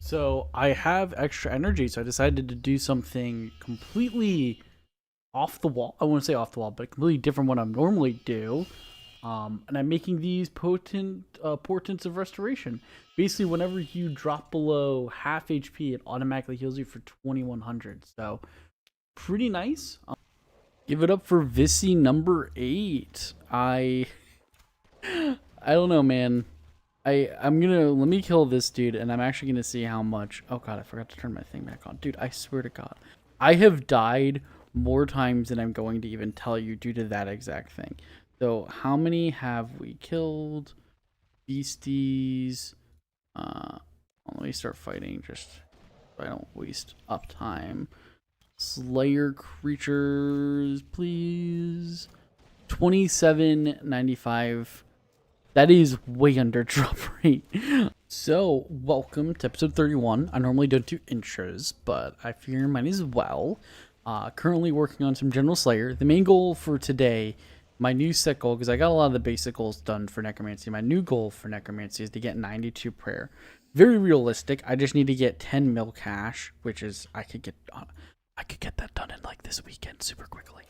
So I have extra energy, so I decided to do something completely off the wall. I wouldn't say off the wall, but completely different what I normally do. And I'm making these portents of restoration. Basically, whenever you drop below half HP, it automatically heals you for 2100. So pretty nice. Give it up for Visi number 8. I don't know, man. I'm gonna let me kill this dude, and I'm actually gonna see how much. Oh god, I forgot to turn my thing back on, dude. I swear to God, I have died more times than I'm going to even tell you due to that exact thing. So how many have we killed? Beasties. Let me start fighting just so I don't waste up time. Slayer creatures, please. 2795. That is way under drop rate. So, welcome to episode 31. I normally don't do intros, but I figure mine as well. Currently working on some General Slayer. The main goal for today, my new set goal, because I got a lot of the basic goals done for Necromancy. My new goal for Necromancy is to get 92 prayer. Very realistic. I just need to get 10 mil cash, which is I could get that done in like this weekend super quickly.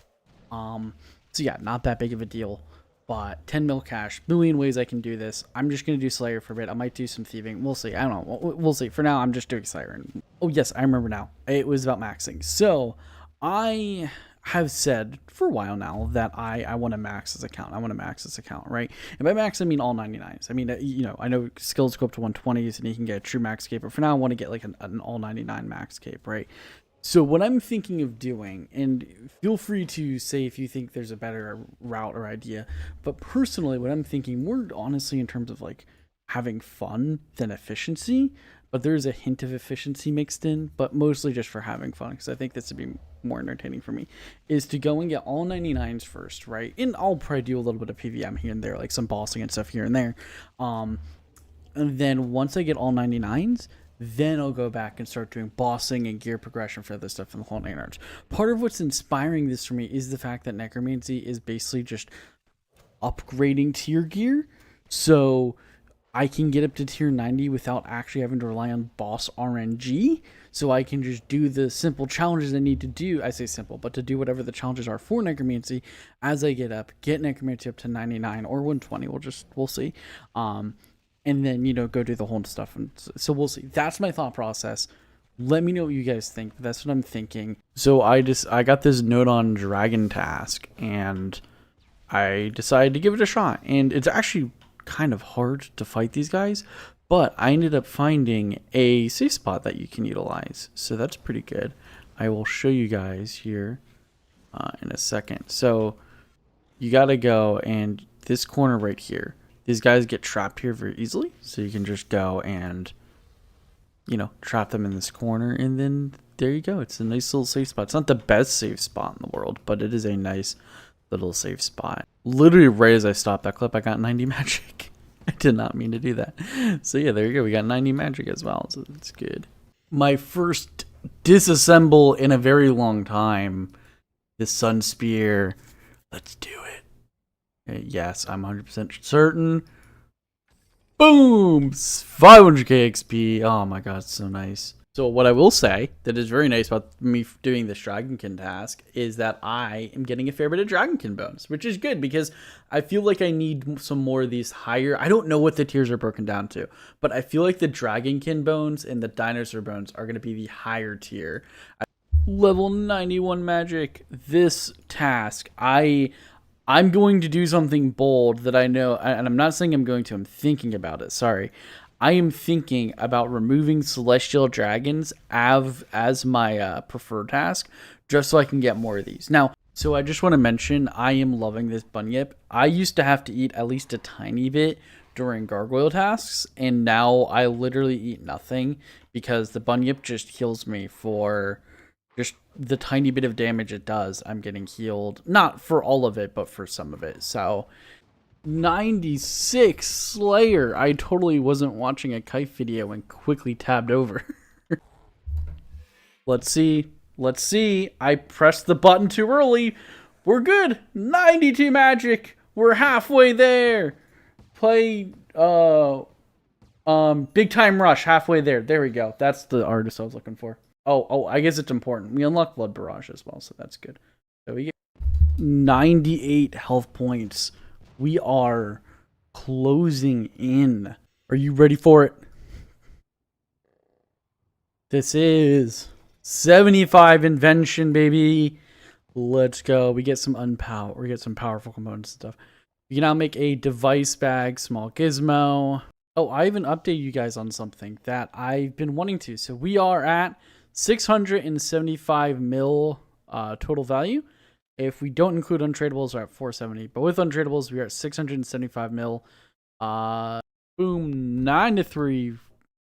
So yeah, not that big of a deal. But 10 mil cash, million ways I can do this. I'm just going to do Slayer for a bit. I might do some thieving. We'll see. I don't know. We'll see. For now, I'm just doing Slayer. And, oh, yes, I remember now. It was about maxing. So, I have said for a while now that I want to max this account. I want to max this account, right? And by max, I mean all 99s. I mean, you know, I know skills go up to 120s and you can get a true max cape. But for now, I want to get like an all 99 max cape, right? So what I'm thinking of doing, and feel free to say if you think there's a better route or idea, but personally what I'm thinking more honestly in terms of like having fun than efficiency, but there's a hint of efficiency mixed in, but mostly just for having fun, because I think this would be more entertaining for me, is to go and get all 99s first, right? And I'll probably do a little bit of PVM here and there, like some bossing and stuff here and there. And then once I get all 99s, then I'll go back and start doing bossing and gear progression for other stuff in the whole 9 yards. Part of what's inspiring this for me is the fact that Necromancy is basically just upgrading tier gear. So I can get up to tier 90 without actually having to rely on boss RNG. So I can just do the simple challenges I need to do. I say simple, but to do whatever the challenges are for Necromancy as I get up, get Necromancy up to 99 or 120. We'll see. And then, you know, go do the whole stuff. And so we'll see. That's my thought process. Let me know what you guys think. That's what I'm thinking. So I got this note on Dragon Task, and I decided to give it a shot. And it's actually kind of hard to fight these guys, but I ended up finding a safe spot that you can utilize. So that's pretty good. I will show you guys here in a second. So you got to go, and this corner right here. These guys get trapped here very easily, so you can just go and, you know, trap them in this corner, and then there you go. It's a nice little safe spot. It's not the best safe spot in the world, but it is a nice little safe spot. Literally right as I stopped that clip, I got 90 magic. I did not mean to do that. So yeah, there you go. We got 90 magic as well, so that's good. My first disassemble in a very long time. The Sun Spear. Let's do it. Yes, I'm 100% certain. Boom! 500k XP. Oh my god, it's so nice. So what I will say that is very nice about me doing this Dragonkin task is that I am getting a fair bit of Dragonkin bones, which is good because I feel like I need some more of these higher. I don't know what the tiers are broken down to, but I feel like the Dragonkin bones and the Dinosaur bones are going to be the higher tier. Level 91 magic. This task, I'm going to do something bold that I know, and I'm not saying I'm going to, I'm thinking about it, sorry. I am thinking about removing Celestial Dragons as my preferred task, just so I can get more of these. Now, so I just want to mention, I am loving this Bunyip. I used to have to eat at least a tiny bit during gargoyle tasks, and now I literally eat nothing, because the Bunyip just heals me for just the tiny bit of damage it does. I'm getting healed, not for all of it, but for some of it. So 96 Slayer. I totally wasn't watching a kite video and quickly tabbed over. Let's see. I pressed the button too early. We're good. 92 magic. We're halfway there. Play Big Time Rush, halfway there. There we go. That's the artist I was looking for. Oh, I guess it's important. We unlock Blood Barrage as well, so that's good. So we get 98 health points. We are closing in. Are you ready for it? This is 75 invention, baby. Let's go. We get some we get some powerful components and stuff. We can now make a device bag, small gizmo. Oh, I even updated you guys on something that I've been wanting to. So we are at 675 mil total value. If we don't include untradables, we're at 470. But with untradables, we are at 675 mil. Boom, 9-3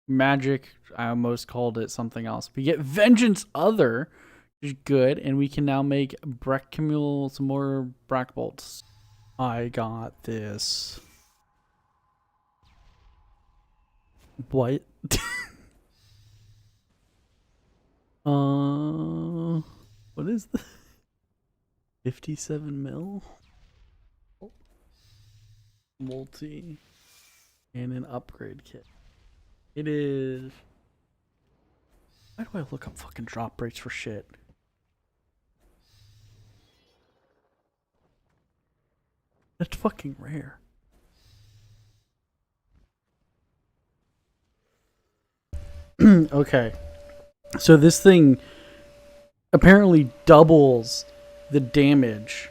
magic. I almost called it something else. We get Vengeance Other, which is good. And we can now make some more Brack Bolts. I got this. What? What is this? 57 mil? Multi. And an upgrade kit. It is... Why do I look up fucking drop rates for shit? That's fucking rare. Okay. So this thing apparently doubles the damage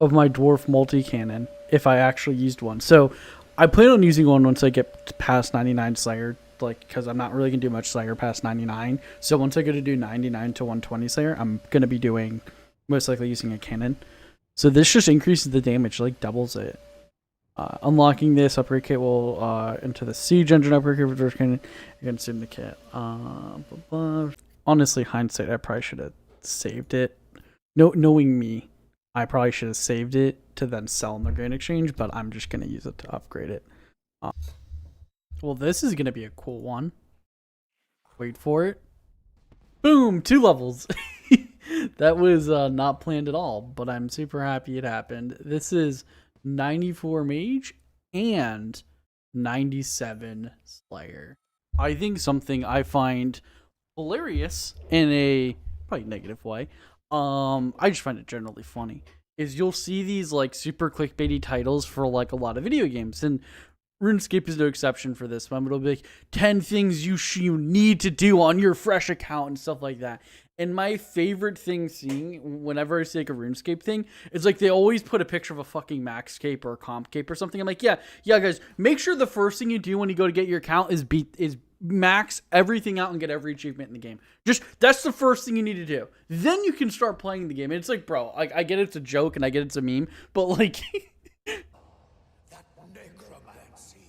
of my dwarf multi-cannon if I actually used one. So I plan on using one once I get past 99 Slayer, like, because I'm not really going to do much Slayer past 99. So once I go to do 99 to 120 Slayer, I'm going to be doing, most likely using a cannon. So this just increases the damage, like doubles it. Unlocking this upgrade kit will enter the siege engine upgrade kit for Dwarf Cannon. You can consume the kit. Honestly, hindsight, I probably should have saved it. Knowing me, I probably should have saved it to then sell in the Grand Exchange, but I'm just going to use it to upgrade it. Well, this is going to be a cool one. Wait for it. Boom! 2 levels. That was not planned at all, but I'm super happy it happened. This is 94 Mage and 97 Slayer. I think something I find hilarious in a probably negative way, I just find it generally funny, is you'll see these like super clickbaity titles for like a lot of video games, and RuneScape is no exception for this one. It'll be like 10 things you need to do on your fresh account and stuff like that. And my favorite thing seeing whenever I see like a RuneScape thing is like they always put a picture of a fucking max cape or a comp cape or something. I'm like, yeah, guys, make sure the first thing you do when you go to get your account is max everything out and get every achievement in the game. Just that's the first thing you need to do. Then you can start playing the game. And it's like, bro, like I get it's a joke and I get it's a meme, but like that necromancy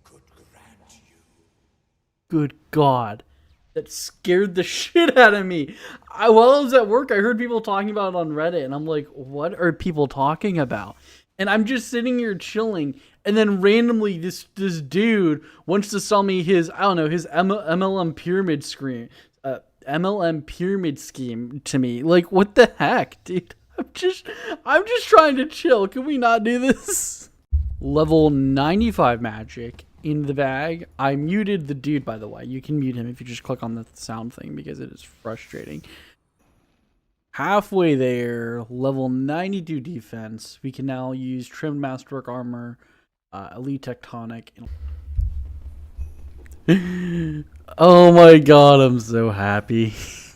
could grant you. Good God. That scared the shit out of me. While I was at work, I heard people talking about it on Reddit, and I'm like, what are people talking about? And I'm just sitting here chilling, and then randomly this dude wants to sell me his, I don't know, his MLM pyramid scheme to me. Like, what the heck, dude? I'm just trying to chill. Can we not do this? Level 95 magic in the bag. I muted the dude, by the way. You can mute him if you just click on the sound thing because it is frustrating. Halfway there, level 92 defense. We can now use trimmed masterwork armor, elite tectonic. Oh my god, I'm so happy.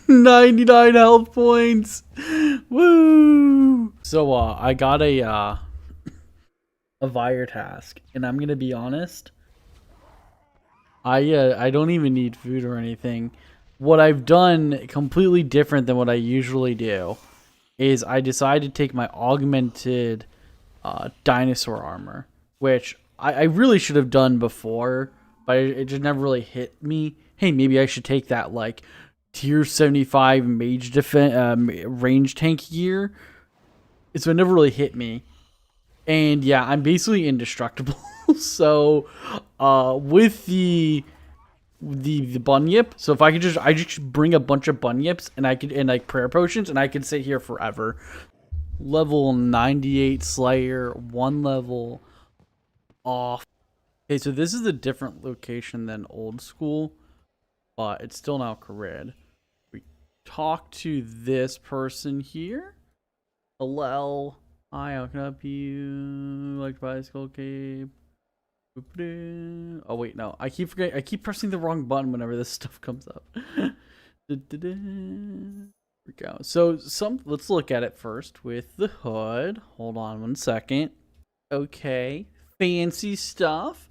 99 health points. Woo! So I got a Vire task, and I'm gonna be honest, I don't even need food or anything. What I've done completely different than what I usually do is I decided to take my augmented dinosaur armor, which I really should have done before, but it just never really hit me. Hey, maybe I should take that like tier 75 mage range tank gear. So it never really hit me. And yeah, I'm basically indestructible. So with the bunyip, so if I just bring a bunch of bunyips and like prayer potions, and I could sit here forever. Level 98 Slayer, 1 level off. Okay, so this is a different location than old school, but it's still now Carid. We talk to this person here. Hello. Hi, how can I help you? Like bicycle cape. Oh wait, no. I keep forgetting. I keep pressing the wrong button whenever this stuff comes up. Here we go. So let's look at it first with the hood. Hold on 1 second. Okay. Fancy stuff.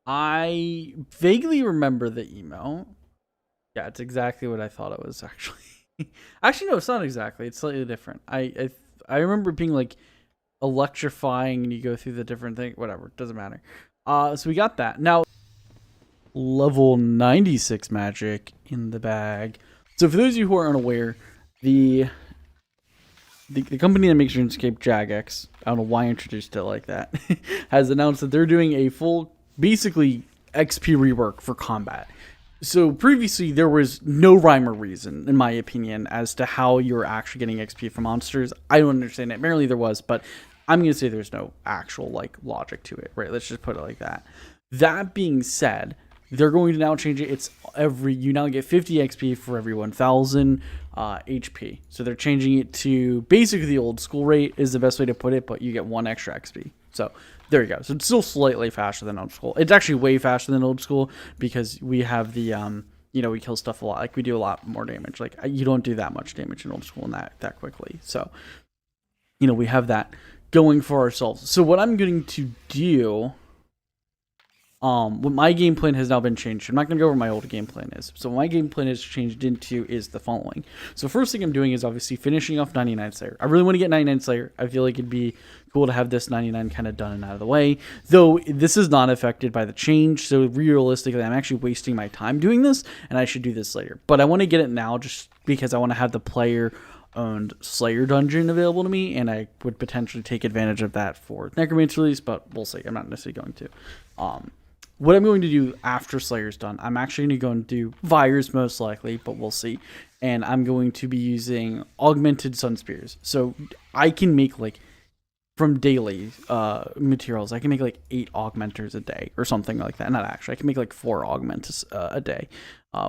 I vaguely remember the emo. Yeah, it's exactly what I thought it was actually. Actually, no, it's not exactly. It's slightly different. I remember being like electrifying and you go through the different thing. Whatever, doesn't matter. So we got that. Now, level 96 magic in the bag. So for those of you who are unaware, the company that makes RuneScape, Jagex, I don't know why I introduced it like that, has announced that they're doing a full, basically, XP rework for combat. So previously, there was no rhyme or reason, in my opinion, as to how you're actually getting XP from monsters. I don't understand it. Apparently there was, but I'm going to say there's no actual like logic to it, right? Let's just put it like that. That being said, they're going to now change it. It's you now get 50 XP for every 1,000 HP. So they're changing it to basically the old school rate is the best way to put it, but you get 1 extra XP. So there you go. So it's still slightly faster than old school. It's actually way faster than old school because we have the we kill stuff a lot. Like we do a lot more damage. Like you don't do that much damage in old school and that quickly. So we have that going for ourselves. So what I'm going to do, what my game plan has now been changed. I'm not going to go over what my old game plan is. So what my game plan is changed into is the following. So first thing I'm doing is obviously finishing off 99 Slayer. I really want to get 99 Slayer. I feel like it'd be cool to have this 99 kind of done and out of the way. Though this is not affected by the change. So realistically, I'm actually wasting my time doing this and I should do this later. But I want to get it now just because I want to have the player owned Slayer dungeon available to me, and I would potentially take advantage of that for Necromancer release, but we'll see. I'm not necessarily going to. What I'm going to do after Slayer's done, I'm actually going to go and do Vires most likely, but we'll see. And I'm going to be using Augmented Sun Spears. So I can make like, from daily materials, I can make like 8 Augmenters a day or something like that. Not actually, I can make like 4 Augments a day.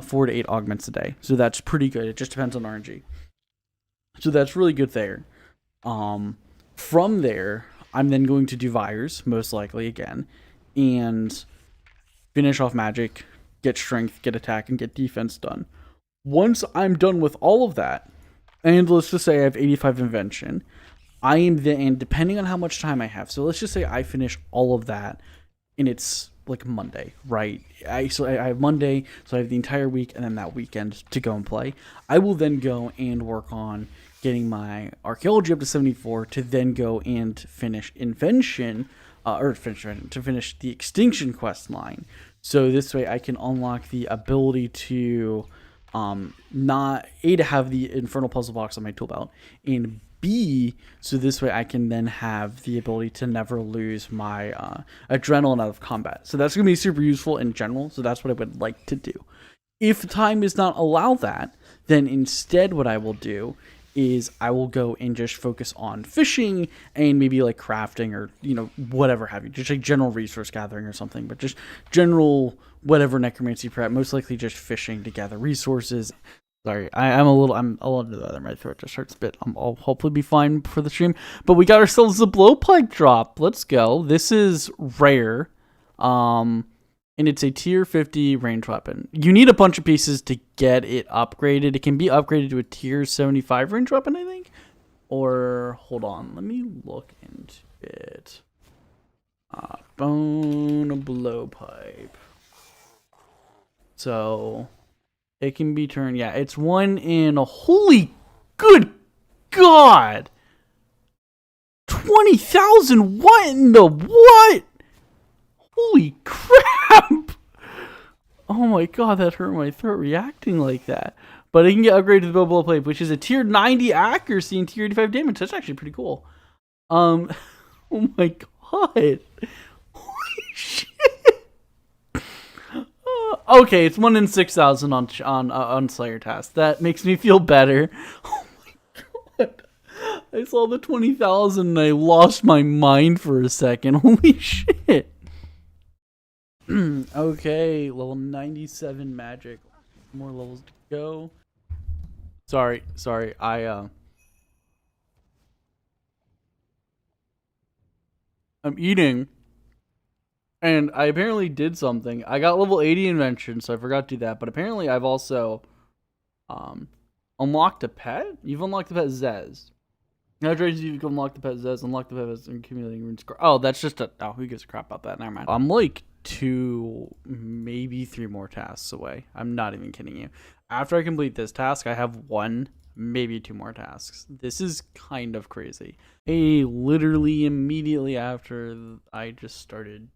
4 to 8 Augments a day. So that's pretty good. It just depends on RNG. So that's really good there. From there, I'm then going to do Vires, most likely again, and finish off magic, get strength, get attack, and get defense done. Once I'm done with all of that, and let's just say I have 85 invention, I am then, and depending on how much time I have, so let's just say I finish all of that, and it's like Monday, right? I have Monday, so I have the entire week, and then that weekend to go and play. I will then go and work on getting my archaeology up to 74 to then go and finish invention, to finish the extinction quest line. So this way I can unlock the ability to not A, to have the infernal puzzle box on my tool belt, and B, so this way I can then have the ability to never lose my adrenaline out of combat. So that's going to be super useful in general. So that's what I would like to do. If time does not allow that, then instead what I will do is I will go and just focus on fishing and maybe like crafting or, whatever have you. Just like general resource gathering or something, but just general whatever necromancy prep, most likely just fishing to gather resources. Sorry, I'm a little under the weather. My throat just hurts a bit. I'll hopefully be fine for the stream. But we got ourselves a blowpipe drop. Let's go. This is rare. And it's a tier 50 range weapon. You need a bunch of pieces to get it upgraded. It can be upgraded to a tier 75 range weapon, I think. Or, hold on, let me look into it. Bone blowpipe. So, it can be turned, yeah, it's one in a, holy good God! 20,000, what in the, what? Holy crap! Oh my god, that hurt my throat reacting like that. But it can get upgraded to the Bow Plate, which is a tier 90 accuracy and tier 85 damage. That's actually pretty cool. Oh my god. Holy shit. Okay, it's 1 in 6,000 on Slayer task. That makes me feel better. Oh my god. I saw the 20,000 and I lost my mind for a second. Holy shit. Okay, level 97 magic. More levels to go. Sorry. I'm eating, and I apparently did something. I got level 80 invention, so I forgot to do that. But apparently, I've also um unlocked a pet. You've unlocked the pet Zez. Now, Tracy, you can unlock the pet Zez, unlock the pet Zez, and accumulating rune score. Oh, that's just a. Oh, who gives a crap about that? Never mind. I'm like 2, maybe 3 more tasks away. I'm not even kidding you. After I complete this task, I have 1, maybe 2 more tasks. This is kind of crazy. Literally immediately after I just started,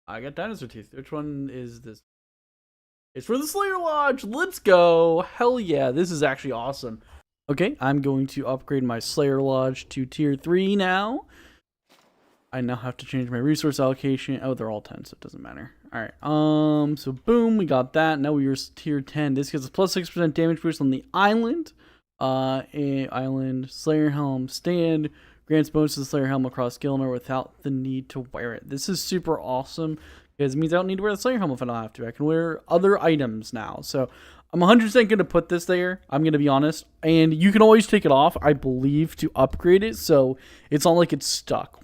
I got dinosaur teeth. Which one is this? It's for the Slayer Lodge. Let's go. Hell yeah. This is actually awesome. Okay, I'm going to upgrade my Slayer Lodge to tier 3 now. I now have to change my resource allocation. Oh, they're all 10, so it doesn't matter. Alright, so boom, we got that. Now we are tier 10. This gives us plus 6% damage boost on the island. Island, Slayer Helm, stand. Grants bonus to the Slayer Helm across Gilnor without the need to wear it. This is super awesome, because it means I don't need to wear the Slayer Helm if I don't have to. I can wear other items now. So I'm 100% going to put this there. I'm going to be honest. And you can always take it off, I believe, to upgrade it. So it's not like it's stuck.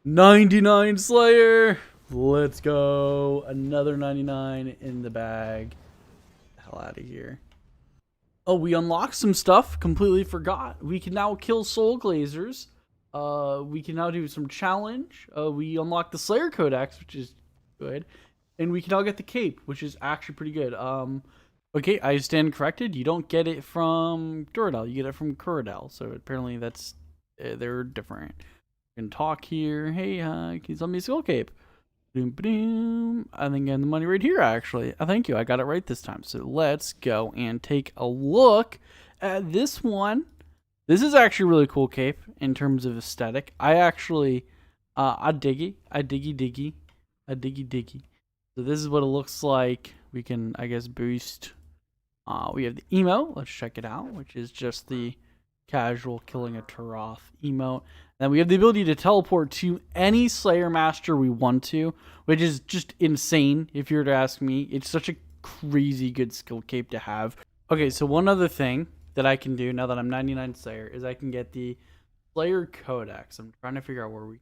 99 Slayer. Let's go. Another 99 in the bag. Get the hell out of here. Oh, we unlocked some stuff. Completely forgot. We can now kill soul glazers. We can now do some challenge. We unlocked the Slayer Codex, which is good. And we can now get the cape, which is actually pretty good. Okay, I stand corrected. You don't get it from Duradel. You get it from Curadel. So apparently that's they're different. You can talk here. Hey, can you sell me a skull cape? Boom, boom. I think I have the money right here, actually. Thank you. I got it right this time. So let's go and take a look at this one. This is actually a really cool cape in terms of aesthetic. I actually, I diggy. So this is what it looks like. We can, I guess, boost. We have the emote. Let's check it out, which is just the casual killing a Taroth emote. Then we have the ability to teleport to any Slayer Master we want to, which is just insane if you were to ask me. It's such a crazy good skill cape to have. Okay, so one other thing that I can do now that I'm 99 Slayer is I can get the Slayer Codex. I'm trying to figure out where we...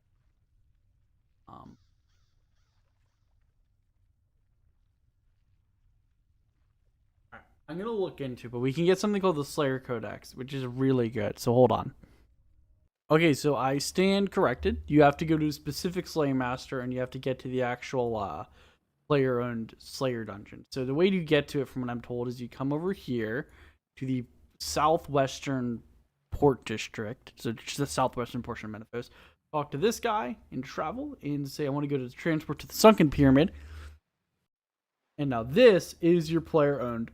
I'm going to look into, but we can get something called the Slayer Codex, which is really good. So hold on. Okay, so I stand corrected. You have to go to a specific Slayer Master, and you have to get to the actual player-owned Slayer dungeon. So the way you get to it, from what I'm told, is you come over here to the southwestern port district, so just the southwestern portion of Menethos. Talk to this guy and travel and say, I want to go to the transport to the Sunken Pyramid. And now this is your player-owned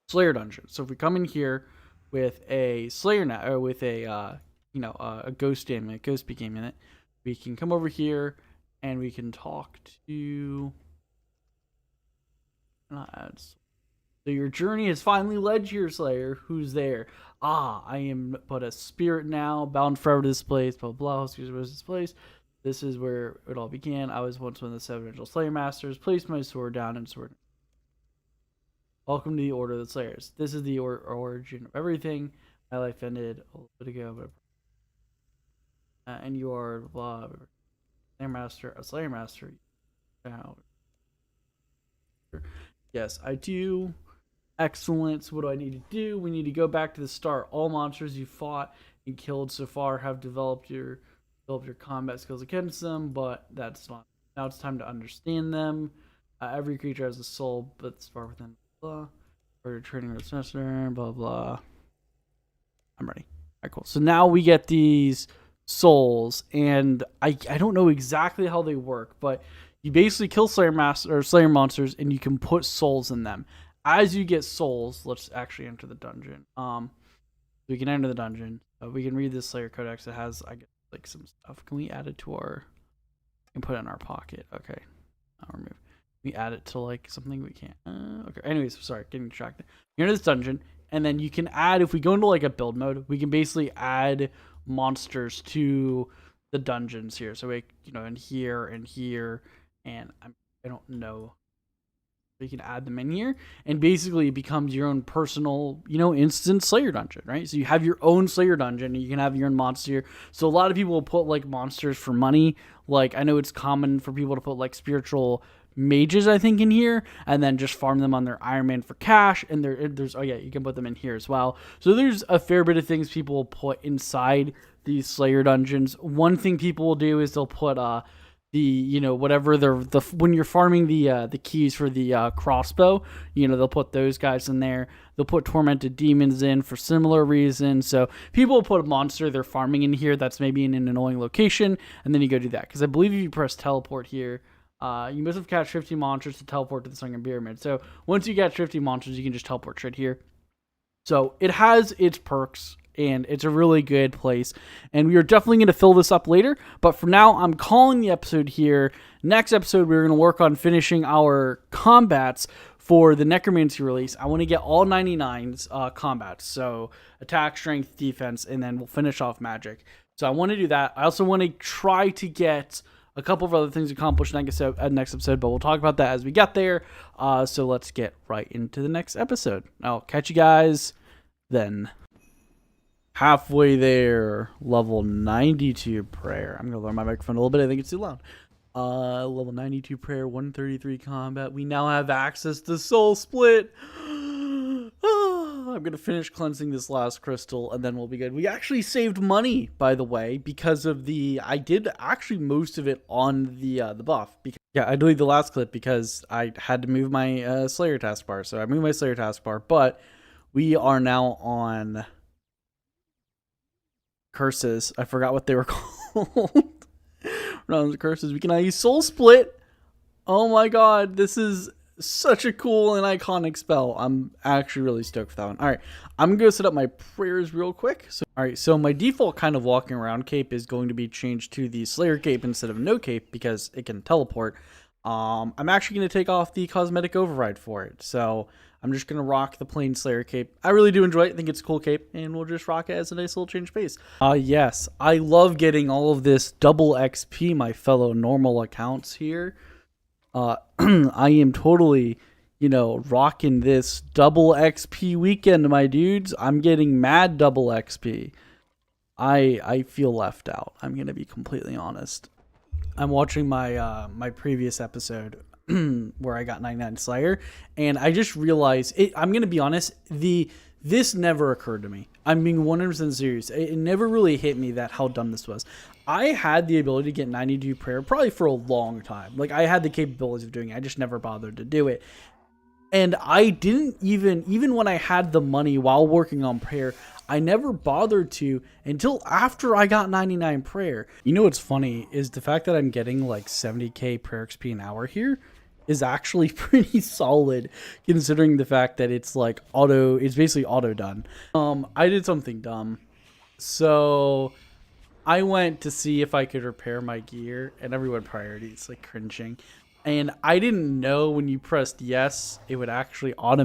Slayer dungeon. So if we come in here with a Slayer now, or with a a ghost game, a ghost speak game in it, we can come over here and we can talk to ads. So your journey has finally led to your Slayer. Who's there? I am but a spirit now, bound forever to this place. Blah blah. This place. This is where it all began. I was once one of the 7 original Slayer Masters. Placed my sword down and sword. Welcome to the Order of the Slayers. This is the origin of everything. My life ended a little bit ago, but and you are blah, blah, Slayer Master, a Slayer Master. Now, yes, I do. Excellent. So what do I need to do? We need to go back to the start. All monsters you fought and killed so far have developed your combat skills against them, but that's not. Now it's time to understand them. Every creature has a soul, but it's far within. Blah. Or training with semester. Blah blah. I'm ready. Alright, cool. So now we get these souls, and I don't know exactly how they work, but you basically kill Slayer monsters, and you can put souls in them. As you get souls, let's actually enter the dungeon. We can enter the dungeon. We can read this Slayer Codex. It has, I guess, like some stuff. Can we add it to our? And put it in our pocket. Okay, I'll remove. We add it to like something we can't. Okay. Anyways, sorry, getting distracted. You're in this dungeon, and then you can add. If we go into like a build mode, we can basically add monsters to the dungeons here. So we, in here and here, and I don't know. You can add them in here, and basically it becomes your own personal, instant Slayer dungeon, right? So you have your own Slayer dungeon, and you can have your own monster. So a lot of people will put like monsters for money. Like I know it's common for people to put like spiritual mages, I think, in here, and then just farm them on their Ironman for cash. And there's you can put them in here as well. So there's a fair bit of things people will put inside these Slayer dungeons. One thing people will do is they'll put the whatever the when you're farming the keys for the crossbow, they'll put those guys in there. They'll put tormented demons in for similar reasons. So people will put a monster they're farming in here that's maybe in an annoying location, and then you go do that, because I believe if you press teleport here, you must have catch 50 monsters to teleport to the Sunken Pyramid. So once you catch 50 monsters, you can just teleport straight here. So it has its perks, and it's a really good place. And we are definitely going to fill this up later. But for now, I'm calling the episode here. Next episode, we're going to work on finishing our combats for the Necromancy release. I want to get all 99s combats. So attack, strength, defense, and then we'll finish off magic. So I want to do that. I also want to try to get a couple of other things accomplished next episode, but we'll talk about that as we get there. So let's get right into the next episode. I'll catch you guys then. Halfway there, level 92 prayer. I'm going to lower my microphone a little bit. I think it's too loud. Level 92 prayer, 133 combat. We now have access to soul split. I'm going to finish cleansing this last crystal, and then we'll be good. We actually saved money, by the way, because of I did actually most of it on the buff. I deleted the last clip because I had to move my Slayer taskbar. So I moved my Slayer taskbar, but we are now on curses. I forgot what they were called. Rounds of curses. We can now use soul split. Oh my god, this is such a cool and iconic spell. I'm actually really stoked for that one. All right, I'm gonna go set up my prayers real quick. So my default kind of walking around cape is going to be changed to the Slayer cape instead of no cape because it can teleport. I'm actually gonna take off the cosmetic override for it. So I'm just gonna rock the plain Slayer cape. I really do enjoy it. I think it's a cool cape, and we'll just rock it as a nice little change of pace. Yes, I love getting all of this double XP, my fellow normal accounts here. I am totally, rocking this double XP weekend, my dudes. I'm getting mad double XP. I feel left out. I'm gonna be completely honest. I'm watching my my previous episode where I got 99 Slayer, and I just realized I'm gonna be honest. This never occurred to me. I'm being 100% serious. It never really hit me that how dumb this was. I had the ability to get 92 prayer probably for a long time. Like I had the capabilities of doing it. I just never bothered to do it. And I didn't even when I had the money while working on prayer, I never bothered to until after I got 99 prayer. You know what's funny is the fact that I'm getting like 70k prayer XP an hour here is actually pretty solid considering the fact that it's like it's basically auto done. I did something dumb. So I went to see if I could repair my gear, and everyone priorities like cringing. And I didn't know when you pressed yes, it would actually I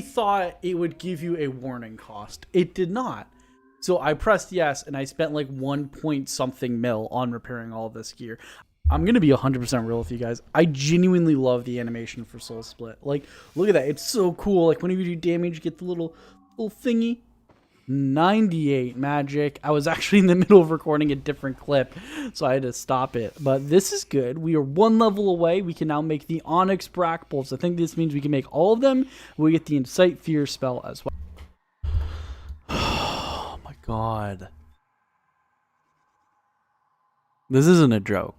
thought it would give you a warning cost. It did not. So I pressed yes, and I spent like 1 point something mil on repairing all of this gear. I'm going to be 100% real with you guys. I genuinely love the animation for Soul Split. Like, look at that. It's so cool. Like, whenever you do damage, you get the little thingy. 98 magic. I was actually in the middle of recording a different clip, so I had to stop it. But this is good. We are one level away. We can now make the Onyx Brack Bolts. I think this means we can make all of them. We get the Incite Fear spell as well. Oh my god. This isn't a joke.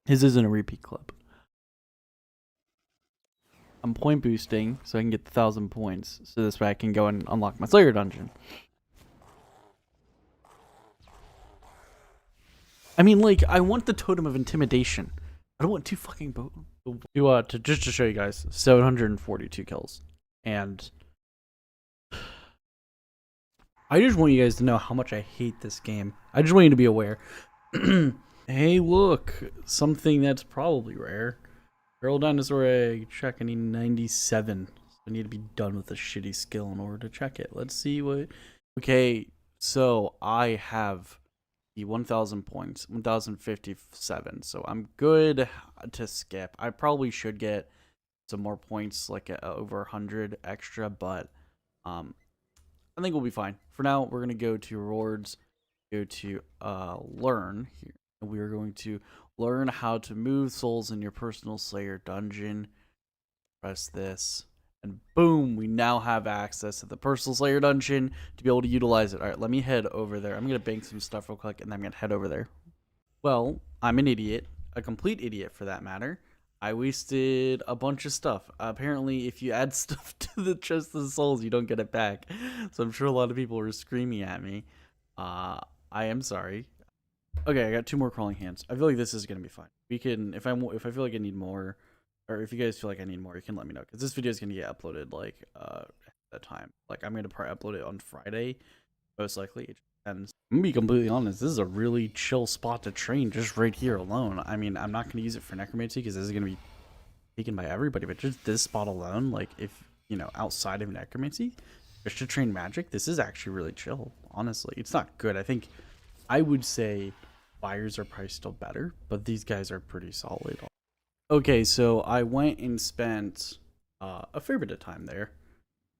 His isn't a repeat clip. I'm point boosting so I can get the 1,000 points. So this way I can go and unlock my Slayer dungeon. I mean, like, I want the Totem of Intimidation. I don't want two fucking just to show you guys, 742 kills. And I just want you guys to know how much I hate this game. I just want you to be aware. Hey, look, something that's probably rare. Feral Dinosaur Egg, check. I need 97. I need to be done with the shitty skill in order to check it. Let's see what... Okay, So I have the 1,000 points, 1,057. So I'm good to skip. I probably should get some more points, like over 100 extra, but um, I think we'll be fine. For now, we're gonna go to rewards, go to learn here, and we are going to learn how to move souls in your personal Slayer dungeon. Press this, and boom, we now have access to the personal Slayer dungeon to be able to utilize it. All right, let me head over there. I'm gonna bank some stuff real quick, and then I'm gonna head over there. Well, I'm an idiot, a complete idiot for that matter. I wasted a bunch of stuff. Apparently, if you add stuff to the chest of souls, you don't get it back. So I'm sure a lot of people were screaming at me. I am sorry. Okay, I got 2 more crawling hands. I feel like this is gonna be fine. We can, if I feel like I need more, or if you guys feel like I need more, you can let me know, because this video is gonna get uploaded like at that time. Like I'm gonna probably upload it on Friday, most likely. It depends. I'm gonna be completely honest. This is a really chill spot to train, just right here alone. I mean, I'm not gonna use it for necromancy because this is gonna be taken by everybody, but just this spot alone, like if you know, outside of necromancy, just to train magic, this is actually really chill. Honestly, it's not good. I would say fires are probably still better, but these guys are pretty solid. Okay, so I went and spent a fair bit of time there.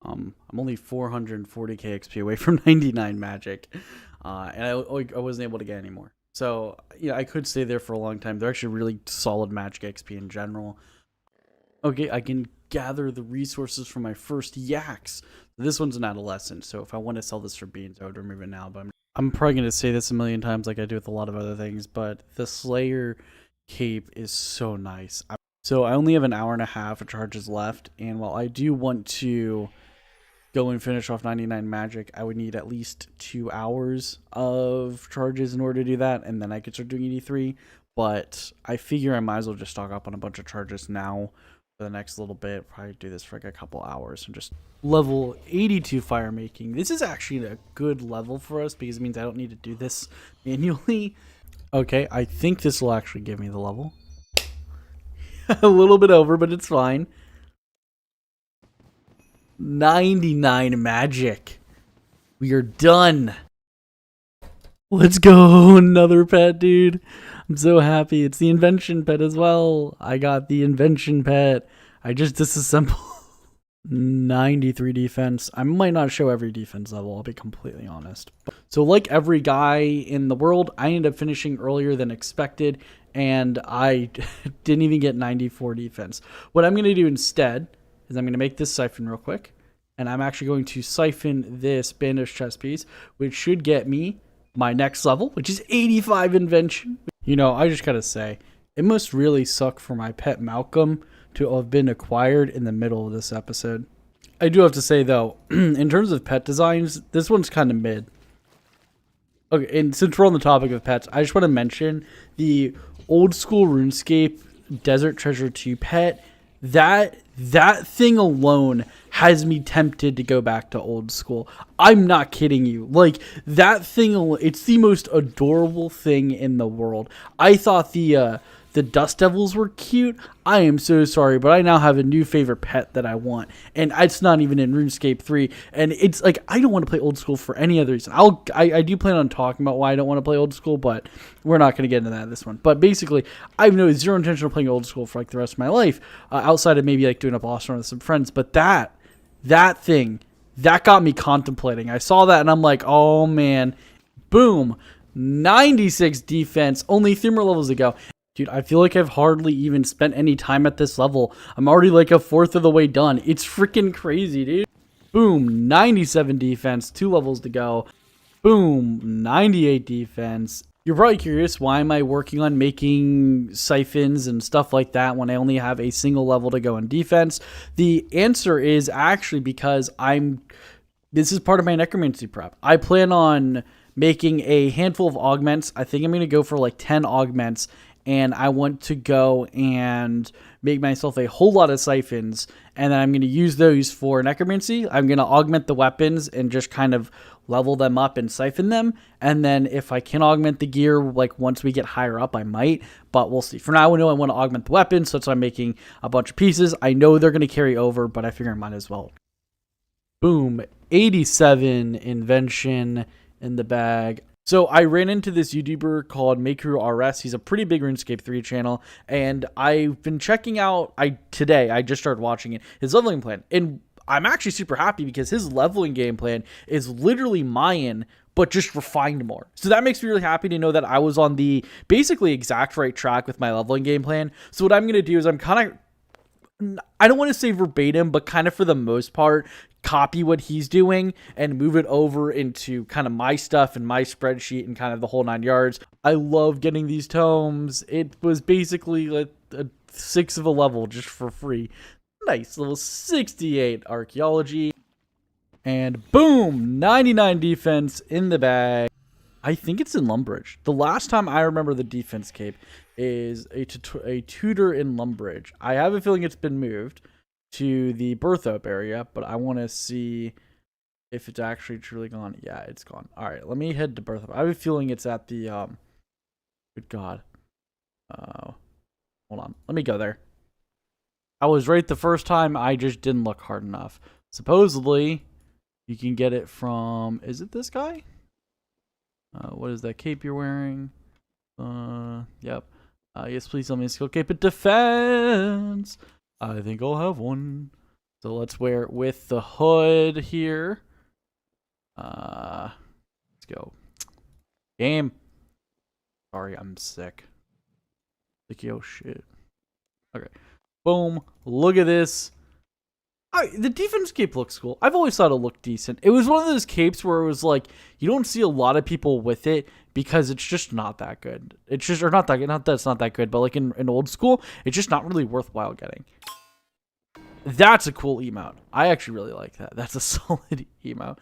I'm only 440k XP away from 99 magic, and I wasn't able to get any more. So yeah, I could stay there for a long time. They're actually really solid magic XP in general. Okay, I can gather the resources from my first yaks. This one's an adolescent, so if I want to sell this for beans, I would remove it now. But I'm probably going to say this a million times like I do with a lot of other things, but the Slayer cape is so nice. So I only have an hour and a half of charges left, and while I do want to go and finish off 99 magic, I would need at least 2 hours of charges in order to do that, and then I could start doing 83. But I figure I might as well just stock up on a bunch of charges now for the next little bit. Probably do this for like a couple hours and just level 82 fire making. This is actually a good level for us because it means I don't need to do this manually. Okay, I think this will actually give me the level. A little bit over, but it's fine. 99 magic. We are done. Let's go. Another pet, dude. I'm so happy. It's the invention pet as well. I got the invention pet. I just disassembled. 93 defense. I might not show every defense level, I'll be completely honest. So like every guy in the world, I ended up finishing earlier than expected, and I didn't even get 94 defense. What I'm going to do instead is I'm going to make this siphon real quick, and I'm actually going to siphon this bandage chest piece, which should get me my next level, which is 85 invention. You know, I just gotta say, it must really suck for my pet Malcolm to have been acquired in the middle of this episode. I do have to say though, in terms of pet designs, this one's kind of mid. Okay, and since we're on the topic of pets, I just want to mention the old school RuneScape Desert Treasure 2 pet. That thing alone has me tempted to go back to old school. I'm not kidding you. Like, that thing, it's the most adorable thing in the world. I thought the Dust Devils were cute. I am so sorry, but I now have a new favorite pet that I want, and it's not even in RuneScape 3. And it's like, I don't want to play old school for any other reason. I do plan on talking about why I don't want to play old school, but we're not going to get into that in this one. But basically, I have no zero intention of playing old school for like the rest of my life, outside of maybe like doing a boss run with some friends. But that thing, that got me contemplating. I saw that and I'm like, oh man, boom, 96 defense, only 3 more levels to go. Dude, I feel like I've hardly even spent any time at this level. I'm already like 1/4 of the way done. It's freaking crazy, dude. Boom, 97 defense, 2 levels to go. Boom, 98 defense. You're probably curious, why am I working on making siphons and stuff like that when I only have a single level to go in defense? The answer is actually because this is part of my necromancy prep. I plan on making a handful of augments. I think I'm going to go for like 10 augments, and I want to go and make myself a whole lot of siphons, and then I'm going to use those for necromancy. I'm going to augment the weapons and just kind of level them up and siphon them, and then if I can augment the gear, like once we get higher up, I might, but we'll see. For now, I know I want to augment the weapons, so that's why I'm making a bunch of pieces. I know they're going to carry over, but I figure I might as well. Boom, 87 invention, in the bag. So I ran into this YouTuber called Makuru RS. He's a pretty big RuneScape 3 channel, and I've been checking out. Today I just started watching it. His leveling plan, and I'm actually super happy because his leveling game plan is literally Mayan, but just refined more. So that makes me really happy to know that I was on the basically exact right track with my leveling game plan. So what I'm gonna do is I'm kind of, I don't want to say verbatim, but kind of for the most part, copy what he's doing and move it over into kind of my stuff and my spreadsheet and kind of the whole 9 yards. I love getting these tomes. It was basically like a 6 of a level just for free. Nice, level 68 archaeology. And boom, 99 defense in the bag. I think it's in Lumbridge. The last time I remember the defense cape is a tutor in Lumbridge. I have a feeling it's been moved to the Berthope area, but I want to see if it's actually truly gone. Yeah, it's gone. All right, let me head to Berthope. I have a feeling it's at the, good God. Hold on, let me go there. I was right the first time, I just didn't look hard enough. Supposedly, you can get it from, is it this guy? What is that cape you're wearing? Yep. Yes, please tell me a skill cape at defense. I think I'll have one. So let's wear it with the hood here. Let's go. Game. Sorry, I'm sick. Sicky, oh shit. Okay. Boom. Look at this. The defense cape looks cool. I've always thought it looked decent. It was one of those capes where it was like, you don't see a lot of people with it because it's just not that good. It's just, or not that good, not that it's not that good, but like in old school, it's just not really worthwhile getting. That's a cool emote. I actually really like that. That's a solid emote.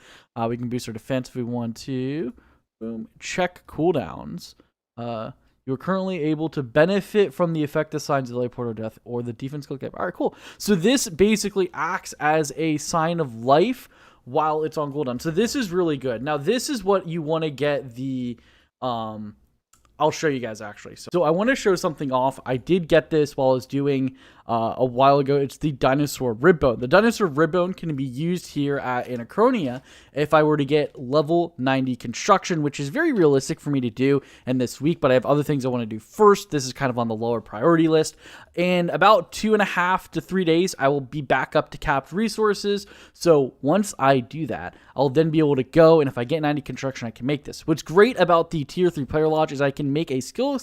We can boost our defense if we want to. Boom. Check cooldowns. You're currently able to benefit from the effect of signs of light, portal death, or the defense skill cap. All right, cool. So this basically acts as a sign of life while it's on cooldown. So this is really good. Now, this is what you want to get the... I'll show you guys actually. So I want to show something off. I did get this while I was doing a while ago. It's the dinosaur rib bone. The dinosaur rib bone can be used here at Anachronia if I were to get level 90 construction, which is very realistic for me to do in this week, but I have other things I want to do first. This is kind of on the lower priority list. In about 2.5 to 3 days, I will be back up to capped resources. So once I do that, I'll then be able to go, and if I get 90 construction, I can make this. What's great about the tier 3 player lodge is I can make a skill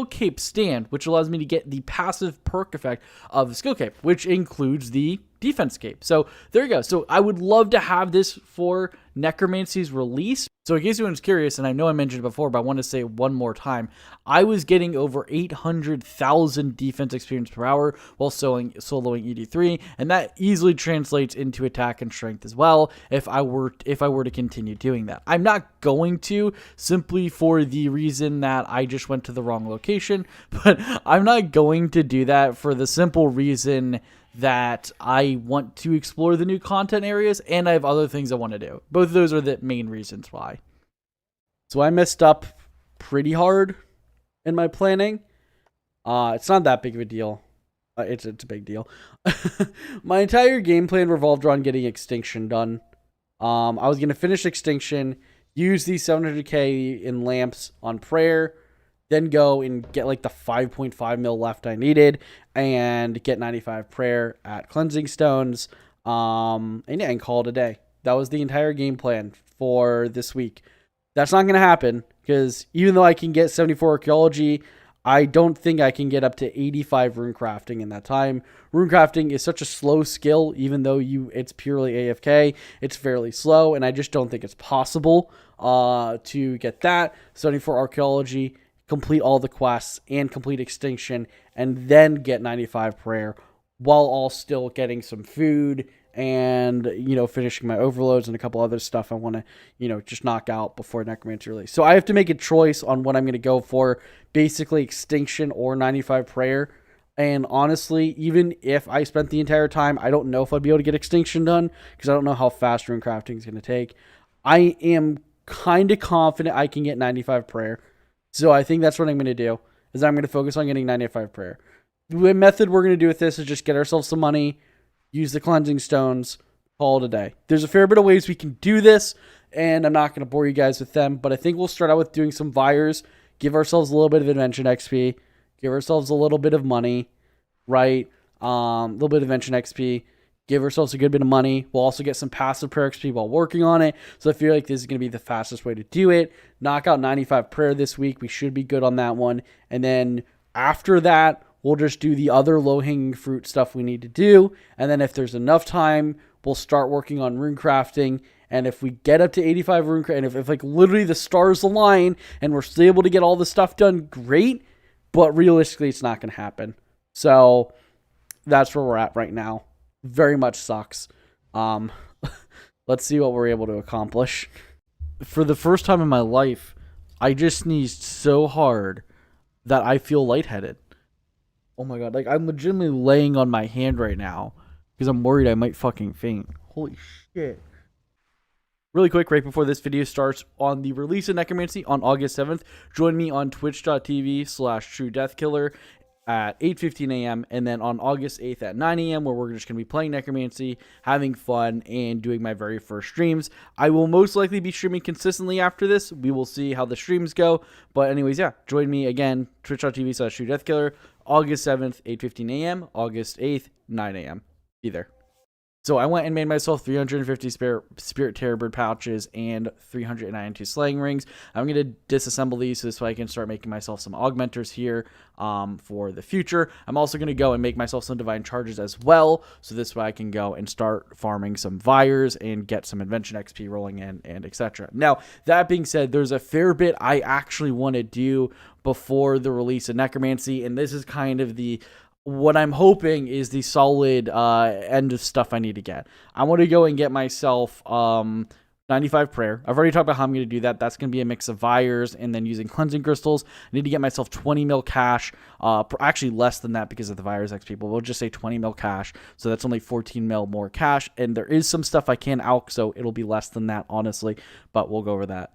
cape stand, which allows me to get the passive perk effect of the skill cape, which includes the defense cape. So there you go. So I would love to have this for Necromancy's release. So in case anyone's curious, and I know I mentioned it before, but I want to say it one more time, I was getting over 800,000 defense experience per hour while soloing ED3, and that easily translates into attack and strength as well if I were to continue doing that. I'm not going to, simply for the reason that I just went to the wrong location, but I'm not going to do that for the simple reason that I want to explore the new content areas, and I have other things I want to do. Both of those are the main reasons why. So I messed up pretty hard in my planning. It's not that big of a deal. It's a big deal. My entire game plan revolved around getting Extinction done. I was going to finish Extinction, use these 700k in lamps on prayer, then go and get like the 5.5 mil left I needed and get 95 prayer at cleansing stones. And call it a day. That was the entire game plan for this week. That's not going to happen because even though I can get 74 archaeology, I don't think I can get up to 85 rune crafting in that time. Rune crafting is such a slow skill, even though it's purely AFK. It's fairly slow, and I just don't think it's possible to get that. 74 archaeology, complete all the quests, and complete Extinction, and then get 95 prayer, while all still getting some food and, finishing my overloads and a couple other stuff I want to, just knock out before Necromancy release. So I have to make a choice on what I'm going to go for, basically Extinction or 95 prayer. And honestly, even if I spent the entire time, I don't know if I'd be able to get Extinction done because I don't know how fast rune crafting is going to take. I am kind of confident I can get 95 prayer. So I think that's what I'm going to do, is I'm going to focus on getting 95 prayer. The method we're going to do with this is just get ourselves some money, use the cleansing stones, call it a day. There's a fair bit of ways we can do this. and I'm not going to bore you guys with them, but I think we'll start out with doing some Vires, give ourselves a little bit of invention XP, give ourselves a little bit of money, right? A little bit of invention XP, give ourselves a good bit of money. We'll also get some passive prayer XP while working on it. So I feel like this is going to be the fastest way to do it. Knock out 95 prayer this week. We should be good on that one. And then after that, we'll just do the other low-hanging fruit stuff we need to do. And then if there's enough time, we'll start working on rune crafting. And if we get up to 85 rune crafting, and if like literally the stars align and we're still able to get all the stuff done, great. But realistically, it's not going to happen. So that's where we're at right now. Very much sucks. Let's see what we're able to accomplish. For the first time in my life, I just sneezed so hard that I feel lightheaded. Oh my god, like I'm legitimately laying on my hand right now because I'm worried I might fucking faint. Holy shit. Really quick, right before this video starts, on the release of Necromancy on August 7th, join me on twitch.tv/TrueDeathKiller at 8:15 a.m. and then on August 8th at 9 a.m. where we're just going to be playing Necromancy, having fun, and doing my very first streams. I will most likely be streaming consistently after this. We will see how the streams go. But anyways, yeah, join me again, twitch.tv/TrueDeathKiller, August 7th, 8:15 a.m., August 8th, 9 a.m. Be there. So I went and made myself 350 Spirit Terrorbird pouches and 392 Slaying Rings. I'm going to disassemble these so I can start making myself some augmenters here for the future. I'm also going to go and make myself some Divine Charges as well. So this way I can go and start farming some Vires and get some Invention XP rolling in and etc. Now, that being said, there's a fair bit I actually want to do before the release of Necromancy. And this is kind of what I'm hoping is the solid end of stuff I need to get. I want to go and get myself 95 prayer. I've already talked about how I'm going to do that. That's going to be a mix of Vires and then using cleansing crystals. I need to get myself 20 mil cash. Actually less than that because of the Vires XP, but we'll just say 20 mil cash. So that's only 14 mil more cash. And there is some stuff I can alch, so it'll be less than that, honestly. But we'll go over that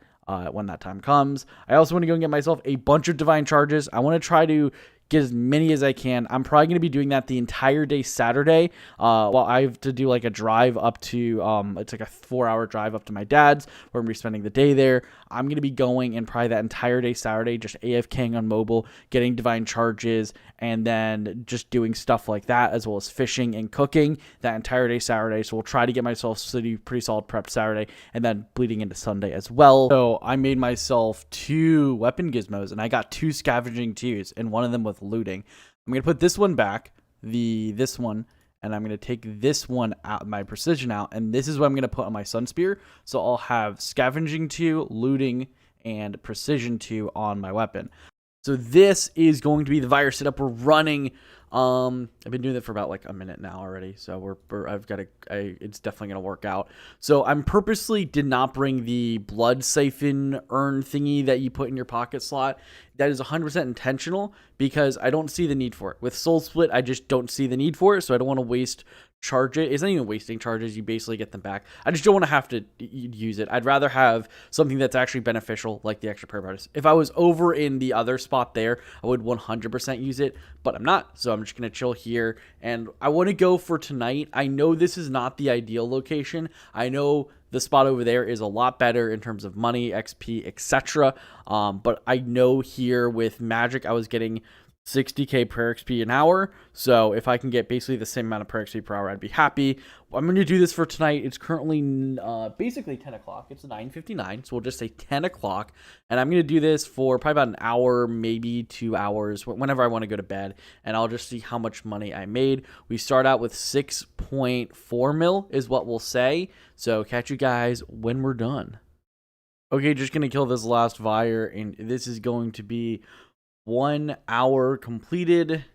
when that time comes. I also want to go and get myself a bunch of Divine Charges. I want to try to get as many as I can. I'm probably going to be doing that the entire day Saturday. Well, I have to do like a drive up to, it's like a 4-hour drive up to my dad's. We're going to be spending the day there. I'm going to be going and probably that entire day Saturday, just AFKing on mobile, getting Divine Charges, and then just doing stuff like that, as well as fishing and cooking that entire day Saturday. So we'll try to get myself pretty solid prepped Saturday, and then bleeding into Sunday as well. So I made myself 2 weapon gizmos, and I got 2 scavenging 2s, and one of them with looting. I'm going to put this one back, this one, and I'm going to take this one out, my precision out, and this is what I'm going to put on my sun spear. So I'll have scavenging 2, looting, and precision 2 on my weapon. So this is going to be the Vire setup we're running. I've been doing it for about like a minute now already, so it's definitely gonna work out. So I'm purposely did not bring the blood siphon urn thingy that you put in your pocket slot. That is 100% intentional because I don't see the need for it. With Soul Split, I just don't see the need for it, so I don't want to waste charge it. It's not even wasting charges. You basically get them back. I just don't want to have to use it. I'd rather have something that's actually beneficial, like the extra prayer bonus. If I was over in the other spot there, I would 100% use it, but I'm not. So I'm just going to chill here. And I want to go for tonight. I know this is not the ideal location. I know the spot over there is a lot better in terms of money, XP, etc. But I know here with Magic, I was getting 60k prayer XP an hour, so if I can get basically the same amount of prayer XP per hour, I'd be happy. I'm going to do this for tonight. It's currently basically 10 o'clock. It's 9:59, so we'll just say 10 o'clock, and I'm going to do this for probably about an hour, maybe 2 hours, whenever I want to go to bed, and I'll just see how much money I made. We start out with 6.4 mil is what we'll say, so catch you guys when we're done. Okay, just going to kill this last Vire, and this is going to be 1 hour completed.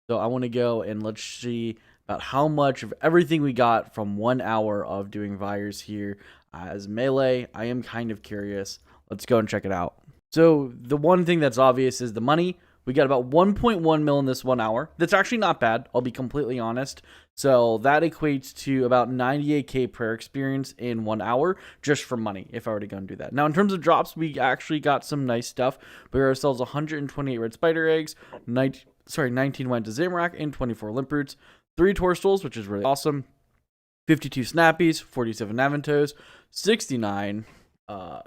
So I want to go and let's see about how much of everything we got from 1 hour of doing Vires here as melee. I am kind of curious. Let's go and check it out. So the one thing that's obvious is the money. We got about 1.1 mil in this 1 hour. That's actually not bad, I'll be completely honest. So that equates to about 98k prayer experience in 1 hour just for money, if I were to go and do that. Now, in terms of drops, we actually got some nice stuff. We got ourselves 128 red spider eggs, 19 went to Zamrak, and 24 limp roots, 3 toadstools, which is really awesome. 52 snappies, 47 naventos, 69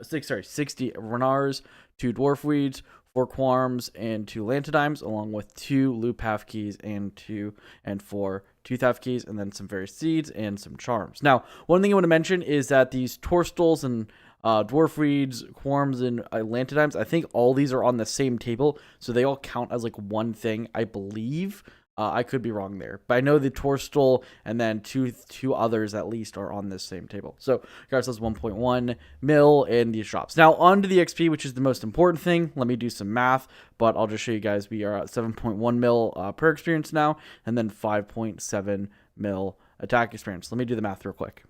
60 renars, 2 dwarf weeds, 4 quarms, and 2 lantidimes, along with 2 loop half keys and 4 tooth half keys, and then some various seeds and some charms. Now, one thing I want to mention is that these torstals and dwarf weeds, quarms, and lantidimes, I think all these are on the same table, so they all count as like one thing, I believe. I could be wrong there, but I know the Torstal and then two others at least are on this same table. So guys, that's 1.1 mil in these drops. Now on to the XP, which is the most important thing. Let me do some math, but I'll just show you guys. We are at 7.1 mil per experience now, and then 5.7 mil attack experience. Let me do the math real quick.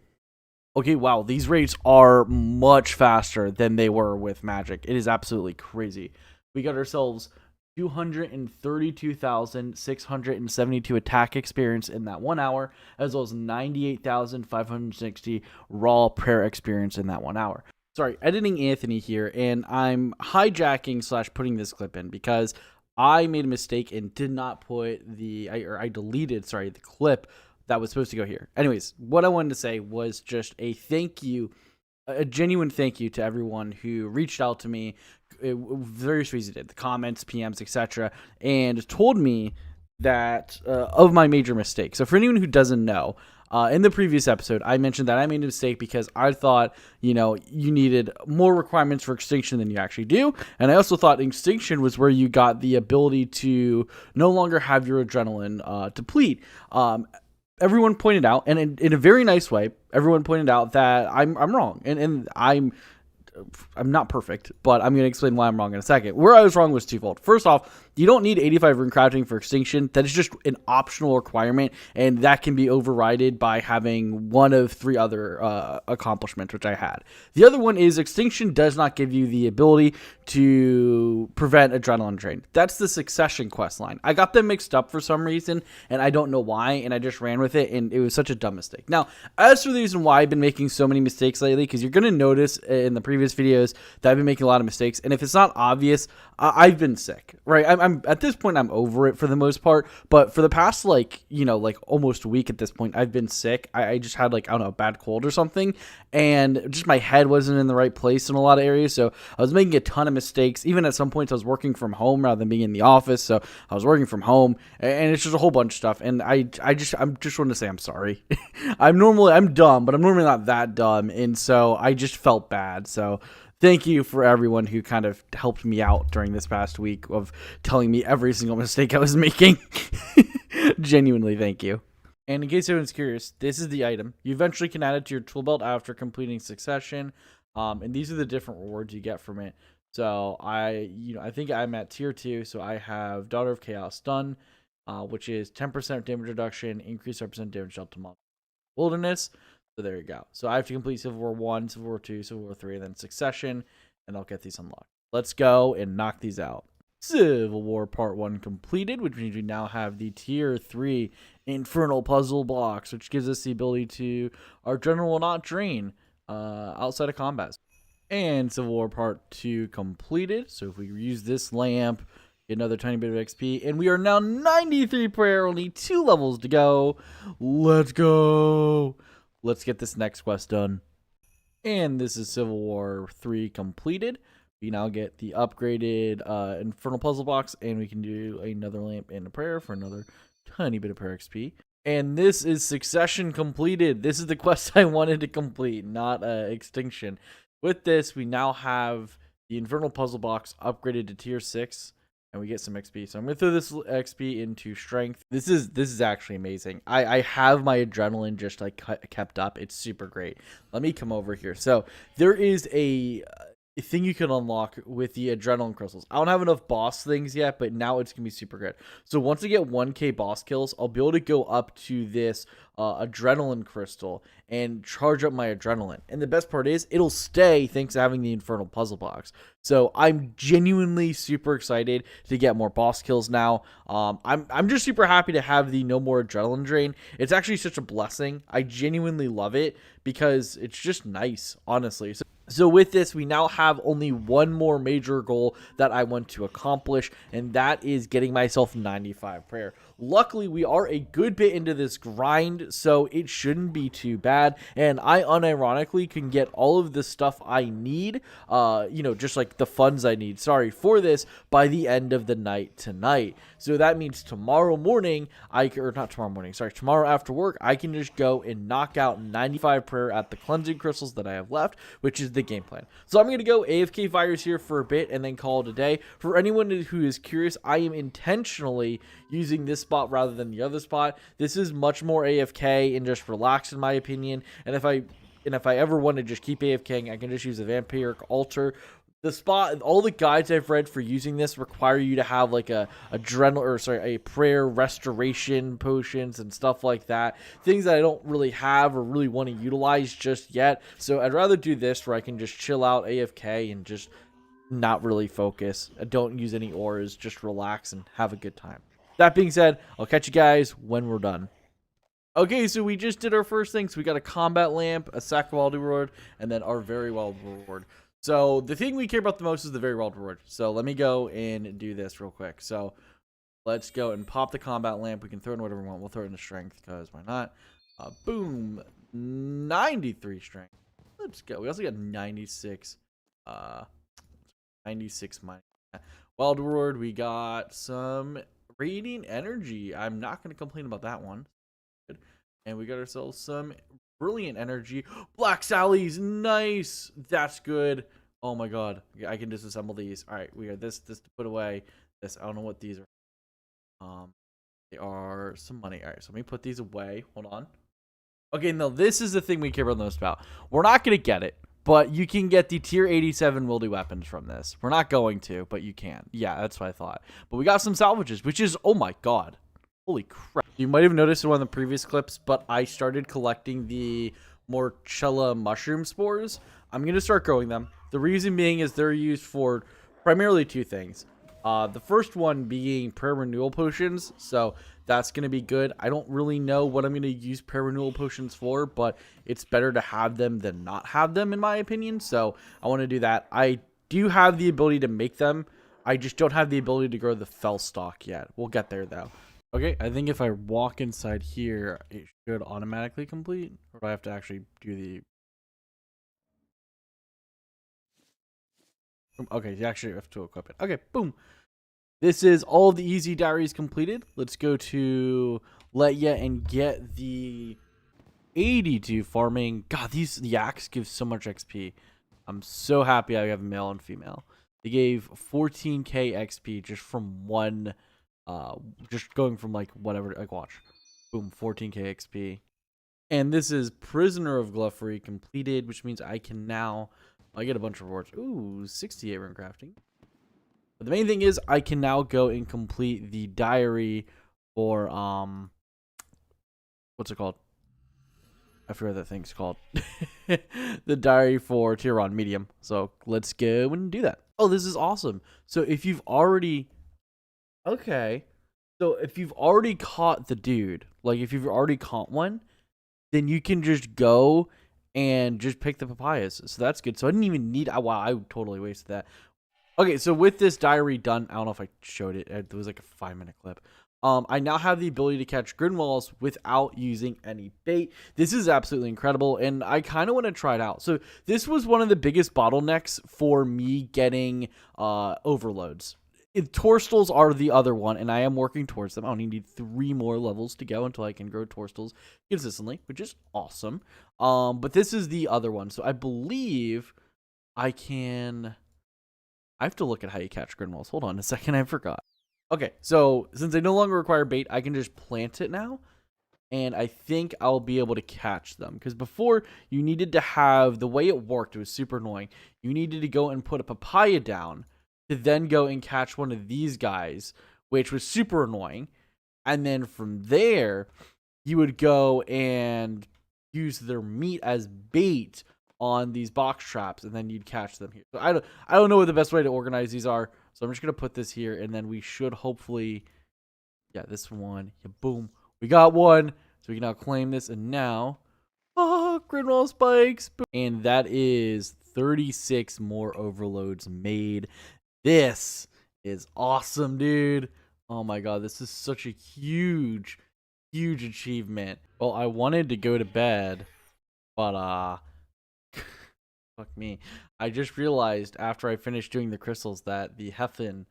Okay, wow, these rates are much faster than they were with Magic. It is absolutely crazy. We got ourselves 232,672 attack experience in that 1 hour, as well as 98,560 raw prayer experience in that 1 hour. Sorry, editing Anthony here, and I'm hijacking / putting this clip in because I made a mistake and did not put I deleted the clip that was supposed to go here. Anyways, what I wanted to say was just a thank you, a genuine thank you to everyone who reached out to me, various reasons did, the comments, PMs, etc., and told me that of my major mistake. So for anyone who doesn't know, in the previous episode, I mentioned that I made a mistake because I thought, you needed more requirements for Extinction than you actually do. And I also thought Extinction was where you got the ability to no longer have your adrenaline deplete. Everyone pointed out, and in a very nice way, everyone pointed out that I'm wrong. And I'm not perfect, but I'm going to explain why I'm wrong in a second. Where I was wrong was twofold. First off, you don't need 85 rune crafting for Extinction. That is just an optional requirement, and that can be overridden by having one of 3 other accomplishments, which I had. The other one is Extinction does not give you the ability to prevent adrenaline drain. That's the Succession quest line. I got them mixed up for some reason, and I don't know why, and I just ran with it, and it was such a dumb mistake. Now, as for the reason why I've been making so many mistakes lately, because you're going to notice in the previous videos that I've been making a lot of mistakes, and if it's not obvious, I've been sick, right? I'm at this point, I'm over it for the most part, but for the past, almost a week at this point, I've been sick. I just had, I don't know, a bad cold or something, and just my head wasn't in the right place in a lot of areas, so I was making a ton of mistakes. Even at some points, I was working from home rather than being in the office, so I was working from home, and it's just a whole bunch of stuff, and I'm just wanting to say I'm sorry. I'm dumb, but I'm normally not that dumb, and so I just felt bad, so thank you for everyone who kind of helped me out during this past week of telling me every single mistake I was making. Genuinely, thank you. And in case anyone's curious, this is the item. You eventually can add it to your tool belt after completing Succession, and these are the different rewards you get from it. So I think I'm at tier 2, so I have Daughter of Chaos done, which is 10% damage reduction, increase represent damage dealt to monster wilderness. So there you go. So I have to complete Civil War 1, Civil War 2, Civil War 3, and then Succession, and I'll get these unlocked. Let's go and knock these out. Civil War Part 1 completed, which means we now have the Tier 3 Infernal Puzzle Blocks, which gives us the ability to, our adrenaline will not drain outside of combat. And Civil War Part 2 completed, so if we use this lamp, get another tiny bit of XP, and we are now 93 prayer, only 2 levels to go. Let's go! Let's get this next quest done. And this is Civil War 3 completed. We now get the upgraded Infernal Puzzle Box, and we can do another lamp and a prayer for another tiny bit of prayer XP. And this is Succession completed. This is the quest I wanted to complete, not Extinction. With this, we now have the Infernal Puzzle Box upgraded to Tier 6. And we get some XP. So I'm going to throw this XP into Strength. This is actually amazing. I have my adrenaline just kept up. It's super great. Let me come over here. So there is a thing you can unlock with the adrenaline crystals. I don't have enough boss things yet, but now it's going to be super good. So once I get 1k boss kills, I'll be able to go up to this adrenaline crystal and charge up my adrenaline. And the best part is it'll stay thanks to having the Infernal Puzzle Box. So I'm genuinely super excited to get more boss kills now. I'm just super happy to have the no more adrenaline drain. It's actually such a blessing. I genuinely love it because it's just nice, honestly. So with this, we now have only one more major goal that I want to accomplish, and that is getting myself 95 prayer. Luckily, we are a good bit into this grind, so it shouldn't be too bad, and I unironically can get all of the stuff I need, just like the funds I need, for this by the end of the night tonight. So that means tomorrow morning, tomorrow after work, I can just go and knock out 95 prayer at the cleansing crystals that I have left, which is the game plan. So I'm going to go AFK fires here for a bit and then call it a day. For anyone who is curious, I am intentionally using this spot rather than the other spot. This is much more AFK and just relaxed in my opinion. And if I ever want to just keep AFKing, I can just use a vampiric altar. The spot, all the guides I've read for using this require you to have like a prayer restoration potions and stuff like that. Things that I don't really have or really want to utilize just yet. So I'd rather do this where I can just chill out AFK and just not really focus. I don't use any auras, just relax and have a good time. That being said, I'll catch you guys when we're done. Okay, so we just did our first thing. So we got a combat lamp, a sacrifice reward, and then our very well reward. So the thing we care about the most is the very well reward. So let me go and do this real quick. So let's go and pop the combat lamp. We can throw it in whatever we want. We'll throw it in strength because why not? Boom, 93 strength. Let's go. We also got 96. 96 minus. Wild reward. We got some radiant energy. I'm not going to complain about that one. Good. And we got ourselves some brilliant energy. Black Sally's, nice. That's good. Oh my god, I can disassemble these. All right, we got this to put away. This, I don't know what these are. They are some money. All right, so let me put these away. Hold on. Okay, no, this is the thing we care about the most about. We're not gonna get it, but you can get the tier 87 wildy weapons from this. We're not going to, but you can. Yeah, that's what I thought. But we got some salvages, which is, oh my god, holy crap. You might have noticed in one of the previous clips, but I started collecting the Morchella mushroom spores. I'm going to start growing them. The reason being is they're used for primarily two things. The first one being prayer renewal potions. So that's going to be good. I don't really know what I'm going to use prayer renewal potions for, but it's better to have them than not have them in my opinion. So I want to do that. I do have the ability to make them. I just don't have the ability to grow the fell stalk yet. We'll get there though. Okay, I think if I walk inside here, it should automatically complete. Or do I have to actually do the... Okay, you actually have to equip it. Okay, boom. This is all of the easy diaries completed. Let's go to Letya and get the 82 farming. God, these yaks give so much XP. I'm so happy I have male and female. They gave 14k XP just from one... just going from like whatever, like watch, boom, 14k XP. And this is Prisoner of Gluffery completed, which means I can now, I get a bunch of rewards. Ooh, 68 rune crafting. But the main thing is I can now go and complete the diary for what's it called? I forget what that thing's called. The diary for tier 1 medium. So let's go and do that. Oh, this is awesome. So if you've already... Okay, so if you've already caught the dude, like if you've already caught one, then you can just go and just pick the papayas. So that's good. So I didn't even need, wow, I totally wasted that. Okay, so with this diary done, I don't know if I showed it. It was like a 5-minute clip. I now have the ability to catch Grinwalls without using any bait. This is absolutely incredible, and I kind of want to try it out. So this was one of the biggest bottlenecks for me getting overloads. Torstals are the other one, and I am working towards them. I only need 3 more levels to go until I can grow Torstals consistently, which is awesome. But this is the other one. So I believe I can... I have to look at how you catch Grinwalls. Hold on a second, I forgot. Okay, so since I no longer require bait, I can just plant it now. And I think I'll be able to catch them. Because before, you needed to have... The way it worked, it was super annoying. You needed to go and put a papaya down to then go and catch one of these guys, which was super annoying. And then from there, you would go and use their meat as bait on these box traps, and then you'd catch them here. So I don't know what the best way to organize these are. So I'm just gonna put this here, and then we should hopefully, yeah, this one, yeah, boom, we got one. So we can now claim this, and now, grid wall spikes, boom. And that is 36 more overloads made. This is awesome, dude. Oh my god, this is such a huge achievement. Well, I wanted to go to bed, but fuck me. I just realized after I finished doing the crystals that the Heflin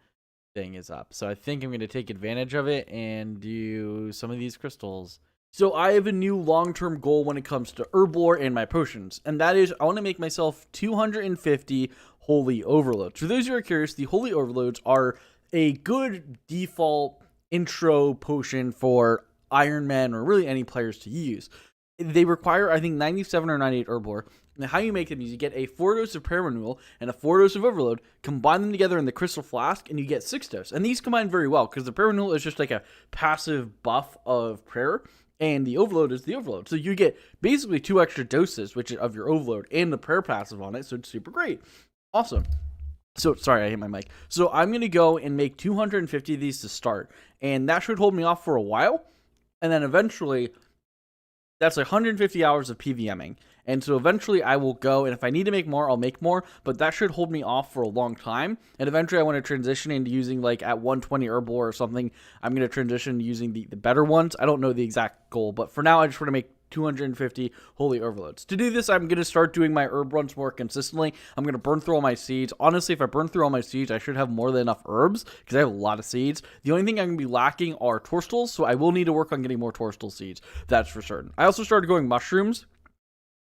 thing is up. So I think I'm going to take advantage of it and do some of these crystals. So I have a new long-term goal when it comes to herb lore and my potions, and that is I want to make myself 250 holy overloads. For those who are curious, the holy overloads are a good default intro potion for Ironman or really any players to use. They require, I think, 97 or 98 herb lore. And how you make them is you get a 4 dose of prayer renewal and a 4 dose of overload, combine them together in the crystal flask, and you get 6 dose. And these combine very well because the prayer renewal is just like a passive buff of prayer, and the overload is the overload. So you get basically 2 extra doses, which is of your overload, and the prayer passive on it. So it's super great. Awesome. So, sorry, I hit my mic. So I'm going to go and make 250 of these to start. And that should hold me off for a while. And then eventually, that's like 150 hours of PVMing. And so eventually I will go, and if I need to make more, I'll make more. But that should hold me off for a long time. And eventually I want to transition into using like at 120 herb lore or something. I'm going to transition to using the better ones. I don't know the exact goal, but for now I just want to make 250 holy overloads. To do this, I'm going to start doing my herb runs more consistently. I'm going to burn through all my seeds. Honestly, if I burn through all my seeds, I should have more than enough herbs because I have a lot of seeds. The only thing I'm going to be lacking are torstals, so I will need to work on getting more torstal seeds. That's for certain. I also started going mushrooms,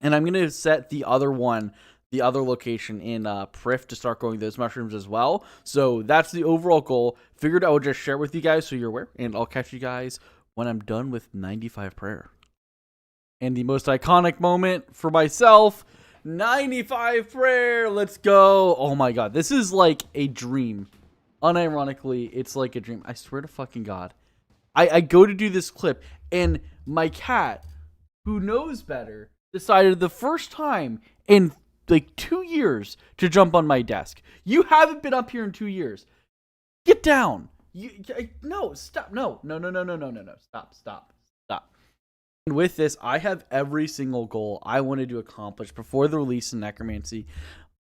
and I'm going to set the other one, the other location in Prif to start growing those mushrooms as well. So that's the overall goal. Figured I would just share with you guys so you're aware, and I'll catch you guys when I'm done with 95 prayer. And the most iconic moment for myself, 95 prayer. Let's go. Oh my god, this is like a dream. Unironically, it's like a dream. I swear to fucking god. I go to do this clip, and my cat, who knows better, decided the first time in like 2 years to jump on my desk. You haven't been up here in 2 years. Get down. No, stop. No. Stop. And with this, I have every single goal I wanted to accomplish before the release of Necromancy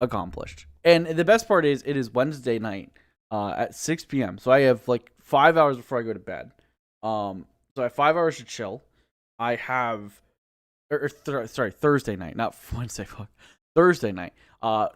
accomplished. And the best part is, it is Wednesday night at 6 p.m. So I have like 5 hours before I go to bed. So I have 5 hours to chill. I have, Thursday night, not Wednesday. Fuck. Thursday night.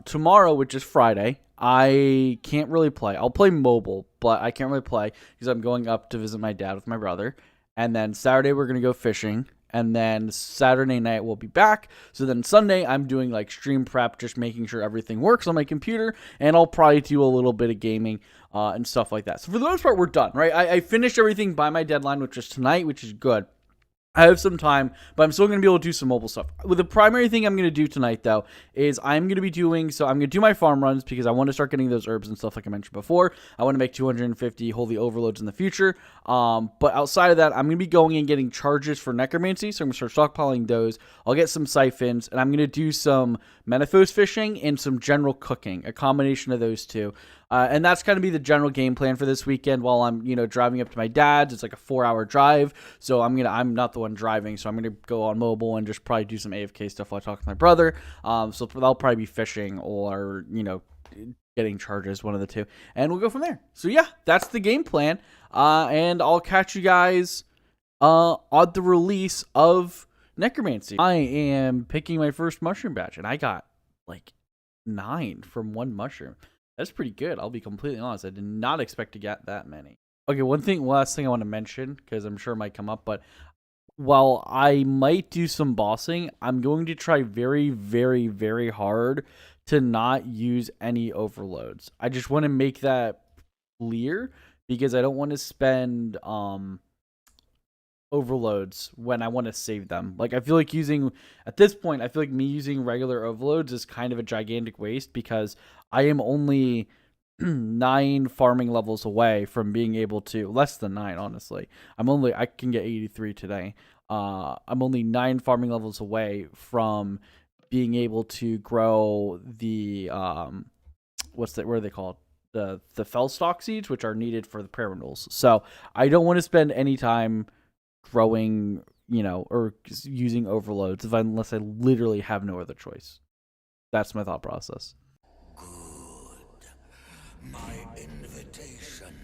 Tomorrow, which is Friday, I can't really play. I'll play mobile, but I can't really play because I'm going up to visit my dad with my brother. And then Saturday, we're going to go fishing. And then Saturday night, we'll be back. So then Sunday, I'm doing like stream prep, just making sure everything works on my computer. And I'll probably do a little bit of gaming and stuff like that. So for the most part, we're done, right? I finished everything by my deadline, which is tonight, which is good. I have some time, but I'm still going to be able to do some mobile stuff. Well, the primary thing I'm going to do tonight, though, is I'm going to do my farm runs because I want to start getting those herbs and stuff like I mentioned before. I want to make 250 holy overloads in the future. But outside of that, I'm going to be going and getting charges for necromancy, so I'm going to start stockpiling those. I'll get some siphons, and I'm going to do some menaphos fishing and some general cooking, a combination of those two. And that's going to be the general game plan for this weekend while I'm, driving up to my dad's. It's like a 4-hour drive. So I'm not the one driving. So I'm going to go on mobile and just probably do some AFK stuff while I talk to my brother. So I'll probably be fishing or, getting charges, one of the two. And we'll go from there. So yeah, that's the game plan. And I'll catch you guys on the release of Necromancy. I am picking my first mushroom batch. And I got like 9 from one mushroom. That's pretty good. I'll be completely honest. I did not expect to get that many. Okay, last thing I want to mention, because I'm sure it might come up, but while I might do some bossing, I'm going to try very, very, very hard to not use any overloads. I just want to make that clear because I don't want to spend overloads when I want to save them. Like, I feel like at this point, I feel like me using regular overloads is kind of a gigantic waste because I am only 9 farming levels away from being able to, less than 9, honestly. I can get 83 today. I'm only 9 farming levels away from being able to grow the what are they called? The fellstalk seeds, which are needed for the prayer renewals. So I don't want to spend any time growing, or using overloads unless I literally have no other choice. That's my thought process. Good. My invitation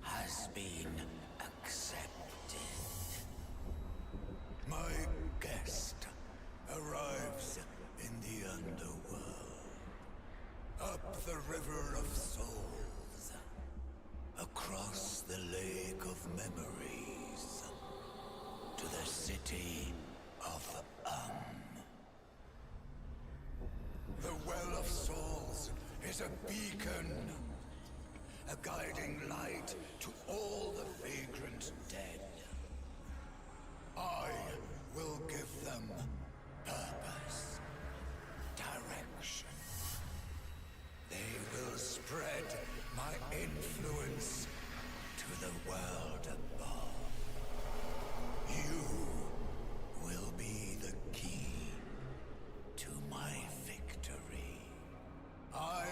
has been accepted. My guest arrives in the underworld. Up the river of souls. Across the lake of memories. To the city of The Well of Souls is a beacon. A guiding light to all the vagrant dead. I will give them purpose, direction. They will spread my influence to the world above. You will be the key to my victory. I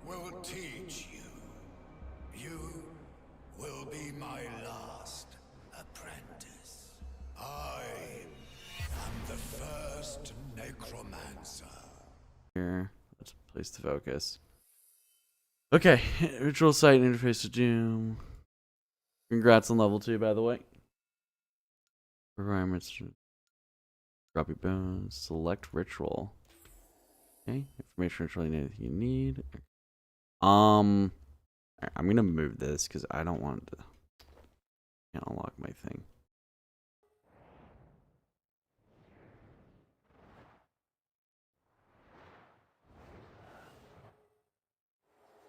will teach you. You will be my last apprentice. I am the first necromancer. Here, let's place the focus. Okay, ritual site interface to Doom. Congrats on level 2, by the way. Requirements. Drop your bones. Select ritual. Okay, information ritual, anything you need. I'm gonna move this because I don't want to. Can't unlock my thing.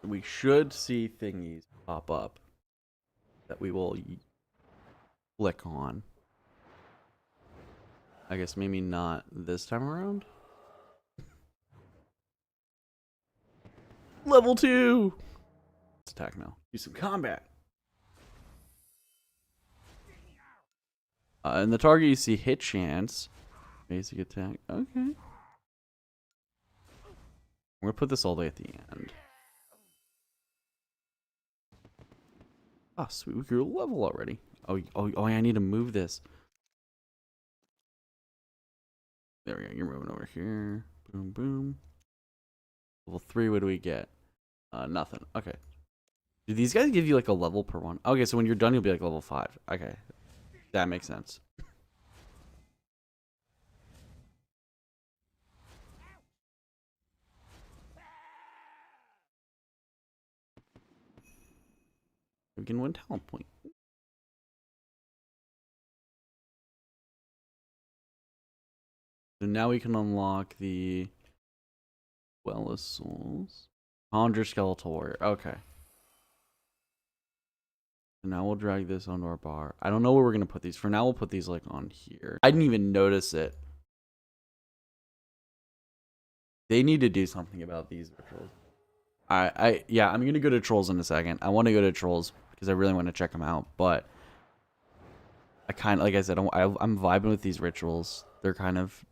We should see thingies pop up that we will click on. I guess maybe not this time around. Level 2! Let's attack now. Do some combat. In the target, you see hit chance. Basic attack. Okay. I'm going to put this all the way at the end. Oh, sweet. We grew a level already. Oh, I need to move this. There we go. You're moving over here. Boom, boom. Level 3, what do we get? Nothing. Okay. Do these guys give you like a level per one? Okay, so when you're done, you'll be like level 5. Okay. That makes sense. We can win talent point. So now we can unlock the Well of Souls. Conjure Skeletal Warrior. Okay. So now we'll drag this onto our bar. I don't know where we're going to put these. For now, we'll put these like on here. I didn't even notice it. They need to do something about these rituals. Yeah, I'm going to go to Trolls in a second. I want to go to Trolls because I really want to check them out. But I kind of, like I said, I'm vibing with these rituals. They're kind of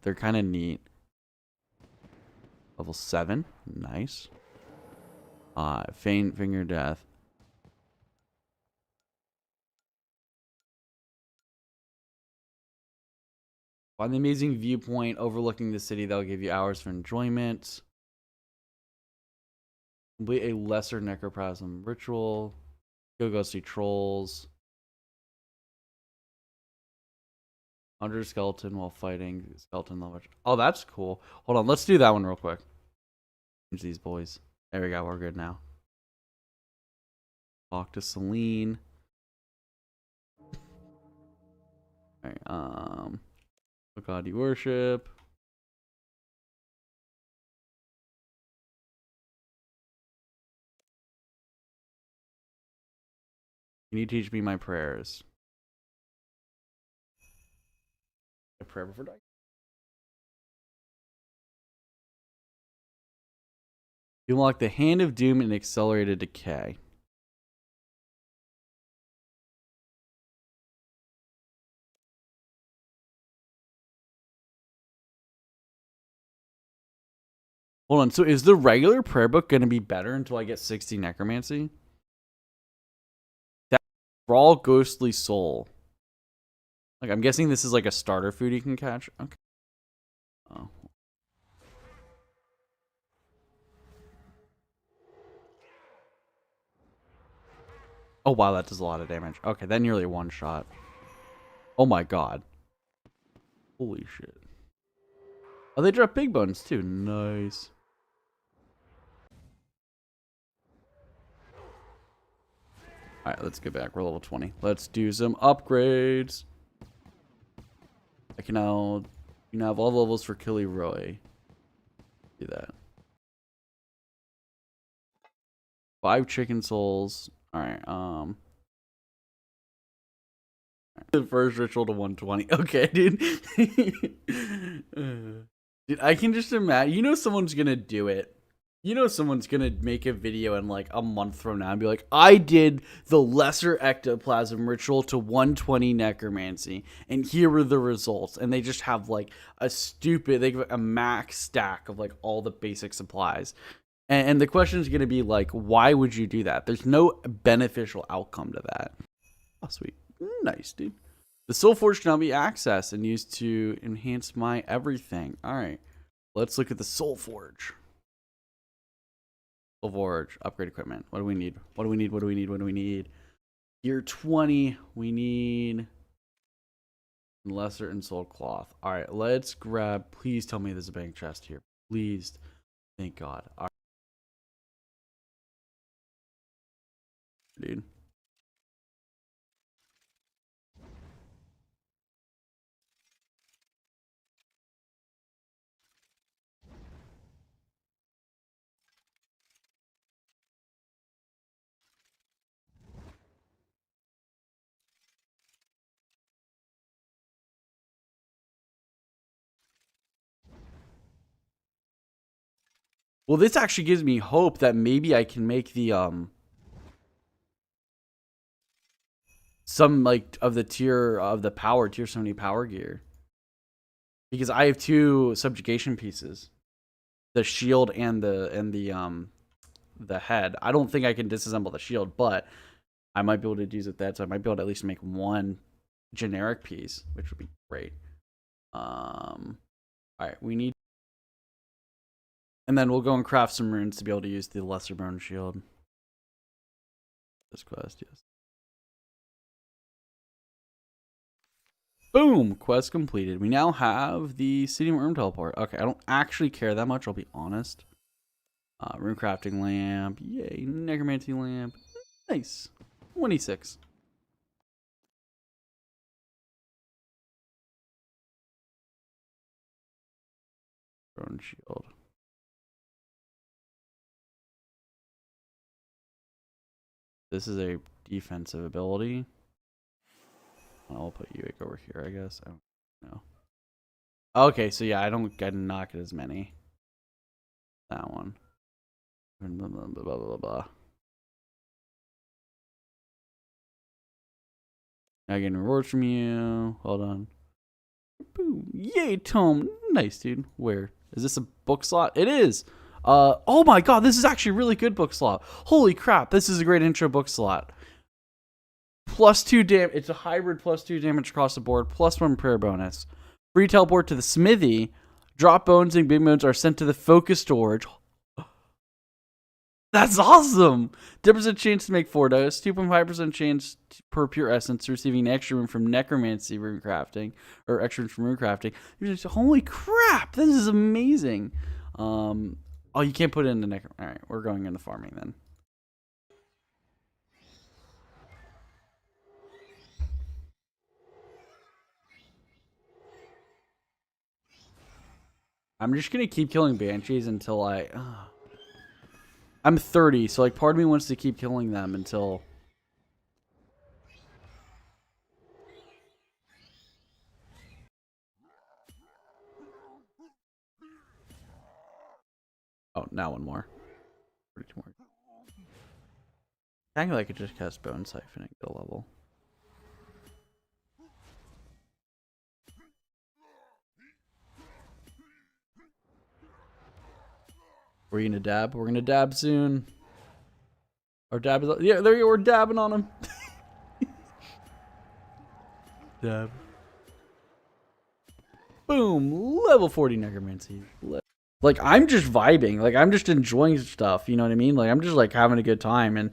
neat. Level 7. Nice. Faint Finger Death. Find the amazing viewpoint overlooking the city that'll give you hours for enjoyment. Complete a lesser necroplasm ritual. Go see Trolls. 100 skeleton while fighting skeleton level. Oh, that's cool. Hold on, let's do that one real quick. Change these boys. There we go. We're good now. Talk to Celine. All right. What god you worship? Can you teach me my prayers? A prayer before dying. You unlock the Hand of Doom and Accelerated Decay. Hold on. So is the regular prayer book going to be better until I get 60 necromancy? That raw ghostly soul. Like, I'm guessing this is like a starter food you can catch. Okay. Oh. Oh, wow. That does a lot of damage. Okay. That nearly one shot. Oh, my God. Holy shit. Oh, they drop big bones, too. Nice. Alright, let's get back. We're level 20. Let's do some upgrades. I can now... You can have all the levels for Killyroy. Do that. 5 chicken souls. Alright, The first ritual to 120. Okay, dude. Dude, I can just imagine. You know someone's gonna do it. You know someone's gonna make a video in like a month from now and be like, I did the lesser ectoplasm ritual to 120 necromancy, and here were the results. And they just have like they have a max stack of like all the basic supplies. And the question is gonna be like, why would you do that? There's no beneficial outcome to that. Oh, sweet. Nice, dude. The Soul Forge can now be accessed and used to enhance my everything. Alright. Let's look at the Soul Forge. Soul Forge. Upgrade equipment. What do we need? What do we need? What do we need? What do we need? Year 20. We need lesser and soul cloth. Alright, let's grab. Please tell me there's a bank chest here. Please. Thank God. All right, dude. Well, this actually gives me hope that maybe I can make the some like of the tier 70 power gear, because I have 2 subjugation pieces, the shield and the head. I don't think I can disassemble the shield, but I might be able to use it that, so I might be able to at least make 1 generic piece, which would be great. All right, we need, and then we'll go and craft some runes to be able to use the lesser bone shield. This quest, yes. Boom! Quest completed. We now have the City Room teleport. Okay, I don't actually care that much, I'll be honest. Rune crafting lamp. Yay. Necromancy lamp. Nice. 26. Bone shield. This is a defensive ability. I'll put you over here, I guess. I don't know. Okay, so yeah, I don't get not get as many. That one. Blah, blah, blah, blah, blah, blah. I get rewards from you. Hold on. Boom. Yay, Tome. Nice, dude. Where? Is this a book slot? It is. Oh my god, this is actually a really good book slot. Holy crap, this is a great intro book slot. +2 damage. It's a hybrid +2 damage across the board. +1 prayer bonus. Free teleport to the smithy. Drop bones and big bones are sent to the focus storage. That's awesome. 10% chance to make 4 dose. 2.5% chance per pure essence receiving extra room from necromancy rune crafting, or extra room from rune crafting. Holy crap, this is amazing. Oh, you can't put it in the necro. All right, we're going into farming then. I'm just gonna keep killing banshees until I'm 30, so like part of me wants to keep killing them until. Oh, now 1 more. 42 more. Technically, I could just cast Bone Siphon and get a level. We're gonna dab. We're gonna dab soon. Our dab is, yeah, there you go. We're dabbing on him. Dab. Boom. Level 40 necromancy. Like, I'm just vibing. Like, I'm just enjoying stuff. You know what I mean? Like, I'm just, like, having a good time. And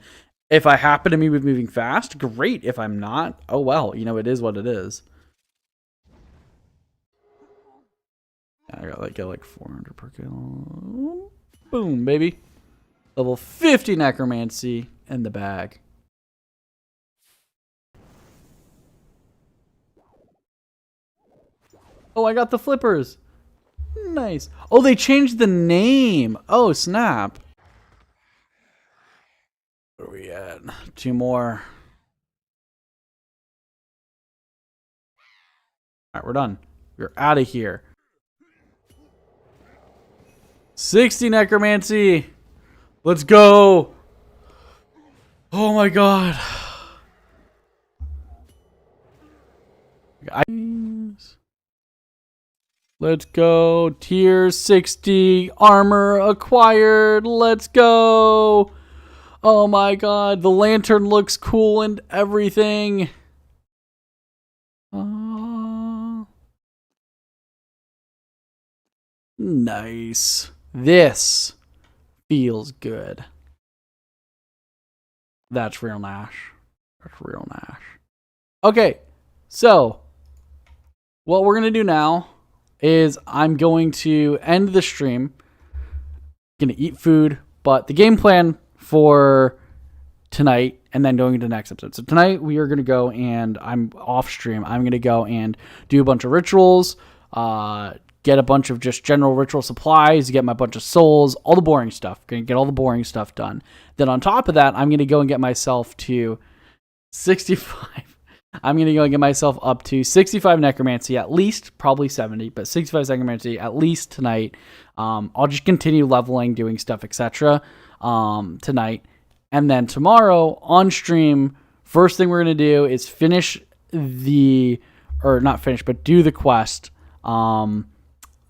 if I happen to be moving fast, great. If I'm not, oh, well. You know, it is what it is. I got, like 400 per kill. Boom, baby. Level 50 necromancy in the bag. Oh, I got the flippers. Nice. Oh, they changed the name. Oh, snap. Where are we at? 2 more. All right, we're done. We're out of here. 60 necromancy. Let's go. Oh my god. Let's go. Tier 60 armor acquired. Let's go. Oh my god. The lantern looks cool and everything. Nice. This feels good. That's real Nash. That's real Nash. Okay. So, what we're going to do now is I'm going to end the stream. Going to eat food, but the game plan for tonight and then going into the next episode. So tonight we are going to go and I'm off stream. I'm going to go and do a bunch of rituals, get a bunch of just general ritual supplies, get my bunch of souls, all the boring stuff. Going to get all the boring stuff done. Then on top of that, I'm going to go and get myself to 65. I'm going to go and get myself up to 65 necromancy, at least, probably 70, but 65 necromancy at least tonight. I'll just continue leveling, doing stuff, etc. Tonight. And then tomorrow on stream, first thing we're going to do is finish not finish, but do the quest,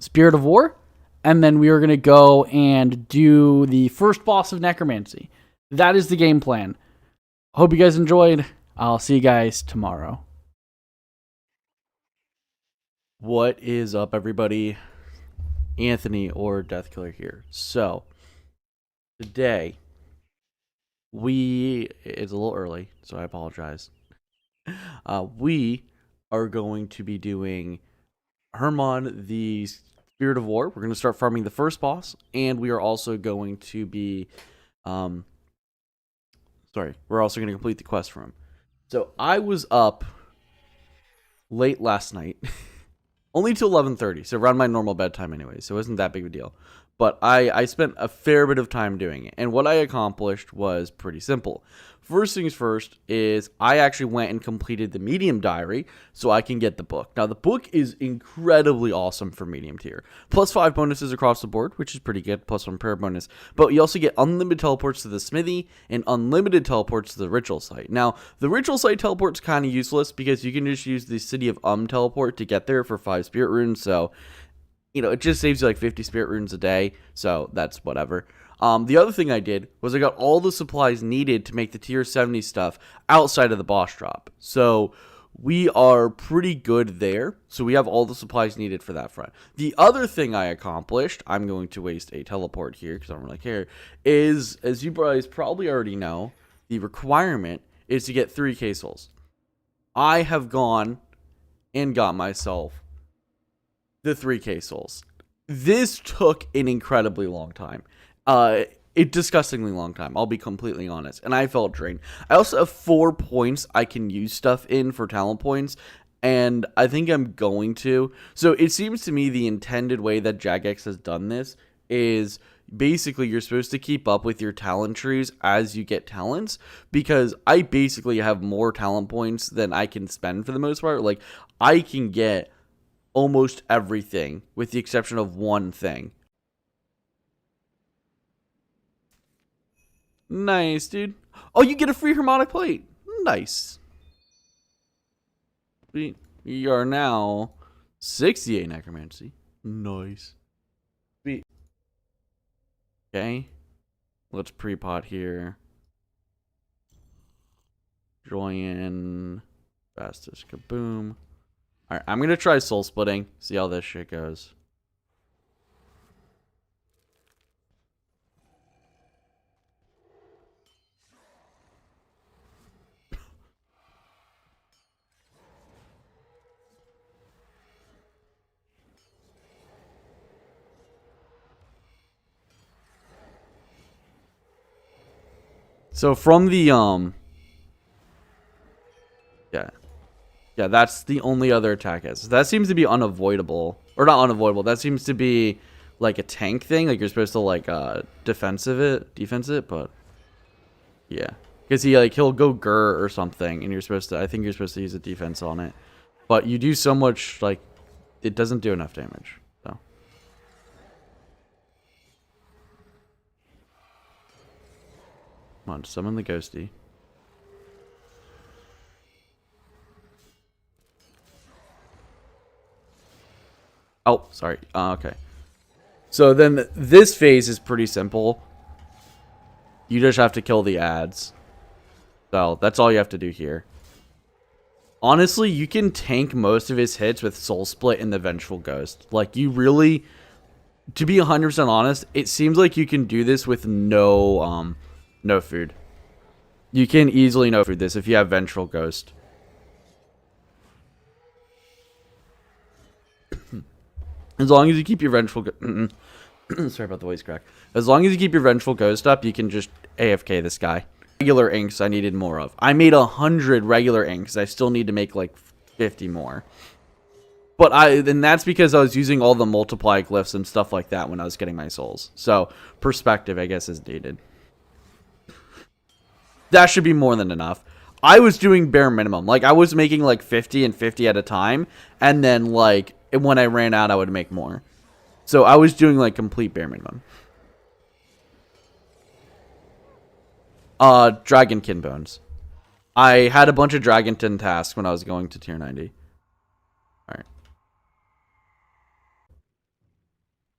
Spirit of War. And then we are going to go and do the first boss of necromancy. That is the game plan. Hope you guys enjoyed. I'll see you guys tomorrow. What is up, everybody? Anthony or Death Killer here. So, today, it's a little early, so I apologize. We are going to be doing Hermon, the Spirit of War. We're going to start farming the first boss, and we are also going to be, we're also going to complete the quest for him. So I was up late last night, only till 11:30, so around my normal bedtime anyway, so it wasn't that big of a deal. But I spent a fair bit of time doing it, and what I accomplished was pretty simple. First things first is I actually went and completed the medium diary so I can get the book. Now, the book is incredibly awesome for medium tier. Plus 5 bonuses across the board, which is pretty good, plus 1 prayer bonus. But you also get unlimited teleports to the smithy and unlimited teleports to the ritual site. Now, the ritual site teleport's kind of useless because you can just use the City of teleport to get there for 5 spirit runes, so it just saves you like 50 spirit runes a day, so that's whatever. The other thing I did was I got all the supplies needed to make the tier 70 stuff outside of the boss drop. So we are pretty good there. So we have all the supplies needed for that front. The other thing I accomplished, I'm going to waste a teleport here because I don't really care, is, as you guys probably already know, the requirement is to get 3k souls. I have gone and got myself the 3k souls. This took an incredibly long time. Disgustingly long time, I'll be completely honest, and I felt drained. I also have 4 points I can use stuff in for talent points, and I think I'm going to. So it seems to me the intended way that Jagex has done this is basically you're supposed to keep up with your talent trees as you get talents, because I basically have more talent points than I can spend for the most part. Like, I can get almost everything with the exception of one thing. Nice, dude. Oh, you get a free harmonic plate. Nice. We are now 68 necromancy. Nice. Okay, Okay. Let's pre-pot here. Join. Fastest kaboom. Alright, I'm gonna try soul splitting. See how this shit goes. So from the yeah. Yeah, that's the only other attack is. That seems to be unavoidable. Or not unavoidable. That seems to be like a tank thing. Like you're supposed to like defense it, but yeah. Because he'll go Gur or something and I think you're supposed to use a defense on it. But you do so much like it doesn't do enough damage. So come on, summon the ghosty. Oh, sorry. Okay. So then this phase is pretty simple. You just have to kill the ads. So that's all you have to do here. Honestly, you can tank most of his hits with Soul Split and the Vengeful Ghost. Like, you really, to be 100% honest, it seems like you can do this with no food. You can easily no food this if you have Vengeful Ghost. As long as you keep your Vengeful Ghost... Sorry about the voice crack. As long as you keep your Vengeful Ghost up, you can just AFK this guy. Regular inks I needed more of. I made 100 regular inks. I still need to make like 50 more. But and that's because I was using all the multiply glyphs and stuff like that when I was getting my souls. So perspective, I guess, is needed. That should be more than enough. I was doing bare minimum. Like I was making like 50 and 50 at a time, and then like when I ran out, I would make more. So I was doing like complete bare minimum. Dragonkin bones. I had a bunch of Dragonkin tasks when I was going to tier 90. Alright.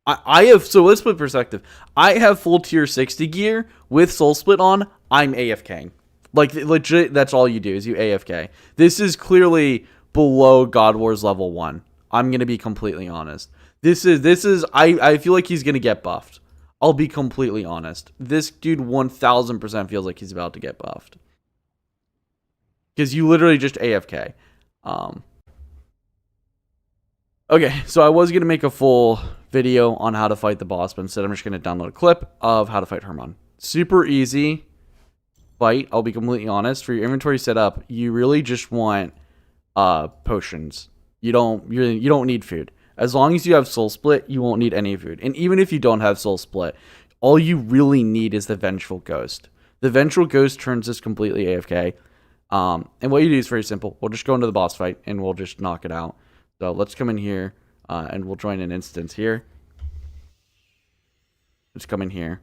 I have, so let's put perspective. I have full tier 60 gear with soul split on. I'm AFKing. Like legit, that's all you do is you AFK. This is clearly below God Wars level 1. I'm gonna be completely honest. I feel like he's gonna get buffed. I'll be completely honest. This dude 1000% feels like he's about to get buffed. Because you literally just AFK. Okay, so I was going to make a full video on how to fight the boss, but instead I'm just going to download a clip of how to fight Hermon. Super easy fight, I'll be completely honest. For your inventory setup, you really just want potions. You don't need food. As long as you have Soul Split, you won't need any food. And even if you don't have Soul Split, all you really need is the Vengeful Ghost. The Vengeful Ghost turns this completely AFK. And what you do is very simple. We'll just go into the boss fight, and we'll just knock it out. So let's come in here, and we'll join an instance here. Let's come in here,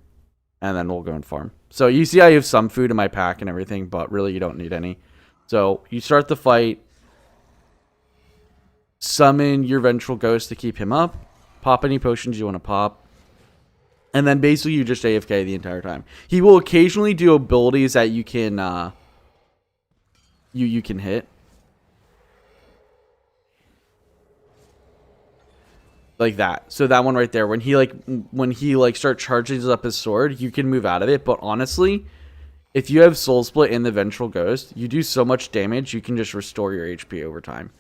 and then we'll go and farm. So you see I have some food in my pack and everything, but really you don't need any. So you start the fight. Summon your Vengeful Ghost to keep him up. Pop any potions you want to pop. And then basically you just AFK the entire time. He will occasionally do abilities that you can you can hit. Like that. So that one right there, when he start charging up his sword, you can move out of it. But honestly, if you have Soul Split and the Vengeful Ghost, you do so much damage, you can just restore your HP over time.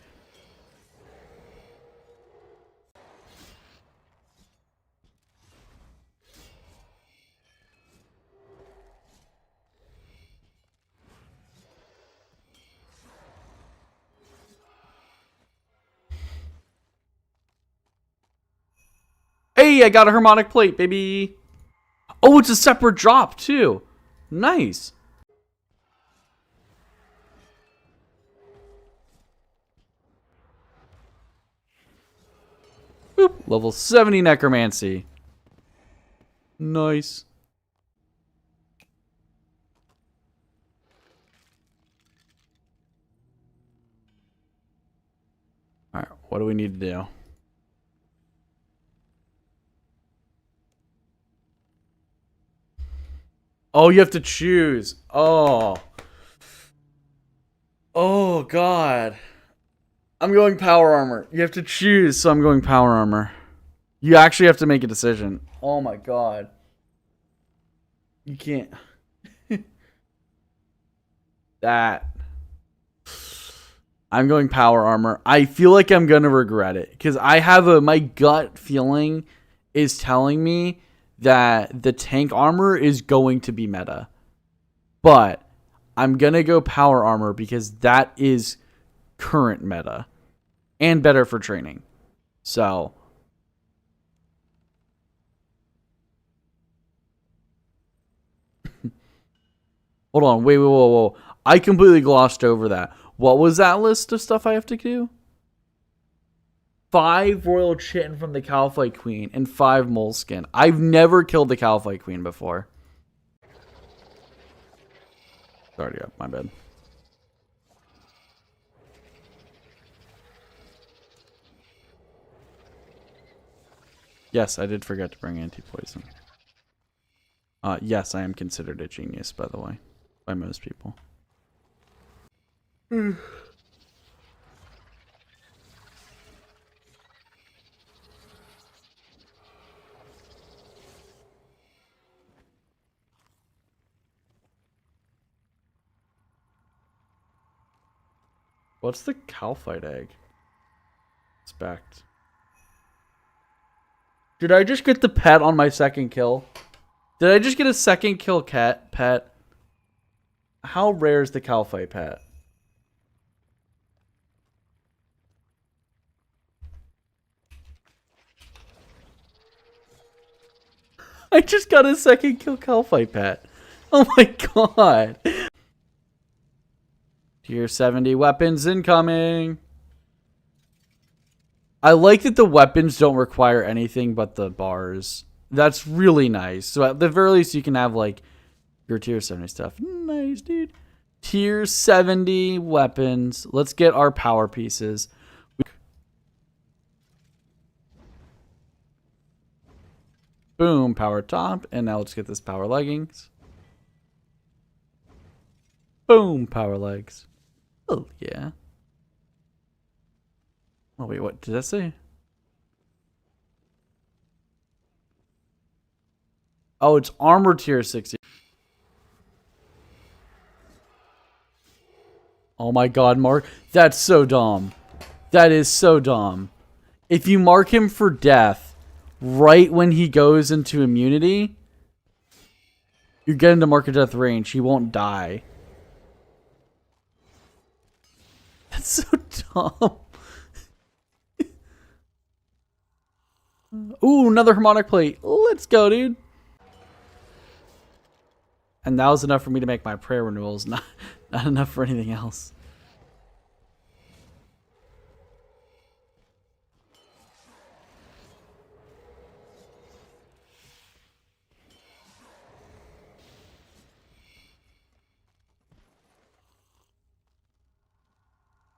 Hey, I got a harmonic plate, baby. Oh, it's a separate drop, too. Nice. Boop. Level 70 Necromancy. Nice. Alright, what do we need to do? Oh, you have to choose. Oh. Oh, God. I'm going power armor. You have to choose, so I'm going power armor. You actually have to make a decision. Oh, my God. You can't. That. I'm going power armor. I feel like I'm going to regret it. Because I have my gut feeling is telling me that the tank armor is going to be meta. But I'm going to go power armor because that is current meta. And better for training. So. Hold on. Wait, whoa. I completely glossed over that. What was that list of stuff I have to do? 5 Royal Chitin from the Calphite Queen and 5 Moleskin. I've never killed the Calphite Queen before. Already up, my bad. Yes, I did forget to bring anti-poison. Yes, I am considered a genius, by the way, by most people. What's the Calphite egg? Expect. Did I just get the pet on my second kill? Did I just get a second kill pet? How rare is the Calphite pet? I just got a second kill Calphite pet. Oh my god. Tier 70 weapons incoming. I like that the weapons don't require anything but the bars. That's really nice. So at the very least you can have like your tier 70 stuff. Nice, dude. Tier 70 weapons. Let's get our power pieces. Boom, power top. And now let's get this power leggings. Boom, power legs. Oh, yeah. Oh, wait, what did that say? Oh, it's armor tier 60. Oh my god, Mark. That's so dumb. That is so dumb. If you mark him for death right when he goes into immunity, you get him to mark a death range. He won't die. That's so dumb. Ooh, another harmonic plate. Let's go, dude. And that was enough for me to make my prayer renewals. Not enough for anything else.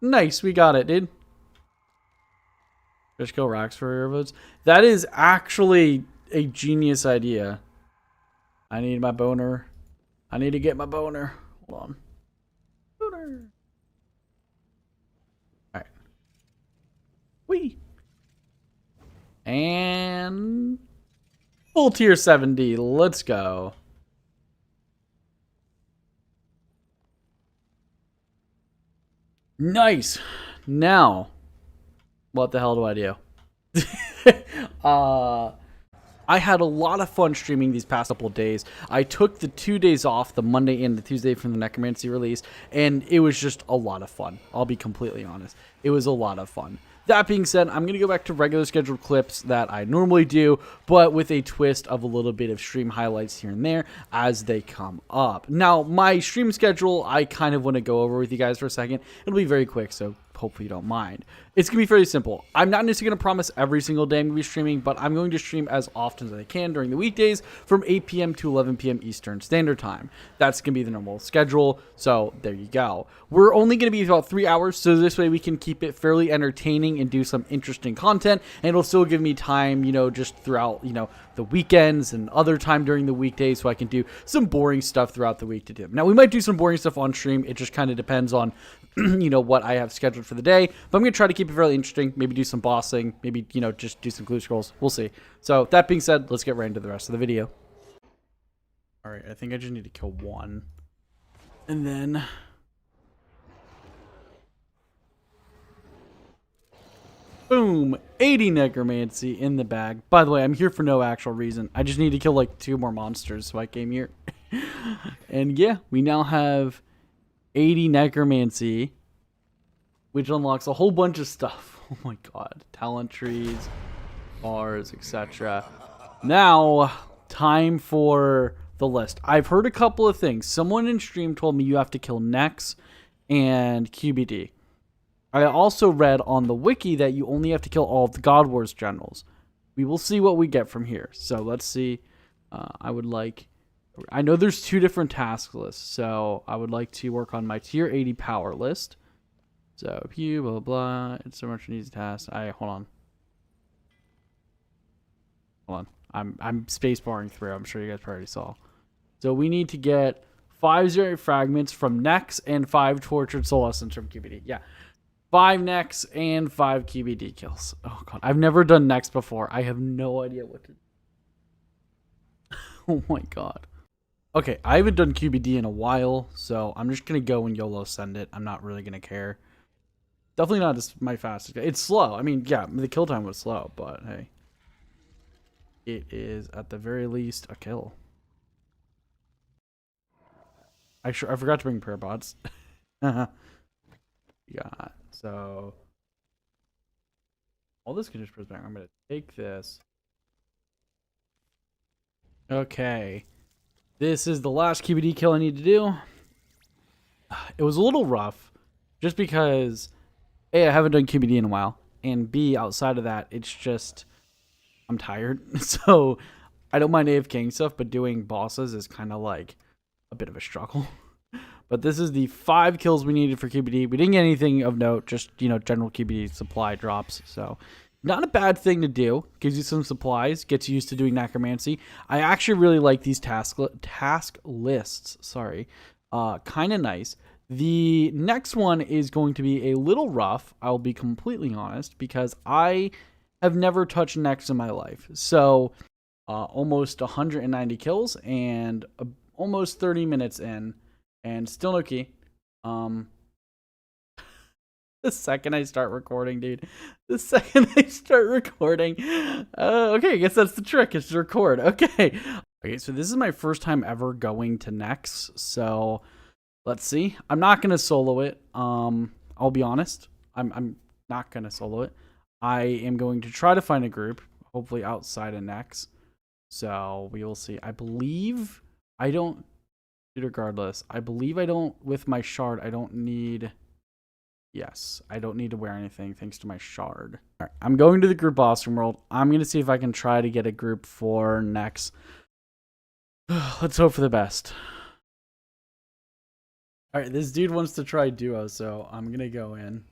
Nice, we got it, dude. Just go rocks for your votes. That is actually a genius idea. I need my boner. I need to get my boner. Hold on. Boner. Alright. Whee. And full tier 70. Let's go. Nice. Now, what the hell do I do? I had a lot of fun streaming these past couple of days. I took the 2 days off, the Monday and the Tuesday from the Necromancy release, and it was just a lot of fun. I'll be completely honest. It was a lot of fun. That being said, I'm going to go back to regular scheduled clips that I normally do, but with a twist of a little bit of stream highlights here and there as they come up. Now, my stream schedule, I kind of want to go over with you guys for a second. It'll be very quick, so hopefully you don't mind. It's going to be fairly simple. I'm not necessarily going to promise every single day I'm going to be streaming, but I'm going to stream as often as I can during the weekdays from 8 p.m. to 11 p.m. Eastern Standard Time. That's going to be the normal schedule, so there you go. We're only going to be about 3 hours, so this way we can keep it fairly entertaining and do some interesting content, and it'll still give me time, you know, just throughout, you know, the weekends and other time during the weekdays, so I can do some boring stuff throughout the week to do. Now, we might do some boring stuff on stream. It just kind of depends on, you know, what I have scheduled for the day. But I'm going to try to keep it fairly interesting. Maybe do some bossing. Maybe, you know, just do some clue scrolls. We'll see. So, that being said, let's get right into the rest of the video. All right, I think I just need to kill one. And then... boom! 80 necromancy in the bag. By the way, I'm here for no actual reason. I just need to kill like 2 more monsters, so I came here. And yeah, we now have 80 necromancy, which unlocks a whole bunch of stuff. Oh my god. Talent trees, bars, etc. Now, time for the list. I've heard a couple of things. Someone in stream told me you have to kill Nex and QBD. I also read on the wiki that you only have to kill all of the God Wars generals. We will see what we get from here. So let's see. I know there's 2 different task lists, so I would like to work on my tier 80 power list. So pew, blah, blah, blah. It's so much an easy task. Hold on. I'm space barring through. I'm sure you guys already saw. So we need to get 5 zero fragments from Nex and 5 tortured soul essence from QBD. Yeah. 5 Nex and 5 QBD kills. Oh god, I've never done Nex before. I have no idea what to do. Oh my god. Okay, I haven't done QBD in a while, so I'm just gonna go and YOLO send it. I'm not really gonna care. Definitely not my fastest guy. It's slow. I mean, yeah, the kill time was slow, but hey. It is, at the very least, a kill. I forgot to bring prayer bots. Yeah, so all this can just press back. I'm gonna take this. Okay. This is the last QBD kill I need to do. It was a little rough, just because A, I haven't done QBD in a while, and B, outside of that, it's just I'm tired. So I don't mind AFKing stuff, but doing bosses is kind of like a bit of a struggle. But this is the 5 kills we needed for QBD. We didn't get anything of note, just, you know, general QBD supply drops. So not a bad thing to do. Gives you some supplies, gets you used to doing necromancy. I actually really like these task lists. Sorry. Kind of nice. The next one is going to be a little rough, I'll be completely honest, because I have never touched Nex in my life. So almost 190 kills and almost 30 minutes in. And still no key. The second I start recording, dude. The second I start recording. Okay, I guess that's the trick, is to record. Okay. Okay, so this is my first time ever going to Nex. So let's see. I'm not gonna solo it. I'll be honest. I'm not gonna solo it. I am going to try to find a group, hopefully outside of Nex. So we will see. I believe I don't. Regardless, I believe I don't, with my shard, I don't need, yes, I don't need to wear anything thanks to my shard. All right, I'm going to the group Awesome World. I'm going to see if I can try to get a group for Nex. Let's hope for the best. All right, this dude wants to try duo, so I'm going to go in.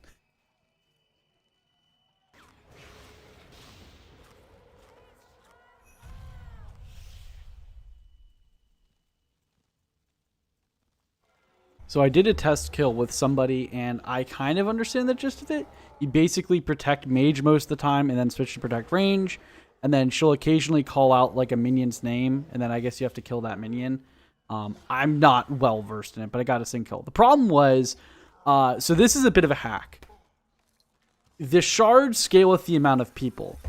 So I did a test kill with somebody, and I kind of understand the gist of it. You basically protect mage most of the time, and then switch to protect range, and then she'll occasionally call out like a minion's name, and then I guess you have to kill that minion. I'm not well versed in it, but I got a sync kill. The problem was, so this is a bit of a hack. The shards scale with the amount of people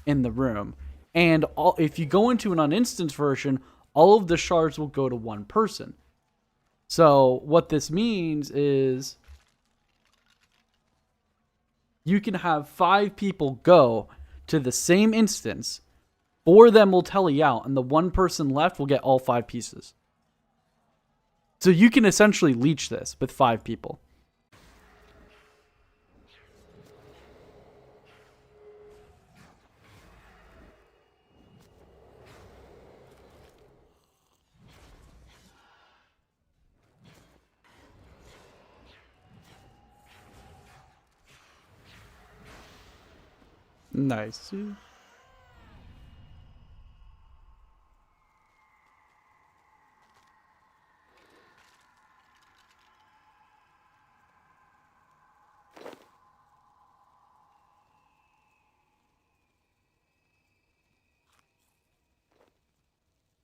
in the room, and if you go into an uninstance version, all of the shards will go to one person. So what this means is you can have 5 people go to the same instance. 4 of them will tele out, and the 1 person left will get all 5 pieces. So you can essentially leech this with 5 people. Nice.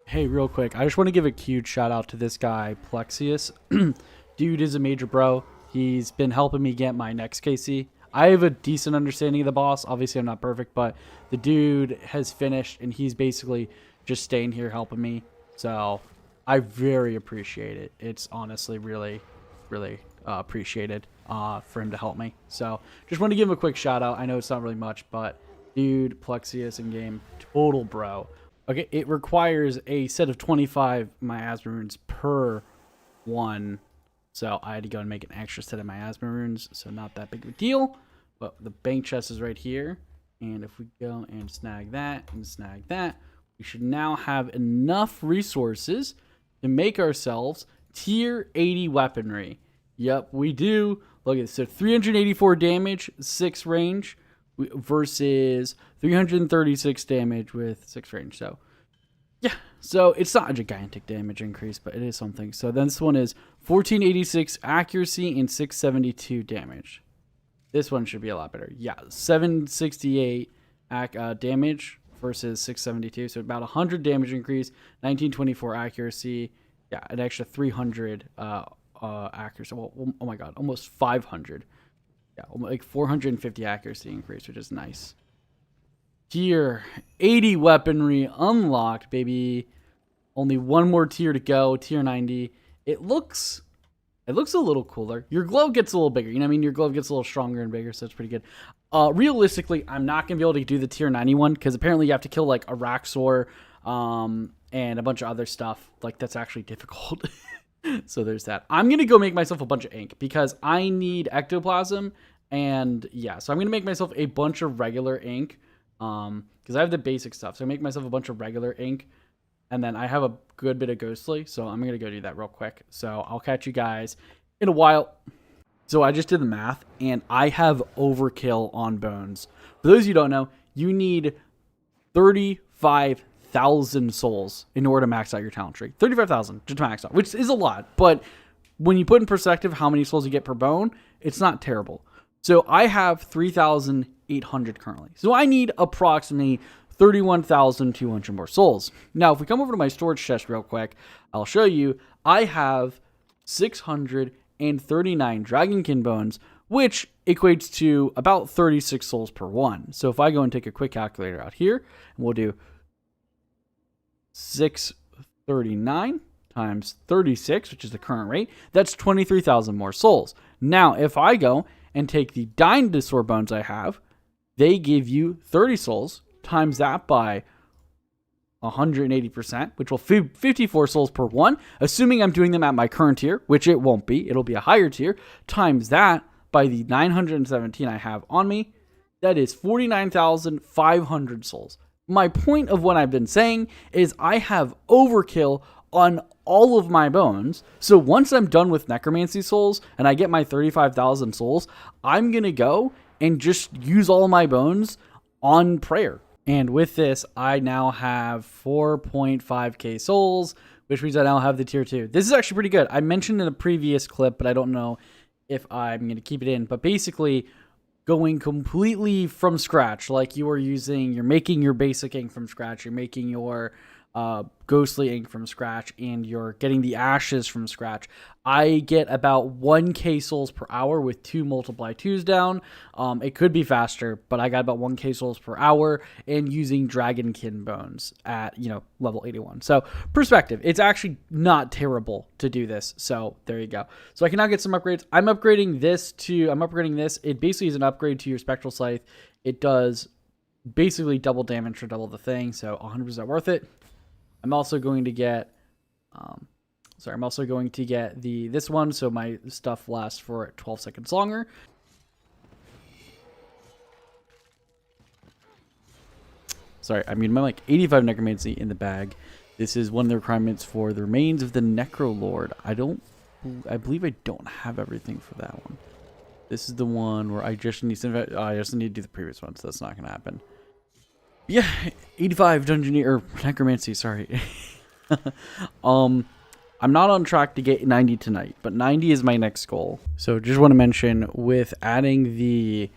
Hey, real quick, I just want to give a huge shout out to this guy, Plexius. Dude is a major bro. He's been helping me get my next KC. I have a decent understanding of the boss. Obviously, I'm not perfect, but the dude has finished, and he's basically just staying here helping me. So I very appreciate it. It's honestly really, really appreciated for him to help me. So just want to give him a quick shout out. I know it's not really much, but dude, Plexius in game, total bro. Okay, it requires a set of 25 miasma runes per one. So I had to go and make an extra set of miasma runes. So not that big of a deal. But the bank chest is right here. And if we go and snag that, we should now have enough resources to make ourselves tier 80 weaponry. Yep, we do. Look at this. So 384 damage, 6 range versus 336 damage with 6 range. So yeah, so it's not a gigantic damage increase, but it is something. So then this one is 1486 accuracy and 672 damage. This one should be a lot better. Yeah, 768 damage versus 672. So about 100 damage increase, 1924 accuracy. Yeah, an extra 300 accuracy. Well, oh my god, almost 500. Yeah, like 450 accuracy increase, which is nice. Tier 80 weaponry unlocked, baby. Only one more tier to go. Tier 90. It looks a little cooler. Your glove gets a little bigger. You know what I mean? Your glove gets a little stronger and bigger, so it's pretty good. Realistically, I'm not going to be able to do the tier 91 because apparently you have to kill like a Raxor and a bunch of other stuff. Like, that's actually difficult. So there's that. I'm going to go make myself a bunch of ink because I need ectoplasm. And yeah, so I'm going to make myself a bunch of regular ink because I have the basic stuff. So I make myself a bunch of regular ink. And then I have a good bit of ghostly. So I'm going to go do that real quick. So I'll catch you guys in a while. So I just did the math and I have overkill on bones. For those of you who don't know, you need 35,000 souls in order to max out your talent tree. 35,000 just to max out, which is a lot. But when you put in perspective how many souls you get per bone, it's not terrible. So I have 3,800 currently. So I need approximately 31,200 more souls. Now, if we come over to my storage chest real quick, I'll show you I have 639 dragonkin bones, which equates to about 36 souls per one. So if I go and take a quick calculator out here, and we'll do 639 times 36, which is the current rate, that's 23,000 more souls. Now, if I go and take the dinosaur bones I have, they give you 30 souls, times that by 180%, which will 54 souls per one, assuming I'm doing them at my current tier, which it won't be. It'll be a higher tier, times that by the 917 I have on me. That is 49,500 souls. My point of what I've been saying is I have overkill on all of my bones. So once I'm done with necromancy souls and I get my 35,000 souls, I'm going to go and just use all my bones on prayer. And with this, I now have 4.5k souls, which means I now have the tier 2. This is actually pretty good. I mentioned in a previous clip, but I don't know if I'm going to keep it in. But basically, going completely from scratch, like you're making your basic ink from scratch, you're making your ghostly ink from scratch, and you're getting the ashes from scratch. I get about 1k souls per hour with 2 multiply 2s down. It could be faster, but I got about 1k souls per hour and using dragonkin bones at, level 81. So perspective, it's actually not terrible to do this. So there you go. So I can now get some upgrades. I'm upgrading this. It basically is an upgrade to your spectral scythe. It does basically double damage for double the thing. So 100% worth it. I'm also going to get, this one, so my stuff lasts for 12 seconds longer. Sorry, I mean, my 85 necromancy in the bag. This is one of the requirements for the remains of the Necrolord. I believe I don't have everything for that one. This is the one where I just need to, I just need to do the previous one, so that's not going to happen. Yeah, 85 Dungeoneer, or Necromancy, sorry. I'm not on track to get 90 tonight, but 90 is my next goal. So just want to mention, with adding the,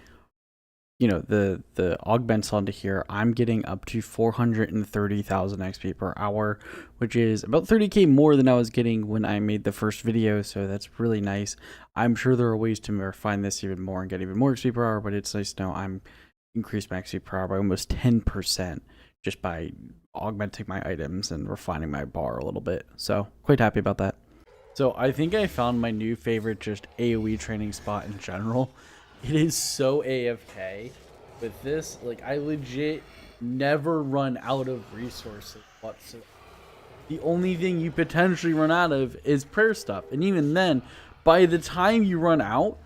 the augments onto here, I'm getting up to 430,000 XP per hour, which is about 30k more than I was getting when I made the first video, so that's really nice. I'm sure there are ways to refine this even more and get even more XP per hour, but it's nice to know I'm increased my XP per hour by almost 10% just by augmenting my items and refining my bar a little bit. So quite happy about that. So I think I found my new favorite just AoE training spot in general. It is so AFK. With this, like, I legit never run out of resources whatsoever. The only thing you potentially run out of is prayer stuff. And even then, by the time you run out,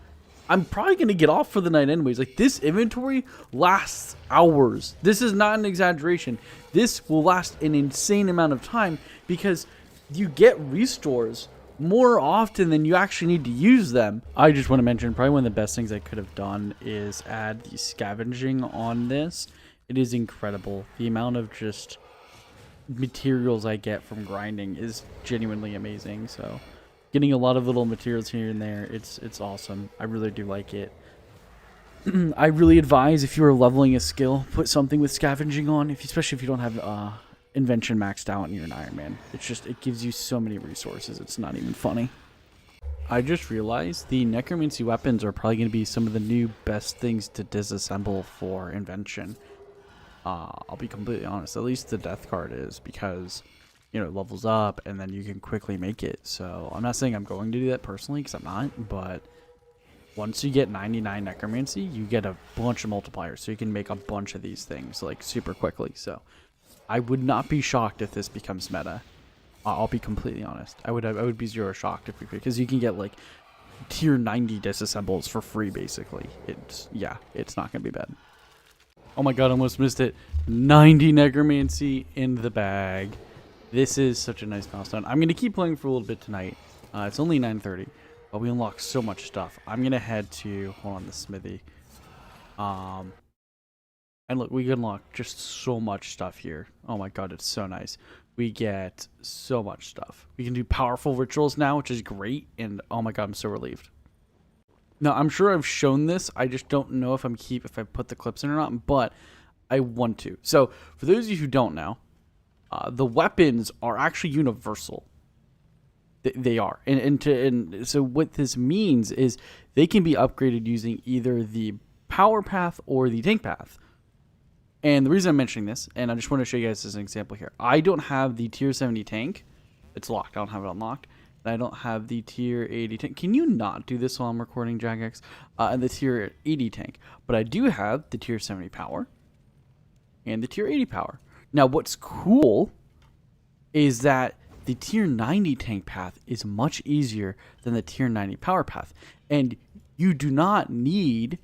I'm probably going to get off for the night anyways. Like, this inventory lasts hours. This is not an exaggeration. This will last an insane amount of time because you get restores more often than you actually need to use them. I just want to mention, probably one of the best things I could have done is add the scavenging on this. It is incredible. The amount of just materials I get from grinding is genuinely amazing. So getting a lot of little materials here and there, it's awesome. I really do like it. I really advise, if you are leveling a skill, put something with scavenging on, especially if you don't have invention maxed out and you're an Ironman. It's just, it gives you so many resources, it's not even funny. I just realized the necromancy weapons are probably going to be some of the new best things to disassemble for invention. I'll be completely honest, at least the death card is, because it levels up and then you can quickly make it. So I'm not saying I'm going to do that personally, because I'm not, but once you get 99 necromancy, you get a bunch of multipliers, so you can make a bunch of these things like super quickly. So I would not be shocked if this becomes meta. I'll be completely honest. I would be zero shocked if we could, because you can get like tier 90 disassembles for free basically. It's not gonna be bad. Oh my god, I almost missed it. 90 necromancy in the bag. This is such a nice milestone. I'm gonna keep playing for a little bit tonight. It's only 9:30, but we unlocked so much stuff. I'm gonna head to the smithy. And look, we can unlock just so much stuff here. Oh my god, it's so nice. We get so much stuff. We can do powerful rituals now, which is great. And oh my god, I'm so relieved. Now, I'm sure I've shown this. I just don't know if I put the clips in or not, but I want to. So for those of you who don't know, the weapons are actually universal. They are. And so what this means is they can be upgraded using either the power path or the tank path. And the reason I'm mentioning this, and I just want to show you guys as an example here. I don't have the tier 70 tank. It's locked. I don't have it unlocked. And I don't have the tier 80 tank. Can you not do this while I'm recording, Jagex? And the tier 80 tank. But I do have the tier 70 power and the tier 80 power. Now, what's cool is that the tier 90 tank path is much easier than the tier 90 power path. And you do not need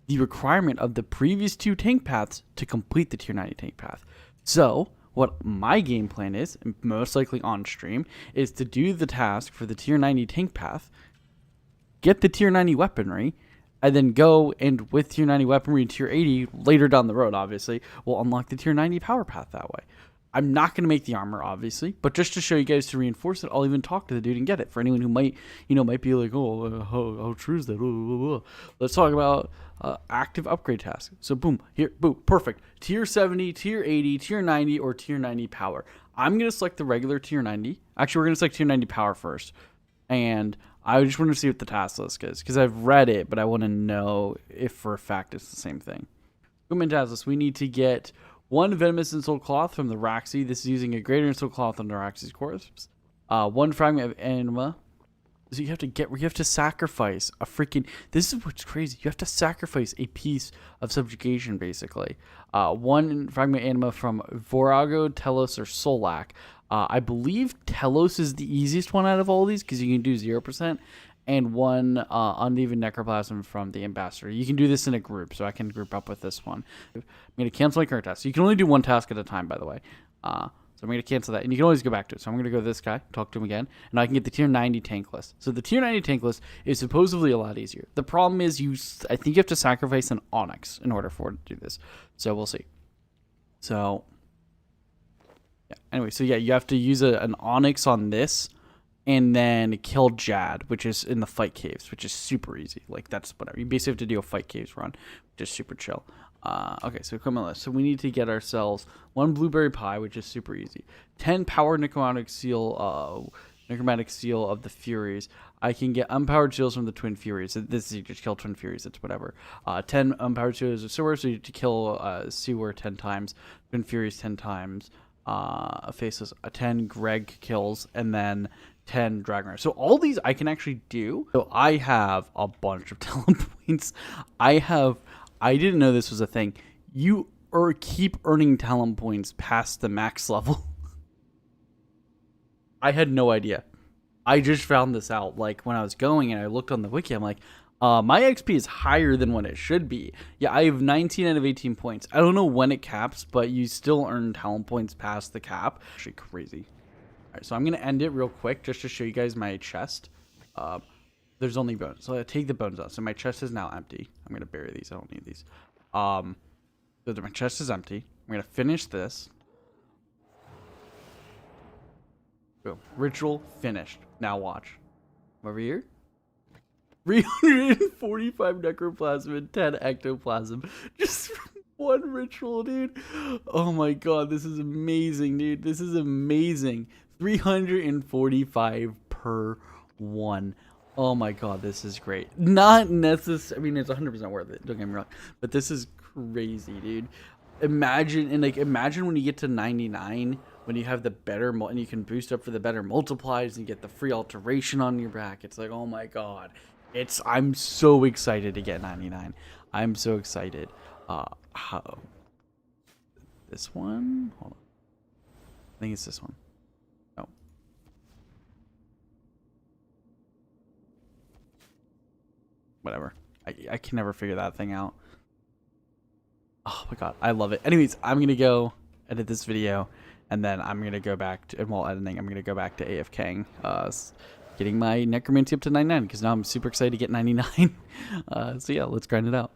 the requirement of the previous two tank paths to complete the tier 90 tank path. So what my game plan is, most likely on stream, is to do the task for the tier 90 tank path, get the tier 90 weaponry, and then go and with tier 90 weaponry and tier 80 later down the road, obviously, we'll unlock the tier 90 power path that way. I'm not going to make the armor, obviously, but just to show you guys, to reinforce it, I'll even talk to the dude and get it. For anyone who might be like, how true is that? Let's talk about active upgrade tasks. So boom, here, boom, perfect. Tier 70, tier 80, tier 90, or tier 90 power. I'm going to select the regular tier 90. Actually, we're going to select tier 90 power first. And I just want to see what the task list is, because I've read it, but I want to know if for a fact it's the same thing. Boom, in task list, we need to get 1 venomous insult cloth from the Raxi. This is using a greater insult cloth on the Raxi's corpse. 1 fragment of anima. So you have to sacrifice a freaking, this is what's crazy. You have to sacrifice a piece of subjugation, basically. 1 fragment anima from Vorago, Telos, or Solak. I believe Telos is the easiest one out of all of these, because you can do 0%. And 1 uneven necroplasm from the ambassador. You can do this in a group, so I can group up with this one. I'm going to cancel my current task. So you can only do 1 task at a time, by the way. So So I'm going to cancel that. And you can always go back to it. So I'm going to go to this guy, talk to him again, and I can get the tier 90 tank list. So the tier 90 tank list is supposedly a lot easier. The problem is I think you have to sacrifice an Onyx in order for it to do this. So we'll see. So, yeah. Anyway, so yeah, you have to use an Onyx on this and then kill Jad, which is in the fight caves, which is super easy. Like, that's whatever. You basically have to do a fight caves run, which is super chill. Okay, so equipment list. So we need to get ourselves 1 blueberry pie, which is super easy. 10 power necromantic seal of the Furies. I can get unpowered shields from the Twin Furies. This is you just kill Twin Furies. It's whatever. 10 unpowered shields of Sewer, so you have to kill Sewer 10 times, Twin Furies 10 times. Faceless 10 Greg kills, and then 10 Dragon. So all these I can actually do. So I have a bunch of talent points. I didn't know this was a thing. You keep earning talent points past the max level. I had no idea. I just found this out like when I was going and I looked on the wiki. I'm like, my XP is higher than what it should be. Yeah, I have 19 out of 18 points. I don't know when it caps, but you still earn talent points past the cap. Actually crazy. All right, so I'm going to end it real quick just to show you guys my chest. There's only bones. So I take the bones out. So my chest is now empty. I'm going to bury these. I don't need these. So my chest is empty. I'm going to finish this. Boom. Ritual finished. Now watch. Over here. 345 necroplasm and 10 ectoplasm. Just one ritual, dude. Oh my god, this is amazing, dude. This is amazing. 345 per one. Oh my god, this is great. Not necessary. I mean, it's 100% worth it. Don't get me wrong. But this is crazy, dude. Imagine when you get to 99, when you have the better and you can boost up for the better multipliers and you get the free alteration on your back. It's like, oh my god. I'm so excited to get 99. I'm so excited. How? This one? Hold on. I think it's this one. No. Whatever. I can never figure that thing out. Oh my god, I love it. Anyways, I'm gonna go edit this video, and then I'm gonna go back to, and while editing, I'm gonna go back to AFKing, getting my necromancy up to 99, because now I'm super excited to get 99. So yeah, let's grind it out.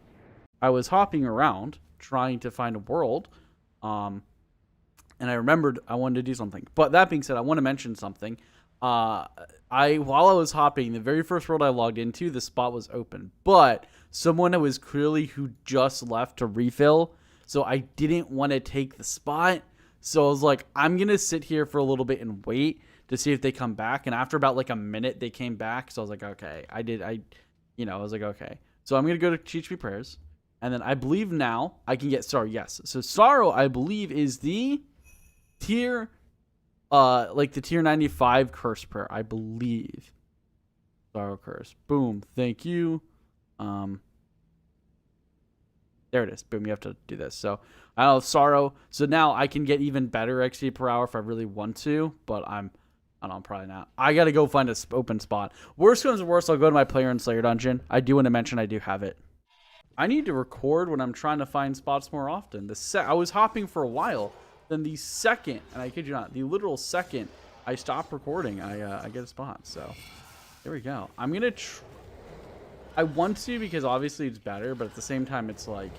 I was hopping around trying to find a world, and I remembered I wanted to do something. But that being said, I want to mention something. While I was hopping, the very first world I logged into, the spot was open, but someone that was clearly who just left to refill, so I didn't want to take the spot. So I was like, I'm gonna sit here for a little bit and wait to see if they come back. And after about like a minute, they came back. So I was like, okay, I was like, okay. So I'm gonna go to Teach Me Prayers, and then I believe now I can get Sorrow. Yes, so Sorrow I believe is the tier. Like the tier 95 curse prayer, I believe. Sorrow curse. Boom. Thank you. There it is. Boom. You have to do this. So I don't know, Sorrow. So now I can get even better XP per hour if I really want to, but I don't know, probably not. I gotta go find an open spot. Worst comes to worst, I'll go to my Player and Slayer dungeon. I do want to mention I do have it. I need to record when I'm trying to find spots more often. I was hopping for a while. Then the second, and I kid you not, the literal second I stop recording, I get a spot. So there we go. I'm gonna. I want to because obviously it's better, but at the same time, it's like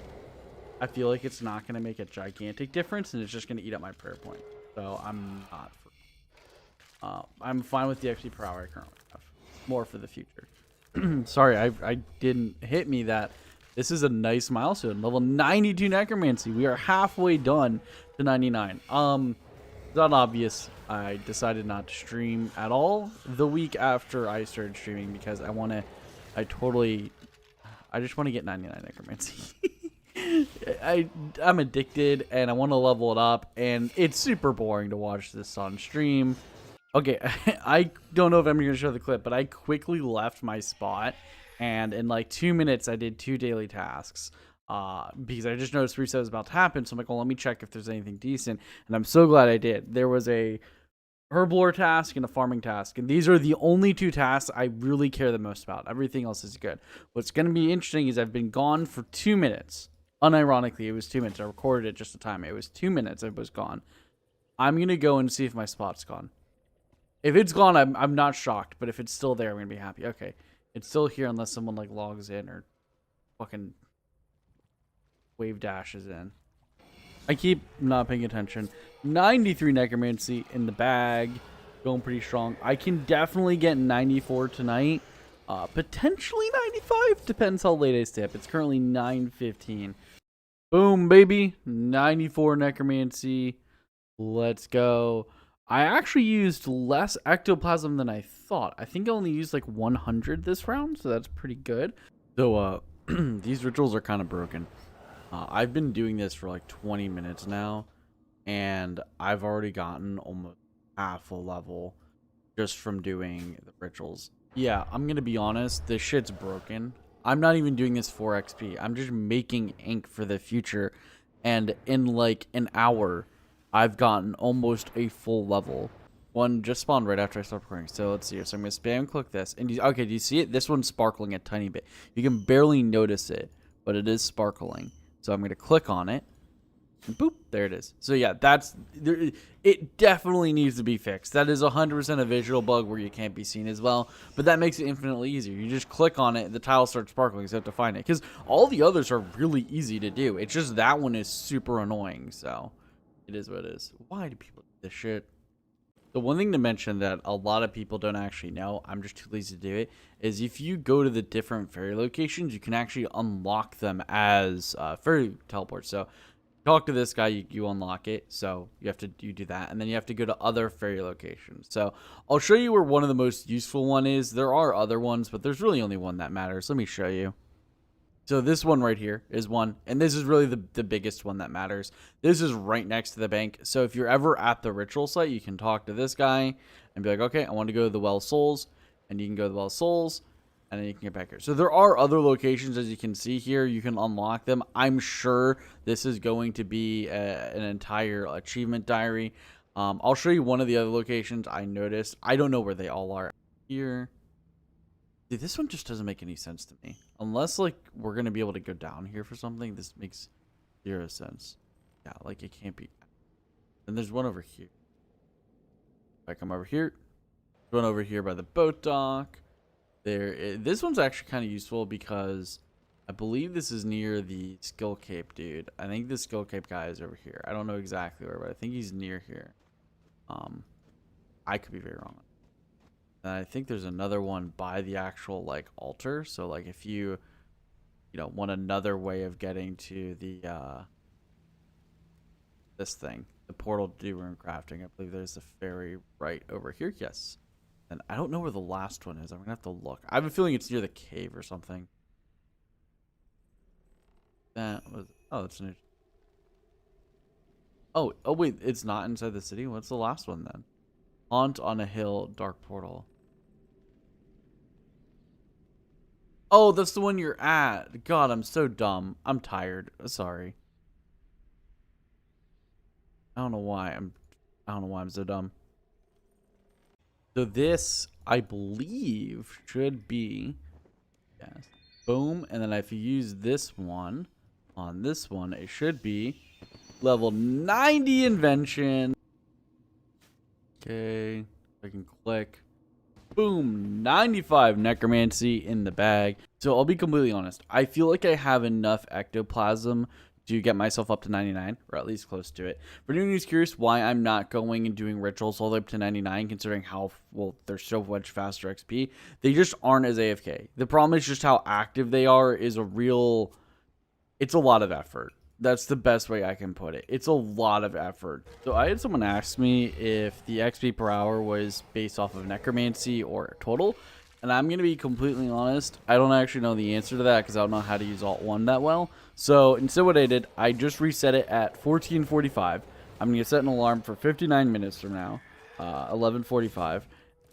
I feel like it's not gonna make a gigantic difference, and it's just gonna eat up my prayer point. So I'm not. I'm fine with the XP per hour I currently have. More for the future. Sorry, I didn't hit me that. This is a nice milestone. Level 92 necromancy. We are halfway done to 99. It's not obvious. I decided not to stream at all the week after I started streaming because I just want to get 99 necromancy. I'm addicted and I want to level it up, and it's super boring to watch this on stream. Okay, I don't know if I'm going to show the clip, but I quickly left my spot. And in like 2 minutes, I did 2 daily tasks because I just noticed reset was about to happen. So I'm like, well, let me check if there's anything decent. And I'm so glad I did. There was a herblore task and a farming task. And these are the only 2 tasks I really care the most about. Everything else is good. What's going to be interesting is I've been gone for 2 minutes. Unironically, it was 2 minutes. I recorded it just to time it. It was 2 minutes. It was gone. I'm going to go and see if my spot's gone. If it's gone, I'm not shocked. But if it's still there, I'm going to be happy. Okay. It's still here unless someone, like, logs in or fucking wave dashes in. I keep not paying attention. 93 necromancy in the bag. Going pretty strong. I can definitely get 94 tonight. Potentially 95. Depends how late I stay up. It's currently 9:15. Boom, baby. 94 necromancy. Let's go. I actually used less ectoplasm than I thought. I think I only used like 100 this round, so that's pretty good. So, these rituals are kind of broken. I've been doing this for like 20 minutes now, and I've already gotten almost half a level just from doing the rituals. Yeah, I'm gonna be honest, this shit's broken. I'm not even doing this for XP. I'm just making ink for the future, and in like an hour, I've gotten almost a full level. One just spawned right after I stopped recording. So let's see here. So I'm gonna spam click this, and okay, do you see it? This one's sparkling a tiny bit. You can barely notice it, but it is sparkling. So I'm gonna click on it, and boop, there it is. So yeah, it definitely needs to be fixed. That is 100% a visual bug where you can't be seen as well, but that makes it infinitely easier. You just click on it, the tile starts sparkling, so you have to find it. Because all the others are really easy to do. It's just that one is super annoying, so it is what it is. Why do people do this shit? The one thing to mention that a lot of people don't actually know, I'm just too lazy to do it, is if you go to the different fairy locations, you can actually unlock them as fairy teleports. So talk to this guy, you unlock it. So you do that, and then you have to go to other fairy locations. So I'll show you where one of the most useful one is. There are other ones, but there's really only one that matters. Let me show you. So this one right here is one, and this is really the biggest one that matters. This is right next to the bank. So if you're ever at the ritual site, you can talk to this guy and be like, okay, I want to go to the Well of Souls, and you can go to the Well of Souls, and then you can get back here. So there are other locations, as you can see here. You can unlock them. I'm sure this is going to be an entire achievement diary. I'll show you one of the other locations I noticed. I don't know where they all are here. Dude, this one just doesn't make any sense to me. Unless, like, we're going to be able to go down here for something, this makes 0 sense. Yeah, like, it can't be. And there's one over here. If I come over here, one over here by the boat dock. This one's actually kind of useful because I believe this is near the Skill Cape, dude. I think the Skill Cape guy is over here. I don't know exactly where, but I think he's near here. I could be very wrong. And I think there's another one by the actual, like, altar. So, like, if you want another way of getting to the, this thing, the portal to do rune crafting, I believe there's a fairy right over here. Yes. And I don't know where the last one is. I'm going to have to look. I have a feeling it's near the cave or something. That was, oh, it's an, oh, wait, it's not inside the city? What's the last one then? Haunt on a hill, dark portal. Oh, that's the one you're at. God, I'm so dumb. I'm tired. Sorry. I don't know why I'm so dumb. So this, I believe, should be, yes, boom, and then if you use this one on this one, it should be level 90 invention. Okay, I can click. Boom, 95 necromancy in the bag. So I'll be completely honest. I feel like I have enough ectoplasm to get myself up to 99, or at least close to it. For anyone who's curious why I'm not going and doing rituals all the way up to 99, considering how, well, they're so much faster XP, they just aren't as AFK. The problem is just how active they are is it's a lot of effort. That's the best way I can put it. It's a lot of effort. So I had someone ask me if the XP per hour was based off of necromancy or total. And I'm going to be completely honest, I don't actually know the answer to that because I don't know how to use Alt 1 that well. So instead what I did, I just reset it at 14:45. I'm going to set an alarm for 59 minutes from now, 11:45.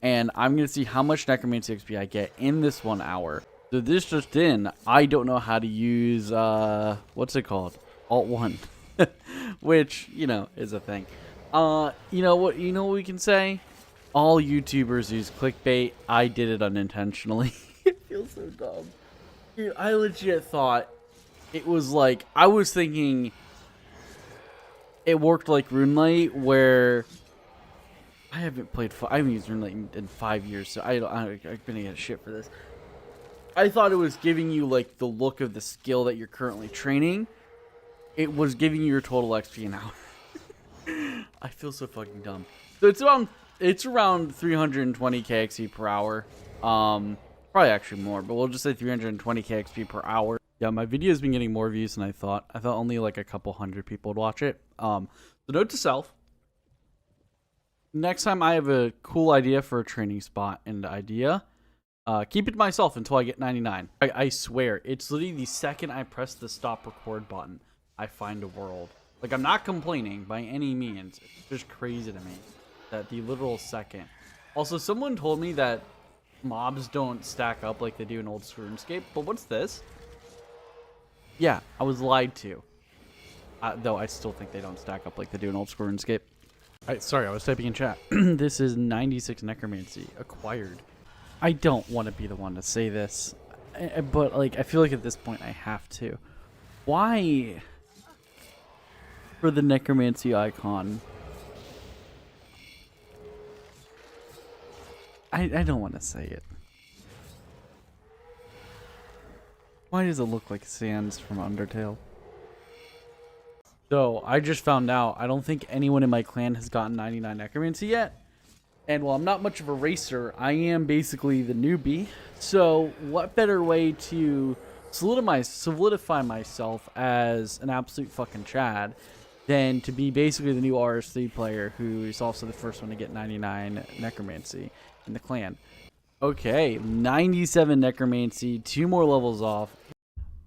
And I'm going to see how much necromancy XP I get in this 1 hour. So this just in, I don't know how to use, what's it called? Alt 1. Which, is a thing. You know what we can say? All YouTubers use clickbait. I did it unintentionally. It feels so dumb. Dude, I legit thought it was like, I was thinking it worked like RuneLight, where I haven't used RuneLight in 5 years, so I've been to get shit for this. I thought it was giving you like the look of the skill that you're currently training. It was giving you your total XP an hour. I feel so fucking dumb. So it's around 320k XP per hour. Probably actually more, but we'll just say 320k XP per hour. Yeah, my video has been getting more views than I thought. I thought only like a couple hundred people would watch it. So note to self: next time I have a cool idea for a training spot and idea, keep it to myself until I get 99. I swear, it's literally the second I press the stop record button, I find a world. Like, I'm not complaining by any means. It's just crazy to me that the literal second. Also, someone told me that mobs don't stack up like they do in old RuneScape, but what's this? Yeah, I was lied to. Though I still think they don't stack up like they do in old RuneScape. Sorry, I was typing in chat. This is 96 Necromancy acquired. I don't want to be the one to say this, but like I feel like at this point I have to. Why for the Necromancy icon? I don't want to say it. Why does it look like Sans from Undertale? So, I just found out, I don't think anyone in my clan has gotten 99 Necromancy yet. And while I'm not much of a racer, I am basically the newbie. So, what better way to solidify myself as an absolute fucking Chad than to be basically the new RS3 player who is also the first one to get 99 Necromancy in the clan. Okay, 97 Necromancy, 2 more levels off.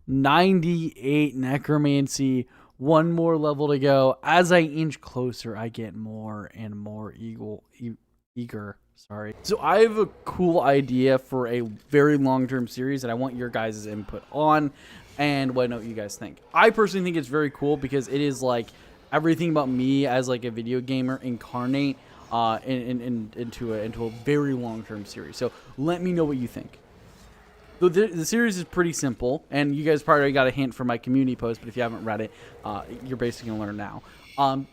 98 Necromancy, 1 more level to go. As I inch closer, I get more and more eager. Sorry. So I have a cool idea for a very long-term series that I want your guys' input on and what you guys think. I personally think it's very cool because it is like everything about me as like a video gamer incarnate into a very long-term series. So let me know what you think. So the series is pretty simple, and you guys probably got a hint from my community post, but if you haven't read it, you're basically going to learn now.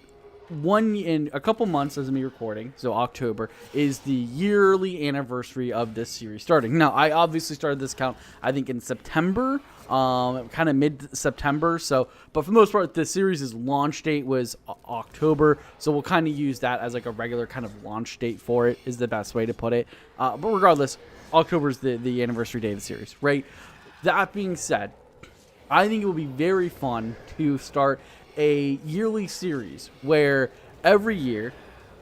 In a couple months as of me recording, so October, is the yearly anniversary of this series starting. Now, I obviously started this count, I think, in September, kind of mid-September, but for the most part, the series' launch date was October, so we'll kind of use that as like a regular kind of launch date for it, is the best way to put it. But regardless, October is the anniversary day of the series, right? That being said, I think it will be very fun to start a yearly series where every year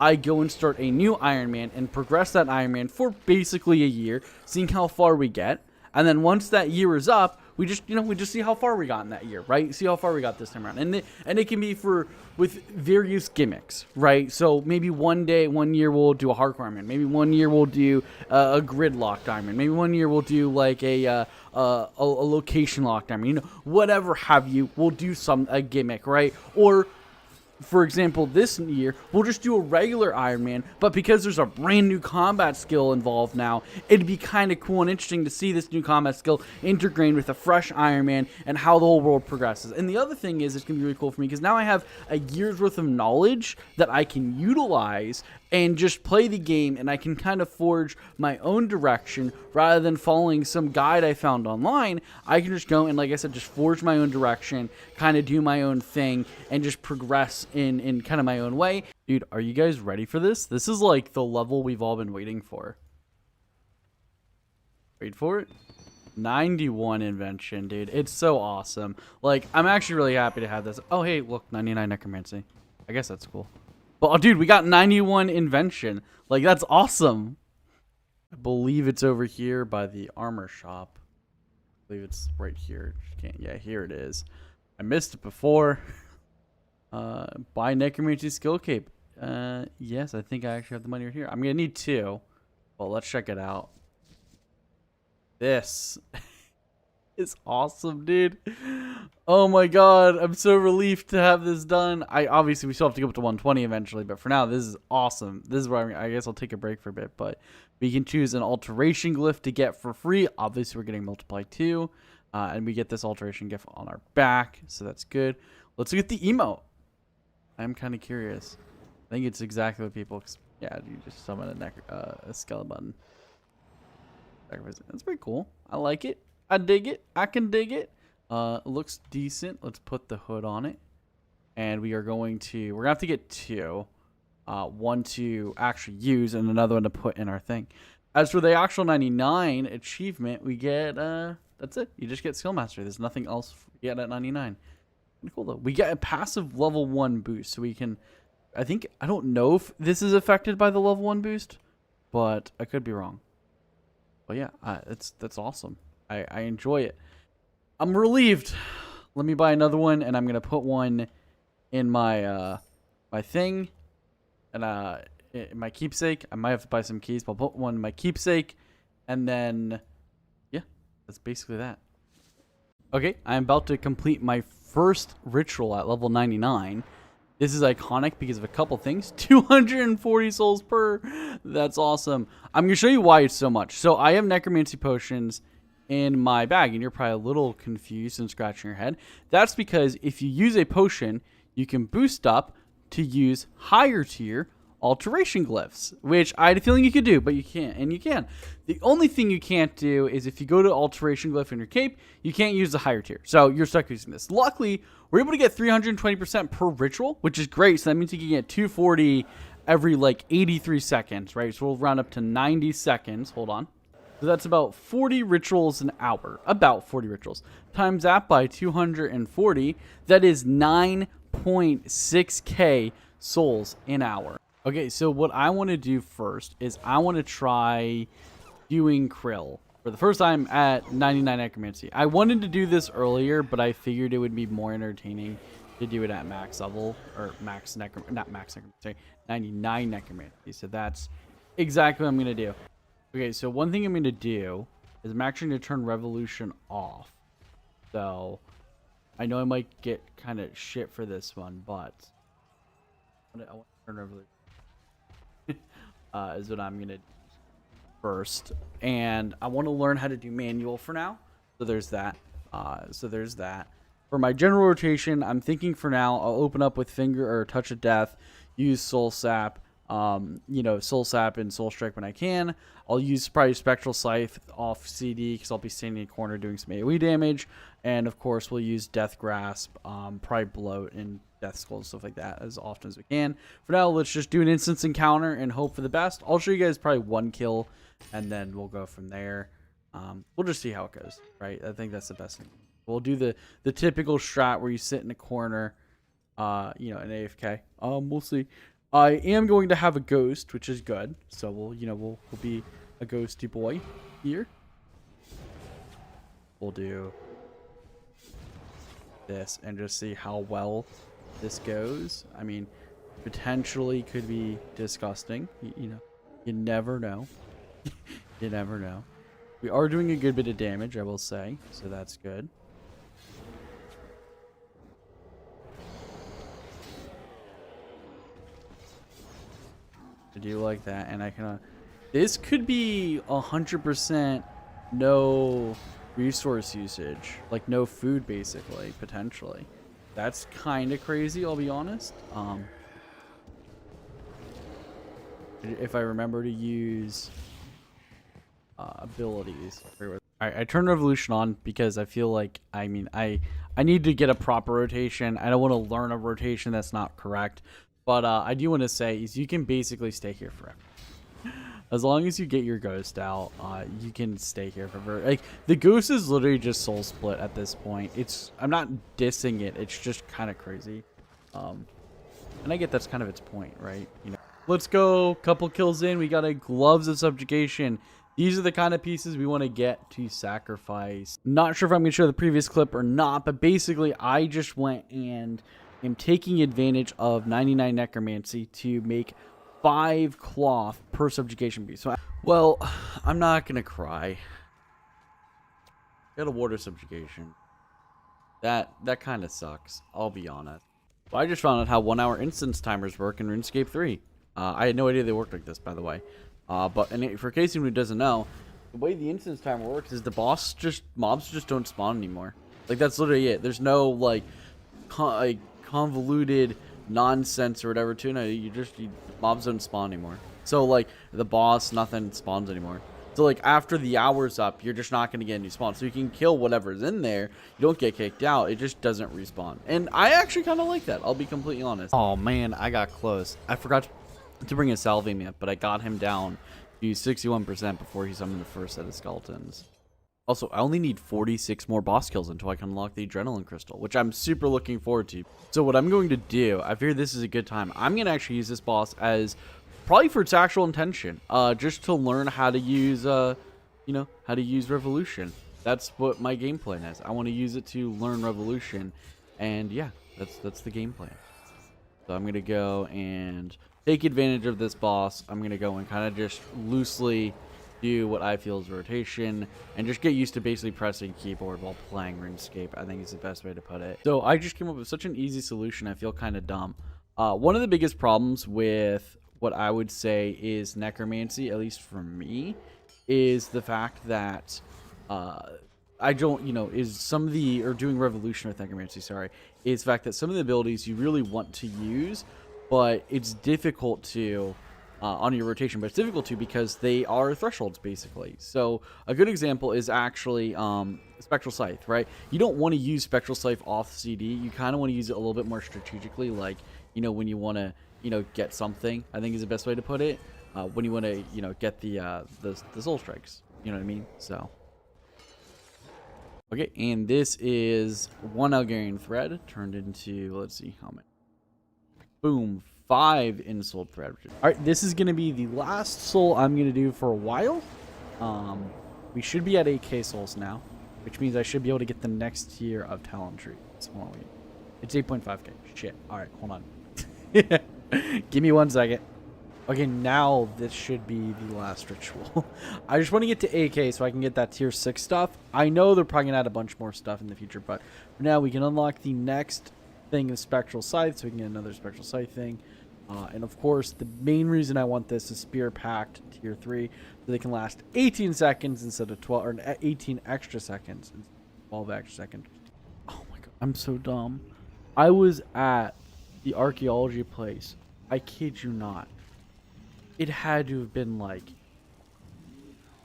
I go and start a new Ironman and progress that Ironman for basically a year, seeing how far we get. And then once that year is up, we just see how far we got in that year, right? See how far we got this time around. And it can be with various gimmicks, right? So maybe one year we'll do a hardcore Ironman. Maybe one year we'll do a grid locked Ironman. Maybe one year we'll do like a location locked Ironman. Whatever have you, we'll do a gimmick, right? Or for example, this year, we'll just do a regular Ironman, but because there's a brand new combat skill involved now, it'd be kind of cool and interesting to see this new combat skill integrated with a fresh Ironman and how the whole world progresses. And the other thing is, it's going to be really cool for me because now I have a year's worth of knowledge that I can utilize and just play the game, and I can kind of forge my own direction rather than following some guide I found online. I can just go and, like I said, just forge my own direction, kind of do my own thing, and just progress in kind of my own way. Dude, are you guys ready for this? This is like the level we've all been waiting for. Wait for it. 91 invention, dude. It's so awesome. Like, I'm actually really happy to have this. Oh, hey, look, 99 necromancy. I guess that's cool. But, oh, dude, we got 91 invention. Like, that's awesome. I believe it's over here by the armor shop. I believe it's right here. Yeah, here it is. I missed it before. Buy necromancy skill cape. Yes, I think I actually have the money right here. I'm gonna need 2. Well, let's check it out. This is awesome, dude. Oh my god, I'm so relieved to have this done. Obviously we still have to go up to 120 eventually, but for now this is awesome. This is where I guess I'll take a break for a bit, but we can choose an alteration glyph to get for free. Obviously we're getting multiply 2, and we get this alteration glyph on our back, so that's good. Let's get the emote. I'm kind of curious. I think it's exactly what people. Yeah, you just summon a skeleton. That's pretty cool. I like it. I dig it. I can dig it. It looks decent. Let's put the hood on it, and we're gonna have to get two. One to actually use and another one to put in our thing. As for the actual 99 achievement, we get that's it. You just get skill mastery. There's nothing else you get at 99. Pretty cool though. We get a passive level 1 boost, so we can. I don't know if this is affected by the level 1 boost, but I could be wrong. But yeah, that's awesome. I enjoy it. I'm relieved. Let me buy another one, and I'm gonna put one in my my thing, and in my keepsake. I might have to buy some keys, but I'll put one in my keepsake, and then yeah, that's basically that. Okay, I'm about to complete my first ritual at level 99. This is iconic because of a couple things. 240 souls per. That's awesome. I'm going to show you why it's so much. So I have necromancy potions in my bag, and you're probably a little confused and scratching your head. That's because if you use a potion, you can boost up to use higher tier alteration glyphs, which I had a feeling you could do, but you can't, and you can. The only thing you can't do is if you go to alteration glyph in your cape, you can't use the higher tier. So you're stuck using this. Luckily, we're able to get 320% per ritual, which is great. So that means you can get 240 every like 83 seconds, right? So we'll round up to 90 seconds. Hold on. So that's about 40 rituals an hour. About 40 rituals. Times that by 240, that is 9.6k souls an hour. Okay, so what I want to do first is I want to try doing Krill for the first time at 99 Necromancy. I wanted to do this earlier, but I figured it would be more entertaining to do it at max level, or max Necromancy, not max Necromancy, 99 Necromancy. So that's exactly what I'm going to do. Okay, so one thing I'm going to do is I'm actually going to turn Revolution off. So I know I might get kind of shit for this one, but I want to turn Revolution. Is what I'm gonna do first, and I want to learn how to do manual for now. So there's that. For my general rotation, I'm thinking for now I'll open up with Finger or Touch of Death, use Soul Sap, Soul Sap and Soul Strike when I can. I'll use probably Spectral Scythe off CD because I'll be standing in a corner doing some AoE damage, and of course we'll use Death Grasp, probably Bloat and Death Skull and stuff like that as often as we can. For now, let's just do an instance encounter and hope for the best. I'll show you guys probably one kill, and then we'll go from there. We'll just see how it goes, right? I think that's the best thing. We'll do the typical strat where you sit in a corner, an AFK. We'll see. I am going to have a ghost, which is good. So we'll be a ghosty boy here. We'll do this and just see how well this goes. I mean, potentially could be disgusting. You never know. You never know. We are doing a good bit of damage, I will say, so that's good. I do like that, and I can. This could be 100% no resource usage, like no food, basically, potentially. That's kind of crazy, I'll be honest. If I remember to use abilities. I turned Revolution on because I feel like, I need to get a proper rotation. I don't want to learn a rotation that's not correct. But I do want to say is you can basically stay here forever. As long as you get your ghost out, you can stay here forever. Like, the ghost is literally just soul split at this point. I'm not dissing it. It's just kind of crazy. And I get that's kind of its point, right? Let's go. Couple kills in. We got a Gloves of Subjugation. These are the kind of pieces we want to get to sacrifice. Not sure if I'm going to show the previous clip or not, but basically I just went and am taking advantage of 99 Necromancy to make 5 cloth per subjugation piece. So, well, I'm not going to cry. Got a water subjugation. That kind of sucks, I'll be honest. Well, I just found out how 1 hour instance timers work in RuneScape 3. I had no idea they worked like this, by the way. But for Casey who doesn't know, the way the instance timer works is the mobs just don't spawn anymore. Like, that's literally it. There's no like convoluted nonsense or whatever too. No, mobs don't spawn anymore. So like the boss, nothing spawns anymore. So like after the hour's up, you're just not going to get any spawn. So you can kill whatever's in there. You don't get kicked out. It just doesn't respawn. And I actually kind of like that. I'll be completely honest. Oh man, I got close. I forgot to bring a Salvium yet, but I got him down to 61% before he summoned the first set of skeletons. Also, I only need 46 more boss kills until I can unlock the Adrenaline Crystal, which I'm super looking forward to. So what I'm going to do, I figure this is a good time. I'm going to actually use this boss as probably for its actual intention, just to learn how to use, how to use Revolution. That's what my game plan is. I want to use it to learn Revolution, and yeah, that's the game plan. So I'm going to go and take advantage of this boss. I'm going to go and kind of just loosely do what I feel is rotation and just get used to basically pressing keyboard while playing RuneScape. I think is the best way to put it. So I just came up with such an easy solution. I feel kind of dumb. One of the biggest problems with what I would say is necromancy, at least for me, is the fact that I don't, is some of the, or doing revolution with necromancy, sorry, is the fact that some of the abilities you really want to use, but it's difficult to on your rotation, but it's difficult to because they are thresholds basically. So a good example is actually Spectral Scythe, right? You don't want to use Spectral Scythe off CD. You kind of want to use it a little bit more strategically, like, when you want to, get something, I think is the best way to put it. When you want to, get the soul strikes, you know what I mean? So, okay, and this is 1 Algarian thread turned into, let's see how many. Boom, 5 insult thread. All right, this is going to be the last soul I'm going to do for a while. We should be at 8k souls now, which means I should be able to get the next tier of Talon Tree. It's 8.5k. Shit. All right, hold on. Give me 1 second. Okay, now this should be the last ritual. I just want to get to 8k so I can get that tier 6 stuff. I know they're probably going to add a bunch more stuff in the future, but for now we can unlock the next thing of Spectral Scythe, so we can get another Spectral Scythe thing. And of course, the main reason I want this is Spear Pact tier 3, so they can last 18 seconds instead of 12, or 18 extra seconds, 12 extra seconds. Oh my god, I'm so dumb. I was at the archaeology place. I kid you not. It had to have been like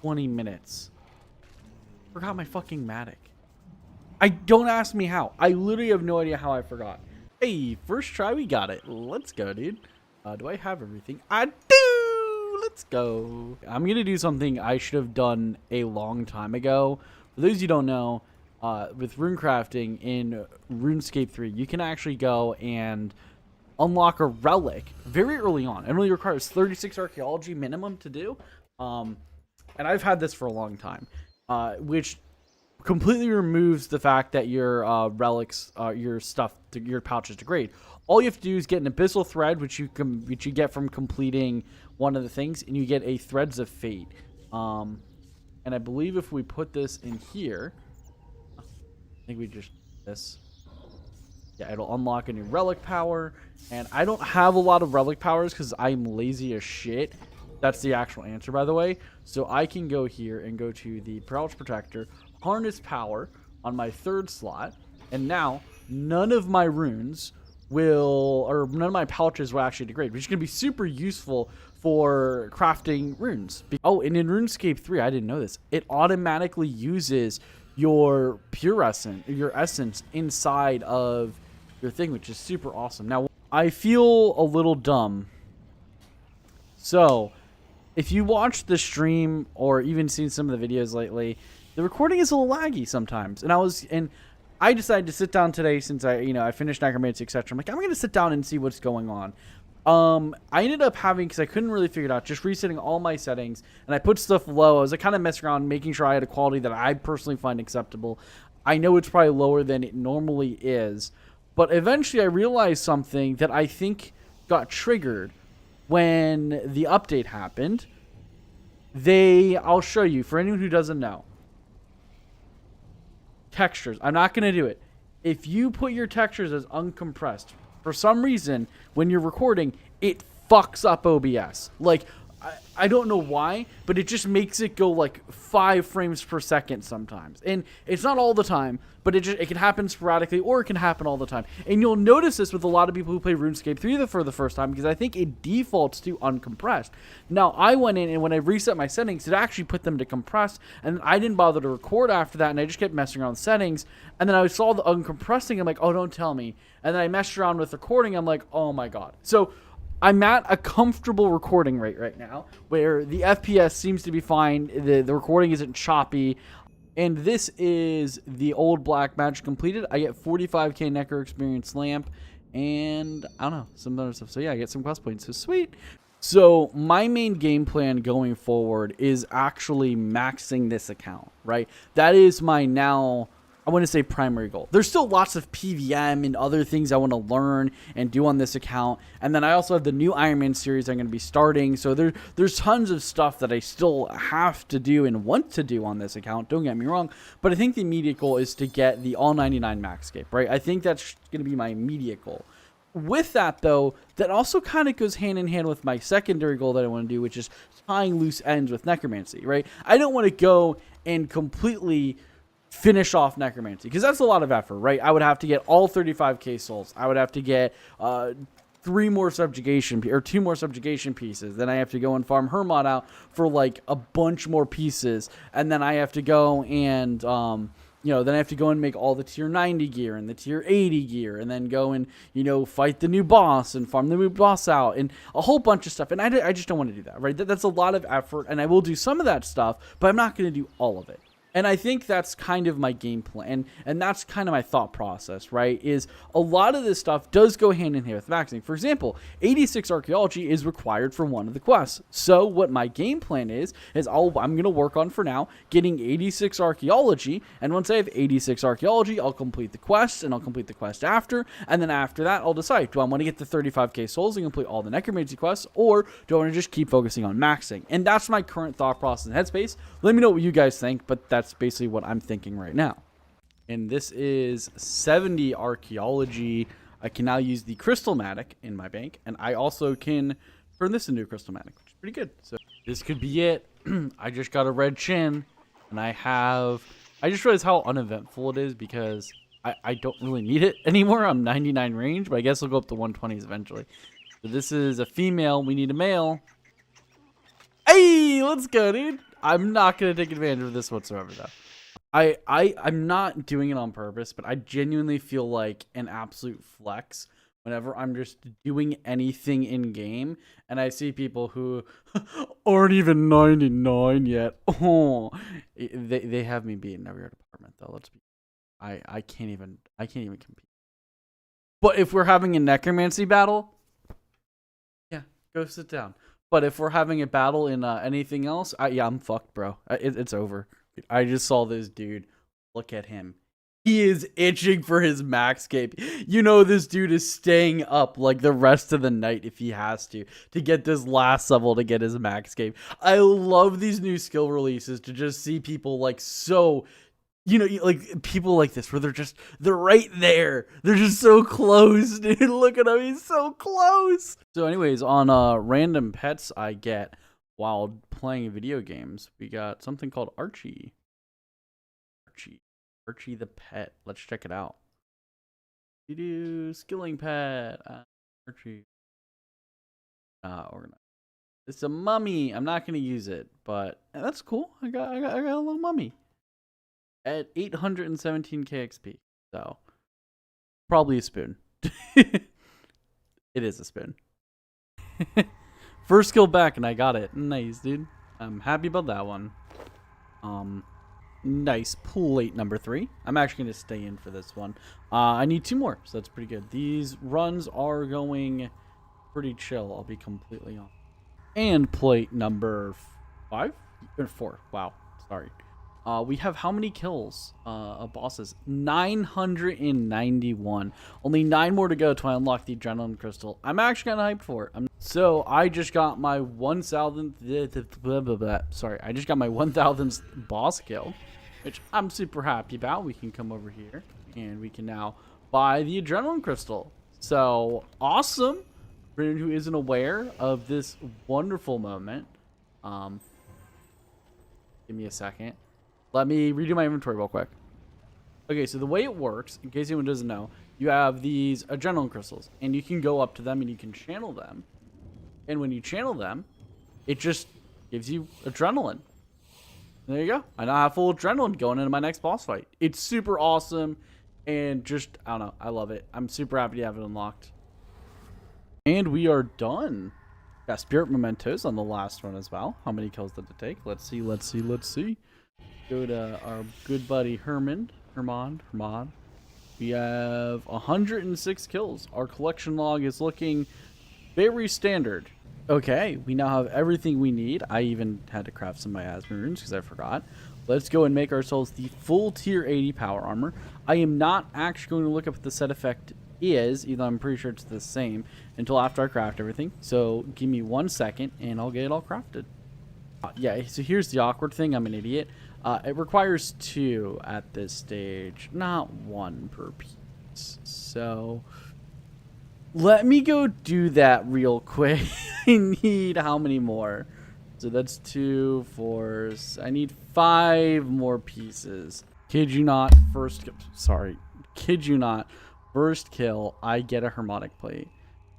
20 minutes. Forgot my fucking Matic. Don't ask me how. I literally have no idea how I forgot. Hey, first try, we got it. Let's go, dude. Do I have everything? I do! Let's go. I'm going to do something I should have done a long time ago. For those you don't know, with rune crafting in RuneScape 3, you can actually go and unlock a relic very early on. It only requires 36 archaeology minimum to do. And I've had this for a long time, which completely removes the fact that your relics, your stuff, your pouches degrade. All you have to do is get an abyssal thread, which you get from completing one of the things, and you get a Threads of Fate. And I believe if we put this in here, I think we just this. Yeah, it'll unlock a new relic power, and I don't have a lot of relic powers because I'm lazy as shit. That's the actual answer, by the way. So I can go here and go to the Pouch Protector, harness power on my 3rd slot, and now none of my runes none of my pouches will actually degrade, which is going to be super useful for crafting runes. Oh, and in RuneScape 3, I didn't know this, it automatically uses your essence inside of your thing, which is super awesome. Now, I feel a little dumb. So, if you watch the stream or even seen some of the videos lately, the recording is a little laggy sometimes. And I decided to sit down today since I finished Necromancy, etc. I'm like, I'm going to sit down and see what's going on. I ended up having, because I couldn't really figure it out, just resetting all my settings, and I put stuff low. I was kind of messing around, making sure I had a quality that I personally find acceptable. I know it's probably lower than it normally is, but eventually I realized something that I think got triggered when the update happened. I'll show you, for anyone who doesn't know. Textures. I'm not going to do it. If you put your textures as uncompressed, for some reason, when you're recording, it fucks up OBS. Like, I don't know why, but it just makes it go like 5 frames per second sometimes. And it's not all the time, but it can happen sporadically, or it can happen all the time. And you'll notice this with a lot of people who play RuneScape 3 for the first time, because I think it defaults to uncompressed. Now, I went in, and when I reset my settings, it actually put them to compressed, and I didn't bother to record after that, and I just kept messing around with settings. And then I saw the uncompressing, I'm like, oh, don't tell me. And then I messed around with recording, I'm like, oh my god. So I'm at a comfortable recording rate right now, where the FPS seems to be fine, the recording isn't choppy, and this is the old black magic completed. I get 45k Necker experience lamp, and I don't know, some other stuff. So yeah, I get some quest points, so sweet. So my main game plan going forward is actually maxing this account, right? That is my now, I want to say, primary goal. There's still lots of PVM and other things I want to learn and do on this account. And then I also have the new Ironman series I'm going to be starting. So there's tons of stuff that I still have to do and want to do on this account. Don't get me wrong. But I think the immediate goal is to get the all 99 maxscape, right? I think that's going to be my immediate goal. With that, though, that also kind of goes hand in hand with my secondary goal that I want to do, which is tying loose ends with necromancy, right? I don't want to go and completely finish off necromancy, because that's a lot of effort, right? I would have to get all 35k souls. I would have to get 3 more subjugation, or 2 more subjugation pieces. Then I have to go and farm Hermod out for like a bunch more pieces, and then I have to go and then I have to go and make all the tier 90 gear and the tier 80 gear, and then go and fight the new boss and farm the new boss out and a whole bunch of stuff. And I just don't want to do that, right? That's a lot of effort, and I will do some of that stuff, but I'm not going to do all of it. And I think that's kind of my game plan, and that's kind of my thought process, right? Is a lot of this stuff does go hand in hand with maxing. For example, 86 archaeology is required for one of the quests. So what my game plan is I'm going to work on, for now, getting 86 archaeology, and once I have 86 archaeology, I'll complete the quest, and I'll complete the quest after, and then after that, I'll decide, do I want to get the 35k souls and complete all the necromancy quests, or do I want to just keep focusing on maxing? And that's my current thought process and headspace. Let me know what you guys think, but that's basically what I'm thinking right now. And this is 70 archaeology. I can now use the Crystalmatic in my bank, and I also can turn this into a Crystalmatic, which is pretty good. So this could be it. I just got a red chin, and I just realized how uneventful it is, because I don't really need it anymore. I'm 99 range, but I guess I'll go up to 120s eventually. So this is a female. We need a male. Hey, let's go, dude. I'm not going to take advantage of this whatsoever, though. I'm not doing it on purpose, but I genuinely feel like an absolute flex whenever I'm just doing anything in game and I see people who aren't even 99 yet. Oh, they have me beat in every department, though. I can't even compete. But if we're having a necromancy battle, yeah, go sit down. But if we're having a battle in anything else, I'm fucked, bro. It's over. I just saw this dude. Look at him. He is itching for his maxscape. This dude is staying up like the rest of the night if he has to get this last level to get his maxscape. I love these new skill releases to just see people like so... like people like this where they're right there. They're just so close, dude. Look at him. He's so close. So anyways, on random pets I get while playing video games, we got something called Archie. Archie the pet. Let's check it out. Skilling pet. Archie. It's a mummy. I'm not going to use it, but that's cool. I got a little mummy. At 817k XP, so probably a spoon. It is a spoon. First skill back, and I got it. Nice, dude. I'm happy about that one. Nice plate number 3. I'm actually gonna stay in for this one. I need 2 more, so that's pretty good. These runs are going pretty chill. I'll be completely honest. And plate number 5 or 4. Wow, sorry. We have how many kills of bosses? 991. Only 9 more to go to unlock the Adrenaline Crystal. I'm actually kind of hyped for it. So I just got my 1,000th. Sorry, I just got my 1,000th boss kill, which I'm super happy about. We can come over here and we can now buy the Adrenaline Crystal. So awesome. For anyone who isn't aware of this wonderful moment, um, give me a second. Let me redo my inventory real quick. Okay, so the way it works, in case anyone doesn't know, you have these adrenaline crystals, and you can go up to them and you can channel them. And when you channel them, it just gives you adrenaline. There you go. I now have full adrenaline going into my next boss fight. It's super awesome, and just, I don't know, I love it. I'm super happy to have it unlocked. And we are done. Got spirit mementos on the last one as well. How many kills did it take? Let's see. Go to our good buddy Herman. We have 106 kills. Our collection log is looking very standard. Okay, we now have everything we need. I even had to craft some miasma runes because I forgot. Let's go and make ourselves the full tier 80 power armor. I am not actually going to look up what the set effect is, even though I'm pretty sure it's the same, until after I craft everything. So give me 1 second and I'll get it all crafted. Yeah, so here's the awkward thing. I'm an idiot. It requires 2 at this stage, not 1 per piece. So let me go do that real quick. I need how many more? So that's 2, 4. I need 5 more pieces. Kid you not, Kid you not, first kill, I get a harmonic plate.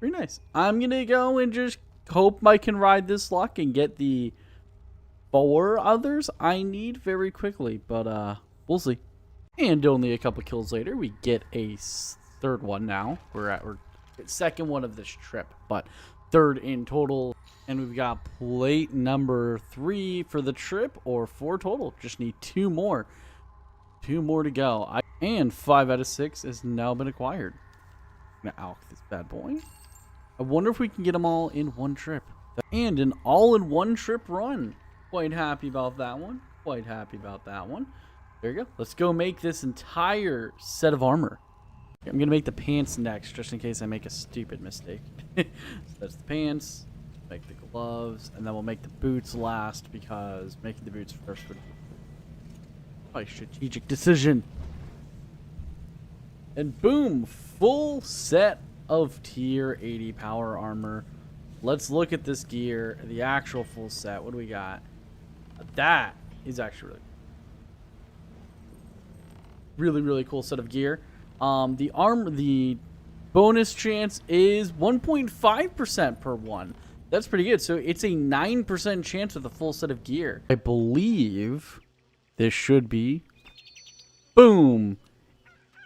Very nice. I'm gonna go and just hope I can ride this luck and get the 4 others I need very quickly, but we'll see. And only a couple kills later, we get a 3rd one now. We're 2nd one of this trip, but 3rd in total. And we've got plate number 3 for the trip, or 4 total. Just need 2 more. 2 more to go. And 5 out of 6 has now been acquired. I'm gonna alch this bad boy. I wonder if we can get them all in one trip. And an all-in-one trip run. Quite happy about that one. There you go. Let's go make this entire set of armor. I'm going to make the pants next, just in case I make a stupid mistake. So that's the pants. Make the gloves. And then we'll make the boots last, because making the boots first would be a strategic decision. And boom! Full set of tier 80 power armor. Let's look at this gear. The actual full set. What do we got? That is actually really cool set of gear. The bonus chance is 1.5% per one. That's pretty good. So it's a 9% chance with a full set of gear. I believe this should be, boom,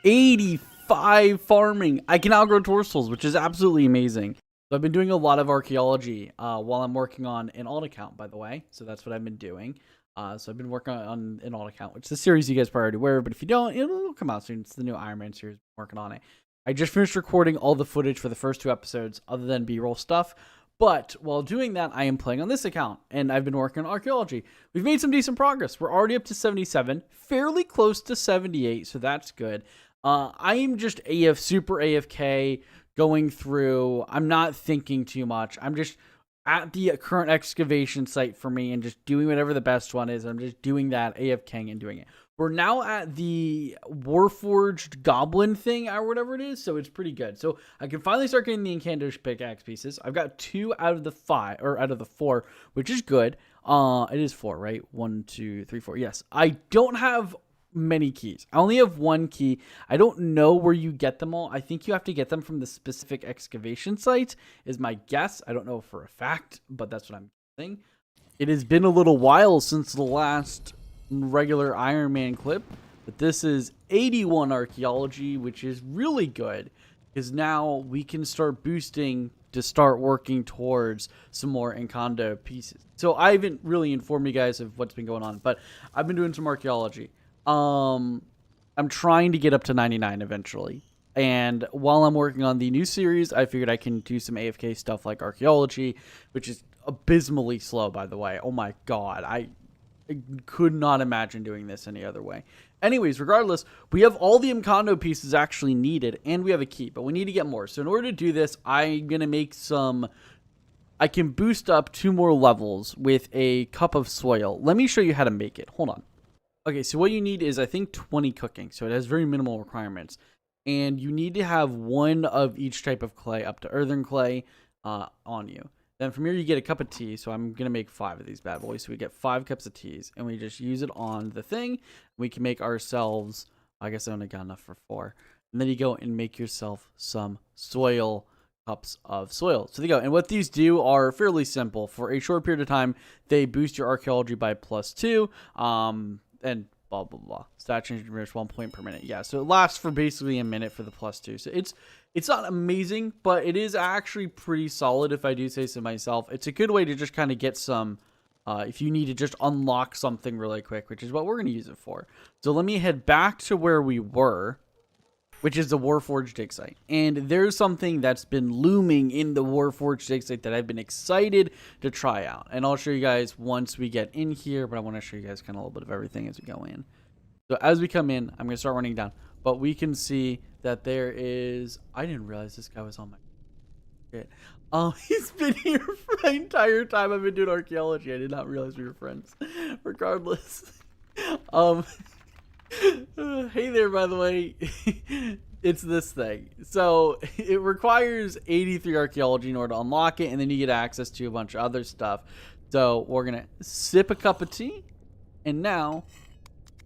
85 farming. I can outgrow torsos, which is absolutely amazing. So I've been doing a lot of archaeology while I'm working on an alt account, by the way. So that's what I've been doing. So I've been working on an alt account, which is a series you guys probably already aware of, but if you don't, it'll come out soon. It's the new Ironman series. I'm working on it. I just finished recording all the footage for the first 2 episodes, other than B-roll stuff. But while doing that, I am playing on this account, and I've been working on archaeology. We've made some decent progress. We're already up to 77, fairly close to 78, so that's good. I am just super AFK, going through. I'm not thinking too much. I'm just at the current excavation site for me and just doing whatever the best one is. I'm just doing that, AFKing and doing it. We're now at the Warforged Goblin thing, or whatever it is, so it's pretty good. So I can finally start getting the Incantation pickaxe pieces. I've got 2 out of the 5, or out of the 4, which is good. It is 4, right? 1, 2, 3, 4. Yes. I don't have many keys. I only have 1 key. I don't know where you get them all. I think you have to get them from the specific excavation site, is my guess. I don't know for a fact, but that's what I'm guessing. It has been a little while since the last regular Iron Man clip, but this is 81 archaeology, which is really good, because now we can start boosting to start working towards some more Encanto pieces. So I haven't really informed you guys of what's been going on, but I've been doing some archaeology. I'm trying to get up to 99 eventually. And while I'm working on the new series, I figured I can do some AFK stuff like archaeology, which is abysmally slow, by the way. Oh my god, I could not imagine doing this any other way. Anyways, regardless, we have all the Encanto pieces actually needed, and we have a key, but we need to get more. So in order to do this, I'm going to make some... I can boost up 2 more levels with a cup of soil. Let me show you how to make it. Hold on. Okay, so what you need is, I think, 20 cooking. So it has very minimal requirements. And you need to have 1 of each type of clay up to earthen clay. on you. Then from here you get a cup of tea. So I'm gonna make 5 of these bad boys. So we get 5 cups of teas, and we just use it on the thing. We can make ourselves. I guess I only got enough for 4. And then you go and make yourself some soil cups of soil. So there you go. And what these do are fairly simple. For a short period of time, they boost your archaeology by +2. And blah blah blah. Stat change diminish 1 point per minute. Yeah, so it lasts for basically a minute for the +2. So it's not amazing, but it is actually pretty solid if I do say so myself. It's a good way to just kind of get some if you need to just unlock something really quick, which is what we're going to use it for. So let me head back to where we were, which is the Warforged dig site. And there's something that's been looming in the Warforged dig site that I've been excited to try out. And I'll show you guys once we get in here, but I want to show you guys kind of a little bit of everything as we go in. So as we come in, I'm going to start running down. But we can see that there is... I didn't realize this guy was on my... shit. He's been here for the entire time I've been doing archaeology. I did not realize we were friends. Regardless. Hey there, by the way. It's this thing. So it requires 83 archaeology in order to unlock it, and then you get access to a bunch of other stuff. So we're gonna sip a cup of tea, and now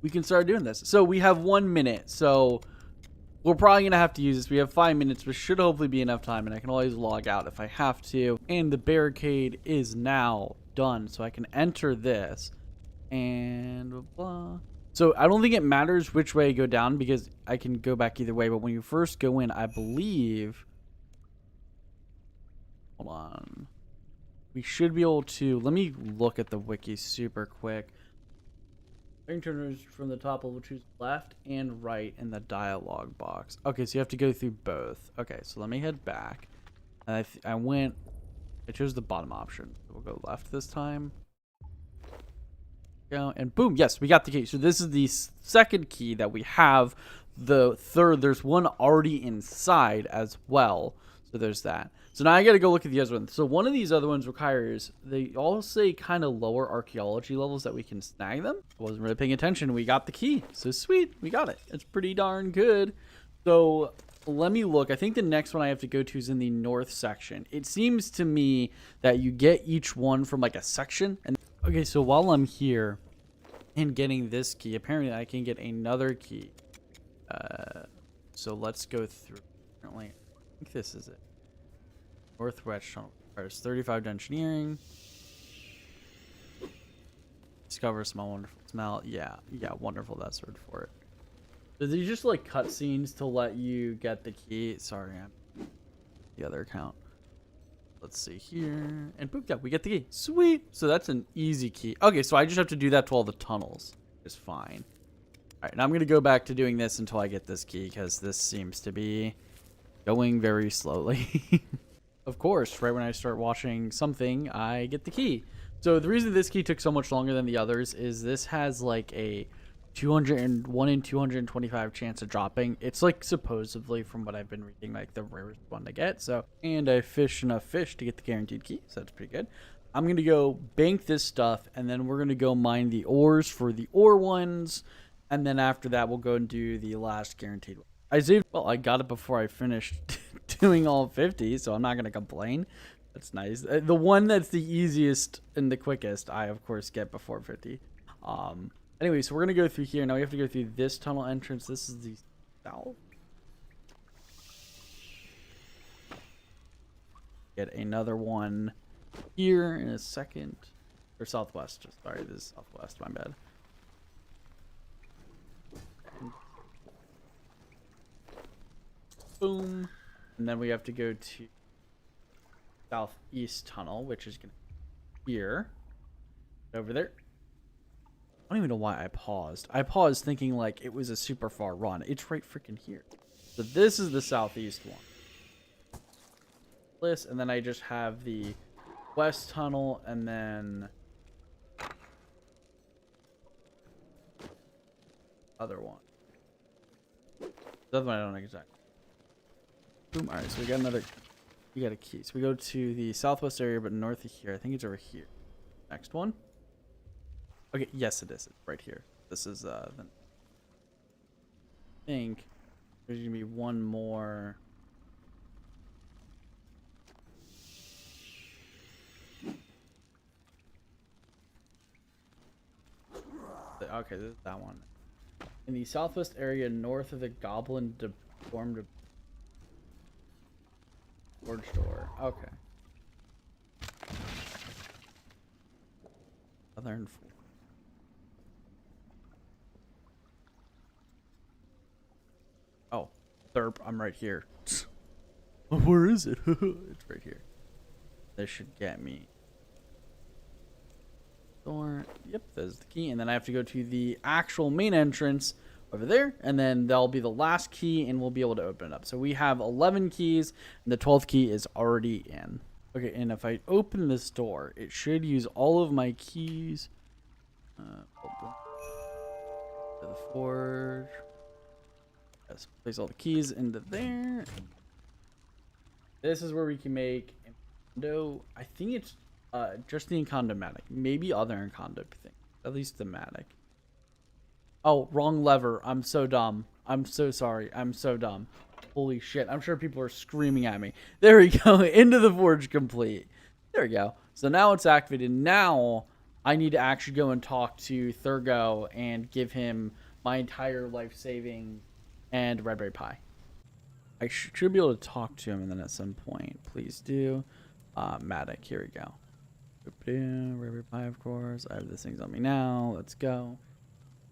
we can start doing this. So we have 1 minute. So we're probably gonna have to use this. We have 5 minutes, which should hopefully be enough time, and I can always log out if I have to. And the barricade is now done, so I can enter this and blah blah. So I don't think it matters which way I go down because I can go back either way. But when you first go in, I believe... Hold on. We should be able to... Let me look at the wiki super quick. Turners from the top level, choose left and right in the dialogue box. Okay, so you have to go through both. Okay, so let me head back. And I chose the bottom option. We'll go left this time. Go and boom, yes, we got the key. So this is the second key that we have. The third, there's one already inside as well. So there's that. So now I got to go look at the other one. So one of these other ones requires, they all say kind of lower archaeology levels that we can snag them. I wasn't really paying attention. We got the key. So sweet, we got it. It's pretty darn good. So let me look. I think the next one I have to go to is in the north section. It seems to me that you get each one from like a section. And okay, so while I'm here and getting this key, apparently I can get another key. So let's go through. Apparently, I think this is it. Northwest tunnel requires 35 to engineering. Discover smell, wonderful smell. Yeah, wonderful. That's the word for it. So these just like cutscenes to let you get the key. Sorry, I'm the other account. Let's see here. And boop, yeah, we get the key. Sweet. So that's an easy key. Okay, so I just have to do that to all the tunnels. It's fine. All right, now I'm going to go back to doing this until I get this key because this seems to be going very slowly. Of course, right when I start watching something, I get the key. So the reason this key took so much longer than the others is this has like a 201 in 225 chance of dropping. It's like supposedly from what I've been reading, like the rarest one to get. So, and I fished enough fish to get the guaranteed key. So that's pretty good. I'm going to go bank this stuff and then we're going to go mine the ores for the ore ones. And then after that, we'll go and do the last guaranteed one. I got it before I finished doing all 50, so I'm not going to complain. That's nice. The one that's the easiest and the quickest, I of course get before 50. Anyway, so we're going to go through here. Now we have to go through this tunnel entrance. This is the south. Get another one here in a second. Or southwest. Sorry, this is southwest. My bad. Boom. And then we have to go to southeast tunnel, which is going to be here. Over there. I don't even know why I paused. I paused thinking like it was a super far run. It's right freaking here. So this is the southeast one. This, and then I just have the west tunnel, and then other one. The other one I don't know exactly. Boom. All right, so we got another. We got a key. So we go to the southwest area, but north of here. I think it's over here. Next one. Okay, yes, it is. It's right here. This is I think there's gonna be one more. Okay, this is that one. In the southwest area north of the Goblin deformed forge door. Okay. Southern. Oh, Therp, I'm right here. Where is it? It's right here. This should get me. Door. Yep, there's the key. And then I have to go to the actual main entrance over there. And then that'll be the last key and we'll be able to open it up. So we have 11 keys and the 12th key is already in. Okay, and if I open this door, it should use all of my keys. To the forge. Let's place all the keys into there. This is where we can make Encondo. I think it's just the Encandomatic. Maybe other Encondo thing. At least thematic. Oh, wrong lever. I'm so dumb. I'm so sorry. I'm so dumb. Holy shit. I'm sure people are screaming at me. There we go. Into the forge complete. There we go. So now it's activated. Now I need to actually go and talk to Thurgo and give him my entire life-saving and red berry pie. I should be able to talk to him, and then at some point, please do. Matic, here we go. Red berry pie, of course. I have the things on me now. Let's go.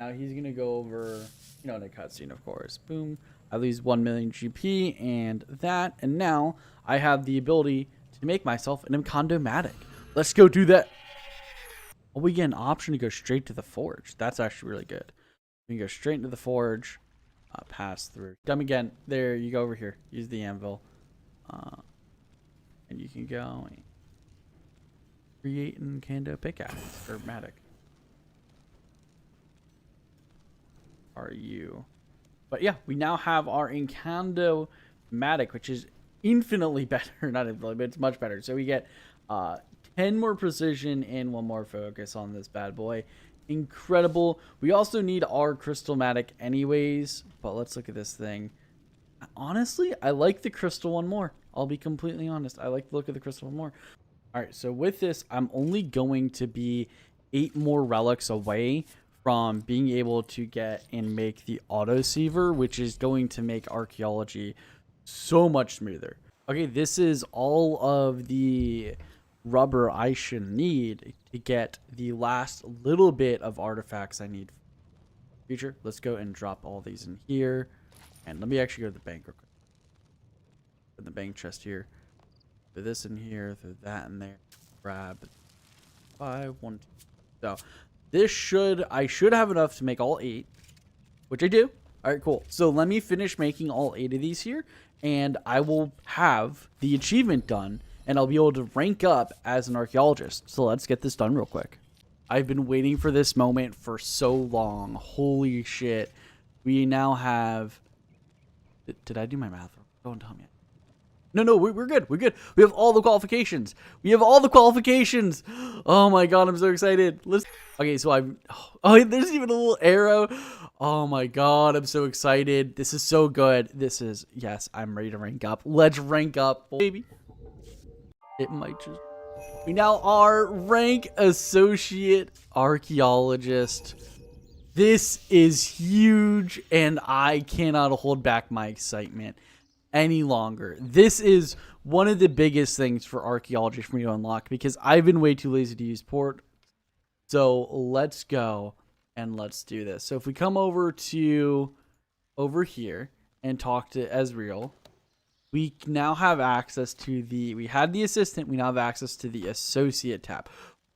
Now he's gonna go over, in a cutscene, of course. Boom. I lose 1 million GP and that, and now I have the ability to make myself an Encandomatic. Let's go do that. Oh, we get an option to go straight to the forge. That's actually really good. We can go straight into the forge. Pass through. Dumb again. There, you go over here. Use the anvil. And you can go and create an Encando pickaxe or Matic. Are you? But yeah, we now have our Encandomatic, which is infinitely better. Not infinitely, but it's much better. So we get 10 more precision and 1 more focus on this bad boy. Incredible. We also need our Crystalmatic anyways, but let's look at this thing. Honestly, I like the crystal one more. I'll be completely honest. I like the look of the crystal one more. All right, so with this, I'm only going to be 8 more relics away from being able to get and make the autosiever, which is going to make archaeology so much smoother. Okay, this is all of the rubber I should need to get the last little bit of artifacts I need. Future, let's go and drop all these in here. And let me actually go to the bank real quick. Put the bank chest here. Throw this in here, throw that in there. Grab 5, 1, 2. So this I should have enough to make all 8, which I do. All right, cool. So let me finish making all 8 of these here, and I will have the achievement done, and I'll be able to rank up as an archaeologist. So let's get this done real quick. I've been waiting for this moment for so long. Holy shit. We now have... Did I do my math wrong? Don't tell me. No, we're good. We're good. We have all the qualifications. We have all the qualifications. Oh my god, I'm so excited. Okay, so oh, there's even a little arrow. Oh my god, I'm so excited. This is so good. Yes, I'm ready to rank up. Let's rank up, baby. It might just... We now are rank associate archaeologist. This is huge, and I cannot hold back my excitement any longer. This is one of the biggest things for archaeology for me to unlock, because I've been way too lazy to use port. So let's go and let's do this. So if we come over here and talk to Ezreal, we now have access to we had the assistant, we now have access to the associate tab,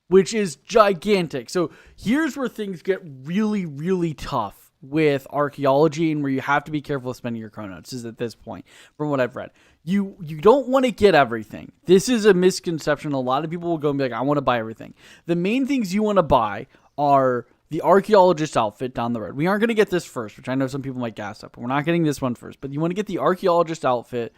which is gigantic. So here's where things get really, really tough with archaeology, and where you have to be careful of spending your chronos is at this point, from what I've read. You don't want to get everything. This is a misconception. A lot of people will go and be like, I want to buy everything. The main things you want to buy are the archaeologist outfit down the road. We aren't going to get this first, which I know some people might gas up, but we're not getting this one first. But you want to get the archaeologist outfit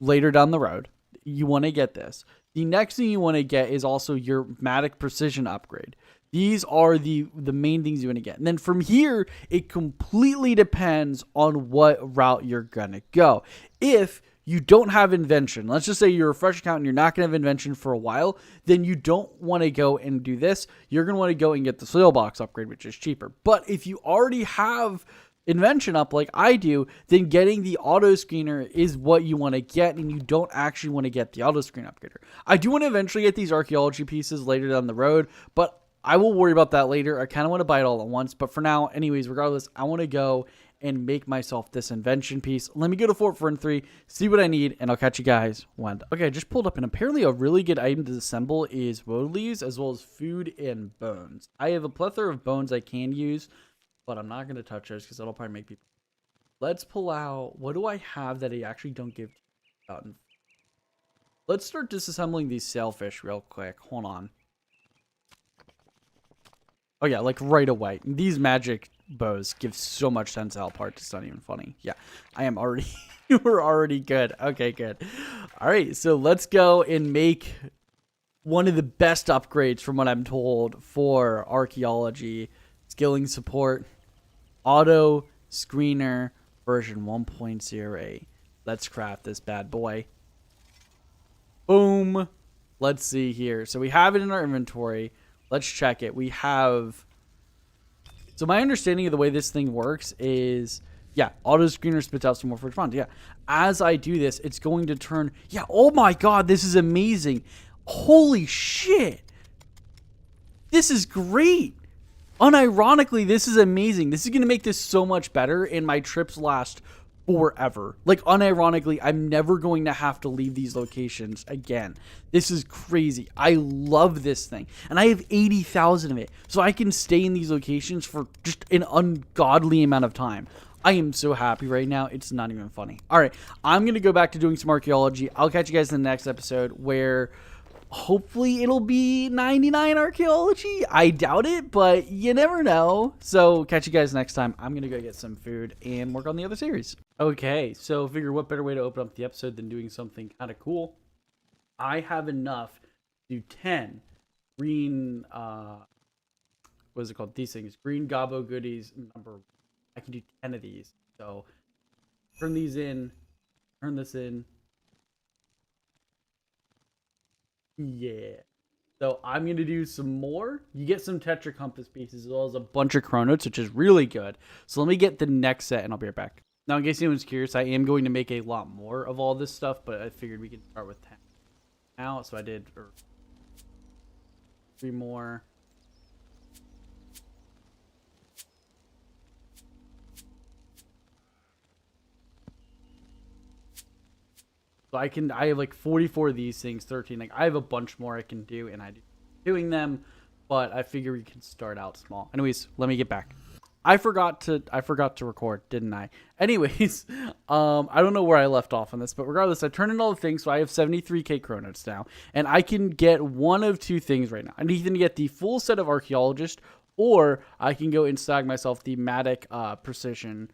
later down the road. You want to get this. The next thing you want to get is also your Matic Precision upgrade. These are the main things you want to get. And then from here, it completely depends on what route you're going to go. If you don't have invention, let's just say you're a fresh account and you're not going to have invention for a while, then you don't want to go and do this. You're going to want to go and get the soil box upgrade, which is cheaper. But if you already have invention up like I do, then getting the auto screener is what you want to get, and you don't actually want to get the auto screen upgrader. I do want to eventually get these archaeology pieces later down the road, but I will worry about that later. I kind of want to buy it all at once, but for now, anyways, regardless, I want to go and make myself this invention piece. Let me go to Fort Fern 3, see what I need, and I'll catch you guys when. Okay, I just pulled up, and apparently a really good item to assemble is woad leaves, as well as food and bones. I have a plethora of bones I can use, but I'm not going to touch those because that'll probably make people. Let's pull out, what do I have that I actually don't give out? Let's start disassembling these sailfish real quick. Hold on. Oh yeah, like right away. These magic bows give so much tensile parts, it's not even funny. Yeah, I am already, we're already good. Okay, good. All right, so let's go and make one of the best upgrades from what I'm told for archaeology, skilling support, auto screener version 1.08. Let's craft this bad boy. Boom. Let's see here. So we have it in our inventory. Let's check it. We have... So my understanding of the way this thing works is... Yeah, auto screener spits out some more forged bronze. Yeah. As I do this, it's going to turn... Yeah, oh my god, this is amazing. Holy shit. This is great. Unironically, this is amazing. This is going to make this so much better, and my trips last forever. Like, unironically, I'm never going to have to leave these locations again. This is crazy. I love this thing. And I have 80,000 of it. So I can stay in these locations for just an ungodly amount of time. I am so happy right now. It's not even funny. All right. I'm going to go back to doing some archaeology. I'll catch you guys in the next episode where... hopefully it'll be 99 archaeology. I doubt it, but you never know. So catch you guys next time. I'm going to go get some food and work on the other series. Okay, so figure what better way to open up the episode than doing something kind of cool. I have enough to do 10 green, what is it called? These things. Green Gobbo goodies number. I can do 10 of these. So turn these in, turn this in. Yeah. So I'm going to do some more. You get some Tetra Compass pieces as well as a bunch of Chronotes, which is really good. So let me get the next set and I'll be right back. Now, in case anyone's curious, I am going to make a lot more of all this stuff, but I figured we could start with 10 now. So I did 3 more. So I have like 44 of these things, 13. Like I have a bunch more I can do, and I do doing them, but I figure we can start out small. Anyways, let me get back. I forgot to record, didn't I? Anyways, I don't know where I left off on this, but regardless, I turned in all the things, so I have 73k Chronotes now, and I can get one of two things right now. I need to get the full set of Archaeologist, or I can go and snag myself the Matic Precision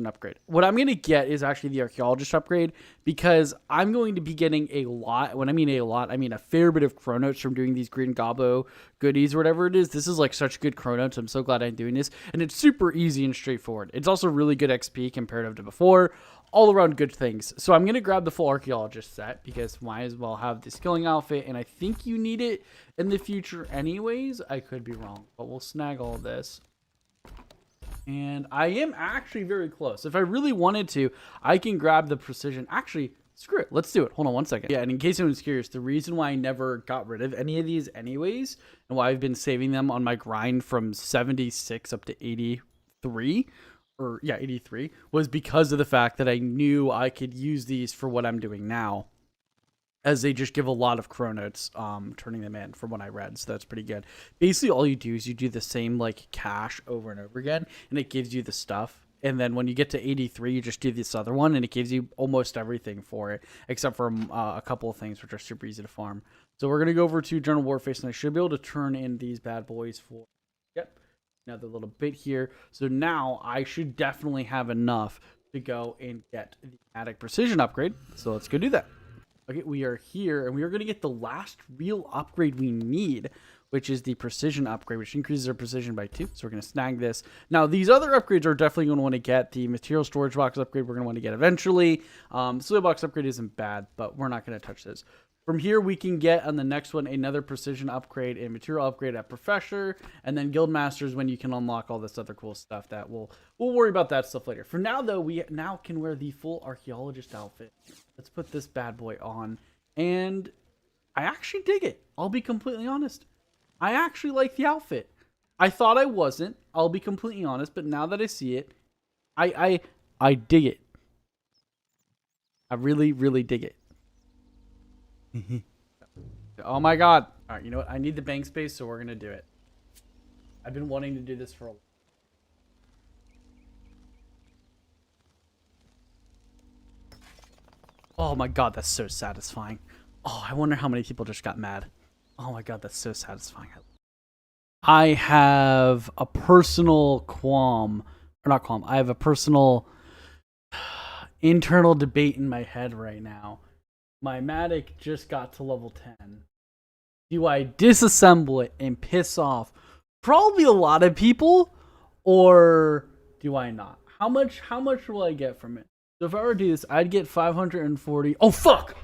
upgrade. What I'm going to get is actually the Archaeologist upgrade, because I'm going to be getting a lot. When I mean a lot, I mean a fair bit of Chronotes from doing these Green Gobbo goodies or whatever it is. This is like such good Chronotes. I'm so glad I'm doing this, and it's super easy and straightforward. It's also really good XP comparative to before. All around good things. So I'm going to grab the full Archaeologist set, because might as well have the skilling outfit, and I think you need it in the future anyways. I could be wrong, but we'll snag all this. And I am actually very close. If I really wanted to, I can grab the precision. Actually, screw it. Let's do it. Hold on one second. Yeah, and in case anyone's curious, the reason why I never got rid of any of these anyways, and why I've been saving them on my grind from 76 up to 83, or yeah, 83, was because of the fact that I knew I could use these for what I'm doing now, as they just give a lot of Chronotes, turning them in from what I read. So that's pretty good. Basically, all you do is you do the same like cache over and over again, and it gives you the stuff. And then when you get to 83, you just do this other one, and it gives you almost everything for it, except for a couple of things which are super easy to farm. So we're going to go over to General Warface, and I should be able to turn in these bad boys for, yep, another little bit here. So now I should definitely have enough to go and get the Attic Precision upgrade. So let's go do that. Okay, we are here, and we are going to get the last real upgrade we need, which is the precision upgrade, which increases our precision by 2. So we're going to snag this. Now, these other upgrades are definitely going to want to get. The material storage box upgrade we're going to want to get eventually. Soil box upgrade isn't bad, but we're not going to touch this. From here, we can get on the next one another precision upgrade and material upgrade at Professor, and then Guild Masters when you can unlock all this other cool stuff. That we'll worry about that stuff later. For now, though, we now can wear the full archaeologist outfit. Let's put this bad boy on, and I actually dig it. I'll be completely honest. I actually like the outfit. I thought I wasn't. I'll be completely honest, but now that I see it, I dig it. I really, really dig it. Oh my god. All right, you know what? I need the bank space, so we're going to do it. I've been wanting to do this for a while. Oh my god, that's so satisfying. Oh, I wonder how many people just got mad. Oh my god, that's so satisfying. I have a personal qualm, or not qualm, I have a personal internal debate in my head right now. My Matic just got to level 10. Do I disassemble it and piss off probably a lot of people, or do I not? How much will I get from it? So if I were to do this, I'd get 540. Oh fuck!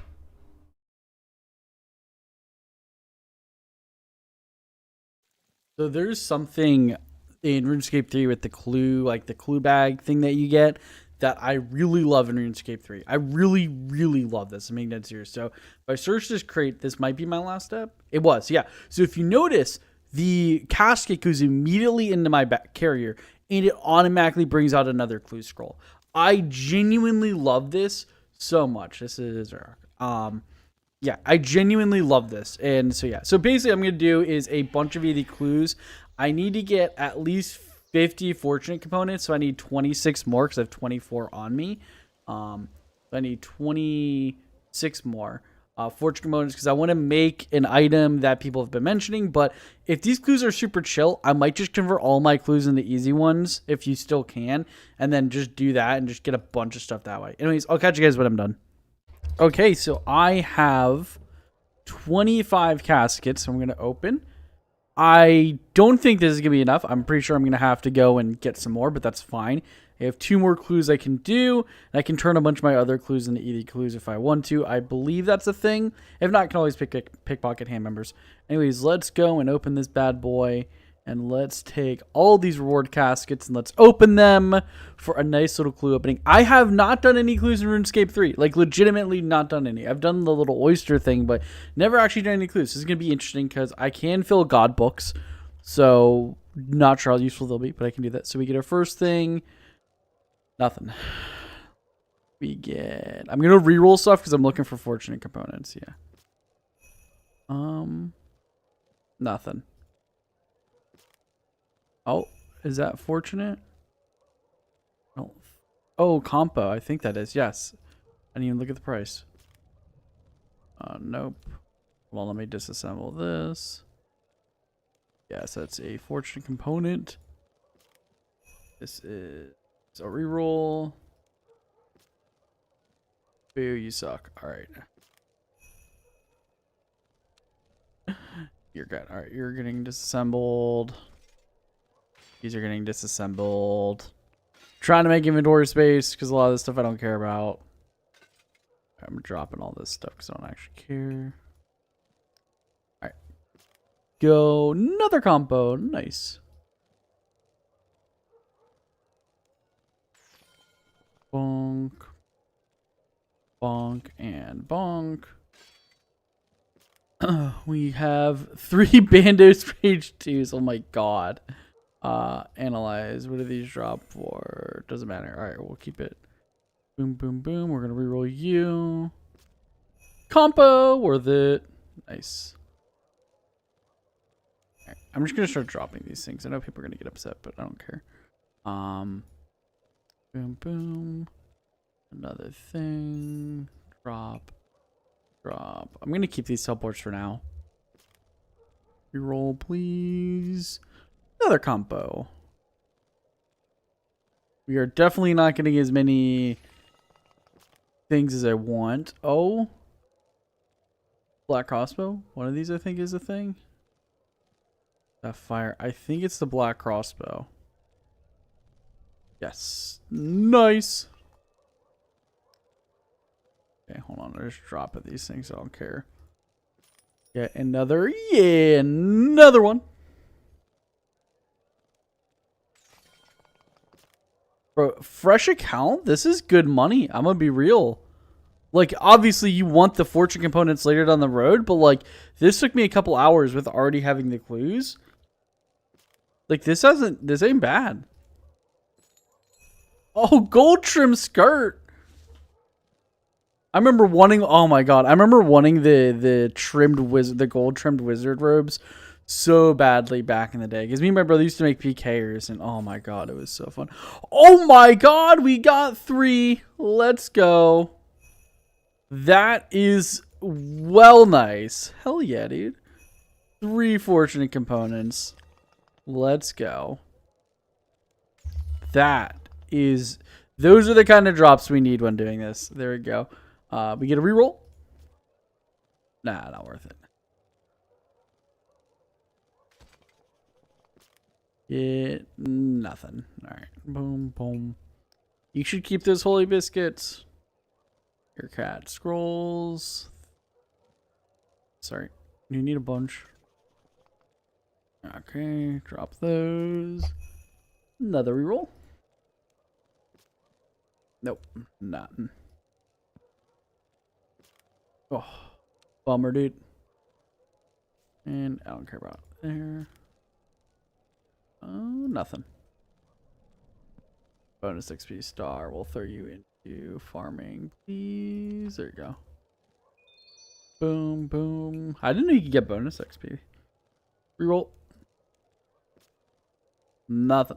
So there's something in RuneScape 3 with the clue, like the clue bag thing that you get, that I really love in RuneScape 3. I really, really love this. I'm being dead serious. So if I search this crate, this might be my last step. It was, yeah. So if you notice, the casket goes immediately into my back carrier, and it automatically brings out another clue scroll. I genuinely love this so much. This is yeah, I genuinely love this. And so yeah, so basically I'm gonna do is a bunch of the clues. I need to get at least 50 fortunate components, so I need 26 more because I have 24 on me. I need 26 more fortune components because I want to make an item that people have been mentioning. But if these clues are super chill, I might just convert all my clues into easy ones if you still can, and then just do that and just get a bunch of stuff that way. Anyways, I'll catch you guys when I'm done. Okay, so I have 25 caskets I'm going to open. I don't think this is going to be enough. I'm pretty sure I'm going to have to go and get some more, but that's fine. I have 2 more clues I can do, and I can turn a bunch of my other clues into easy clues if I want to. I believe that's a thing. If not, I can always pickpocket hand members. Anyways, let's go and open this bad boy, and let's take all these reward caskets, and let's open them for a nice little clue opening. I have not done any clues in RuneScape 3. Like, legitimately not done any. I've done the little oyster thing, but never actually done any clues. This is going to be interesting because I can fill god books, so not sure how useful they'll be, but I can do that. So we get our first thing. Nothing. We get... I'm going to reroll stuff because I'm looking for fortunate components. Yeah. Nothing. Oh, is that fortunate? Oh, compo. I think that is. Yes. I didn't even look at the price. Nope. Well, let me disassemble this. Yes, that's a fortunate component. This is a reroll. Boo, you suck. Alright. You're good. Alright, you're getting disassembled. These are getting disassembled. Trying to make inventory space because a lot of this stuff I don't care about. I'm dropping all this stuff because I don't actually care. Alright. Go. Another combo. Nice. Bonk. Bonk and bonk. We have 3 Bandos page 2s. Oh my god. Analyze. What do these drop for? Doesn't matter. Alright, we'll keep it. Boom, boom, boom. We're gonna reroll you. Compo. Worth it. Nice. Right, I'm just gonna start dropping these things. I know people are gonna get upset, but I don't care. Boom, boom. Another thing. Drop. Drop. I'm gonna keep these teleports for now. Reroll, please. Another compo. We are definitely not getting as many things as I want. Oh. Black crossbow. One of these I think is a thing. That fire. I think it's the black crossbow. Yes. Nice. Okay, hold on. I'll just drop at these things. I don't care. Get another. Yeah, another one. Bro, fresh account? This is good money. I'm gonna be real. Like, obviously, you want the fortune components later down the road, but, like, this took me a couple hours with already having the clues. Like, this ain't bad. Oh, gold trim skirt. I remember wanting, oh my god, I remember wanting the gold trimmed wizard robes so badly back in the day. Because me and my brother used to make PKers, and oh my god, it was so fun. Oh my god, we got 3. Let's go. That is well nice. Hell yeah, dude. 3 fortunate components. Let's go. Those are the kind of drops we need when doing this. There we go. We get a reroll. Nah, not worth it. Nothing. All right. Boom, boom. You should keep those holy biscuits. Your cat scrolls. Sorry. You need a bunch. Okay. Drop those. Another reroll. Nope. Nothing. Oh. Bummer, dude. And I don't care about there. Oh, nothing. Bonus XP star will throw you into farming, please. There you go. Boom, boom. I didn't know you could get bonus XP. Reroll. Nothing.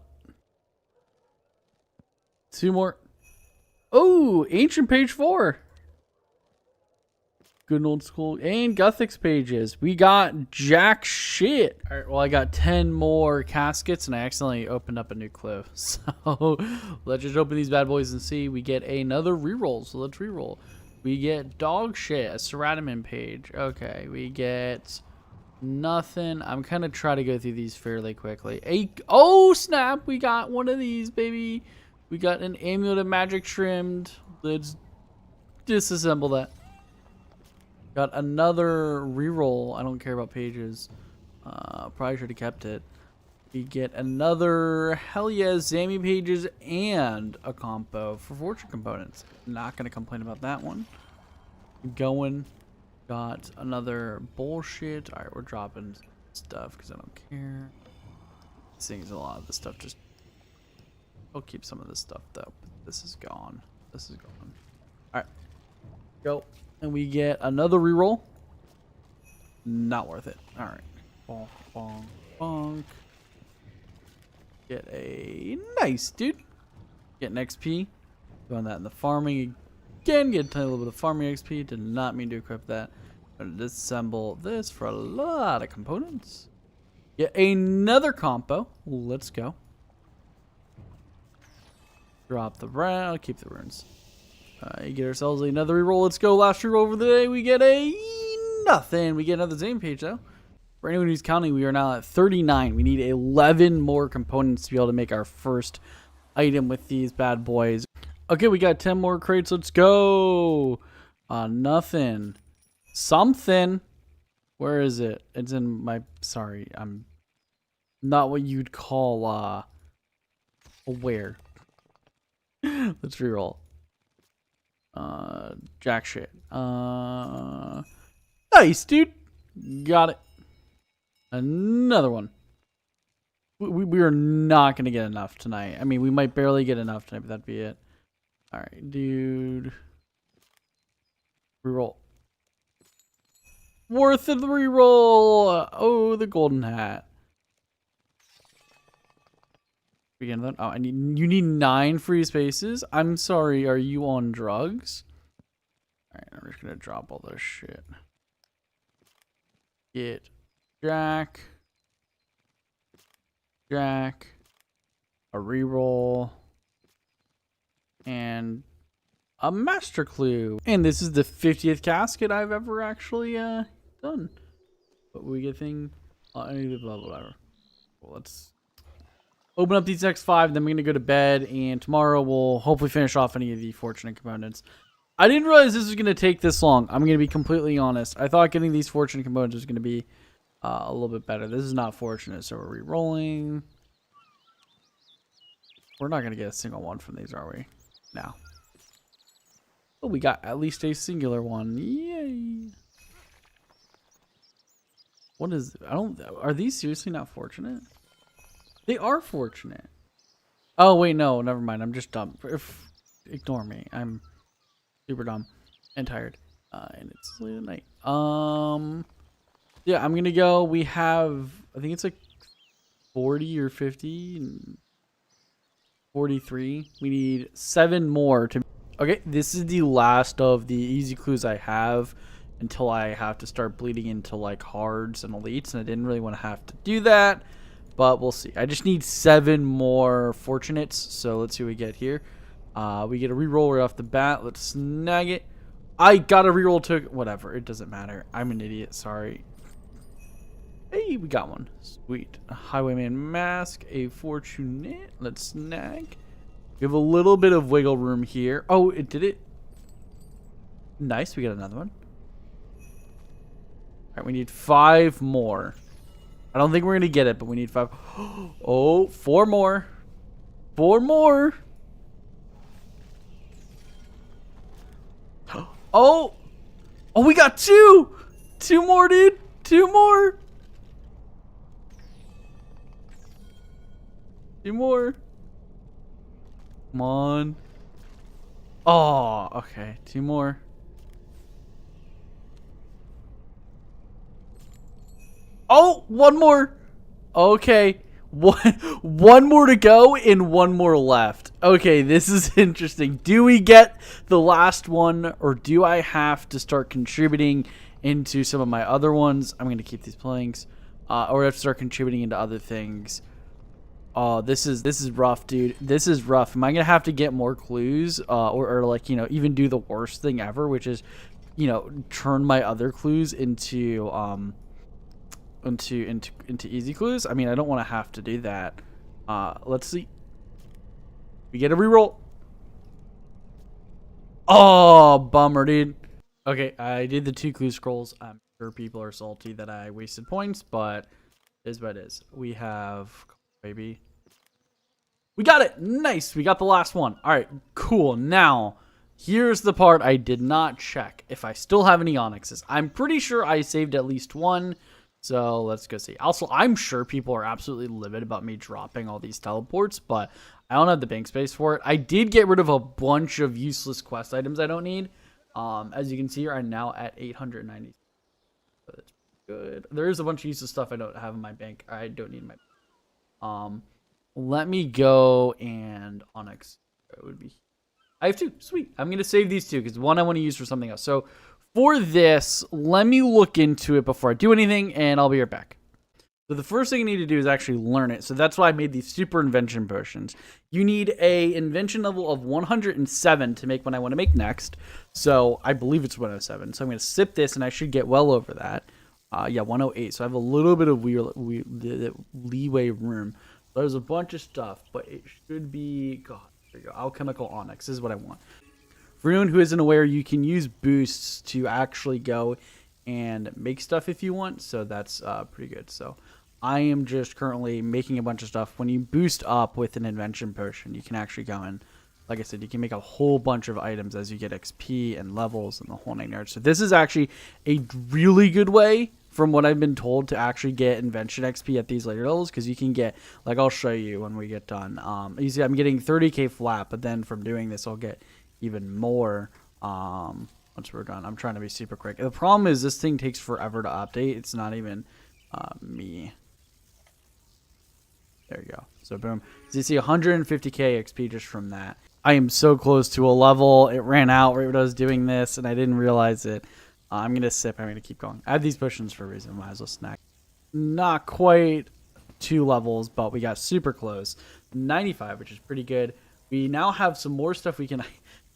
2 more. Oh, ancient page 4. Good and old school. And Guthix pages. We got jack shit. All right, well, I got 10 more caskets, and I accidentally opened up a new clue. So let's just open these bad boys and see. We get another reroll, so let's reroll. We get dog shit, a Ceratomin page. Okay, we get nothing. I'm kind of trying to go through these fairly quickly. Oh, snap. We got one of these, baby. We got an amulet of magic trimmed. Let's disassemble that. Got another reroll. I don't care about pages. Probably should have kept it. We get another hell yeah Zammy pages and a compo for fortune components. Not gonna complain about that one. Going. Got another bullshit. All right, we're dropping stuff because I don't care. Seeing a lot of this stuff. Just I'll keep some of this stuff though. This is gone. This is gone. All right, go. And we get another reroll. Not worth it. All right. Bonk, bonk, bonk. Get a nice, dude. Get an XP. Doing that in the farming again. Get a tiny little bit of farming XP. Did not mean to equip that. But disassemble this for a lot of components. Get another compo. Let's go. Drop the brown. Keep the runes. You get ourselves another reroll. Let's go. Last reroll over the day. We get a nothing. We get another Zane page though. For anyone who's counting, we are now at 39. We need 11 more components to be able to make our first item with these bad boys. Okay, we got 10 more crates. Let's go. Nothing. Something. Where is it? It's in my. Sorry, I'm not what you'd call aware. Let's reroll. Jack shit. Nice, dude. Got it. Another one. We are not gonna get enough tonight. I mean, we might barely get enough tonight, but that'd be it. All right, dude. Reroll. Worth of the reroll. Oh, the golden hat. Begin that. Oh, you need 9 free spaces. I'm sorry. Are you on drugs? All right, I'm just gonna drop all this shit. Get Jack, a reroll, and a master clue. And this is the 50th casket I've ever actually done. But we get thing. Blah blah blah. Well, let's open up these next 5, then we're going to go to bed, and tomorrow we'll hopefully finish off any of the fortunate components. I didn't realize this was going to take this long. I'm going to be completely honest. I thought getting these fortunate components was going to be a little bit better. This is not fortunate, so we're re-rolling. We're not going to get a single one from these, are we? No. Oh, we got at least a singular one. Yay. What is... Are these seriously not fortunate? They are fortunate. Oh, wait, no. Never mind. I'm just dumb. Ignore me. I'm super dumb and tired. And it's late at night. Yeah, I'm going to go. We have... I think it's like 40 or 50... 43. We need 7 more to... Okay, this is the last of the easy clues I have until I have to start bleeding into like hards and elites, and I didn't really want to have to do that, but we'll see. I just need 7 more fortunates, so let's see what we get here. We get a reroll right off the bat. Let's snag it. I got a reroll to... Whatever, it doesn't matter. I'm an idiot, sorry. Hey, we got one. Sweet. A Highwayman mask, a fortunate. Let's snag. We have a little bit of wiggle room here. Oh, it did it. Nice, we got another one. Alright, we need 5 more. I don't think we're going to get it, but we need 5. Oh, 4 more. 4 more. Oh! Oh, we got 2! 2 more, dude. 2 more. 2 more. Come on. Oh, okay. 2 more. Oh, 1 more. Okay. One more to go and 1 more left. Okay, this is interesting. Do we get the last one, or do I have to start contributing into some of my other ones? I'm going to keep these planks. Or I have to start contributing into other things. Oh, this is rough, dude. This is rough. Am I gonna have to get more clues, or like, you know, even do the worst thing ever, which is, you know, turn my other clues into easy clues? I mean, I don't want to have to do that. Let's see. We get a reroll. Oh, bummer, dude. Okay, I did the 2 clue scrolls. I'm sure people are salty that I wasted points, but it is what it is. We have... Baby. We got it. Nice. We got the last one. All right, cool. Now, here's the part I did not check. If I still have any onyxes. I'm pretty sure I saved at least 1. So let's go see. Also, I'm sure people are absolutely livid about me dropping all these teleports, but I don't have the bank space for it. I did get rid of a bunch of useless quest items I don't need. As you can see here, I'm now at 890. So that's good. There is a bunch of useless stuff I don't have in my bank. I don't need in my bank. Let me go and onyx. It would be... I have 2. Sweet. I'm going to save these 2 because one I want to use for something else. So for this, let me look into it before I do anything, and I'll be right back. So the first thing you need to do is actually learn it. So that's why I made these super invention potions. You need a invention level of 107 to make what I want to make next. So I believe it's 107. So I'm going to sip this, and I should get well over that. Yeah, 108. So I have a little bit of leeway room. There's a bunch of stuff, but it should be... God, there you go. Alchemical onyx is what I want. For anyone who isn't aware, you can use boosts to actually go and make stuff if you want. So that's pretty good. So I am just currently making a bunch of stuff. When you boost up with an invention potion, you can actually go and, like I said, you can make a whole bunch of items as you get XP and levels and the whole 9 yards. So this is actually a really good way, from what I've been told, to actually get invention XP at these later levels, because you can get, like, I'll show you when we get done. You see, I'm getting 30k flat, but then from doing this, I'll get even more once we're done. I'm trying to be super quick. The problem is this thing takes forever to update. It's not even me. There you go. So boom. So you see 150k XP just from that. I am so close to a level. It ran out right when I was doing this, and I didn't realize it. I'm going to sip. I'm going to keep going. I have these potions for a reason. Might as well snack. Not quite 2 levels, but we got super close. 95, which is pretty good. We now have some more stuff we can...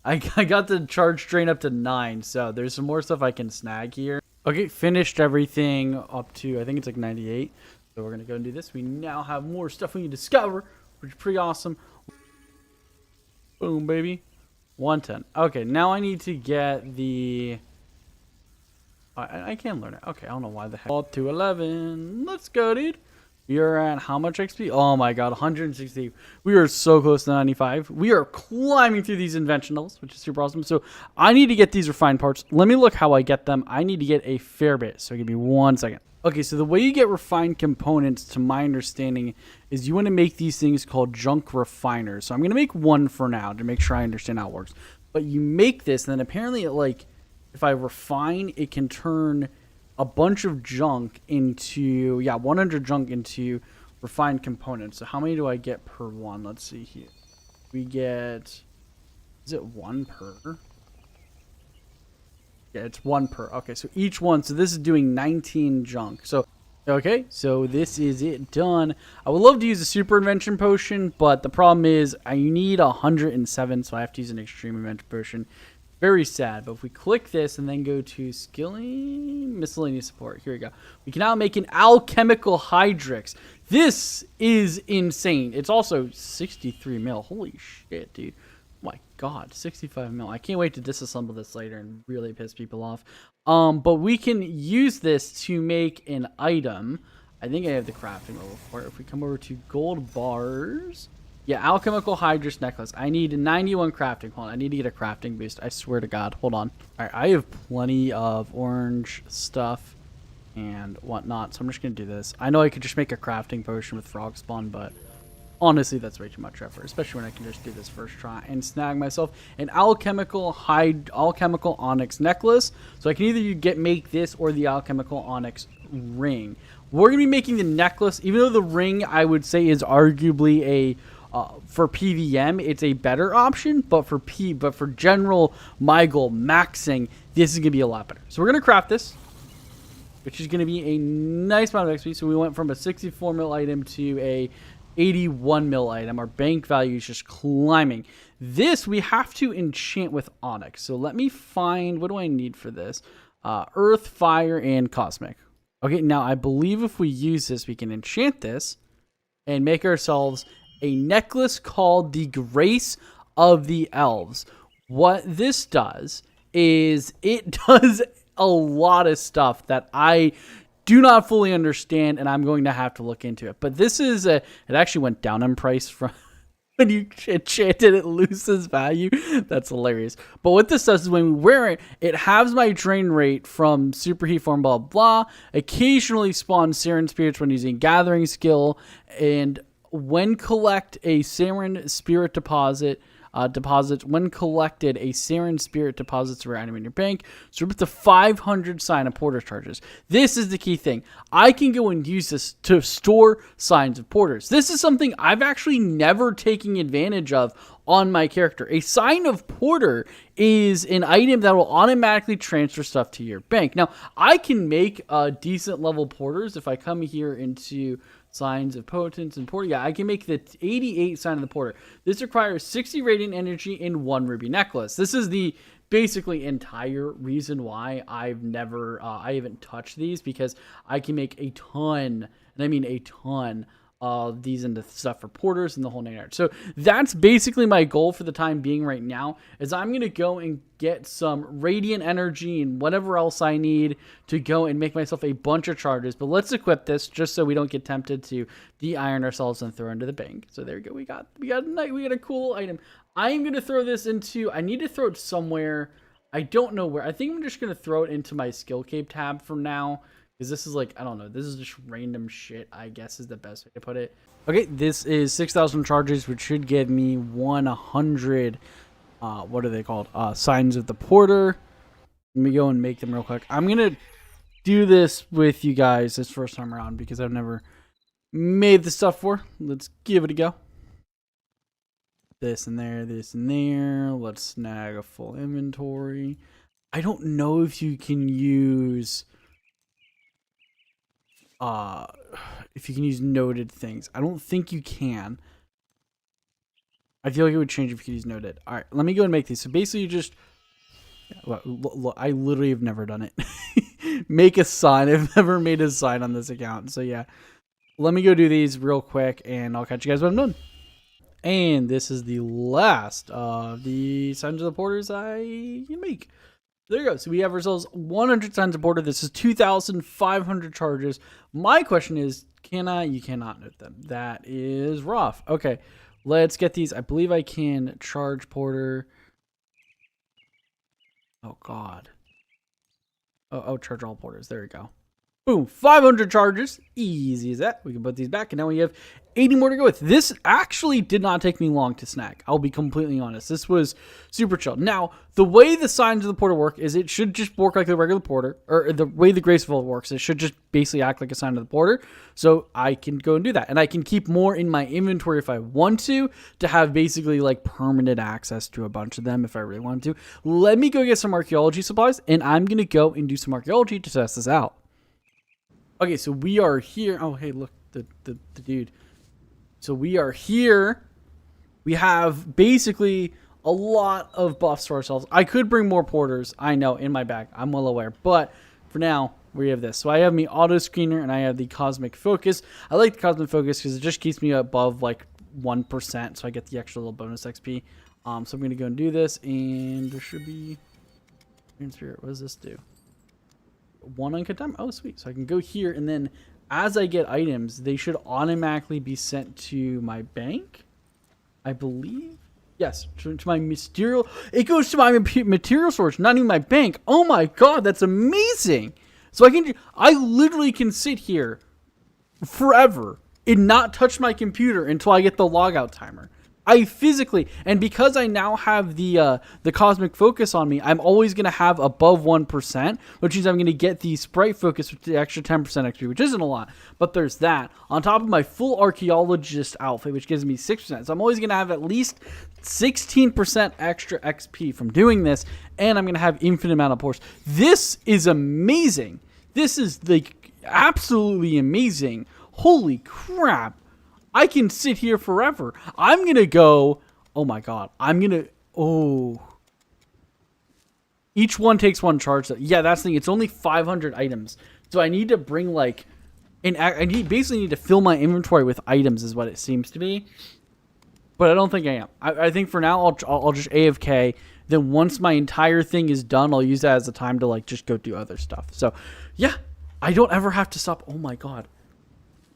I got the charge drain up to 9, so there's some more stuff I can snag here. Okay, finished everything up to, I think it's like 98. So we're going to go and do this. We now have more stuff we can discover, which is pretty awesome. Boom, baby. 110. Okay, now I need to get the... I can learn it. Okay, I don't know why the heck. All to 11. Let's go, dude. We are at how much XP? Oh my god, 160. We are so close to 95. We are climbing through these invention levels, which is super awesome. So I need to get these refined parts. Let me look how I get them. I need to get a fair bit. So give me 1 second. Okay, so the way you get refined components, to my understanding, is you want to make these things called junk refiners. So I'm going to make one for now to make sure I understand how it works. But you make this, and then apparently it, like, if I refine, it can turn a bunch of junk into, 100 junk into refined components. So how many do I get per one? Let's see here. We get, is it 1 per? Yeah, it's 1 per. Okay, so each one. So this is doing 19 junk. So, okay, so this is it done. I would love to use a super invention potion, but the problem is I need 107, so I have to use an extreme invention potion. Very sad. But if we click this and then go to skilling, miscellaneous support, here we go. We can now make an alchemical hydrix. This is insane. It's also 63 mil. Holy shit, dude. My god, 65 mil. I can't wait to disassemble this later and really piss people off. But we can use this to make an item. I think I have the crafting level for it. If we come over to gold bars, yeah, alchemical hydrous necklace. I need 91 crafting. Hold on, I need to get a crafting boost. I swear to god. Hold on. All right, I have plenty of orange stuff and whatnot, so I'm just gonna do this. I know I could just make a crafting potion with frog spawn, but honestly, that's way too much effort, especially when I can just do this first try and snag myself an alchemical onyx necklace. So I can either make this or the alchemical onyx ring. We're gonna be making the necklace, even though the ring I would say is arguably a for PVM, it's a better option, but for general my goal maxing, this is gonna be a lot better. So we're gonna craft this, which is gonna be a nice amount of XP. So we went from a 64 mil item to a 81 mil item. Our bank value is just climbing. This we have to enchant with onyx. So let me find, what do I need for this? Earth, fire, and cosmic. Okay, now I believe if we use this, we can enchant this and make ourselves a necklace called the Grace of the Elves. What this does is it does a lot of stuff that I do not fully understand, and I'm going to have to look into it. But this is it actually went down in price from when you enchanted it loses value. That's hilarious. But what this does is when we wear it, it halves my drain rate from superheat form, blah blah. Occasionally spawns Siren spirits when using gathering skill, and when collect a Siren spirit deposits when collected, a Siren spirit deposits a rare item in your bank. So up to 500 sign of porter charges. This is the key thing. I can go and use this to store signs of porters. This is something I've actually never taken advantage of on my character. A sign of porter is an item that will automatically transfer stuff to your bank. Now, I can make decent level porters if I come here into signs of potence and porter. Yeah, I can make the 88 sign of the porter. This requires 60 radiant energy and 1 ruby necklace. This is the basically entire reason why I haven't touched these, because I can make a ton, and I mean a ton, of these into stuff for porters and the whole 9 yards. So that's basically my goal for the time being right now, is I'm going to go and get some radiant energy and whatever else I need to go and make myself a bunch of charges. But let's equip this just so we don't get tempted to de-iron ourselves and throw into the bank. So there we go. We got a cool item. I'm going to throw this into, I need to throw it somewhere. I don't know where. I think I'm just going to throw it into my skill cape tab for now, because this is like, I don't know, this is just random shit, I guess is the best way to put it. Okay, this is 6,000 charges, which should give me 100, what are they called? Signs of the porter. Let me go and make them real quick. I'm going to do this with you guys this first time around, because I've never made the stuff for. Let's give it a go. This and there, this and there. Let's snag a full inventory. I don't know if you can use... if you can use noted things. I don't think you can. I feel like it would change if you could use noted. All right, let me go and make these. So basically you just, look, I literally have never done it. Make a sign. I've never made a sign on this account. So yeah, let me go do these real quick, and I'll catch you guys when I'm done. And this is the last of the Signs of the Porters I can make. There you go. So we have ourselves 100 Signs of Porter. This is 2,500 charges. My question is, can I? You cannot note them. That is rough. Okay, let's get these. I believe I can charge Porter. Oh, God. Oh, charge all Porters. There we go. Boom, 500 charges. Easy as that. We can put these back, and now we have 80 more to go with. This actually did not take me long to snag. I'll be completely honest. This was super chill. Now, the way the Signs of the Porter work is it should just work like the regular Porter, or the way the Graceful works, it should just basically act like a Sign of the Porter. So I can go and do that. And I can keep more in my inventory if I want to have basically like permanent access to a bunch of them if I really want to. Let me go get some archaeology supplies, and I'm going to go and do some archaeology to test this out. Okay, so we are here. Oh, hey, look, the dude. So we are here. We have basically a lot of buffs for ourselves. I could bring more porters, I know, in my bag. I'm well aware. But for now, we have this. So I have me auto screener, and I have the cosmic focus. I like the cosmic focus because it just keeps me above like 1%, so I get the extra little bonus XP. So I'm going to go and do this, and there should be... Green Spirit, what does this do? 1 uncut time. Oh, sweet. So I can go here, and then as I get items, they should automatically be sent to my bank, I believe. Yes, to my material. It goes to my material storage, not even my bank. Oh my god, that's amazing. So I literally can sit here forever and not touch my computer until I get the logout timer. I physically, and because I now have the cosmic focus on me, I'm always going to have above 1%, which means I'm going to get the sprite focus with the extra 10% XP, which isn't a lot, but there's that. On top of my full archaeologist outfit, which gives me 6%. So I'm always going to have at least 16% extra XP from doing this, and I'm going to have infinite amount of pores. This is amazing. This is like absolutely amazing. Holy crap. I can sit here forever. I'm going to go... Oh, my God. I'm going to... Oh. Each one takes 1 charge. Yeah, that's the thing. It's only 500 items. So I need to bring, like... basically need to fill my inventory with items is what it seems to be. But I don't think I am. I think for now, I'll just AFK. Then once my entire thing is done, I'll use that as a time to, like, just go do other stuff. So, yeah. I don't ever have to stop. Oh, my God.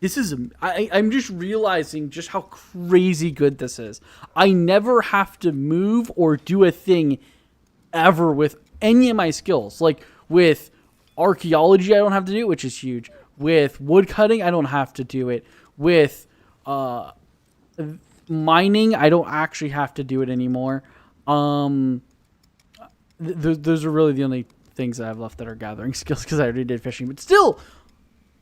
This is, I'm just realizing just how crazy good this is. I never have to move or do a thing ever with any of my skills. Like with archaeology, I don't have to do it, which is huge. With wood cutting, I don't have to do it. With mining, I don't actually have to do it anymore. Those are really the only things that I have left that are gathering skills because I already did fishing. But still...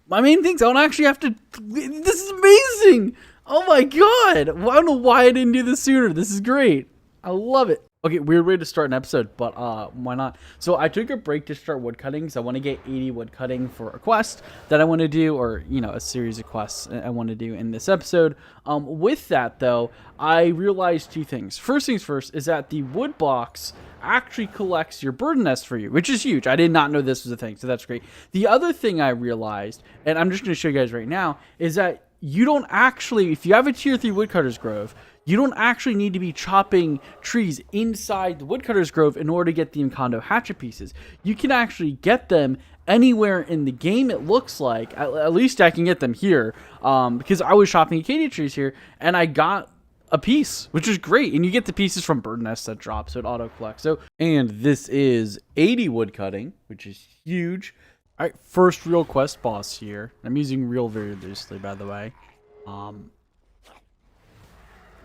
My main things, I don't actually have to... This is amazing! Oh my god! I don't know why I didn't do this sooner. This is great. I love it. Okay, weird way to start an episode, but why not? So I took a break to start woodcutting because I want to get 80 woodcutting for a quest that I want to do, or, you know, a series of quests I want to do in this episode. With that, though, I realized 2 things. First things first is that the wood box actually collects your bird nest for you, which is huge. I did not know this was a thing, so that's great. The other thing I realized, and I'm just going to show you guys right now, is that you don't actually, if you have a tier 3 woodcutter's grove, you don't actually need to be chopping trees inside the woodcutter's grove in order to get the Encanto hatchet pieces. You can actually get them anywhere in the game, it looks like. At least I can get them here, because I was chopping acacia trees here, and I got a piece, which is great. And you get the pieces from bird nests that drop, so it auto collects. So, and this is 80 wood cutting, which is huge. All right, first real quest boss here. I'm using real very loosely, by the way.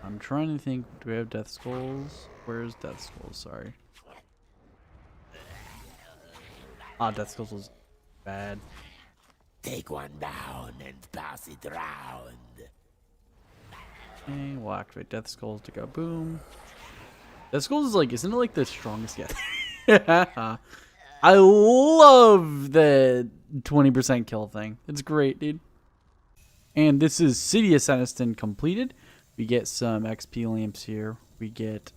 I'm trying to think, do we have death skulls? Where's death skulls? Sorry. Death skulls was bad. Take one down and pass it around. Okay, we'll activate death skulls to go boom. Death skulls is like, isn't it like the strongest yet? I love the 20% kill thing. It's great, dude. And this is City of Seniston completed. We get some XP lamps here. We get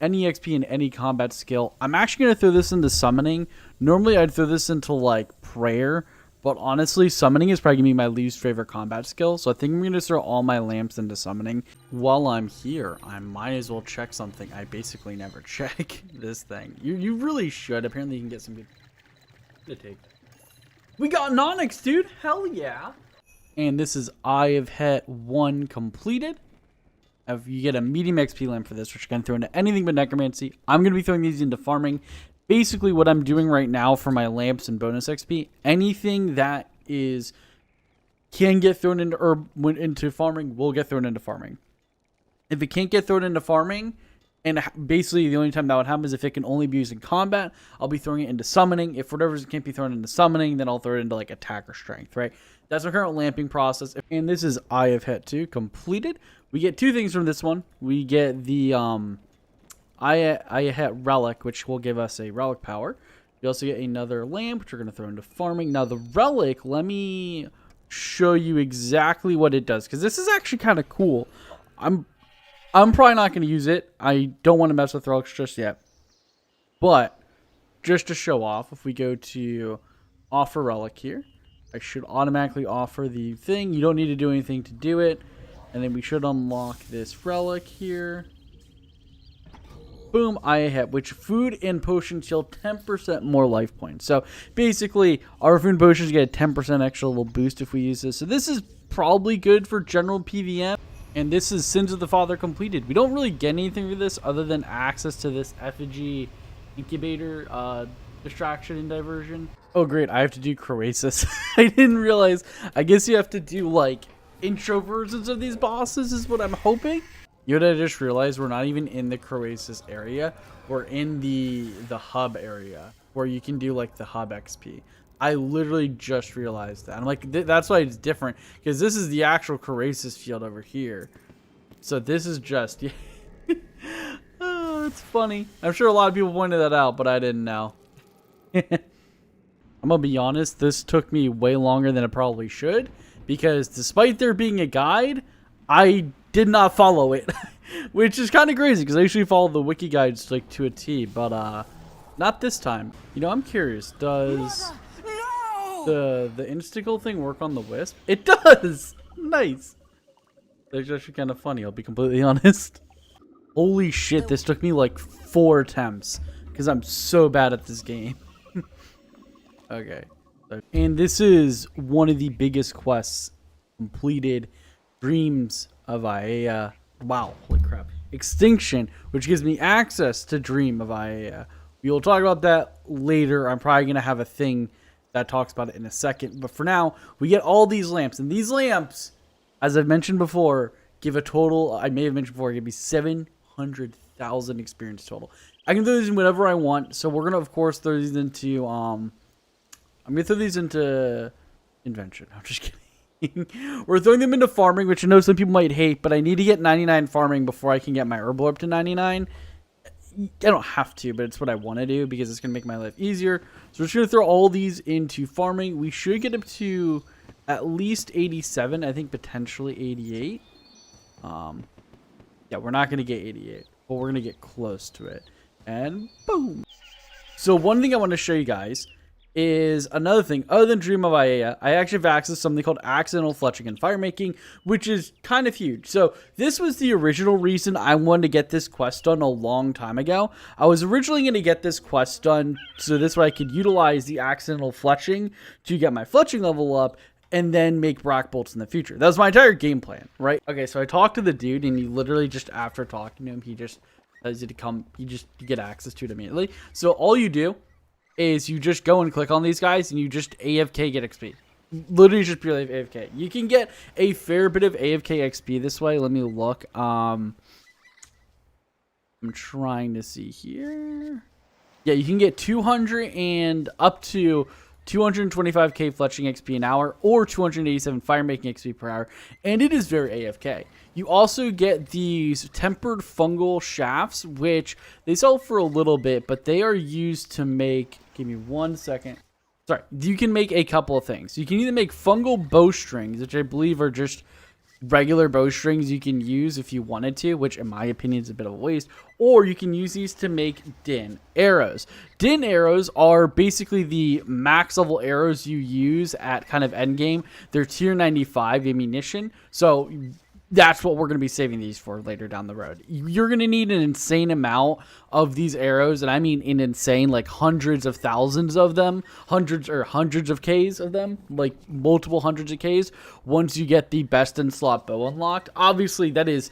any XP in any combat skill. I'm actually going to throw this into summoning. Normally, I'd throw this into, like, prayer. But honestly, summoning is probably going to be my least favorite combat skill. So I think I'm going to throw all my lamps into summoning. While I'm here, I might as well check something. I basically never check this thing. You really should. Apparently you can get some good take. We got an Onyx, dude. Hell yeah. And this is Eye of Het 1 completed. You get a medium XP lamp for this, which you can throw into anything but necromancy. I'm going to be throwing these into farming. Basically, what I'm doing right now for my lamps and bonus XP, anything that can get thrown into farming will get thrown into farming. If it can't get thrown into farming, and basically the only time that would happen is if it can only be used in combat, I'll be throwing it into summoning. If whatever can't be thrown into summoning, then I'll throw it into like attack or strength, right? That's our current lamping process. And this is Eye of Het 2 completed. We get two things from this one. We get the Eye of Het relic, which will give us a relic power. We also get another lamp, which we're going to throw into farming. Now the relic, let me show you exactly what it does, because this is actually kind of cool. I'm probably not going to use it. I don't want to mess with relics just yet. But just to show off, if we go to offer relic here, I should automatically offer the thing. You don't need to do anything to do it. And then we should unlock this relic here. Boom, Eye of Het, which food and potions heal 10% more life points. So basically, our food and potions get a 10% extra little boost if we use this. So this is probably good for general PvM. And this is Sins of the Father completed. We don't really get anything for this other than access to this effigy incubator distraction and diversion. Oh great, I have to do Croesus. I didn't realize. I guess you have to do like intro versions of these bosses is what I'm hoping. You know what I just realized? We're not even in the Croesus area. We're in the hub area where you can do like the hub XP. I literally just realized that. I'm like, that's why it's different, because this is the actual Croesus field over here. So this is just, oh, it's funny. I'm sure a lot of people pointed that out, but I didn't know. I'm gonna be honest, this took me way longer than it probably should, because despite there being a guide, I did not follow it, which is kind of crazy because I usually follow the wiki guides like to a T, but not this time. You know, I'm curious, does the insticle thing work on the wisp? It does. Nice. That's actually kind of funny, I'll be completely honest. Holy shit, this took me like 4 attempts because I'm so bad at this game. Okay. And this is one of the biggest quests completed. Dreams of Aiea. Wow, holy crap. Extinction, which gives me access to Dream of Aiea. We will talk about that later. I'm probably going to have a thing that talks about it in a second. But for now, we get all these lamps. And these lamps, as I've mentioned before, give a total, I may have mentioned before, give me 700,000 experience total. I can throw these in whatever I want. So we're going to, of course, throw these into, I'm going to throw these into invention. I'm just kidding. We're throwing them into farming, which I know some people might hate, but I need to get 99 farming before I can get my herbal up to 99. I don't have to, but it's what I want to do because it's going to make my life easier. So we're just going to throw all these into farming. We should get up to at least 87. I think potentially 88. Yeah, we're not going to get 88, but we're going to get close to it. And boom. So one thing I want to show you guys is another thing other than Dream of Aiea. I actually have access to something called accidental fletching and fire making, which is kind of huge. So this was the original reason I wanted to get this quest done a long time ago. I was originally going to get this quest done so this way I could utilize the accidental fletching to get my fletching level up and then make rock bolts in the future. That was my entire game plan, right? Okay, so I talked to the dude, and he literally just after talking to him, he just tells you to come, you get access to it immediately. So all you do is you just go and click on these guys and you just AFK get XP. Literally just purely AFK. You can get a fair bit of AFK XP this way. Let me look. I'm trying to see here. Yeah, you can get 200 and up to 225k fletching XP an hour or 287 fire making XP per hour, and it is very AFK. You also get these tempered fungal shafts, which they sell for a little bit, but they are used to make, give me 1 second. Sorry, you can make a couple of things. You can either make fungal bowstrings, which I believe are just regular bowstrings you can use if you wanted to, which in my opinion is a bit of a waste, or you can use these to make din arrows. Din arrows are basically the max level arrows you use at kind of end game. They're tier 95 ammunition, so that's what we're going to be saving these for later down the road. You're going to need an insane amount of these arrows, and I mean an insane, like hundreds of thousands of them, hundreds of Ks of them, like multiple hundreds of Ks, once you get the best in slot bow unlocked. Obviously, that is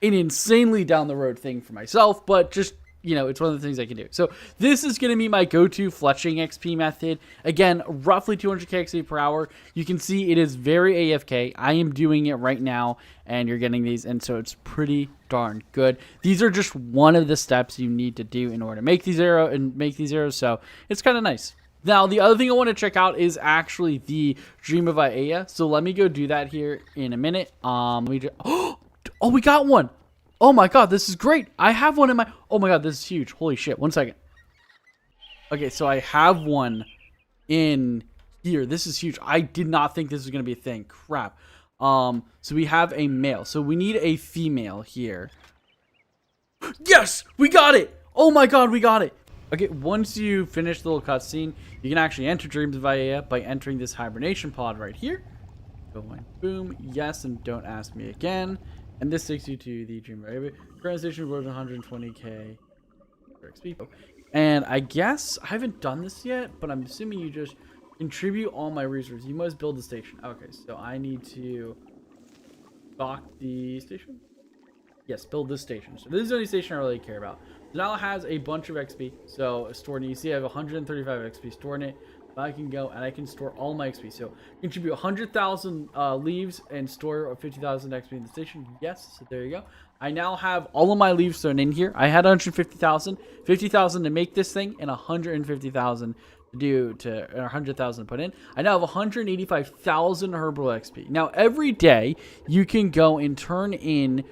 an insanely down the road thing for myself, but just, you know, it's one of the things I can do. So this is going to be my go-to fletching XP method. Again, roughly 200k XP per hour. You can see it is very AFK. I am doing it right now, and you're getting these, and so it's pretty darn good. These are just one of the steps you need to do in order to make these arrows, so it's kind of nice. Now, the other thing I want to check out is actually the Dream of Aya. So let me go do that here in a minute. Oh, we got one. Oh my god, this is great. I have one in my... Oh my god, this is huge. Holy shit. 1 second. Okay, so I have one in here. This is huge. I did not think this was going to be a thing. Crap. So we have a male. So we need a female here. Yes! We got it! Oh my god, we got it! Okay, once you finish the little cutscene, you can actually enter Dreams of Aya by entering this hibernation pod right here. Going boom. Yes, and don't ask me again. And this takes you to the Dream of Aya. Current station rewards 120k for XP. And I guess I haven't done this yet, but I'm assuming you just contribute all my resources. You must build the station. Okay, so I need to stock the station. Yes, build this station. So this is the only station I really care about. So now it has a bunch of XP. So stored in. You see, I have 135 XP stored in it. I can go and I can store all my XP. So contribute 100,000 leaves and store 50,000 XP in the station. Yes, so there you go. I now have all of my leaves thrown in here. I had 150,000, 50,000 to make this thing, and 150,000 to do to 100,000 to put in. I now have 185,000 herbal XP. Now every day you can go and turn in,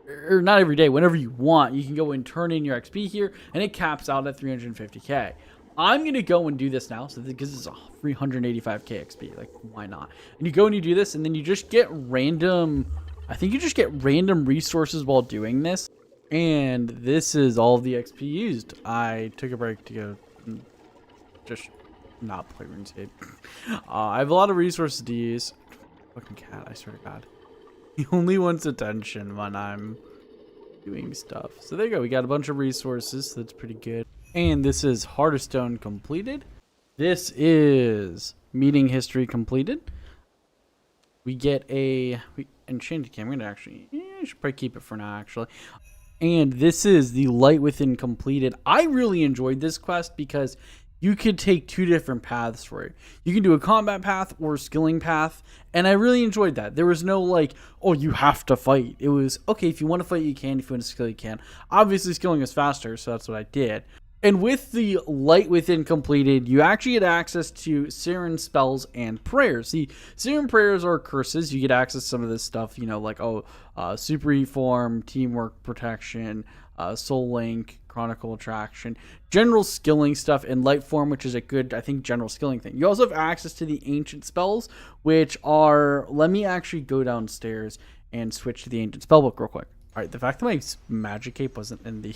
or not every day, whenever you want, you can go and turn in your XP here, and it caps out at 350k. I'm going to go and do this now, so because this is 385k XP, like, why not? And you go and you do this, and then you just get random, I think you just get random resources while doing this, and this is all the XP used. I took a break to go just not play RuneScape. I have a lot of resources to use. Fucking cat, I swear to God. He only wants attention when I'm doing stuff. So there you go, we got a bunch of resources, so that's pretty good. And this is Hearthstone completed. This is meeting history completed. We get a enchanted cam. I'm gonna actually, I should probably keep it for now actually. And this is the Light Within completed. I really enjoyed this quest because you could take two different paths for it. You can do a combat path or a skilling path, and I really enjoyed that. There was no like, oh, you have to fight. It was, okay, if you want to fight, you can. If you want to skill, you can. Obviously, skilling is faster, so that's what I did. And with the Light Within completed, you actually get access to Siren spells and prayers. The Siren prayers are curses. You get access to some of this stuff, you know, like, Super Reform, Teamwork Protection, Soul Link, Chronicle Attraction, general skilling stuff, and Light Form, which is a good, I think, general skilling thing. You also have access to the Ancient spells, which are, let me actually go downstairs and switch to the Ancient spellbook real quick. All right, the fact that my magic cape wasn't in the...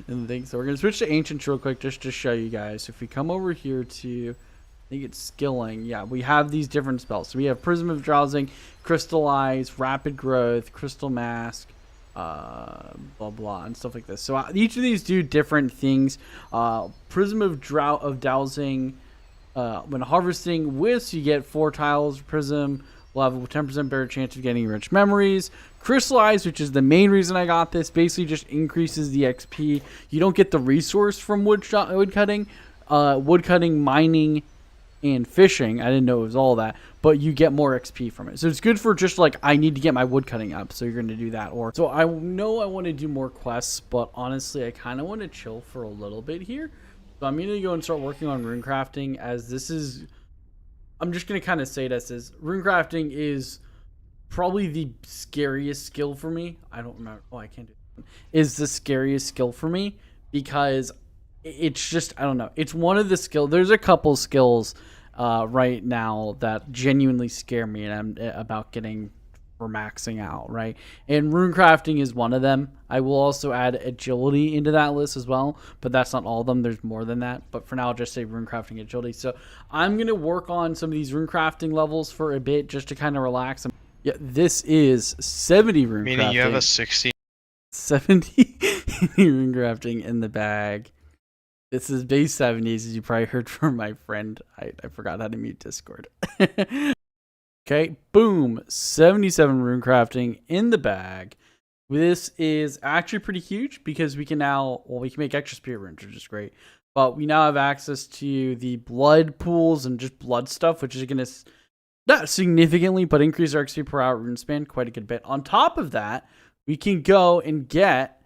and things. So we're going to switch to Ancient real quick just to show you guys. If we come over here to, I think it's skilling. Yeah, we have these different spells. So we have Prism of Drowsing, Crystallize, Rapid Growth, Crystal Mask, blah, blah, and stuff like this. So each of these do different things. Prism of Dowsing, when harvesting wisps, you get 4 tiles. Prism will have a 10% better chance of getting rich memories. Crystallize, which is the main reason I got this, basically just increases the XP. You don't get the resource from wood cutting, mining, and fishing. I didn't know it was all that, but you get more XP from it. So it's good for just like, I need to get my wood cutting up, so you're going to do that. Or so I know I want to do more quests, but honestly, I kind of want to chill for a little bit here. So I'm going to go and start working on rune crafting, as this is, I'm just going to kind of say this is, rune crafting is probably the scariest skill for me. I don't remember. Oh, I can't do it. Is the scariest skill for me because it's just, I don't know. It's one of the skills. There's a couple skills right now that genuinely scare me, and I'm about getting for maxing out, right? And rune crafting is one of them. I will also add agility into that list as well, but that's not all of them. There's more than that. But for now, I'll just say rune crafting agility. So I'm going to work on some of these rune crafting levels for a bit just to kind of relax. Yeah, this is 70 rune crafting. Meaning you have a 60. 70 rune crafting in the bag. This is base 70s, as you probably heard from my friend. I forgot how to mute Discord. Okay, boom, 77 rune crafting in the bag. This is actually pretty huge because we can now, well, we can make extra spirit runes, which is great. But we now have access to the blood pools and just blood stuff, which is going to not significantly, but increase our XP per hour rune span quite a good bit. On top of that, we can go and get,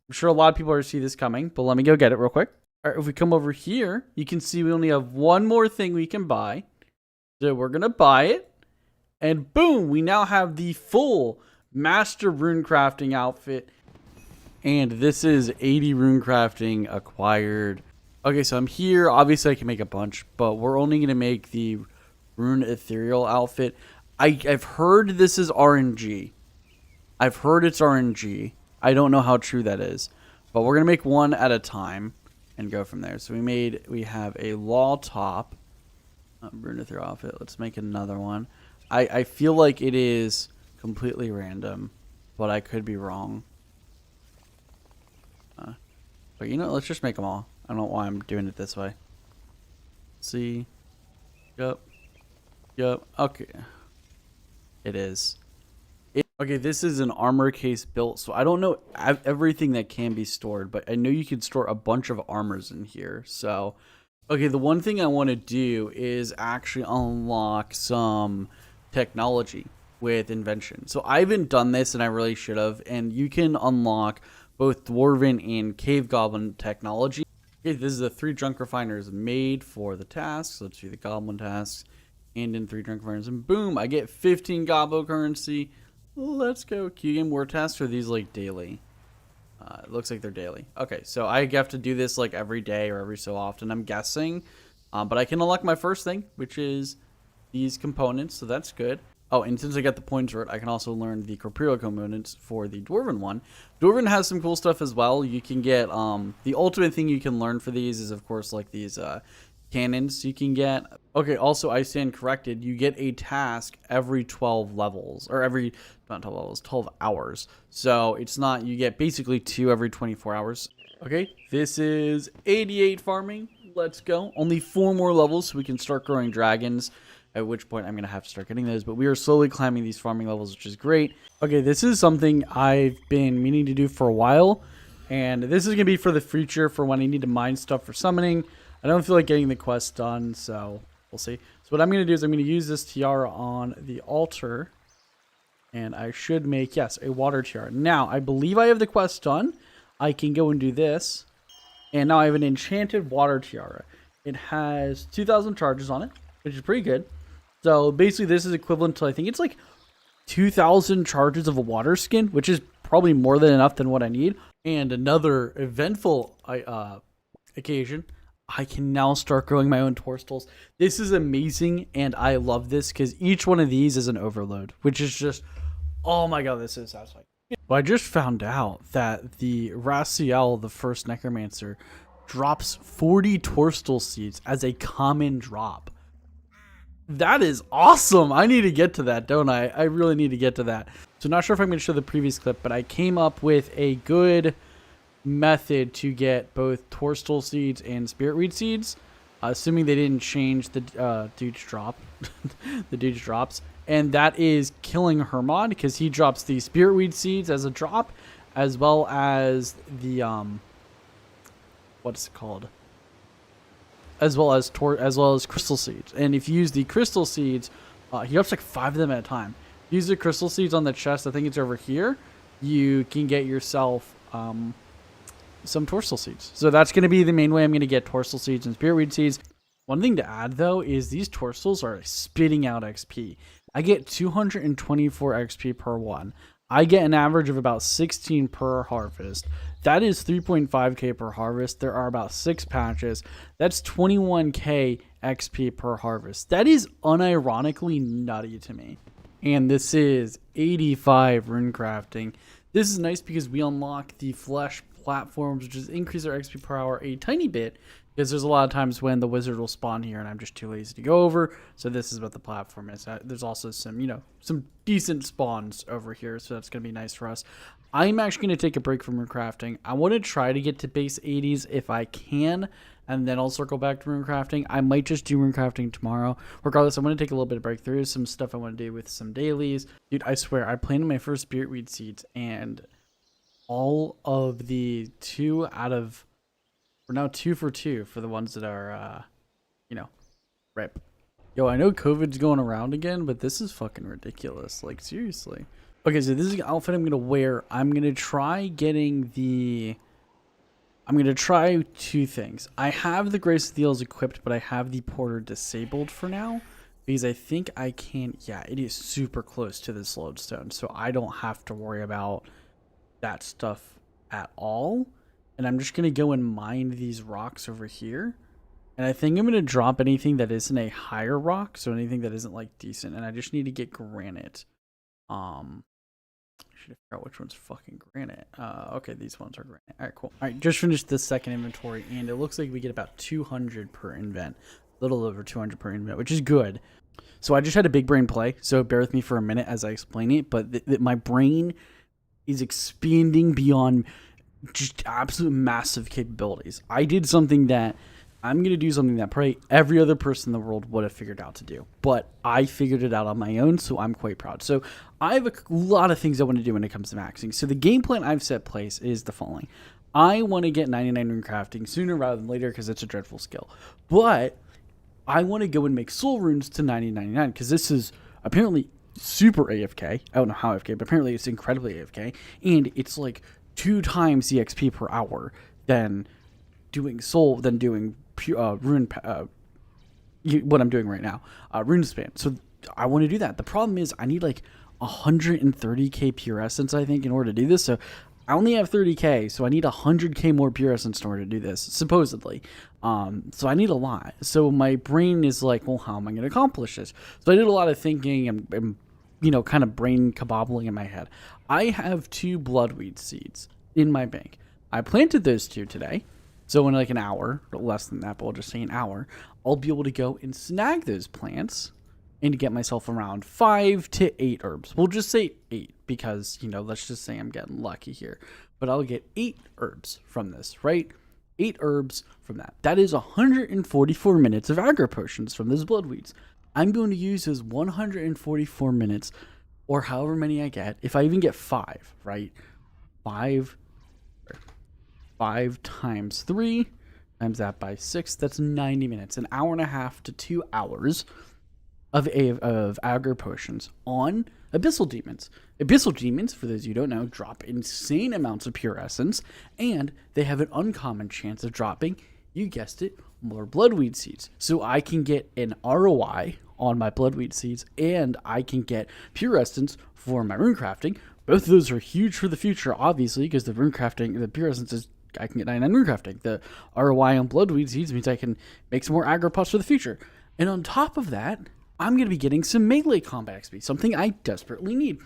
I'm sure a lot of people already see this coming, but let me go get it real quick. All right, if we come over here, you can see we only have one more thing we can buy. So we're going to buy it. And boom, we now have the full master rune crafting outfit. And this is 80 rune crafting acquired. Okay, so I'm here. Obviously, I can make a bunch, but we're only going to make the rune ethereal outfit. I've heard this is RNG. I've heard it's RNG. I don't know how true that is. But we're going to make one at a time and go from there. So we have a law top. Rune ethereal outfit. Let's make another one. I feel like it is completely random, but I could be wrong. But you know, let's just make them all. I don't know why I'm doing it this way. See? Yep. Okay. It is. Okay, this is an armor case built, so I don't know everything that can be stored, but I know you can store a bunch of armors in here. So, okay, the one thing I want to do is actually unlock some technology with invention. So I haven't done this, and I really should have. And you can unlock both dwarven and cave goblin technology. Okay, this is the 3 junk refiners made for the tasks. Let's do the goblin tasks, and in 3 junk refiners, and boom, I get 15 gobbo currency. Let's go. Q game war tasks, are these like daily? It looks like they're daily. Okay, so I have to do this like every day or every so often, I'm guessing. But I can unlock my first thing, which is these components, so that's good. Oh, and since I got the points for it, I can also learn the corporeal components for the dwarven one. Dwarven has some cool stuff as well. You can get the ultimate thing you can learn for these is, of course, like these cannons you can get. Okay, also I stand corrected. You get a task every 12 levels, or every, not 12 levels, 12 hours. So it's not, you get basically 2 every 24 hours. Okay, this is 88 farming. Let's go. Only 4 more levels so we can start growing dragons. At which point I'm going to have to start getting those. But we are slowly climbing these farming levels, which is great. Okay, this is something I've been meaning to do for a while. And this is going to be for the future, for when I need to mine stuff for summoning. I don't feel like getting the quest done, so we'll see. So what I'm going to do is I'm going to use this tiara on the altar. And I should make, yes, a water tiara. Now, I believe I have the quest done. I can go and do this. And now I have an enchanted water tiara. It has 2,000 charges on it, which is pretty good. So basically this is equivalent to, I think it's like 2,000 charges of a water skin, which is probably more than enough than what I need. And another eventful occasion, I can now start growing my own toadstools. This is amazing, and I love this because each one of these is an overload, which is just, oh my god, this is satisfying. Well, I just found out that the Raziel, the first necromancer, drops 40 toadstool seeds as a common drop. That is awesome. I need to get to that, don't I? I really need to get to that. So not sure if I'm going to show the previous clip, but I came up with a good method to get both toadstool seeds and spiritweed seeds, assuming they didn't change the dude's drop, the dude's drops. And that is killing Hermod, because he drops the spiritweed seeds as a drop, as well as the what's it called? As well as crystal seeds. And if you use the crystal seeds, he drops like 5 of them at a time. Use the crystal seeds on the chest. I think it's over here. You can get yourself some toadstool seeds. So that's going to be the main way I'm going to get toadstool seeds and spiritweed seeds. One thing to add though is these toadstools are spitting out XP. I get 224 XP per one. I get an average of about 16 per harvest. That is 3.5k per harvest. There are about 6 patches. That's 21k XP per harvest. That is unironically nutty to me. And this is 85 rune crafting. This is nice because we unlock the flesh platforms, which is increase our XP per hour a tiny bit, because there's a lot of times when the wizard will spawn here and I'm just too lazy to go over. So this is what the platform is. There's also some, some decent spawns over here, so that's going to be nice for us. I'm actually going to take a break from rune crafting. I want to try to get to base 80s if I can, and then I'll circle back to rune crafting. I might just do rune crafting tomorrow. Regardless, I'm going to take a little bit of break. There is some stuff I want to do with some dailies. Dude, I swear, I planted my first spirit weed seeds, and all of the we're now 2 for 2 for the ones that are, rip. Yo, I know COVID's going around again, but this is fucking ridiculous. Like, seriously. Okay, so this is the outfit I'm going to wear. I'm going to try two things. I have the Grace of the Eels equipped, but I have the Porter disabled for now. Because I think I can... Yeah, it is super close to this lodestone, so I don't have to worry about that stuff at all. And I'm just going to go and mine these rocks over here. And I think I'm going to drop anything that isn't a higher rock, so anything that isn't, like, decent. And I just need to get granite. I should figure out which one's fucking granite. Okay, these ones are granite. All right, cool. All right, just finished the second inventory, and it looks like we get about 200 per invent. A little over 200 per invent, which is good. So I just had a big brain play, so bear with me for a minute as I explain it, but my brain is expanding beyond just absolute massive capabilities. I did something that I'm going to do something that probably every other person in the world would have figured out to do. But I figured it out on my own, so I'm quite proud. So I have a lot of things I want to do when it comes to maxing. So the game plan I've set place is the following. I want to get 99 rune crafting sooner rather than later because it's a dreadful skill. But I want to go and make soul runes to 9099 because this is apparently super AFK. I don't know how AFK, but apparently it's incredibly AFK. And it's like 2 times the XP per hour than doing soul, than doing rune, what I'm doing right now, rune span. So I want to do that. The problem is I need like 130k pure essence, I think, in order to do this. So I only have 30k, so I need 100k more pure essence in order to do this, supposedly. So I need a lot. So my brain is like, well, how am I going to accomplish this? So I did a lot of thinking and kind of brain kabobbling in my head. I have 2 bloodweed seeds in my bank. I planted those 2 today. So in like an hour, or less than that, but I'll just say an hour, I'll be able to go and snag those plants and get myself around 5 to 8 herbs. We'll just say 8 because, let's just say I'm getting lucky here. But I'll get 8 herbs from this, right? 8 herbs from that. That is 144 minutes of aggro potions from those bloodweeds. I'm going to use those 144 minutes, or however many I get, if I even get 5, right? 5 times 3 times that by 6, that's 90 minutes, an hour and a half to 2 hours of aggro potions on abyssal demons. Abyssal demons, for those you don't know, drop insane amounts of pure essence, and they have an uncommon chance of dropping, you guessed it, more bloodweed seeds. So I can get an ROI on my bloodweed seeds, and I can get pure essence for my rune crafting. Both of those are huge for the future, obviously, because the rune crafting, the pure essence is, I can get 99 rune crafting. The ROI on bloodweed seeds means I can make some more aggro pots for the future. And on top of that, I'm going to be getting some melee combat XP, something I desperately need.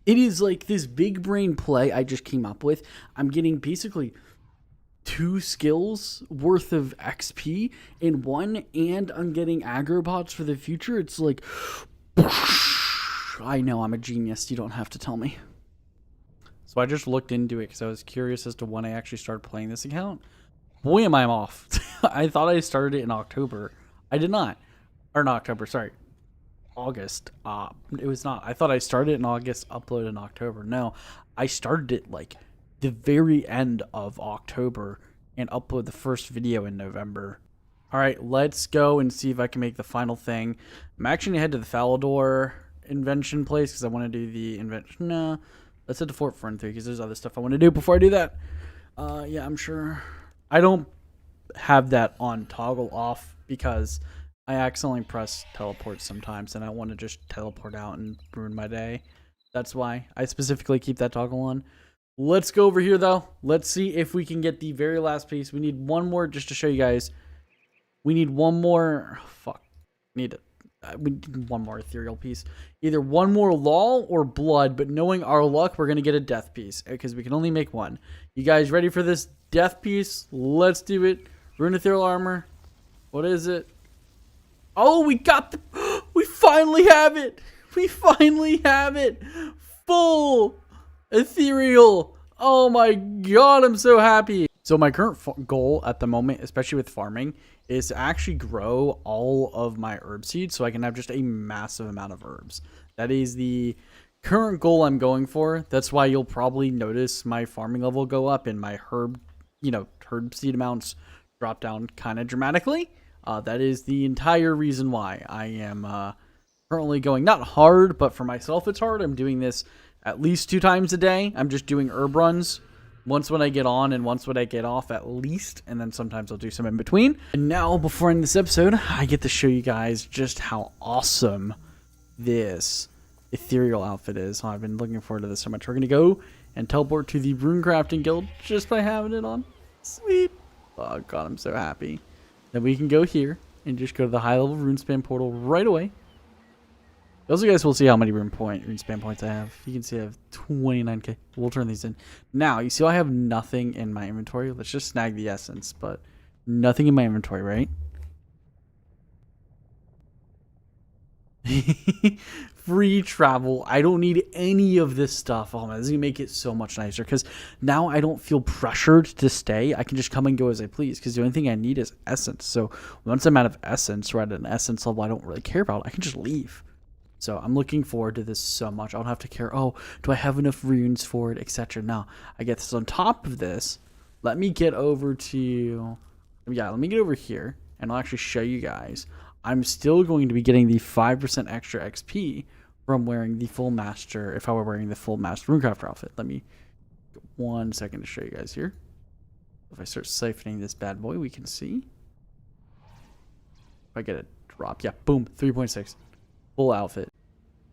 It is like this big brain play I just came up with. I'm getting basically 2 skills worth of XP in one, and I'm getting aggro pots for the future. It's like, I know I'm a genius. You don't have to tell me. So I just looked into it because I was curious as to when I actually started playing this account. Boy, am I off. I thought I started it in October. I did not. Or not October, sorry. August. It was not. I thought I started in August, uploaded in October. No, I started it like the very end of October and upload the first video in November. All right, let's go and see if I can make the final thing. I'm actually going to head to the Falador invention place because I want to do the invention. No, let's head to Fort Fern 3 because there's other stuff I want to do before I do that. Yeah, I'm sure. I don't have that on toggle off because I accidentally press teleport sometimes and I want to just teleport out and ruin my day. That's why I specifically keep that toggle on. Let's go over here though. Let's see if we can get the very last piece. We need one more just to show you guys. We need one more. Oh, fuck. Need it. we need one more ethereal piece. Either one more law or blood, but knowing our luck, we're going to get a death piece because we can only make one. You guys ready for this death piece? Let's do it. Rune ethereal armor. What is it? Oh, we got the... We finally have it. We finally have it. Full ethereal. Oh my god, I'm so happy. So my current goal at the moment, especially with farming, is to actually grow all of my herb seeds so I can have just a massive amount of herbs. That is the current goal I'm going for. That's why you'll probably notice my farming level go up and my herb seed amounts drop down kind of dramatically. That is the entire reason why I am currently going not hard, but for myself it's hard. I'm doing this at least 2 times a day. I'm just doing herb runs. Once when I get on and once when I get off at least, and then sometimes I'll do some in between. And now, before ending this episode, I get to show you guys just how awesome this ethereal outfit is. Oh, I've been looking forward to this so much. We're going to go and teleport to the Rune Crafting Guild just by having it on. Sweet. Oh god, I'm so happy. Then we can go here and just go to the high level rune spam portal right away. Also, you guys will see how many rune spam points I have. You can see I have 29k. We'll turn these in. Now, you see I have nothing in my inventory. Let's just snag the essence, but nothing in my inventory, right? Free travel. I don't need any of this stuff. Oh man, this is gonna make it so much nicer because now I don't feel pressured to stay. I can just come and go as I please because the only thing I need is essence. So once I'm out of essence, or at an essence level I don't really care about, I can just leave. So I'm looking forward to this so much. I don't have to care, oh, do I have enough runes for it, etc. No, I get this on top of this. Let me get over to, let me get over here, and I'll actually show you guys. I'm still going to be getting the 5% extra XP from wearing the full master, if I were wearing the full master runecrafter outfit. Let me get 1 second to show you guys here. If I start siphoning this bad boy, we can see. If I get a drop, yeah, boom, 3.6. Full outfit.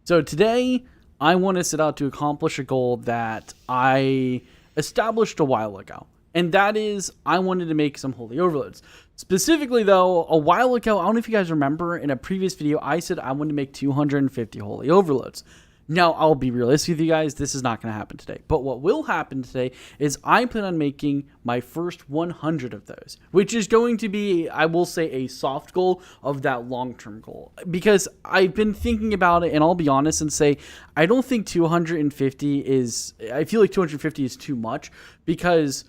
So today I want to set out to accomplish a goal that I established a while ago, and that is I wanted to make some holy overloads. Specifically though, a while ago, I don't know if you guys remember, in a previous video I said I wanted to make 250 holy overloads. Now, I'll be realistic with you guys, this is not going to happen today. But what will happen today is I plan on making my first 100 of those, which is going to be, I will say, a soft goal of that long-term goal. Because I've been thinking about it, and I'll be honest and say, I don't think 250 is, I feel like 250 is too much, because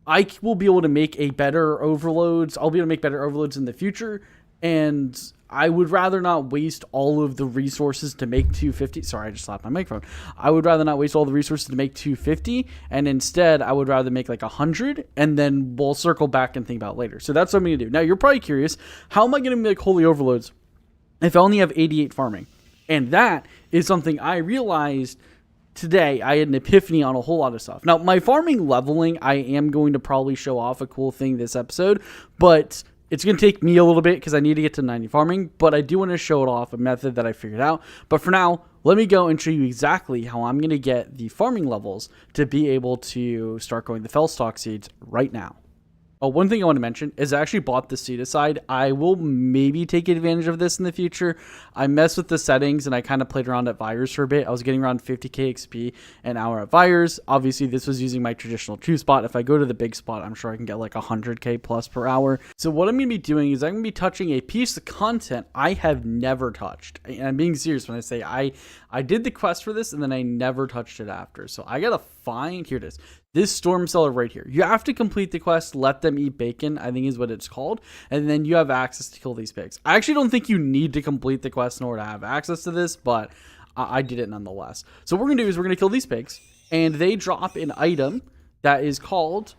I will be able to make better overloads. I'll be able to make better overloads in the future, and I would rather not waste all of the resources to make 250. Sorry, I just slapped my microphone. I would rather not waste all the resources to make 250, and instead I would rather make like 100, and then we'll circle back and think about it later. So that's what I'm going to do. Now, you're probably curious, how am I going to make holy overloads if I only have 88 farming? And that is something I realized today. I had an epiphany on a whole lot of stuff. Now, my farming leveling, I am going to probably show off a cool thing this episode, but it's going to take me a little bit because I need to get to 90 farming, but I do want to show it off, a method that I figured out. But for now, let me go and show you exactly how I'm going to get the farming levels to be able to start growing the Fellstock seeds right now. Oh, one thing I want to mention is I actually bought the seed aside. I will maybe take advantage of this in the future. I messed with the settings and I kind of played around at Vires for a bit. I was getting around 50k XP an hour at Vires. Obviously, this was using my traditional 2 spot. If I go to the big spot, I'm sure I can get like 100k plus per hour. So what I'm going to be doing is I'm going to be touching a piece of content I have never touched. And I'm being serious when I say I did the quest for this and then I never touched it after. So I got to find, here it is. This storm cellar right here. You have to complete the quest, let them eat bacon, I think is what it's called, and then you have access to kill these pigs. I actually don't think you need to complete the quest in order to have access to this, but I did it nonetheless. So what we're going to do is we're going to kill these pigs, and they drop an item that is called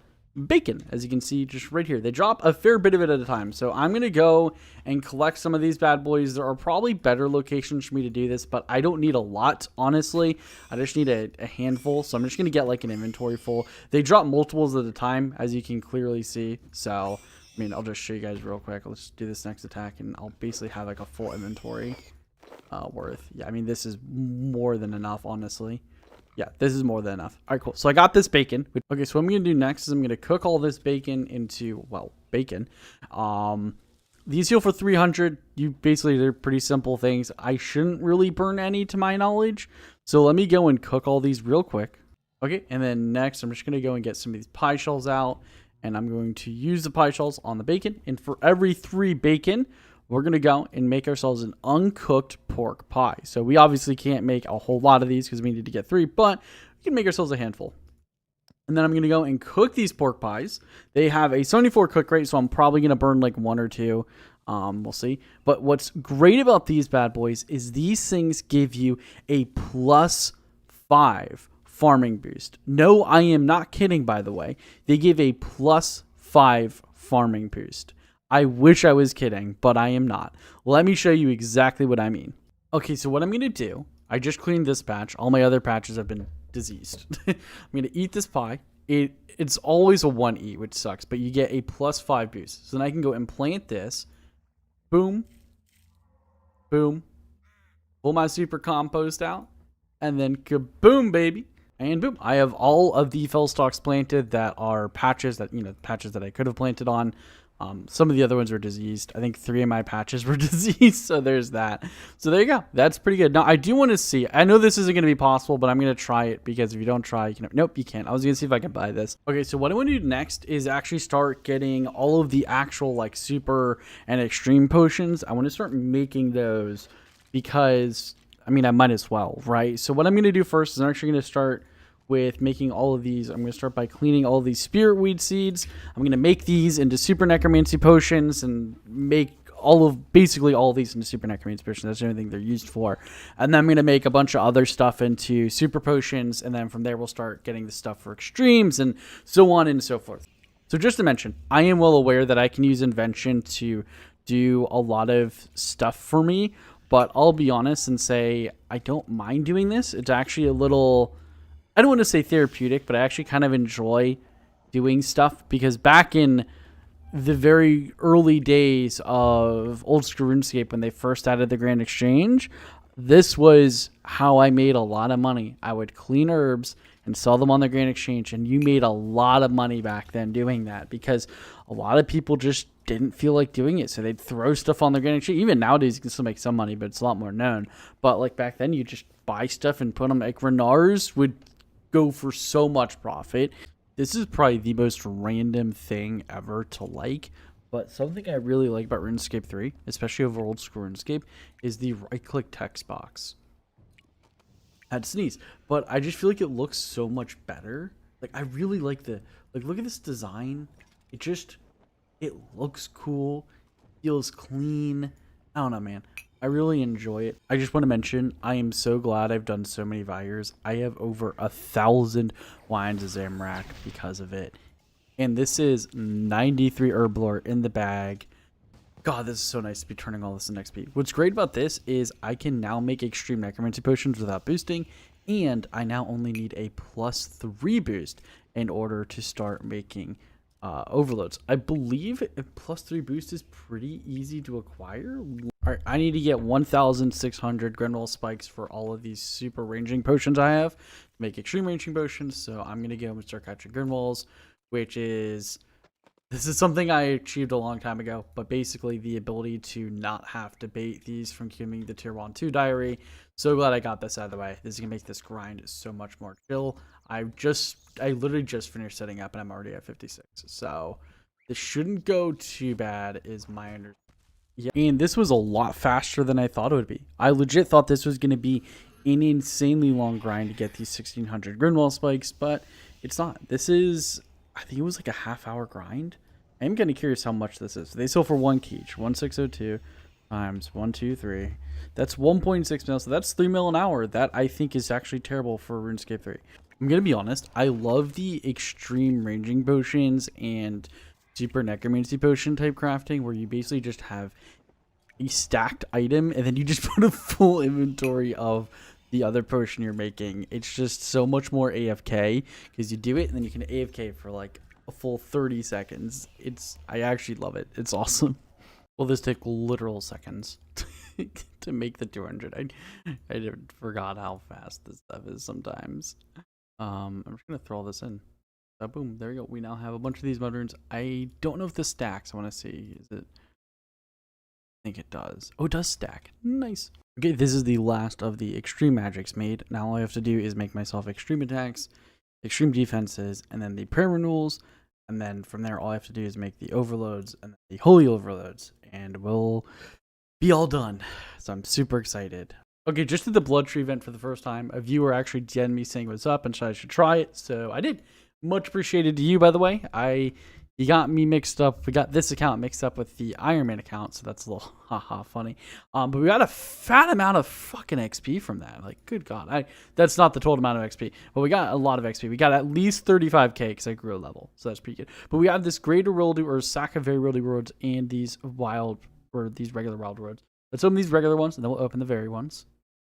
bacon, as you can see just right here. They drop a fair bit of it at a time. So I'm going to go and collect some of these bad boys. There are probably better locations for me to do this, but I don't need a lot, honestly. I just need a handful. So I'm just going to get like an inventory full. They drop multiples at a time, as you can clearly see. So, I mean, I'll just show you guys real quick. Let's do this next attack and I'll basically have like a full inventory worth. Yeah, I mean, this is more than enough, honestly. Yeah, this is more than enough. All right, cool. So I got this bacon. Okay, so what I'm going to do next is I'm going to cook all this bacon into, well, bacon. these heal for 300. You basically, they're pretty simple things. I shouldn't really burn any to my knowledge. So let me go and cook all these real quick. Okay, and then next I'm just going to go and get some of these pie shells out. And I'm going to use the pie shells on the bacon. And for every 3 bacon, we're going to go and make ourselves an uncooked pork pie. So we obviously can't make a whole lot of these because we need to get 3, but we can make ourselves a handful. And then I'm going to go and cook these pork pies. They have a 74 cook rate, so I'm probably going to burn like 1 or 2. We'll see. But what's great about these bad boys is these things give you a +5 farming boost. No, I am not kidding, by the way. They give a +5 farming boost. I wish I was kidding, but I am not. Let me show you exactly what I mean. Okay, so what I'm going to do, I just cleaned this patch. All my other patches have been diseased. I'm going to eat this pie. It's always a 1E, which sucks, but you get a +5 boost. So then I can go and plant this. Boom. Boom. Pull my super compost out. And then kaboom, baby. And boom, I have all of the fell stalks planted that are patches that, patches that I could have planted on. Some of the other ones were diseased. I think 3 of my patches were diseased, so there's that. So there you go. That's pretty good. Now, I do want to see. I know this isn't going to be possible, but I'm going to try it because if you don't try, nope, you can't. I was going to see if I can buy this. Okay, so what I want to do next is actually start getting all of the actual, like, super and extreme potions. I want to start making those because, I might as well, right? So what I'm going to do first is I'm actually going to start with making all of these. I'm going to start by cleaning all of these spirit weed seeds. I'm going to make these into super necromancy potions and make basically all of these into super necromancy potions. That's the only thing they're used for. And then I'm going to make a bunch of other stuff into super potions. And then from there, we'll start getting the stuff for extremes and so on and so forth. So just to mention, I am well aware that I can use invention to do a lot of stuff for me, but I'll be honest and say I don't mind doing this. It's actually a little, I don't want to say therapeutic, but I actually kind of enjoy doing stuff because back in the very early days of old school RuneScape, when they first added the Grand Exchange, this was how I made a lot of money. I would clean herbs and sell them on the Grand Exchange, and you made a lot of money back then doing that because a lot of people just didn't feel like doing it, so they'd throw stuff on the Grand Exchange. Even nowadays, you can still make some money, but it's a lot more known. But like back then, you just buy stuff and put them. Like Renars would go for so much profit. This is probably the most random thing ever to like, but something I really like about RuneScape 3, especially over old school RuneScape, is the right-click text box. I had to sneeze, but I just feel like it looks so much better. Like, I really like look at this design. It looks cool, feels clean. I don't know, man. I really enjoy it. I just want to mention, I am so glad I've done so many Vyers. I have over 1,000 Wines of Zamrak because of it. And this is 93 Herblore in the bag. God, this is so nice to be turning all this in XP. What's great about this is I can now make extreme necromancy potions without boosting, and I now only need a +3 boost in order to start making overloads. I believe a +3 boost is pretty easy to acquire. All right, I need to get 1,600 Grenwall spikes for all of these super ranging potions I have to make extreme ranging potions. So I'm gonna go and start catching Grenwalls, which is, this is something I achieved a long time ago, but basically the ability to not have to bait these from queuing the tier 1-2 diary. So glad I got this out of the way. This is gonna make this grind so much more chill. I literally just finished setting up and I'm already at 56. So this shouldn't go too bad is my understanding. Yeah, and this was a lot faster than I thought it would be. I legit thought this was going to be an insanely long grind to get these 1,600 Grinwall spikes, but it's not. This is, I think it was like a half-hour grind. I'm kind of curious how much this is. They sell for 1 key each. 1,602 times 123. That's 1.6 mil, so that's 3 mil an hour. That I think is actually terrible for RuneScape 3. I'm going to be honest. I love the extreme ranging potions and super necromancy potion type crafting where you basically just have a stacked item and then you just put a full inventory of the other potion you're making. It's just so much more AFK because you do it and then you can AFK for like a full 30 seconds. I actually love it. It's awesome. Will this take literal seconds to make the 200? I forgot how fast this stuff is sometimes. I'm just gonna throw all this in. Boom, there we go. We now have a bunch of these mud runes. I don't know if this stacks. I want to see. Is it think it does. Oh, it does stack. Nice. Okay, this is the last of the extreme magics made. Now all I have to do is make myself extreme attacks, extreme defenses, and then the prayer renewals. And then from there, all I have to do is make the overloads and the holy overloads. And we'll be all done. So I'm super excited. Okay, just did the blood tree event for the first time. A viewer actually DM'd me saying what's up and I should try it. So I did. Much appreciated to you, by the way. You got me mixed up. We got this account mixed up with the Ironman account, so that's a little haha funny. But we got a fat amount of fucking XP from that. Like, good God, that's not the total amount of XP, but we got a lot of XP. We got at least 35k because I grew a level, so that's pretty good. But we have this greater world or sack of very worldy roads and these wild or these regular wild roads. Let's open these regular ones and then we'll open the very ones.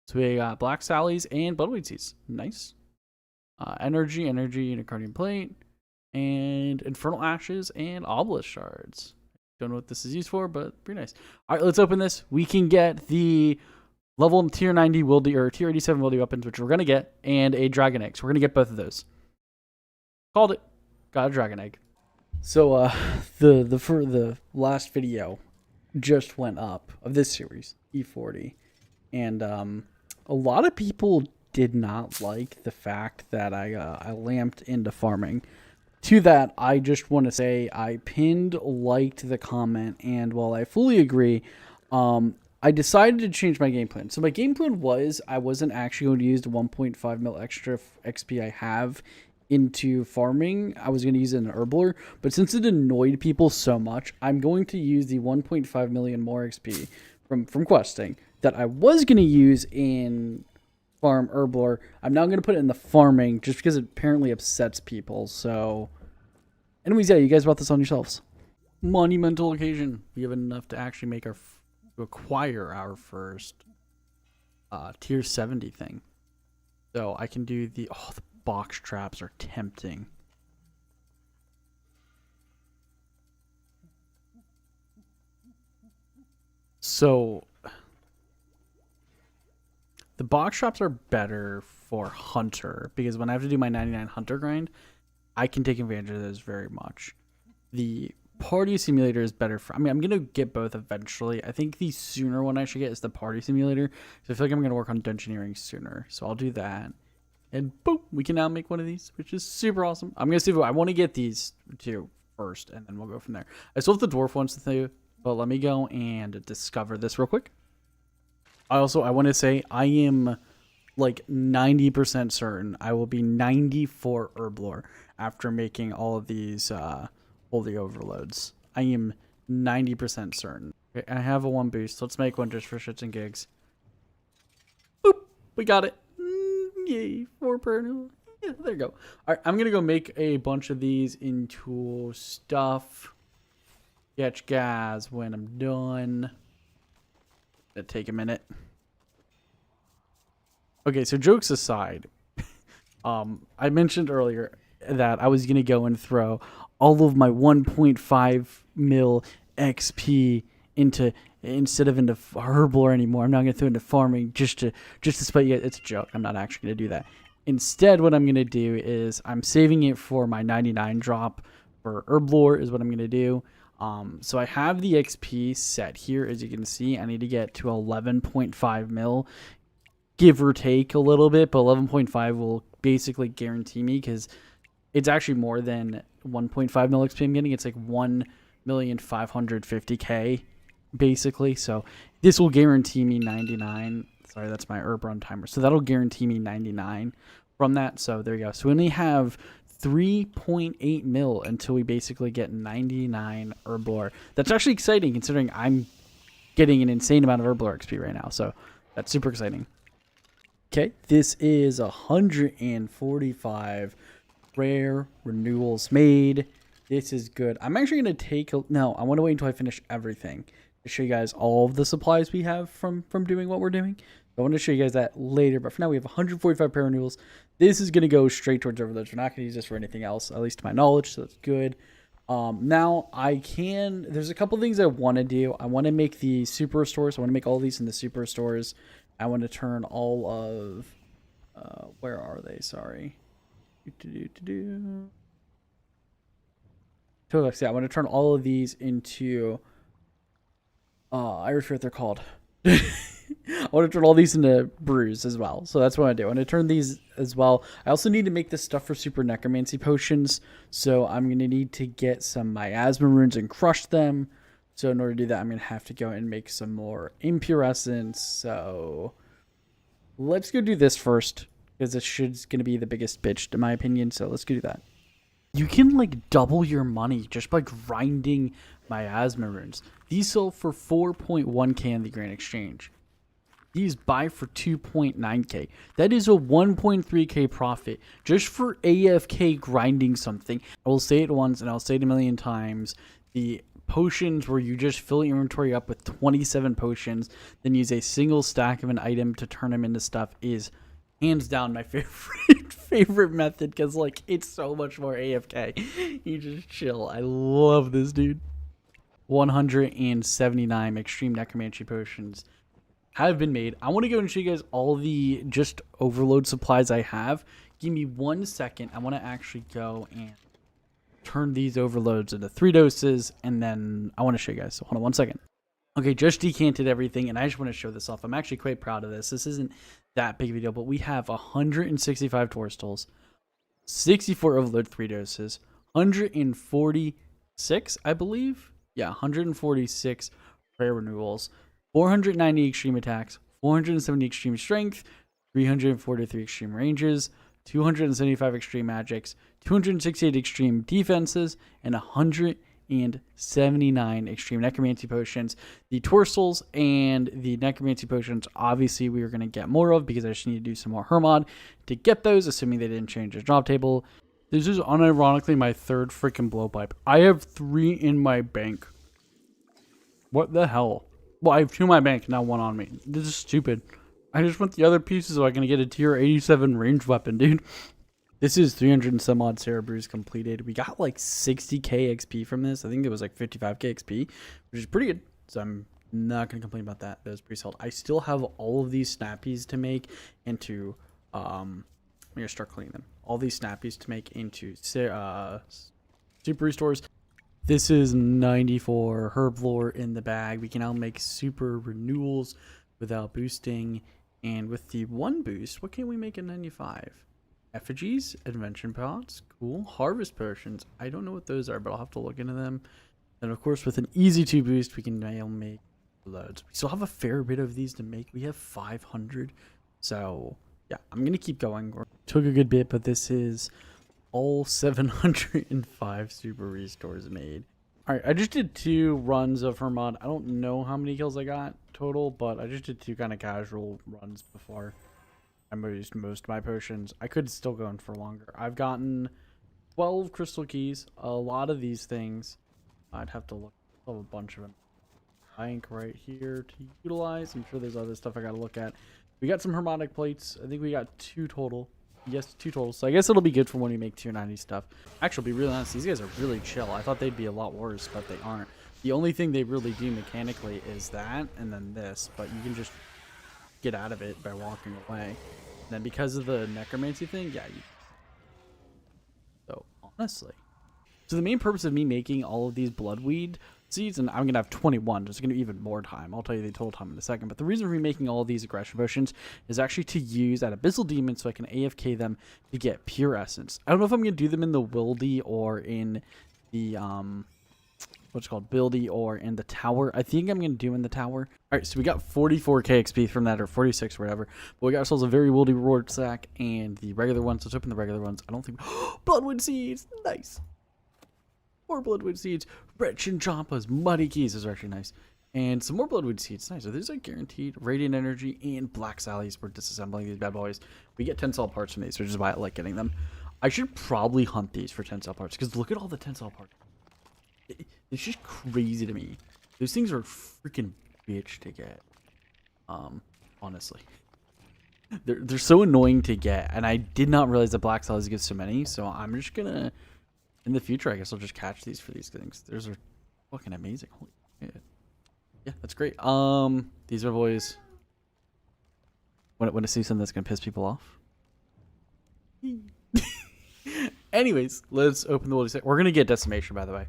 So we got Black Sally's and Bloodweed Seeds. Nice. Energy, Unicornium Plate. And Infernal Ashes and Obelisk Shards. Don't know what this is used for, but pretty nice. All right, let's open this. We can get the level tier 90 wildy or tier 87 wildy weapons, which we're gonna get, and a dragon egg. So we're gonna get both of those. Called it. Got a dragon egg. So the last video just went up of this series, E40, and a lot of people did not like the fact that I lamped into farming. To that, I just want to say I liked the comment, and while I fully agree, I decided to change my game plan. So my game plan was I wasn't actually going to use the 1.5 mil extra XP I have into farming. I was going to use it in Herbler, but since it annoyed people so much, I'm going to use the 1.5 million more XP from questing that I was going to use in farm Herbler. I'm now going to put it in the farming just because it apparently upsets people. So anyways, yeah, you guys brought this on yourselves. Monumental occasion. We have enough to actually make to acquire our first tier 70 thing. So I can do the box traps are tempting. So the box traps are better for hunter because when I have to do my 99 hunter grind, I can take advantage of those very much. The party simulator is better for, I'm going to get both eventually. I think the sooner one I should get is the party simulator. So I feel like I'm going to work on dungeoneering sooner. So I'll do that. And boom, we can now make one of these, which is super awesome. I'm going to see if I want to get these two first, and then we'll go from there. I still have the dwarf ones to do, but let me go and discover this real quick. I want to say I am like 90% certain I will be 94 Herblore after making all of these holy overloads. I am 90% certain. Okay, I have a 1 boost. Let's make one just for shits and gigs. Boop! We got it. Yay! 4 per new. Yeah, there you go. Alright, I'm gonna go make a bunch of these into stuff. Catch gas when I'm done. It'll take a minute. Okay, so jokes aside, I mentioned earlier that I was going to go and throw all of my 1.5 mil XP instead of into Herbler anymore. I'm not going to throw it into farming just to spite you. It's a joke. I'm not actually going to do that. Instead, what I'm going to do is I'm saving it for my 99 drop for Herblore is what I'm going to do. So I have the XP set here. As you can see, I need to get to 11.5 mil, give or take a little bit, but 11.5 will basically guarantee me because it's actually more than 1.5 mil XP I'm getting. It's like 1,550,000 basically. So this will guarantee me 99. Sorry, that's my herb run timer. So that'll guarantee me 99 from that. So there you go. So we only have 3.8 mil until we basically get 99 Herblore. That's actually exciting considering I'm getting an insane amount of Herblore XP right now. So that's super exciting. Okay, this is 145 rare renewals made. This is good. I'm actually going to take no, I want to wait until I finish everything to show you guys all of the supplies we have from doing what we're doing. I want to show you guys that later, but for now we have 145 pair renewals. This is going to go straight towards overloads. We're not going to use this for anything else, at least to my knowledge, so that's good. Now there's a couple things I want to do. I want to make the super stores. I want to make all these in the super stores. I want to turn all of, where are they? Sorry. So I want to turn all of these into I always forget what they're called. I want to turn all these into brews as well. So that's what I do. I'm going to turn these as well. I also need to make this stuff for super necromancy potions. So I'm going to need to get some miasma runes and crush them. So in order to do that, I'm going to have to go and make some more impure essence. So let's go do this first, because this shit's going to be the biggest bitch in my opinion. So let's go do that. You can like double your money just by grinding miasma runes. These sell for 4.1k in the Grand Exchange. These buy for 2.9k. That is a 1.3k profit just for AFK grinding something. I will say it once and I'll say it a million times. The potions where you just fill your inventory up with 27 potions, then use a single stack of an item to turn them into stuff is hands down my favorite method, because like it's so much more AFK. You just chill. I love this, dude. 179 extreme necromancy potions have been made. I want to go and show you guys all the just overload supplies I have. Give me 1 second. I want to actually go and turn these overloads into 3 doses, and then I want to show you guys. So hold on 1 second. Okay, just decanted everything, and I just want to show this off. I'm actually quite proud of this. This isn't that big of a deal, but we have 165 Torstals, 64 overload 3 doses, 146, I believe. Yeah, 146 prayer renewals, 490 extreme attacks, 470 extreme strength, 343 extreme ranges, 275 extreme magics, 268 extreme defenses, and 179 extreme necromancy potions. The Torstals and the necromancy potions, obviously, we are going to get more of because I just need to do some more Hermod to get those, assuming they didn't change the drop table. This is unironically my 3rd freaking blowpipe. I have 3 in my bank. What the hell? Well, I have 2 in my bank, now 1 on me. This is stupid. I just want the other pieces so I can get a tier 87 ranged weapon, dude. This is 300 and some odd Sarah brews completed. We got like 60k XP from this. I think it was like 55k XP, which is pretty good. So I'm not going to complain about that. That was pretty solid. I still have all of these snappies to make into, I'm going to start cleaning them. All these snappies to make into super restores. This is 94 herb lore in the bag. We can now make super renewals without boosting. And with the 1 boost, what can we make in 95? Effigies, invention pots, cool. Harvest potions. I don't know what those are, but I'll have to look into them. And of course, with an easy 2 boost, we can now make loads. We still have a fair bit of these to make. We have 500. So yeah, I'm going to keep going. Took a good bit, but this is all 705 super restores made. All right, I just did 2 runs of Hermod. I don't know how many kills I got total, but I just did 2 kind of casual runs before I used most of my potions. I could still go in for longer. I've gotten 12 crystal keys. A lot of these things, I'd have to look. I have a bunch of them. Bank right here to utilize. I'm sure there's other stuff I got to look at. We got some Hermetic plates. I think we got 2 total. Yes, 2 total. So I guess it'll be good for when we make tier 90 stuff. Actually, to be really honest, these guys are really chill. I thought they'd be a lot worse, but they aren't. The only thing they really do mechanically is that, and then this. But you can just get out of it by walking away. And then because of the necromancy thing, yeah. So honestly, so the main purpose of me making all of these bloodweed seeds, and I'm gonna have 21. There's gonna be even more time. I'll tell you the total time in a second. But the reason for me making all of these aggression potions is actually to use at Abyssal Demons so I can AFK them to get pure essence. I don't know if I'm gonna do them in the Wildy or in the what's called Buildy or in the tower. I think I'm gonna do in the tower. All right, so we got 44k XP from that, or 46 or whatever. But we got ourselves a very wildy reward sack and the regular ones. Let's open the regular ones. I don't think bloodwood seeds, nice. 4 bloodwood seeds, rich and champas, muddy keys is actually nice, and some more bloodwood seeds. Nice. So there's a guaranteed radiant energy and black sallies. We're disassembling these bad boys. We get tensile parts from these, which is why I like getting them. I should probably hunt these for tensile parts because look at all the tensile parts. It's just crazy to me. Those things are freaking bitch to get. Honestly, they're so annoying to get, and I did not realize that black sallies give so many. So I'm just gonna. In the future, I guess I'll just catch these for these things. Those are fucking amazing. Holy shit. Yeah, that's great. These are boys. When I see something that's gonna piss people off. Anyways, let's open the Wildy. We're gonna get decimation, by the way.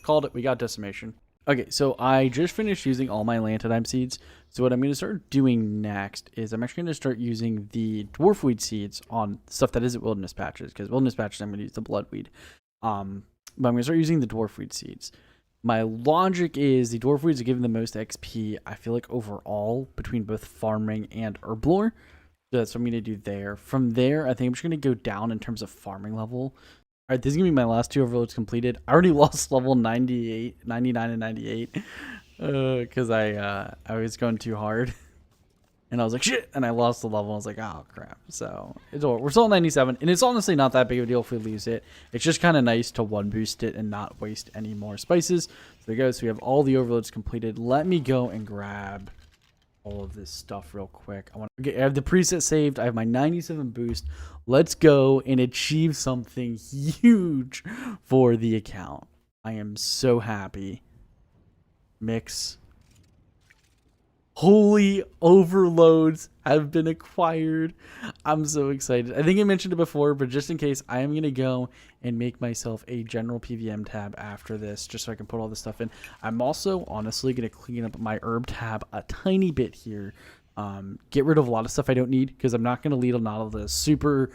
Called it. We got decimation. Okay, so I just finished using all my Lanthanime seeds. So what I'm going to start doing next is I'm actually going to start using the dwarfweed seeds on stuff that isn't wilderness patches, because wilderness patches I'm going to use the bloodweed. But I'm going to start using the dwarfweed seeds. My logic is the dwarfweeds are giving the most XP, I feel like, overall between both farming and herblore. So that's what I'm going to do there. From there, I think I'm just going to go down in terms of farming level. All right, this is going to be my last 2 overloads completed. I already lost level 98, 99, and 98 because I was going too hard. And I was like, shit, and I lost the level. I was like, oh, crap. So we're still at 97, and it's honestly not that big of a deal if we lose it. It's just kind of nice to 1-boost it and not waste any more spices. So there you go. So we have all the overloads completed. Let me go and grab all of this stuff real quick. I have the preset saved. I have my 97 boost. Let's go and achieve something huge for the account. I am so happy. Mix. Holy overloads have been acquired. I'm so excited. I think I mentioned it before, but just in case, I am going to go and make myself a general PVM tab after this, just so I can put all this stuff in. I'm also honestly going to clean up my herb tab a tiny bit here. Get rid of a lot of stuff I don't need, because I'm not going to lead a lot of the super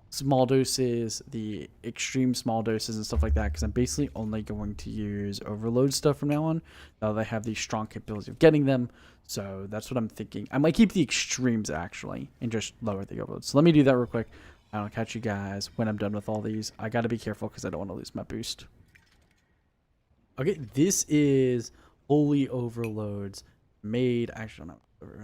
small doses, the extreme small doses and stuff like that, because I'm basically only going to use overload stuff from now on, now that I have the strong capability of getting them. So that's what I'm thinking. I might keep the extremes actually and just lower the overload. So let me do that real quick. I'll catch you guys when I'm done with all these. I got to be careful because I don't want to lose my boost. Okay, this is holy overloads made. Actually, no.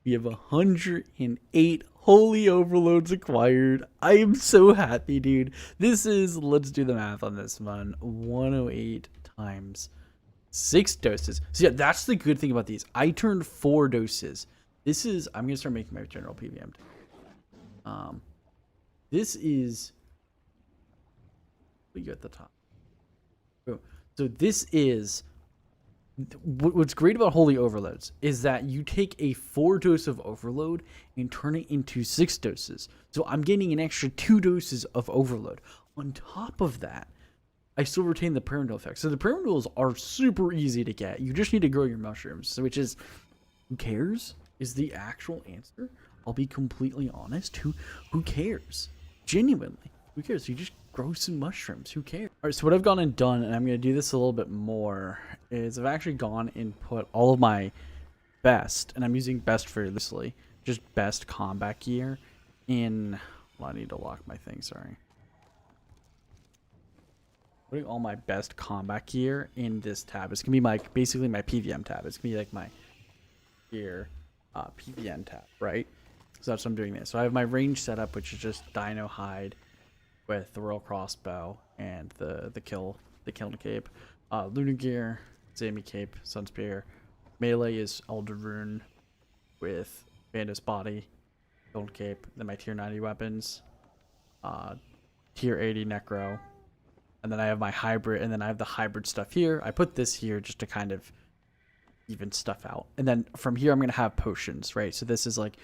We have 108 holy overloads acquired. I am so happy, dude. This is, let's do the math on this one. 108 times 6 doses. So yeah, that's the good thing about these. I turned 4 doses. This is, I'm going to start making my general PVM. This is, what you at the top? Oh, so this is, what's great about holy overloads is that you take a 4 dose of overload and turn it into 6 doses. So I'm getting an extra 2 doses of overload. On top of that, I still retain the pyramidal effect. So the pyramidals are super easy to get. You just need to grow your mushrooms. So which is, who cares? Is the actual answer. I'll be completely honest. Who cares? Genuinely, who cares? You just grow some mushrooms. Who cares? All right, so what I've gone and done, and I'm going to do this a little bit more, is I've actually gone and put all of my best, and I'm using best for loosely, just best combat gear in, well, I need to lock my thing, sorry. Putting all my best combat gear in this tab. It's going to be basically my PVM tab. It's going to be like my gear PVM tab, right? So that's what I'm doing there. So I have my range setup, which is just Dino Hide with the Royal Crossbow and the Kiln Cape. Lunar Gear, Zami Cape, Sun Spear. Melee is Elder Rune with Bandit's Body, Kiln Cape. Then my tier 90 weapons, tier 80 Necro. And then I have my hybrid, and then I have the hybrid stuff here. I put this here just to kind of even stuff out. And then from here, I'm going to have potions, right? So this is like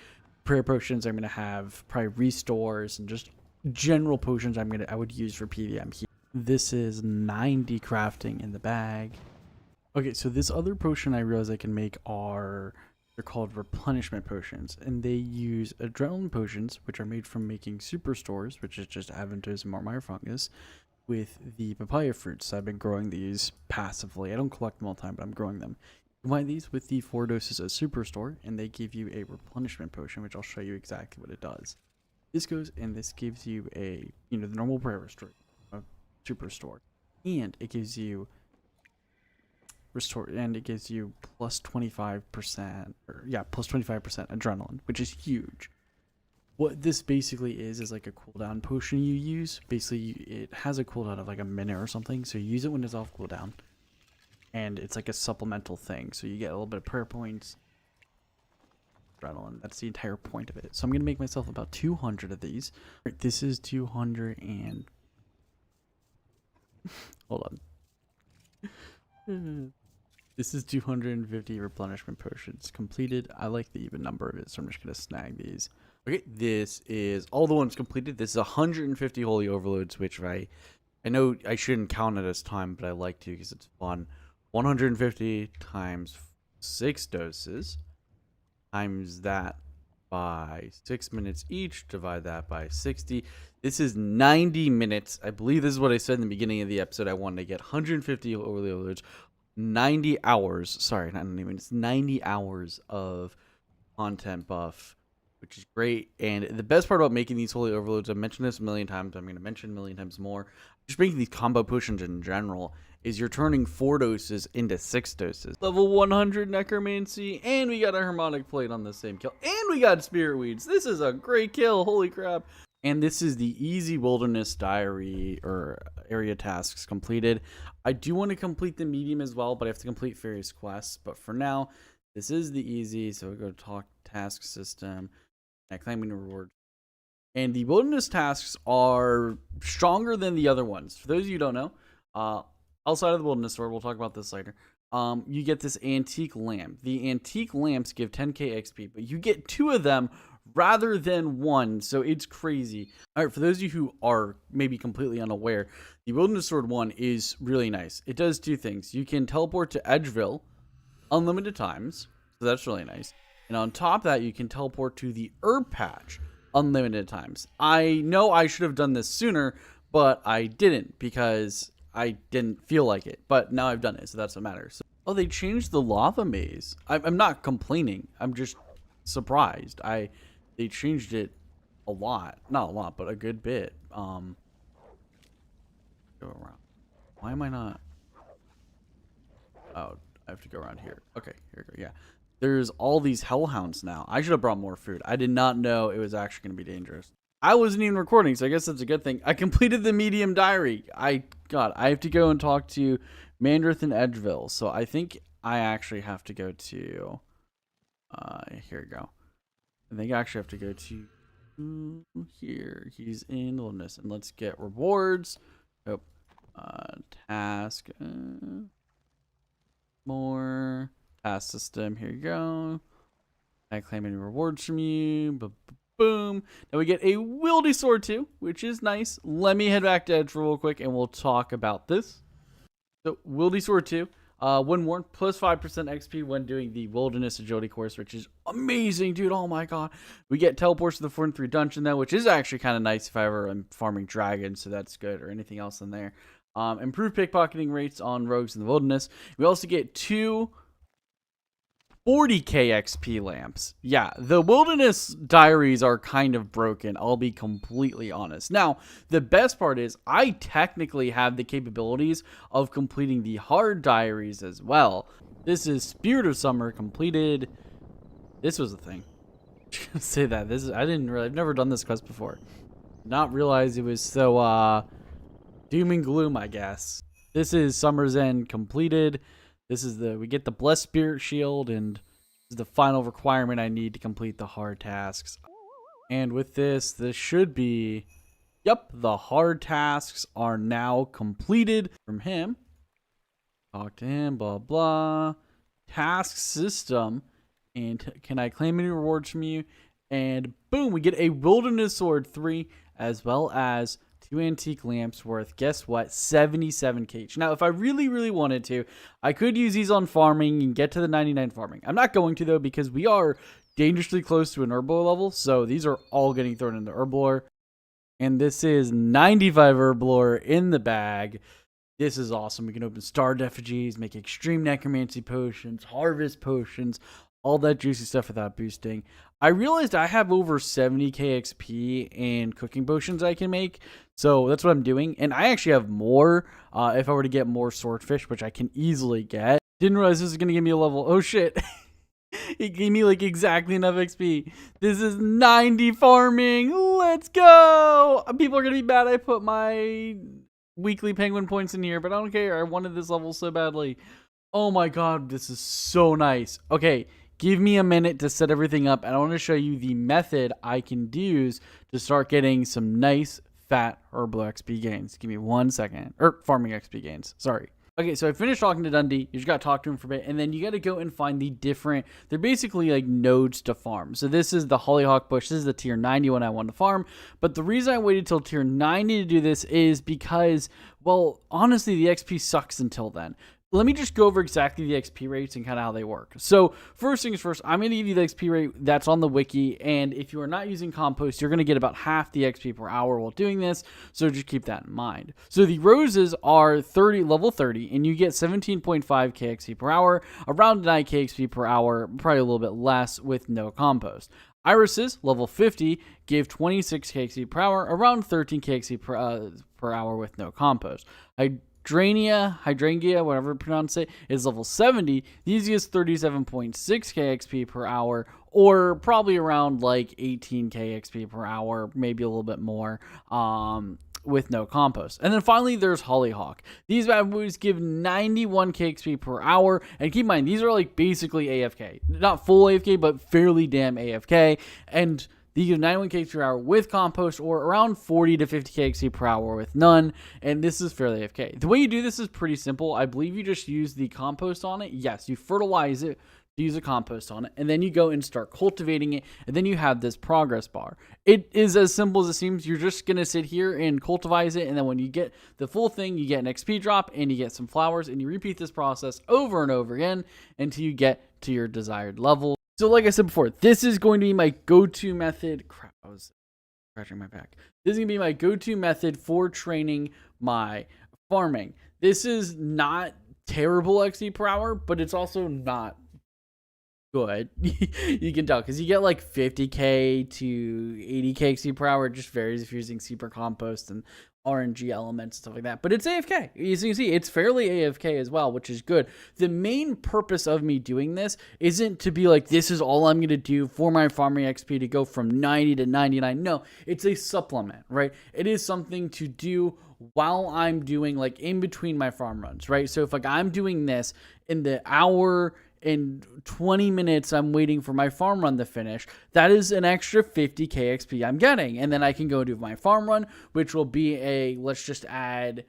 prayer potions. I'm going to have probably restores and just general potions I would use for PVM here. This is 90 crafting in the bag. Okay, so this other potion I realize I can make they're called replenishment potions, and they use adrenaline potions, which are made from making superstores, which is just Aventus and Marmire fungus, with the papaya fruits. I've been growing these passively. I don't collect them all the time, but I'm growing them. Combine these with the 4 doses of Superstore, and they give you a replenishment potion, which I'll show you exactly what it does. This goes, and this gives you a, the normal prayer restore, Superstore, and it gives you plus 25%, plus 25% adrenaline, which is huge. What this basically is like a cooldown potion you use. Basically, it has a cooldown of like a minute or something, so you use it when it's off cooldown. And it's like a supplemental thing, so you get a little bit of prayer points, adrenaline. That's the entire point of it. So I'm going to make myself about 200 of these. Right, this is 200 and... Hold on. This is 250 replenishment potions completed. I like the even number of it, so I'm just going to snag these. Okay, this is all the ones completed. This is 150 holy overloads, which I know I shouldn't count it as time, but I like to because it's fun. 150 times 6 doses, times that by 6 minutes each, divide that by 60. This is 90 minutes. I believe this is what I said in the beginning of the episode. I wanted to get 150 hourly overloads, 90 hours. Sorry, not 90 minutes, 90 hours of content buff, which is great. And the best part about making these holy overloads, I've mentioned this a million times, I'm going to mention a million times more, just making these combo potions in general, is you're turning 4 doses into 6 doses. Level 100 necromancy, and we got a harmonic plate on the same kill, and we got spirit weeds. This is a great kill, holy crap. And this is the easy wilderness diary or area tasks completed. I do want to complete the medium as well, but I have to complete various quests. But for now, this is the easy. So we go to talk task system, and claiming reward. And the wilderness tasks are stronger than the other ones. For those of you who don't know, outside of the wilderness sword, we'll talk about this later. You get this antique lamp. The antique lamps give 10k XP, but you get 2 of them rather than 1, so it's crazy. All right, for those of you who are maybe completely unaware, the wilderness sword one is really nice. It does 2 things. You can teleport to Edgeville unlimited times, so that's really nice. And on top of that, you can teleport to the herb patch unlimited times. I know I should have done this sooner, but I didn't because I didn't feel like it. But now I've done it, so that's what matters. Oh, they changed the lava maze. I'm not complaining. I'm just surprised. They changed it a lot. Not a lot, but a good bit. Go around. Why am I not? Oh, I have to go around here. Okay, here we go. Yeah. There's all these hellhounds now. I should have brought more food. I did not know it was actually going to be dangerous. I wasn't even recording, so I guess that's a good thing. I completed the medium diary. I have to go and talk to Mandrith and Edgeville. So I think I actually have to go to here we go. I think I actually have to go to here. He's in wilderness, and let's get rewards. Oh, task, more task system. Here you go. I claim any rewards from you. Boom. Now we get a Wildy Sword too, which is nice. Let me head back to Edge real quick, and we'll talk about this. So Wildy Sword 2. When worn, plus 5% XP when doing the Wilderness Agility course, which is amazing, dude. Oh my god. We get teleports to the 4-3 dungeon, though, which is actually kind of nice if I ever am farming dragons, so that's good, or anything else in there. Improved pickpocketing rates on rogues in the wilderness. We also get 2 40k XP lamps. Yeah, the wilderness diaries are kind of broken, I'll be completely honest. Now, the best part is I technically have the capabilities of completing the hard diaries as well. This is Spirit of Summer completed. This was a thing. Say that. I've never done this quest before. Not realize it was so doom and gloom, I guess. This is Summer's End completed. This is we get the Blessed Spirit Shield, and this is the final requirement I need to complete the hard tasks. And with this should be, yep, the hard tasks are now completed from him. Talk to him, blah, blah. Task system, and can I claim any rewards from you? And boom, we get a Wilderness Sword 3, as well as 2 antique lamps worth, guess what, 77k each. Now, if I really, really wanted to, I could use these on farming and get to the 99 farming. I'm not going to, though, because we are dangerously close to an herblore level, so these are all getting thrown into herblore. And this is 95 herblore in the bag. This is awesome. We can open star effigies, make extreme necromancy potions, harvest potions, all that juicy stuff without boosting. I realized I have over 70k XP and cooking potions I can make, so that's what I'm doing. And I actually have more if I were to get more swordfish, which I can easily get. Didn't realize this is going to give me a level. Oh shit. It gave me like exactly enough XP. This is 90 farming. Let's go. People are going to be mad I put my weekly penguin points in here, but I don't care. I wanted this level so badly. Oh my god, this is so nice. Okay. Give me a minute to set everything up, and I want to show you the method I can use to start getting some nice, fat herbal XP gains. Give me 1 second. Or farming XP gains. Sorry. Okay, so I finished talking to Dundee. You just got to talk to him for a bit, and then you got to go and find the different... They're basically like nodes to farm. So this is the Hollyhock Bush. This is the tier 90 one I want to farm. But the reason I waited till tier 90 to do this is because, well, honestly, the XP sucks until then. let me just go over exactly the XP rates and kind of how they work. So first things first, I'm going to give you the XP rate that's on the wiki, and if you are not using compost, you're going to get about half the XP per hour while doing this, so just keep that in mind. So the roses are level 30, and you get 17.5k XP per hour, around 9k XP per hour, probably a little bit less with no compost. Irises, level 50, gave 26k XP per hour, around 13k XP per hour with no compost. Hydrangea, whatever you pronounce it, is level 70. These gives 37.6k XP per hour, or probably around like 18k XP per hour, maybe a little bit more, with no compost. And then finally, there's Hollyhock. These bad boys give 91k XP per hour, and keep in mind, these are like basically AFK. Not full AFK, but fairly damn AFK, and you give 91k per hour with compost, or around 40 to 50k XP per hour with none, and this is fairly AFK. The way you do this is pretty simple. I believe you just use the compost on it. Yes, you fertilize it to use a compost on it, and then you go and start cultivating it, and then you have this progress bar. It is as simple as it seems. You're just going to sit here and cultivize it, and then when you get the full thing, you get an XP drop, and you get some flowers, and you repeat this process over and over again until you get to your desired level. So like I said before, this is going to be my go-to method. Crap, I was scratching my back. This is going to be my go-to method for training my farming. This is not terrible XP per hour, but it's also not good. You can tell because you get like 50k to 80k XP per hour. It just varies if you're using super compost and RNG elements and stuff like that, but it's AFK. As you can see, it's fairly AFK as well, which is good. The main purpose of me doing this isn't to be like, this is all I'm going to do for my farming XP to go from 90 to 99. No, it's a supplement, right? It is something to do while I'm doing like in between my farm runs, right? So if like I'm doing this in the hour in 20 minutes I'm waiting for my farm run to finish, that is an extra 50k XP I'm getting. And then I can go do my farm run, which will be let's just add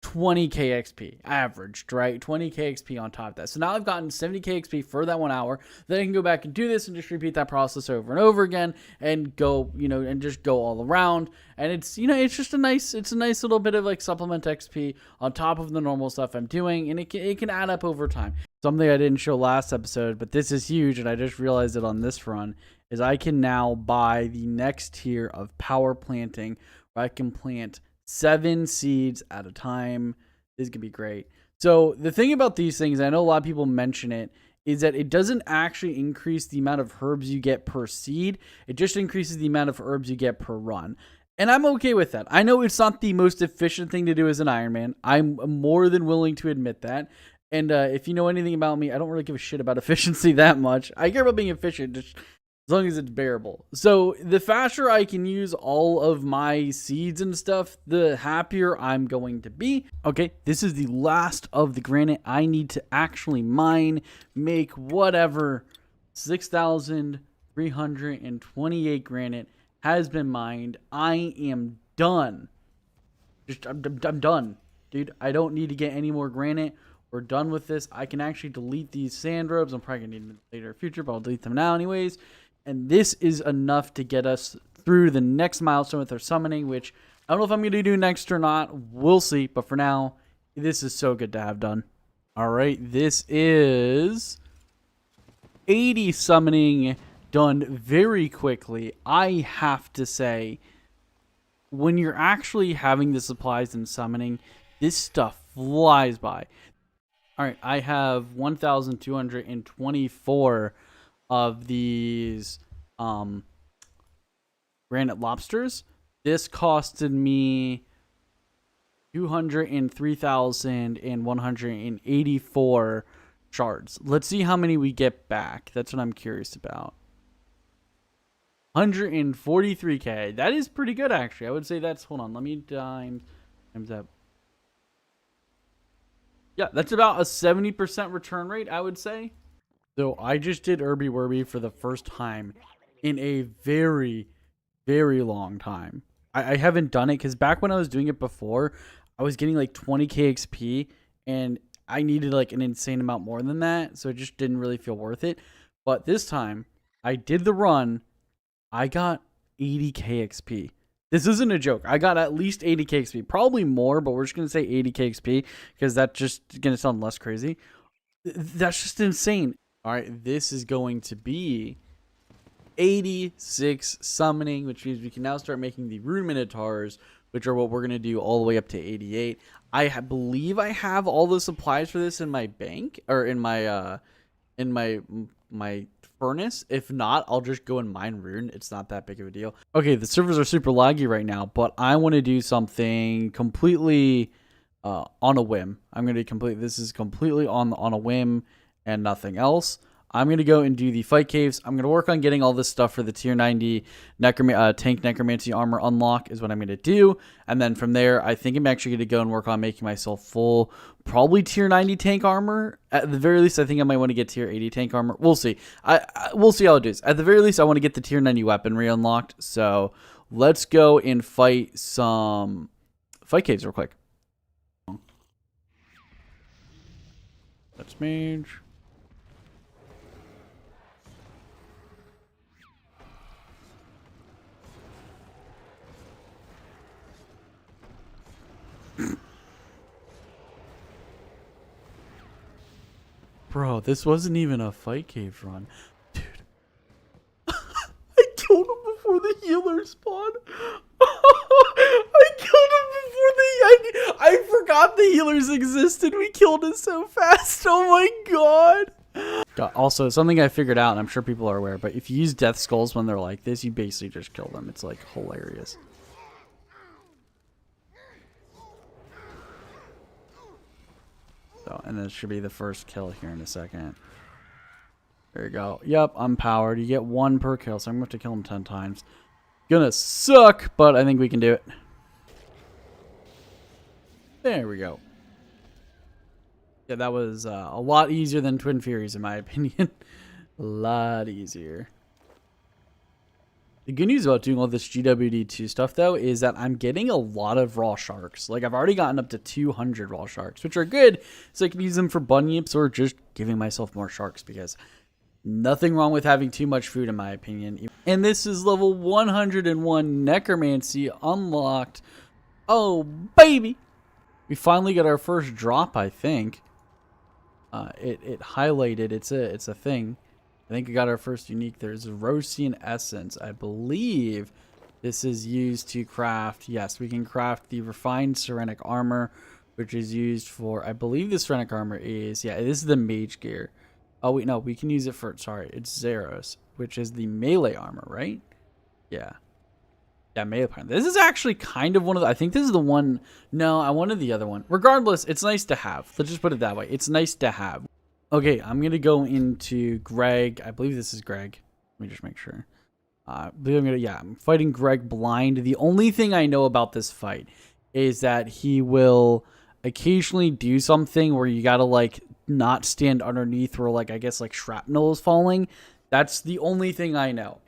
20k XP averaged, right? 20k XP on top of that. So now I've gotten 70k XP for that 1 hour. Then I can go back and do this and just repeat that process over and over again and go, and just go all around. And it's, it's just a nice little bit of like supplement XP on top of the normal stuff I'm doing. And it can add up over time. Something I didn't show last episode, but this is huge, and I just realized it on this run, is I can now buy the next tier of power planting, where I can plant 7 seeds at a time. This is going to be great. So the thing about these things, I know a lot of people mention it, is that it doesn't actually increase the amount of herbs you get per seed. It just increases the amount of herbs you get per run. And I'm okay with that. I know it's not the most efficient thing to do as an Ironman. I'm more than willing to admit that. And if you know anything about me, I don't really give a shit about efficiency that much. I care about being efficient, just as long as it's bearable. So the faster I can use all of my seeds and stuff, the happier I'm going to be. Okay, this is the last of the granite I need to actually mine, make whatever. 6,328 granite has been mined. I am done. I'm done, dude. I don't need to get any more granite. We're done with this. I can actually delete these sand robes. I'm probably going to need them later in the future, but I'll delete them now anyways. And this is enough to get us through the next milestone with our summoning, which I don't know if I'm going to do next or not. We'll see. But for now, this is so good to have done. All right. This is 80 summoning done very quickly. I have to say, when you're actually having the supplies and summoning, this stuff flies by. All right, I have 1,224 of these granite lobsters. This costed me 203,184 shards. Let's see how many we get back. That's what I'm curious about. 143k. That is pretty good, actually. I would say that's, hold on, let me times that. Yeah, that's about a 70% return rate, I would say. So I just did Irby Werby for the first time in a very, very long time. I haven't done it because back when I was doing it before, I was getting like 20k XP and I needed like an insane amount more than that. So it just didn't really feel worth it. But this time I did the run. I got 80k XP. This isn't a joke. I got at least 80k XP, probably more, but we're just gonna say 80k XP because that's just gonna sound less crazy. That's just insane. All right, this is going to be 86 summoning, which means we can now start making the rune minotaurs, which are what we're gonna do all the way up to 88. I believe I have all the supplies for this in my bank or in my my furnace. If not, I'll just go and mine rune. It's not that big of a deal. Okay, the servers are super laggy right now, but I want to do something completely on a whim. I'm going to complete this is completely on a whim and nothing else. I'm going to go and do the fight caves. I'm going to work on getting all this stuff for the tier 90 tank necromancy armor unlock is what I'm going to do. And then from there, I think I'm actually going to go and work on making myself full, probably tier 90 tank armor. At the very least, I think I might want to get tier 80 tank armor. We'll see. We'll see how it is. At the very least, I want to get the tier 90 weaponry unlocked. So let's go and fight some fight caves real quick. That's mage. Bro, this wasn't even a fight cave run. Dude. I killed him before the healer spawned. I killed him before I forgot the healers existed. We killed it so fast. Oh my god. Also, something I figured out, and I'm sure people are aware, but if you use death skulls when they're like this, you basically just kill them. It's like hilarious. So, and this should be the first kill here in a second. There you go. Yep, I'm powered. You get 1 per kill, so I'm going to have to kill him 10 times. Gonna suck, but I think we can do it. There we go. Yeah, that was a lot easier than Twin Furies, in my opinion. A lot easier. The good news about doing all this GWD2 stuff, though, is that I'm getting a lot of raw sharks. Like, I've already gotten up to 200 raw sharks, which are good, so I can use them for bunyips or just giving myself more sharks, because nothing wrong with having too much food, in my opinion. And this is level 101 Necromancy unlocked. Oh, baby! We finally got our first drop, I think. It highlighted, it's a thing. I think we got our first unique. There's Rosian Essence. I believe this is used to craft. Yes, we can craft the refined Serenic armor, which is used for. I believe the Serenic armor is. Yeah, this is the mage gear. Oh wait, no, we can use it for. Sorry, it's Zeros, which is the melee armor, right? Yeah. Yeah, melee armor. This is actually kind of one of the. I think this is the one. No, I wanted the other one. Regardless, it's nice to have. Let's just put it that way. It's nice to have. Okay, I'm going to go into Greg. I believe this is Greg. Let me just make sure. I'm fighting Greg blind. The only thing I know about this fight is that he will occasionally do something where you got to, like, not stand underneath where, like, I guess, like, shrapnel is falling. That's the only thing I know.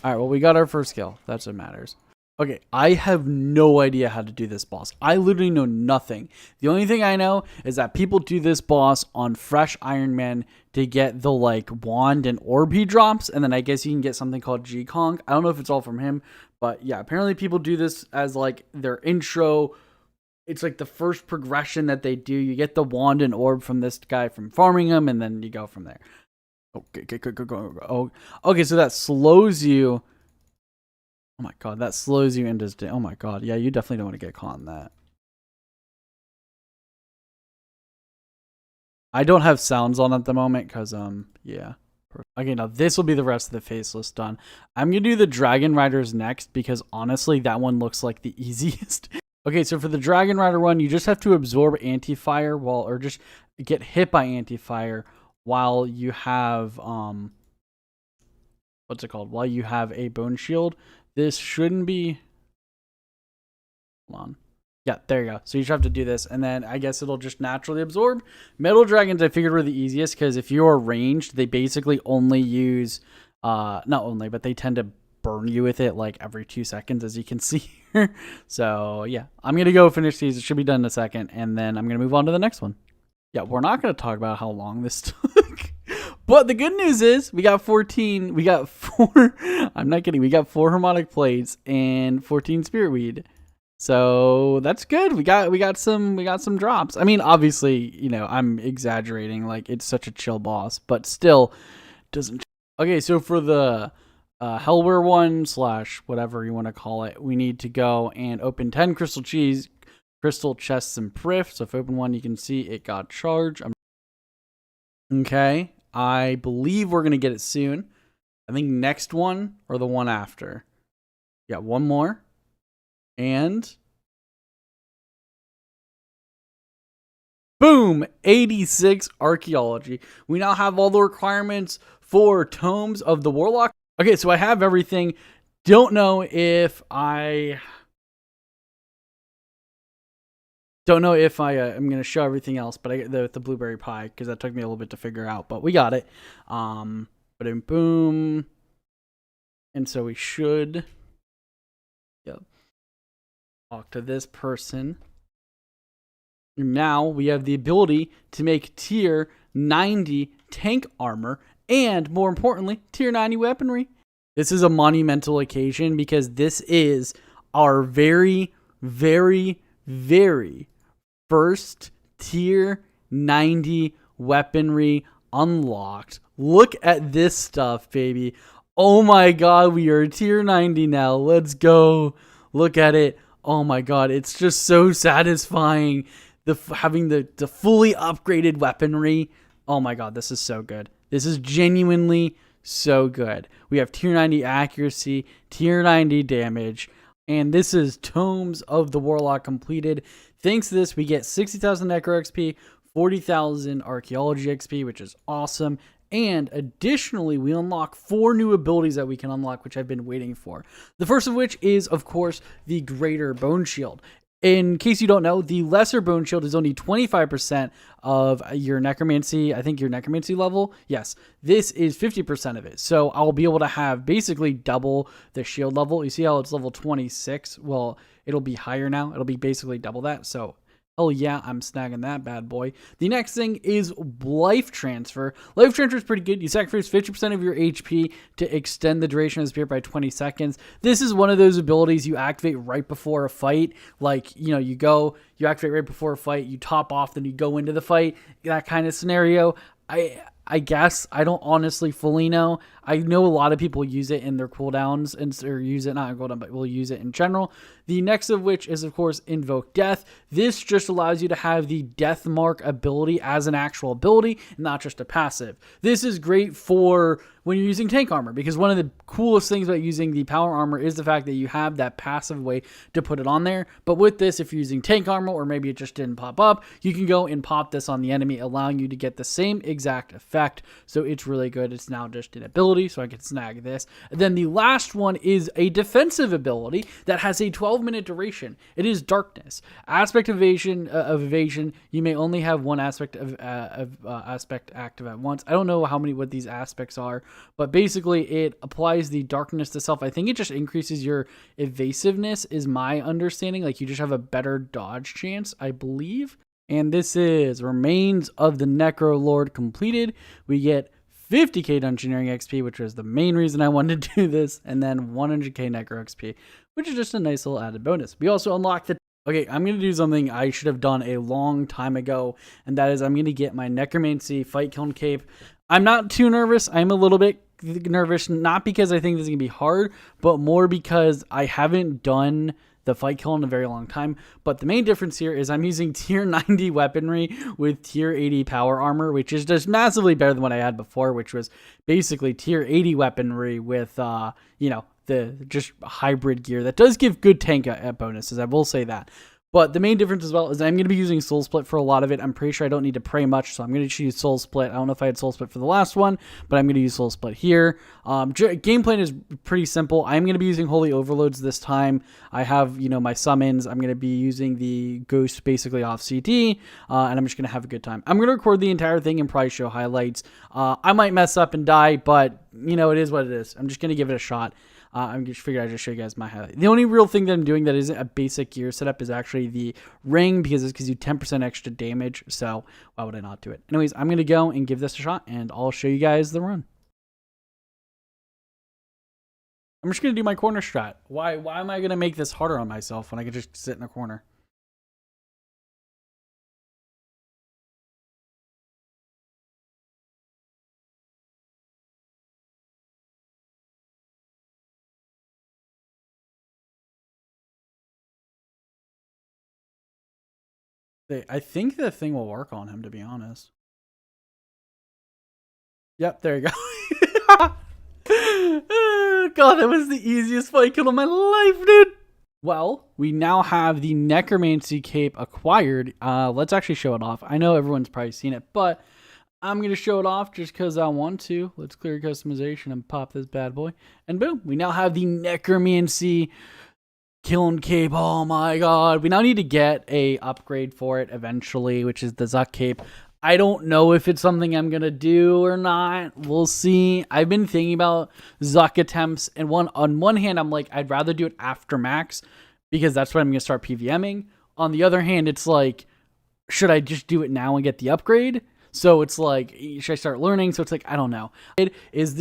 Alright, well, we got our first kill. That's what matters. Okay, I have no idea how to do this boss. I literally know nothing. The only thing I know is that people do this boss on Fresh Ironman to get the, like, wand and orb he drops, and then I guess you can get something called G-Kong. I don't know if it's all from him, but yeah, apparently people do this as, like, their intro. It's like the first progression that they do. You get the wand and orb from this guy from farming him, and then you go from there. Okay, go. Oh, okay, so that slows you. Oh my god, that slows you into... Oh my god, yeah, you definitely don't want to get caught in that. I don't have sounds on at the moment because, yeah. Okay, now this will be the rest of the faceless done. I'm going to do the Dragon Riders next because, honestly, that one looks like the easiest. Okay, so for the Dragon Rider one, you just have to absorb anti-fire or just get hit by anti-fire while you have, what's it called? While you have a bone shield. This shouldn't be... Hold on. Yeah, there you go. So you just have to do this, and then I guess it'll just naturally absorb. Metal Dragons I figured were the easiest, because if you're ranged, they basically only use... not only, but they tend to burn you with it, like, every 2 seconds, as you can see here. So, yeah. I'm going to go finish these. It should be done in a second, and then I'm going to move on to the next one. Yeah, we're not going to talk about how long this took, But the good news is we got 14. We got 4. I'm not kidding. We got 4 harmonic plates and 14 spirit weed. So that's good. We got some drops. I mean, obviously, I'm exaggerating. Like, it's such a chill boss, but still doesn't. Okay, so for the Hellware one / whatever you want to call it, we need to go and open 10 crystal chests and priff. So if I open one, you can see it got charged. Okay, I believe we're gonna get it soon. I think next one or the one after. Yeah, one more. And boom, 86 archaeology. We now have all the requirements for Tomes of the Warlock. Okay, so I have everything. Don't know if I'm going to show everything else, but I get the blueberry pie because that took me a little bit to figure out, but we got it. But boom. And so we should talk to this person. Now we have the ability to make tier 90 tank armor and, more importantly, tier 90 weaponry. This is a monumental occasion because this is our very, very, very first tier 90 weaponry unlocked. Look at this stuff, baby. Oh my god, we are tier 90 now. Let's go. Look at it. Oh my god, it's just so satisfying. Having the fully upgraded weaponry. Oh my god, this is so good. This is genuinely so good. We have tier 90 accuracy, tier 90 damage, and this is Tomes of the Warlock completed. Thanks to this, we get 60,000 Necro XP, 40,000 Archaeology XP, which is awesome. And additionally, we unlock 4 new abilities that we can unlock, which I've been waiting for. The first of which is, of course, the Greater Bone Shield. In case you don't know, the Lesser Bone Shield is only 25% of your Necromancy. I think your Necromancy level. Yes, this is 50% of it. So I'll be able to have basically double the shield level. You see how it's level 26? Well, it'll be higher now. It'll be basically double that. So hell yeah, I'm snagging that bad boy. The next thing is Life Transfer. Life Transfer is pretty good. You sacrifice 50% of your HP to extend the duration of the spirit by 20 seconds. This is one of those abilities you activate right before a fight. Like, you activate right before a fight, you top off, then you go into the fight. That kind of scenario. I guess I don't honestly fully know. I know a lot of people use it in their cooldowns or use it not in cooldown, but will use it in general. The next of which is, of course, Invoke Death. This just allows you to have the Death Mark ability as an actual ability, not just a passive. This is great for when you're using tank armor, because one of the coolest things about using the power armor is the fact that you have that passive way to put it on there. But with this, if you're using tank armor, or maybe it just didn't pop up, you can go and pop this on the enemy, allowing you to get the same exact effect. So it's really good. It's now just an ability, so I can snag this. And then the last one is a defensive ability that has a 12-minute duration. It is Darkness. Aspect of evasion, you may only have one aspect of aspect active at once. I don't know what these aspects are, but basically it applies the darkness to self. I think it just increases your evasiveness is my understanding. Like, you just have a better dodge chance, I believe. And this is Remains of the Necro Lord completed. We get 50k Dungeoneering XP, which was the main reason I wanted to do this, and then 100k Necro XP, which is just a nice little added bonus. We also unlocked the... Okay, I'm going to do something I should have done a long time ago, and that is I'm going to get my Necromancy Fight Kiln Cape. I'm not too nervous. I'm a little bit nervous, not because I think this is going to be hard, but more because I haven't done the Fight Kill in a very long time. But the main difference here is I'm using tier 90 weaponry with tier 80 power armor, which is just massively better than what I had before, which was basically tier 80 weaponry with, the just hybrid gear that does give good tank bonuses. I will say that. But the main difference as well is I'm going to be using Soul Split for a lot of it. I'm pretty sure I don't need to pray much, so I'm going to use Soul Split. I don't know if I had Soul Split for the last one, but I'm going to use Soul Split here. Game plan is pretty simple. I'm going to be using Holy Overloads this time. I have, my summons. I'm going to be using the Ghost basically off CD, and I'm just going to have a good time. I'm going to record the entire thing and probably show highlights. I might mess up and die, but, it is what it is. I'm just going to give it a shot. I'm just figured I'd just show you guys my highlight. The only real thing that I'm doing that isn't a basic gear setup is actually the ring, because it gives you 10% extra damage. So why would I not do it? Anyways, I'm going to go and give this a shot, and I'll show you guys the run. I'm just going to do my corner strat. Why am I going to make this harder on myself when I could just sit in a corner? I think the thing will work on him, to be honest. Yep, there you go. God, that was the easiest fight kill of my life, dude. Well, we now have the Necromancy Cape acquired. Let's actually show it off. I know everyone's probably seen it, but I'm going to show it off just because I want to. Let's clear customization and pop this bad boy. And boom, we now have the Necromancy Kiln Cape. Oh my god. We now need to get a upgrade for it eventually, which is the Zuck Cape. I don't know if it's something I'm going to do or not. We'll see. I've been thinking about Zuck attempts, and on one hand, I'm like, I'd rather do it after max because that's when I'm going to start PVMing. On the other hand, it's like, should I just do it now and get the upgrade? So it's like, should I start learning? So it's like, I don't know. It is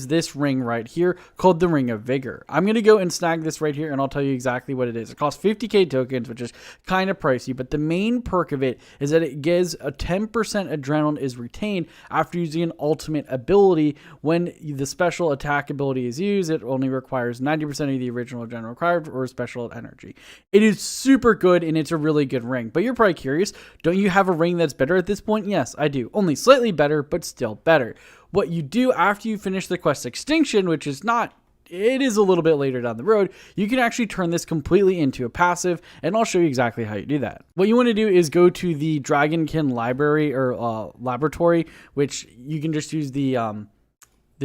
this ring right here called the Ring of Vigor. I'm going to go and snag this right here, and I'll tell you exactly what it is. It costs 50k tokens, which is kind of pricey, but the main perk of it is that it gives a 10% adrenaline is retained after using an ultimate ability. When the special attack ability is used, it only requires 90% of the original adrenaline required or special energy. It is super good, and it's a really good ring. But you're probably curious, don't you have a ring that's better at this point? Yes, I do. Only slightly better, but still better. What you do after you finish the quest Extinction, which is not, it is a little bit later down the road, you can actually turn this completely into a passive, and I'll show you exactly how you do that. What you want to do is go to the Dragonkin library or laboratory, which you can just use the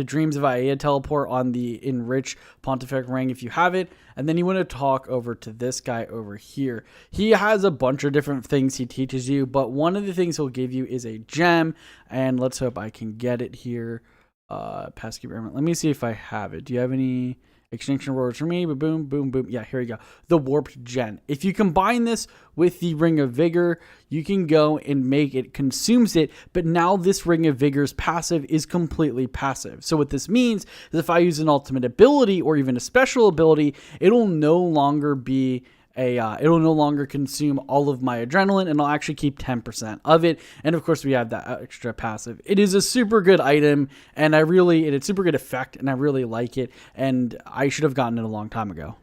Dreams of Aea teleport on the Enrich Pontific ring if you have it. And then you want to talk over to this guy over here. He has a bunch of different things he teaches you, but one of the things he'll give you is a gem. And let's hope I can get it here. Pesky Experiment. Let me see if I have it. Do you have any Extinction Words for me? Boom, boom, boom. Yeah, here we go. The Warped Gen. If you combine this with the Ring of Vigor, you can go and make it consumes it, but now this Ring of Vigor's passive is completely passive. So what this means is if I use an ultimate ability or even a special ability, it'll no longer be it'll no longer consume all of my adrenaline, and I'll actually keep 10% of it. And of course, we have that extra passive. It is a super good item, and it's super good effect, and I really like it. And I should have gotten it a long time ago.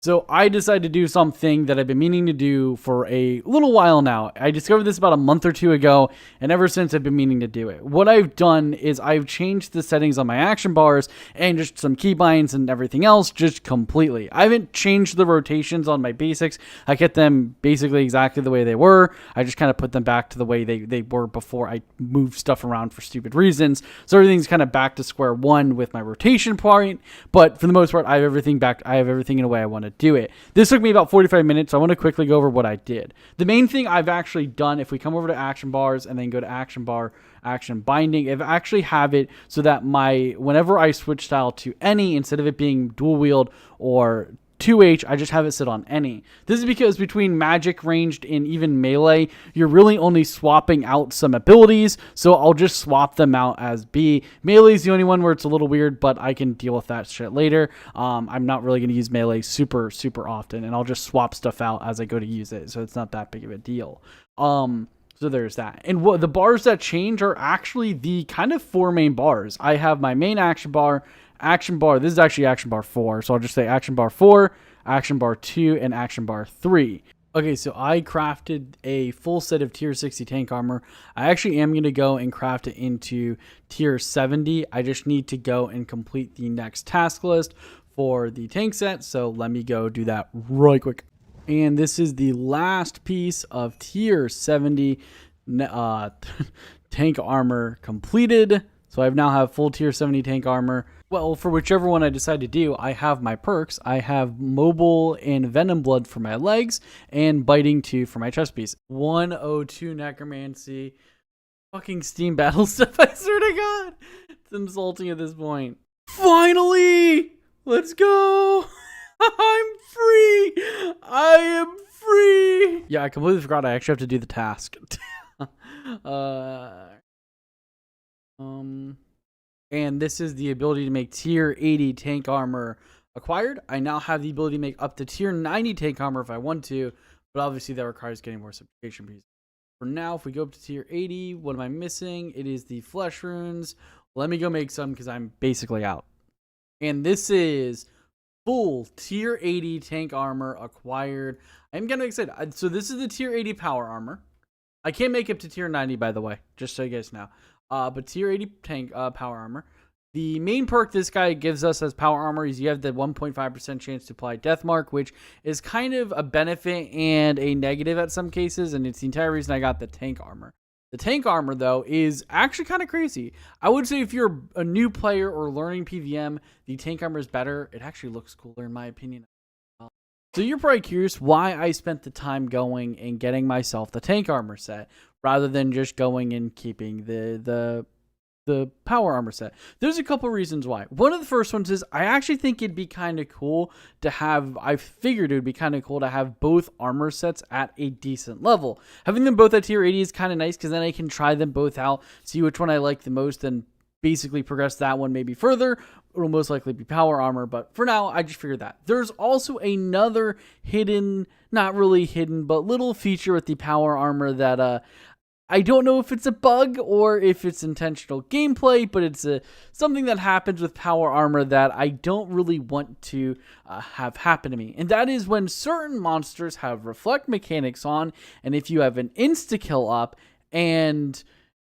So I decided to do something that I've been meaning to do for a little while now. I discovered this about a month or two ago, and ever since I've been meaning to do it. What I've done is I've changed the settings on my action bars and just some keybinds and everything else just completely. I haven't changed the rotations on my basics. I kept them basically exactly the way they were. I just kind of put them back to the way they were before I moved stuff around for stupid reasons. So everything's kind of back to square one with my rotation point, but for the most part, I have everything back. I have everything in a way I want to do it. This took me about 45 minutes, so I want to quickly go over what I did. The main thing I've actually done, if we come over to action bars and then go to action bar, action binding, I've actually have it so that whenever I switch style to any, instead of it being dual wield or 2H, I just have it sit on any. This is because between magic, ranged, and even melee, you're really only swapping out some abilities, so I'll just swap them out as B. Melee is the only one where it's a little weird, but I can deal with that shit later. I'm not really going to use melee super often, and I'll just swap stuff out as I go to use it, so it's not that big of a deal. So there's that. And what the bars that change are actually the kind of four main bars. I have my main action bar, this is actually action bar 4, so I'll just say action bar 4, action bar 2, and action bar 3. Okay, so I crafted a full set of tier 60 tank armor. I actually am going to go and craft it into tier 70. I just need to go and complete the next task list for the tank set, so let me go do that really quick. And this is the last piece of tier 70 tank armor completed. So I now have full tier 70 tank armor. Well, for whichever one I decide to do, I have my perks. I have mobile and venom blood for my legs and biting 2 for my chest piece. 102 necromancy. Fucking Steam battle stuff, I swear to God. It's insulting at this point. Finally! Let's go. I'm free. I am free. Yeah, I completely forgot I actually have to do the task. uh, and this is the ability to make tier 80 tank armor acquired. I now have the ability to make up to tier 90 tank armor if I want to, but obviously that requires getting more certification pieces. For now, if we go up to tier 80, what am I missing? It is the flesh runes. Let me go make some because I'm basically out. And this is full tier 80 tank armor acquired. I'm getting excited. So this is the tier 80 power armor. I can't make it to tier 90, by the way, just so you guys know. But tier 80 tank power armor. The main perk this guy gives us as power armor is you have the 1.5% chance to apply death mark, which is kind of a benefit and a negative at some cases, and it's the entire reason I got the tank armor. The tank armor, though, is actually kind of crazy. I would say if you're a new player or learning PVM, the tank armor is better. It actually looks cooler, in my opinion. So you're probably curious why I spent the time going and getting myself the tank armor set rather than just going and keeping the power armor set. There's a couple reasons why. One of the first ones is I actually think it'd be kind of cool to have, I figured it would be kind of cool to have both armor sets at a decent level. Having them both at tier 80 is kind of nice because then I can try them both out, see which one I like the most, and basically progress that one maybe further. It'll most likely be power armor, but for now, I just figured that. There's also another hidden, not really hidden, but little feature with the power armor that I don't know if it's a bug or if it's intentional gameplay, but it's something that happens with power armor that I don't really want to have happen to me. And that is when certain monsters have reflect mechanics on, and if you have an insta-kill up and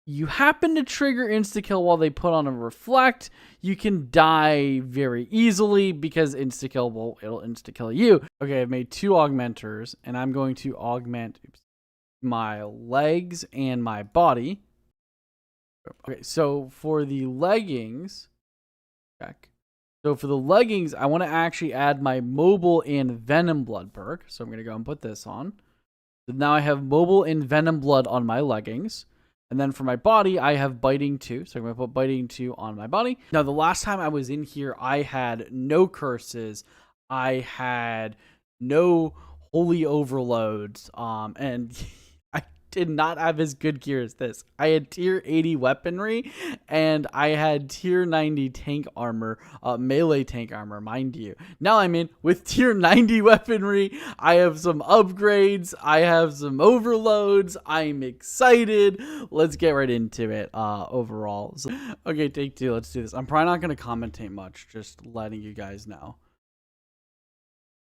you happen to trigger insta-kill while they put on a reflect, you can die very easily because insta-kill, well, it'll insta-kill you. Okay, I've made 2 augmenters, and I'm going to augment my legs and my body. Okay, so for the leggings, check. So for the leggings, I want to actually add my mobile and venom blood perk. So I'm going to go and put this on. So now I have mobile and venom blood on my leggings. And then for my body, I have biting 2. So I'm going to put biting 2 on my body. Now, the last time I was in here, I had no curses. I had no holy overloads. And I did not have as good gear as this. I had tier 80 weaponry and I had tier 90 tank armor, melee tank armor, mind you. Now I'm in with tier 90 weaponry. I have some upgrades. I have some overloads. I'm excited. Let's get right into it overall. So, okay, take 2. Let's do this. I'm probably not going to commentate much, just letting you guys know.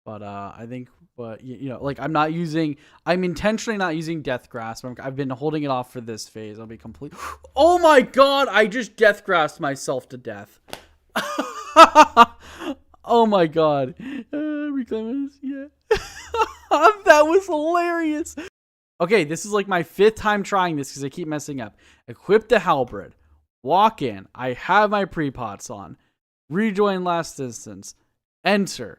But I think, but you know, like I'm intentionally not using Death Grasp. I've been holding it off for this phase. I'll be complete. Oh my god! I just Death Grasped myself to death. Oh my god! Reclaim this, yeah. That was hilarious. Okay, this is like my 5th time trying this because I keep messing up. Equip the halberd. Walk in. I have my pre-pots on. Rejoin last instance. Enter.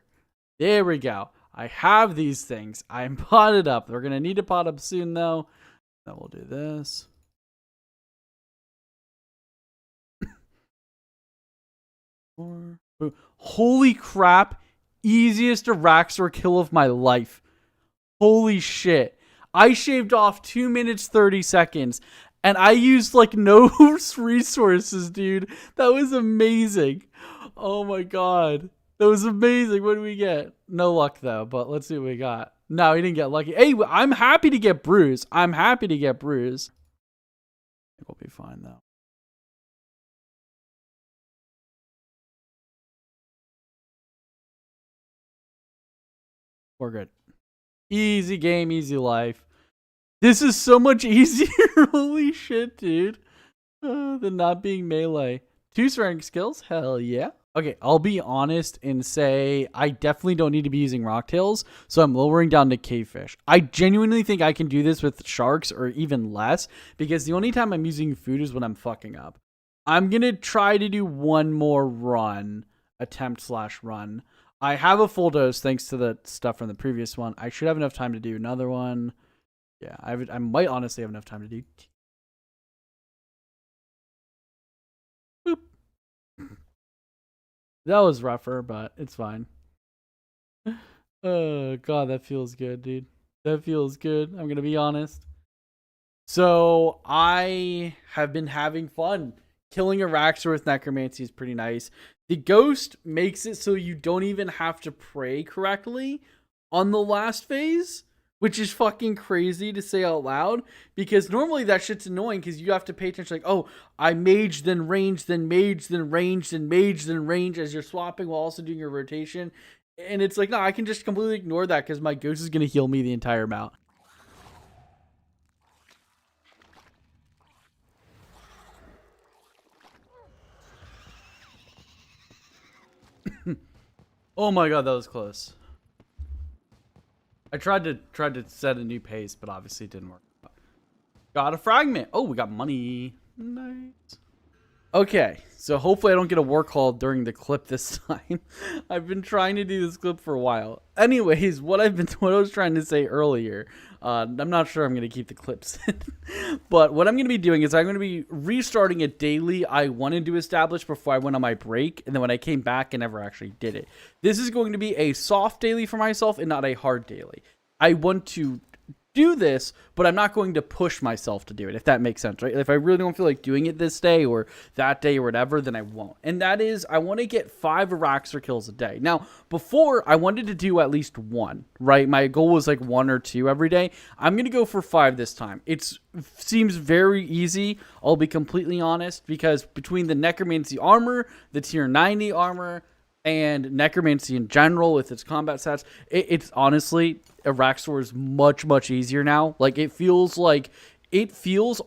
There we go. I have these things. I'm potted up. We're going to need to pot up soon, though. Then we'll do this. Holy crap. Easiest Araxor kill of my life. Holy shit. I shaved off 2 minutes 30 seconds. And I used like no resources, dude. That was amazing. Oh my god. That was amazing. What do we get? No luck, though, but let's see what we got. No, he didn't get lucky. Hey, I'm happy to get bruised. I'm happy to get bruised. I think we'll be fine, though. We're good. Easy game, easy life. This is so much easier. Holy shit, dude. Than not being melee. 2 strength skills? Hell yeah. Okay, I'll be honest and say I definitely don't need to be using rocktails, so I'm lowering down to cavefish. I genuinely think I can do this with sharks or even less, because the only time I'm using food is when I'm fucking up. I'm going to try to do one more run, attempt/run. I have a full dose thanks to the stuff from the previous one. I should have enough time to do another one. Yeah, I might honestly have enough time to do. Boop. That was rougher, but it's fine. Oh god, that feels good, dude. That feels good. I'm gonna be honest. So I have been having fun. Killing a Raxor with Necromancy is pretty nice. The Ghost makes it so you don't even have to pray correctly on the last phase, which is fucking crazy to say out loud, because normally that shit's annoying because you have to pay attention, like, oh, I mage, then range, then mage, then range, then mage, then range as you're swapping while also doing your rotation. And it's like, no, I can just completely ignore that because my Ghost is going to heal me the entire amount. Oh my god, that was close. I tried to set a new pace, but obviously it didn't work. Got a fragment. Oh, we got money. Nice. Okay, so hopefully I don't get a war call during the clip this time. I've been trying to do this clip for a while. Anyways, what I was trying to say earlier, I'm not sure I'm gonna keep the clips in, but what I'm gonna be doing is I'm gonna be restarting a daily I wanted to establish before I went on my break, and then when I came back, I never actually did it. This is going to be a soft daily for myself and not a hard daily. I want to do this, but I'm not going to push myself to do it, if that makes sense, right? If I really don't feel like doing it this day or that day or whatever, then I won't. And that is, I want to get 5 Araxer kills a day. Now, before, I wanted to do at least 1, right? My goal was like 1 or 2 every day. I'm going to go for 5 this time. It seems very easy, I'll be completely honest, because between the Necromancy armor, the tier 90 armor, and Necromancy in general with its combat stats, it's honestly, Araxor is much, much easier now. Like, it feels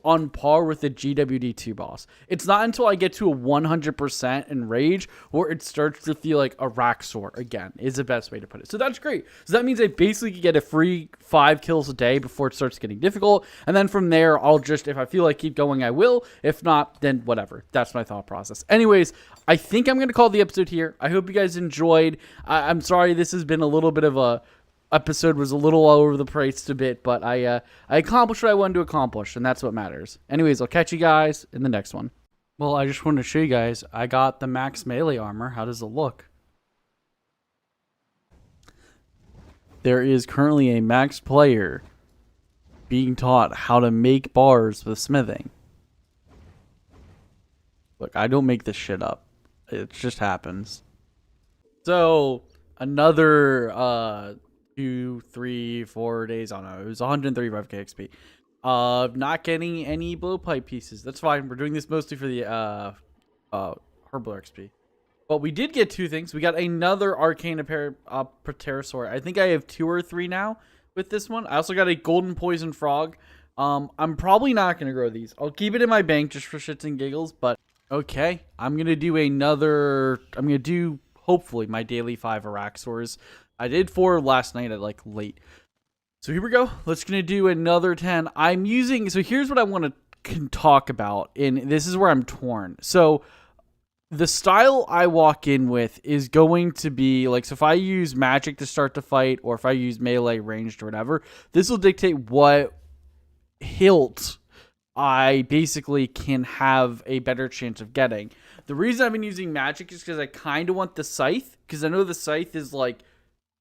on par with the GWD2 boss. It's not until I get to a 100% in Rage where it starts to feel like Araxor again, is the best way to put it. So that's great. So that means I basically get a free 5 kills a day before it starts getting difficult. And then from there, I'll just, if I feel like keep going, I will. If not, then whatever. That's my thought process. Anyways, I think I'm going to call the episode here. I hope you guys enjoyed. I'm sorry this has been a little bit of a episode was a little all over the place a bit, but I accomplished what I wanted to accomplish, and that's what matters. Anyways, I'll catch you guys in the next one. Well, I just wanted to show you guys, I got the max melee armor. How does it look? There is currently a max player being taught how to make bars with smithing. Look, I don't make this shit up. It just happens. So, another 2, 3, 4 days. I don't know. It was 135k XP. Not getting any blowpipe pieces. That's fine. We're doing this mostly for the Herbal XP. But we did get 2 things. We got another Arcane Pterosaur. I think I have 2 or 3 now with this one. I also got a Golden Poison Frog. I'm probably not going to grow these. I'll keep it in my bank just for shits and giggles. But okay, I'm going to do another. I'm going to do hopefully my daily 5 Araxors. I did 4 last night at like late. So here we go. Let's gonna do another 10. I'm using, so here's what I want to talk about, and this is where I'm torn. So the style I walk in with is going to be like, so if I use magic to start the fight, or if I use melee, ranged, or whatever, this will dictate what hilt I basically can have a better chance of getting. The reason I've been using magic is because I kind of want the scythe, because I know the scythe is like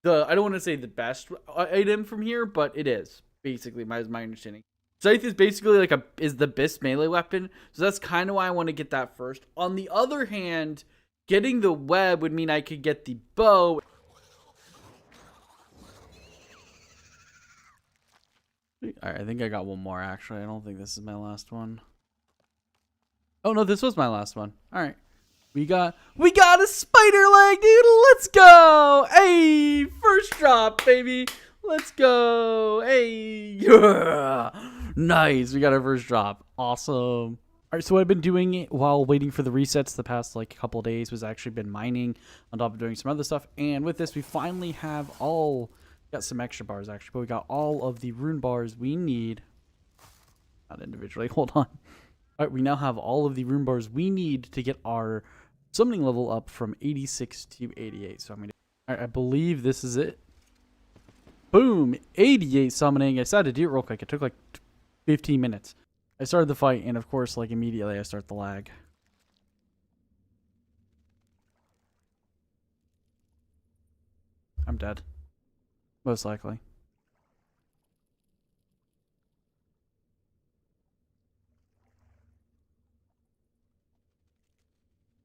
I don't want to say the best item from here, but it is basically my understanding. Scythe is basically like is the best melee weapon, so that's kind of why I want to get that first. On the other hand, getting the web would mean I could get the bow. Alright, I think I got one more actually. I don't think this is my last one. Oh no, this was my last one. Alright. We got a spider leg, dude. Let's go. Hey, first drop, baby. Let's go. Hey. Yeah. Nice. We got our first drop. Awesome. All right, so what I've been doing while waiting for the resets the past like couple of days was actually been mining on top of doing some other stuff. And with this, we finally have got some extra bars actually, but we got all of the rune bars we need. Not individually. Hold on. All right, we now have all of the rune bars we need to get our summoning level up from 86 to 88. So I'm gonna. All right, I believe this is it. Boom, 88 summoning. I decided to do it real quick. It took like 15 minutes. I started the fight, and of course, like immediately, I start the lag. I'm dead. Most likely.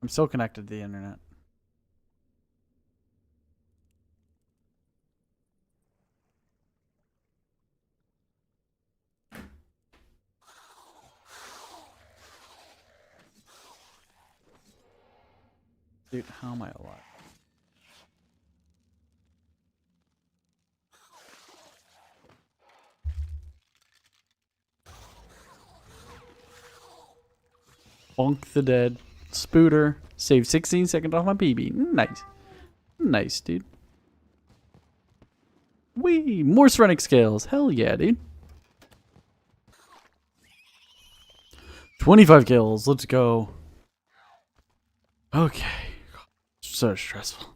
I'm still connected to the internet. Dude, how am I alive? Bonk the dead. Spooter. Save 16 seconds off my PB. Nice. Nice, dude. Wee! More Serenic scales. Hell yeah, dude. 25 kills. Let's go. Okay. So stressful.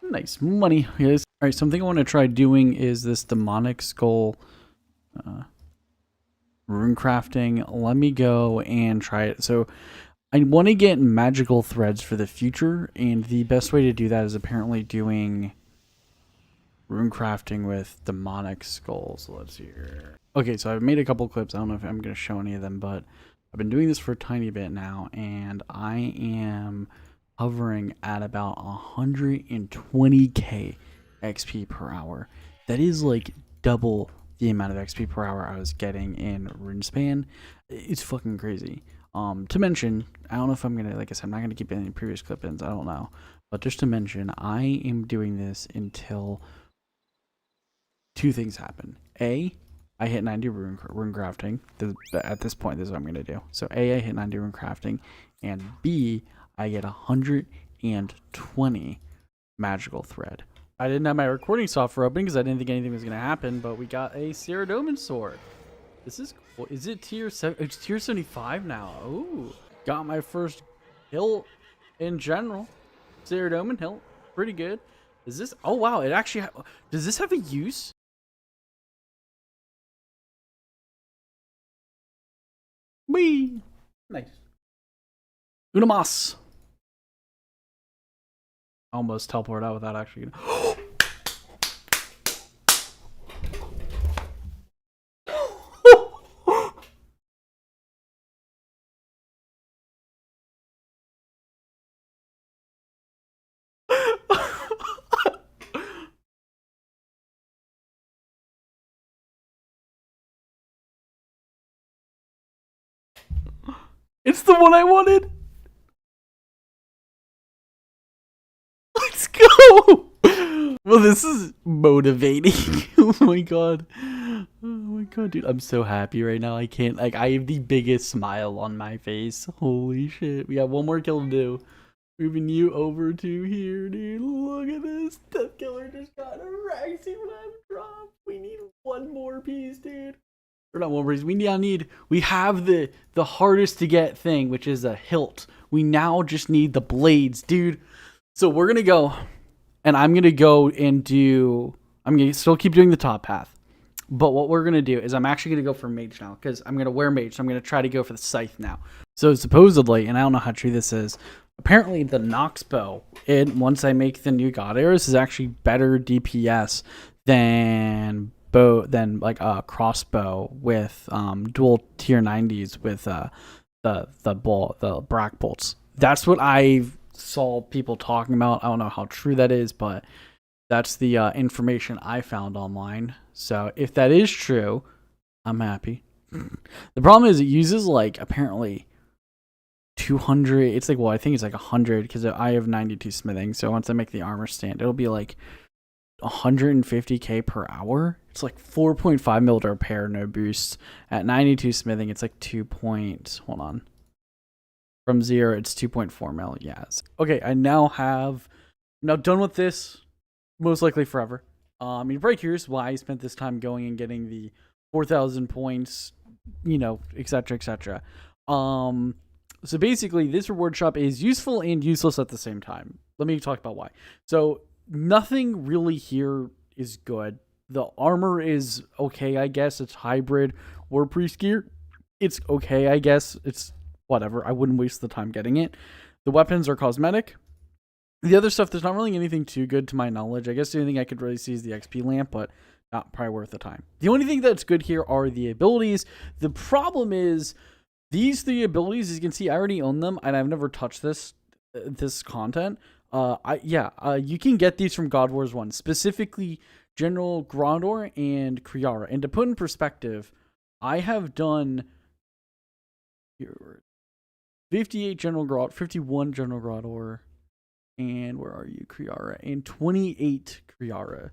Nice money, guys. Alright, something I want to try doing is this demonic skull rune crafting. Let me go and try it. So I want to get magical threads for the future, and the best way to do that is apparently doing rune crafting with demonic skulls. So let's see here. Okay, so I've made a couple clips. I don't know if I'm going to show any of them, but I've been doing this for a tiny bit now, and I am hovering at about 120k XP per hour. That is like double the amount of XP per hour I was getting in RuneSpan. It's fucking crazy. To mention, I don't know if I'm gonna, like I said, I'm not gonna keep any previous clip-ins. I don't know, but just to mention, I am doing this until two things happen. A, I hit 90 rune crafting. At this point, this is what I'm going to do. So A, I hit 90 rune crafting, and B, I get 120 magical thread. I didn't have my recording software open because I didn't think anything was going to happen, but we got a Ceradomin sword. This is cool. Is it tier 7? It's tier 75 now. Ooh. Got my first hilt in general. Ceradomin hilt. Pretty good. Is this? Oh, wow. It actually... Does this have a use? Whee! Nice. Unamas. Almost teleport out without actually. It's the one I wanted. Let's go. Well, this is motivating. Oh my god. Oh my god, dude. I'm so happy right now. I can't, like, I have the biggest smile on my face. Holy shit. We got one more kill to do. Moving you over to here, dude. Look at this. Death Killer just got a Raxy Web drop. We need one more piece, dude. Or not one piece. We have the hardest to get thing, which is a hilt. We now just need the blades, dude. So we're gonna go, and I'm gonna go and do. I'm gonna still keep doing the top path, but what we're gonna do is I'm actually gonna go for mage now because I'm gonna wear mage. So I'm gonna try to go for the scythe now. So supposedly, and I don't know how true this is. Apparently, the Nox bow, once I make the new god arrows, is actually better DPS than like a crossbow with dual tier 90s with the brack bolts. That's what I saw people talking about. I don't know how true that is, but that's the information I found online. So if that is true, I'm happy. The problem is it uses like apparently 200. It's like, well, I think it's like 100 because I have 92 smithing. So once I make the armor stand, it'll be like 150k per hour. It's like 4.5 mil to repair, no boosts. At 92 smithing, it's like 2 point. Hold on. From 0, it's 2.4 mil. Yes. Okay, I now done with this, most likely forever. I mean, right here's why I spent this time going and getting the 4,000 points, you know, etc., etc. So basically, this reward shop is useful and useless at the same time. Let me talk about why. So nothing really here is good. The armor is okay, I guess. It's hybrid war priest gear. It's okay, I guess. It's whatever. I wouldn't waste the time getting it. The weapons are cosmetic. The other stuff, there's not really anything too good to my knowledge. I guess the only thing I could really see is the XP lamp, but not probably worth the time. The only thing that's good here are the abilities. The problem is these 3 abilities, as you can see, I already own them, and I've never touched this content. You can get these from God Wars 1, specifically General Grandor and Kriara. And to put in perspective, I have done 58 General Grandor, 51 General Grandor, and where are you, Kriara? And 28 Kriara.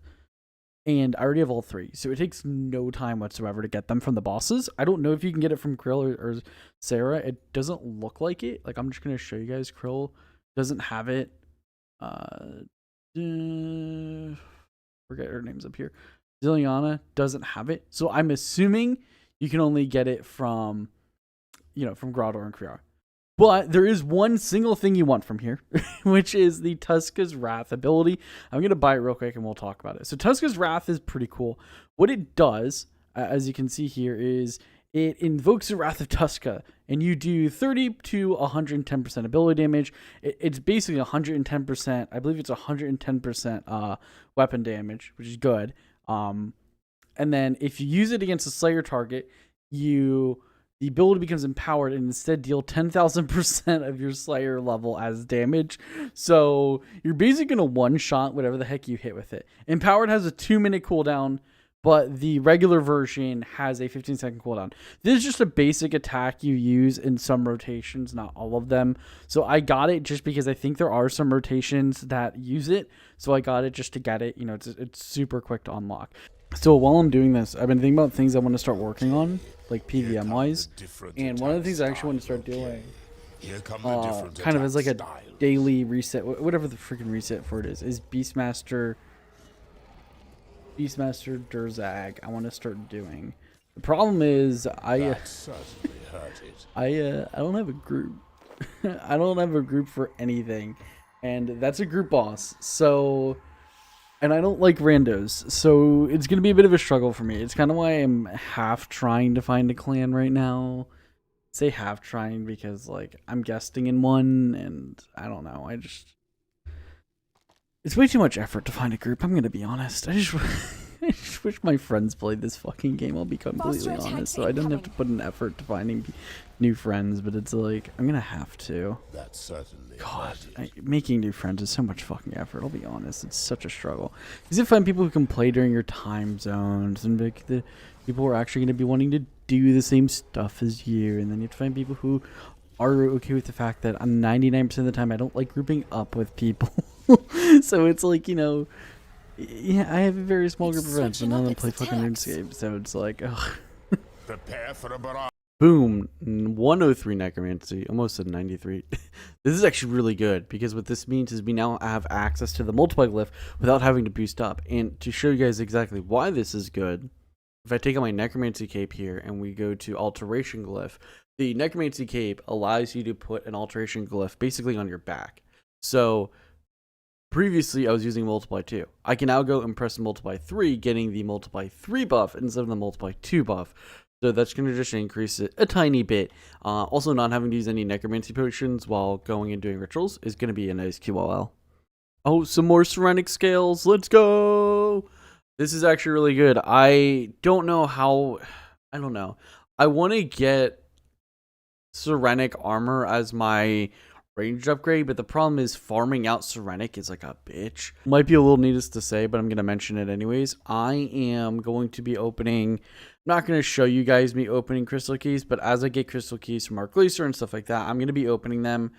And I already have all 3. So it takes no time whatsoever to get them from the bosses. I don't know if you can get it from Krill or Sarah. It doesn't look like it. Like, I'm just going to show you guys. Krill doesn't have it. Forget her name's up here. Zilliana doesn't have it. So I'm assuming you can only get it from, from Grottor and Kriara. But there is one single thing you want from here, which is the Tuska's Wrath ability. I'm going to buy it real quick and we'll talk about it. So Tuska's Wrath is pretty cool. What it does, as you can see here, is it invokes the Wrath of Tuska, and you do 30 to 110% ability damage. It's basically 110%. I believe it's 110% weapon damage, which is good. And then if you use it against a Slayer target, the ability becomes empowered and instead deal 10,000% of your Slayer level as damage. So you're basically going to one-shot whatever the heck you hit with it. Empowered has a 2-minute cooldown, but the regular version has a 15-second cooldown. This is just a basic attack you use in some rotations, not all of them. So I got it just because I think there are some rotations that use it. So I got it just to get it. It's super quick to unlock. So while I'm doing this, I've been thinking about things I want to start working on, like PVM wise. And one of the things I actually want to start doing, kind of as like a daily reset, whatever the freaking reset for it is Beastmaster Durzag. I want to start doing. The problem is I don't have a group. I don't have a group for anything, and that's a group boss. So. And I don't like randos, so it's going to be a bit of a struggle for me. It's kind of why I'm half trying to find a clan right now. Say half trying because, like, I'm guesting in one, and I don't know. It's way too much effort to find a group, I'm going to be honest. I just wish my friends played this fucking game, I'll be completely honest. So I don't have to put an effort to finding new friends, but it's like, I'm going to have to. That's certainly God, making new friends is so much fucking effort, I'll be honest. It's such a struggle. You have to find people who can play during your time zones, and like the people who are actually going to be wanting to do the same stuff as you, and then you have to find people who are okay with the fact that 99% of the time I don't like grouping up with people. So it's like, yeah, I have a very small group of friends, but none of them play fucking RuneScape, so it's like, ugh. Prepare for a barrage. Boom, 103 necromancy, almost at 93. This is actually really good, because what this means is we now have access to the multiply glyph without having to boost up. And to show you guys exactly why this is good, if I take out my necromancy cape here and we go to alteration glyph, the necromancy cape allows you to put an alteration glyph basically on your back. So previously I was using multiply 2. I can now go and press multiply 3, getting the multiply 3 buff instead of the multiply 2 buff. So that's going to just increase it a tiny bit. Also, not having to use any necromancy potions while going and doing rituals is going to be a nice QLL. Oh, some more Serenic scales. Let's go. This is actually really good. I don't know how. I don't know. I want to get Serenic armor as my ranged upgrade, but the problem is farming out Serenic is like a bitch. Might be a little needless to say, but I'm going to mention it anyways. I am going to be opening. I'm not going to show you guys me opening crystal keys, but as I get crystal keys from Mark Glacier and stuff like that, I'm going to be opening them.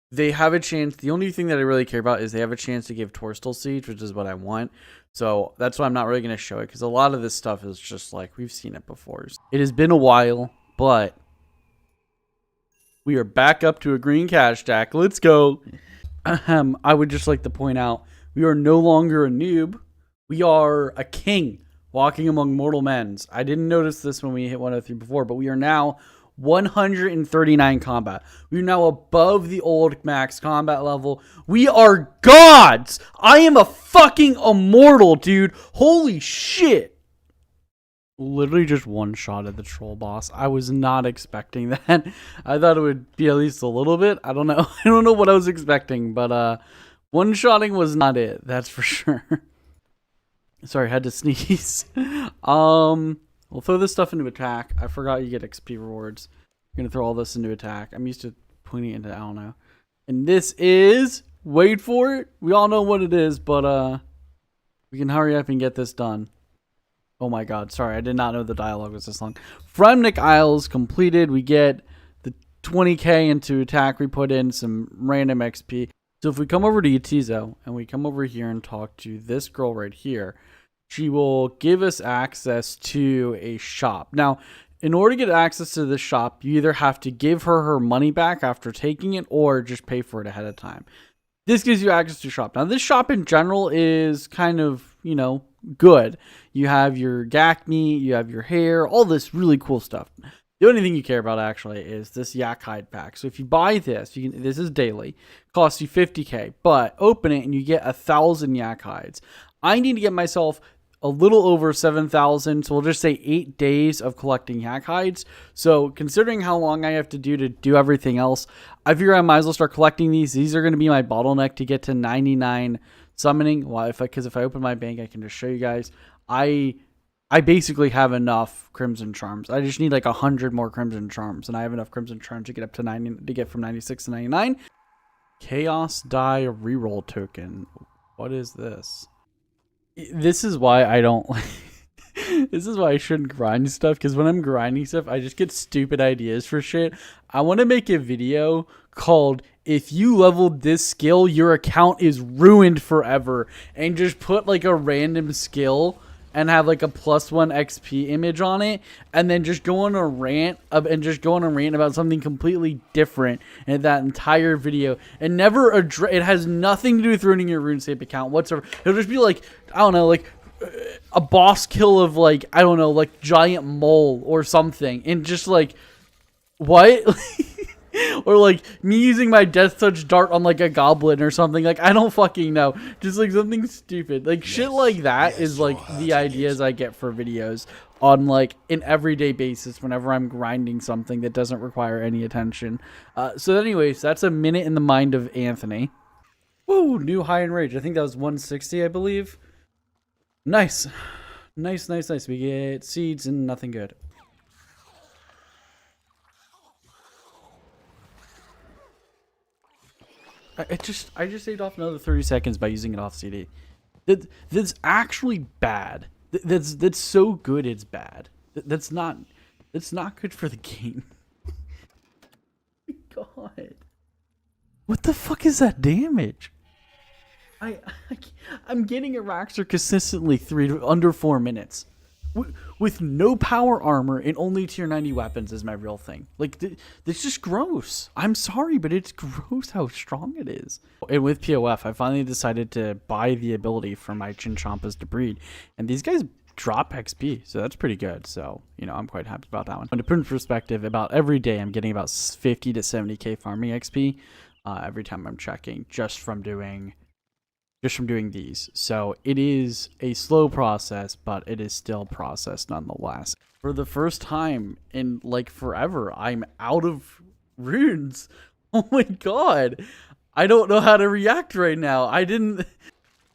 They have a chance. The only thing that I really care about is they have a chance to give Torstal Siege, which is what I want. So that's why I'm not really going to show it, because a lot of this stuff is just like, we've seen it before. It has been a while, but we are back up to a green cash stack. Let's go. I would just like to point out, we are no longer a noob. We are a king walking among mortal men. I didn't notice this when we hit 103 before, but we are now 139 combat. We are now above the old max combat level. We are gods. I am a fucking immortal, dude. Holy shit. Literally just one shot at the troll boss. I was not expecting that. I thought it would be at least a little bit. I don't know. I don't know what I was expecting, but One-shotting was not it, that's for sure. Sorry, I had to sneeze. We'll throw this stuff into attack. I forgot you get XP rewards. I'm gonna throw all this into attack. I'm used to pointing it into, I don't know. And this is, wait for it. We all know what it is, but we can hurry up and get this done. Oh my god, sorry, I did not know the dialogue was this long. Fremnik Isles completed. We get the 20k into attack. We put in some random XP. So if we come over to Yatizo and we come over here and talk to this girl right here, she will give us access to a shop. Now, in order to get access to this shop, you either have to give her money back after taking it or just pay for it ahead of time. This gives you access to a shop. Now, this shop in general is kind of, you know, good. You have your GAC meat, you have your hair, all this really cool stuff. The only thing you care about actually is this yak hide pack. So if you buy this, this is daily, costs you 50k, but open it and you get 1,000 yak hides. I need to get myself a little over 7,000, so we'll just say 8 days of collecting yak hides. So considering how long I have to do everything else, I figure I might as well start collecting these. These are going to be my bottleneck to get to 99 summoning. Well, because if I open my bank, I can just show you guys. I basically have enough Crimson Charms. I just need like 100 more Crimson Charms, and I have enough Crimson Charms to get up to 90, to get from 96 to 99. Chaos Die Reroll Token. What is this? This is why I don't like. This is why I shouldn't grind stuff, because when I'm grinding stuff, I just get stupid ideas for shit. I want to make a video called "If you leveled this skill, your account is ruined forever," and just put like a random skill and have like a +1 XP image on it, and then just go on a rant about something completely different in that entire video, and never address. It has nothing to do with ruining your RuneScape account whatsoever. It'll just be like, I don't know, like a boss kill of like, I don't know, like giant mole or something, and just like, what? Or like me using my death touch dart on like a goblin or something. Like, I don't fucking know. Just like something stupid. Like shit like that is like the ideas I get for videos on like an everyday basis whenever I'm grinding something that doesn't require any attention. So anyways, that's a minute in the mind of Anthony. Woo, new high in rage. I think that was 160, I believe. Nice. Nice. We get seeds and nothing good. I just saved off another 30 seconds by using it off CD. That's actually bad. That's so good it's bad. That's not good for the game. God. What the fuck is that damage? I'm getting a Raxer consistently under 4 minutes. With no power armor and only tier 90 weapons is my real thing. Like, it's just gross. I'm sorry, but it's gross how strong it is. And with POF, I finally decided to buy the ability for my Chinchampas to breed. And these guys drop XP, so that's pretty good. So, you know, I'm quite happy about that one. And to put in perspective, about every day I'm getting about 50 to 70k farming XP every time I'm checking, just from doing these. So it is a slow process, but it is still process nonetheless. For the first time in like forever, I'm out of runes. Oh my god. I don't know how to react right now.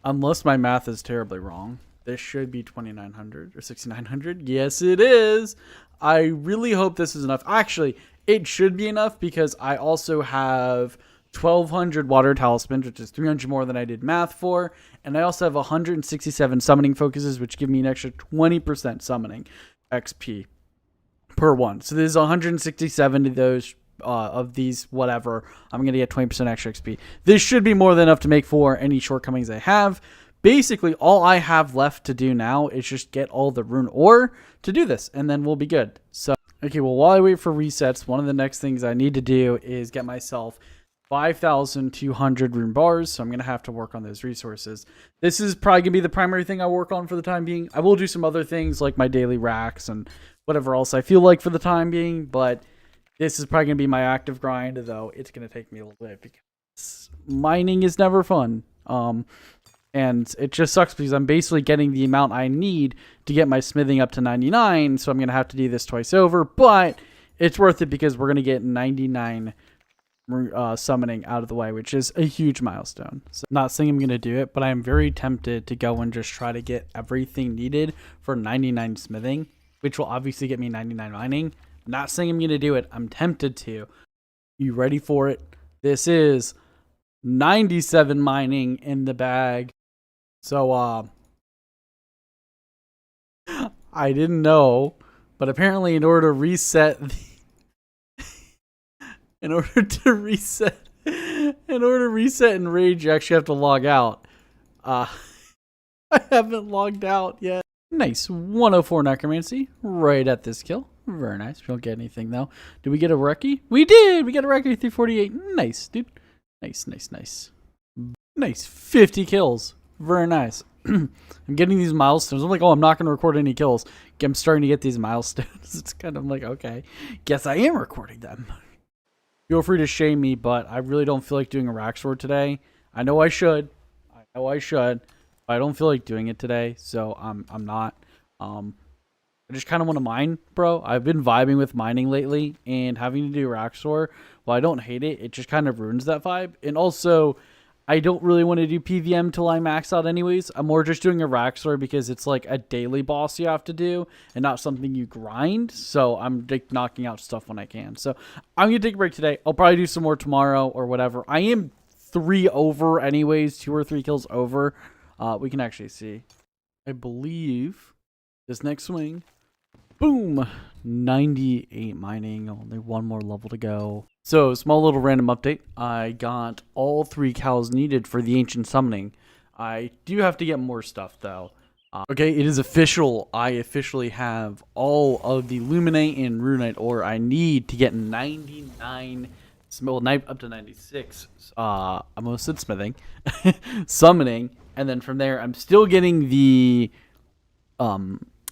Unless my math is terribly wrong. This should be 2,900 or 6,900. Yes, it is. I really hope this is enough. Actually, it should be enough because I also have 1,200 water talismans, which is 300 more than I did math for. And I also have 167 summoning focuses, which give me an extra 20% summoning XP per one. So there's 167 of those, of these, whatever. I'm going to get 20% extra XP. This should be more than enough to make for any shortcomings I have. Basically, all I have left to do now is just get all the rune ore to do this, and then we'll be good. So, okay, well, while I wait for resets, one of the next things I need to do is get myself 5,200 rune bars, so I'm going to have to work on those resources. This is probably going to be the primary thing I work on for the time being. I will do some other things like my daily racks and whatever else I feel like for the time being, but this is probably going to be my active grind, though it's going to take me a little bit because mining is never fun. And it just sucks because I'm basically getting the amount I need to get my smithing up to 99, so I'm going to have to do this twice over, but it's worth it because we're going to get 99 summoning out of the way, which is a huge milestone. So not saying I'm going to do it, but I am very tempted to go and just try to get everything needed for 99 smithing, which will obviously get me 99 mining. Not saying I'm going to do it. I'm tempted to. You ready for it? This is 97 mining in the bag. So, I didn't know, but apparently in order to reset in order to reset Enrage, you actually have to log out. I haven't logged out yet. Nice. 104 necromancy right at this kill. Very nice. We don't get anything though. Did we get a recce? We did. We got a recce 348. Nice, dude. Nice. Nice. 50 kills. Very nice. I'm getting these milestones. I'm like, oh, I'm not going to record any kills. I'm starting to get these milestones. It's kind of like, okay, guess I am recording them. Feel free to shame me, but I really don't feel like doing a rack sword today. I know I should. But I don't feel like doing it today, so I'm not. I just kind of want to mine, bro. I've been vibing with mining lately, and having to do rack sword, while I don't hate it, it just kind of ruins that vibe. And also, I don't really want to do PVM till I max out anyways. I'm more just doing a rack sword because it's like a daily boss you have to do and not something you grind. So I'm like knocking out stuff when I can. So I'm going to take a break today. I'll probably do some more tomorrow or whatever. I am 3 over anyways, 2 or 3 kills over. We can actually see. I believe this next swing. Boom! 98 mining. Only 1 more level to go. So, small little random update. I got all 3 cows needed for the ancient summoning. I do have to get more stuff though. Okay, it is official. I officially have all of the Luminate and Runite ore I need to get 99, well, up to 96. I almost said smithing, summoning, and then from there, I'm still getting the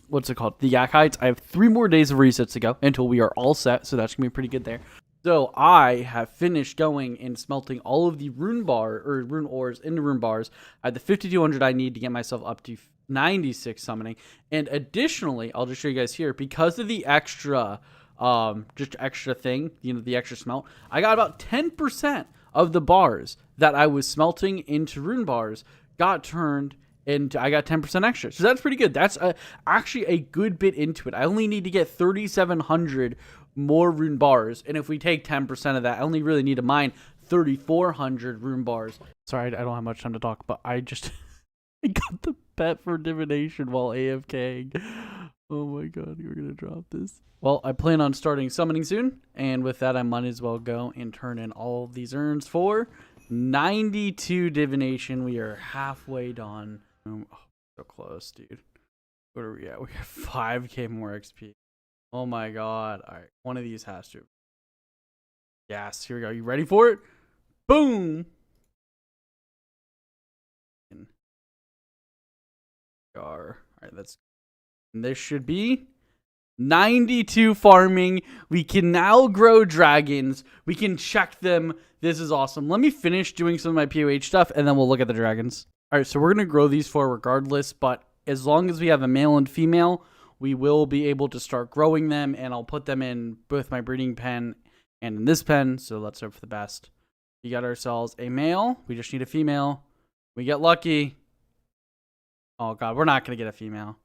what's it called? The yak hides. I have 3 more days of resets to go until we are all set, so that's gonna be pretty good there. So I have finished going and smelting all of the rune ores into rune bars. I had the 5200 I need to get myself up to 96 summoning. And additionally, I'll just show you guys here, because of the extra thing, the extra smelt, I got about 10% of the bars that I was smelting into rune bars got turned and I got 10% extra. So that's pretty good. That's actually a good bit into it. I only need to get 3,700 more rune bars. And if we take 10% of that, I only really need to mine 3,400 rune bars. Sorry, I don't have much time to talk, but I just I got the pet for divination while AFKing. Oh my god, you're going to drop this. Well, I plan on starting summoning soon. And with that, I might as well go and turn in all of these urns for 92 divination. We are halfway done. Oh, so close, dude. What are we at? We have 5k more XP. Oh my god. All right, one of these has to. Yes, here we go. You ready for it? Boom. All right, this should be 92 farming. We can now grow dragons. We can check them. This is awesome. Let me finish doing some of my POH stuff, and then we'll look at the dragons. All right, so we're going to grow these 4 regardless, but as long as we have a male and female, we will be able to start growing them, and I'll put them in both my breeding pen and in this pen, so let's hope for the best. We got ourselves a male. We just need a female. We get lucky. Oh, God, we're not going to get a female.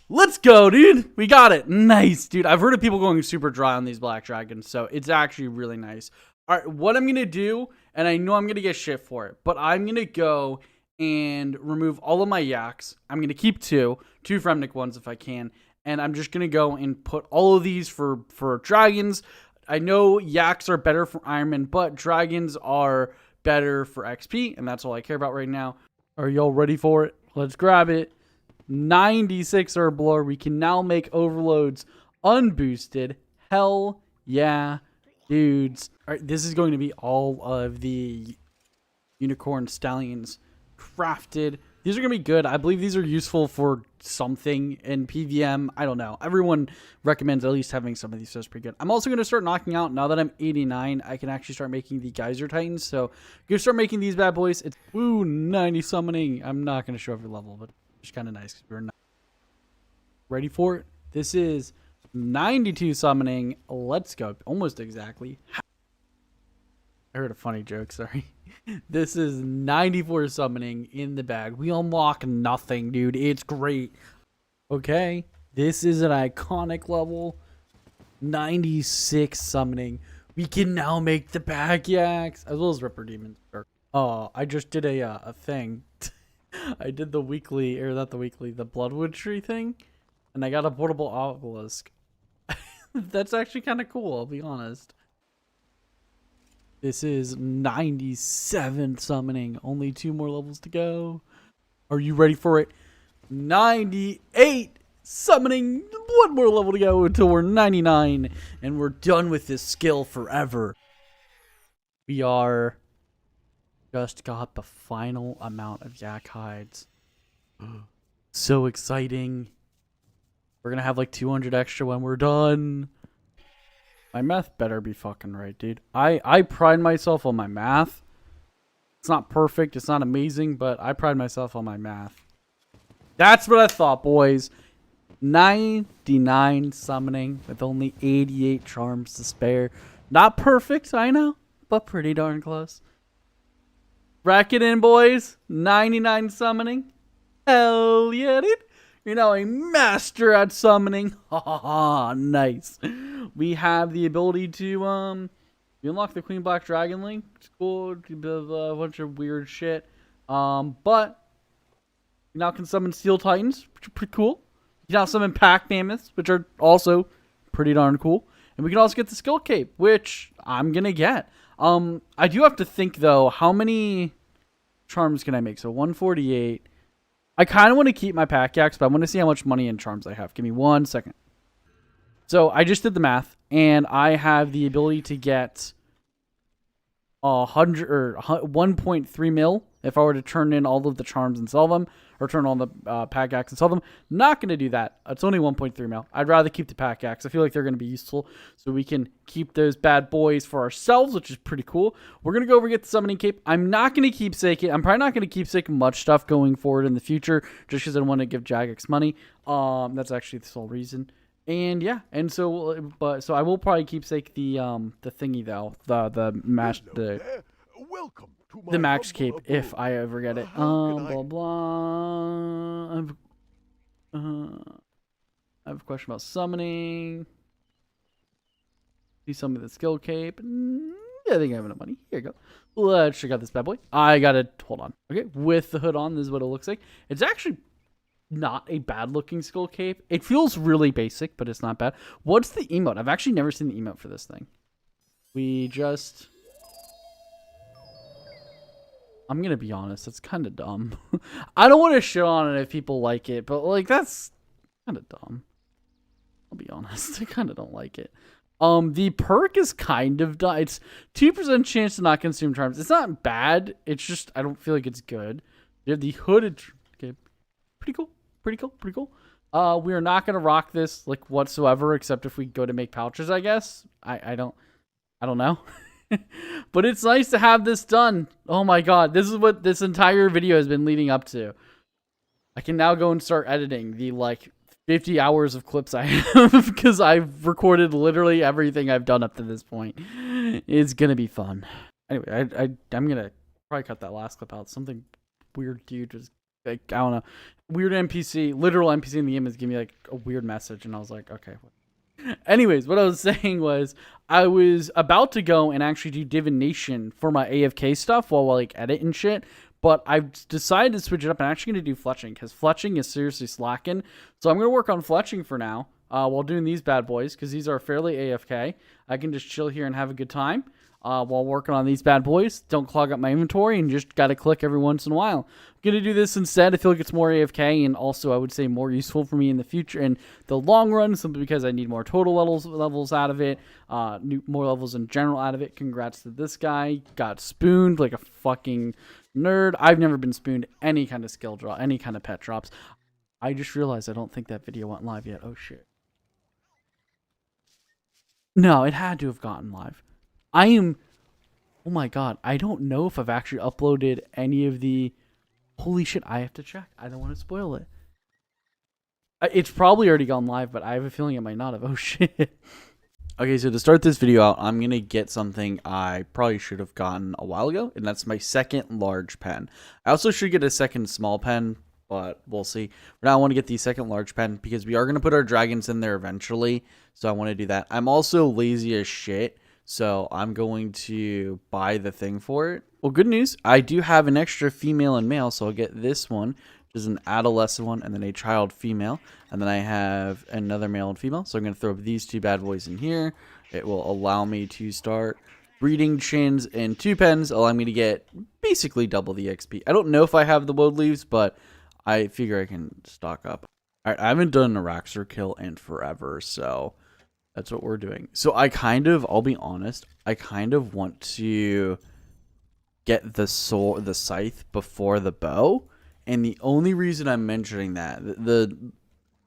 Let's go, dude. We got it. Nice, dude. I've heard of people going super dry on these black dragons, so it's actually really nice. All right, what I'm going to do, and I know I'm going to get shit for it, but I'm going to go and remove all of my yaks. I'm going to keep 2 Fremnik ones if I can, and I'm just going to go and put all of these for dragons. I know yaks are better for Ironman, but dragons are better for XP, and that's all I care about right now. Are y'all ready for it? Let's grab it. 96 Herblore. We can now make overloads unboosted. Hell yeah, dudes. All right, this is going to be all of the unicorn stallions crafted. These are going to be good. I believe these are useful for something in PVM. I don't know. Everyone recommends at least having some of these, so it's pretty good. I'm also going to start knocking out, now that I'm 89, I can actually start making the Geyser Titans. So I'm going to start making these bad boys. It's 90 summoning. I'm not going to show every level, but it's kind of nice because we're not ready for it. This is 92 summoning. Let's go. Almost exactly. I heard a funny joke, sorry. This is 94 summoning in the bag. We unlock nothing, dude. It's great. Okay. This is an iconic level. 96 summoning. We can now make the bag yaks as well as Ripper Demons. Oh, I just did a thing. I did the weekly, or not the weekly, the Bloodwood Tree thing. And I got a portable obelisk. That's actually kind of cool, I'll be honest. This is 97 summoning. Only 2 more levels to go. Are you ready for it? 98 summoning. 1 more level to go until we're 99. And we're done with this skill forever. We are just got the final amount of yak hides. So exciting. We're going to have like 200 extra when we're done. My math better be fucking right, dude. I pride myself on my math. It's not perfect. It's not amazing, but I pride myself on my math. That's what I thought, boys. 99 summoning with only 88 charms to spare. Not perfect, I know, but pretty darn close. Rack it in, boys. 99 summoning. Hell yeah, dude. You're now a master at summoning. Ha ha ha. Nice. We have the ability to you unlock the Queen Black Dragon Link. It's cool. A bunch of weird shit. But you now can summon Steel Titans, which are pretty cool. You can now summon Pack Mammoths, which are also pretty darn cool. And we can also get the Skill Cape, which I'm gonna get. I do have to think though, how many charms can I make? So 148. I kind of want to keep my pack yaks, but I want to see how much money and charms I have. Give me 1 second. So I just did the math, and I have the ability to get 1.3 mil if I were to turn in all of the charms and sell them, or turn on the pack yaks and sell them. Not going to do that. It's only 1.3 mil. I'd rather keep the pack yaks. I feel like they're going to be useful, so we can keep those bad boys for ourselves, which is pretty cool. We're going to go over and get the summoning cape. I'm not going to keepsake it. I'm probably not going to keepsake much stuff going forward in the future, just because I don't want to give Jagex money. That's actually the sole reason. And yeah, and so, so I will probably keepsake the thingy though, the Welcome to my the max humble cape abode. if I ever get it. How can I- Blah blah. I have a question about summoning. Please summon the skill cape. Yeah, I think I have enough money. Here you go. Let's check out this bad boy. I got it. Hold on. Okay, with the hood on, this is what it looks like. It's actually not a bad looking skull cape. It feels really basic, but it's not bad. What's the emote? I've actually never seen the emote for this thing. I'm gonna be honest, it's kind of dumb. I don't want to shit on it if people like it, but like that's kind of dumb. I'll be honest, I kind of don't like it. The perk is kind of dumb. It's 2% chance to not consume charms. It's not bad. It's just I don't feel like it's good. You have the hooded. Okay, pretty cool. Pretty cool. We are not gonna rock this like whatsoever, except if we go to make pouches, I guess. I don't know. But it's nice to have this done. Oh my god, this is what this entire video has been leading up to. I can now go and start editing the like 50 hours of clips I have because I've recorded literally everything I've done up to this point. It's gonna be fun. Anyway, I'm gonna probably cut that last clip out. Something weird dude just like, I don't know, weird NPC, literal NPC in the game is giving me like a weird message, and I was like, okay. Anyways, what I was saying was I was about to go and actually do divination for my AFK stuff while I like edit and shit, but I've decided to switch it up and I'm actually going to do fletching because fletching is seriously slacking. So I'm going to work on fletching for now while doing these bad boys because these are fairly AFK. I can just chill here and have a good time. While working on these bad boys. Don't clog up my inventory and just got to click every once in a while. I'm going to do this instead. I feel like it's more AFK and also I would say more useful for me in the future in the long run simply because I need more total levels out of it, more levels in general out of it. Congrats to this guy. Got spooned like a fucking nerd. I've never been spooned any kind of skill drop, any kind of pet drops. I just realized I don't think that video went live yet. Oh shit. No, it had to have gotten live. Oh my god, I don't know if I've actually uploaded any of the, holy shit, I have to check. I don't want to spoil it. It's probably already gone live, but I have a feeling it might not have. Oh shit. Okay, so to start this video out, I'm going to get something I probably should have gotten a while ago, and that's my second large pen. I also should get a second small pen, but we'll see. For now, I want to get the second large pen because we are going to put our dragons in there eventually, so I want to do that. I'm also lazy as shit, so I'm going to buy the thing for it. Well, good news, I do have an extra female and male, so I'll get this one, which is an adolescent one, and then a child female, and then I have another male and female, so I'm going to throw these two bad boys in here. It will allow me to start breeding chins in 2 pens, allowing me to get basically double the XP. I don't know if I have the woad leaves, but I figure I can stock up. Alright, I haven't done a Raxor kill in forever, so that's what we're doing. So I'll be honest, I kind of want to get the scythe before the bow, and the only reason I'm mentioning that, the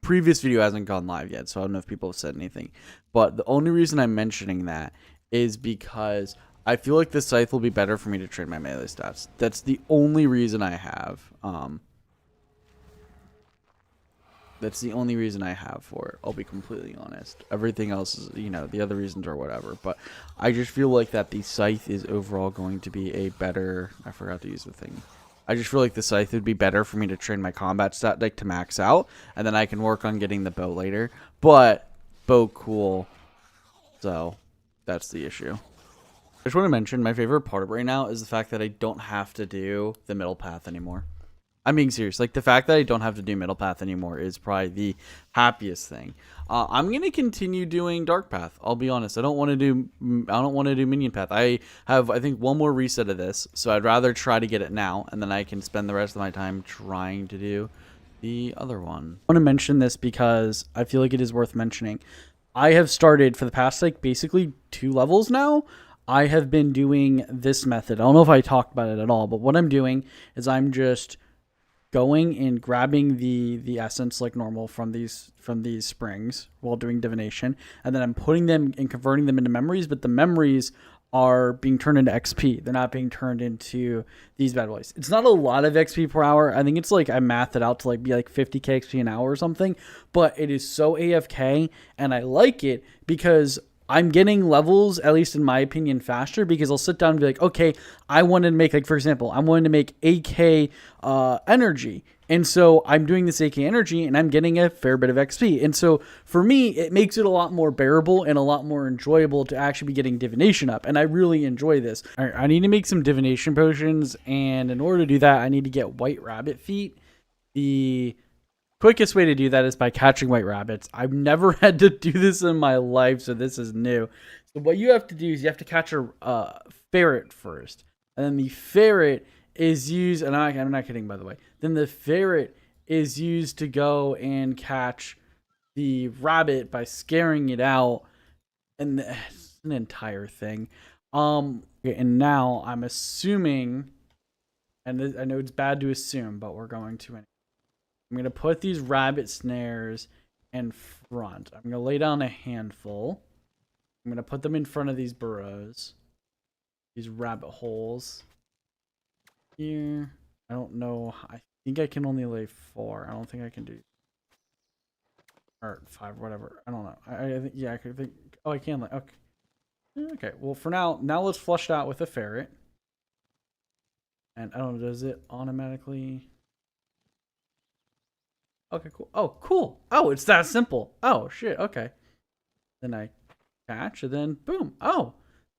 previous video hasn't gone live yet, so I don't know if people have said anything, but the only reason I'm mentioning that is because I feel like the scythe will be better for me to train my melee stats. That's the only reason I have. That's the only reason I have for it. I'll be completely honest. Everything else is, you know, the other reasons are whatever. But I just feel like that the scythe is overall going to be a better... I forgot to use the thing. I just feel like the scythe would be better for me to train my combat stat deck to max out. And then I can work on getting the bow later. But bow cool. So that's the issue. I just want to mention my favorite part right now is the fact that I don't have to do the middle path anymore. I'm being serious. Like, the fact that I don't have to do middle path anymore is probably the happiest thing. I'm gonna continue doing dark path. I'll be honest. I don't want to do minion path. I have, I think, one more reset of this, so I'd rather try to get it now, and then I can spend the rest of my time trying to do the other one. I want to mention this because I feel like it is worth mentioning. I have started for the past, like, basically 2 levels now. I have been doing this method. I don't know if I talked about it at all, but what I'm doing is I'm just going and grabbing the essence like normal from these springs while doing divination, and then I'm putting them and converting them into memories, but the memories are being turned into XP. They're not being turned into these bad boys. It's not a lot of XP per hour. I think it's like, I mathed it out to like be like 50k XP an hour or something, but it is so AFK, and I like it because I'm getting levels, at least in my opinion, faster, because I'll sit down and be like, okay, I wanted to make, like, for example, I'm wanting to make AK energy. And so I'm doing this AK energy and I'm getting a fair bit of XP. And so for me, it makes it a lot more bearable and a lot more enjoyable to actually be getting divination up. And I really enjoy this. All right, I need to make some divination potions. And in order to do that, I need to get white rabbit feet. The quickest way to do that is by catching white rabbits. I've never had to do this in my life, so this is new. So what you have to do is you have to catch a ferret first. And then the ferret is used, and I'm not kidding, by the way. Then the ferret is used to go and catch the rabbit by scaring it out. And it's an entire thing. Okay, and now I'm assuming, and I know it's bad to assume, but we're going to anyway. I'm going to put these rabbit snares in front. I'm going to lay down a handful. I'm going to put them in front of these burrows. These rabbit holes. Here. I don't know. I think I can only lay 4. I don't think I can do... Or 5, whatever. I don't know. I think, yeah, I could think... Oh, I can lay... Okay. Okay, well, for now let's flush it out with a ferret. And I don't know, does it automatically... Okay, cool. Oh, cool. Oh, it's that simple. Oh, shit. Okay. Then I catch, and then boom. Oh,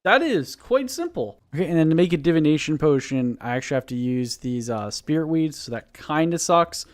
that is quite simple. Okay, and then to make a divination potion, I actually have to use these spirit weeds, so that kind of sucks,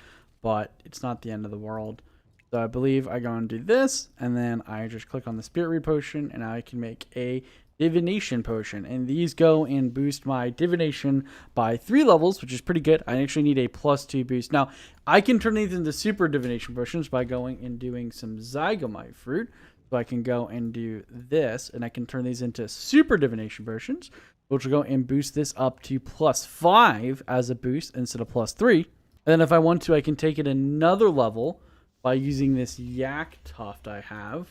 but it's not the end of the world. So I believe I go and do this, and then I just click on the spirit weed potion, and I can make a divination potion, and these go and boost my divination by 3 levels, which is pretty good. I actually need a +2 boost. Now, I can turn these into super divination potions by going and doing some zygomite fruit. So I can go and do this, and I can turn these into super divination potions, which will go and boost this up to +5 as a boost instead of +3. And then if I want to, I can take it another level by using this yak tuft I have,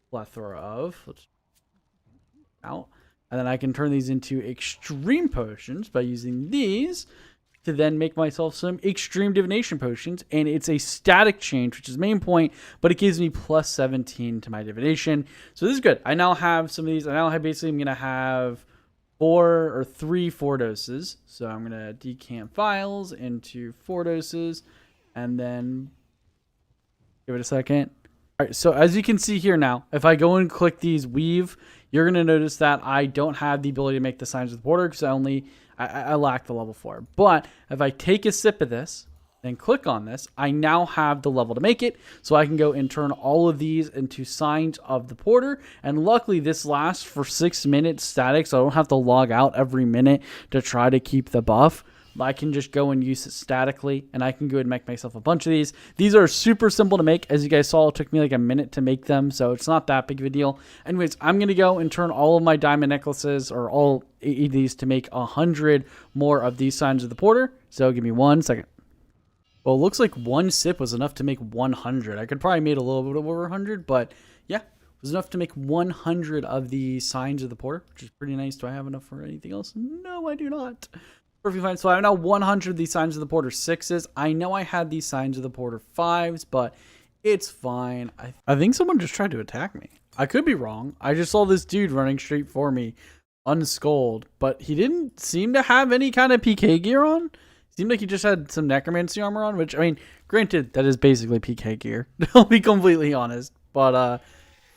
plethora of. Let's out, and then I can turn these into extreme potions by using these, to then make myself some extreme divination potions. And it's a static change, which is main point, but it gives me plus 17 to my divination. So this is good. I now have some of these. I now have basically, I'm going to have 4 doses. So I'm going to decant vials into 4 doses and then give it a second. All right, so as you can see here now, if I go and click these weave, you're going to notice that I don't have the ability to make the signs of the porter because I lack the level 4. But if I take a sip of this, then click on this, I now have the level to make it. So I can go and turn all of these into signs of the porter. And luckily this lasts for 6 minutes static, so I don't have to log out every minute to try to keep the buff. I can just go and use it statically, and I can go and make myself a bunch of these. These are super simple to make. As you guys saw, it took me like a minute to make them, so it's not that big of a deal. Anyways, I'm going to go and turn all of my diamond necklaces, or all 8 of these, to make 100 more of these signs of the porter. So give me 1 second. Well, it looks like 1 sip was enough to make 100. I could probably made a little bit over 100, but yeah, it was enough to make 100 of the signs of the porter, which is pretty nice. Do I have enough for anything else? No, I do not. Perfectly fine. So I have now 100 of these signs of the porter 6s. I know I had these signs of the porter 5s, but it's fine. I think someone just tried to attack me. I could be wrong. I just saw this dude running straight for me, unskulled, but he didn't seem to have any kind of PK gear on. Seemed like he just had some necromancy armor on, which, I mean, granted, that is basically PK gear. I'll be completely honest. But,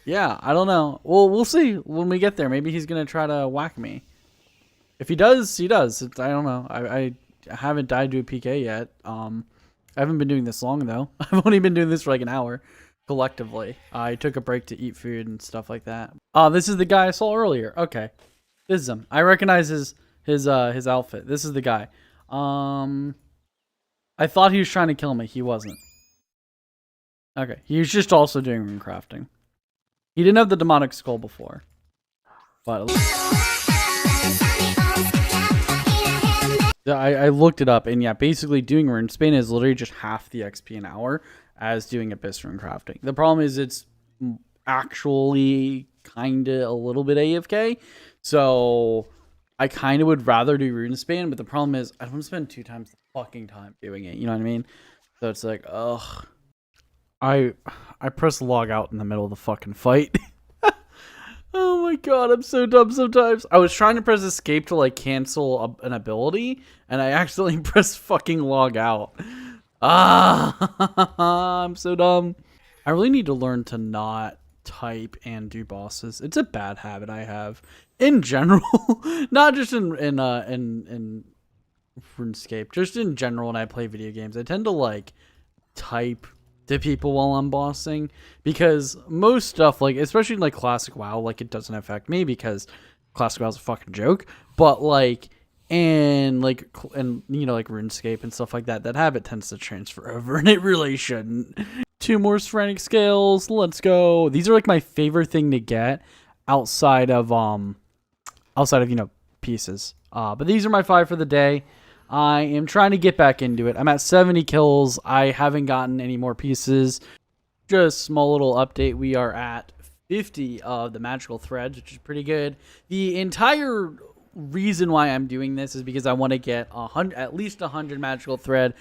yeah, I don't know. Well, we'll see when we get there. Maybe he's going to try to whack me. If he does, he does. I don't know. I haven't died to a PK yet. I haven't been doing this long, though. I've only been doing this for like an hour, collectively. I took a break to eat food and stuff like that. Oh, this is the guy I saw earlier. Okay. This is him. I recognize his outfit. This is the guy. I thought he was trying to kill me. He wasn't. Okay. He was just also doing rune crafting. He didn't have the demonic skull before. But I looked it up, and yeah, basically doing rune spin is literally just half the XP an hour as doing abyss rune crafting. The problem is it's actually kind of a little bit AFK, so I kind of would rather do rune spin, but the problem is I don't spend 2 times the fucking time doing it, you know what I mean? So it's like, ugh. I press log out in the middle of the fucking fight. Oh my god, I'm so dumb sometimes. I was trying to press escape to like cancel an ability, and I accidentally pressed fucking log out. I'm so dumb. I really need to learn to not type and do bosses. It's a bad habit I have in general, not just in RuneScape, just in general when I play video games. I tend to like type to people while I'm bossing, because most stuff, like especially like classic WoW, like it doesn't affect me because classic WoW's a fucking joke, but like and like you know, like RuneScape and stuff like that habit tends to transfer over, and it really shouldn't. 2 more Serenic scales, let's go. These are like my favorite thing to get outside of you know, pieces, but these are my 5 for the day. I am trying to get back into it. I'm at 70 kills. I haven't gotten any more pieces. Just small little update. We are at 50 of the magical threads, which is pretty good. The entire reason why I'm doing this is because I want to get at least 100 magical thread,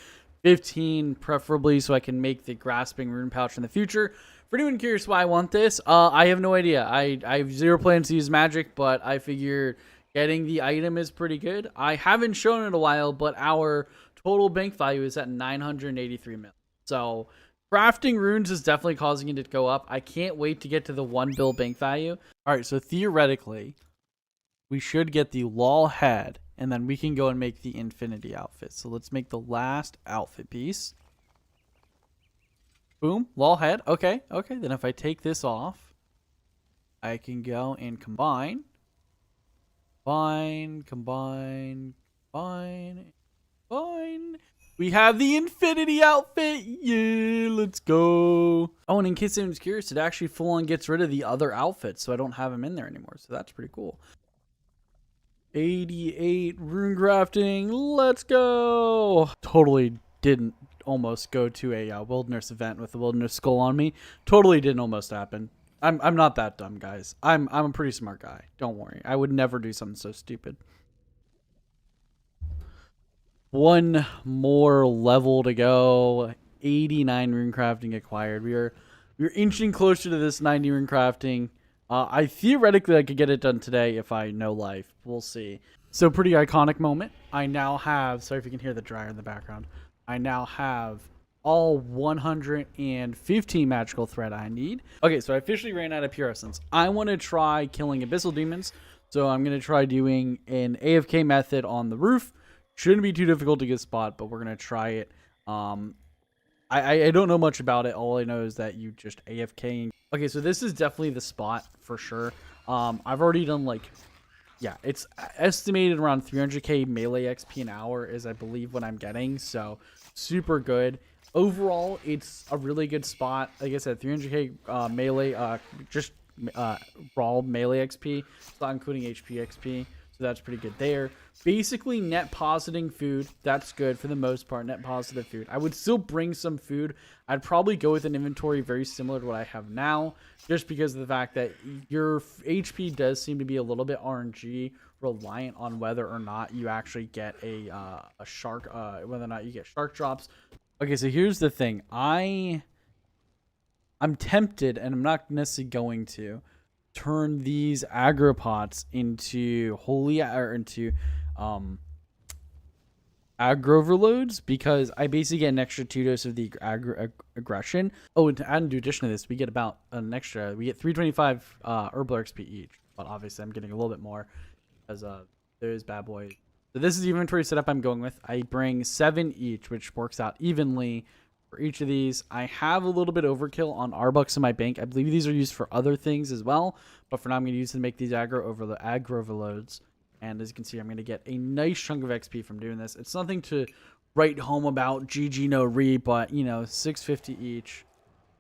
15 preferably, so I can make the grasping rune pouch in the future. For anyone curious why I want this, I have no idea. I have 0 plans to use magic, but I figured getting the item is pretty good. I haven't shown it in a while, but our total bank value is at 983 million. So crafting runes is definitely causing it to go up. I can't wait to get to the 1 bill bank value. All right, so theoretically, we should get the lol head, and then we can go and make the infinity outfit. So let's make the last outfit piece. Boom, lol head. Okay. Then if I take this off, I can go and combine. Combine. We have the infinity outfit. Yeah, let's go. Oh, and in case anyone's curious, it actually full on gets rid of the other outfits, so I don't have them in there anymore. So that's pretty cool. 88 rune crafting. Let's go. Totally didn't almost go to a wilderness event with the wilderness skull on me. Totally didn't almost happen. I'm not that dumb, guys. I'm a pretty smart guy. Don't worry. I would never do something so stupid. One more level to go. 89 rune crafting acquired. We're inching closer to this 90 rune crafting. I theoretically I could get it done today if I know life. We'll see. So pretty iconic moment. I now have, sorry if you can hear the dryer in the background. I now have all 115 magical thread I need. Okay, so I officially ran out of pure essence. I want to try killing abyssal demons. So I'm going to try doing an AFK method on the roof. Shouldn't be too difficult to get spot, but we're going to try it. I don't know much about it. All I know is that you just AFK. Okay, so this is definitely the spot for sure. I've already done like, yeah, it's estimated around 300k melee XP an hour is I believe what I'm getting. So super good. Overall, it's a really good spot. Like I said, 300k melee, just raw melee XP. It's not including HP XP. So that's pretty good there. Basically, net positing food. That's good for the most part. Net positive food. I would still bring some food. I'd probably go with an inventory very similar to what I have now, just because of the fact that your HP does seem to be a little bit RNG reliant on whether or not you actually get a shark, whether or not you get shark drops. Okay, so here's the thing. I'm tempted, and I'm not necessarily going to turn these aggro pots into aggro overloads, because I basically get an extra 2 doses of the aggression. Oh, and to add in addition to this, we get about an extra. We get 325 herbal XP each, but obviously I'm getting a little bit more as those bad boys. So this is the inventory setup I'm going with. I bring 7 each, which works out evenly for each of these. I have a little bit overkill on R-Bucks in my bank. I believe these are used for other things as well, but for now I'm going to use them to make these aggro overloads. And as you can see, I'm going to get a nice chunk of XP from doing this. It's nothing to write home about, GG no re, but you know, 650 each.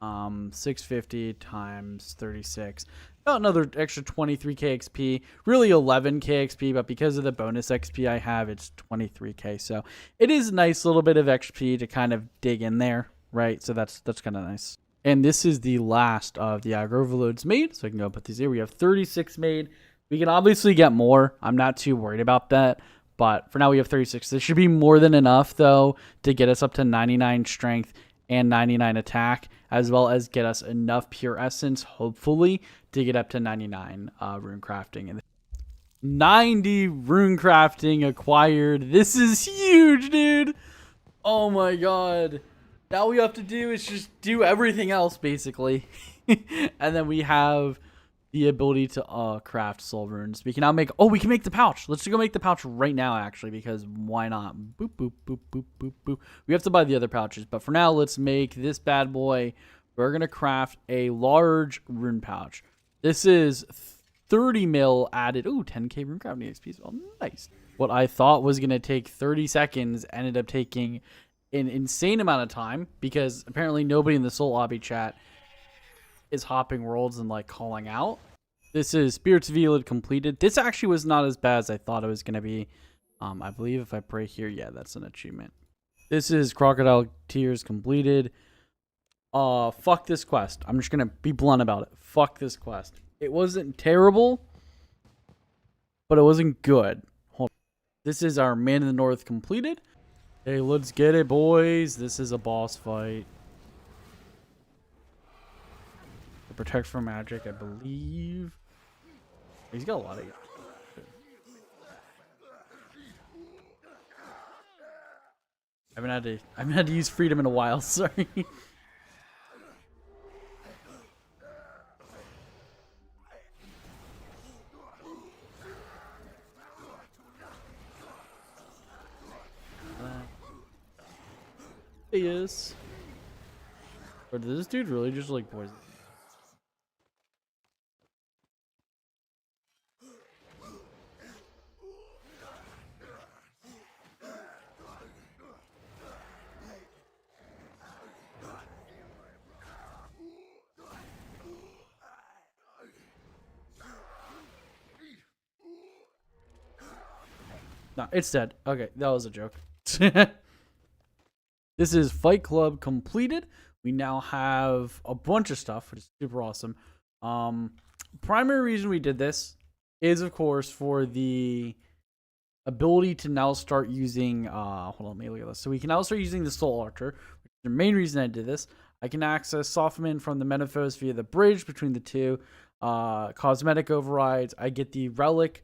650 times 36. About another extra 23k XP. Really 11k XP, but because of the bonus XP I have, it's 23k. So it is a nice little bit of XP to kind of dig in there, right? So that's kind of nice. And this is the last of the aggro overloads made. So I can go put these here. We have 36 made. We can obviously get more. I'm not too worried about that. But for now, we have 36. This should be more than enough, though, to get us up to 99 strength and 99 attack, as well as get us enough pure essence, hopefully, to get up to 99 rune crafting. And 90 rune crafting acquired. This is huge, dude. Oh my god. Now we have to do is just do everything else, basically. And then we have the ability to craft soul runes. We can now make, we can make the pouch. Let's go make the pouch right now, actually, because why not? Boop, boop, boop, boop, boop, boop. We have to buy the other pouches, but for now, let's make this bad boy. We're going to craft a large rune pouch. This is 30 mil added. Ooh, 10k rune crafting XP. Oh, nice. What I thought was going to take 30 seconds ended up taking an insane amount of time, because apparently nobody in the soul lobby chat is hopping worlds and like calling out. This is Spirits Veiled completed. This actually was not as bad as I thought it was going to be. I believe if I pray here, yeah, that's an achievement. This is Crocodile Tears completed. Fuck this quest. I'm just going to be blunt about it. Fuck this quest. It wasn't terrible, but it wasn't good. Hold on. This is our Man in the North completed. Hey, let's get it, boys. This is a boss fight. Protect from magic, I believe. He's got a lot of. I haven't had to use freedom in a while. Sorry. He is. Or did this dude really just like poison? No, it's dead. Okay, that was a joke. This is Fight Club completed. We now have a bunch of stuff, which is super awesome. Primary reason we did this is, of course, for the ability to now start using, hold on, let me look at this. So we can now start using the Soul Archer, which is the main reason I did this. I can access Softening from the Menaphos via the bridge between the two. Cosmetic overrides. I get the Relic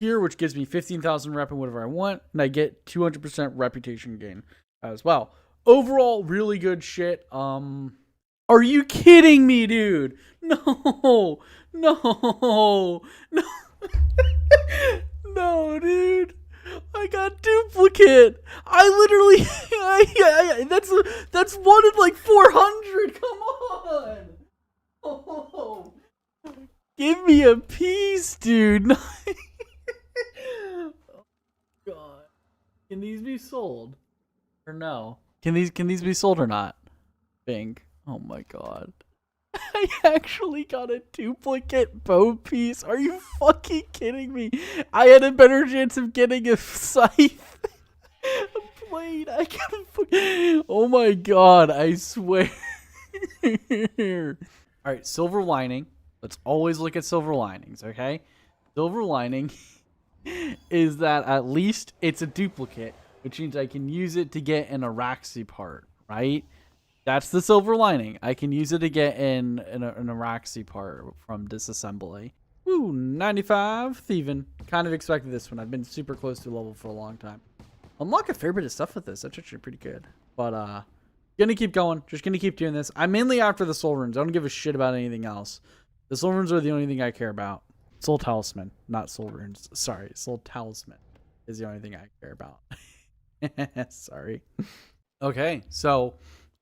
here, which gives me 15,000 rep and whatever I want, and I get 200% reputation gain as well. Overall, really good shit. Are you kidding me, dude? No, no, no, no, dude. I got duplicate. I literally, that's one in like 400. Come on. Oh, give me a piece, dude. Oh, God. Can these be sold or no? Can these be sold or not? Bing. Oh my God. I actually got a duplicate bow piece. Are you fucking kidding me? I had a better chance of getting a scythe. A blade. I got a oh my God. I swear. Alright, silver lining. Let's always look at silver linings, okay? Silver lining is that at least it's a duplicate, which means I can use it to get an Araxi part, right? That's the silver lining. I can use it to get an Araxi part from disassembly. Woo, 95 thieving. Kind of expected this one. I've been super close to level for a long time. Unlock a fair bit of stuff with this. That's actually pretty good. But gonna keep going. Just gonna keep doing this. I'm mainly after the soul runes. I don't give a shit about anything else. The soul runes are the only thing I care about. Soul talisman, not soul runes. Sorry, soul talisman is the only thing I care about. Sorry. Okay, so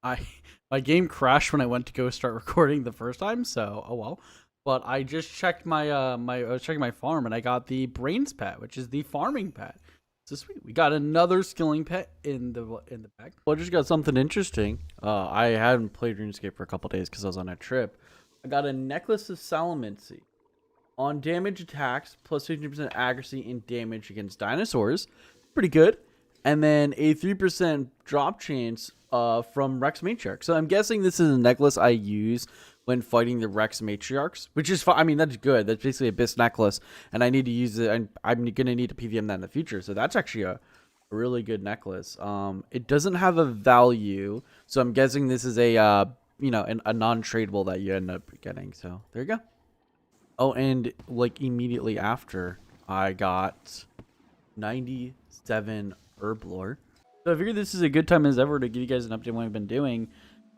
my game crashed when I went to go start recording the first time, so oh well. But I just checked I was checking my farm, and I got the brains pet, which is the farming pet. So sweet. We got another skilling pet in the bag. Well, I just got something interesting. I hadn't played RuneScape for a couple days because I was on a trip. I got a necklace of Salamancy. On damage attacks, plus 15% accuracy and damage against dinosaurs. Pretty good. And then a 3% drop chance from Rex Matriarch. So I'm guessing this is a necklace I use when fighting the Rex Matriarchs, which is fine. I mean, that's good. That's basically a Abyss necklace, and I need to use it. I'm going to need to PVM that in the future. So that's actually a really good necklace. It doesn't have a value, so I'm guessing this is a a non-tradable that you end up getting. So there you go. Oh, and like immediately after, I got 97 herb lore. So I figured this is a good time as ever to give you guys an update on what I've been doing.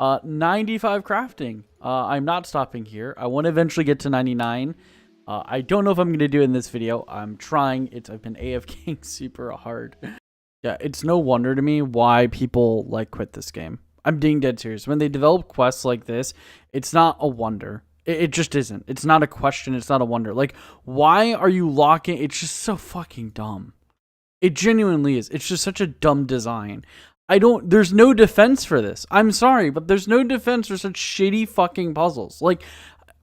95 crafting. I'm not stopping here. I want to eventually get to 99. I don't know if I'm going to do it in this video. I'm trying. I've been AFKing super hard. Yeah, it's no wonder to me why people like quit this game. I'm being dead serious. When they develop quests like this, it's not a wonder. It just isn't. It's not a question. It's not a wonder. Like, why are you locking? It's just so fucking dumb. It genuinely is. It's just such a dumb design. There's no defense for this. I'm sorry, but there's no defense for such shitty fucking puzzles. Like,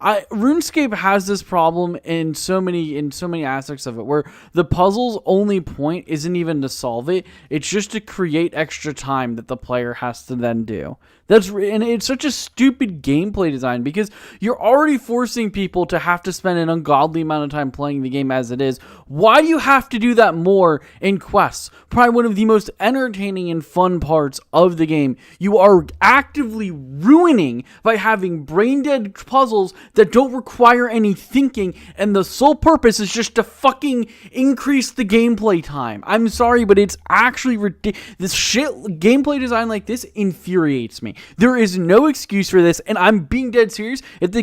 RuneScape has this problem in so many aspects of it, where the puzzle's only point isn't even to solve it. It's just to create extra time that the player has to then do. And it's such a stupid gameplay design, because you're already forcing people to have to spend an ungodly amount of time playing the game as it is. Why do you have to do that more in quests? Probably one of the most entertaining and fun parts of the game. You are actively ruining by having brain dead puzzles that don't require any thinking, and the sole purpose is just to fucking increase the gameplay time. I'm sorry, but it's actually ridiculous. This shit gameplay design like this infuriates me. There is no excuse for this, and I'm being dead serious. If the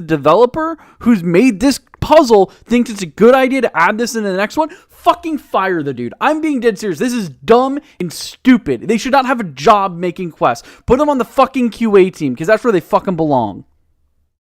developer who's made this puzzle thinks it's a good idea to add this in the next one, fucking fire the dude. I'm being dead serious. This is dumb and stupid. They should not have a job making quests. Put them on the fucking QA team, because that's where they fucking belong.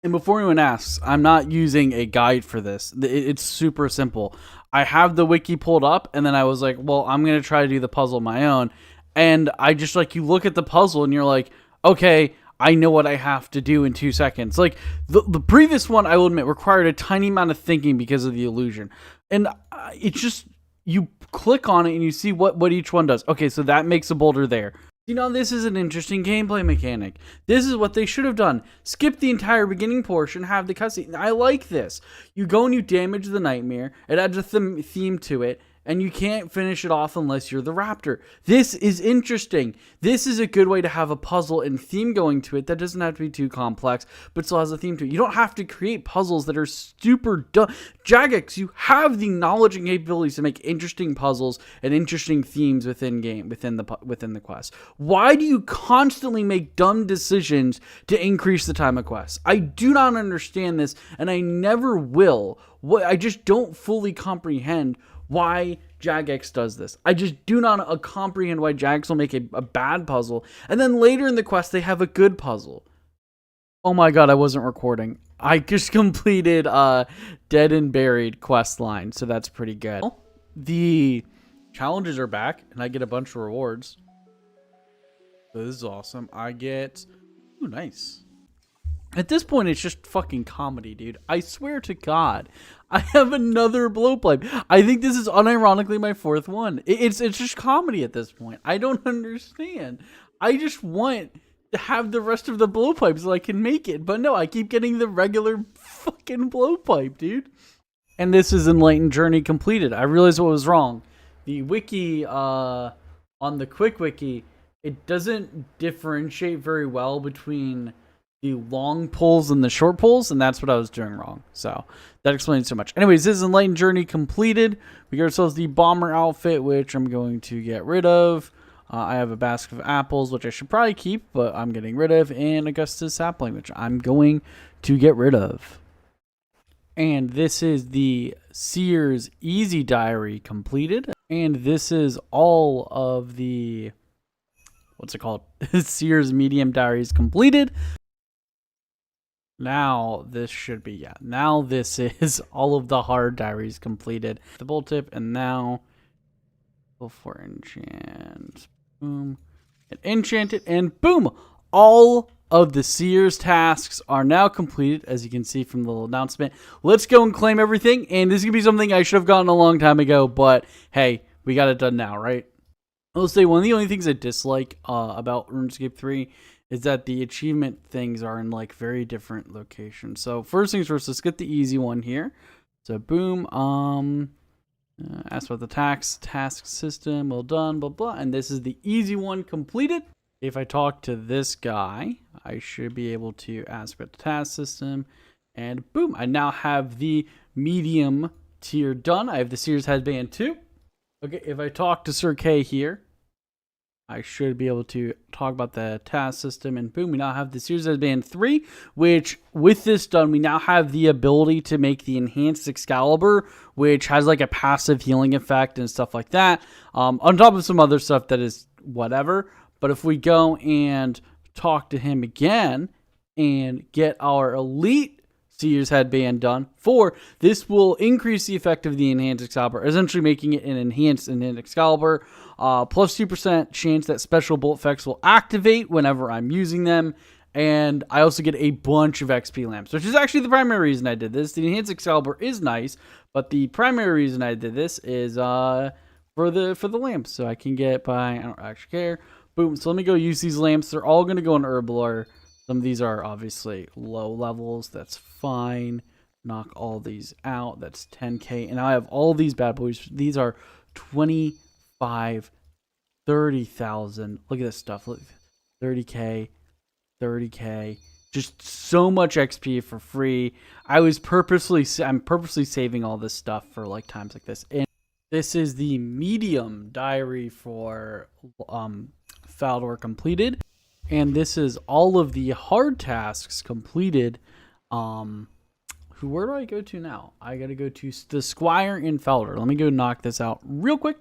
And before anyone asks, I'm not using a guide for this. It's super simple. I have the wiki pulled up, and then I was like, well, I'm going to try to do the puzzle on my own. And I just, like, you look at the puzzle and you're like, okay, I know what I have to do in 2 seconds. Like, the previous one, I will admit, required a tiny amount of thinking because of the illusion. And it's just, you click on it and you see what each one does. Okay, so that makes a boulder there. You know, this is an interesting gameplay mechanic. This is what they should have done. Skip the entire beginning portion, have the cutscene. I like this. You go and you damage the nightmare. It adds a theme to it. and you can't finish it off unless you're the raptor. This is interesting. This is a good way to have a puzzle and theme going to it that doesn't have to be too complex, but still has a theme to it. You don't have to create puzzles that are super dumb. Jagex, you have the knowledge and capabilities to make interesting puzzles and interesting themes within the quest. Why do you constantly make dumb decisions to increase the time of quests? I do not understand this, and I never will. I just don't fully comprehend why Jagex does this. I just do not comprehend why Jagex will make a bad puzzle, and then later in the quest they have a good puzzle. Oh my god, I wasn't recording. I just completed Dead and Buried quest line, so that's pretty good. The challenges are back, and I get a bunch of rewards. So this is awesome. I get... Ooh, nice. At this point, it's just fucking comedy, dude. I swear to God, I have another blowpipe. I think this is unironically my 4th one. It's just comedy at this point. I don't understand. I just want to have the rest of the blowpipe so I can make it. But no, I keep getting the regular fucking blowpipe, dude. And this is Enlightened Journey completed. I realized what was wrong. The wiki, on the quick wiki, it doesn't differentiate very well between the long pulls and the short pulls, and that's what I was doing wrong. So that explains so much. Anyways, this is Enlightened Journey completed. We got ourselves the bomber outfit, which I'm going to get rid of. I have a basket of apples, which I should probably keep, but I'm getting rid of, and Augustus sapling, which I'm going to get rid of. And this is the Sears Easy Diary completed. And this is all of the, what's it called? Sears Medium Diaries completed. Now this should be, now this is all of the hard diaries completed. The bolt tip, and now go for enchant. Boom. And enchant it, and boom! All of the Sears tasks are now completed, as you can see from the little announcement. Let's go and claim everything, and this is going to be something I should have gotten a long time ago, but hey, we got it done now, right? I'll say one of the only things I dislike about RuneScape 3 is that the achievement things are in like very different locations. So first things first, let's get the easy one here. So boom, ask about the task system, well done, blah, blah. And this is the easy one completed. If I talk to this guy, I should be able to ask about the task system, and boom, I now have the medium tier done. I have the Sears headband too. Okay, if I talk to Sir K here, I should be able to talk about the task system, and boom, we now have the Sears Headband 3, which with this done, we now have the ability to make the Enhanced Excalibur, which has like a passive healing effect and stuff like that, on top of some other stuff that is whatever. But if we go and talk to him again and get our Elite Sears Headband done, this will increase the effect of the Enhanced Excalibur, essentially making it an Enhanced Excalibur, plus 2% chance that special bolt effects will activate whenever I'm using them, and I also get a bunch of XP lamps, which is actually the primary reason I did this. The Enhanced Excalibur is nice, but the primary reason I did this is for the lamps, so I can get by, I don't actually care. Boom, so let me go use these lamps. They're all going to go in Herblore. Some of these are obviously low levels. That's fine. Knock all these out. That's 10k. And now I have all these bad boys. These are 25, 30,000. Look at this stuff. Look, 30k, 30k. Just so much XP for free. I'm purposely saving all this stuff for like times like this. And this is the medium diary for Faldor completed. And this is all of the hard tasks completed. Where do I go to now? I gotta go to the Squire in Felder. Let me go knock this out real quick.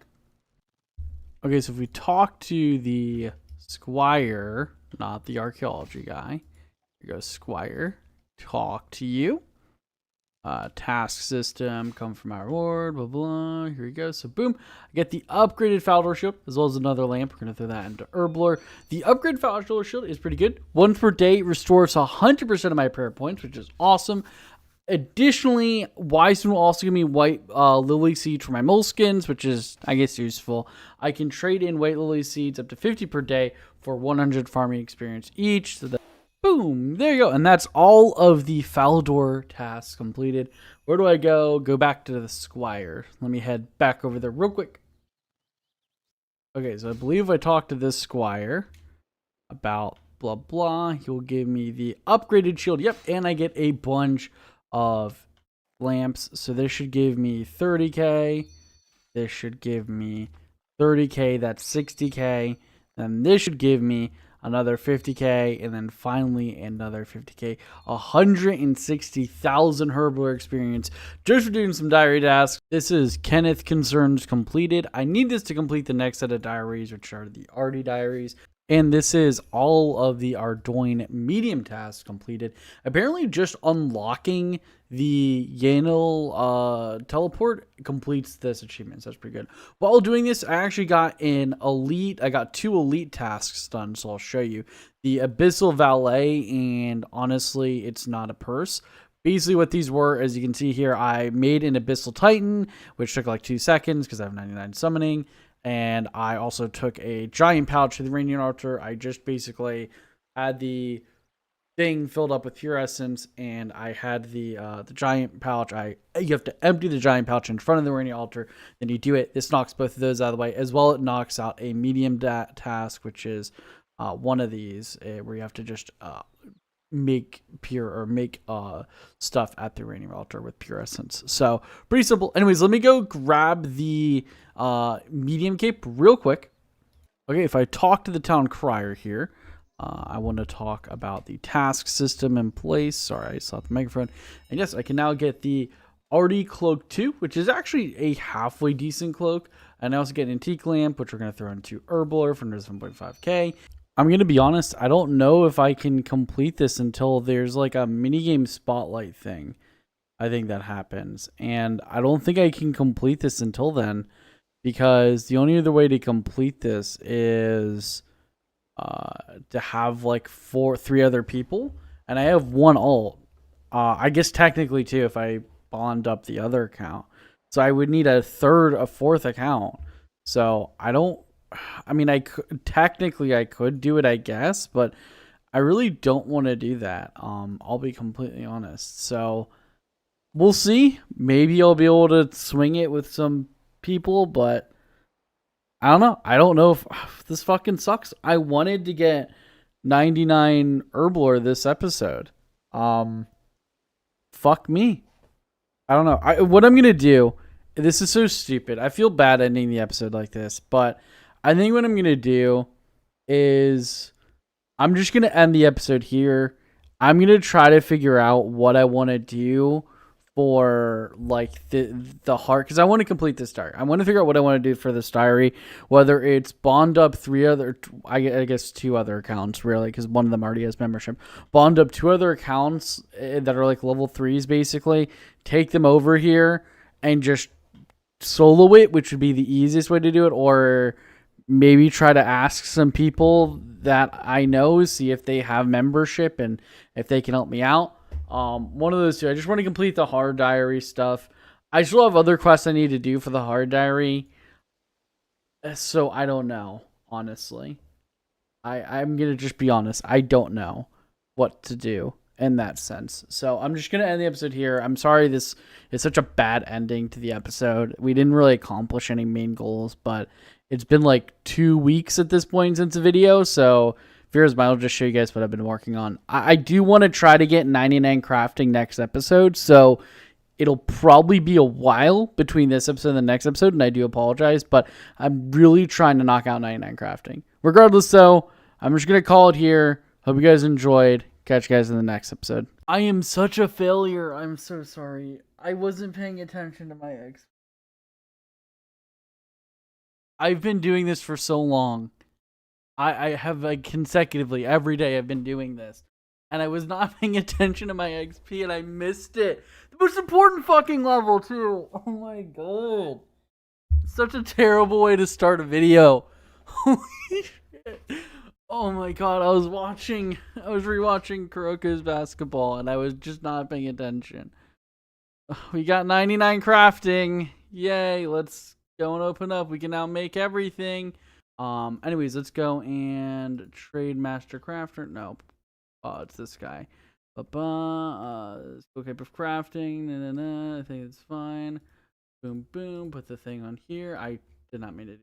Okay, so if we talk to the Squire, not the archaeology guy. Here goes Squire. Talk to you. Task system, come from our reward, blah, blah. Here we go. So boom, I get the upgraded Faldor shield as well as another lamp. We're going to throw that into Herblore. The upgraded Faldor shield is pretty good. Once per day restores 100% of my prayer points, which is awesome. Additionally, Wiseman will also give me white lily seeds for my moleskins, which is, I guess, useful. I can trade in white lily seeds up to 50 per day for 100 farming experience each. So Boom, there you go. And that's all of the Faldor tasks completed. Where do I go? Go back to the Squire. Let me head back over there real quick. Okay, so I believe I talked to this Squire about blah blah. He'll give me the upgraded shield. Yep, and I get a bunch of lamps. So this should give me 30k. This should give me 30k. That's 60k. And this should give me another 50k, and then finally another 50k. 160,000 Herbler experience just for doing some diary tasks. This is Kenneth Concerns completed. I need this to complete the next set of diaries, which are the Artie diaries. And this is all of the Ardoin medium tasks completed. Apparently just unlocking the Yanil teleport completes this achievement. So that's pretty good. While doing this, I actually got I got 2 elite tasks done. So I'll show you. The Abyssal Valet, and honestly, it's not a purse. Basically what these were, as you can see here, I made an Abyssal Titan, which took like 2 seconds because I have 99 summoning. And I also took a giant pouch to the Radiant Altar. I just basically had the thing filled up with pure essence, and I had the giant pouch. You have to empty the giant pouch in front of the Radiant Altar. Then you do it. This knocks both of those out of the way. As well, it knocks out a medium task, which is one of these where you have to just make stuff at the Radiant Altar with pure essence. So pretty simple. Anyways, let me go grab the medium cape real quick. Okay, if I talk to the town crier here, I want to talk about the task system in place. Sorry, I saw the microphone. And yes, I can now get the Artie Cloak 2, which is actually a halfway decent cloak. And I also get an Antique Lamp, which we're going to throw into Herbler for another 7.5k. I'm going to be honest, I don't know if I can complete this until there's like a minigame spotlight thing. I think that happens. And I don't think I can complete this until then, because the only other way to complete this is to have like 3 other people. And I have 1 alt. I guess technically 2 if I bond up the other account. So I would need a 4th account. So I could do it, I guess, but I really don't want to do that. I'll be completely honest. So we'll see. Maybe I'll be able to swing it with some people, but I don't know. I don't know if this fucking sucks. I wanted to get 99 Herbler this episode. Fuck me. I don't know. What I'm going to do, this is so stupid. I feel bad ending the episode like this, but I think what I'm going to do is I'm just going to end the episode here. I'm going to try to figure out what I want to do for like the heart, because I want to complete this diary. I want to figure out what I want to do for this diary, whether it's bond up 3 other, I guess 2 other accounts really, because one of them already has membership. Bond up 2 other accounts that are like level 3s basically, take them over here and just solo it, which would be the easiest way to do it, or maybe try to ask some people that I know, see if they have membership and if they can help me out. One of those 2. I just want to complete the hard diary stuff. I still have other quests I need to do for the hard diary. So I don't know, honestly. I'm going to just be honest. I don't know what to do in that sense. So I'm just going to end the episode here. I'm sorry this is such a bad ending to the episode. We didn't really accomplish any main goals, but it's been like 2 weeks at this point since the video, so Fears Mine will just show you guys what I've been working on. I do want to try to get 99 crafting next episode, so it'll probably be a while between this episode and the next episode, and I do apologize, but I'm really trying to knock out 99 crafting. Regardless, though, I'm just going to call it here. Hope you guys enjoyed. Catch you guys in the next episode. I am such a failure. I'm so sorry. I wasn't paying attention to my ex. I've been doing this for so long. I have like consecutively every day I've been doing this, and I was not paying attention to my XP and I missed it. The most important fucking level too. Oh my god. Such a terrible way to start a video. Holy shit. Oh my god, I was rewatching Kuroko's basketball and I was just not paying attention. We got 99 crafting. Yay, let's go and open up. We can now make everything. Anyways, let's go and trade Master Crafter. No, it's this guy. Skill cap of crafting. I think it's fine. Boom, boom. Put the thing on here. I did not mean to do.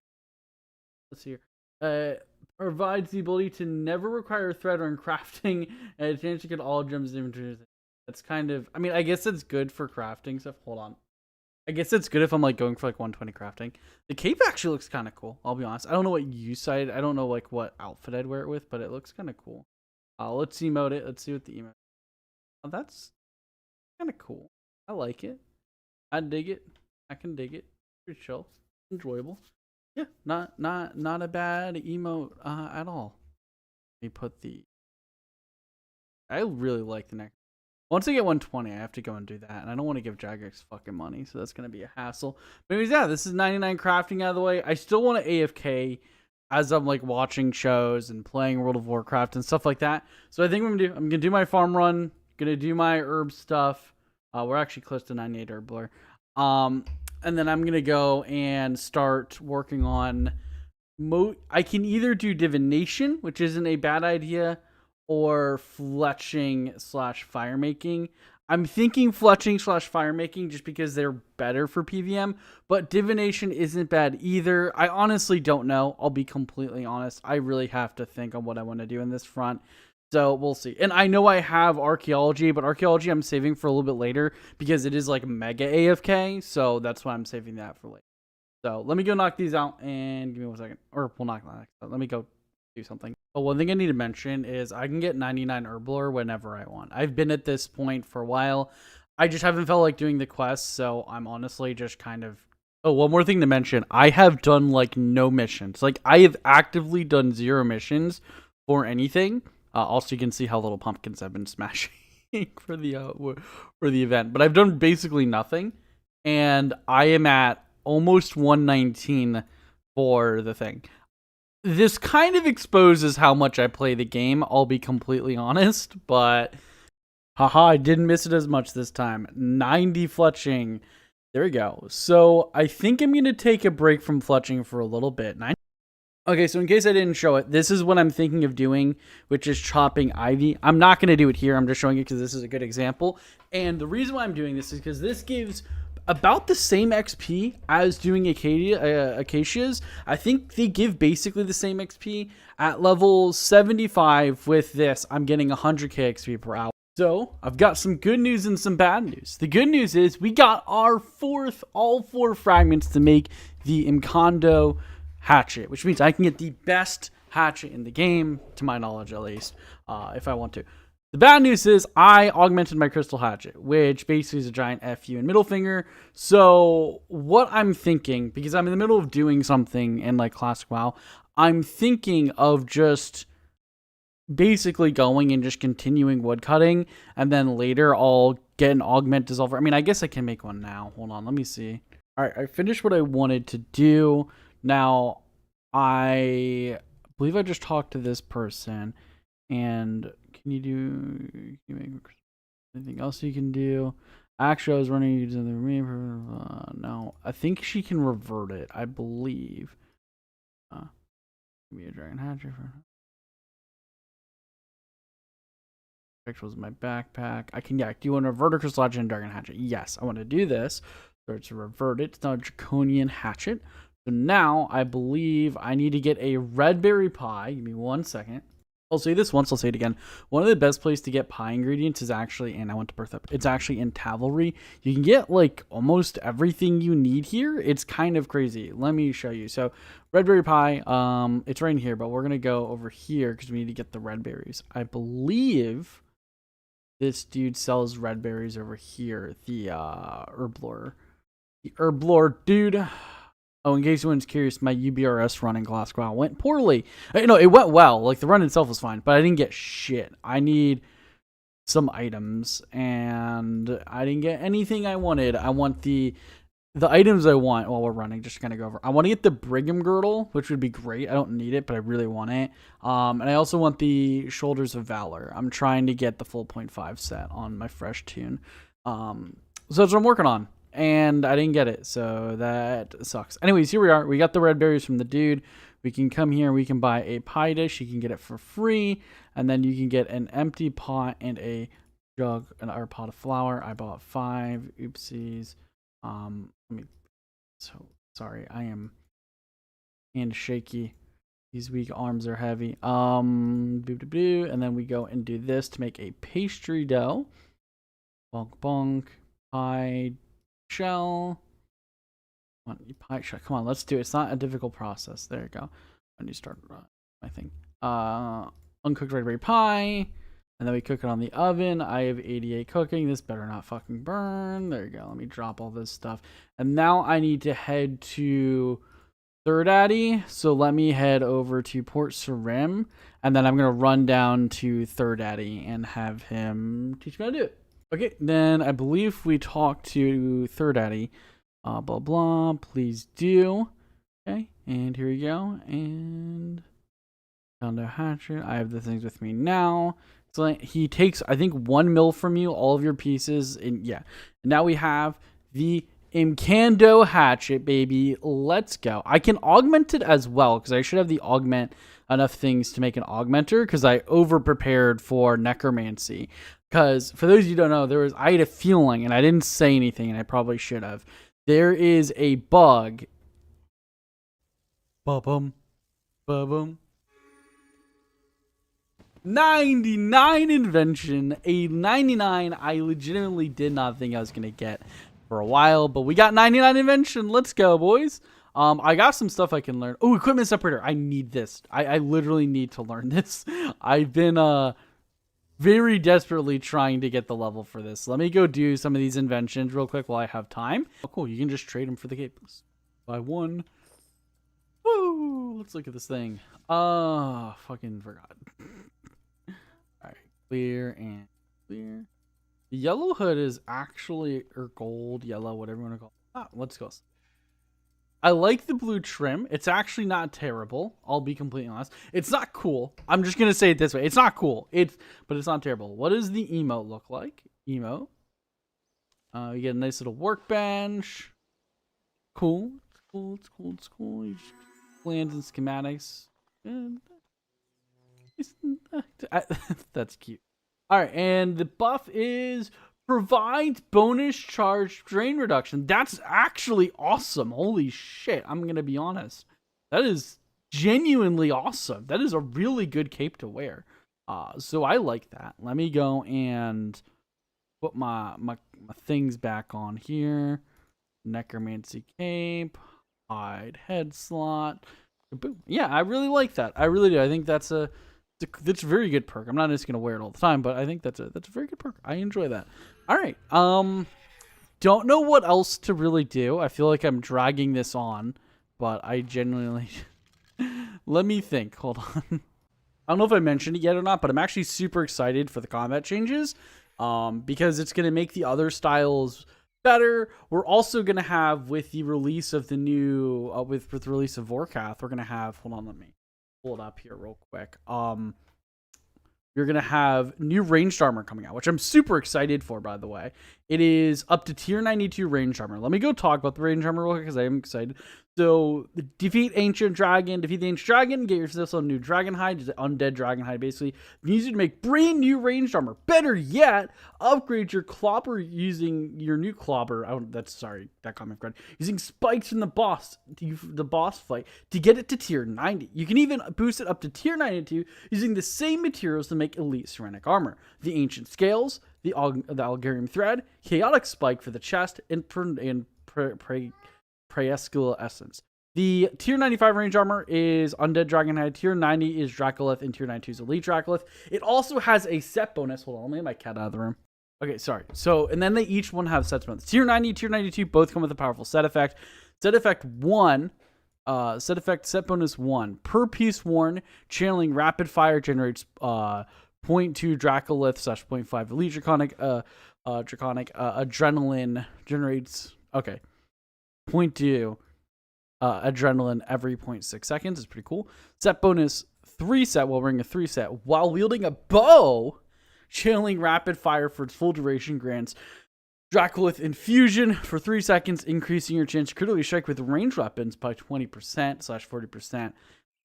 Let's see here. Provides the ability to never require thread on crafting and a chance to get all gems in inventory. That's kind of, I mean, I guess it's good for crafting stuff. Hold on. I guess it's good if I'm like going for like 120 crafting. The cape actually looks kind of cool. I'll be honest. I don't know what use side. I don't know like what outfit I'd wear it with, but it looks kind of cool. Let's emote it. Let's see what the emote. Oh, that's kind of cool. I like it. I dig it. I can dig it. Pretty chill. Enjoyable. Yeah, not a bad emote at all. Let me put the. I really like the neck. Once I get 120, I have to go and do that, and I don't want to give Jagex fucking money, so that's gonna be a hassle. But anyways, yeah, this is 99 crafting out of the way. I still want to AFK as I'm like watching shows and playing World of Warcraft and stuff like that. So I think I'm gonna do my farm run, gonna do my herb stuff. We're actually close to 98 herb blur. And then I'm gonna go and start working on. I can either do divination, which isn't a bad idea, or fletching / fire making. I'm thinking fletching / fire making just because they're better for PVM, but divination isn't bad either. I honestly don't know. I'll be completely honest. I really have to think on what I want to do in this front. So we'll see. And I know I have archaeology, but archaeology I'm saving for a little bit later because it is like mega AFK. So that's why I'm saving that for later. So let me go knock these out and give me 1 second. Or we'll knock that. Let me go do something. But one thing I need to mention is I can get 99 Herblore whenever I want. I've been at this point for a while. I just haven't felt like doing the quests, so I'm honestly just kind of... Oh, one more thing to mention. I have done like no missions. Like I have actively done 0 missions for anything. Also, you can see how little pumpkins I've been smashing for the event. But I've done basically nothing, and I am at almost 119 for the thing. This kind of exposes how much I play the game, I'll be completely honest, but haha, I didn't miss it as much this time. 90 fletching. There we go. So I think I'm going to take a break from fletching for a little bit. Okay, so in case I didn't show it, this is what I'm thinking of doing, which is chopping ivy. I'm not going to do it here. I'm just showing it because this is a good example. And the reason why I'm doing this is because this gives about the same XP as doing acacias. I think they give basically the same XP. At level 75 with this, I'm getting 100k XP per hour. So I've got some good news and some bad news. The good news is we got our all 4 fragments to make the Imcondo hatchet, which means I can get the best hatchet in the game, to my knowledge at least, if I want to. The bad news is I augmented my crystal hatchet, which basically is a giant FU and middle finger. So what I'm thinking, because I'm in the middle of doing something in like Classic WoW, I'm thinking of just basically going and just continuing woodcutting, and then later I'll get an augment dissolver. I mean, I guess I can make one now. Hold on, let me see. All right, I finished what I wanted to do. Now, I believe I just talked to this person, and can you make anything else you can do? Actually, I was running using the no, I think she can revert it, I believe. Give me a dragon hatchet for was my backpack. I can, yeah, do you want to revert a crystal hatchet and dragon hatchet? Yes, I want to do this. So it's a revert it. It's now a draconian hatchet. So now I believe I need to get a red berry pie. Give me 1 second. I'll say this once, I'll say it again. One of the best places to get pie ingredients is actually, and I went to Birth Up, it's actually in Tavelry. You can get like almost everything you need here. It's kind of crazy. Let me show you. So red berry pie, it's right in here, but we're going to go over here because we need to get the red berries. I believe this dude sells red berries over here. The herblore. The herblore dude. Oh, in case anyone's curious, my UBRS run in Classic WoW went poorly. No, it went well. Like, the run itself was fine, but I didn't get shit. I need some items, and I didn't get anything I wanted. I want the items I want while we're running, just to kind of go over. I want to get the Brigham Girdle, which would be great. I don't need it, but I really want it. And I also want the Shoulders of Valor. I'm trying to get the full 0.5 set on my fresh tune. So that's what I'm working on. And I didn't get it, so that sucks. Anyways, here we are. We got the red berries from the dude. We can come here, we can buy a pie dish, you can get it for free, and then you can get an empty pot and a jug, or pot of flour. I bought 5, oopsies. So sorry, I am hand shaky. These weak arms are heavy. And then we go and do this to make a pastry dough. Bonk bonk. Pie shell. Pie shell. Come on, let's do it. It's not a difficult process. There you go. When you start my thing. Uncooked red berry pie. And then we cook it on the oven. I have 88 cooking. This better not fucking burn. There you go. Let me drop all this stuff. And now I need to head to Third Addy. So let me head over to Port Sarim. And then I'm going to run down to Third Addy and have him teach me how to do it. Okay, then I believe we talked to Third Addy. Blah, blah, please do. Okay, and here we go. And found a hatchet. I have the things with me now. So he takes, I think, 1 mil from you, all of your pieces. And yeah, and now we have the Imcando hatchet, baby. Let's go. I can augment it as well, because I should have the augment enough things to make an augmenter, because I over prepared for necromancy. Because for those of you who don't know, I had a feeling, and I didn't say anything, and I probably should have. There is a bug. Ba-bum. Ba-bum. 99 invention. A 99 I legitimately did not think I was going to get for a while, but we got 99 invention. Let's go, boys. I got some stuff I can learn. Oh, equipment separator. I need this. I literally need to learn this. I've been very desperately trying to get the level for this. Let me go do some of these inventions real quick while I have time. Oh, cool. You can just trade them for the capes. Buy 1. Woo! Let's look at this thing. Fucking forgot. Alright. Clear and clear. The yellow hood is actually, or gold, yellow, whatever you want to call it. Let's go. I like the blue trim. It's actually not terrible. I'll be completely honest. It's not cool. I'm just going to say it this way. It's not cool. But it's not terrible. What does the emote look like? Emote. You get a nice little workbench. Cool. It's cool. It's cool. It's cool. You just plans and schematics. That's cute. All right. And the buff is provides bonus charge drain reduction. That's actually awesome. Holy shit. I'm going to be honest. That is genuinely awesome. That is a really good cape to wear. So I like that. Let me go and put my things back on here. Necromancy cape. Hide head slot. Boom. Yeah, I really like that. I really do. I think that's a very good perk. I'm not just going to wear it all the time, but I think that's a very good perk. I enjoy that. All right. Don't know what else to really do. I feel like I'm dragging this on, but I genuinely let me think. Hold on. I don't know if I mentioned it yet or not, but I'm actually super excited for the combat changes, because it's going to make the other styles better. We're also going to have, with the release of the new, with the release of Vorkath, we're going to have, hold on, let me pull it up here real quick. You're going to have new ranged armor coming out, which I'm super excited for, by the way. It is up to tier 92 ranged armor. Let me go talk about the ranged armor real quick, because I am excited. So, defeat the ancient dragon, get yourself a new dragon hide, just an undead dragon hide, basically. Use it to make brand new ranged armor. Better yet, upgrade your clobber using your new clobber. That comment correct. Using spikes from the boss fight to get it to tier 90. You can even boost it up to tier 92 using the same materials to make elite ceramic armor. The ancient scales, the Algarium thread, chaotic spike for the chest, and Praescula essence. The tier 95 range armor is Undead Dragonhide, tier 90 is Dracolith, and tier 92 is Elite Dracolith. It also has a set bonus. Hold on, let me get my cat out of the room. Okay, sorry. So, and then they each one have sets bonus. Tier 90, tier 92 both come with a powerful set effect. Set effect 1, set bonus 1. Per piece worn, channeling rapid fire generates 0.2 Dracolith / 0.5 Elite Draconic. Adrenaline generates, 0.2 adrenaline every 0.6 seconds. Is pretty cool. Set bonus 3 set while wearing a 3 set. While wielding a bow, channeling rapid fire for its full duration grants Dracolith infusion for 3 seconds, increasing your chance to critically strike with ranged weapons by 20% / 40%.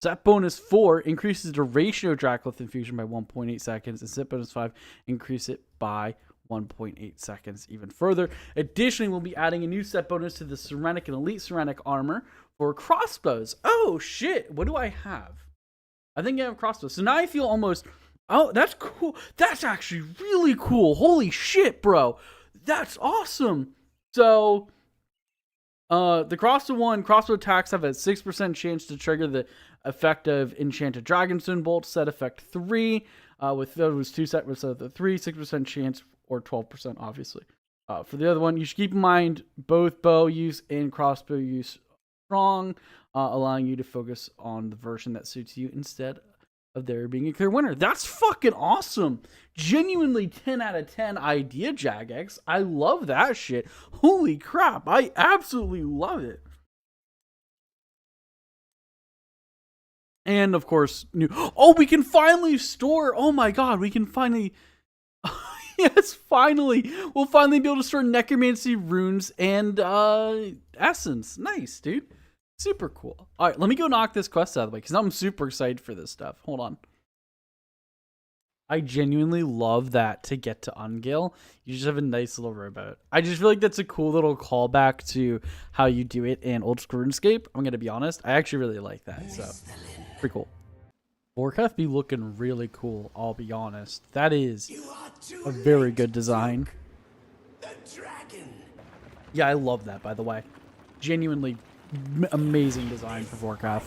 Set bonus 4 increases the duration of Dracula infusion by 1.8 seconds, and set bonus 5 increase it by 1.8 seconds even further. Additionally, we'll be adding a new set bonus to the Ceramic and Elite Ceramic armor for crossbows. Oh shit, what do I have? I think I have crossbows. So now I feel almost, oh, that's cool. That's actually really cool. Holy shit, bro. That's awesome. So, the crossbow attacks have a 6% chance to trigger the effect of Enchanted Dragonstone Bolt, set effect 3. With those two set with the 3, 6% chance, or 12%, obviously. For the other one, you should keep in mind both bow use and crossbow use strong, allowing you to focus on the version that suits you instead of there being a clear winner. That's fucking awesome. Genuinely 10 out of 10 idea, Jagex. I love that shit. Holy crap. I absolutely love it. And of course, we can finally store. Oh my god, we can finally. Yes, finally. We'll finally be able to store necromancy runes and essence. Nice, dude. Super cool. All right, let me go knock this quest out of the way because I'm super excited for this stuff. Hold on. I genuinely love that to get to Ungale, you just have a nice little rowboat. I just feel like that's a cool little callback to how you do it in old school RuneScape. I'm going to be honest. I actually really like that. So, pretty cool. Vorkath be looking really cool, I'll be honest. That is a very good design. Yeah, I love that, by the way. Genuinely amazing design for Vorkath.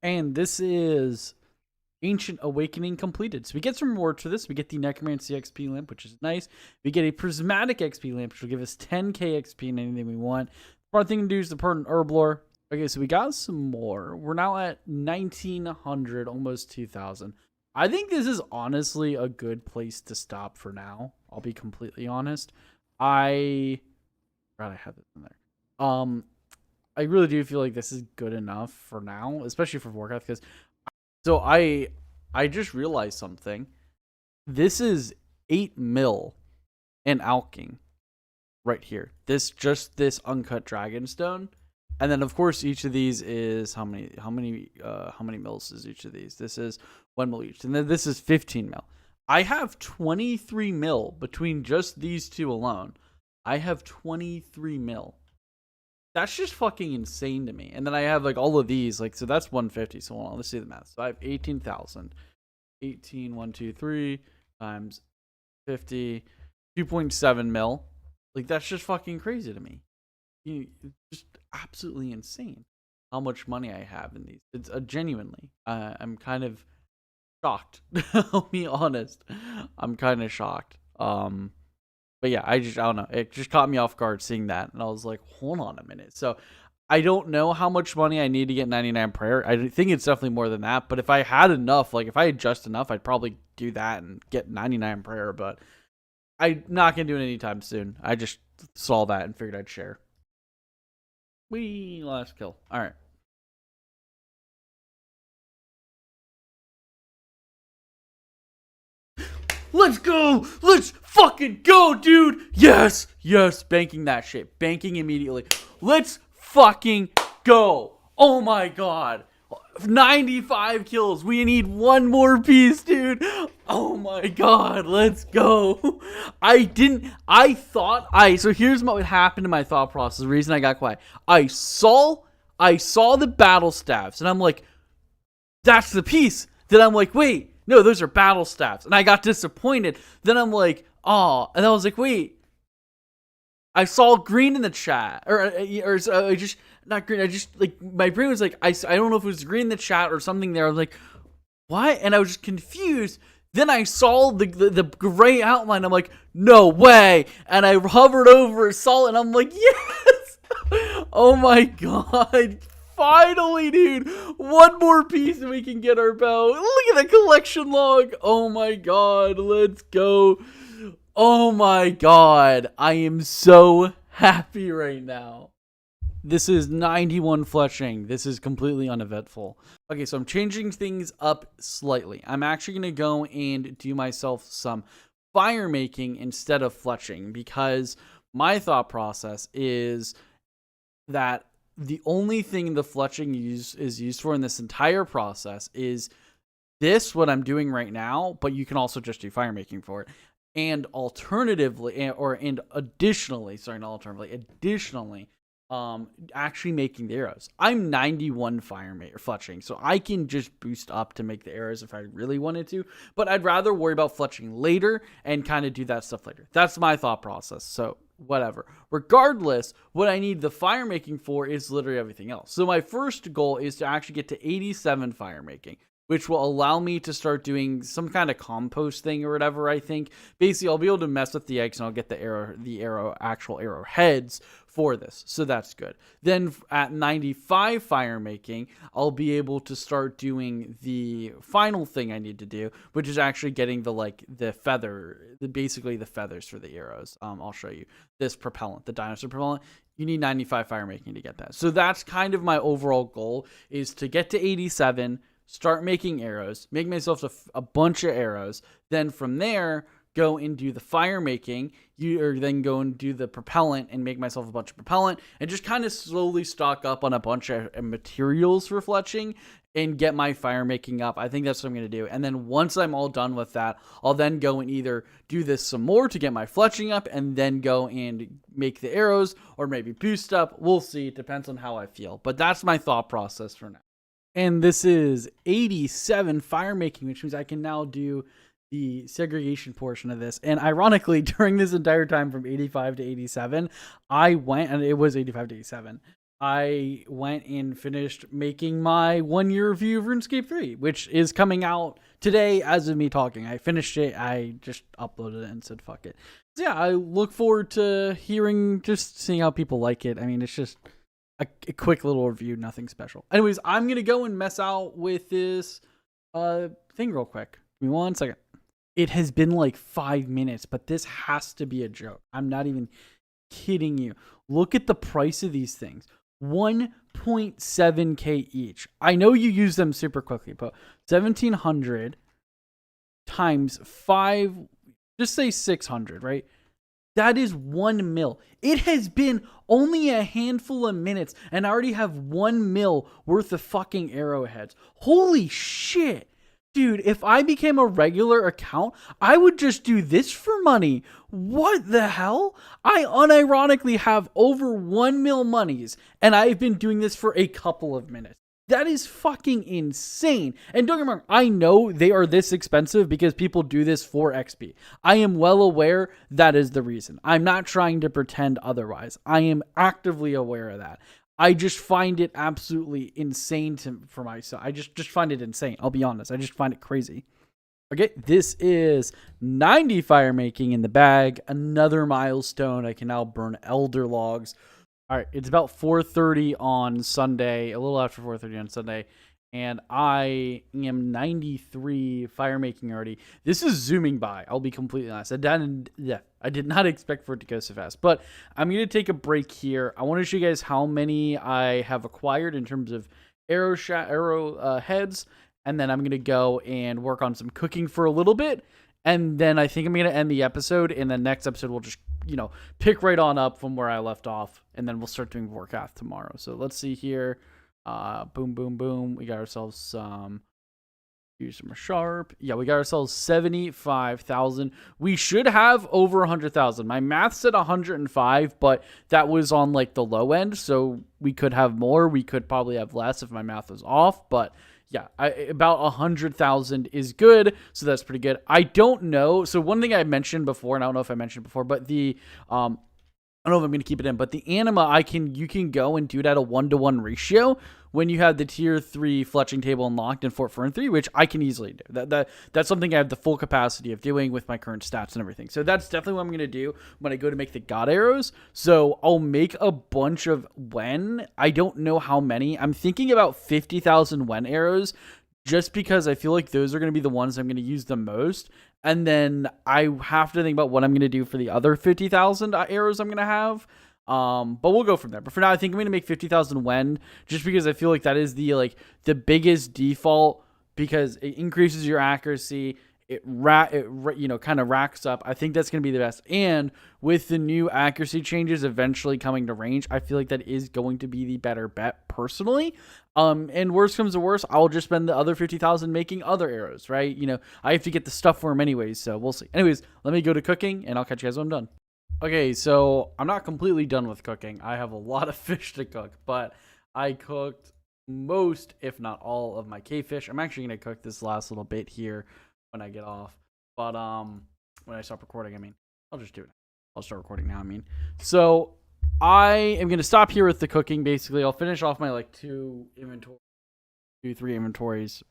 And this is Ancient Awakening completed. So we get some rewards for this. We get the Necromancy XP lamp, which is nice. We get a Prismatic XP lamp, which will give us 10k XP in anything we want. One thing to do is the Pardon Herblore. Okay, so we got some more. We're now at 1900, almost 2000. I think this is honestly a good place to stop for now. I'll be completely honest. I had this in there. I really do feel like this is good enough for now, especially for Vorkath, because so I just realized something. This is 8 mil in alking right here. This uncut dragonstone. And then of course each of these is how many mils is each of these? This is 1 mil each. And then this is 15 mil. I have 23 mil between just these two alone. I have 23 mil. That's just fucking insane to me. And then I have like all of these, like, so that's 150. So hold on, let's see the math. So I have 18,000. 18, 1, 2, 3 times 50, 2.7 mil. Like, that's just fucking crazy to me. It's just absolutely insane how much money I have in these. It's genuinely, I'm kind of shocked. I'll be honest. I'm kind of shocked. But yeah, I don't know. It just caught me off guard seeing that. And I was like, hold on a minute. So I don't know how much money I need to get 99 prayer. I think it's definitely more than that. But if I had enough, like if I had just enough, I'd probably do that and get 99 prayer. But I'm not going to do it anytime soon. I just saw that and figured I'd share. Last kill. All right. Let's go! Let's fucking go, dude! Yes! Yes! Banking that shit. Banking immediately. Let's fucking go! Oh my god. 95 kills. We need one more piece, dude. Oh my god. Let's go. So here's what happened to my thought process. The reason I got quiet. I saw the battle staffs, and I'm like, that's the piece. Then I'm like, wait. No, those are battle staffs. And I got disappointed. Then I'm like, oh. And I was like, wait. I saw green in the chat. Not green. I just, like, my brain was like, I don't know if it was green in the chat or something there. I was like, what? And I was just confused. Then I saw the gray outline. I'm like, no way. And I hovered over it, saw it, and I'm like, yes. Oh my god. Finally, dude. One more piece and we can get our bow. Look at the collection log. Oh my god. Let's go. Oh my god. I am so happy right now. This is 91 fleshing. This is completely uneventful. Okay, so I'm changing things up slightly. I'm actually going to go and do myself some fire making instead of fleshing, because my thought process is that the only thing the fletching is used for in this entire process is this, what I'm doing right now, but you can also just do fire making for it. And alternatively, and additionally, sorry, not alternatively, additionally, actually making the arrows. I'm 91 fletching, so I can just boost up to make the arrows if I really wanted to, but I'd rather worry about fletching later and kind of do that stuff later. That's my thought process. So whatever. Regardless, what I need the fire making for is literally everything else. So my first goal is to actually get to 87 fire making, which will allow me to start doing some kind of compost thing or whatever. I think basically I'll be able to mess with the eggs and I'll get the actual arrow heads for this. So that's good. Then at 95 fire making, I'll be able to start doing the final thing I need to do, which is actually getting basically the feathers for the arrows. I'll show you this propellant, the dinosaur propellant. You need 95 fire making to get that. So that's kind of my overall goal, is to get to 87, start making arrows, make myself a bunch of arrows. Then from there, go and do the fire making. Then go and do the propellant and make myself a bunch of propellant, and just kind of slowly stock up on a bunch of materials for fletching and get my fire making up. I think that's what I'm going to do. And then once I'm all done with that, I'll then go and either do this some more to get my fletching up and then go and make the arrows, or maybe boost up. We'll see. It depends on how I feel. But that's my thought process for now. And this is 87 fire making, which means I can now do the segregation portion of this. And ironically, during this entire time from 85 to 87, I went, and it was 85 to 87, I went and finished making my 1 year review of RuneScape 3, which is coming out today as of me talking. I finished it. I just uploaded it and said, fuck it. So yeah, I look forward to seeing how people like it. I mean, it's just a quick little review, nothing special. Anyways, I'm going to go and mess out with this thing real quick. Give me 1 second. It has been like 5 minutes, but this has to be a joke. I'm not even kidding you. Look at the price of these things. 1.7k each. I know you use them super quickly, but 1,700 times 5, just say 600, right? That is 1 mil. It has been only a handful of minutes, and I already have 1 mil worth of fucking arrowheads. Holy shit. Dude, if I became a regular account, I would just do this for money. What the hell? I unironically have over 1 mil monies, and I've been doing this for a couple of minutes. That is fucking insane. And don't get me wrong, I know they are this expensive because people do this for XP. I am well aware that is the reason. I'm not trying to pretend otherwise. I am actively aware of that. I just find it absolutely insane for myself. I just find it insane. I'll be honest. I just find it crazy. Okay, this is 90 fire making in the bag. Another milestone. I can now burn elder logs. All right, it's about 4:30 on Sunday, a little after 4:30 on Sunday, and I am 93 fire making already. This is zooming by. I'll be completely honest. I did not expect for it to go so fast, but I'm going to take a break here. I want to show you guys how many I have acquired in terms of arrow heads, and then I'm going to go and work on some cooking for a little bit, and then I think I'm going to end the episode, and the next episode we'll just, pick right on up from where I left off, and then we'll start doing Warcraft tomorrow. So let's see here. Boom, boom, boom. We got ourselves some. Use some sharp. Yeah, we got ourselves 75,000. We should have over 100,000. My math said 105, but that was on like the low end, so we could have more. We could probably have less if my math was off, but yeah, about 100,000 is good, so that's pretty good. I don't know. So one thing I mentioned before, and I don't know if I mentioned before, but the I don't know if I'm going to keep it in, but the anima, you can go and do it at a 1-to-1 ratio when you have the tier 3 fletching table unlocked in Fort Fern 3, which I can easily do. That's something I have the full capacity of doing with my current stats and everything. So that's definitely what I'm going to do when I go to make the god arrows. So I'll make a bunch of Wen. I don't know how many. I'm thinking about 50,000 Wen arrows, just because I feel like those are going to be the ones I'm going to use the most. And then I have to think about what I'm going to do for the other 50,000 arrows I'm going to have. But we'll go from there. But for now, I think I'm going to make 50,000 Wen, just because I feel like that is the biggest default, because it increases your accuracy. kind of racks up. I think that's going to be the best. And with the new accuracy changes eventually coming to range, I feel like that is going to be the better bet personally. And worst comes to worst, I'll just spend the other 50,000 making other arrows, right? I have to get the stuff for them anyways, so we'll see. Anyways, let me go to cooking and I'll catch you guys when I'm done. Okay, so I'm not completely done with cooking. I have a lot of fish to cook, but I cooked most, if not all, of my cave fish. I'm actually going to cook this last little bit here when I get off. But when I stop recording, I'll just do it. I'll start recording now, So I am going to stop here with the cooking, basically. I'll finish off my, 3 inventories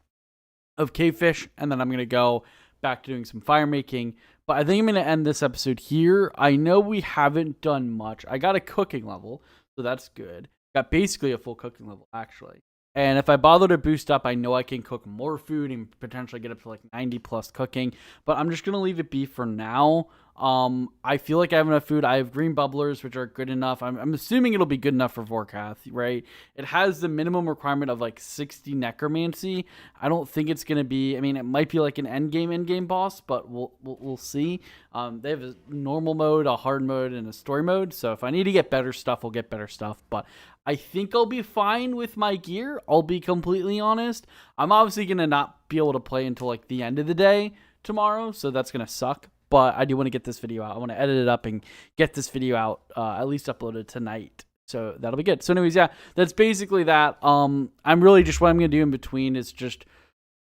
of cave fish, and then I'm going to go back to doing some fire making. But I think I'm going to end this episode here. I know we haven't done much. I got a cooking level, so that's good. Got basically a full cooking level, actually. And if I bother to boost up, I know I can cook more food and potentially get up to 90 plus cooking. But I'm just going to leave it be for now. I feel like I have enough food. I have green bubblers, which are good enough. I'm assuming it'll be good enough for Vorkath, right? It has the minimum requirement of 60 necromancy. I don't think it's going to be, it might be an endgame boss, but we'll see. They have a normal mode, a hard mode, and a story mode. So if I need to get better stuff, I'll get better stuff. But I think I'll be fine with my gear. I'll be completely honest. I'm obviously going to not be able to play until the end of the day tomorrow. So that's going to suck. But I do want to get this video out. I want to edit it up and get this video out, at least uploaded tonight. So that'll be good. So anyways, yeah, that's basically that. I'm really just, what I'm going to do in between is just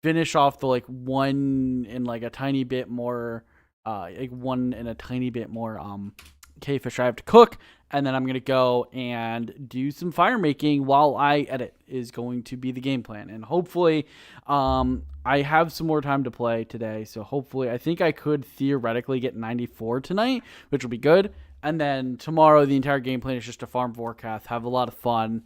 finish off the one and a tiny bit more, one and a tiny bit more cave fish I have to cook. And then I'm going to go and do some fire making while I edit is going to be the game plan. And hopefully I have some more time to play today. So hopefully I think I could theoretically get 94 tonight, which will be good. And then tomorrow the entire game plan is just to farm Vorkath, have a lot of fun,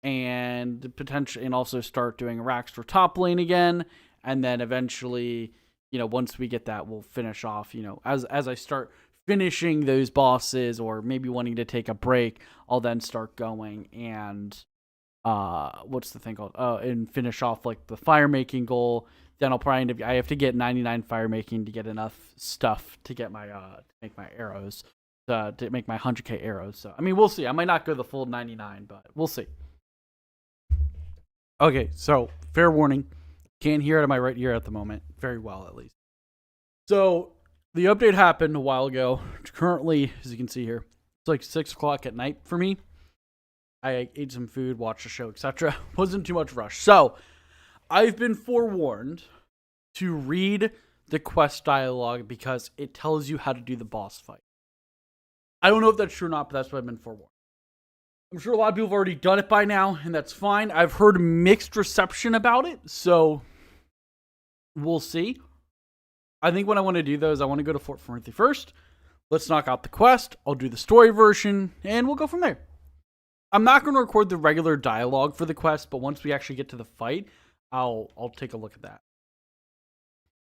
and potentially and also start doing racks for top lane again. And then eventually, once we get that, we'll finish off, as I start finishing those bosses or maybe wanting to take a break, I'll then start going and what's the thing called? And finish off the fire making goal. Then I'll probably end up, I have to get 99 fire making to get enough stuff to get my to make my arrows, to make my 100k arrows. So we'll see. I might not go the full 99, but we'll see. Okay, so fair warning, can't hear out of my right ear at the moment, very well at least. So the update happened a while ago. Currently, as you can see here, it's 6 o'clock at night for me. I ate some food, watched a show, etc. Wasn't too much rush. So, I've been forewarned to read the quest dialogue because it tells you how to do the boss fight. I don't know if that's true or not, but that's what I've been forewarned. I'm sure a lot of people have already done it by now, and that's fine. I've heard mixed reception about it, so we'll see. I think what I want to do, though, is I want to go to Fort Forthy first. Let's knock out the quest. I'll do the story version, and we'll go from there. I'm not going to record the regular dialogue for the quest, but once we actually get to the fight, I'll take a look at that.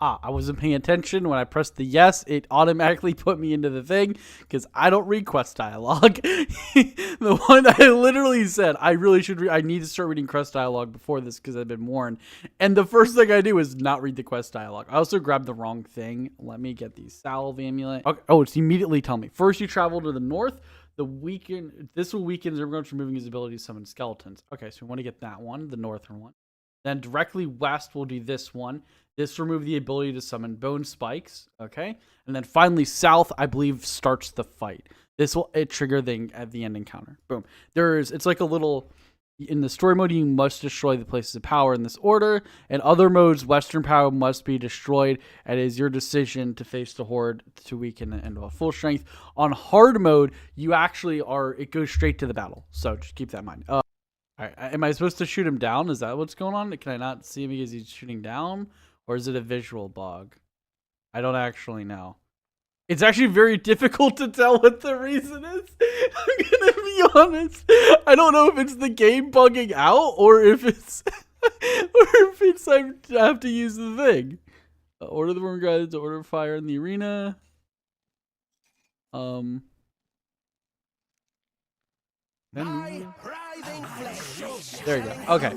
I wasn't paying attention. When I pressed the yes, it automatically put me into the thing because I don't read quest dialogue. The one I literally said, I really should I need to start reading quest dialogue before this because I've been warned. And the first thing I do is not read the quest dialogue. I also grabbed the wrong thing. Let me get the salve amulet. Okay. Oh, it's immediately telling me. First, you travel to the north. This will weaken Zergron's removing his ability to summon skeletons. Okay, so we want to get that one, the northern one. Then directly west, we'll do this one. This will remove the ability to summon bone spikes. Okay. And then finally south, I believe, starts the fight. This will trigger at the end encounter. Boom. It's like a little, in the story mode, you must destroy the places of power in this order. In other modes, Western power must be destroyed. And it is your decision to face the horde to weaken it into a full strength. On hard mode, you actually it goes straight to the battle. So just keep that in mind. All right. Am I supposed to shoot him down? Is that what's going on? Can I not see him because he's shooting down? Or is it a visual bug? I don't actually know. It's actually very difficult to tell what the reason is. I'm gonna be honest. I don't know if it's the game bugging out or if it's I have to use the thing. Order the worm guides to order fire in the arena. There you go. Okay.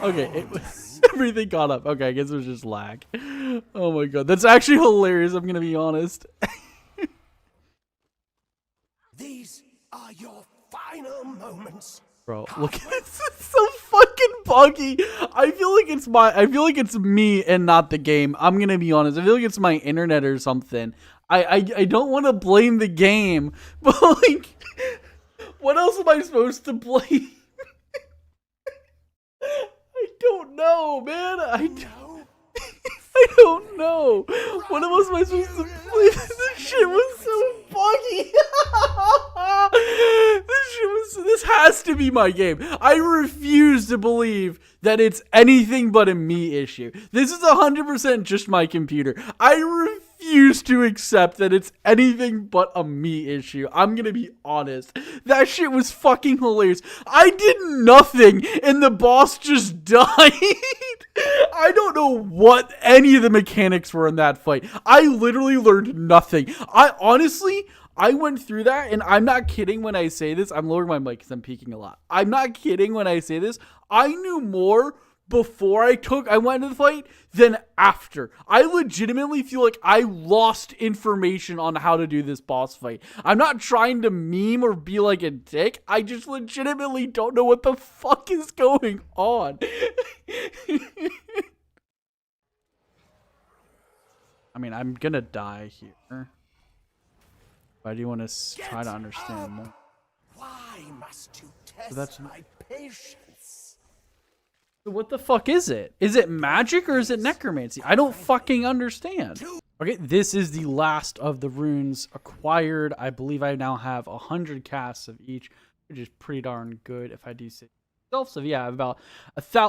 Okay. It was Everything got up. Okay, I guess it was just lag. Oh my god, that's actually hilarious. I'm gonna be honest. These are your final moments. Bro, look at this. It's so fucking buggy. I feel like it's me and not the game. I'm gonna be honest. I feel like it's my internet or something. I don't want to blame the game, but like, what else am I supposed to blame? I don't know, man. I don't know. What else am I supposed to play? This shit was so buggy. This has to be my game. I refuse to believe that it's anything but a me issue. This is 100% just my computer. I refuse to accept that it's anything but a me issue. I'm gonna be honest. That shit was fucking hilarious. I did nothing and the boss just died. I don't know what any of the mechanics were in that fight. I literally learned nothing. I went through that, and I'm not kidding when I say this. I'm lowering my mic because I'm peaking a lot. I'm not kidding when I say this. I knew more before I went into the fight than after. I legitimately feel like I lost information on how to do this boss fight. I'm not trying to meme or be like a dick. I just legitimately don't know what the fuck is going on. I mean, I'm gonna die here. But I do want to try to understand more. Why must you test that's- my patience? So what the fuck is it? Is it magic or is it necromancy? I don't fucking understand. Okay, this is the last of the runes acquired. I believe I now have 100 casts of each, which is pretty darn good if I do say myself. So yeah, I have about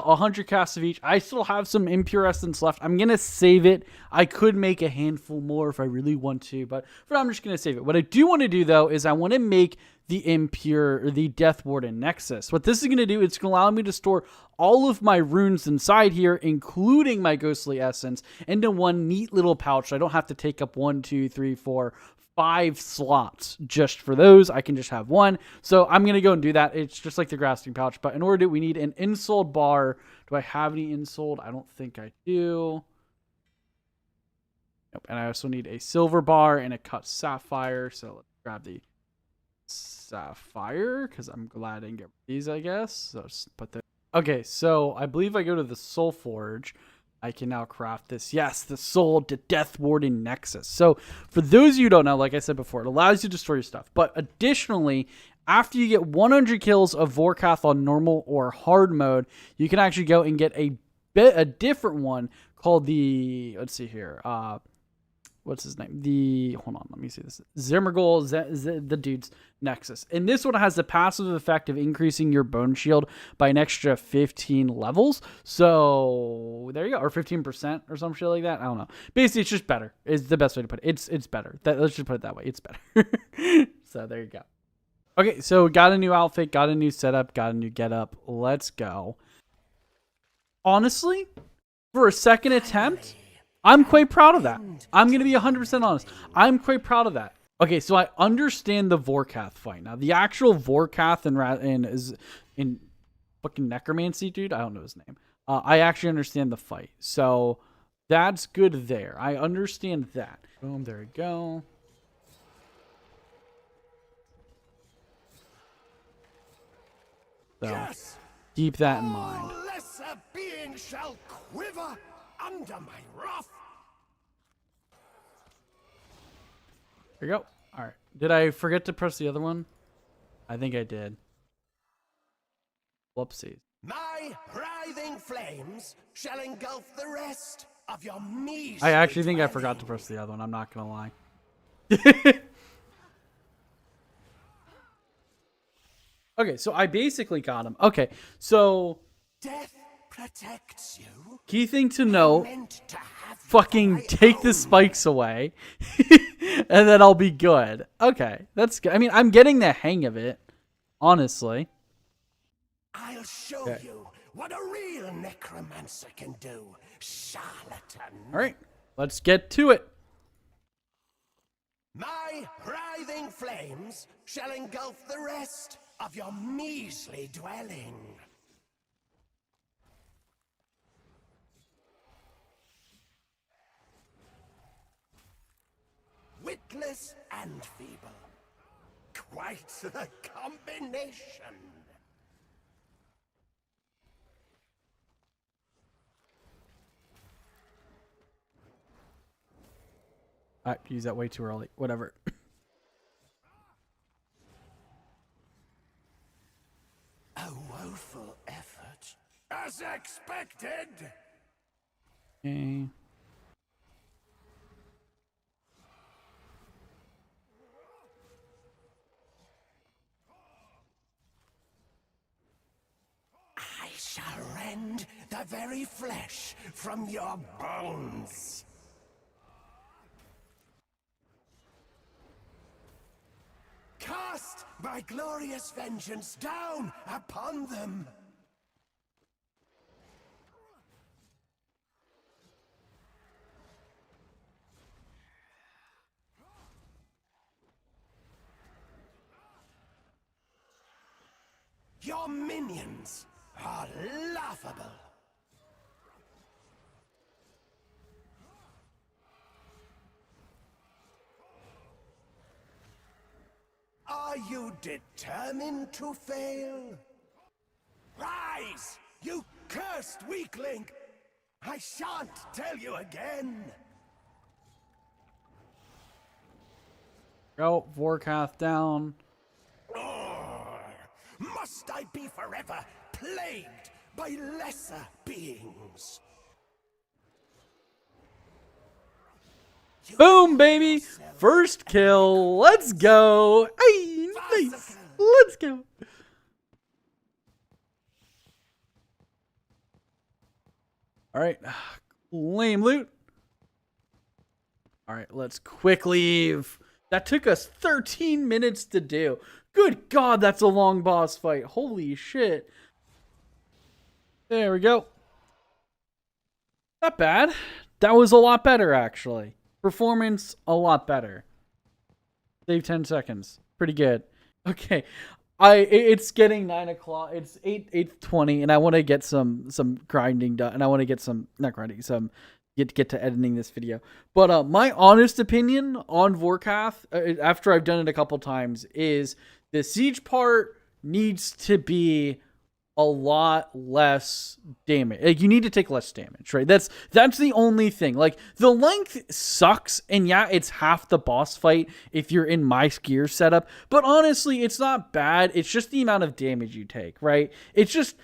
100 casts of each. I still have some impure essence left. I'm gonna save it. I could make a handful more if I really want to, but for now I'm just gonna save it. What I do want to do though is I want to make the impure or the Death Warden Nexus. What this is gonna do, it's gonna allow me to store all of my runes inside here, including my ghostly essence, into one neat little pouch. So I don't have to take up 1, 2, 3, 4, 5 slots just for those. I can just have one. So I'm going to go and do that. It's just like the grasping pouch. But in order to do it, we need an insoled bar. Do I have any insoled? I don't think I do. Nope. And I also need a silver bar and a cut sapphire. So let's grab the sapphire because I'm glad I didn't get these, I guess. So just put the... Okay, so I believe I go to the Soul Forge. I can now craft this. Yes, the Soul to Death Warden Nexus. So for those of you who don't know, like I said before, it allows you to store your stuff. But additionally, after you get 100 kills of Vorkath on normal or hard mode, you can actually go and get a different one called the, let's see here, what's his name? Hold on, let me see this. Zimmergol, the dude's Nexus. And this one has the passive effect of increasing your bone shield by an extra 15 levels. So there you go, or 15% or some shit like that. I don't know. Basically, it's just better. Is the best way to put it. It's better. Let's just put it that way. It's better. So there you go. Okay, so got a new outfit, got a new setup, got a new getup. Let's go. Honestly, for a second attempt, I'm quite proud of that. I'm going to be 100% honest. I'm quite proud of that. Okay, so I understand the Vorkath fight. Now, the actual Vorkath in fucking Necromancy, dude, I don't know his name. I actually understand the fight. So that's good there. I understand that. Boom, there we go. So Yes, keep that in mind. all lesser beings shall quiver under my wrath. There you go. All right. Did I forget to press the other one? I think I did. Whoopsies. My writhing flames shall engulf the rest of your measly I actually think I dwelling. forgot to press the other one. I'm not going to lie. Okay, so I basically got him. Okay, so Death protects you. key thing to know, Meant to have you fucking for my take the own. spikes away, and then I'll be good. Okay, that's good. I mean, I'm getting the hang of it, honestly. I'll show Okay. you what a real necromancer can do, charlatan. All right, let's get to it. My writhing flames shall engulf the rest of your measly dwelling. witless and feeble. Quite the combination. I used that way too early. Whatever. A woeful effort. As expected. Okay. I shall rend the very flesh from your bones. Cast my glorious vengeance down upon them. Your minions are laughable. Are you determined to fail? Rise, you cursed weakling! I shan't tell you again. Go, Vorkath down. Must I be forever plagued by lesser beings? Boom, baby! First kill. Let's go. Hey, nice. Let's go. All right. Lame loot. All right, let's quick leave. That took us 13 minutes to do. Good God, that's a long boss fight. Holy shit. There we go. Not bad. That was a lot better, actually. Performance, a lot better. Save 10 seconds. Pretty good. Okay. It's getting 9 o'clock. It's 8:20, and I want to get some grinding done. And I want to get get to editing this video. But my honest opinion on Vorkath, after I've done it a couple times, is the siege part needs to be a lot less damage. Like, you need to take less damage, right? That's the only thing. Like, the length sucks, and yeah, it's half the boss fight if you're in my gear setup, but honestly, it's not bad. It's just the amount of damage you take, right? It's just,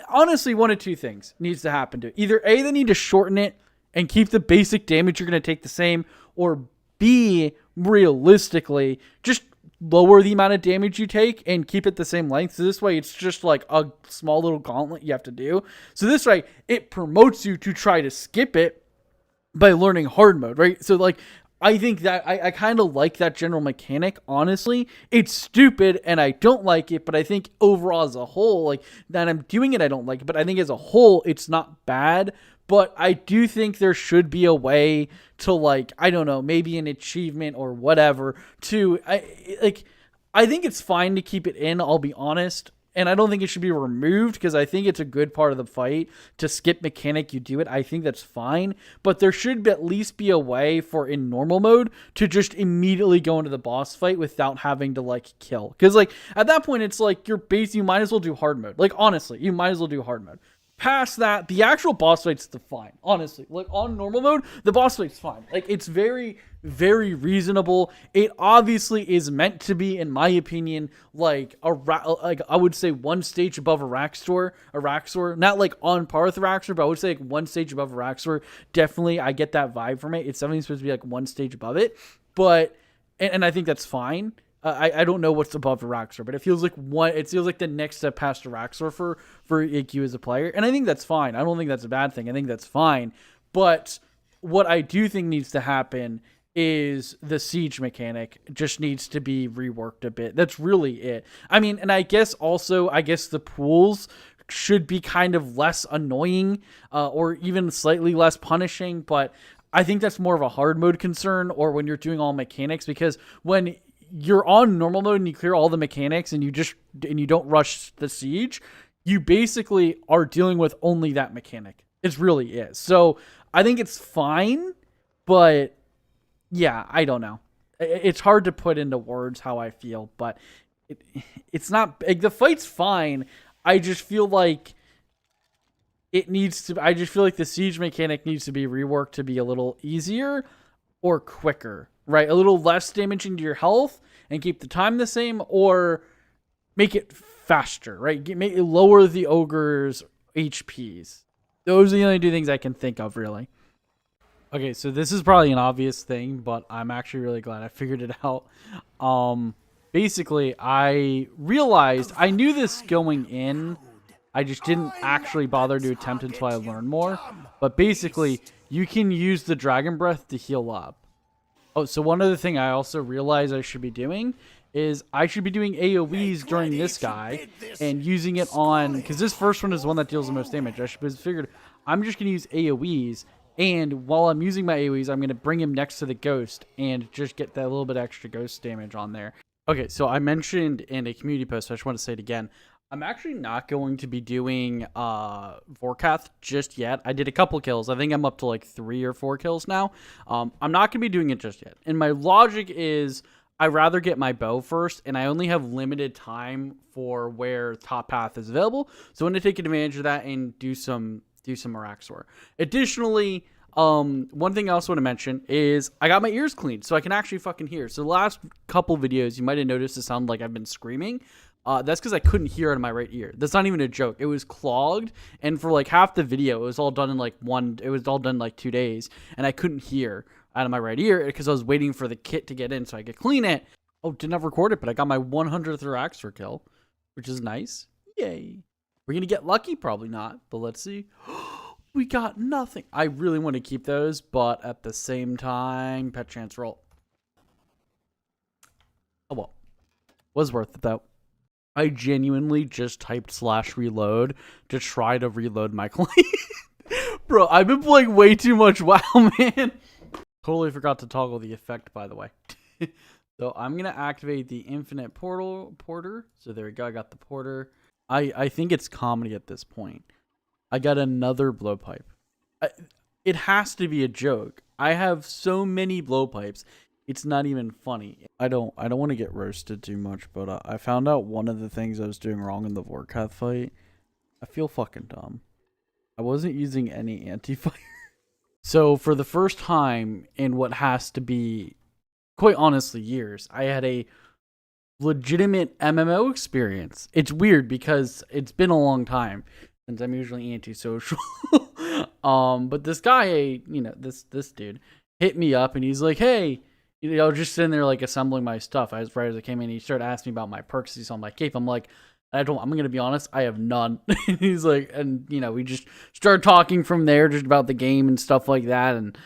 honestly, one of two things needs to happen to it. Either A, they need to shorten it and keep the basic damage you're going to take the same, or B, realistically, just lower the amount of damage you take and keep it the same length. So this way, it's just like a small little gauntlet you have to do. So this way, it promotes you to try to skip it by learning hard mode, right? So like, I think that I kind of like that general mechanic, honestly. It's stupid and I don't like it, but I think overall as a whole, like, that I'm doing it, I don't like it, but I think as a whole, it's not bad. But I do think there should be a way to, like, I don't know, maybe an achievement or whatever to, I think it's fine to keep it in, I'll be honest. And I don't think it should be removed because I think it's a good part of the fight to skip mechanic. You do it. I think that's fine. But there should at least be a way for in normal mode to just immediately go into the boss fight without having to like kill. Because like at that point, it's like you might as well do hard mode. Like honestly, you might as well do hard mode. Past that, the actual boss fight's fine. Honestly, like on normal mode, the boss fight's fine. Like it's very, very reasonable. It obviously is meant to be, in my opinion, like I would say one stage above a Raxor, not like on par with Raxor, but I would say like one stage above a Raxor. Definitely, I get that vibe from it. It's definitely supposed to be like one stage above it, but and I think that's fine. I don't know what's above Raxor, but it feels like the next step past Raxor for AQ as a player. And I think that's fine. I don't think that's a bad thing. I think that's fine. But what I do think needs to happen is the siege mechanic just needs to be reworked a bit. That's really it. I mean, and I guess the pools should be kind of less annoying or even slightly less punishing, but I think that's more of a hard mode concern or when you're doing all mechanics, because when you're on normal mode and you clear all the mechanics and you don't rush the siege, you basically are dealing with only that mechanic. It really is. So I think it's fine, but yeah, I don't know. It's hard to put into words how I feel, but it, it's not like the fight's fine. I just feel like it needs to. I just feel like the siege mechanic needs to be reworked to be a little easier or quicker, right? A little less damaging to your health and keep the time the same, or make it faster, right? Make it lower the ogre's HPs. Those are the only two things I can think of, really. Okay, so this is probably an obvious thing, but I'm actually really glad I figured it out. Basically, I realized I knew this going in. I just didn't actually bother to attempt until I learned more. But basically, you can use the Dragon Breath to heal up. Oh, so one other thing I also realized I should be doing is I should be doing AoEs during this guy and using it on, because this first one is the one that deals the most damage. I should have figured I'm just going to use AoEs, and while I'm using my AoEs, I'm going to bring him next to the ghost and just get that little bit extra ghost damage on there. Okay, so I mentioned in a community post, so I just want to say it again. I'm actually not going to be doing Vorkath just yet. I did a couple kills. I think I'm up to like 3 or 4 kills now. I'm not going to be doing it just yet. And my logic is I'd rather get my bow first, and I only have limited time for where top path is available. So I'm going to take advantage of that and do some Maraxor. Additionally, one thing I also want to mention is I got my ears cleaned so I can actually fucking hear. So the last couple videos, you might have noticed it sounded like I've been screaming. That's because I couldn't hear out of my right ear. That's not even a joke. It was clogged, and for like half the video, it was all done in like 2 days, and I couldn't hear out of my right ear because I was waiting for the kit to get in so I could clean it. Oh, didn't have recorded, but I got my 100th Raxor kill, which is nice. Yay. We're gonna get lucky? Probably not, but let's see. We got nothing. I really want to keep those, but at the same time, pet chance roll. Oh well. Was worth it though. I genuinely just typed /reload to try to reload my claim. Bro, I've been playing way too much WoW, man. Totally forgot to toggle the effect, by the way. So I'm going to activate the infinite porter. So there we go. I got the porter. I think it's comedy at this point. I got another blowpipe. It has to be a joke. I have so many blowpipes. It's not even funny. I don't want to get roasted too much, but I found out one of the things I was doing wrong in the Vorkath fight. I feel fucking dumb. I wasn't using any anti-fire. So for the first time in what has to be, quite honestly, years, I had a legitimate MMO experience. It's weird because it's been a long time since I'm usually antisocial. But this guy, this dude hit me up and he's like, hey, just sitting there like assembling my stuff right as I came in. He started asking me about my perks. He saw my cape. I'm like, I'm gonna be honest, I have none. He's like, and we just started talking from there, just about the game and stuff like that, and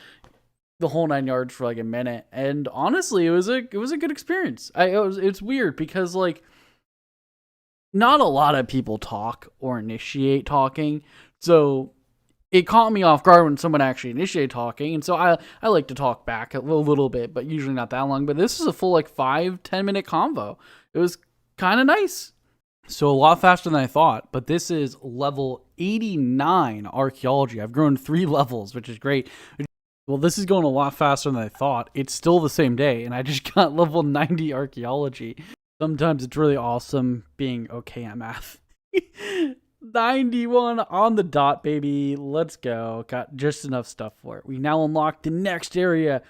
the whole 9 yards for like a minute. And honestly, it was a good experience. It's weird because like not a lot of people talk or initiate talking, so it caught me off guard when someone actually initiated talking, and so I like to talk back a little bit, but usually not that long. But this is a full like 5-10 minute convo. It was kind of nice. So a lot faster than I thought, but this is level 89 archaeology. I've grown 3 levels, which is great. Well, this is going a lot faster than I thought. It's still the same day, and I just got level 90 archaeology. Sometimes it's really awesome being okay at math. 91 on the dot, baby. Let's go. Got just enough stuff for it. We now unlock the next area.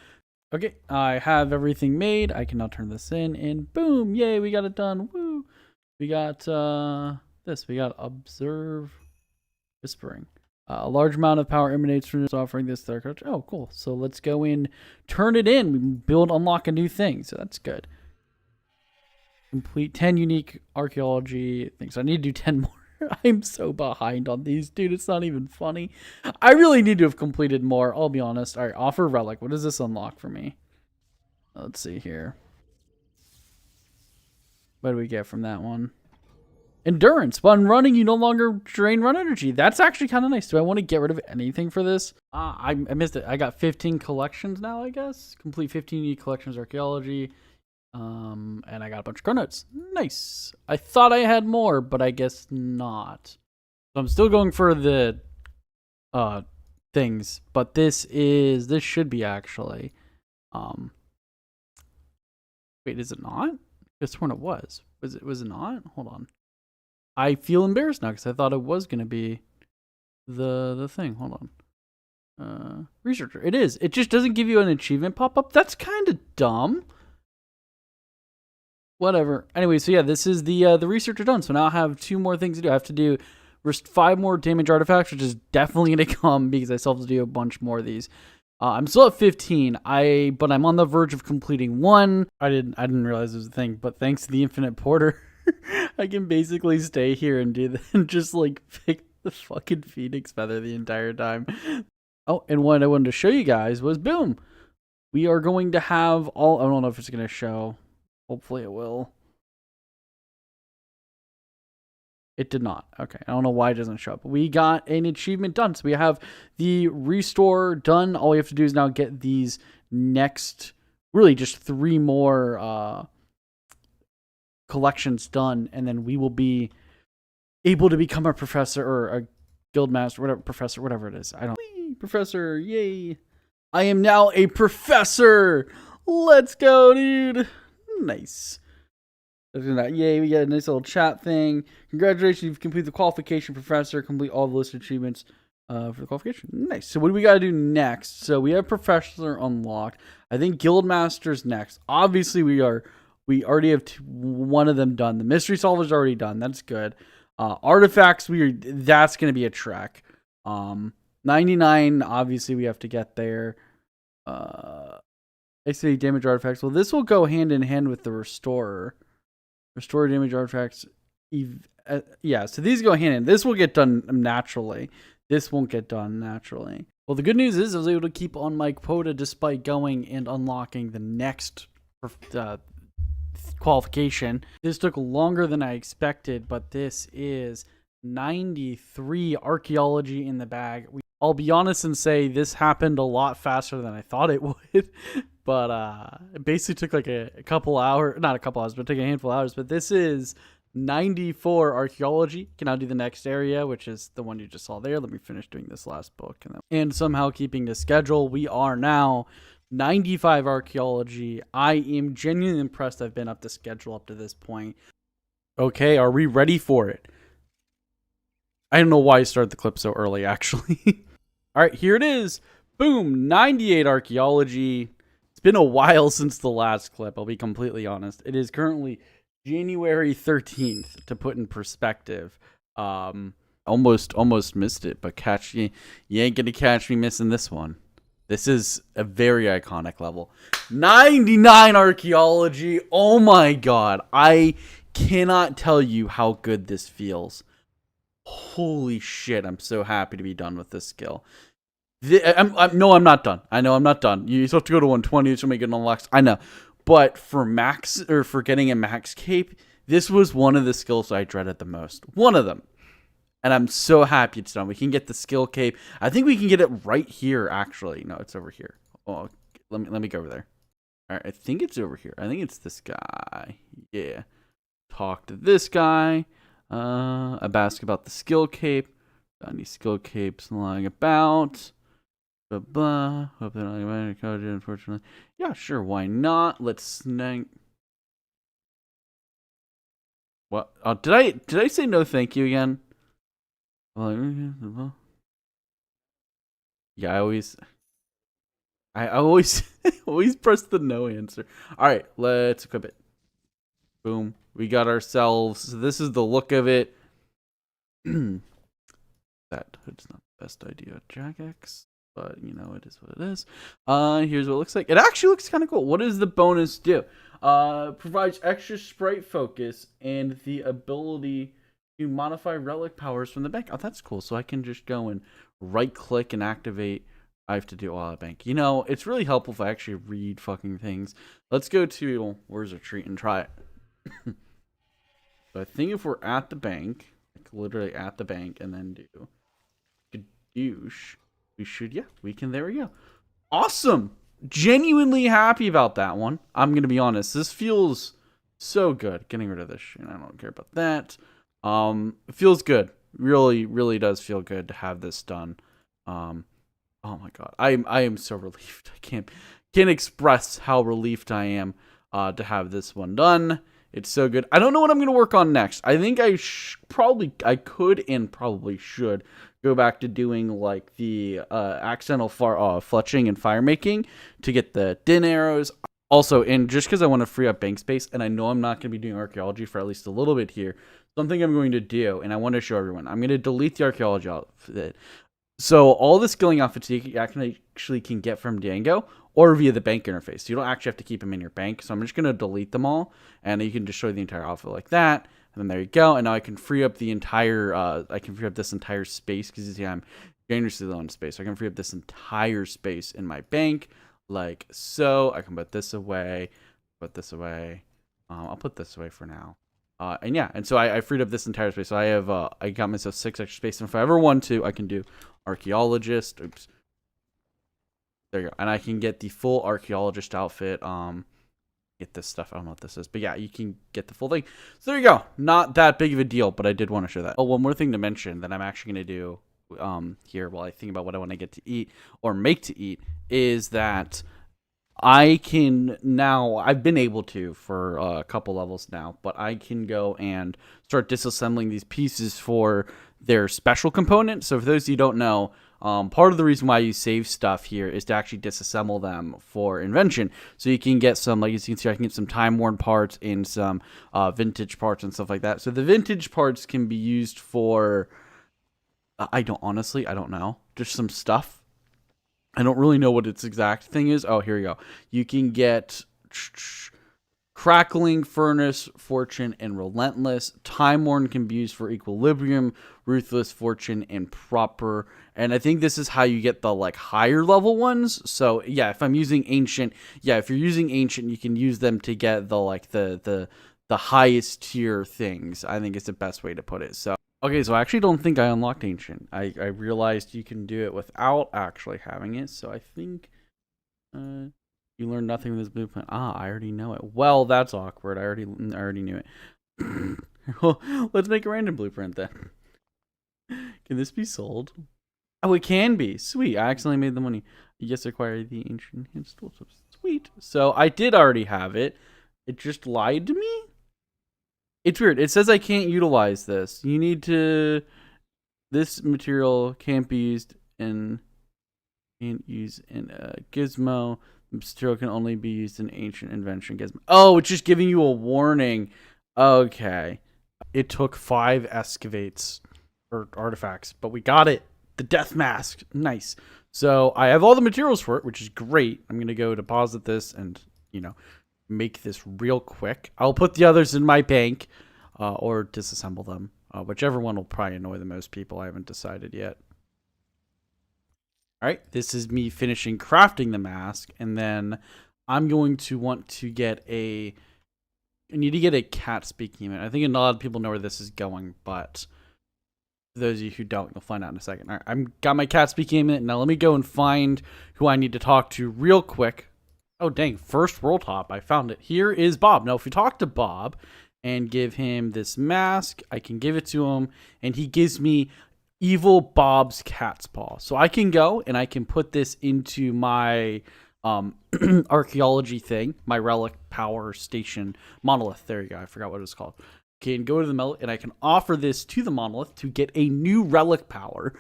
Okay, I have everything made. I can now turn this in, and boom, yay, we got it done. Woo. We got this. We got observe whispering. A large amount of power emanates from this, offering this third coach. Oh, cool. So let's go in, turn it in. We unlock a new thing. So that's good. Complete 10 unique archaeology things. I need to do 10 more. I'm so behind on these, dude. It's not even funny. I really need to have completed more. I'll be honest. All right, offer relic. What does this unlock for me? Let's see here. What do we get from that one? Endurance. When running, you no longer drain run energy. That's actually kind of nice. Do I want to get rid of anything for this? I missed it. I got 15 collections now, I guess. Complete 15 unique collections archaeology. And I got a bunch of chronotes. Nice. I thought I had more, but I guess not. So I'm still going for the things, but this should be actually Um, wait, is it not? It's when it was. Was it not? Hold on. I feel embarrassed now because I thought it was gonna be the thing. Hold on. Researcher. It is. It just doesn't give you an achievement pop up. That's kind of dumb. Whatever. Anyway, so yeah, this is the researcher done. So now I have 2 more things to do. I have to do 5 more damage artifacts, which is definitely gonna come because I still have to do a bunch more of these. I'm still at 15. But I'm on the verge of completing 1. I didn't realize it was a thing, but thanks to the infinite porter, I can basically stay here and do that and just like pick the fucking phoenix feather the entire time. Oh, and what I wanted to show you guys was boom. We are going to have all. I don't know if it's going to show. Hopefully it will. It did not. Okay. I don't know why it doesn't show up. We got an achievement done. So we have the restore done. All we have to do is now get these next, really just 3 more collections done. And then we will be able to become a professor or a guild master, whatever, professor, whatever it is. I don't. Professor, yay. I am now a professor. Let's go, dude. Nice. Yay, we got a nice little chat thing. Congratulations, you've completed the qualification, professor. Complete all the listed achievements for the qualification. Nice. So what do we got to do next? So we have professor unlocked. I think guild master's next. Obviously, we already have 1 of them done. The mystery solver's already done. That's good. Artifacts, that's going to be a trek. 99, obviously we have to get there. XP damage artifacts. Well, this will go hand in hand with the restorer. Restore damage artifacts. Yeah, so these go hand in hand. This will get done naturally. This won't get done naturally. Well, the good news is I was able to keep on my quota despite going and unlocking the next qualification. This took longer than I expected, but this is 93 archaeology in the bag. I'll be honest and say this happened a lot faster than I thought it would. But it basically took like a couple hours, not a couple hours, but it took a handful of hours. But this is 94 archaeology. Can now do the next area, which is the one you just saw there. Let me finish doing this last book. And somehow keeping the schedule, we are now 95 archaeology. I am genuinely impressed I've been up to schedule up to this point. Okay, are we ready for it? I don't know why I started the clip so early, actually. All right, here it is. Boom, 98 archaeology. It's been a while since the last clip, I'll be completely honest. It is currently January 13th, to put in perspective. Almost missed it, but you ain't gonna catch me missing this one. This is a very iconic level. 99 archaeology. Oh my god. I cannot tell you how good this feels. Holy shit, I'm so happy to be done with this skill. No, I'm not done. I know I'm not done. You still have to go to 120 to make it unlocked. I know. But for max, or for getting a max cape, this was one of the skills I dreaded the most. One of them. And I'm so happy it's done. We can get the skill cape. I think we can get it right here, actually. No, it's over here. Oh, let me go over there. All right, I think it's over here. I think it's this guy. Yeah. Talk to this guy. Ask about the skill cape. Got any skill capes lying about? Blah blah. Hope they're not going to code you, unfortunately. Yeah, sure. Why not? Let's snag. What? Oh, did I say no? Thank you again. Yeah, I always always press the no answer. All right, let's equip it. Boom. We got ourselves. So this is the look of it. That hood's not the best idea, Jagex, but you know it is what it is. Here's what it looks like. It actually looks kind of cool. What does the bonus do? Provides extra sprite focus and the ability to modify relic powers from the bank. Oh, that's cool. So I can just go and right click and activate. I have to do all at bank. You know, it's really helpful if I actually read fucking things. Let's go to Where's Retreat and try it. So I think if we're at the bank, like literally at the bank, and then do douche, we should, yeah, we can, there we go. Awesome. Genuinely happy about that one. I'm going to be honest. This feels so good. Getting rid of this shit. I don't care about that. It feels good. Really, really does feel good to have this done. Oh my god. I am so relieved. I can't express how relieved I am to have this one done. It's so good. I don't know what I'm going to work on next. I think I could and probably should go back to doing like the accidental fletching and fire making to get the din arrows. Also, and just because I want to free up bank space, and I know I'm not going to be doing archaeology for at least a little bit here, something I'm going to do, and I want to show everyone, I'm going to delete the archaeology outfit. So all the skilling outfits you actually can get from Django or via the bank interface. So you don't actually have to keep them in your bank. So I'm just going to delete them all, and you can just show the entire outfit like that. And then there you go. And now I can free up the entire, this entire space because you see I'm dangerously low on space. So I can free up this entire space in my bank like so. I can put this away, put this away. I'll put this away for now. And yeah, and so I freed up this entire space. So I got myself 6 extra space. And if I ever want to, I can do archaeologist. Oops. There you go. And I can get the full archaeologist outfit. Get this stuff. I don't know what this is. But yeah, you can get the full thing. So there you go. Not that big of a deal, but I did want to show that. Oh, one more thing to mention that I'm actually going to do here while I think about what I want to get to eat or make to eat is that I can now, I've been able to for a couple levels now, but I can go and start disassembling these pieces for their special component. So for those of you who don't know, part of the reason why you save stuff here is to actually disassemble them for invention. So you can get some, like you can see, I can get some time-worn parts and some vintage parts and stuff like that. So the vintage parts can be used for, I don't know, just some stuff. I don't really know what its exact thing is. Oh, here we go. You can get Crackling, Furnace, Fortune, and Relentless. Time-Worn can be used for Equilibrium, Ruthless, Fortune, and Proper. And I think this is how you get the like higher level ones. So yeah, if I'm using Ancient, if you're using Ancient, you can use them to get the highest tier things. I think it's the best way to put it. So okay, so I actually don't think I unlocked Ancient. I realized you can do it without actually having it. So I think you learn nothing from this blueprint. Ah, I already know it. Well, that's awkward. I already knew it. Well, let's make a random blueprint then. Can this be sold? Oh, it can be. Sweet. I accidentally made the money. You just acquire the ancient enhanced tool. Sweet. So I did already have it. It just lied to me? It's weird. It says I can't utilize this. You need to... This material can't be used in... Can't use in a gizmo. This material can only be used in ancient invention gizmo. Oh, it's just giving you a warning. Okay. It took 5 excavates or artifacts, but we got it. The death mask. Nice. So I have all the materials for it, which is great. I'm going to go deposit this and, make this real quick. I'll put the others in my bank or disassemble them. Whichever one will probably annoy the most people. I haven't decided yet. All right, this is me finishing crafting the mask, and then I'm going to want to get I need to get a cat speaking event. I think a lot of people know where this is going, but for those of you who don't, you'll find out in a second. All right, I've got my cat speaking event. Now let me go and find who I need to talk to real quick. Oh, dang, first world hop. I found it. Here is Bob. Now, if we talk to Bob and give him this mask, I can give it to him, and he gives me Evil Bob's cat's paw. So I can go and I can put this into my archaeology thing, my relic power station monolith. There you go. I forgot what it was called. Okay, and go to the monolith, and I can offer this to the monolith to get a new relic power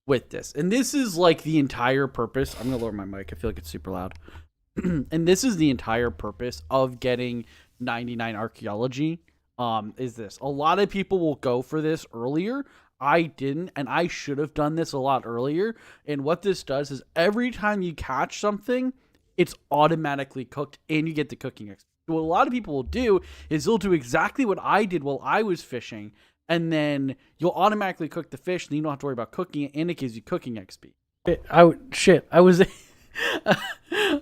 with this. And this is like the entire purpose. I'm going to lower my mic. I feel like it's super loud. And this is the entire purpose of getting 99 archaeology. Is this. A lot of people will go for this earlier. I didn't, and I should have done this a lot earlier. And what this does is every time you catch something, it's automatically cooked, and you get the cooking XP. What a lot of people will do is they'll do exactly what I did while I was fishing, and then you'll automatically cook the fish, and then you don't have to worry about cooking it, and it gives you cooking XP. I was...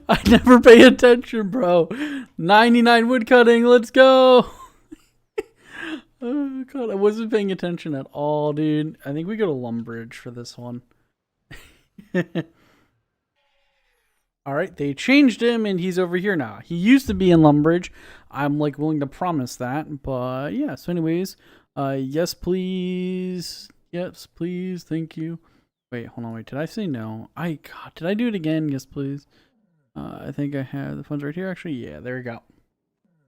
I never pay attention, bro. 99 woodcutting, let's go! Oh, God, I wasn't paying attention at all, dude. I think we go to Lumbridge for this one. Alright, they changed him, and he's over here now. He used to be in Lumbridge. I'm, like, willing to promise that. But, yeah, so anyways. Yes, please. Yes, please. Thank you. Wait, hold on. Wait, did I say no? God, did I do it again? Yes, please. I think I have the funds right here, actually. Yeah, there we go.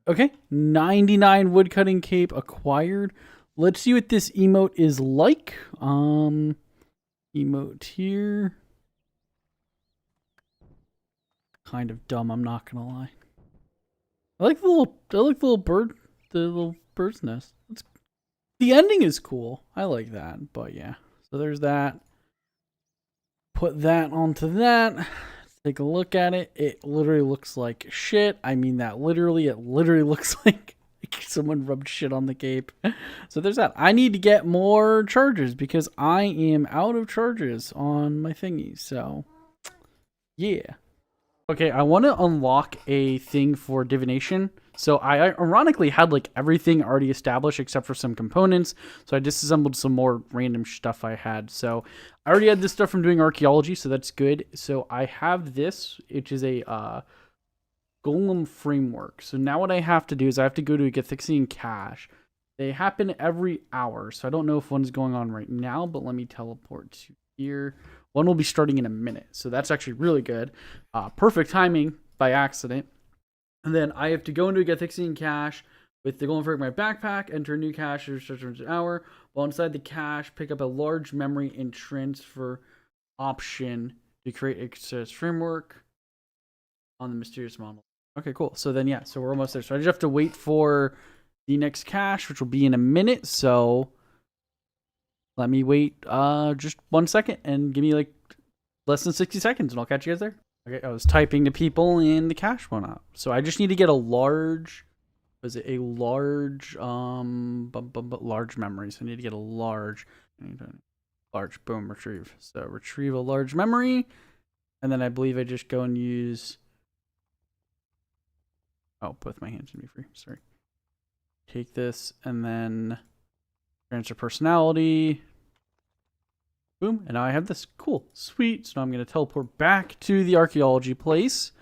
Okay, 99 woodcutting cape acquired. Let's see what this emote is like. Emote here. Kind of dumb, I'm not gonna lie. I like the little bird, the little bird's nest. The ending is cool. I like that, but yeah. So there's that. Put that onto that. Let's take a look at it. It literally looks like shit. I mean that literally. It literally looks like someone rubbed shit on the cape. So there's that. I need to get more charges because I am out of charges on my thingy. So yeah. Okay, I want to unlock a thing for divination. So I ironically had like everything already established except for some components. So I disassembled some more random stuff I had. So I already had this stuff from doing archaeology, so that's good. So I have this, which is a golem framework. So now what I have to do is I have to go to a Gethixian cache. They happen every hour. So I don't know if one's going on right now, but let me teleport to here. One will be starting in a minute. So that's actually really good. Perfect timing by accident. And then I have to go into a Gethixian cache with the golden fragment in my backpack, enter a new cache, an hour. While inside the cache, pick up a large memory and transfer option to create access framework on the mysterious model. Okay, cool. So then, yeah, so we're almost there. So I just have to wait for the next cache, which will be in a minute. So let me wait just 1 second and give me like less than 60 seconds and I'll catch you guys there. Okay, I was typing to people and the cache went up. So I just need to get a large, was it a large, large memory. So I need to get a large, boom, retrieve. So retrieve a large memory. And then I believe I just go and use, oh, both my hands would be free, sorry. Take this and then transfer personality. Boom, and now I have this. Cool, sweet. So now I'm going to teleport back to the archaeology place.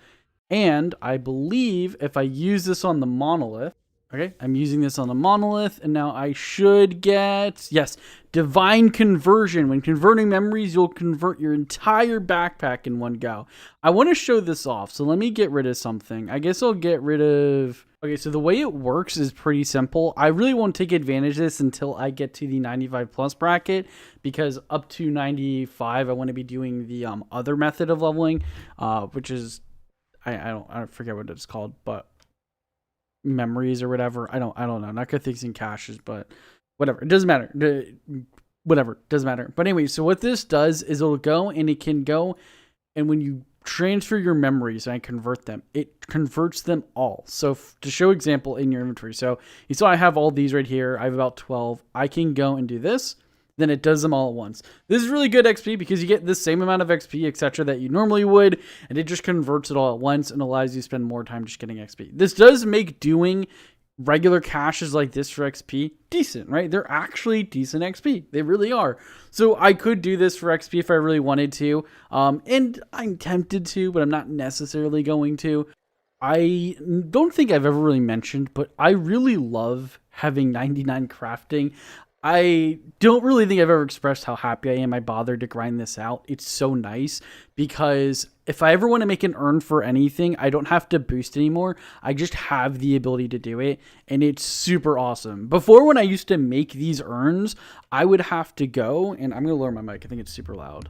And I believe if I use this on the monolith, okay, I'm using this on the monolith, and now I should get, yes, divine conversion. When converting memories, you'll convert your entire backpack in one go. I want to show this off, so let me get rid of something. I guess I'll get rid of, okay, so the way it works is pretty simple. I really won't take advantage of this until I get to the 95 plus bracket, because up to 95, I want to be doing the other method of leveling, which is, I forget what it's called, but memories or whatever. I don't know. Not Gethixian caches, but whatever. It doesn't matter. Whatever. Doesn't matter. But anyway, so what this does is it'll go and it can go, and when you transfer your memories and I convert them, it converts them all. So to show example in your inventory, so you saw I have all these right here. I have about 12. I can go and do this. Then it does them all at once. This is really good XP because you get the same amount of XP, etc., that you normally would, and it just converts it all at once and allows you to spend more time just getting XP. This does make doing regular caches like this for XP decent, right? They're actually decent XP. They really are. So I could do this for XP if I really wanted to, and I'm tempted to, but I'm not necessarily going to. I don't think I've ever really mentioned, but I really love having 99 crafting. I don't really think I've ever expressed how happy I am I bothered to grind this out. It's so nice because if I ever want to make an urn for anything, I don't have to boost anymore. I just have the ability to do it, and it's super awesome. Before, when I used to make these urns, I would have to go, and I'm going to lower my mic. I think it's super loud.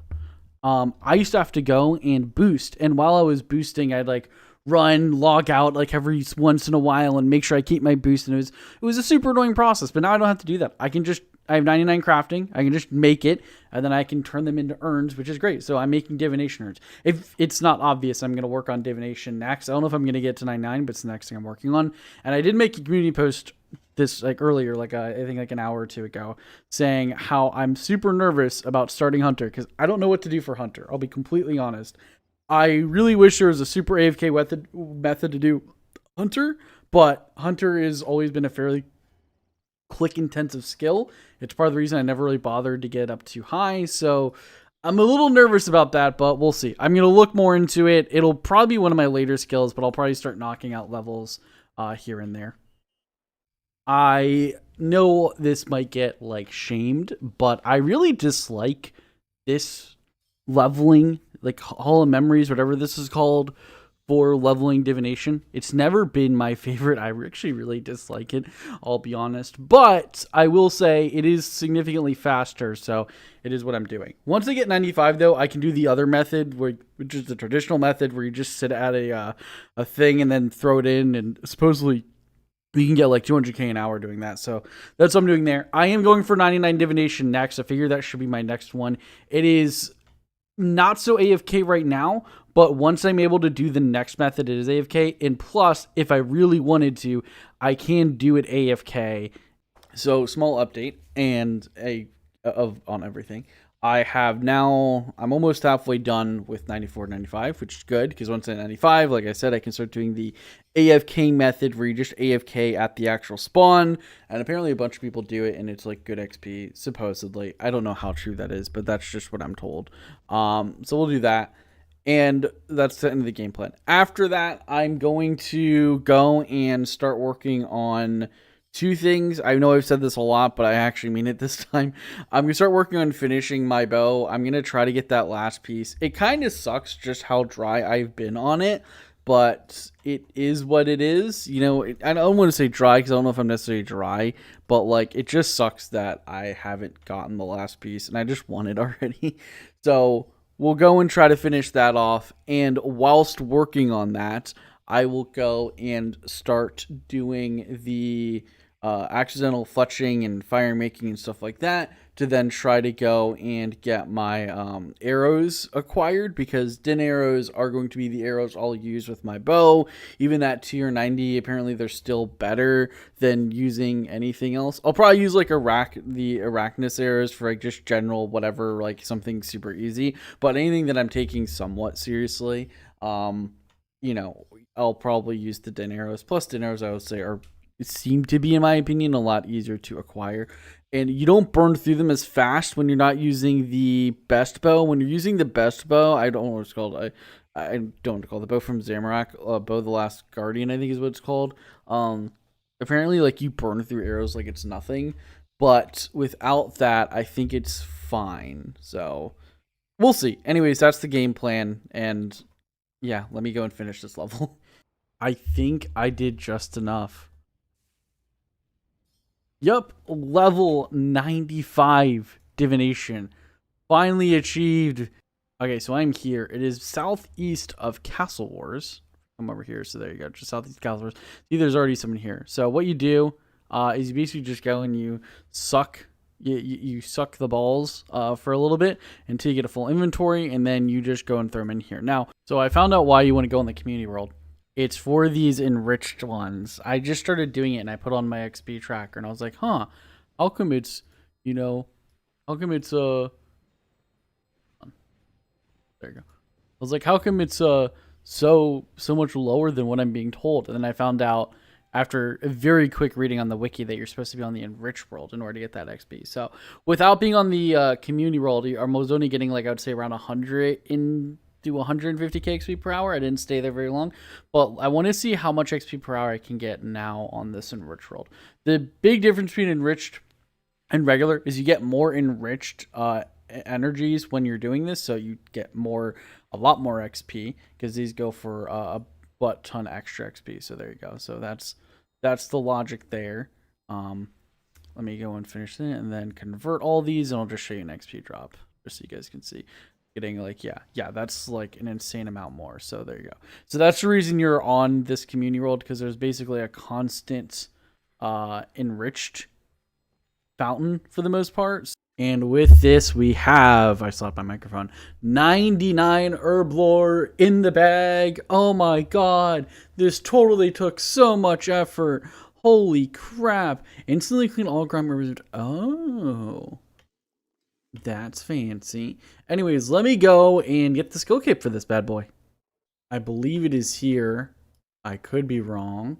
I used to have to go and boost, and while I was boosting, I'd like run, log out like every once in a while and make sure I keep my boost. And it was a super annoying process, but now I don't have to do that. I have 99 crafting. I can just make it, and then I can turn them into urns, which is great. So I'm making divination urns. If it's not obvious, I'm going to work on divination next. I don't know if I'm going to get to 99, but it's the next thing I'm working on. And I did make a community post this like earlier, like I think like an hour or two ago, saying how I'm super nervous about starting Hunter because I don't know what to do for Hunter. I'll be completely honest. I really wish there was a super AFK method to do Hunter, but Hunter has always been a fairly click-intensive skill. It's part of the reason I never really bothered to get up too high, so I'm a little nervous about that, but we'll see. I'm going to look more into it. It'll probably be one of my later skills, but I'll probably start knocking out levels here and there. I know this might get, like, shamed, but I really dislike this leveling, like Hall of Memories, whatever this is called, for leveling divination. It's never been my favorite. I actually really dislike it, I'll be honest. But I will say it is significantly faster, so it is what I'm doing. Once I get 95, though, I can do the other method, which is the traditional method, where you just sit at a thing and then throw it in, and supposedly you can get like 200k an hour doing that. So that's what I'm doing there. I am going for 99 divination next. I figure that should be my next one. It is not so AFK right now, but once I'm able to do the next method, it is AFK. And plus, if I really wanted to, I can do it AFK. So small update and on everything. I'm almost halfway done with 94, 95, which is good because once I'm 95, like I said, I can start doing the AFK method where you just AFK at the actual spawn. And apparently a bunch of people do it and it's like good XP, supposedly. I don't know how true that is, but that's just what I'm told. So we'll do that. And that's the end of the game plan. After that, I'm going to go and start working on two things. I know I've said this a lot, but I actually mean it this time. I'm going to start working on finishing my bow. I'm going to try to get that last piece. It kind of sucks just how dry I've been on it, but it is what it is. You know, I don't want to say dry because I don't know if I'm necessarily dry, but like it just sucks that I haven't gotten the last piece and I just want it already. So we'll go and try to finish that off. And whilst working on that, I will go and start doing the accidental fletching and fire making and stuff like that to then try to go and get my arrows acquired, because din arrows are going to be the arrows I'll use with my bow. Even at tier 90, apparently they're still better than using anything else. I'll probably use like the Arachnus arrows for like just general whatever, like something super easy, but anything that I'm taking somewhat seriously, you know, I'll probably use the din arrows. Plus din arrows, I would say, seem to be, in my opinion, a lot easier to acquire, and you don't burn through them as fast when you're not using the best bow. When you're using the best bow, I don't know what it's called. I don't call the bow from Zamorak, bow the last guardian, I think is what it's called. Apparently, like, you burn through arrows like it's nothing, but without that, I think it's fine. So we'll see. Anyways, that's the game plan, and yeah, let me go and finish this level. I think I did just enough. Yup, level 95 divination. Finally achieved. Okay, so I'm here. It is southeast of Castle Wars. I'm over here, so there you go. Just southeast Castle Wars. See, there's already someone here. So what you do is you basically just go and you suck. You suck the balls for a little bit until you get a full inventory, and then you just go and throw them in here. Now, so I found out why you want to go in the community world. It's for these enriched ones. I just started doing it and I put on my XP tracker and I was like, huh, how come it's, you know, how come it's, there you go. I was like, how come it's, so much lower than what I'm being told? And then I found out after a very quick reading on the wiki that you're supposed to be on the enriched world in order to get that XP. So without being on the community world, I'm only getting like, I would say around 100 in do 150k XP per hour. I didn't stay there very long, but I want to see how much XP per hour I can get now on this enriched world. The big difference between enriched and regular is you get more enriched energies when you're doing this, so you get a lot more XP because these go for a butt ton extra XP. So there you go. So that's the logic there. Let me go and finish it and then convert all these, and I'll just show you an XP drop just so you guys can see. Getting like, yeah, that's like an insane amount more. So there you go. So that's the reason you're on this community world, because there's basically a constant enriched fountain for the most part. And with this, we have, I slapped my microphone, 99 herb lore in the bag. Oh my god, this totally took so much effort. Holy crap. Instantly clean all ground rivers. Oh, that's fancy. Anyways, let me go and get the skill cape for this bad boy. I believe it is here. I could be wrong.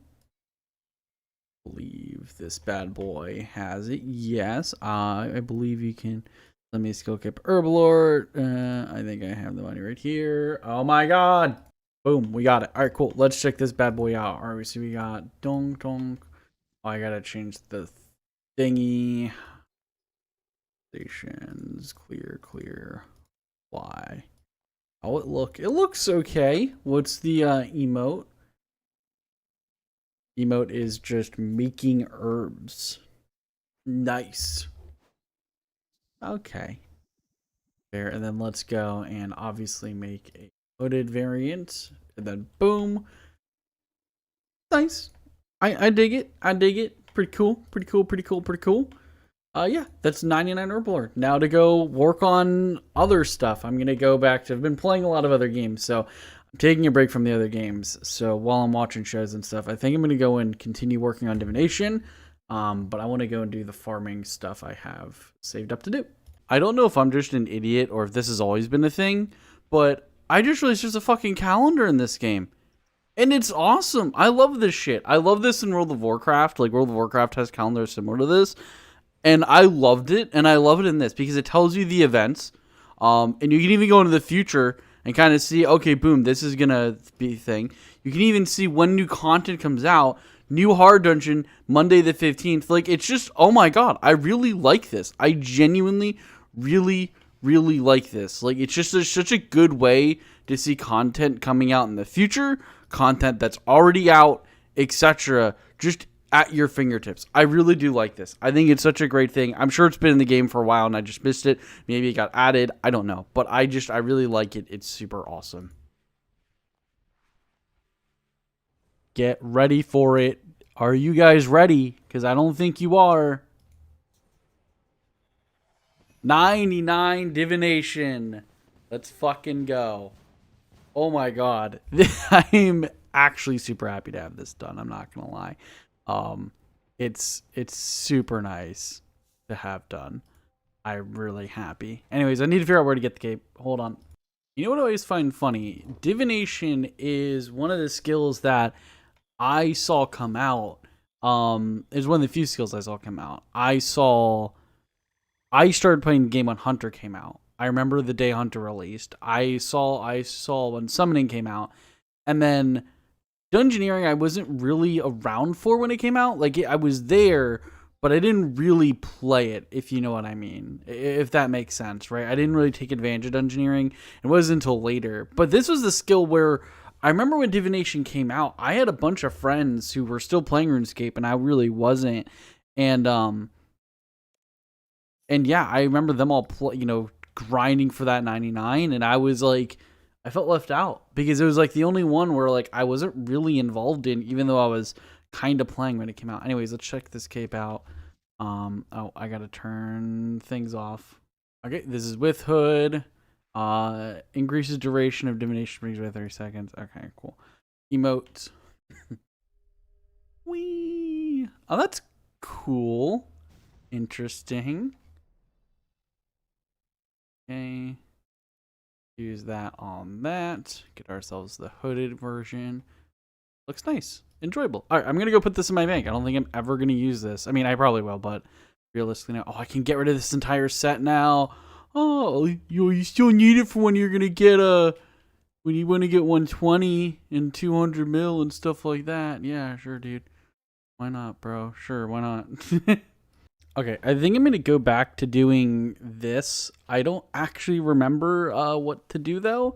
I believe this bad boy has it. Yes, I believe you can. Let me skill cape Herbalord. I think I have the money right here. Oh my god. Boom, we got it. All right, cool. Let's check this bad boy out. All right, so we got dong dong. Oh, I gotta change the thingy. Stations, clear, fly. Oh, it looks okay. What's the emote? Emote is just making herbs. Nice. Okay. There, and then let's go and obviously make a hooded variant. And then boom. Nice. I dig it. I dig it. Pretty cool. Pretty cool. Pretty cool. Pretty cool. Yeah, that's 99 herb lore. Now to go work on other stuff. I'm gonna go back to. I've been playing a lot of other games, so I'm taking a break from the other games. So while I'm watching shows and stuff, I think I'm gonna go and continue working on divination. But I want to go and do the farming stuff I have saved up to do. I don't know if I'm just an idiot or if this has always been a thing, but I just realized there's a fucking calendar in this game. And it's awesome. I love this shit. I love this in World of Warcraft. Like, World of Warcraft has calendars similar to this. And I loved it, and I love it in this because it tells you the events. And you can even go into the future and kind of see, okay, boom, this is going to be a thing. You can even see when new content comes out. New hard dungeon, Monday the 15th. Like, it's just, oh my god, I really like this. I genuinely, really, really like this. Like, it's just such a good way to see content coming out in the future, content that's already out, etc. Just at your fingertips. I really do like this. I think it's such a great thing. I'm sure it's been in the game for a while and I just missed it. Maybe it got added. I don't know. But I really like it. It's super awesome. Get ready for it. Are you guys ready? Because I don't think you are. 99 divination. Let's fucking go. Oh my god. I'm actually super happy to have this done. I'm not going to lie. It's super nice to have done. I'm really happy. Anyways, I need to figure out where to get the cape. Hold on. You know what I always find funny? Divination is one of the skills that I saw come out. Is one of the few skills I saw come out. I started playing the game when Hunter came out. I remember the day Hunter released. I saw when Summoning came out, and then Dungeoneering I wasn't really around for when it came out. Like, I was there, but I didn't really play it, if you know what I mean. If that makes sense, right? I didn't really take advantage of Dungeoneering. It wasn't until later. But this was the skill where I remember when Divination came out, I had a bunch of friends who were still playing RuneScape, and I really wasn't. And yeah, I remember them all grinding for that 99, and I was like, I felt left out because it was like the only one where like I wasn't really involved in, even though I was kind of playing when it came out. Anyways, let's check this cape out. Oh, I gotta turn things off. Okay, this is with hood. Increases duration of divination brings by 30 seconds. Okay, cool. Emote. Wee. Oh, that's cool. Interesting. Okay. Use that on that. Get ourselves the hooded version. Looks nice. Enjoyable. All right, I'm going to go put this in my bank. I don't think I'm ever going to use this. I mean, I probably will, but realistically now. Oh, I can get rid of this entire set now. Oh, you still need it for when you're going to get when you want to get 120 and 200 mil and stuff like that. Yeah, sure, dude. Why not, bro? Sure, why not? Okay, I think I'm going to go back to doing this. I don't actually remember what to do, though.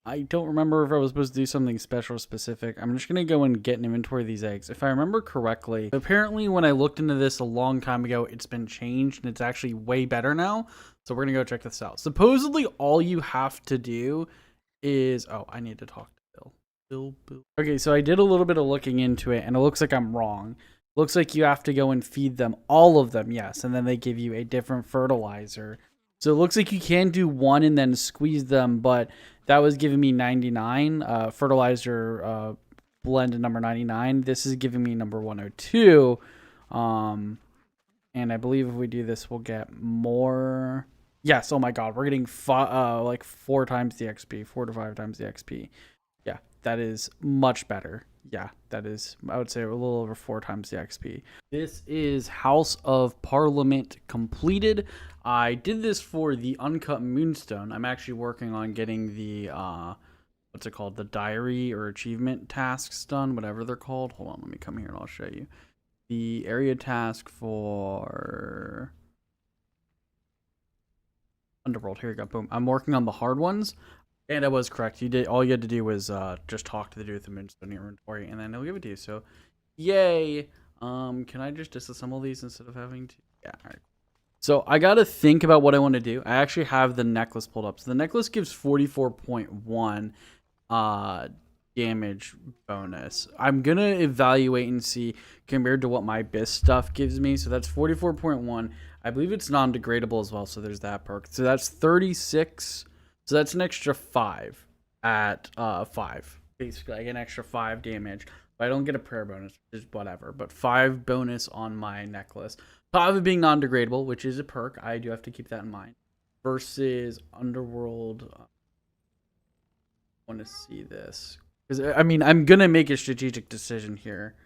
I don't remember if I was supposed to do something special or specific. I'm just going to go and get an inventory of these eggs. If I remember correctly, apparently when I looked into this a long time ago, it's been changed, and it's actually way better now. So we're going to go check this out. Supposedly, all you have to do is... Oh, I need to talk to Bill. Bill. Okay, so I did a little bit of looking into it, and it looks like I'm wrong. Looks like you have to go and feed them, all of them, yes, and then they give you a different fertilizer. So it looks like you can do one and then squeeze them, but that was giving me 99, fertilizer blend number 99. This is giving me number 102, and I believe if we do this, we'll get more. Yes, oh my god, we're getting like 4 times the XP, 4 to 5 times the XP. Yeah, that is much better. Yeah, that is, I would say, a little over 4 times the XP. This is House of Parliament completed. I did this for the Uncut Moonstone. I'm actually working on getting the, what's it called? The diary or achievement tasks done, whatever they're called. Hold on, let me come here and I'll show you. The area task for Underworld. Here you go. Boom. I'm working on the hard ones. And I was correct. You did all you had to do was just talk to the dude with the moonstone inventory, and then he'll give it to you. So, yay! Can I just disassemble these instead of having to? Yeah. All right. So I gotta think about what I want to do. I actually have the necklace pulled up. So the necklace gives 44.1 damage bonus. I'm gonna evaluate and see compared to what my BIS stuff gives me. So that's 44.1. I believe it's non-degradable as well. So there's that perk. So that's 36. So that's an extra 5 at 5. Basically, I get an extra 5 damage. But I don't get a prayer bonus, which is whatever. But 5 bonus on my necklace. Top of it being non-degradable, which is a perk. I do have to keep that in mind. Versus Underworld. I want to see this. Because, I mean, I'm going to make a strategic decision here.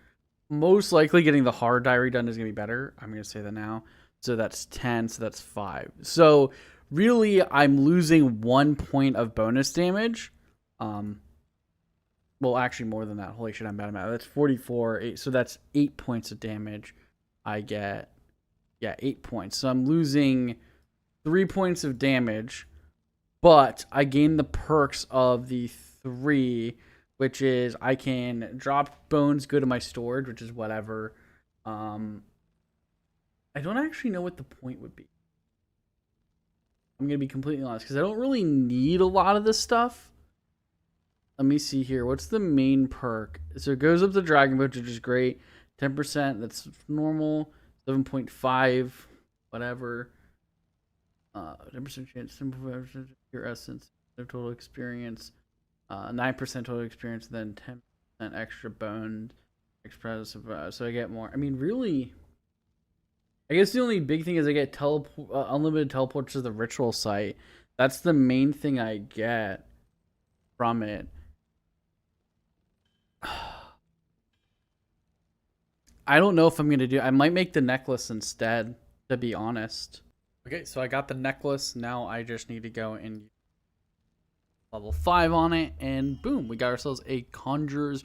Most likely getting the hard diary done is going to be better. I'm going to say that now. So that's 10. So that's 5. So really, I'm losing 1 point of bonus damage. Well, actually more than that. Holy shit, I'm bad at math. That's 44. 8, so that's 8 points of damage. I get, yeah, 8 points. So I'm losing 3 points of damage, but I gain the perks of the 3, which is I can drop bones, go to my storage, which is whatever. I don't actually know what the point would be. I'm going to be completely honest because I don't really need a lot of this stuff. Let me see here. What's the main perk? So it goes up to Dragon Boat, which is great. 10%, that's normal. 7.5, whatever. 10% chance, 5% your essence, total experience. 9% total experience, then 10% extra bone. Express, so I get more. I mean, really, I guess the only big thing is I get unlimited teleports to the ritual site. That's the main thing I get from it. I don't know if I'm going to do. I might make the necklace instead, to be honest. Okay, so I got the necklace. Now I just need to go and level 5 on it. And boom, we got ourselves a Conjurer's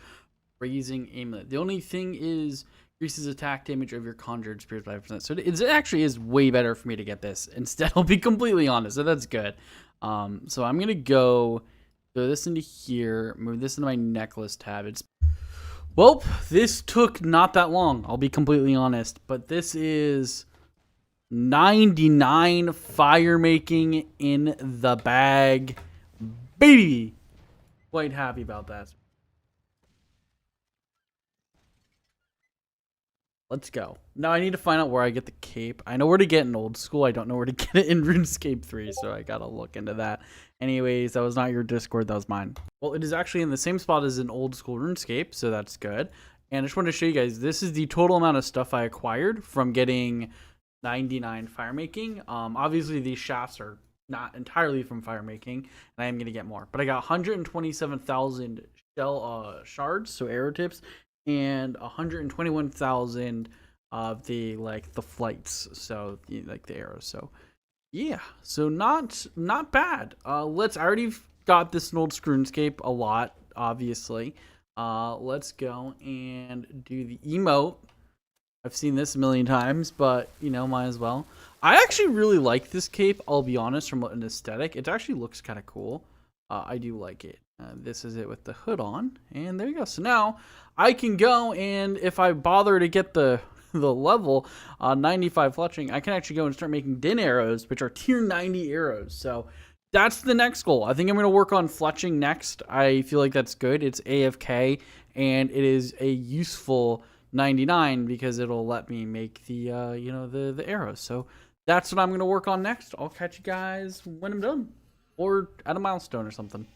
Raising Amulet. The only thing is increases attack damage of your conjured spirits by 5%. So it actually is way better for me to get this instead. I'll be completely honest. So that's good. So I'm going to go this into here. Move this into my necklace tab. Well, this took not that long, I'll be completely honest, but this is 99 fire making in the bag, baby. Quite happy about that. Let's go. Now I need to find out where I get the cape. I know where to get in old school. I don't know where to get it in RuneScape 3, so I gotta look into that. Anyways, that was not your Discord, that was mine. Well, it is actually in the same spot as in old school RuneScape, so that's good. And I just wanted to show you guys, this is the total amount of stuff I acquired from getting 99 fire making. Obviously these shafts are not entirely from fire making, and I am gonna get more. But I got 127,000 shell shards, so arrow tips, and 121,000 of the flights, so like the arrows. So yeah, so not bad. I already got this in old RuneScape a lot, obviously. Let's go and do the emote. I've seen this a million times, but might as well. I actually really like this cape, I'll be honest, from an aesthetic. It actually looks kind of cool. I do like it. This is it with the hood on, and there you go. So now I can go, and if I bother to get the level 95 fletching, I can actually go and start making din arrows, which are tier 90 arrows. So that's the next goal. I think I'm going to work on fletching next. I feel like that's good. It's AFK, and it is a useful 99 because it'll let me make the the arrows. So that's what I'm going to work on next. I'll catch you guys when I'm done, or at a milestone or something.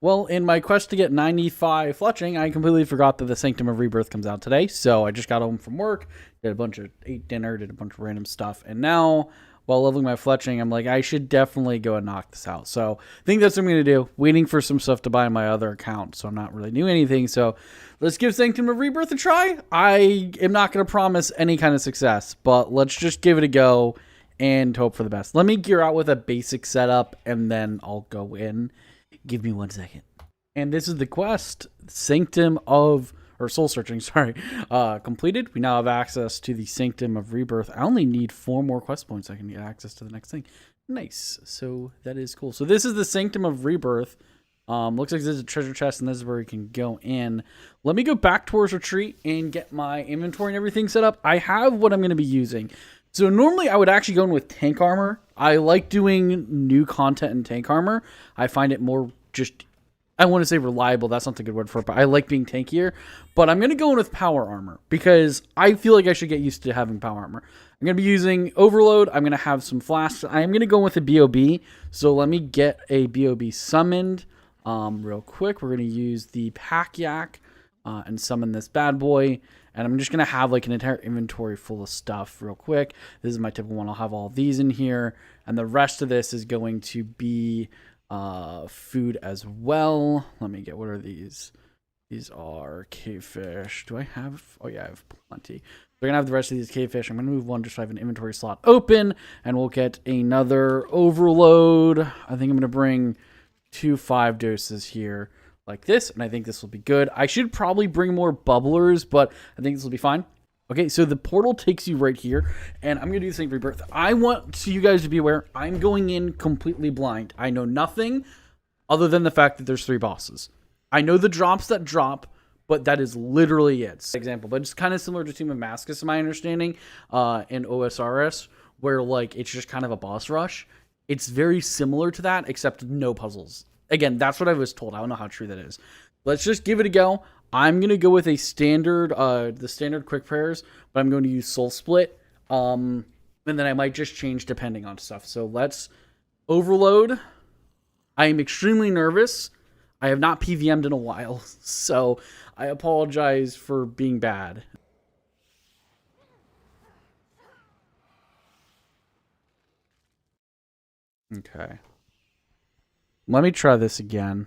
Well, in my quest to get 95 fletching, I completely forgot that the Sanctum of Rebirth comes out today. So I just got home from work, ate dinner, did a bunch of random stuff. And now, while leveling my fletching, I'm like, I should definitely go and knock this out. So I think that's what I'm going to do. Waiting for some stuff to buy on my other account. So I'm not really doing anything. So let's give Sanctum of Rebirth a try. I am not going to promise any kind of success, but let's just give it a go and hope for the best. Let me gear out with a basic setup, and then I'll go in. Give me 1 second. And this is the quest, Sanctum of, or Soul Searching, sorry, completed. We now have access to the Sanctum of Rebirth. I only need 4 more quest points. I can get access to the next thing. Nice. So that is cool. So this is the Sanctum of Rebirth. Looks like there's a treasure chest, and this is where we can go in. Let me go back towards retreat and get my inventory and everything set up. I have what I'm going to be using. So normally I would actually go in with tank armor. I like doing new content in tank armor. I find it more just, I want to say reliable. That's not the good word for it, but I like being tankier. But I'm going to go in with power armor because I feel like I should get used to having power armor. I'm going to be using overload. I'm going to have some flasks. I'm going to go with a BOB. So let me get a BOB summoned. Real quick, we're going to use the pack yak and summon this bad boy. And I'm just going to have like an entire inventory full of stuff real quick. This is my typical one. I'll have all these in here. And the rest of this is going to be food as well. Let me get, what are these? These are cavefish. Do I have? Oh, yeah, I have plenty. We're going to have the rest of these cavefish. I'm going to move one just so I have an inventory slot open. And we'll get another overload. I think I'm going to bring 2 5 doses here like this, and I think this will be good. I should probably bring more bubblers, but I think this will be fine. Okay, so the portal takes you right here, and I'm going to do the same rebirth. I want you guys to be aware, I'm going in completely blind. I know nothing other than the fact that there's 3 bosses. I know the drops that drop, but that is literally it. Example, but it's kind of similar to Tomb of Mascus, in my understanding, in OSRS, where like it's just kind of a boss rush. It's very similar to that, except no puzzles. Again, that's what I was told. I don't know how true that is. Let's just give it a go. I'm going to go with a standard, the standard quick prayers, but I'm going to use Soul Split. And then I might just change depending on stuff. So let's overload. I am extremely nervous. I have not PVM'd in a while, so I apologize for being bad. Okay. Let me try this again.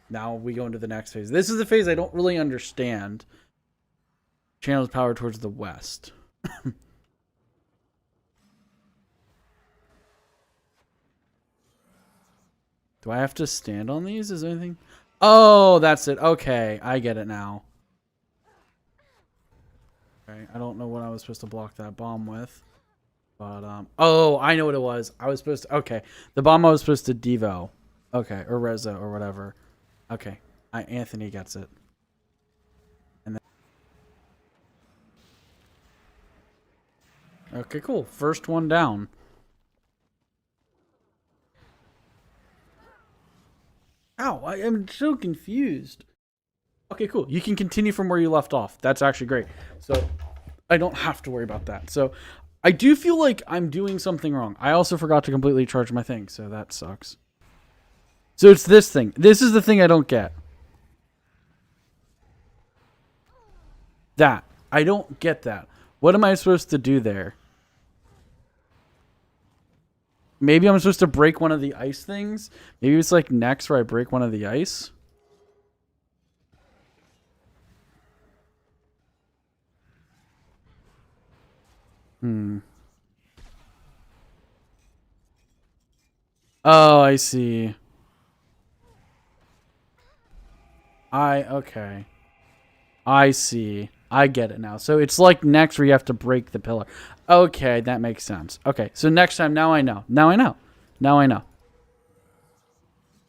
Now we go into the next phase. This is the phase I don't really understand. Channels power towards the west. Do I have to stand on these? Is there anything? Oh, that's it. Okay, I get it now. Okay, I don't know what I was supposed to block that bomb with. But, oh, I know what it was. I was supposed to, okay. The bomb I was supposed to Devo. Okay, or Reza, or whatever. Okay, Anthony gets it. And then, okay, cool. First one down. Ow, I am so confused. Okay, cool. You can continue from where you left off. That's actually great. So, I don't have to worry about that. So, I do feel like I'm doing something wrong. I also forgot to completely charge my thing, so that sucks. So it's this thing. This is the thing I don't get. That. I don't get that. What am I supposed to do there? Maybe I'm supposed to break one of the ice things? Maybe it's like next where I break one of the ice? Oh, I see. Okay. I see. I get it now. So it's like next where you have to break the pillar. Okay, that makes sense. Okay, so next time, now I know. Now I know. Now I know.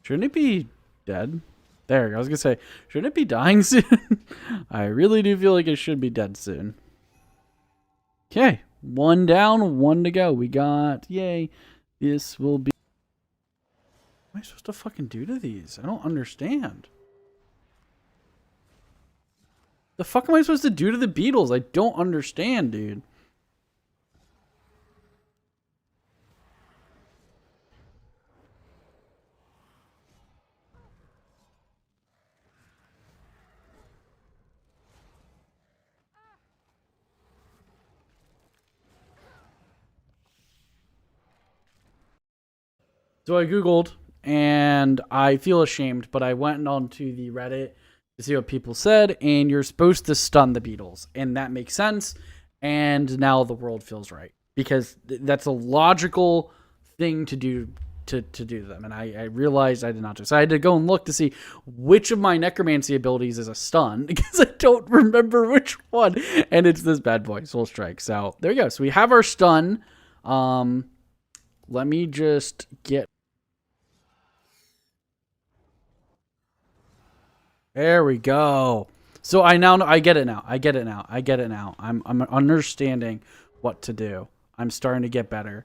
Shouldn't it be dead? There, I was going to say, shouldn't it be dying soon? I really do feel like it should be dead soon. Okay, 1 down, 1 to go. We got, yay, this will be... What am I supposed to fucking do to these? I don't understand. The fuck am I supposed to do to the beetles? I don't understand, dude. So I Googled, and I feel ashamed, but I went onto the Reddit to see what people said, and you're supposed to stun the beetles, and that makes sense, and now the world feels right, because that's a logical thing to do to do them, and I realized I did not do. So I had to go and look to see which of my necromancy abilities is a stun, because I don't remember which one, and it's this bad boy, Soul Strike. So there you go. So we have our stun. Let me just get There we go. So I now know, I get it now. I get it now. I get it now. I'm understanding what to do. I'm starting to get better.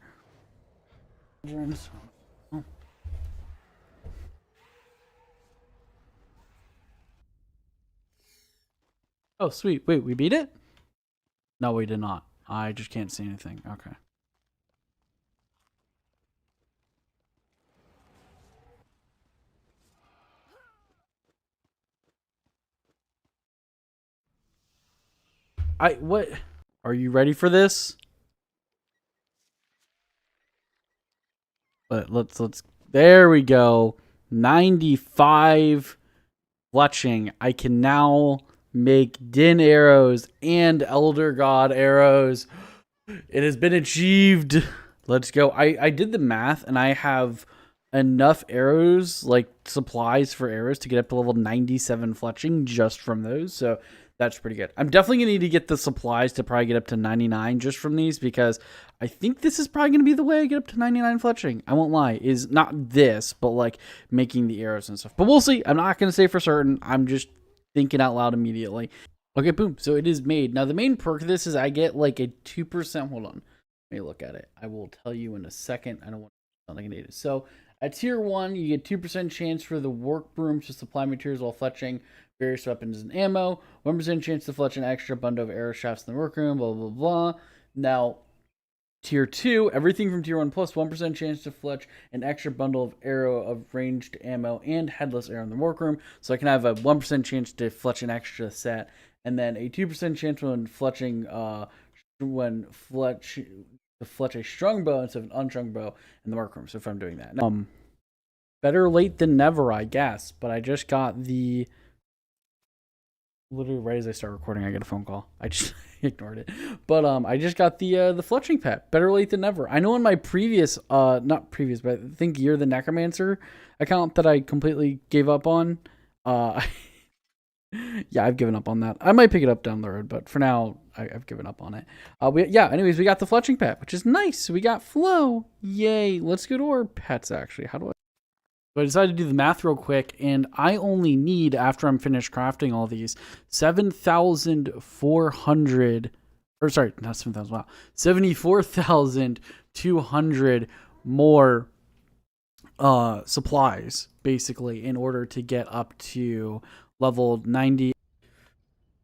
Oh, sweet. Wait, we beat it? No, we did not. I just can't see anything. Okay. What? Are you ready for this? Let's, there we go. 95 fletching. I can now make Din arrows and Elder God arrows. It has been achieved. Let's go. I did the math and I have enough arrows, like supplies for arrows, to get up to level 97 fletching just from those. So that's pretty good. I'm definitely going to need to get the supplies to probably get up to 99 just from these, because I think this is probably going to be the way I get up to 99 fletching. I won't lie. Is not this, but like making the arrows and stuff. But we'll see. I'm not going to say for certain. I'm just thinking out loud immediately. Okay, boom. So it is made. Now, the main perk of this is I get like a 2%. Hold on. Let me look at it. I will tell you in a second. I don't want to sound like an idiot. So at tier 1, you get 2% chance for the workroom to supply materials while fletching various weapons and ammo. 1% chance to fletch an extra bundle of arrow shafts in the workroom, blah, blah, blah. Now, tier 2, everything from tier 1 plus 1% chance to fletch an extra bundle of arrow of ranged ammo and headless arrow in the workroom. So I can have a 1% chance to fletch an extra set. And then a 2% chance when fletching, to fletch a strung bow instead of an unstrung bow in the workroom. So if I'm doing that, better late than never, I guess. But I just got the, literally right as I start recording, I get a phone call. I just ignored it. But I just got the fletching pet. Better late than never. I know in my previous, not previous, but I think You're the Necromancer account that I completely gave up on. Yeah, I've given up on that. I might pick it up down the road, but for now, I've given up on it. Anyways, we got the fletching pet, which is nice. We got Flo. Yay. Let's go to our pets, actually. How do I? So I decided to do the math real quick, and I only need, after I'm finished crafting all these, 7,400, or sorry, not 7,000, wow, 74,200 more supplies, basically, in order to get up to level 90.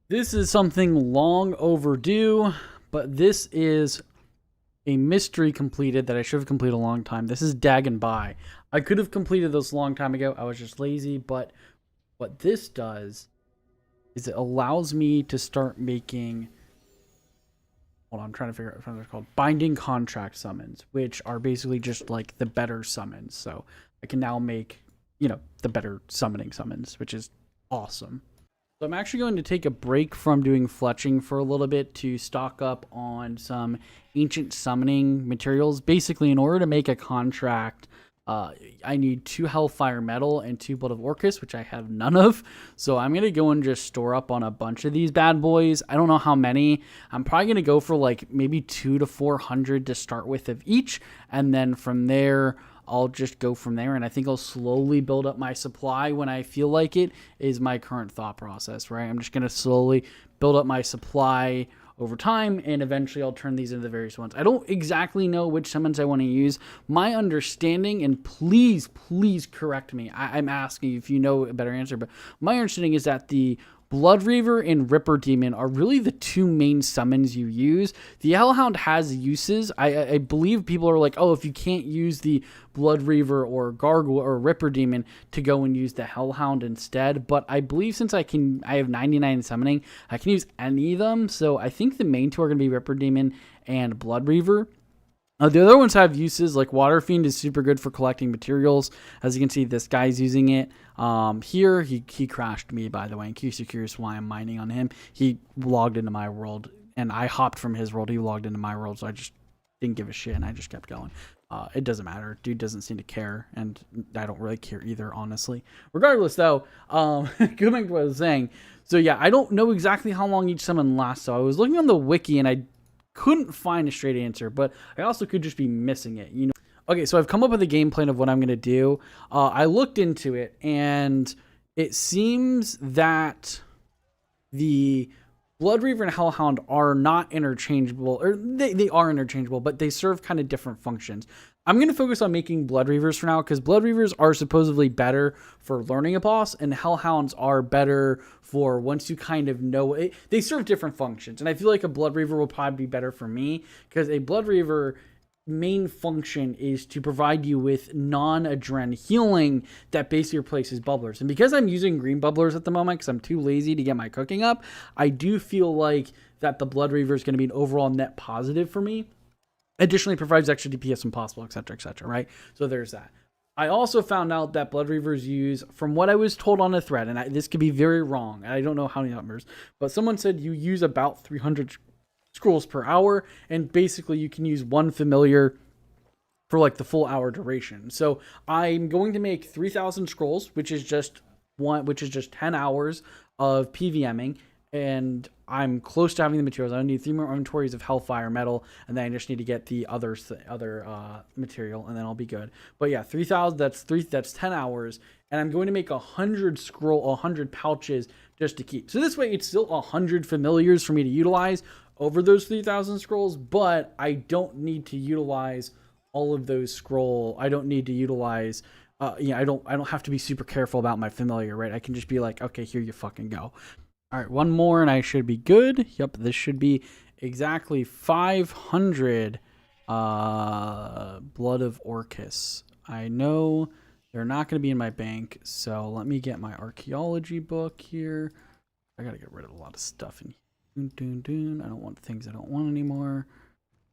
This is something long overdue, but this is a mystery completed that I should have completed a long time. This is Dagon By. I could have completed this a long time ago. I was just lazy, but what this does is it allows me to start making, hold on, I'm trying to figure out what they're called, binding contract summons, which are basically just like the better summons. So I can now make, the better summoning summons, which is awesome. So I'm actually going to take a break from doing fletching for a little bit to stock up on some ancient summoning materials. Basically, in order to make a contract, I need 2 Hellfire Metal and 2 Blood of Orcus, which I have none of. So I'm going to go and just store up on a bunch of these bad boys. I don't know how many. I'm probably going to go for like maybe 200 to 400 to start with of each. And then from there, I'll just go from there, and I think I'll slowly build up my supply when I feel like it, is my current thought process, right? I'm just going to slowly build up my supply over time, and eventually I'll turn these into the various ones. I don't exactly know which summons I want to use. My understanding, and please correct me, I'm asking if you know a better answer, but my understanding is that the Blood Reaver and Ripper Demon are really the 2 main summons you use. The Hellhound has uses. I believe people are like, oh, if you can't use the Blood Reaver or Gargoyle or Ripper Demon, to go and use the Hellhound instead. But I believe since I have 99 summoning, I can use any of them. So I think the main 2 are going to be Ripper Demon and Blood Reaver. The other ones have uses, like Water Fiend is super good for collecting materials. As you can see, this guy's using it. Here, he crashed me, by the way, in case you're curious why I'm mining on him. He logged into my world, and I hopped from his world. He logged into my world, so I just didn't give a shit, and I just kept going. It doesn't matter. Dude doesn't seem to care, and I don't really care either, honestly. Regardless, though, going back to what I was saying. So, yeah, I don't know exactly how long each summon lasts, so I was looking on the wiki, and I couldn't find a straight answer, but I also could just be missing it, Okay, so I've come up with a game plan of what I'm going to do. I looked into it, and it seems that the Blood Reaver and Hellhound are not interchangeable, or they are interchangeable, but they serve kind of different functions. I'm going to focus on making Blood Reavers for now, because Blood Reavers are supposedly better for learning a boss, and Hellhounds are better for once you kind of know it. They serve different functions, and I feel like a Blood Reaver will probably be better for me, because a Blood Reaver main function is to provide you with non-adren healing that basically replaces bubblers. And because I'm using green bubblers at the moment because I'm too lazy to get my cooking up, I do feel like that the Blood Reaver is going to be an overall net positive for me. Additionally, provides extra DPS when possible, etc., right? So there's that. I also found out that Blood Reavers use, from what I was told on a thread, and this could be very wrong, I don't know how many numbers, but someone said you use about 300 scrolls per hour, and basically you can use one familiar for like the full hour duration. So I'm going to make 3,000 scrolls, which is just 10 hours of PVMing, and I'm close to having the materials. I need 3 more inventories of Hellfire metal, and then I just need to get the other material, and then I'll be good. But yeah, 3,000. That's 10 hours, and I'm going to make 100 pouches just to keep. So this way, it's still 100 familiars for me to utilize over those 3,000 scrolls, but I don't need to utilize all of those scroll. I don't need to utilize. I don't have to be super careful about my familiar, right? I can just be like, okay, here you fucking go. All right, one more and I should be good. Yep, this should be exactly 500 Blood of Orcus. I know they're not going to be in my bank, so let me get my archaeology book here. I got to get rid of a lot of stuff in here. I don't want things I don't want anymore.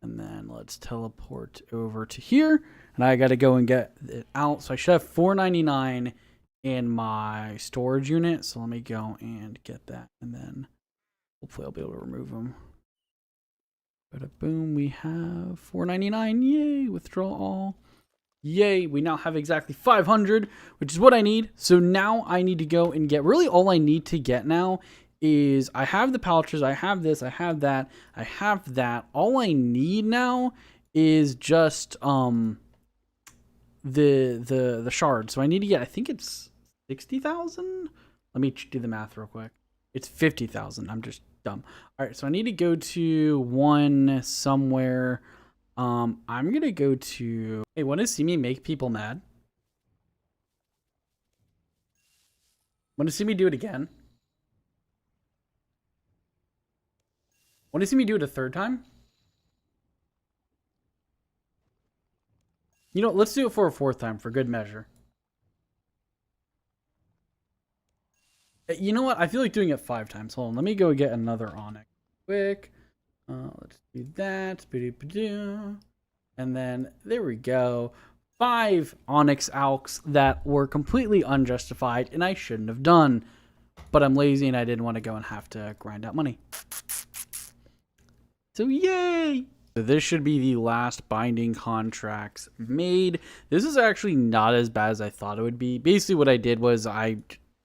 And then let's teleport over to here. And I got to go and get it out. So I should have 499 in my storage unit. So let me go and get that. And then hopefully I'll be able to remove them. But boom, we have 499. Yay, withdraw all. Yay, we now have exactly 500, which is what I need. So now I need to go and get, really all I need to get now is I have the pouches, I have this, I have that, I have that. All I need now is just the shards. So I need to get, I think it's 60,000. Let me do the math real quick. It's 50,000. I'm just dumb. All right, so I need to go to one somewhere. I'm gonna go to. Hey, want to see me make people mad? Want to see me do it again? Want to see me do it a third time? You know, let's do it for a fourth time for good measure. You know what? I feel like doing it 5 times. Hold on. Let me go get another onyx quick. Let's do that. And then there we go. 5 onyx alks that were completely unjustified and I shouldn't have done. But I'm lazy and I didn't want to go and have to grind out money. So yay! So this should be the last binding contracts made. This is actually not as bad as I thought it would be. Basically what I did was I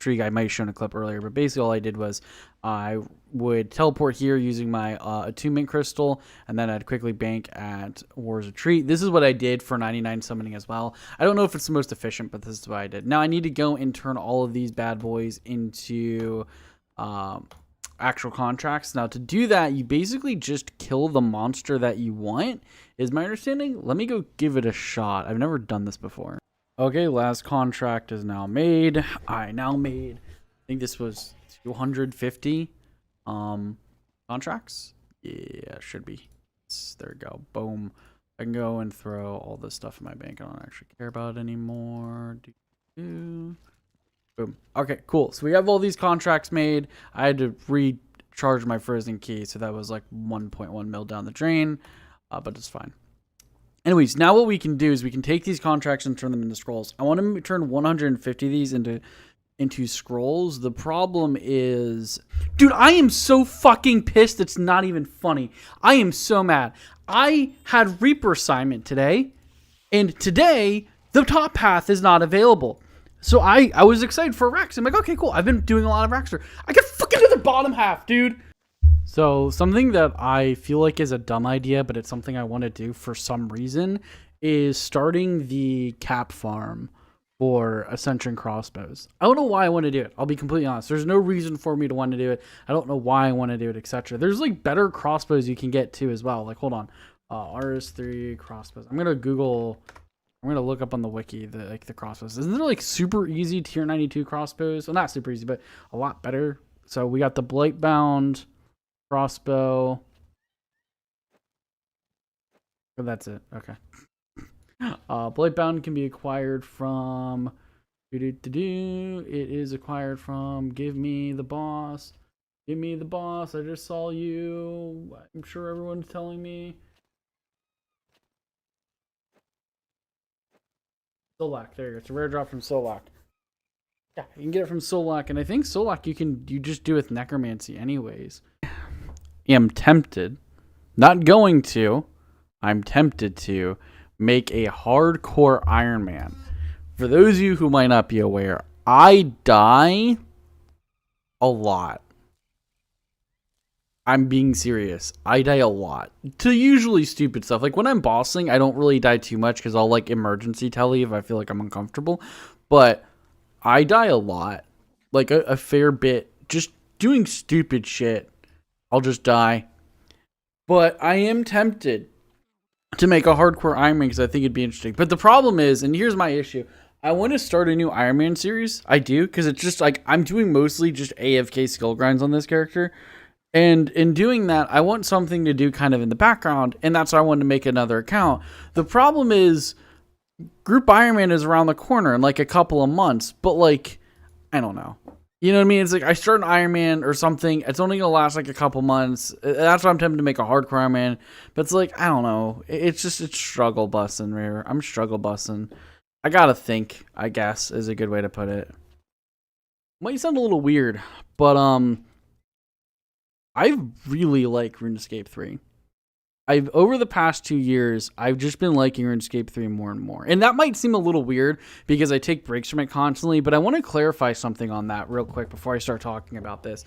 might have shown a clip earlier, but basically all I did was I would teleport here using my attunement crystal, and then I'd quickly bank at War's Retreat. This is what I did for 99 summoning as well. I don't know if it's the most efficient, but this is what I did. Now I need to go and turn all of these bad boys into actual contracts. Now to do that, you basically just kill the monster that you want, is my understanding. Let me go give it a shot. I've never done this before. Okay, last contract is now made. I think this was 250 contracts. Yeah, should be. There we go. Boom. I can go and throw all this stuff in my bank. I don't actually care about it anymore. Boom. Okay, cool. So we have all these contracts made. I had to recharge my frozen key, so that was like 1.1 mil down the drain, but it's fine. Anyways, now what we can do is we can take these contracts and turn them into scrolls. I want to turn 150 of these into scrolls. The problem is, dude, I am so fucking pissed. It's not even funny. I am so mad. I had Reaper assignment today, and today the top path is not available. So I was excited for Rex. I'm like, okay, cool. I've been doing a lot of Rexter. I can fucking do the bottom half, dude. So something that I feel like is a dumb idea, but it's something I want to do for some reason, is starting the cap farm for Ascension crossbows. I don't know why I want to do it. I'll be completely honest. There's no reason for me to want to do it. I don't know why I want to do it, etc. There's like better crossbows you can get too as well. Like, hold on. RS3 crossbows. I'm gonna look up on the wiki the crossbows. Isn't there like super easy tier 92 crossbows? Well, not super easy, but a lot better. So we got the Blightbound crossbow. Oh, that's it. Okay. Blightbound can be acquired from. It is acquired from. Give me the boss. Give me the boss. I just saw you. I'm sure everyone's telling me. Solak. There you go. It's a rare drop from Solak. Yeah, you can get it from Solak, and I think Solak you just do with Necromancy anyways. Am tempted, not going to. I'm tempted to make a hardcore Ironman. For those of you who might not be aware, I die a lot. I'm being serious. I die a lot. To usually stupid stuff. Like when I'm bossing, I don't really die too much because I'll like emergency telly if I feel like I'm uncomfortable. But I die a lot. Like a fair bit. Just doing stupid shit. I'll just die. But I am tempted to make a hardcore Ironman because I think it'd be interesting. But the problem is, and here's my issue, I want to start a new Ironman series. I do, because it's just like I'm doing mostly just AFK skill grinds on this character. And in doing that, I want something to do kind of in the background, and that's why I wanted to make another account. The problem is, Group Ironman is around the corner in like a couple of months, but like, I don't know. You know what I mean? It's like I start an Ironman or something. It's only gonna last like a couple months. That's why I'm tempted to make a hardcore Ironman. But it's like I don't know. It's struggle busting. I'm struggle busting. I gotta think. I guess is a good way to put it. Might sound a little weird, but I really like RuneScape 3. Over the past 2 years, I've just been liking RuneScape 3 more and more. And that might seem a little weird because I take breaks from it constantly, but I want to clarify something on that real quick before I start talking about this.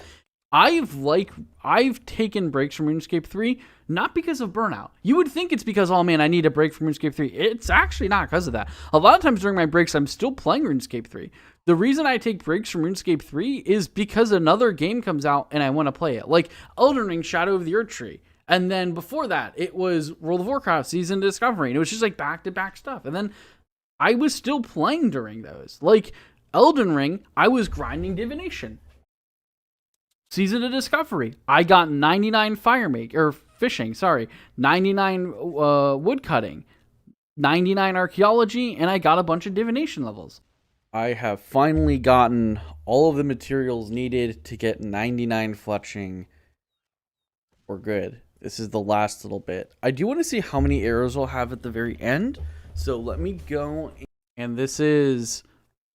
I've taken breaks from RuneScape 3 not because of burnout. You would think it's because, oh man, I need a break from RuneScape 3. It's actually not because of that. A lot of times during my breaks, I'm still playing RuneScape 3. The reason I take breaks from RuneScape 3 is because another game comes out and I want to play it. Like Elden Ring Shadow of the Erdtree. And then before that, it was World of Warcraft Season Discovery. And it was just like back-to-back stuff. And then I was still playing during those. Like Elden Ring, I was grinding Divination. Season of Discovery, I got 99 fishing, 99 woodcutting, 99 archaeology, and I got a bunch of divination levels. I have finally gotten all of the materials needed to get 99 fletching. We're good. This is the last little bit. I do want to see how many arrows I'll have at the very end. So let me go. And this is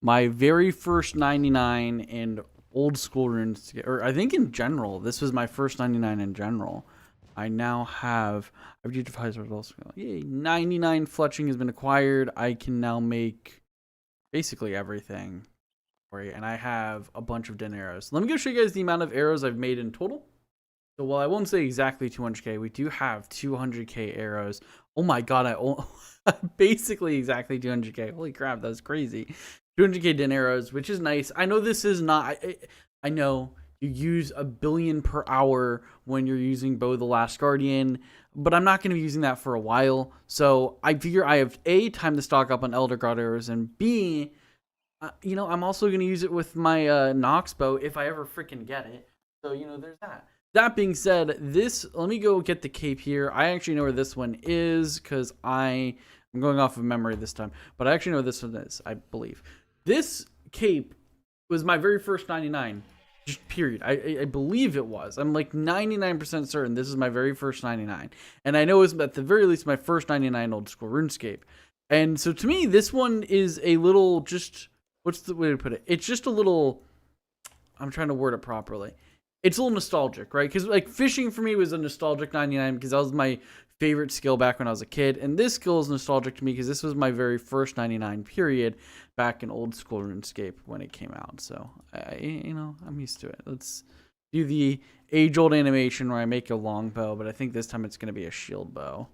my very first 99 in old school runes. Or I think in general, this was my first 99 in general. I now have, I've used results. Yay, 99 fletching has been acquired. I can now make basically everything. And I have a bunch of den arrows. Let me go show you guys the amount of arrows I've made in total. So while I won't say exactly 200k, we do have 200k arrows. Oh my god, I basically exactly 200k. Holy crap, that's crazy. 200k den arrows, which is nice. I know this is not, I know you use 1 billion per hour when you're using Bow the Last Guardian, but I'm not going to be using that for a while. So I figure I have A, time to stock up on Elder God arrows, and B, you know, I'm also going to use it with my Nox bow if I ever freaking get it. So, you know, there's that. That being said, let me go get the cape here. I actually know where this one is because I'm going off of memory this time, but I actually know where this one is, I believe. This cape was my very first 99, just period. I believe it was. I'm like 99% certain this is my very first 99. And I know it's at the very least my first 99 old school RuneScape. And so to me, this one is a little just, what's the way to put it? It's just a little, I'm trying to word it properly. It's a little nostalgic, right? Because like fishing for me was a nostalgic 99 because that was my favorite skill back when I was a kid. And this skill is nostalgic to me because this was my very first 99 period back in old school RuneScape when it came out. So, I'm used to it. Let's do the age-old animation where I make a long bow, but I think this time it's going to be a shield bow.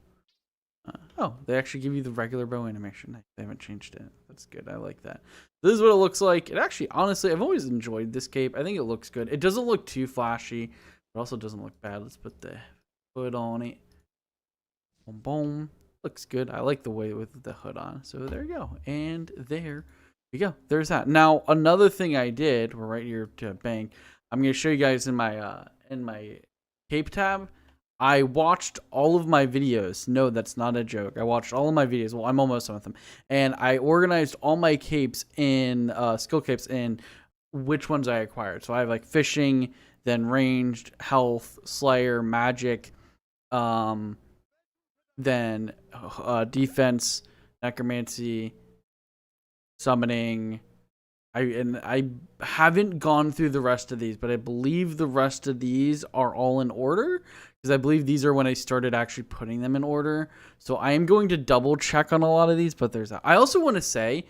Oh, they actually give you the regular bow animation. They haven't changed it. That's good. I like that. This is what it looks like. It actually, honestly, I've always enjoyed this cape. I think it looks good. It doesn't look too flashy. It also doesn't look bad. Let's put the hood on it. Boom, boom. Looks good. I like the way with the hood on. So there you go. And there we go. There's that. Now, another thing I did, we're right here to bank. I'm going to show you guys in my cape tab. I watched all of my videos. No, that's not a joke. I watched all of my videos. Well, I'm almost done with them. And I organized all my capes in skill capes in which ones I acquired. So I have like fishing, then ranged, health, slayer, magic, then defense, necromancy, summoning. I haven't gone through the rest of these, but I believe the rest of these are all in order, because I believe these are when I started actually putting them in order. So I am going to double check on a lot of these, but there's that. I also want to say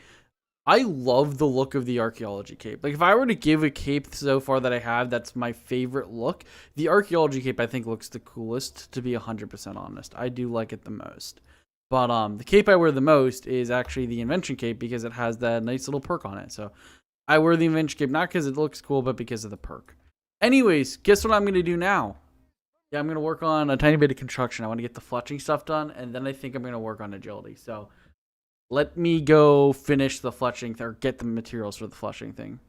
I love the look of the archaeology cape. Like, if I were to give a cape so far that I have that's my favorite look, the archaeology cape I think looks the coolest, to be 100% honest. I do like it the most. But the cape I wear the most is actually the invention cape, because it has that nice little perk on it. So I wear the invention cape not because it looks cool, but because of the perk. Anyways, guess what I'm going to do now? Yeah, I'm going to work on a tiny bit of construction. I want to get the fletching stuff done, and then I think I'm going to work on agility. So let me go finish the fletching, or get the materials for the fletching thing.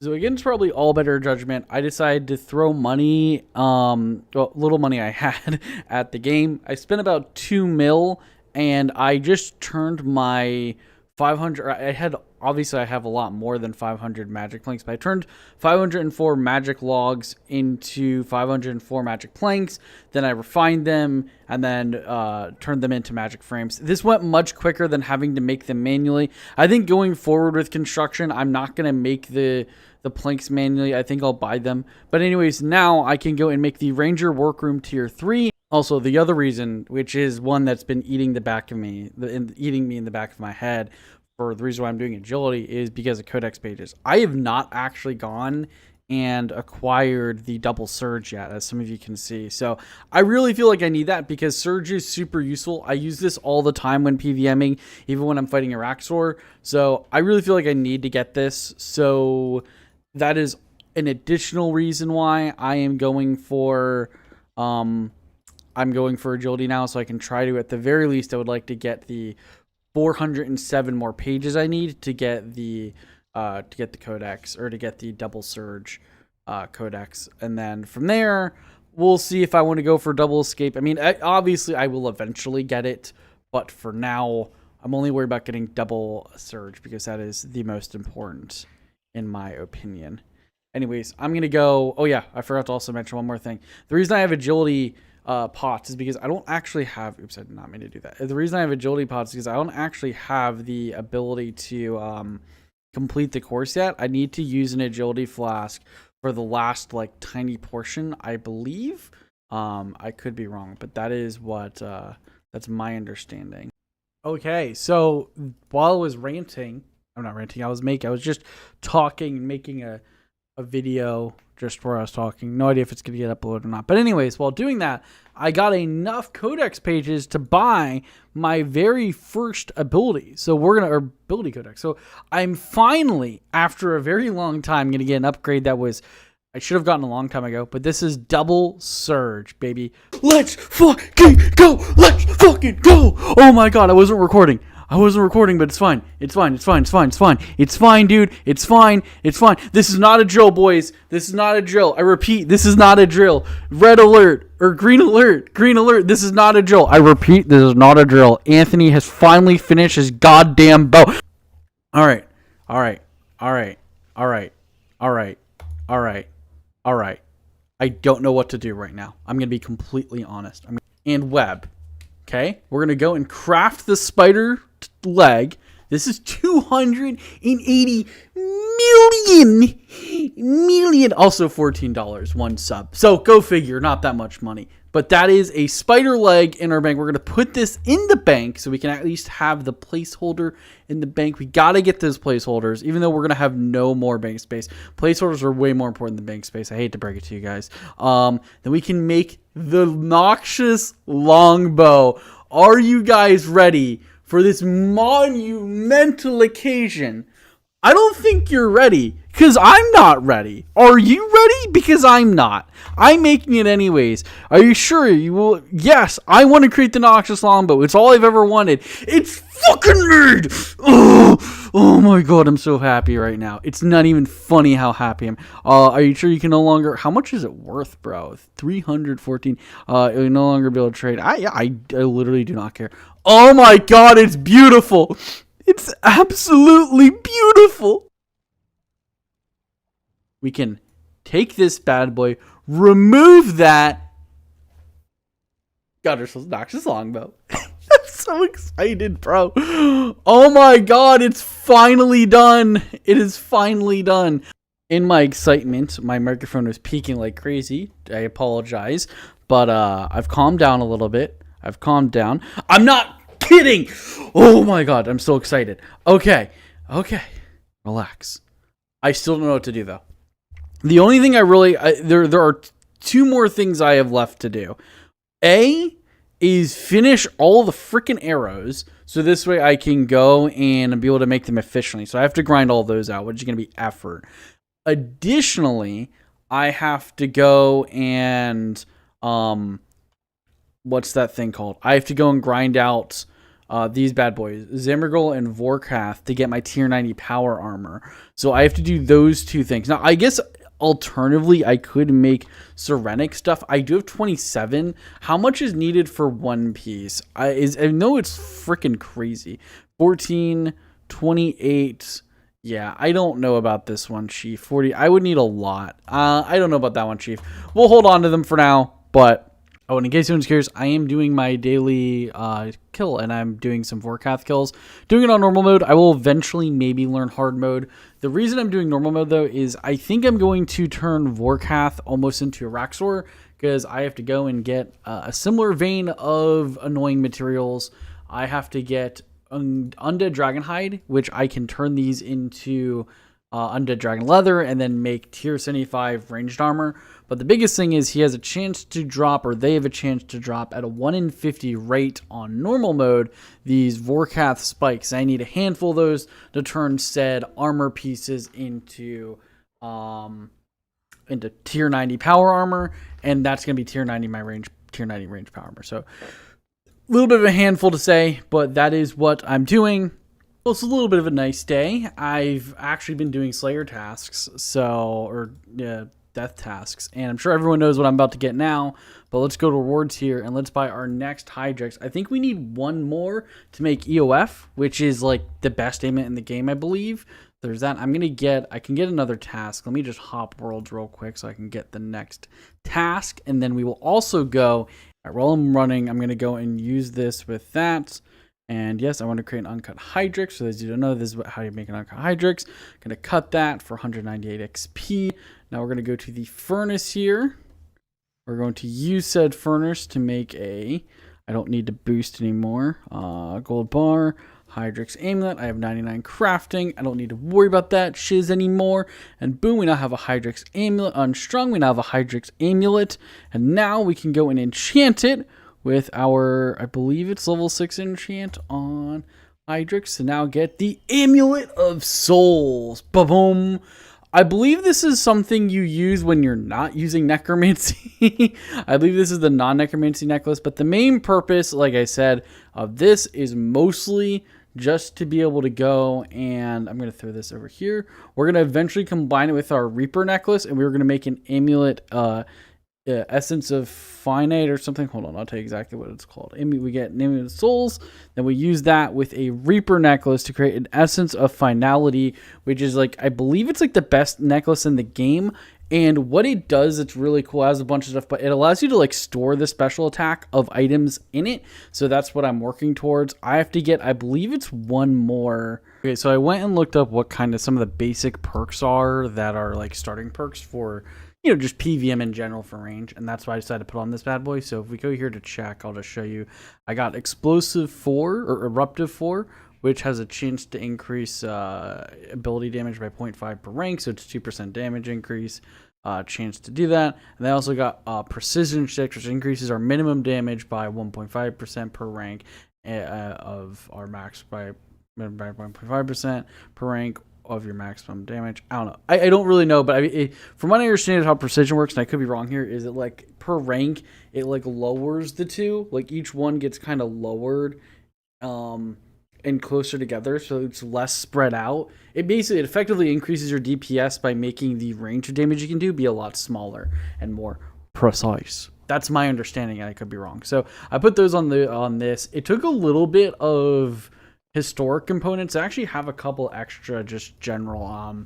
So against probably all better judgment, I decided to throw money, well, little money I had at the game. I spent about 2 mil, and I just turned my 500, obviously I have a lot more than 500 magic planks, but I turned 504 magic logs into 504 magic planks. Then I refined them and then turned them into magic frames. This went much quicker than having to make them manually. I think going forward with construction, I'm not going to make the planks manually. I think I'll buy them. But anyways, now I can go and make the Ranger Workroom Tier 3. Also, the other reason, which is one that's been eating the back of me, eating me in the back of my head, for the reason why I'm doing agility, is because of codex pages. I have not actually gone and acquired the double surge yet, as some of you can see. So I really feel like I need that, because surge is super useful. I use this all the time when PVMing, even when I'm fighting Araxor. So I really feel like I need to get this. So that is an additional reason why I am going for agility now, so I can try to, at the very least, I would like to get the 407 more pages I need to get the codex, or to get the double surge codex. And then from there, we'll see if I want to go for double escape. I mean, obviously I will eventually get it, but for now, I'm only worried about getting double surge, because that is the most important, in my opinion. Anyways, I'm going to go. Oh yeah, I forgot to also mention one more thing. The reason I have agility pots is because I don't actually have, oops, I did not mean to do that. The reason I have agility pots is because I don't actually have the ability to complete the course yet. I need to use an agility flask for the last like tiny portion, I believe. I could be wrong, but that is what that's my understanding. Okay, so while I was ranting, I'm not ranting, I was just talking and making a video just where I was talking. No idea if it's going to get uploaded or not. But anyways, while doing that, I got enough codex pages to buy my very first ability. So ability codex. So I'm finally, after a very long time, going to get an upgrade that I should have gotten a long time ago, but this is double surge, baby. Let's fucking go! Let's fucking go! Oh my god, I wasn't recording, but it's fine. It's fine, dude. It's fine. This is not a drill, boys. This is not a drill. I repeat, this is not a drill. Red alert, or green alert. This is not a drill. I repeat, this is not a drill. Anthony has finally finished his goddamn bow. All right. I don't know what to do right now. I'm going to be completely honest. And web. Okay, we're going to go and craft the spider leg. This is 280 million. Also $14, one sub. So go figure, not that much money. But that is a spider leg in our bank. We're going to put this in the bank so we can at least have the placeholder in the bank. We got to get those placeholders, even though we're going to have no more bank space. Placeholders are way more important than bank space. I hate to break it to you guys. Then we can make the noxious longbow. Are you guys ready for this monumental occasion? I don't think you're ready, because I'm not ready. Are you ready? Because I'm not. I'm making it anyways. Are you sure you will? Yes, I want to create the Noxious Longbow. It's all I've ever wanted. It's fucking made! Oh my god, I'm so happy right now. It's not even funny how happy I'm. Are you sure you can no longer... How much is it worth, bro? 314. You'll no longer be able to trade. I literally do not care. Oh my god, it's beautiful! It's absolutely beautiful. We can take this bad boy, remove that. Got ourselves Noxious Longbow. I'm so excited, bro. Oh my god, it's finally done. It is finally done. In my excitement, my microphone was peaking like crazy. I apologize. But I've calmed down a little bit. I've calmed down. I'm not kidding. Oh my god, I'm so excited. Okay, relax. I still don't know what to do though. The only thing there are two more things I have left to do. A is finish all the freaking arrows, so this way I can go and be able to make them efficiently. So I have to grind all those out, which is going to be effort. Additionally, I have to go and what's that thing called? I have to go and grind out these bad boys, Zamergul and Vorkath, to get my tier 90 power armor. So I have to do those two things. Now, I guess alternatively, I could make Serenic stuff. I do have 27. How much is needed for one piece? I know it's freaking crazy. 14, 28. Yeah, I don't know about this one, Chief. 40. I would need a lot. I don't know about that one, Chief. We'll hold on to them for now, but... Oh, and in case anyone's curious, I am doing my daily kill, and I'm doing some Vorkath kills. Doing it on normal mode. I will eventually maybe learn hard mode. The reason I'm doing normal mode, though, is I think I'm going to turn Vorkath almost into a Raxor, because I have to go and get a similar vein of annoying materials. I have to get Undead Dragonhide, which I can turn these into Undead Dragon Leather, and then make tier 75 ranged armor. But the biggest thing is he has a chance to drop, or they have a chance to drop at a 1 in 50 rate on normal mode, these Vorkath spikes. I need a handful of those to turn said armor pieces into tier 90 power armor, and that's going to be tier 90 range power armor. So a little bit of a handful to say, but that is what I'm doing. Well, it's a little bit of a nice day. I've actually been doing Slayer tasks, death tasks, and I'm sure everyone knows what I'm about to get now, but let's go to rewards here and let's buy our next Hydrix. I think we need one more to make EOF, which is like the best aimment in the game, I believe. There's that. I can get another task. Let me just hop worlds real quick so I can get the next task, and then we will also go, while I'm running, I'm going to go and use this with that. And yes, I want to create an uncut Hydrix. So as you don't know, this is how you make an uncut Hydrix. Going to cut that for 198 XP. Now we're going to go to the furnace here. We're going to use said furnace to make I don't need to boost anymore. Gold bar, Hydrix amulet. I have 99 crafting. I don't need to worry about that shiz anymore. And boom, we now have a Hydrix amulet unstrung. We now have a Hydrix amulet. And now we can go and enchant it with our, I believe it's level 6 enchant on Hydrix to now get the Amulet of Souls. Ba-boom. I believe this is something you use when you're not using Necromancy. I believe this is the non-Necromancy necklace, but the main purpose, like I said, of this is mostly just to be able to go, and I'm going to throw this over here. We're going to eventually combine it with our Reaper necklace, and we're going to make an amulet, Essence of Finite or something. Hold on, I'll tell you exactly what it's called. We get Amulet of Souls, then we use that with a Reaper necklace to create an Essence of Finality, which is like, I believe it's like the best necklace in the game. And what it does, it's really cool. It has a bunch of stuff, but it allows you to like store the special attack of items in it. So that's what I'm working towards. I have to get, I believe it's one more. Okay, so I went and looked up what kind of some of the basic perks are that are like starting perks for, you know, just PVM in general for range, and that's why I decided to put on this bad boy. So if we go here to check, I'll just show you. I got Explosive 4, or Eruptive 4, which has a chance to increase ability damage by 0.5 per rank, so it's 2% damage increase. chance to do that. And they also got Precision 6, which increases our minimum damage by 1.5% per rank of our max by 1.5% per rank of your maximum damage. I don't know. I don't really know, but from what I understand how precision works, and I could be wrong here, is it like per rank, it like lowers the two. Like each one gets kind of lowered and closer together, so it's less spread out. It effectively increases your DPS by making the range of damage you can do be a lot smaller and more precise. That's my understanding, and I could be wrong. So I put those on this. It took a little bit of historic components. I actually have a couple extra just general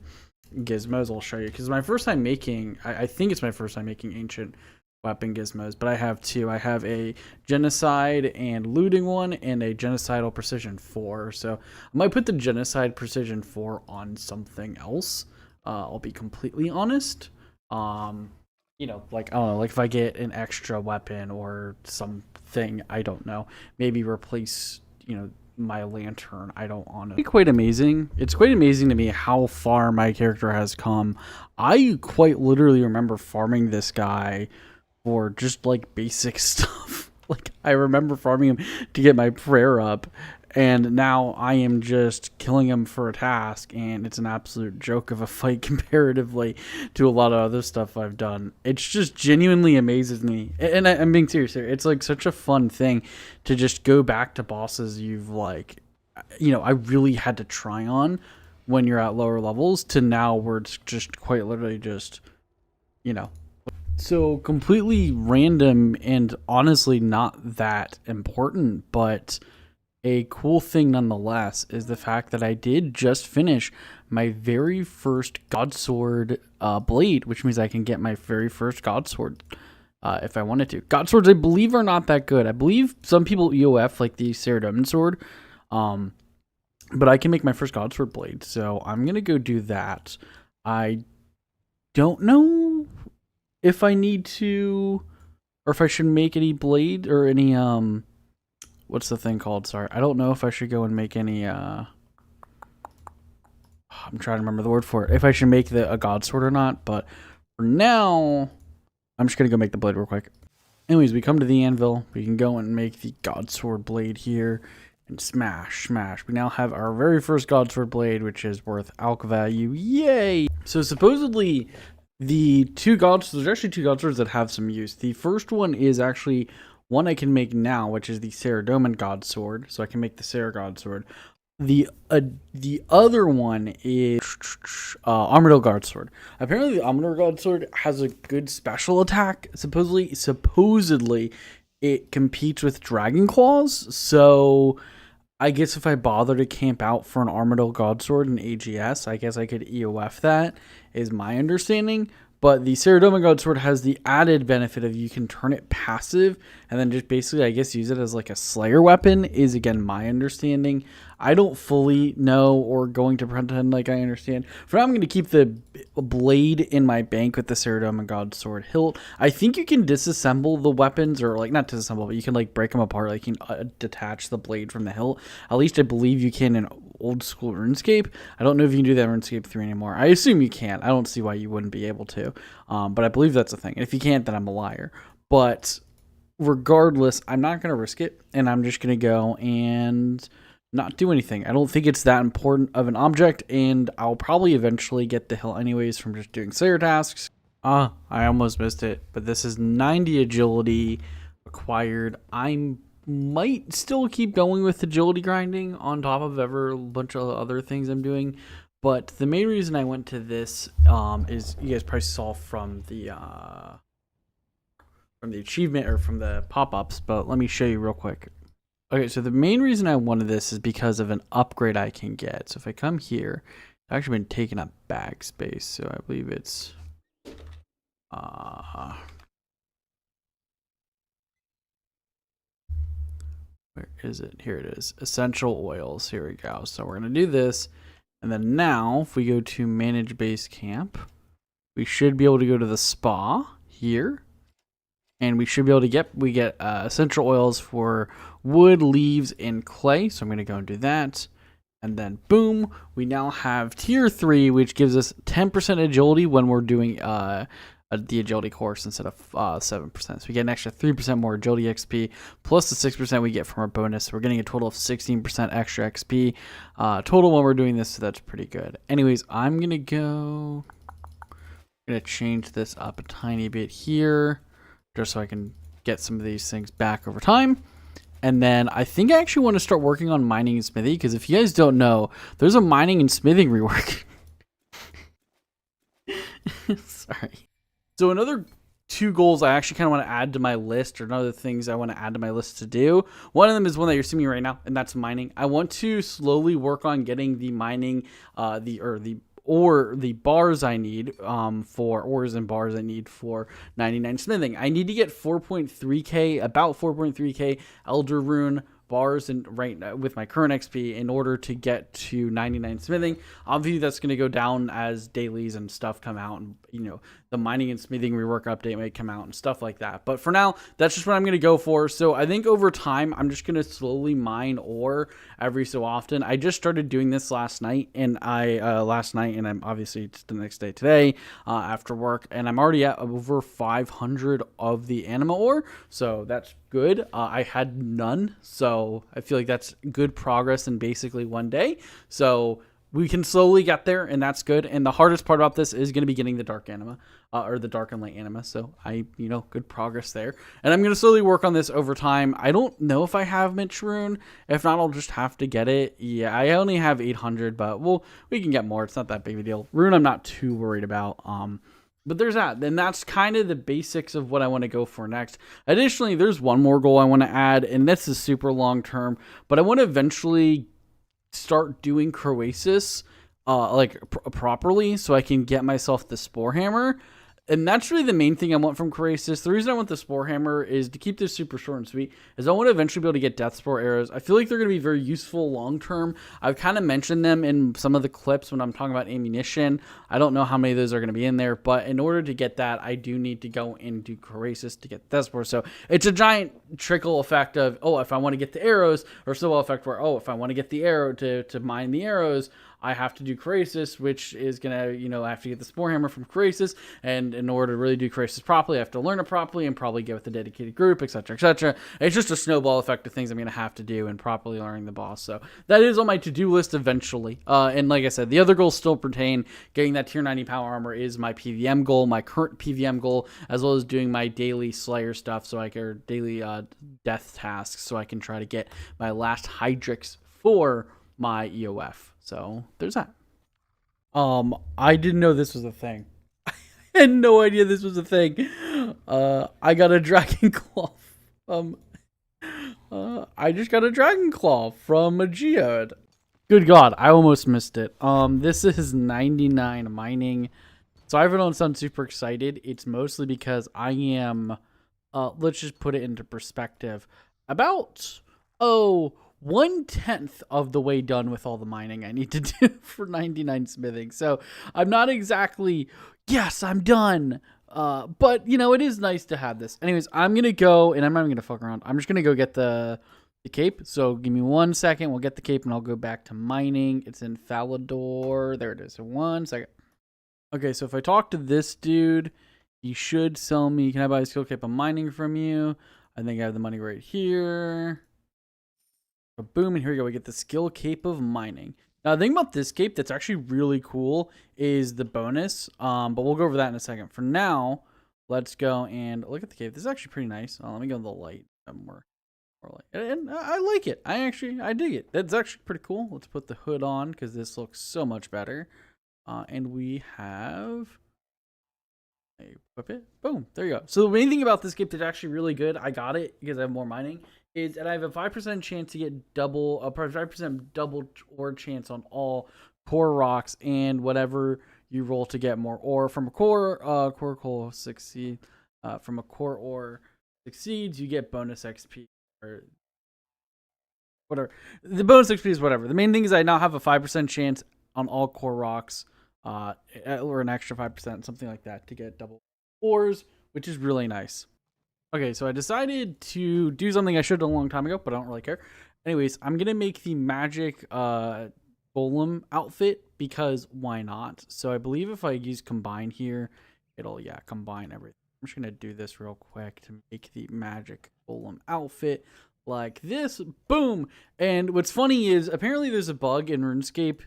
gizmos I'll show you, because my first time making, I think it's my first time making ancient weapon gizmos, but I have two. I have a genocide and looting one and a genocidal precision 4. So I might put the genocide precision 4 on something else. I'll be completely honest. Like I don't know, like if I get an extra weapon or something, I don't know, maybe replace my lantern. I don't honestly. It's quite amazing. It's quite amazing to me how far my character has come. I quite literally remember farming this guy for just like basic stuff. Like I remember farming him to get my prayer up, and now I am just killing him for a task, and it's an absolute joke of a fight comparatively to a lot of other stuff I've done. It's just genuinely amazes me, and I'm being serious here. It's like such a fun thing to just go back to bosses you've like, I really had to try on when you're at lower levels, to now where it's just quite literally just, So completely random and honestly not that important, but a cool thing nonetheless is the fact that I did just finish my very first Godsword blade, which means I can get my very first Godsword if I wanted to. Godswords, I believe, are not that good. I believe some people EOF like the Ceradoman sword, but I can make my first Godsword blade, so I'm going to go do that. I don't know if I need to, or if I should make any blade or any, what's the thing called? Sorry. I don't know if I should go and make any, I'm trying to remember the word for it. If I should make a God sword or not, but for now, I'm just going to go make the blade real quick. Anyways, we come to the anvil. We can go and make the God sword blade here and smash. We now have our very first God sword blade, which is worth alch value. Yay! So supposedly, there's actually two God swords that have some use. The first one is actually one I can make now, which is the Ceradoman God sword. So I can make the Cera God sword. The other one is Armadyl God sword. Apparently, the Armadyl God sword has a good special attack. Supposedly, it competes with Dragon Claws. So I guess if I bother to camp out for an Armadyl God sword in AGS, I guess I could EOF that, is my understanding. But the Ceradoman God sword has the added benefit of you can turn it passive and then just basically, I guess, use it as like a Slayer weapon, is again my understanding. I don't fully know or going to pretend like I understand. For now, I'm going to keep the blade in my bank with the Ceradoman God sword hilt. I think you can disassemble the weapons, or like not disassemble, but you can like break them apart. Like you can detach the blade from the hilt. At least I believe you can in old school RuneScape. I don't know if you can do that in RuneScape 3 anymore. I assume you can. I don't see why you wouldn't be able to. But I believe that's a thing. And if you can't, then I'm a liar. But regardless, I'm not going to risk it, and I'm just going to go and not do anything. I don't think it's that important of an object, and I'll probably eventually get the hill anyways from just doing Slayer tasks. I almost missed it, but this is 90 agility acquired. I might still keep going with agility grinding on top of a bunch of other things I'm doing, but the main reason I went to this is, you guys probably saw from the achievement or from the pop-ups, but let me show you real quick. Okay, so the main reason I wanted this is because of an upgrade I can get. So if I come here, I've actually been taking up bag space, so I believe it's where is it? Here it is. Essential oils. Here we go. So we're going to do this. And then now, if we go to manage base camp, we should be able to go to the spa here. And we should be able to get essential oils for wood, leaves, and clay. So I'm going to go and do that. And then boom, we now have tier 3, which gives us 10% agility when we're doing the agility course instead of 7%. So we get an extra 3% more agility XP plus the 6% we get from our bonus. So we're getting a total of 16% extra XP total when we're doing this. So that's pretty good. Anyways, I'm going to change this up a tiny bit here just so I can get some of these things back over time. And then I think I actually want to start working on mining and smithing, because if you guys don't know, there's a mining and smithing rework. Sorry. So another 2 goals I actually kind of want to add to my list, or another things I want to add to my list to do. One of them is one that you're seeing right now, and that's mining. I want to slowly work on getting the mining, the bars I need for ores and bars I need for 99 smithing. I need to get 4.3k, about 4.3k Elder Rune bars and with my current XP in order to get to 99 smithing. Obviously that's going to go down as dailies and stuff come out, and the mining and smithing rework update may come out and stuff like that. But for now, that's just what I'm going to go for. So I think over time, I'm just going to slowly mine ore every so often. I just started doing this last night, and I'm obviously it's the next day today after work, and I'm already at over 500 of the anima ore. So that's good. I had none, so I feel like that's good progress in basically one day. So we can slowly get there, and that's good. And the hardest part about this is going to be getting the dark anima, or the dark and light anima. So good progress there. And I'm going to slowly work on this over time. I don't know if I have Mitch Rune. If not, I'll just have to get it. Yeah, I only have 800, but we can get more. It's not that big of a deal. Rune, I'm not too worried about. But there's that. Then that's kind of the basics of what I want to go for next. Additionally, there's one more goal I want to add, and this is super long term, but I want to eventually start doing Croasis properly so I can get myself the Spore Hammer. And that's really the main thing I want from Croasis. The reason I want the Spore Hammer is to keep this super short and sweet, is I want to eventually be able to get Death Spore arrows. I feel like they're going to be very useful long term. I've kind of mentioned them in some of the clips when I'm talking about ammunition. I don't know how many of those are going to be in there, but in order to get that, I do need to go into Croasis to get Death Spore. So it's a giant trickle effect of, if I want to get the arrows, or snowball effect where, if I want to get the arrow to mine the arrows, I have to do Croasis, which is going to, I have to get the Spore Hammer from Croasis, and in order to really do Croasis properly, I have to learn it properly and probably get with a dedicated group, etc., etc. It's just a snowball effect of things I'm going to have to do and properly learning the boss. So that is on my to-do list eventually. And like I said, the other goals still pertain. Getting that tier 90 power armor is my PVM goal, my current PVM goal, as well as doing my daily Slayer stuff, or daily death tasks, so I can try to get my last Hydrix for my EOF. So there's that. I didn't know this was a thing. I had no idea this was a thing. I got a dragon claw. I just got a dragon claw from a geode. Good God, I almost missed it. This is 99 mining. So I don't sound super excited. It's mostly because I am, let's just put it into perspective, about 1/10 of the way done with all the mining I need to do for 99 smithing. So I'm not exactly, yes, I'm done. But it is nice to have this. Anyways, I'm going to go, and I'm not even going to fuck around. I'm just going to go get the cape. So give me 1 second. We'll get the cape and I'll go back to mining. It's in Falador. There it is. So 1 second. Okay. So if I talk to this dude, he should sell me. Can I buy a skill cape of mining from you? I think I have the money right here. Boom, and here we go. We get the skill cape of mining. Now, the thing about this cape that's actually really cool is the bonus, but we'll go over that in a second. For now, let's go and look at the cape. This is actually pretty nice. Let me go to the light. More light. And I like it. I dig it. That's actually pretty cool. Let's put the hood on because this looks so much better. And we have... equip it. Boom. There you go. So the main thing about this cape that's actually really good, I got it because I have more mining, is that I have a 5% chance to get a 5% double ore chance on all core rocks and whatever you roll to get more ore from a core. Core succeed. From a core ore succeeds, you get bonus XP or whatever. The bonus XP is whatever. The main thing is I now have a 5% chance on all core rocks, or an extra 5%, something like that, to get double ores, which is really nice. Okay, so I decided to do something I should have done a long time ago, but I don't really care. Anyways, I'm going to make the magic golem outfit because why not? So I believe if I use combine here, it'll, yeah, combine everything. I'm just going to do this real quick to make the magic golem outfit like this. Boom. And what's funny is apparently there's a bug in RuneScape.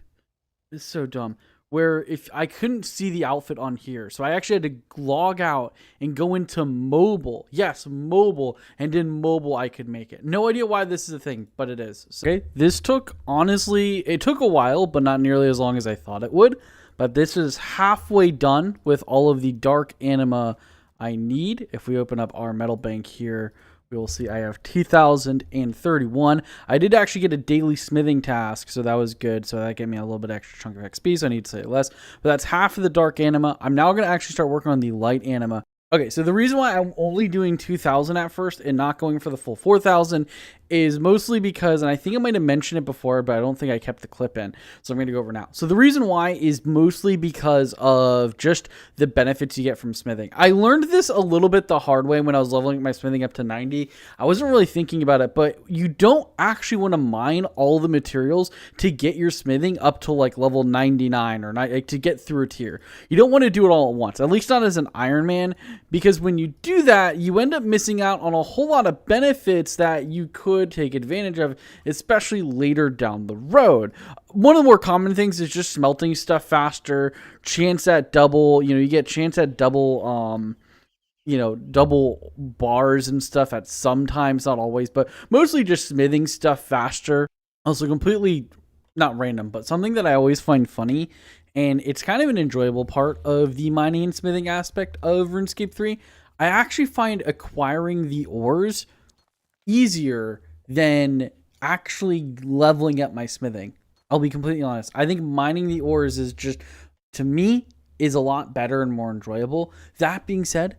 It's so dumb. Where if I couldn't see the outfit on here, so I actually had to log out and go into mobile. Yes, mobile, and in mobile I could make it. No idea why this is a thing, but it is. So, okay, this took, honestly, it took a while, but not nearly as long as I thought it would. But this is halfway done with all of the dark anima I need. If we open up our metal bank here, we will see I have 2,031. I did actually get a daily smithing task, so that was good. So that gave me a little bit extra chunk of XP, so I need to say less. But that's half of the dark anima. I'm now going to actually start working on the light anima. Okay, so the reason why I'm only doing 2,000 at first and not going for the full 4,000 is mostly because, and I think I might have mentioned it before, but I don't think I kept the clip in, so I'm going to go over now. So the reason why is mostly because of just the benefits you get from smithing. I learned this a little bit the hard way when I was leveling my smithing up to 90. I wasn't really thinking about it, but you don't actually want to mine all the materials to get your smithing up to like level 99 or like to get through a tier. You don't want to do it all at once, at least not as an Ironman, because when you do that, you end up missing out on a whole lot of benefits that you could take advantage of, especially later down the road. One of the more common things is just smelting stuff faster, chance at double, you get chance at double, double bars and stuff at sometimes, not always, but mostly just smithing stuff faster. Also completely not random, but something that I always find funny, and it's kind of an enjoyable part of the mining and smithing aspect of RuneScape 3. I actually find acquiring the ores easier than actually leveling up my smithing. I'll be completely honest. I think mining the ores is just, to me, is a lot better and more enjoyable. That being said,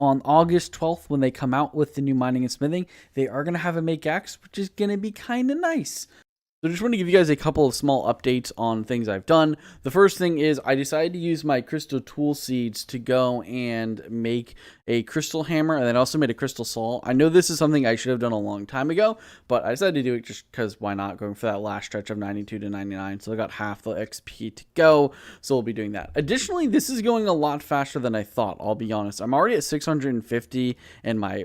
on August 12th, when they come out with the new mining and smithing, they are going to have a Make X, which is going to be kind of nice. So I just want to give you guys a couple of small updates on things I've done. The first thing is I decided to use my crystal tool seeds to go and make a crystal hammer, and then I also made a crystal saw. I know this is something I should have done a long time ago, but I decided to do it just because why not, going for that last stretch of 92 to 99. So I got half the XP to go, so we'll be doing that. Additionally, this is going a lot faster than I thought, I'll be honest. I'm already at 650 in my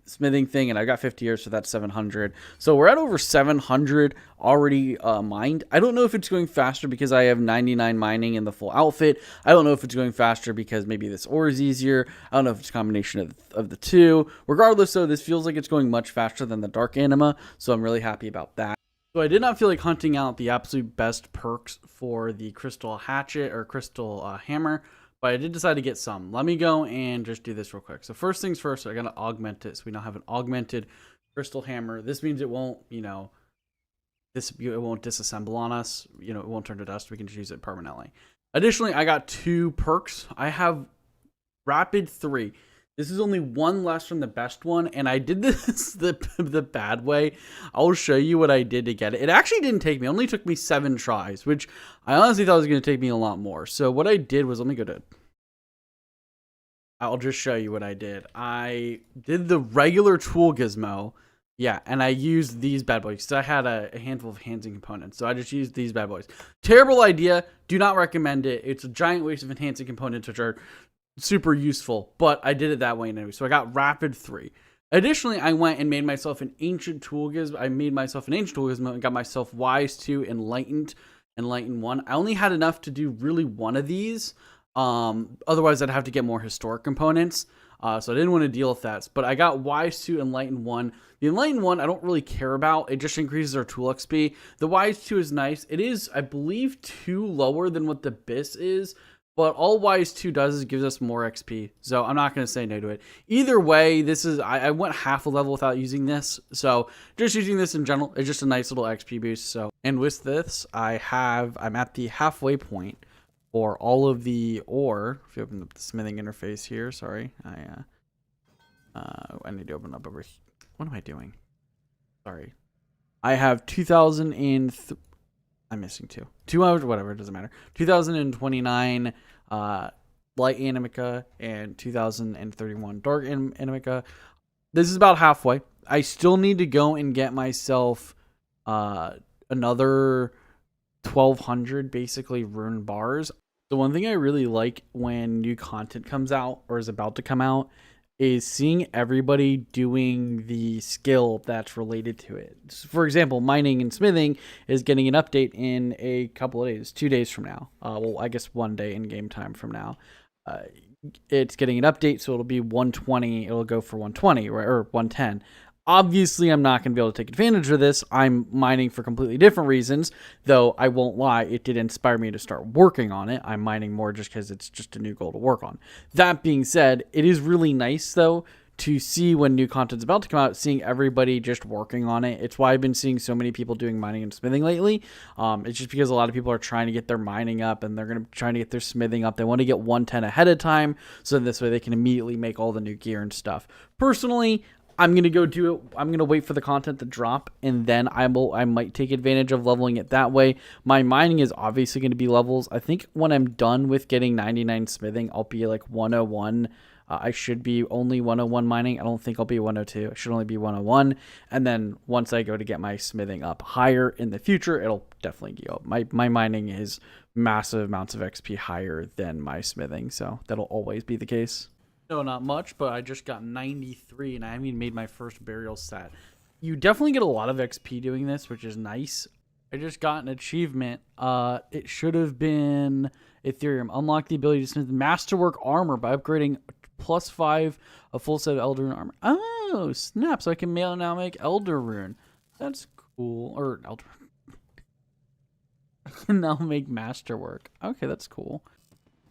smithing thing, and I got 50 years, so that's 700. So we're at over 700 already mined. I don't know if it's going faster because I have 99 mining in the full outfit. I don't know if it's going faster because maybe this ore is easier. I don't know if it's a combination of the two. Regardless, though, this feels like it's going much faster than the dark anima, so I'm really happy about that. So I did not feel like hunting out the absolute best perks for the crystal hatchet or crystal hammer, but I did decide to get some. Let me go and just do this real quick. So first things first, I gotta augment it. So we now have an augmented crystal hammer. This means it won't, it won't disassemble on us. It won't turn to dust. We can just use it permanently. Additionally, I got 2 perks. I have Rapid 3. This is only one less from the best one, and I did this the bad way. I'll show you what I did to get it. It actually didn't take me. It only took me 7 tries, which I honestly thought was going to take me a lot more. So what I did was, I'll just show you what I did. I did the regular tool gizmo, yeah, and I used these bad boys because I had a handful of enhancing components. So I just used these bad boys. Terrible idea. Do not recommend it. It's a giant waste of enhancing components, which are super useful, but I did it that way anyway. So I got Rapid 3. Additionally, I went and made myself an ancient tool gizmo. And got myself Wise 2, Enlightened 1. I only had enough to do really one of these. Otherwise I'd have to get more historic components. So I didn't want to deal with that. But I got Wise 2, Enlightened 1. The Enlightened 1 I don't really care about. It just increases our tool XP. The Wise 2 is nice. It is, I believe, 2 lower than what the BIS is. But all Wise 2 does is gives us more XP. So I'm not going to say no to it. Either way, this is, I went half a level without using this. So just using this in general is just a nice little XP boost. So, and with this, I'm at the halfway point for all of the ore. If you open up the smithing interface here, sorry. I need to open up over here. What am I doing? Sorry. I have 2,003. I'm missing 2. 2 hours, whatever, it doesn't matter. 2029 light animica and 2031 dark animica. This is about halfway. I still need to go and get myself another 1,200 basically rune bars. The one thing I really like when new content comes out or is about to come out is seeing everybody doing the skill that's related to it. For example, mining and smithing is getting an update in a couple of days, 2 days from now. Well, I guess 1 day in game time from now. It's getting an update, so it'll be 120. It'll go for 120 or 110. Obviously, I'm not going to be able to take advantage of this. I'm mining for completely different reasons, though I won't lie, it did inspire me to start working on it. I'm mining more just because it's just a new goal to work on. That being said, it is really nice, though, to see when new content's about to come out, seeing everybody just working on it. It's why I've been seeing so many people doing mining and smithing lately. It's just because a lot of people are trying to get their mining up and they're going to trying to get their smithing up. They want to get 110 ahead of time, so this way they can immediately make all the new gear and stuff. Personally, I'm going to go do it. I'm going to wait for the content to drop, and then I might take advantage of leveling it that way. My mining is obviously going to be levels. I think when I'm done with getting 99 smithing, I'll be like 101. I should be only 101 mining. I don't think I'll be 102. I should only be 101. And then once I go to get my smithing up higher in the future, it'll definitely go up. My mining is massive amounts of XP higher than my smithing, so that'll always be the case. No, not much, but I just got 93 and I haven't even made my first burial set. You definitely get a lot of XP doing this, which is nice. I just got an achievement. It should have been Ethereum. Unlock the ability to smith Masterwork armor by upgrading +5 a full set of Elder Rune armor. Oh, snap. So I can now make Elder Rune. That's cool. Or Elder I can now make Masterwork. Okay, that's cool.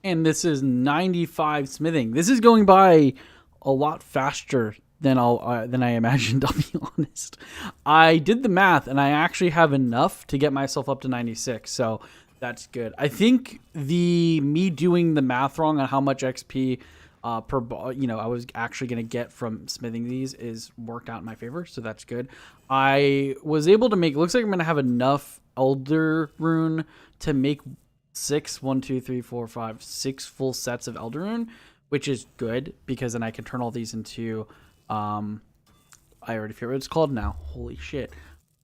And this is 95 smithing. This is going by a lot faster than I imagined, I'll be honest. I did the math, and I actually have enough to get myself up to 96, so that's good. I think me doing the math wrong on how much XP I was actually going to get from smithing these is worked out in my favor, so that's good. I was able to make, looks like I'm going to have enough Elder Rune to make 6 full sets of Elder Rune, which is good because then I can turn all these into I already forget what it's called now. Holy shit.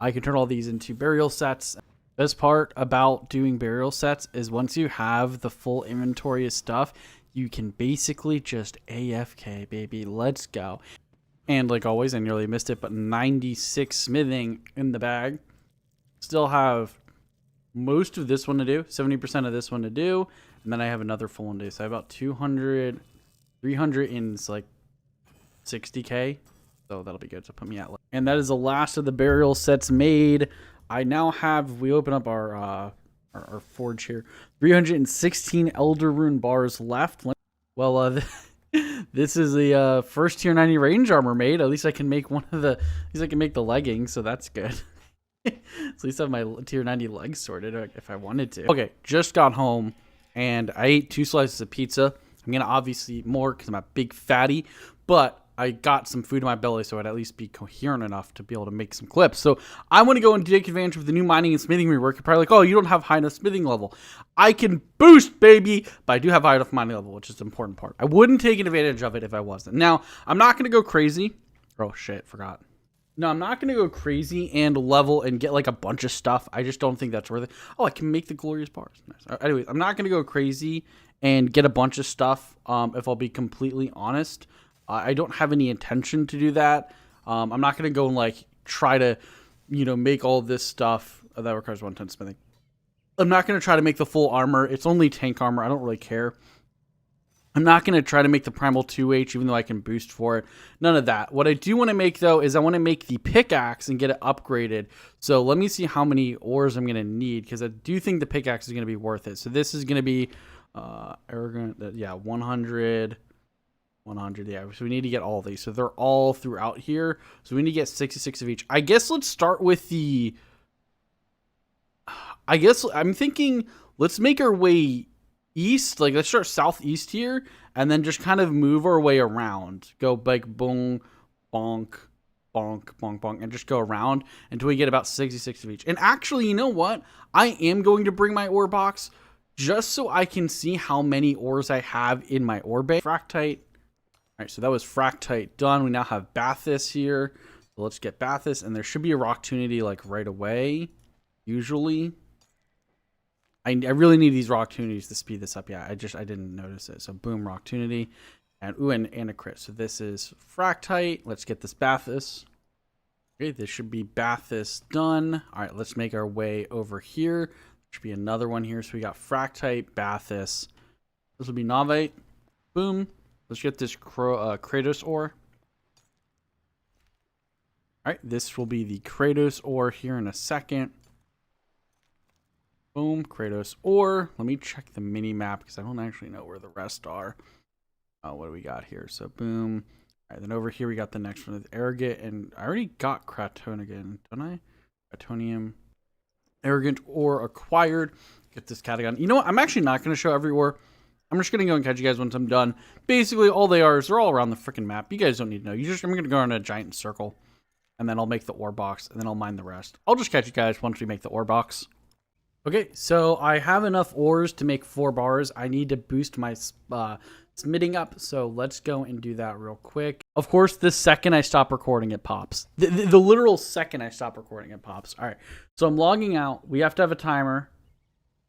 I can turn all these into burial sets. Best part about doing burial sets is once you have the full inventory of stuff, you can basically just AFK, baby. Let's go. And like always, I nearly missed it, but 96 smithing in the bag. Still have most of this one to do, 70% of this one to do, and then I have another full one to do. So I have about 200, 300 in like 60k, so that'll be good. So put me at, and that is the last of the burial sets made. I now have, if we open up our forge here, 316 Elder Rune bars left. Well, this is the first tier 90 range armor made. At least I can make at least I can make the leggings, so that's good. At least I have my tier 90 legs sorted if I wanted to. Okay, just got home and I ate 2 slices of pizza. I'm going to obviously eat more because I'm a big fatty, but I got some food in my belly, so I'd at least be coherent enough to be able to make some clips. So I want to go and take advantage of the new mining and smithing rework. You're probably like, oh, you don't have high enough smithing level. I can boost, baby, but I do have high enough mining level, which is the important part. I wouldn't take advantage of it if I wasn't. Now, I'm not going to go crazy. Oh, shit, forgot. No, I'm not going to go crazy and level and get like a bunch of stuff. I just don't think that's worth it. Oh, I can make the glorious bars. Nice. Anyways, I'm not going to go crazy and get a bunch of stuff, if I'll be completely honest. I don't have any intention to do that. I'm not going to go and like try to, make all this stuff. That requires 110 smithing. I'm not going to try to make the full armor. It's only tank armor. I don't really care. I'm not going to try to make the primal 2H, even though I can boost for it. None of that. What I do want to make, though, is I want to make the pickaxe and get it upgraded. So let me see how many ores I'm going to need, because I do think the pickaxe is going to be worth it. So this is going to be, arrogant, 100, yeah. So we need to get all these. So they're all throughout here. So we need to get 66 of each. I guess let's start with I'm thinking let's make our way east, like let's start southeast here and then just kind of move our way around, go like boom, bonk, bonk, bonk, bonk, and just go around until we get about 66 of each. And actually, you know what, I am going to bring my ore box just so I can see how many ores I have in my ore bay. Fractite. All right, so that was Fractite done. We now have Bathys here, so let's get Bathys, and there should be a Rocktunity like right away usually. I really need these rock tunities to speed this up. Yeah, I didn't notice it. So boom, rock tunity, and ooh, and a crit. So this is fractite. Let's get this Bathus. Okay, this should be Bathus done. All right, let's make our way over here. Should be another one here. So we got fractite, Bathus. This will be Novite. Boom. Let's get this Kratos ore. All right, this will be the Kratos ore here in a second. Boom, Kratos ore. Let me check the mini map because I don't actually know where the rest are. What do we got here? So boom. All right, then over here we got the next one with Arrogant, and I already got Kraton again, don't I? Kratonium. Arrogant ore acquired. Get this Catagon. You know what? I'm actually not going to show every ore. I'm just going to go and catch you guys once I'm done. Basically, all they are is they're all around the freaking map. You guys don't need to know. I'm going to go in a giant circle, and then I'll make the ore box, and then I'll mine the rest. I'll just catch you guys once we make the ore box. Okay, so I have enough ores to make 4 bars. I need to boost my smithing up, so let's go and do that real quick. Of course, the second I stop recording, it pops. The literal second I stop recording, it pops. All right, so I'm logging out. We have to have a timer.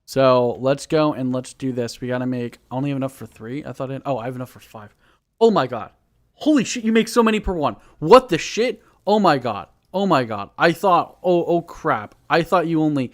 So let's go and let's do this. We got to make, I only have enough for 3. I thought, I have enough for 5. Oh my God. Holy shit, you make so many per one. What the shit? Oh my God. Oh my God. I thought, oh crap. I thought you only...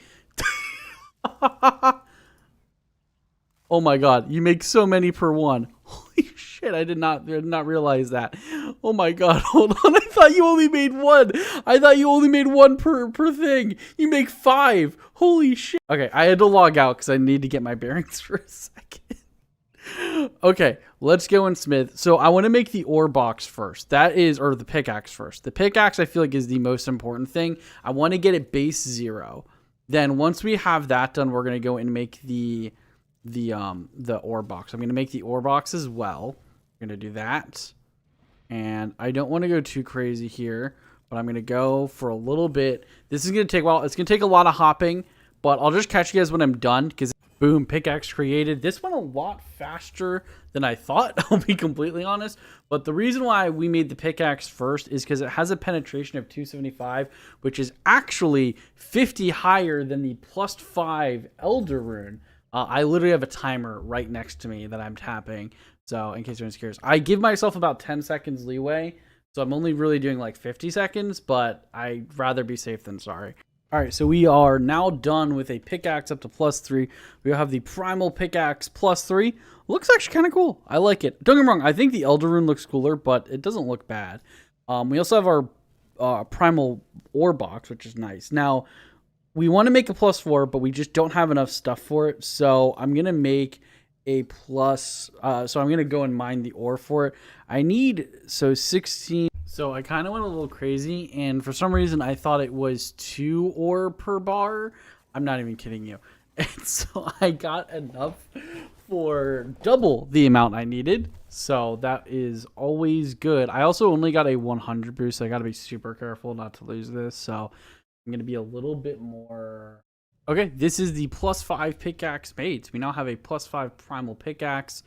Oh my God, you make so many per one. Holy shit, I did not realize that. Oh my God, hold on. I thought you only made 1. I thought you only made 1 per thing. You make 5. Holy shit. Okay, I had to log out because I need to get my bearings for a second. Okay, let's go and smith. So I want to make the ore box first. Or the pickaxe first. The pickaxe I feel like is the most important thing. I want to get it base 0. Then once we have that done, we're going to go and make the ore box. I'm going to make the ore box as well. I'm going to do that. And I don't want to go too crazy here, but I'm going to go for a little bit. This is going to take a while. It's going to take a lot of hopping, but I'll just catch you guys when I'm done because boom, pickaxe created. This went a lot faster than I thought, I'll be completely honest. But the reason why we made the pickaxe first is because it has a penetration of 275, which is actually 50 higher than the +5 Elder Rune. I literally have a timer right next to me that I'm tapping. So in case anyone's curious, I give myself about 10 seconds leeway. So I'm only really doing like 50 seconds, but I'd rather be safe than sorry. All right, so we are now done with a pickaxe up to +3. We have the primal pickaxe +3. Looks actually kind of cool. I like it. Don't get me wrong. I think the Elder Rune looks cooler, but it doesn't look bad. We also have our primal ore box, which is nice. Now, we want to make a +4, but we just don't have enough stuff for it. So I'm going to make a so I'm going to go and mine the ore for it. I need, 16. So I kind of went a little crazy, and for some reason I thought it was 2 ore per bar. I'm not even kidding you. And so I got enough for double the amount I needed. So that is always good. I also only got a 100 boost, so I got to be super careful not to lose this. So I'm going to be a little bit more... Okay, this is the +5 pickaxe made. We now have a +5 primal pickaxe.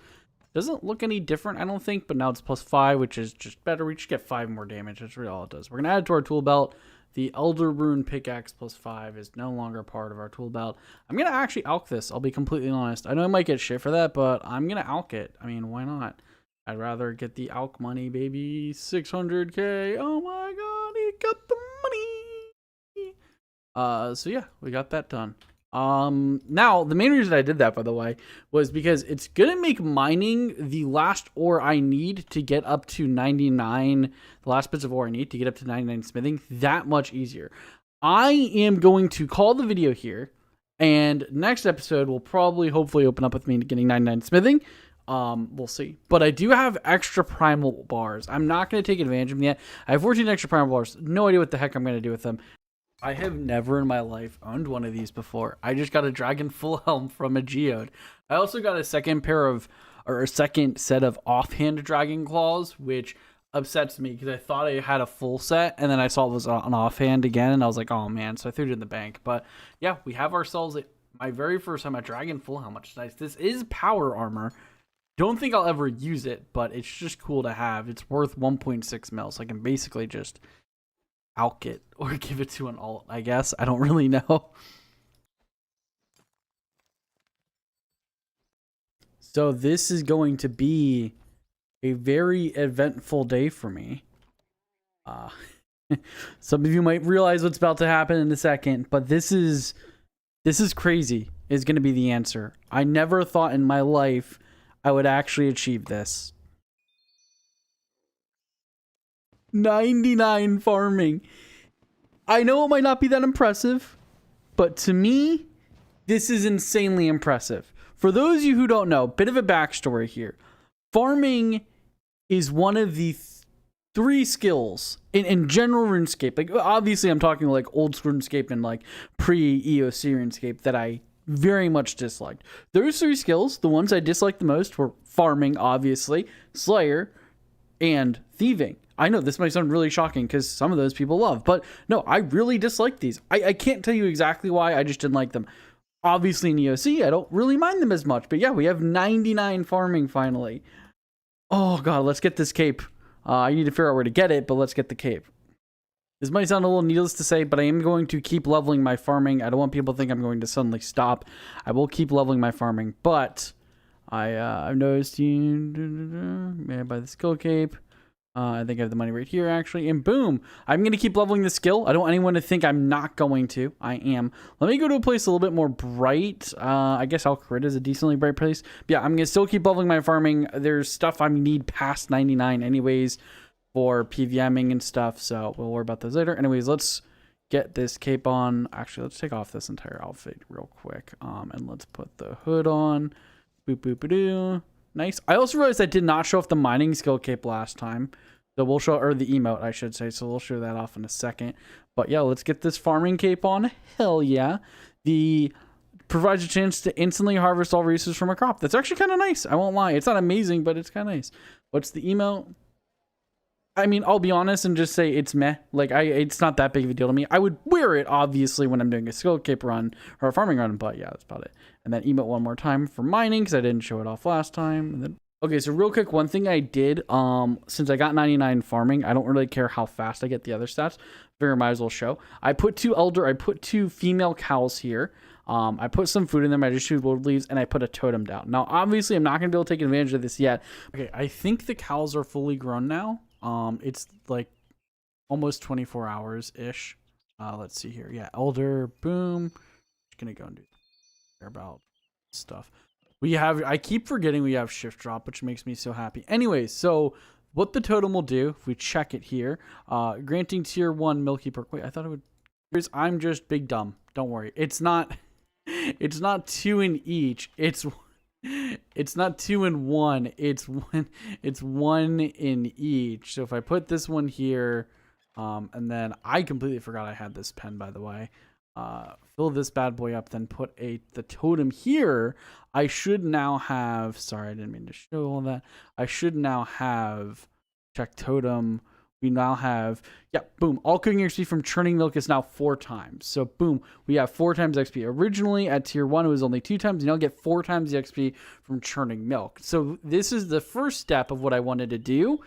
Doesn't look any different, I don't think, but now it's +5, which is just better. We just get 5 more damage. That's really all it does. We're going to add it to our tool belt. The Elder Rune pickaxe +5 is no longer part of our tool belt. I'm going to actually alch this, I'll be completely honest. I know I might get shit for that, but I'm going to alch it. I mean, why not? I'd rather get the alch money, baby. 600k. Oh my God, he got the money. So yeah, we got that done. Now the main reason I did that, by the way, was because it's gonna make mining the last ore I need to get up to 99, the last bits of ore I need to get up to 99 smithing, that much easier. I am going to call the video here, and next episode will probably hopefully open up with me getting 99 smithing. We'll see. But I do have extra primal bars. I'm not going to take advantage of them yet. I have 14 extra primal bars. No idea what the heck I'm going to do with them. I have never in my life owned one of these before. I just got a Dragon Full Helm from a Geode. I also got a second set of offhand Dragon Claws, which upsets me because I thought I had a full set, and then I saw it was an offhand again, and I was like, oh man, so I threw it in the bank. But yeah, we have ourselves my very first time a Dragon Full Helm, which is nice. This is power armor. Don't think I'll ever use it, but it's just cool to have. It's worth 1.6 mil, so I can basically just alch it or give it to an alt, I guess. I don't really know. So this is going to be a very eventful day for me. Some of you might realize what's about to happen in a second, but this is crazy is going to be the answer. I never thought in my life I would actually achieve this. 99 farming. I know it might not be that impressive, but to me, this is insanely impressive. For those of you who don't know, bit of a backstory here. Farming is one of the three skills in general RuneScape. Like, obviously, I'm talking like old school RuneScape and like pre-EOC RuneScape that I very much disliked. Those three skills, the ones I disliked the most were farming, obviously, Slayer, and thieving. I know this might sound really shocking because some of those people love, but no, I really dislike these. I can't tell you exactly why, I just didn't like them. Obviously in EOC, I don't really mind them as much, but yeah, we have 99 farming finally. Oh god, let's get this cape. I need to figure out where to get it, but let's get the cape. This might sound a little needless to say, but I am going to keep leveling my farming. I don't want people to think I'm going to suddenly stop. I will keep leveling my farming, but I've noticed you may I buy the skill cape. I think I have the money right here, actually. And boom, I'm going to keep leveling the skill. I don't want anyone to think I'm not going to. I am. Let me go to a place a little bit more bright. I guess Alcrid is a decently bright place. But yeah, I'm going to still keep leveling my farming. There's stuff I need past 99 anyways for PVMing and stuff. So we'll worry about those later. Anyways, let's get this cape on. Actually, let's take off this entire outfit real quick. And let's put the hood on. Boop, boop, ba doo. Nice. I also realized I did not show off the mining skill cape last time. So we'll show, or the emote, I should say. So we'll show that off in a second. But yeah, let's get this farming cape on. Hell yeah. The provides a chance to instantly harvest all resources from a crop. That's actually kind of nice. I won't lie. It's not amazing, but it's kind of nice. What's the emote? I mean, I'll be honest and just say it's meh. Like, it's not that big of a deal to me. I would wear it, obviously, when I'm doing a skill cape run or a farming run, but yeah, that's about it. And then emote one more time for mining, because I didn't show it off last time. And then, okay, so real quick, one thing I did, since I got 99 farming, I don't really care how fast I get the other stats. Figure might as well show. I put two female cows here. I put some food in them. I just chewed wood leaves, and I put a totem down. Now, obviously, I'm not going to be able to take advantage of this yet. Okay, I think the cows are fully grown now. It's like almost 24 hours ish. Let's see here. Yeah, elder, boom. Just gonna go and do about stuff. I keep forgetting we have shift drop, which makes me so happy. Anyways, so what the totem will do, if we check it here, granting tier 1 milky perk. Wait, I thought it would. I'm just big dumb. Don't worry. It's not 2 in each. It's not 2 in 1. It's 1 in each. So if I put this one here, and then I completely forgot I had this pen, by the way. Fill this bad boy up, then put the totem here. I should now have. Sorry, I didn't mean to show all that. I should now have check totem. We now have, yeah, boom. All cooking XP from churning milk is now 4 times. So boom, we have 4 times XP. Originally at tier 1, it was only 2 times. You now get 4 times the XP from churning milk. So this is the first step of what I wanted to do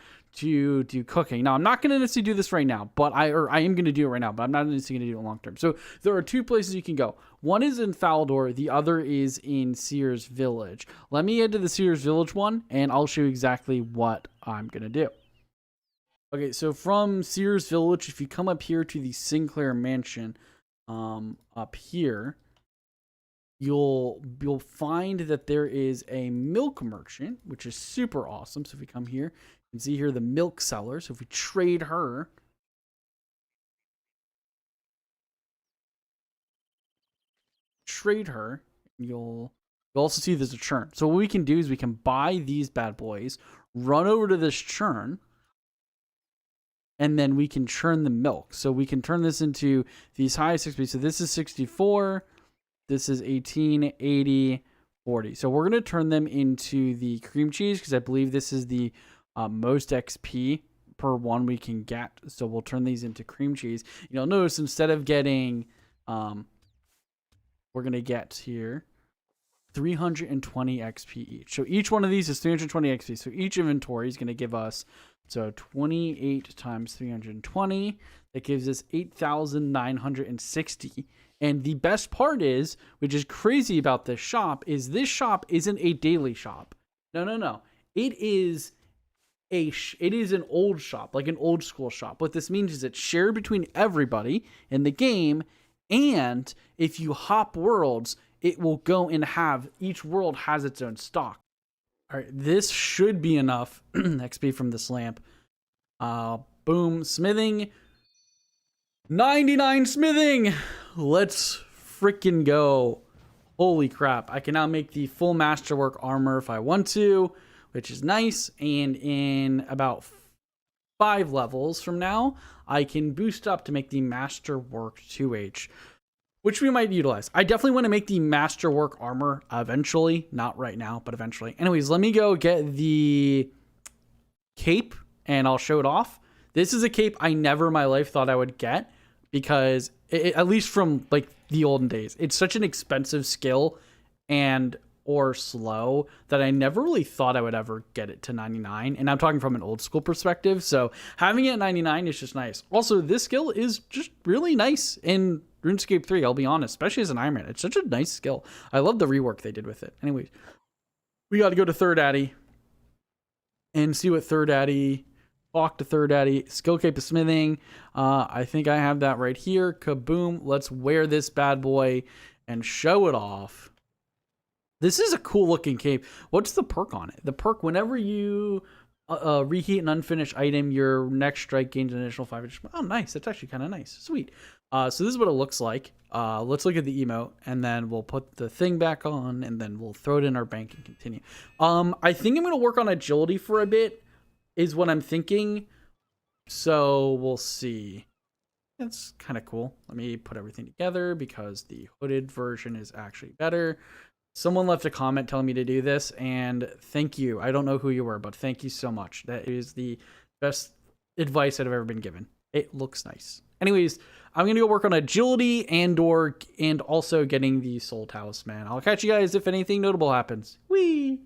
cooking. Now, I'm not going to necessarily do this right now, but I am going to do it right now, but I'm not necessarily going to do it long term. So there are 2 places you can go. One is in Faldor. The other is in Sears Village. Let me head to the Sears Village one, and I'll show you exactly what I'm going to do. Okay, so from Sears Village, if you come up here to the Sinclair Mansion, up here, you'll find that there is a milk merchant, which is super awesome. So if we come here, you can see here the milk seller. So if we trade her, you'll also see there's a churn. So what we can do is we can buy these bad boys, run over to this churn, and then we can churn the milk. So we can turn this into these highest XP. So this is 64. This is 18, 80, 40. So we're going to turn them into the cream cheese because I believe this is the most XP per one we can get. So we'll turn these into cream cheese. You'll notice instead of getting, we're going to get here 320 XP each. So each one of these is 320 XP. So each inventory is going to give us, so 28 times 320, that gives us 8,960. And the best part is, which is crazy about this shop, is this shop isn't a daily shop. No, no, no. It is it is an old shop, like an old school shop. What this means is it's shared between everybody in the game, and if you hop worlds, it will go and have each world has its own stock. All right, this should be enough XP from this lamp. Boom, smithing. 99 smithing. Let's freaking go. Holy crap. I can now make the full masterwork armor if I want to, which is nice. And in about 5 levels from now, I can boost up to make the masterwork 2H, which we might utilize. I definitely want to make the masterwork armor eventually. Not right now, but eventually. Anyways, let me go get the cape and I'll show it off. This is a cape I never in my life thought I would get, because at least from like the olden days, it's such an expensive skill and or slow that I never really thought I would ever get it to 99. And I'm talking from an old school perspective. So having it at 99 is just nice. Also, this skill is just really nice in RuneScape 3, I'll be honest, especially as an Ironman. It's such a nice skill. I love the rework they did with it. Anyways, we got to go to Third Addy and see what Third Addy, talk to Third Addy, skill cape of smithing. I think I have that right here. Kaboom. Let's wear this bad boy and show it off. This is a cool looking cape. What's the perk on it? The perk, whenever you reheat an unfinished item, your next strike gains an additional 5 inch. Oh, nice. That's actually kind of nice. Sweet. So this is what it looks like. Let's look at the emote, and then we'll put the thing back on, and then we'll throw it in our bank and continue. I think I'm going to work on agility for a bit, is what I'm thinking. So we'll see. That's kind of cool. Let me put everything together because the hooded version is actually better. Someone left a comment telling me to do this, and thank you. I don't know who you were, but thank you so much. That is the best advice that I've ever been given. It looks nice. Anyways, I'm going to go work on agility and also getting the soul talisman. I'll catch you guys if anything notable happens. Whee!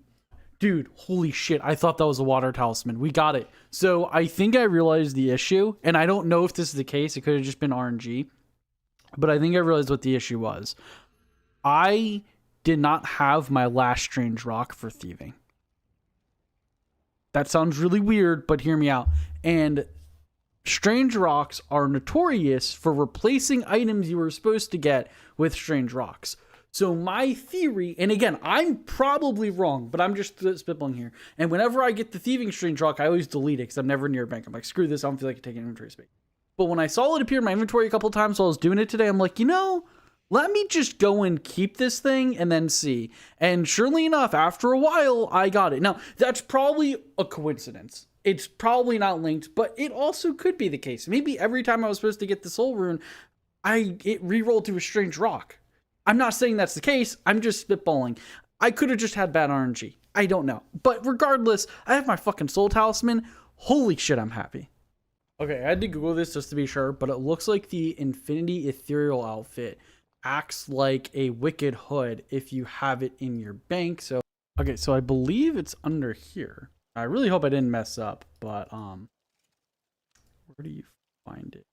Dude, holy shit. I thought that was a water talisman. We got it. So I think I realized the issue, and I don't know if this is the case. It could have just been RNG, but I think I realized what the issue was. I did not have my last strange rock for thieving. That sounds really weird, but hear me out. And strange rocks are notorious for replacing items you were supposed to get with strange rocks. So my theory, and again, I'm probably wrong, but I'm just spitballing here. And whenever I get the thieving strange rock, I always delete it because I'm never near a bank. I'm like, screw this, I don't feel like taking inventory space. But when I saw it appear in my inventory a couple times while I was doing it today, I'm like, you know, let me just go and keep this thing and then see. And surely enough, after a while, I got it. Now, that's probably a coincidence. It's probably not linked, but it also could be the case. Maybe every time I was supposed to get the soul rune, it re-rolled to a strange rock. I'm not saying that's the case. I'm just spitballing. I could have just had bad RNG. I don't know. But regardless, I have my fucking soul talisman. Holy shit, I'm happy. Okay, I had to Google this just to be sure, but it looks like the Infinity Ethereal outfit acts like a Wicked Hood if you have it in your bank. So, okay, so I believe it's under here. I really hope I didn't mess up, but where do you find it?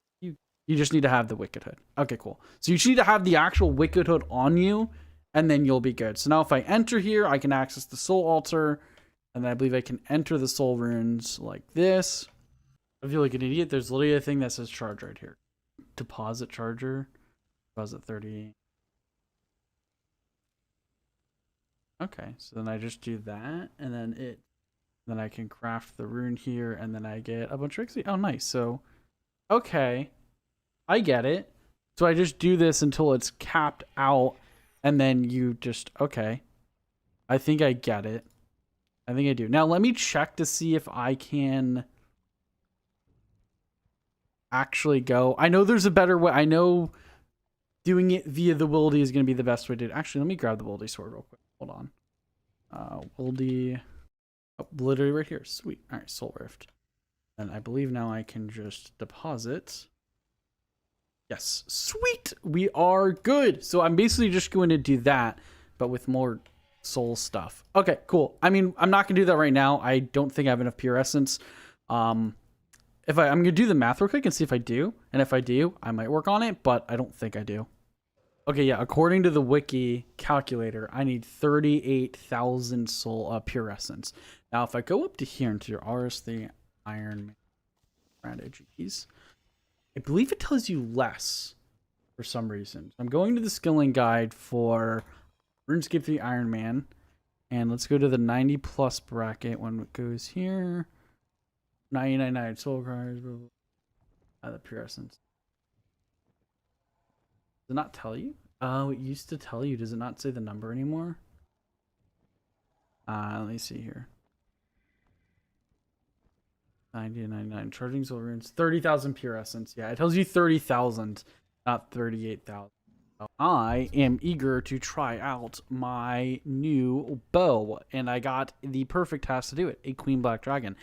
You just need to have the Wicked Hood. Okay, cool. So you just need to have the actual Wicked Hood on you, and then you'll be good. So now if I enter here, I can access the Soul Altar, and then I believe I can enter the Soul Runes like this. I feel like an idiot. There's literally a thing that says charge right here. Deposit charger. Deposit 30. Okay, so then I just do that, and then I can craft the rune here, and then I get a bunch of XP. Oh, nice. So, okay. I get it. So I just do this until it's capped out, and then you just, okay. I think I get it. I think I do. Now, let me check to see if I can actually go. I know there's a better way. I know doing it via the Wildy is going to be the best way to do it. Actually, let me grab the Wildy sword real quick. Hold on. Wildy. Oh, literally right here. Sweet. All right, Soul Rift. And I believe now I can just deposit. Yes. Sweet. We are good. So I'm basically just going to do that, but with more soul stuff. Okay, cool. I mean, I'm not going to do that right now. I don't think I have enough pure essence. I'm going to do the math real quick and see if I do. And if I do, I might work on it, but I don't think I do. Okay, yeah. According to the wiki calculator, I need 38,000 soul pure essence. Now, if I go up to here into your RS3 Ironman strategies, I believe it tells you less for some reason. I'm going to the skilling guide for RuneScape 3 Ironman, and let's go to the 90 plus bracket when it goes here. 99 soul cards, the pure essence. Does it not tell you? Oh, it used to tell you. Does it not say the number anymore? Let me see here. 90 and 99. Charging soul runes. 30,000 pure essence. Yeah, it tells you 30,000, not 38,000. I am eager to try out my new bow, and I got the perfect task to do it, a Queen Black Dragon.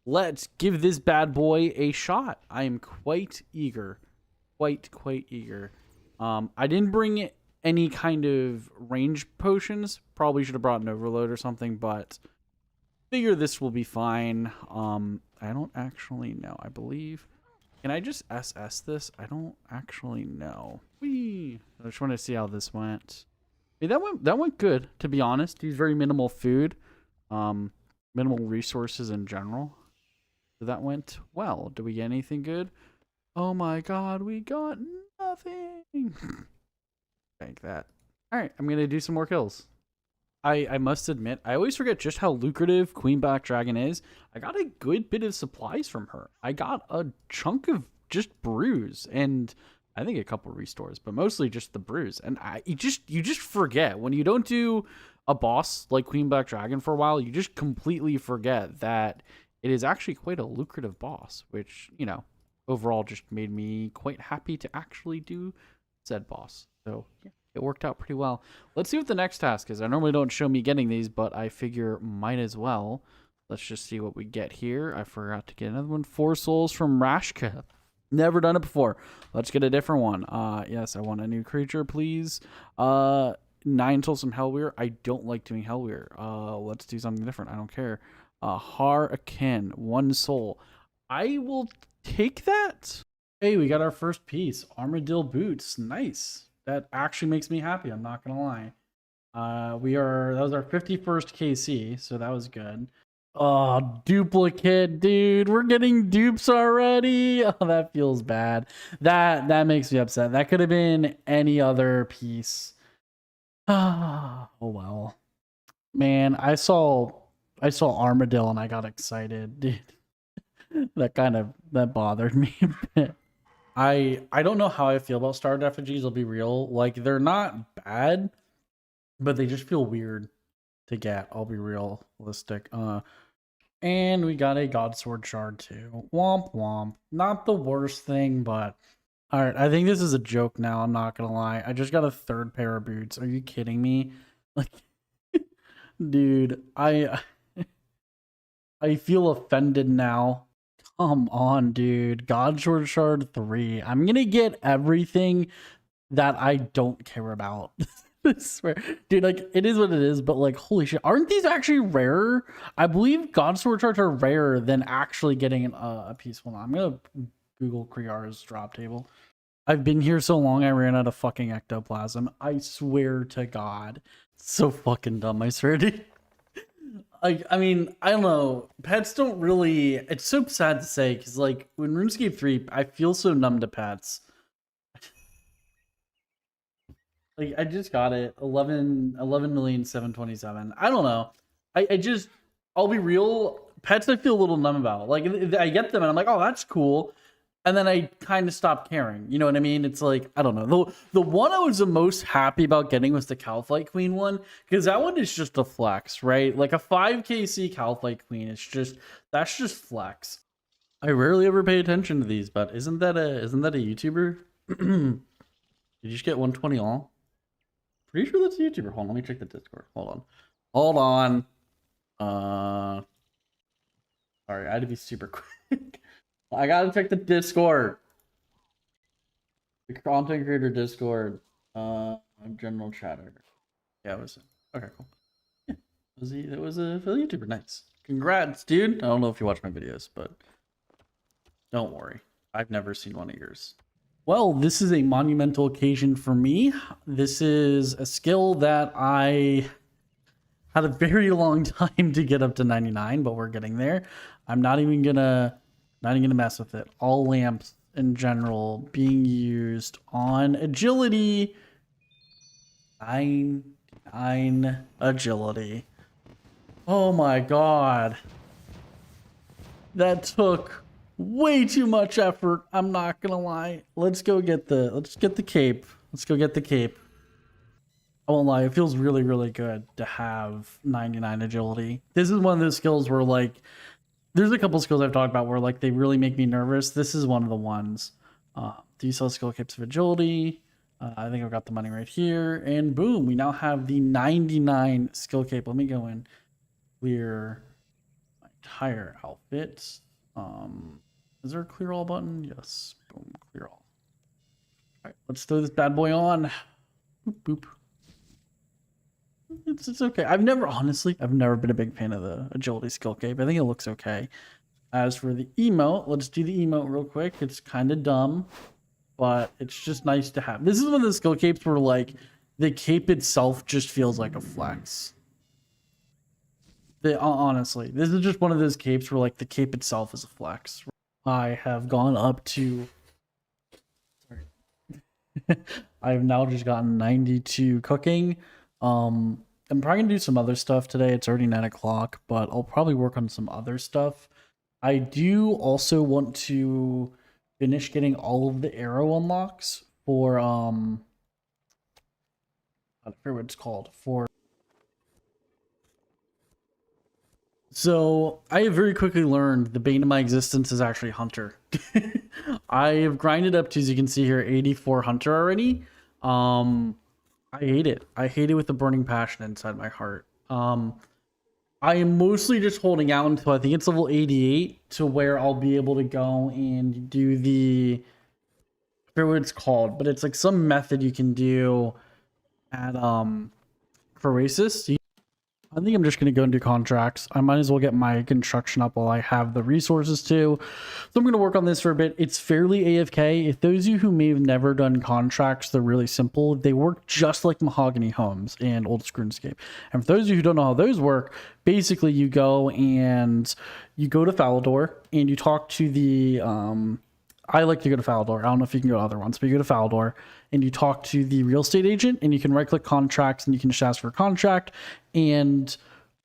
Let's give this bad boy a shot. I am quite eager. Quite eager. I didn't bring any kind of range potions. Probably should have brought an overload or something, but figure this will be fine. I don't actually know. I believe. Can I just SS this? I don't actually know. Whee! I just want to see how this went. Hey, that went good, to be honest. Use very minimal food. Minimal resources in general. So that went well. Did we get anything good? Oh my god, we got nothing. Like that. Alright, I'm gonna do some more kills. I must admit, I always forget just how lucrative Queen Black Dragon is. I got a good bit of supplies from her. I got a chunk of just brews and I think a couple restores, but mostly just the brews. And you just forget when you don't do a boss like Queen Black Dragon for a while, you just completely forget that it is actually quite a lucrative boss, which, you know, overall just made me quite happy to actually do said boss. So, yeah. It worked out pretty well. Let's see what the next task is. I normally don't show me getting these, but I figure might as well. Let's just see what we get here. I forgot to get another one. 4 souls from Rashka. Never done it before. Let's get a different one. Yes, I want a new creature, please. 9 souls from Hellweir. I don't like doing Hellweir. Let's do something different. I don't care. Har Akin. 1 soul. I will take that. Hey, we got our first piece. Armadillo boots. Nice. That actually makes me happy. I'm not gonna lie. That was our 51st KC, so that was good. Oh, duplicate, dude. We're getting dupes already. Oh, that feels bad. That makes me upset. That could have been any other piece. Oh well. Man, I saw Armadillo and I got excited, dude. that bothered me a bit. I don't know how I feel about starred effigies, I'll be real. Like, they're not bad, but they just feel weird to get. I'll be realistic. And we got a Godsword shard too. Womp womp. Not the worst thing, but alright, I think this is a joke now, I'm not gonna lie. I just got a 3rd pair of boots. Are you kidding me? Like, dude, I feel offended now. Come on, dude. Godsword Shard 3. I'm gonna get everything that I don't care about. I swear. Dude, like, it is what it is, but like, holy shit. Aren't these actually rarer? I believe Godsword Shards are rarer than actually getting a piece. Hold on, I'm gonna Google Kriar's drop table. I've been here so long, I ran out of fucking ectoplasm. I swear to God. So fucking dumb, I swear to you. I mean, I don't know. Pets don't really. It's so sad to say because, like, when RuneScape 3, I feel so numb to pets. Like, I just got it 11,727,000. I don't know. I just, I'll be real. Pets, I feel a little numb about. Like, I get them and I'm like, oh, that's cool. And then I kind of stopped caring. You know what I mean? It's like, I don't know. The one I was the most happy about getting was the Calflight Queen one, because that one is just a flex, right? Like a 5KC Calflight Queen, that's just flex. I rarely ever pay attention to these, but isn't that a YouTuber? Did you just get 120 all? Pretty sure that's a YouTuber. Hold on, let me check the Discord. Hold on. Sorry, I had to be super quick. I gotta check the Discord. The content creator Discord. General chatter. Yeah, it was. Okay, cool. Yeah, it was a YouTuber. Nice. Congrats, dude. I don't know if you watch my videos, but don't worry. I've never seen one of yours. Well, this is a monumental occasion for me. This is a skill that I had a very long time to get up to 99, but we're getting there. I'm not even gonna mess with it. All lamps in general being used on agility. 9 agility. Oh my god. That took way too much effort. I'm not gonna lie. Let's get the cape. Let's go get the cape. I won't lie, it feels really, really good to have 99 agility. This is one of those skills where like there's a couple skills I've talked about where like they really make me nervous. This is one of the ones. Do you sell skill capes of agility? I think I've got the money right here. And boom, we now have the 99 skill cape. Let me go and clear my entire outfit. Is there a clear all button? Yes. Boom, clear all. All right, let's throw this bad boy on. Boop, boop. It's okay. I've never been a big fan of the agility skill cape. I think it looks okay. As for the emote, let's do the emote real quick. It's kind of dumb, but it's just nice to have. This is one of the skill capes where like the cape itself just feels like a flex. Honestly, this is just one of those capes where like the cape itself is a flex. I have gone up to. Sorry. I've now just gotten 92 cooking. I'm probably gonna do some other stuff today. It's already 9 o'clock, but I'll probably work on some other stuff. I do also want to finish getting all of the arrow unlocks for I forget what it's called for. So I have very quickly learned the bane of my existence is actually Hunter. I have grinded up to, as you can see here, 84 Hunter already. I hate it. I hate it with a burning passion inside my heart. I am mostly just holding out until I think it's level 88 to where I'll be able to go and do the, I forget what it's called, but it's like some method you can do at Phrasis. I think I'm just going to go and do contracts. I might as well get my construction up while I have the resources to. So I'm going to work on this for a bit. It's fairly AFK. If those of you who may have never done contracts, they're really simple. They work just like Mahogany Homes and Old RuneScape. And for those of you who don't know how those work, basically you go to Falador and you talk to the... I like to go to Falador. I don't know if you can go to other ones, but you go to Falador and you talk to the real estate agent and you can right click contracts and you can just ask for a contract. And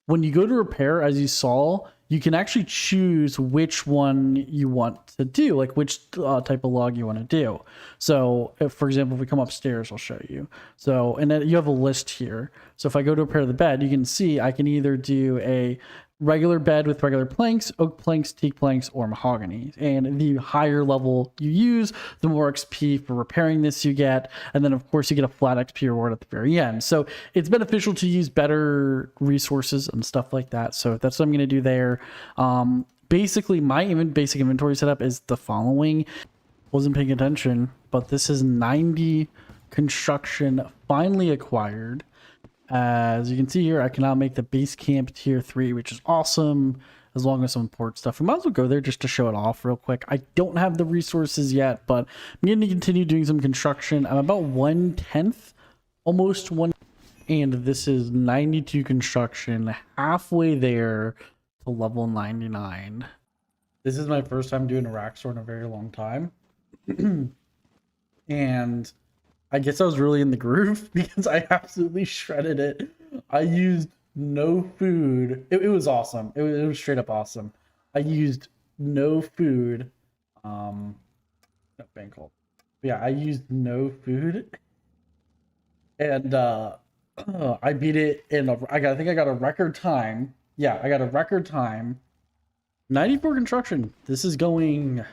when you go to repair, as you saw, you can actually choose which one you want to do, like which type of log you want to do. So if, for example, if we come upstairs, I'll show you. So, and then you have a list here. So if I go to repair the bed, you can see I can either do a regular bed with regular planks, oak planks, teak planks, or mahogany. And the higher level you use, the more XP for repairing this you get. And then, of course, you get a flat XP reward at the very end. So it's beneficial to use better resources and stuff like that. So that's what I'm going to do there. Basically, my basic inventory setup is the following. Wasn't paying attention, but this is 90 construction finally acquired. As you can see here, I can now make the base camp tier 3, which is awesome, as long as some import stuff. We might as well go there just to show it off real quick. I don't have the resources yet, but I'm going to continue doing some construction. I'm about 1/10, almost one, and this is 92 construction, halfway there to level 99. This is my first time doing a rack store in a very long time. And I guess I was really in the groove because I absolutely shredded it. I used no food. It was awesome. It was straight up awesome. I used no food. No, bank hold. Yeah, I used no food. And I beat it in I think I got a record time. Yeah, I got a record time. 94 construction. This is going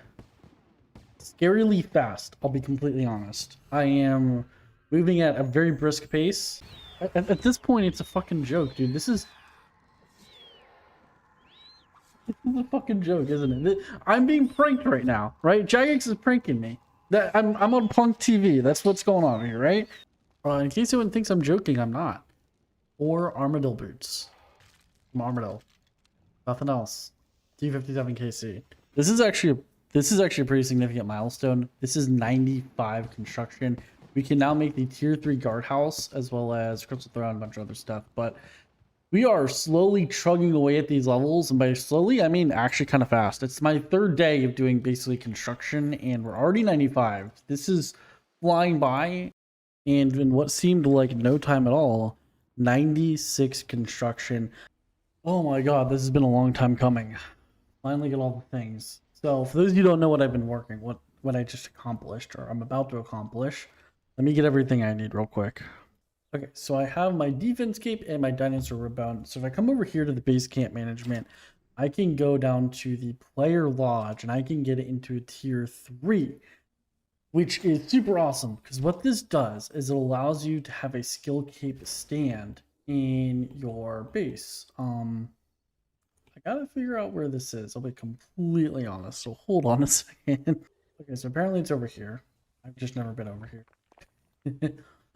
scarily fast, I'll be completely honest. I am moving at a very brisk pace. At this point, it's a fucking joke, dude. This is a fucking joke, isn't it? I'm being pranked right now, right? Jagex is pranking me. That I'm on Punk TV. That's what's going on here, right? In case anyone thinks I'm joking, I'm not. Or Armadillo boots. I'm Armadillo. Nothing else. T57 KC. This is actually this is actually a pretty significant milestone. This is 95 construction. We can now make the tier 3 guardhouse as well as crystal throw and a bunch of other stuff. But we are slowly chugging away at these levels. And by slowly, I mean actually kind of fast. It's my third day of doing basically construction and we're already 95. This is flying by. And in what seemed like no time at all, 96 construction. Oh my god, this has been a long time coming. Finally get all the things. So for those of you who don't know what I've been working, what I just accomplished or I'm about to accomplish, let me get everything I need real quick. Okay, so I have my defense cape and my dinosaur rebound. So if I come over here to the base camp management, I can go down to the player lodge and I can get it into a tier 3, which is super awesome because what this does is it allows you to have a skill cape stand in your base. I gotta figure out where this is. I'll be completely honest. So hold on a second. Okay, so apparently it's over here. I've just never been over here.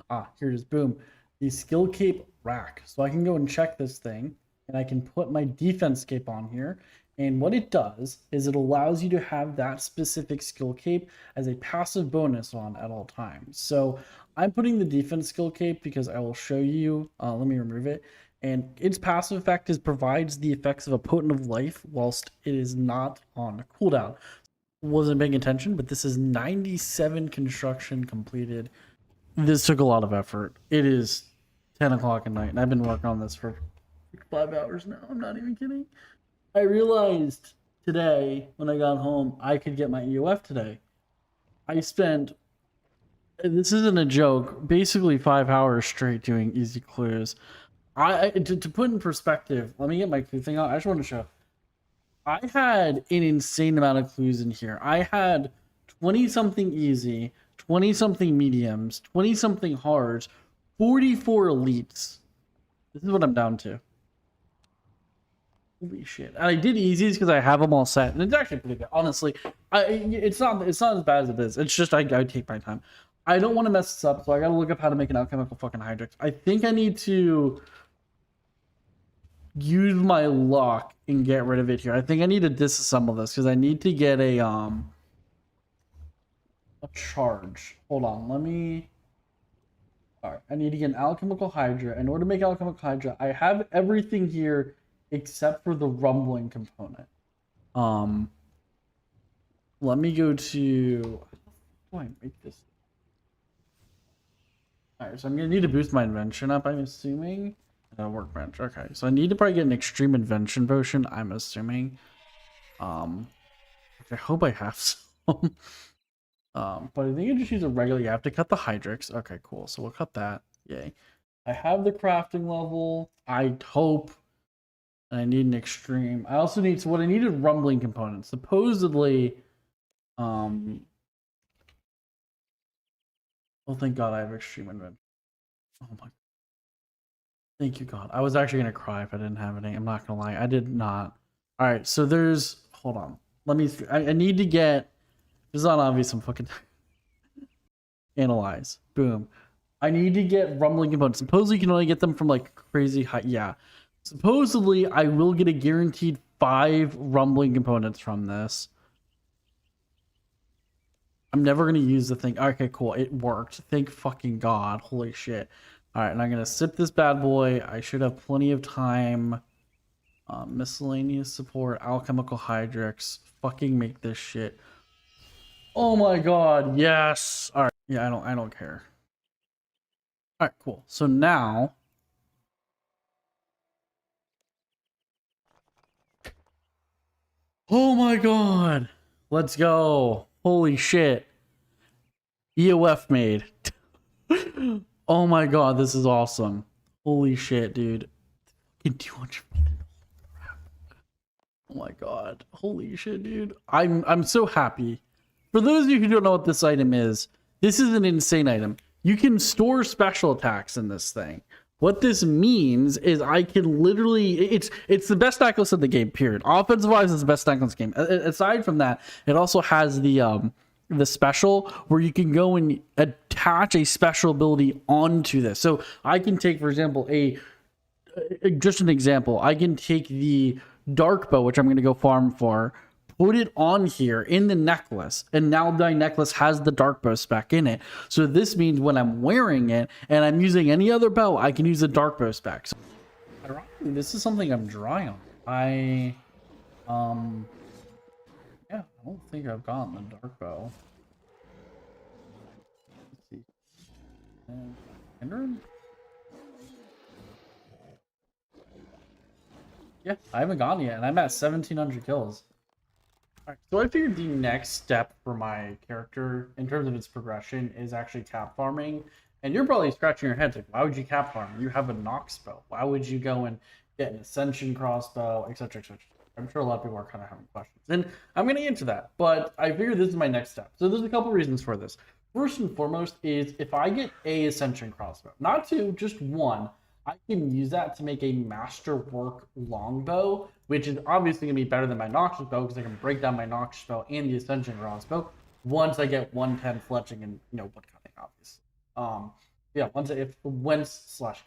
Ah, here it is. Boom. The skill cape rack. So I can go and check this thing and I can put my defense cape on here. And what it does is it allows you to have that specific skill cape as a passive bonus on at all times. So I'm putting the defense skill cape because I will show you. Let me remove it. And its passive effect is provides the effects of a potent of life whilst it is not on cooldown. Wasn't paying attention, but this is 97 construction completed. This took a lot of effort. It is 10 o'clock at night, and I've been working on this for 5 hours now. I'm not even kidding. I realized today when I got home, I could get my EOF today. I spent, this isn't a joke, basically 5 hours straight doing easy clues. To put in perspective, let me get my clue thing out. I just want to show. I had an insane amount of clues in here. I had 20 something easy, 20 something mediums, 20 something hards, 44 elites. This is what I'm down to. Holy shit! And I did easies because I have them all set, and it's actually pretty good. Honestly, it's not as bad as it is. It's just I take my time. I don't want to mess this up, so I gotta look up how to make an alchemical fucking hydrix. I think I need to use my luck and get rid of it here. I think I need to disassemble this because I need to get a charge. Hold on, let me. All right, I need to get an alchemical hydra. In order to make alchemical hydra, I have everything here except for the rumbling component. Let me go to. How do I make this? All right, so I'm gonna need to boost my invention up. I'm assuming. Workbench. Okay, so I need to probably get an extreme invention potion. I'm assuming. I hope I have some. But I think I just use a regular. You have to cut the hydrix. Okay, cool. So we'll cut that. Yay. I have the crafting level. I hope. And I need an extreme. I also need. So what I need is rumbling components. Supposedly. Oh, thank God I have extreme invention. Oh my. Thank you, God. I was actually going to cry if I didn't have any. I'm not going to lie. I did not. All right. So there's. Hold on. Let me. I need to get. This is not obvious. I'm fucking. Analyze. Boom. I need to get rumbling components. Supposedly, you can only get them from like crazy high. Yeah. Supposedly, I will get a guaranteed 5 rumbling components from this. I'm never going to use the thing. Okay, cool. It worked. Thank fucking God. Holy shit. All right, and I'm gonna sip this bad boy. I should have plenty of time. Miscellaneous support, alchemical hydrix. Fucking make this shit. Oh my God, yes. All right, yeah, I don't care. All right, cool. So now, oh my God, let's go. Holy shit. EOF made. Oh my God, this is awesome. Holy shit, dude. Fucking 200. Oh my God. Holy shit, dude. I'm so happy. For those of you who don't know what this item is, this is an insane item. You can store special attacks in this thing. What this means is I can literally it's the best necklace in the game, period. Offensive wise, it's the best necklace in the game. Aside from that, it also has the special where you can go and attach a special ability onto this. So I can take, for example, just an example. I can take the dark bow, which I'm going to go farm for, put it on here in the necklace, and now my necklace has the dark bow spec in it. So this means when I'm wearing it and I'm using any other bow, I can use the dark bow spec. So, ironically, this is something I'm dry on. Yeah, I don't think I've gotten the dark bow. Let's see. Kindred? Yeah, I haven't gone yet, and I'm at 1,700 kills. Alright, so I figured the next step for my character, in terms of its progression, is actually cap farming. And you're probably scratching your head like, why would you cap farm? You have a Nox bow. Why would you go and get an Ascension crossbow, etc., etc.? I'm sure a lot of people are kind of having questions. And I'm going to answer that, but I figured this is my next step. So there's a couple reasons for this. First and foremost is if I get a Ascension crossbow, not two, just one, I can use that to make a masterwork longbow, which is obviously going to be better than my Noxious bow because I can break down my Noxious bow and the Ascension crossbow once I get 110 fletching and wood cutting, obviously. Yeah,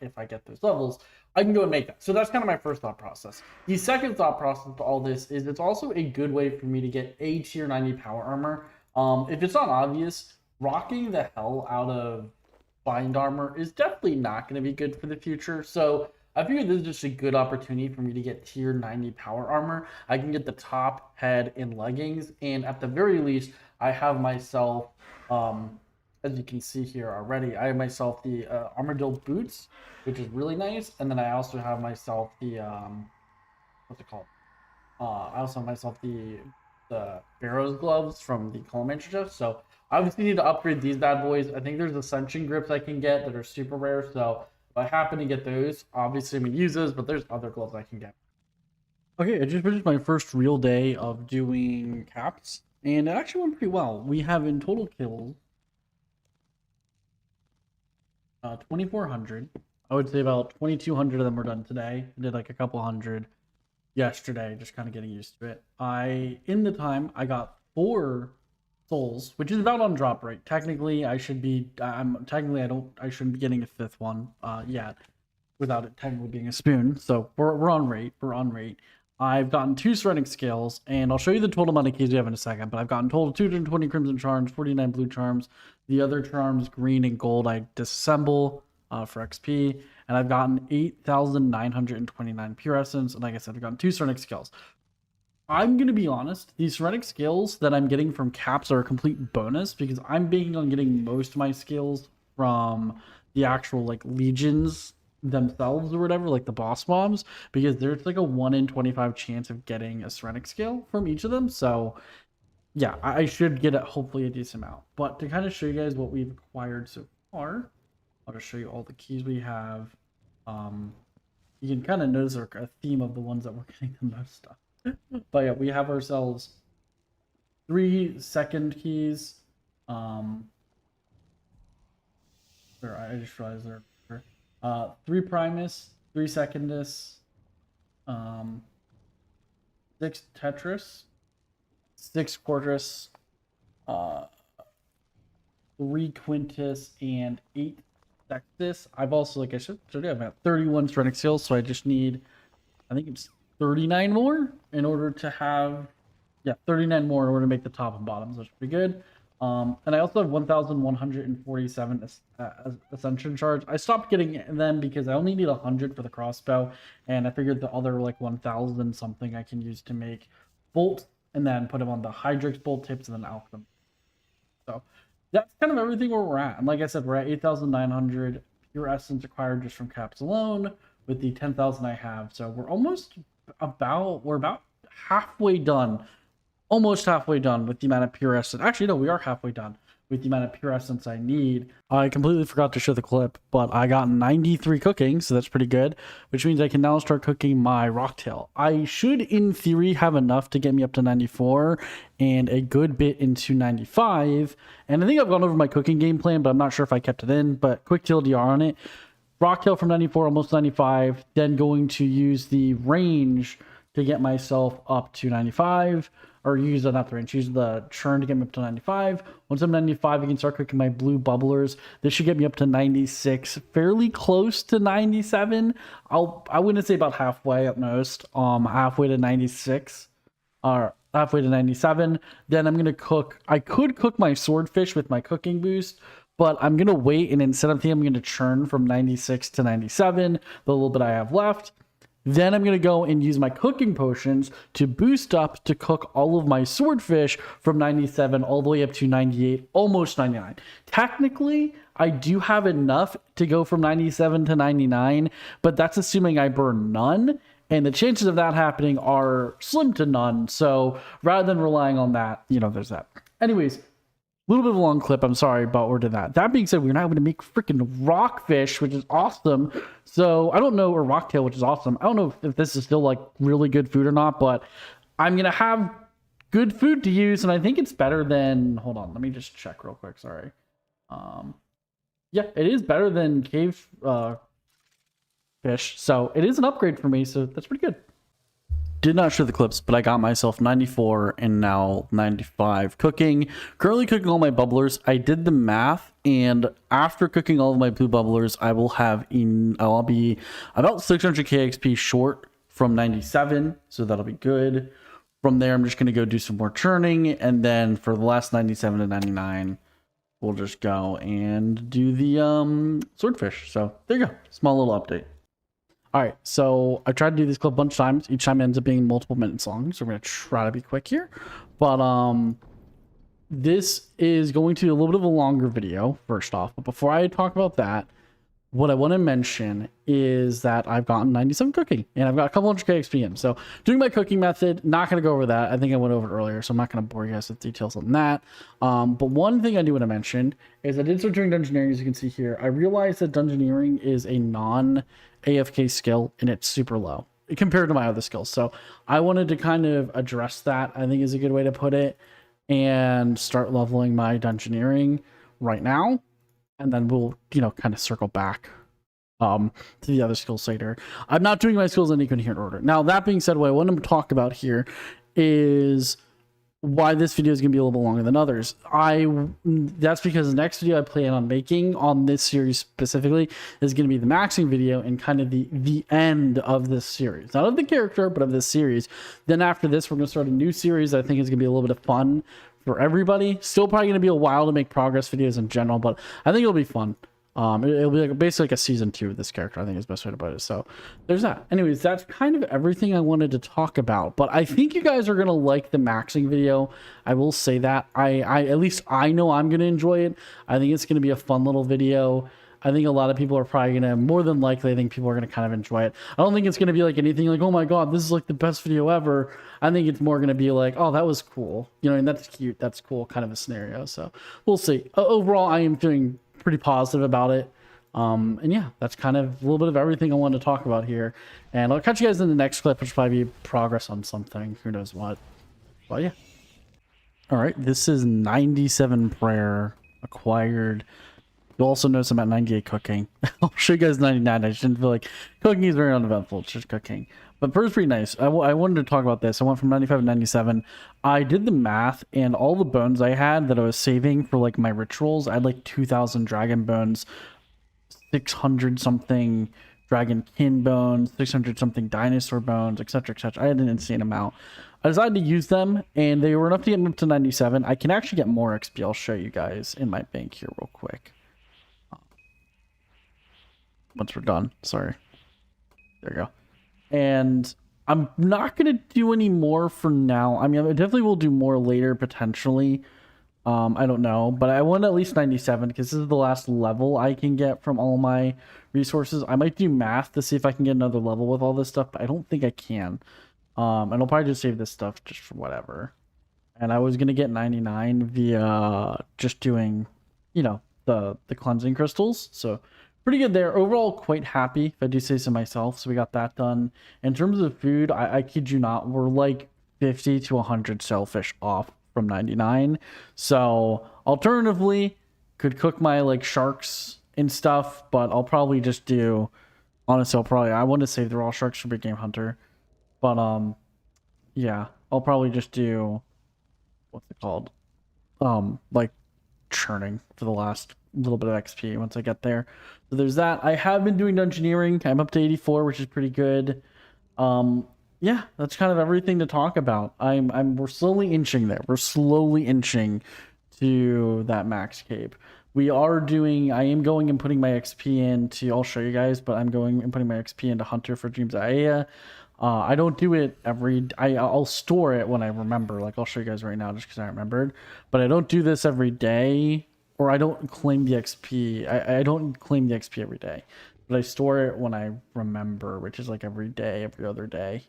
if I get those levels, I can go and make that. So that's kind of my first thought process. The second thought process to all this is it's also a good way for me to get a tier 90 power armor. If it's not obvious, rocking the hell out of bind armor is definitely not going to be good for the future. So I figured this is just a good opportunity for me to get tier 90 power armor. I can get the top, head, and leggings, and at the very least, I have myself, as you can see here already, I have myself the Armadillo boots, which is really nice, and then I also have myself the what's it called? I also have myself the Barrow's gloves from the Calamantra chest. So I obviously need to upgrade these bad boys. I think there's Ascension grips I can get that are super rare. So if I happen to get those, obviously I'm gonna use those, but there's other gloves I can get. Okay, I just finished my first real day of doing caps, and it actually went pretty well. We have in total kills 2,400. I would say about 2,200 of them were done today. I did like a couple hundred yesterday, just kind of getting used to it. In the time, I got 4 souls, which is about on drop rate. Technically, I shouldn't be getting a 5th one yet, without it technically being a spoon. So we're on rate. I've gotten 2 ceramic scales, and I'll show you the total amount of keys we have in a second, but I've gotten total 220 crimson charms, 49 blue charms. The other charms, green and gold, I disassemble for XP, and I've gotten 8,929 pure essence, and like I said, I've gotten 2 ceramic scales. I'm going to be honest, these ceramic scales that I'm getting from caps are a complete bonus, because I'm banking on getting most of my skills from the actual like legions themselves or whatever, like the boss mobs, because there's like a 1 in 25 chance of getting a ceramic scale from each of them. So yeah, I should get hopefully a decent amount. But to kind of show you guys what we've acquired so far, I'll just show you all the keys we have. You can kind of notice a theme of the ones that we're getting the most stuff. But yeah, we have ourselves 3 second keys. I just realized there. 3 Primus, 3 Secondus, 6 Tetris, 6 Quartus, 3 Quintus, and 8 Sextus. I've also, like I should have at 31 ceramic skills, so I just need, I think it's 39 more in order to have, 39 more in order to make the top and bottom, so that's pretty good. And I also have 1,147 Ascension charge. I stopped getting them because I only need 100 for the crossbow, and I figured the other like 1,000 something I can use to make bolt, and then put them on the Hydrix bolt tips and then alchemy. So that's kind of everything where we're at. And like I said, we're at 8,900 pure essence acquired just from caps alone with the 10,000 I have. So we're about halfway done. Almost halfway done with the amount of pure essence. Actually, no, we are halfway done with the amount of pure essence I need. I completely forgot to show the clip, but I got 93 cooking, so that's pretty good, which means I can now start cooking my rocktail. I should, in theory, have enough to get me up to 94 and a good bit into 95. And I think I've gone over my cooking game plan, but I'm not sure if I kept it in, but quick TLDR on it. Rocktail from 94, almost 95, then going to use the range to get myself up to 95. Or use not the range, use the churn to get me up to 95. Once I'm 95, I can start cooking my blue bubblers. This should get me up to 96, fairly close to 97. I wouldn't say about halfway at most. Halfway to 96, or halfway to 97. Then I'm going to cook. I could cook my swordfish with my cooking boost, but I'm going to wait, and instead of I'm going to churn from 96 to 97, the little bit I have left. Then I'm going to go and use my cooking potions to boost up to cook all of my swordfish from 97 all the way up to 98, almost 99. Technically, I do have enough to go from 97 to 99, but that's assuming I burn none. And the chances of that happening are slim to none. So rather than relying on that, there's that. Anyways, little bit of a long clip. I'm sorry, but we're to that. That being said, we're now going to make freaking rockfish, which is awesome. So I don't know, or rocktail, which is awesome. I don't know if this is still like really good food or not, but I'm going to have good food to use. And I think it's better than, hold on, let me just check real quick. Sorry. Yeah, it is better than cave fish. So it is an upgrade for me. So that's pretty good. Did not show the clips, but I got myself 94 and now 95 cooking. Currently cooking all my bubblers. I did the math, and after cooking all of my blue bubblers, I'll be about 600k XP short from 97, so that'll be good. From there, I'm just going to go do some more churning, and then for the last 97 to 99, we'll just go and do the swordfish. So there you go. Small little update. All right, so I tried to do this clip a bunch of times. Each time it ends up being multiple minutes long, so we're gonna try to be quick here. But this is going to be a little bit of a longer video, first off. But before I talk about that, what I want to mention is that I've gotten 97 cooking, and I've got a couple hundred XP in. So doing my cooking method, not going to go over that. I think I went over it earlier, so I'm not going to bore you guys with details on that. But one thing I do want to mention is I did start doing dungeoneering, as you can see here. I realized that dungeoneering is a non-AFK skill, and it's super low compared to my other skills. So I wanted to kind of address that, I think is a good way to put it, and start leveling my dungeoneering right now. And then we'll, kind of circle back to the other skills later. I'm not doing my skills in any coherent order. Now, that being said, what I want to talk about here is why this video is going to be a little bit longer than others. That's because the next video I plan on making on this series specifically is going to be the maxing video and kind of the end of this series. Not of the character, but of this series. Then after this, we're going to start a new series that I think is going to be a little bit of fun for everybody. Still probably going to be a while to make progress videos in general, but I think it'll be fun. It'll be basically like a season 2 of this character, I think is the best way to put it. So there's that. Anyways, that's kind of everything I wanted to talk about, but I think you guys are going to like the maxing video. I will say that. At least I know I'm going to enjoy it. I think it's going to be a fun little video. I think a lot of people are probably going to, more than likely, I think people are going to kind of enjoy it. I don't think it's going to be like anything like, oh my God, this is like the best video ever. I think it's more going to be like, oh, that was cool. And that's cute. That's cool kind of a scenario. So we'll see. Overall, I am feeling pretty positive about it. And yeah, that's kind of a little bit of everything I wanted to talk about here. And I'll catch you guys in the next clip, which will probably be progress on something. Who knows what. But yeah. All right. This is 97 prayer acquired. You'll also notice I'm at 98 cooking. I'll show you guys 99. I shouldn't feel like cooking is very uneventful. It's just cooking. But first, pretty nice. I wanted to talk about this. I went from 95 to 97. I did the math, and all the bones I had that I was saving for like my rituals, I had like 2,000 dragon bones, 600 something dragon kin bones, 600 something dinosaur bones, etc., etc. I had an insane amount. I decided to use them, and they were enough to get me up to 97. I can actually get more XP. I'll show you guys in my bank here real quick. Once we're done. Sorry. There you go. And I'm not going to do any more for now. I mean, I definitely will do more later, potentially. I don't know. But I want at least 97 because this is the last level I can get from all my resources. I might do math to see if I can get another level with all this stuff, but I don't think I can. And I'll probably just save this stuff just for whatever. And I was going to get 99 via just doing, the cleansing crystals. So pretty good there. Overall, quite happy, if I do say so myself. So we got that done. In terms of food, I kid you not, we're like 50 to 100 shellfish off from 99. So alternatively, could cook my like sharks and stuff, but I'll probably just do, honestly, I want to save the raw sharks for Big Game Hunter. But yeah, I'll probably just do, what's it called? Like churning for the last little bit of XP once I get there. So there's that. I have been doing dungeoneering. I'm up to 84, which is pretty good. yeah, that's kind of everything to talk about. We're slowly inching there. We're slowly inching to that max cape. I am going and putting my XP into, I'll show you guys, but I'm going and putting my XP into Hunter for Dreams Aya. I don't do it I'll store it when I remember. Like, I'll show you guys right now just because I remembered. But I don't do this every day, or I don't claim the XP. I don't claim the XP every day, but I store it when I remember, which is like every day, every other day.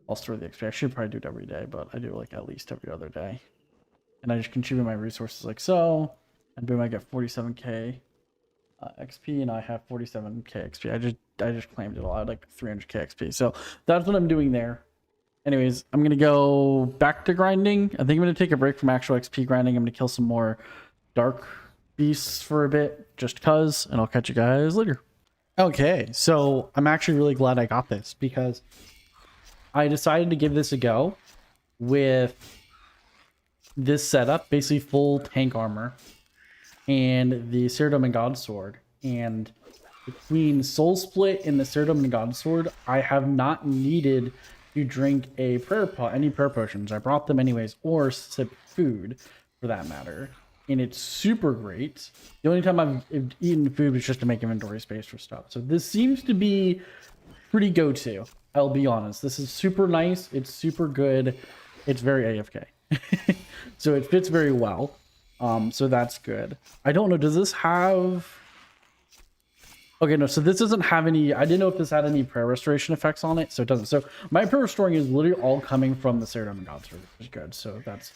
I'll store the XP. I should probably do it every day, but I do it like at least every other day. And I just contribute my resources like so, and boom, I get 47k XP, and I have 47k XP. I just claimed it all. I had like 300k XP. So that's what I'm doing there. Anyways, I'm gonna go back to grinding. I think I'm gonna take a break from actual XP grinding. I'm gonna kill some more dark beasts for a bit, just cause, and I'll catch you guys later. Okay, so I'm actually really glad I got this because I decided to give this a go with this setup, basically full tank armor and the Cyrodiil and God Sword. And between Soul Split and the Cyrodiil and God Sword, I have not needed to drink any prayer potions. I brought them anyways, or sip food for that matter. And it's super great. The only time I've eaten food was just to make inventory space for stuff. So this seems to be pretty go-to. I'll be honest. This is super nice. It's super good. It's very AFK. So it fits very well. So that's good. I don't know. Does this have... Okay, no. So this doesn't have any... I didn't know if this had any prayer restoration effects on it. So it doesn't. So my prayer restoring is literally all coming from the Cyrodiil and God Sword, which is good. So that's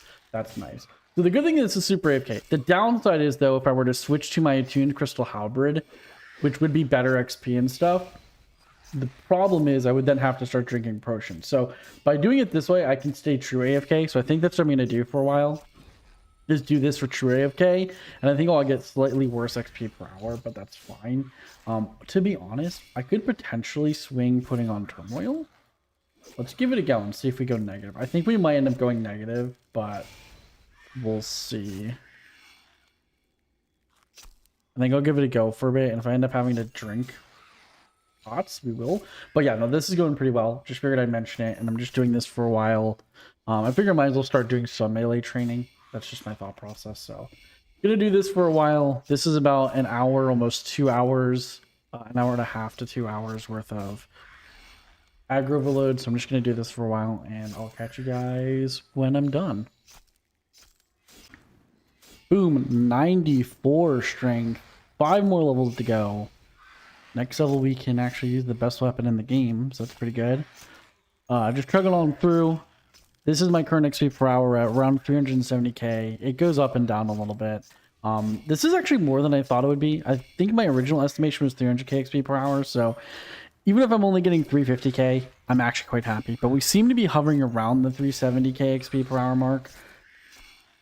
nice. So the good thing is this is super AFK. The downside is, though, if I were to switch to my attuned crystal halberd, which would be better XP and stuff, the problem is I would then have to start drinking potions. So by doing it this way, I can stay true AFK. So I think that's what I'm going to do for a while. Just do this for true AFK. And I think I'll get slightly worse XP per hour, but that's fine. To be honest, I could potentially swing putting on Turmoil. Let's give it a go and see if we go negative. I think we might end up going negative, but we'll see. I think I'll give it a go for a bit. And if I end up having to drink pots, we will. But yeah, no, this is going pretty well. Just figured I'd mention it, and I'm just doing this for a while. I figure I might as well start doing some melee training. That's just my thought process. So gonna do this for a while. This is about an hour, almost 2 hours, an hour and a half to 2 hours worth of aggro overload. So I'm just gonna do this for a while, and I'll catch you guys when I'm done. Boom, 94 strength, 5 more levels to go. Next level, we can actually use the best weapon in the game, so that's pretty good. Just chugging on through. This is my current XP per hour at around 370k. It goes up and down a little bit. This is actually more than I thought it would be. I think my original estimation was 300k XP per hour, so even if I'm only getting 350k, I'm actually quite happy. But we seem to be hovering around the 370k XP per hour mark,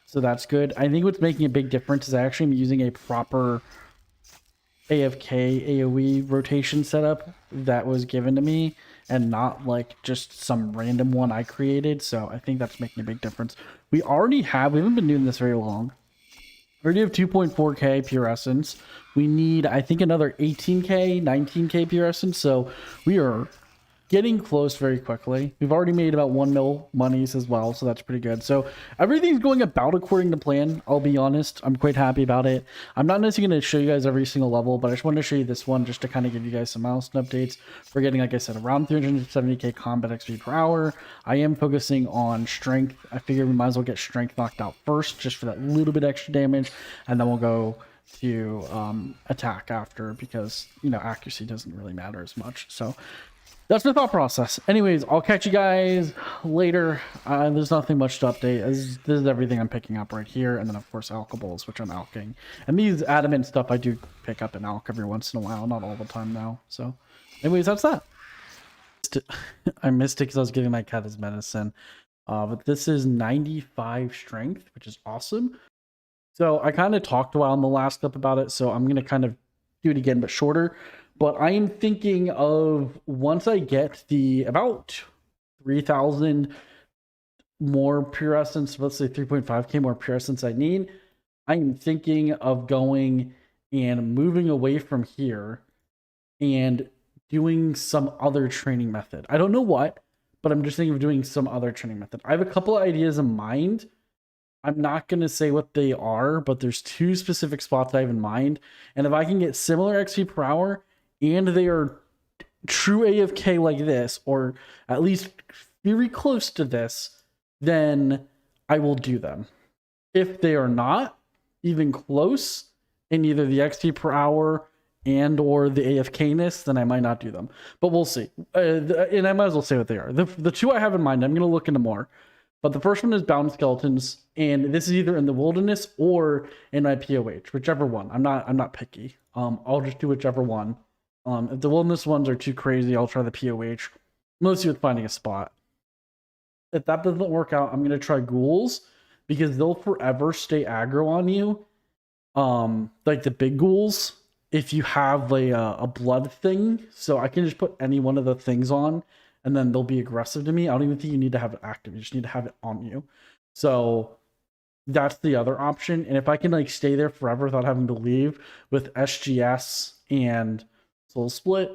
so that's good. I think what's making a big difference is I actually am using a proper AFK AoE rotation setup that was given to me and not like just some random one I created. So I think that's making a big difference. We haven't been doing this very long. We already have 2.4k pure essence. We need, I think, another 18k, 19k pure essence. So we are getting close very quickly. We've already made about 1 mil monies as well, so that's pretty good. So everything's going about according to plan. I'll be honest, I'm quite happy about it. I'm not necessarily going to show you guys every single level, but I just wanted to show you this one just to kind of give you guys some milestone updates. We're getting, like I said, around 370k combat XP per hour. I am focusing on strength. I figure we might as well get strength knocked out first, just for that little bit extra damage, and then we'll go to attack after, because, you know, accuracy doesn't really matter as much. So that's my thought process. Anyways, I'll catch you guys later. There's nothing much to update. This is everything I'm picking up right here. And then, of course, alkables, which I'm alking. And these adamant stuff I do pick up and alk every once in a while. Not all the time now. So, anyways, that's that. I missed it because I was giving my cat his medicine. But this is 95 strength, which is awesome. So I kind of talked a while in the last clip about it. So I'm going to kind of do it again, but shorter. But I am thinking of, once I get the about 3,000 more pure essence, let's say 3.5k more pure essence I need, I am thinking of going and moving away from here and doing some other training method. I don't know what, but I'm just thinking of doing some other training method. I have a couple of ideas in mind. I'm not going to say what they are, but there's two specific spots I have in mind. And if I can get similar XP per hour and they are true AFK like this, or at least very close to this, then I will do them. If they are not even close in either the XP per hour and or the AFK-ness, then I might not do them. But we'll see. And I might as well say what they are. The two I have in mind, I'm going to look into more. But the first one is bound skeletons, and this is either in the wilderness or in my POH, whichever one. I'm not picky. I'll just do whichever one. If the wilderness ones are too crazy, I'll try the POH, mostly with finding a spot. If that doesn't work out, I'm gonna try ghouls because they'll forever stay aggro on you. Like the big ghouls, if you have a blood thing, so I can just put any one of the things on and then they'll be aggressive to me. I don't even think you need to have it active. You just need to have it on you. So that's the other option. And if I can like stay there forever without having to leave with SGS and Soul Split,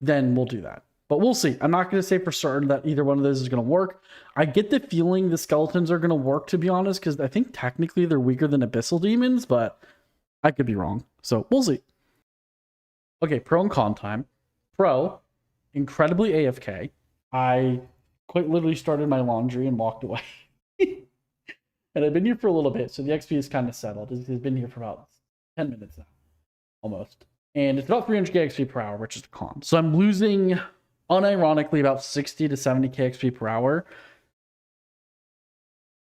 then we'll do that. But we'll see. I'm not going to say for certain that either one of those is going to work. I get the feeling the skeletons are going to work, to be honest, because I think technically they're weaker than abyssal demons, but I could be wrong. So we'll see. Okay, pro and con time. Pro, incredibly AFK. I quite literally started my laundry and walked away. And I've been here for a little bit, so the XP is kind of settled. It's been here for about 10 minutes now, almost. And it's about 300k XP per hour, which is the con. So I'm losing, unironically, about 60 to 70k XP per hour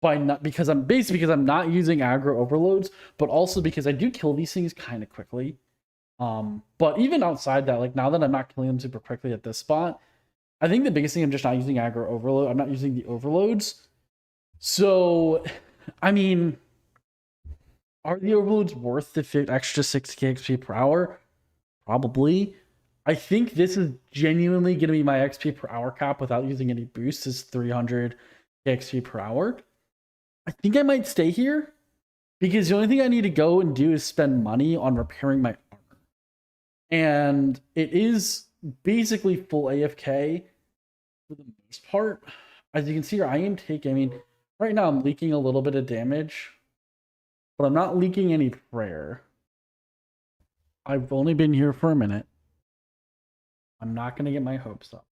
by not because I'm not using aggro overloads, but also because I do kill these things kind of quickly. But even outside that, like now that I'm not killing them super quickly at this spot, I think the biggest thing I'm just not using aggro overload. I'm not using the overloads. So, I mean, are the overloads worth the extra 60k XP per hour? Probably. I think this is genuinely going to be my XP per hour cap without using any boosts, is 300 XP per hour. I think I might stay here because the only thing I need to go and do is spend money on repairing my armor. And it is basically full AFK for the most part. As you can see here, I am taking, I mean, right now I'm leaking a little bit of damage, but I'm not leaking any prayer. I've only been here for a minute. I'm not going to get my hopes up.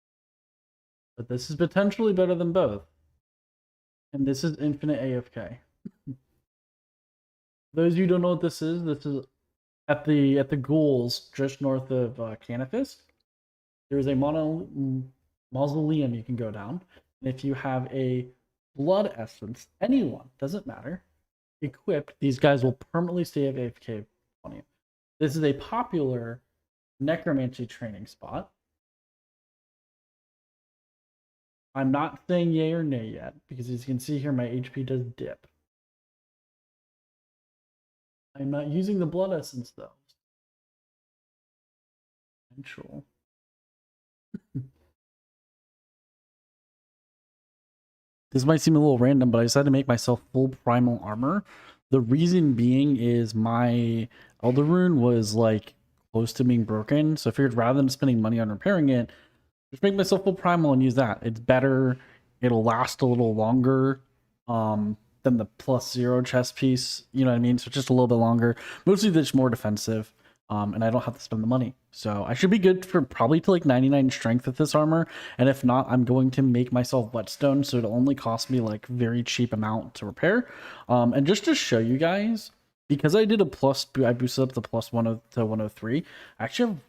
But this is potentially better than both. And this is infinite AFK. Those of you who don't know what this is at the ghouls just north of Canifis. There's a mausoleum you can go down. And if you have a blood essence, anyone, doesn't matter, equipped, these guys will permanently stay at AFK on you. This is a popular necromancy training spot. I'm not saying yay or nay yet, because as you can see here, my HP does dip. I'm not using the blood essence, though. Potential. This might seem a little random, but I decided to make myself full primal armor. The reason being is my Elder Rune was like close to being broken, so I figured rather than spending money on repairing it, just make myself full primal and use that. It's better. It'll last a little longer than the +0 chest piece. You know what I mean? So it's just a little bit longer. Mostly just more defensive. And I don't have to spend the money. So I should be good for probably to like 99 strength with this armor. And if not, I'm going to make myself whetstone, so it'll only cost me like very cheap amount to repair. And just to show you guys, because I did I boosted up the +1 to 103. I actually have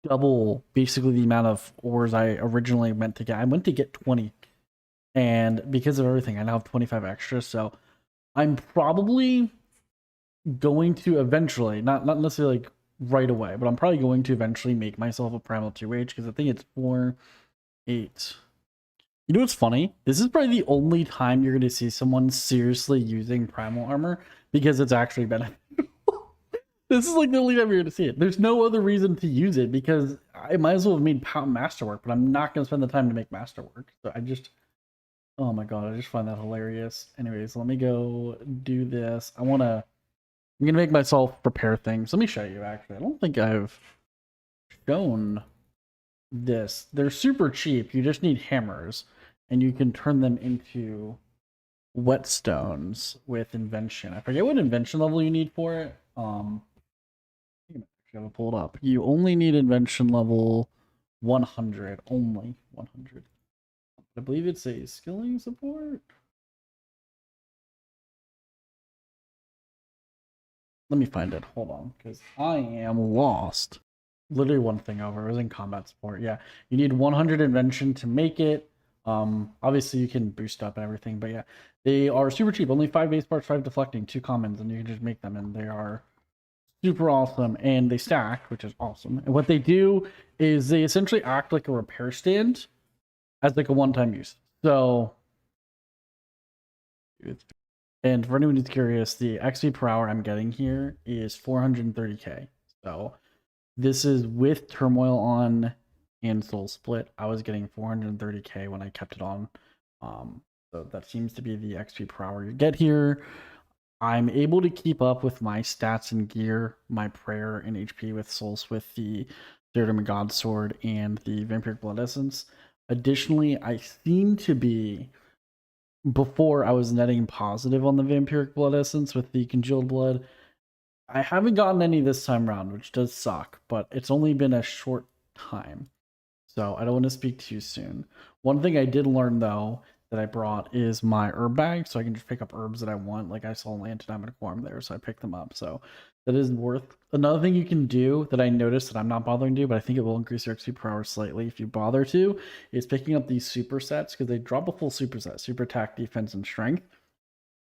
double basically the amount of ores I originally meant to get. I went to get 20. And because of everything, I now have 25 extra. So I'm probably going to eventually, not necessarily like right away, but I'm probably going to eventually make myself a primal 2H because I think it's 4, 8. You know what's funny? This is probably the only time you're going to see someone seriously using primal armor because it's actually beneficial. This is like the only time you're going to see it. There's no other reason to use it because I might as well have made masterwork, but I'm not going to spend the time to make masterwork. So I just, oh my god, I just find that hilarious. Anyways, let me go do this. I'm gonna make myself prepare things. Let me show you, actually. I don't think I've shown this. They're super cheap. You just need hammers. and you can turn them into whetstones with invention. I forget what invention level you need for it. I have it pulled up. You only need invention level 100, only 100. I believe it's a skilling support. Let me find it. Hold on, because I am lost. Literally one thing over. It was in combat support. Yeah, you need 100 invention to make it. Obviously you can boost up and everything, but yeah, they are super cheap. Only 5 base parts, 5 deflecting, 2 commons, and you can just make them, and they are super awesome. And they stack, which is awesome. And what they do is they essentially act like a repair stand as like a one-time use. So, and for anyone who's curious, the XP per hour I'm getting here is 430k. So this is with turmoil on and soul split. I was getting 430k when I kept it on. So that seems to be the XP per hour you get here. I'm able to keep up with my stats and gear, my prayer and HP with souls with the Zerdom God Sword and the Vampiric Blood Essence. Additionally, I seem to be, before I was netting positive on the Vampiric Blood Essence with the Congealed Blood. I haven't gotten any this time around, which does suck, but it's only been a short time. So I don't want to speak too soon. One thing I did learn though that I brought is my herb bag, so I can just pick up herbs that I want. Like I saw Lanthanum Quorum there, so I picked them up. So that is worth. Another thing you can do that I noticed that I'm not bothering to do, but I think it will increase your XP per hour slightly if you bother to, is picking up these supersets because they drop a full superset: super attack, defense, and strength.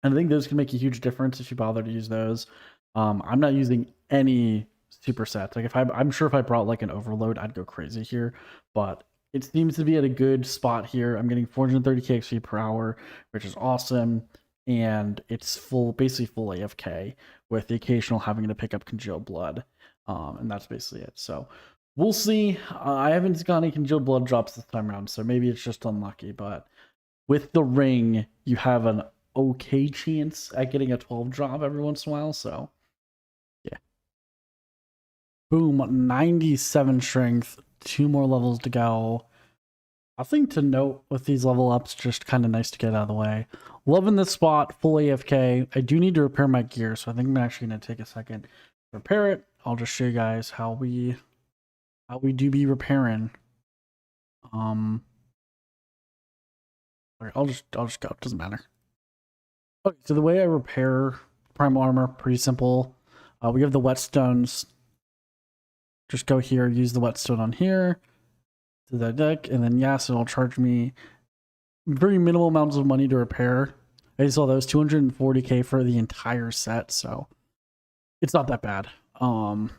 And I think those can make a huge difference if you bother to use those. I'm not using any supersets. Like I'm sure if I brought like an overload, I'd go crazy here, but it seems to be at a good spot here. I'm getting 430k XP per hour, which is awesome. And it's basically full AFK with the occasional having to pick up Congealed Blood. And that's basically it. So we'll see. I haven't got any Congealed Blood drops this time around, so maybe it's just unlucky. But with the ring, you have an okay chance at getting a 12 drop every once in a while. So yeah. Boom, 97 strength, 2 more levels to go. Nothing to note with these level ups, just kind of nice to get out of the way. Loving this spot, full AFK. I do need to repair my gear, so I think I'm actually going to take a second to repair it. I'll just show you guys how we do be repairing. I'll just go, it doesn't matter. Okay, so the way I repair primal armor, pretty simple. We have the whetstones. Just go here, use the whetstone on here to the deck, and then yes, it'll charge me very minimal amounts of money to repair. I saw those 240k for the entire set, so it's not that bad. Not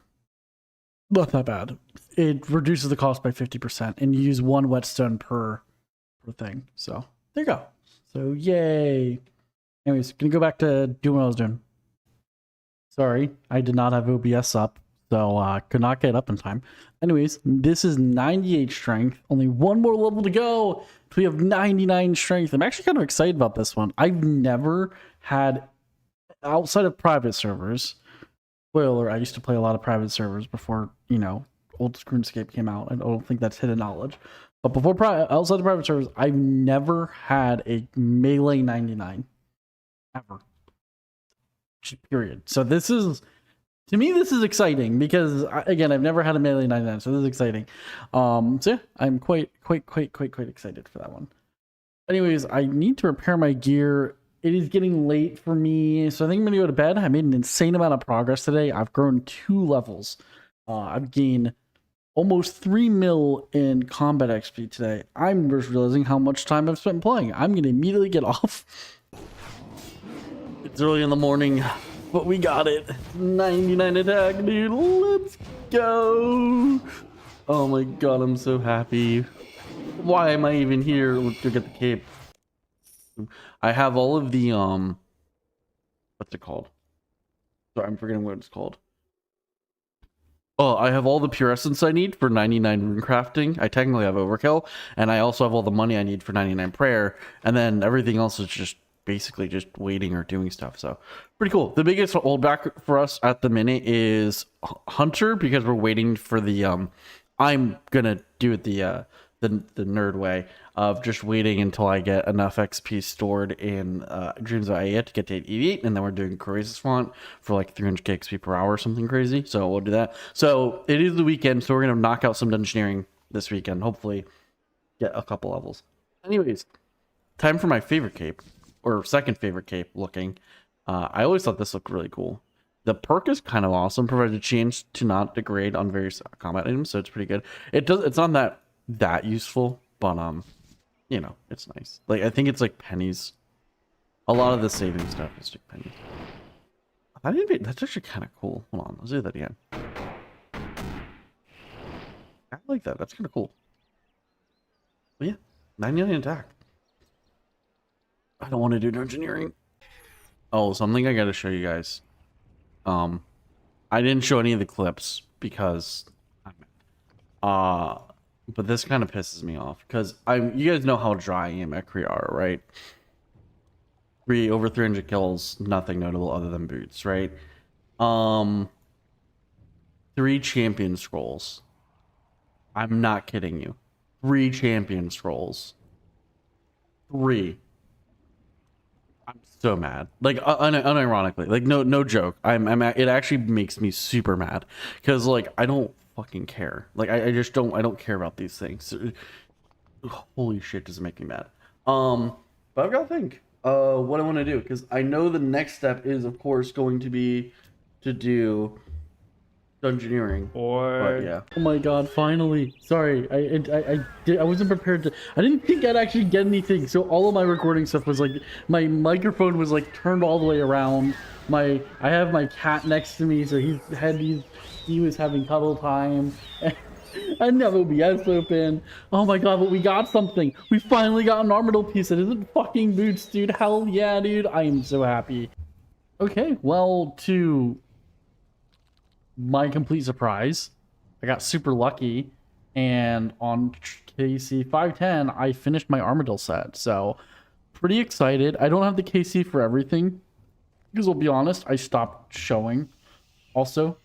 that bad. It reduces the cost by 50%, and you use 1 whetstone per thing. So there you go. So yay. Anyways, gonna go back to doing what I was doing. Sorry, I did not have OBS up, so could not get up in time. Anyways, this is 98 strength. Only 1 more level to go. We have 99 strength. I'm actually kind of excited about this one. I've never had, outside of private servers, spoiler, I used to play a lot of private servers before, you know, old RuneScape came out. I don't think that's hidden knowledge. But before, outside of private servers, I've never had a melee 99. Ever. Period. So this is, to me, this is exciting because again, I've never had a melee 99, so this is exciting. So yeah, I'm quite excited for that one. Anyways, I need to repair my gear. It is getting late for me, so I think I'm gonna go to bed. I made an insane amount of progress today. I've grown 2 levels. I've gained almost 3 mil in combat XP today. I'm just realizing how much time I've spent playing. I'm gonna immediately get off. It's early in the morning, but we got it. 99 attack, dude. Let's go. Oh my god, I'm so happy. Why am I even here to get the cape? I have all of the, what's it called? Sorry, I'm forgetting what it's called. Oh, I have all the pure essence I need for 99 rune crafting. I technically have overkill, and I also have all the money I need for 99 prayer, and then everything else is just basically just waiting or doing stuff. So pretty cool. The biggest holdback for us at the minute is Hunter, because we're waiting for the I'm gonna do it the the nerd way of just waiting until I get enough XP stored in Dreams of Aya to get to 88, and then we're doing Crazy Font for like 300k XP per hour or something crazy. So we'll do that. So it is the weekend, so we're gonna knock out some dungeoneering this weekend. Hopefully, get a couple levels. Anyways, time for my favorite cape, or second favorite cape looking. I always thought this looked really cool. The perk is kind of awesome, provides a chance to not degrade on various combat items, so it's pretty good. It's not that useful, but you know, it's nice. Like I think it's like pennies. A lot of the saving stuff is like pennies. That's actually kind of cool. Hold on, let's do that again. I like that. That's kind of cool. But yeah, 99 attack. I don't want to do engineering. Oh, something I got to show you guys. I didn't show any of the clips because but this kind of pisses me off because you guys know how dry I am at Kriara, right? Over 300 kills, nothing notable other than boots, right? 3 champion scrolls. I'm not kidding you. 3 champion scrolls. 3. I'm so mad. Like unironically, like no joke. It actually makes me super mad because like I don't fucking care. Like I just don't. I don't care about these things. Holy shit, does it make me mad. But I've got to think what I want to do because I know the next step is of course going to be to do dungeoneering. But yeah. Oh my god, finally. Sorry, I wasn't prepared to. I didn't think I'd actually get anything. So all of my recording stuff was like my microphone was like turned all the way around. I have my cat next to me, so he was having cuddle time. I have OBS open. Oh my god, but we got something. We finally got an orbital piece that isn't fucking boots, dude. Hell yeah, dude. I am so happy. Okay, well, to my complete surprise, I got super lucky, and on KC 510 I finished my Armadillo set, so pretty excited. I don't have the KC for everything because I'll be honest, I stopped showing. Also,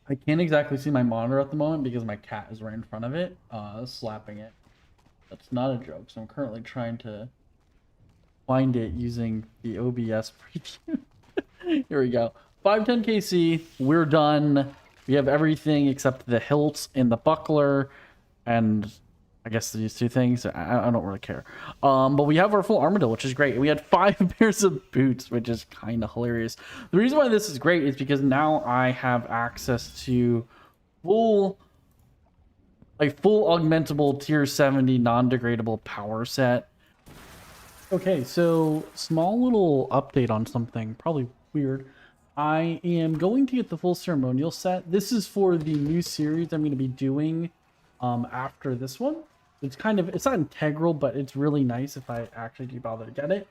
I can't exactly see my monitor at the moment because my cat is right in front of it, slapping it. That's not a joke, so I'm currently trying to find it using the OBS preview. Here we go. 510 KC, we're done. We have everything except the hilt and the buckler, and I guess these 2 things. I don't really care. But we have our full Armadillo, which is great. We had 5 pairs of boots, which is kind of hilarious. The reason why this is great is because now I have access to full augmentable tier 70 non-degradable power set. Okay, so small little update on something, probably weird. I am going to get the full ceremonial set. This is for the new series I'm going to be doing after this one. It's not integral, but it's really nice if I actually do bother to get it.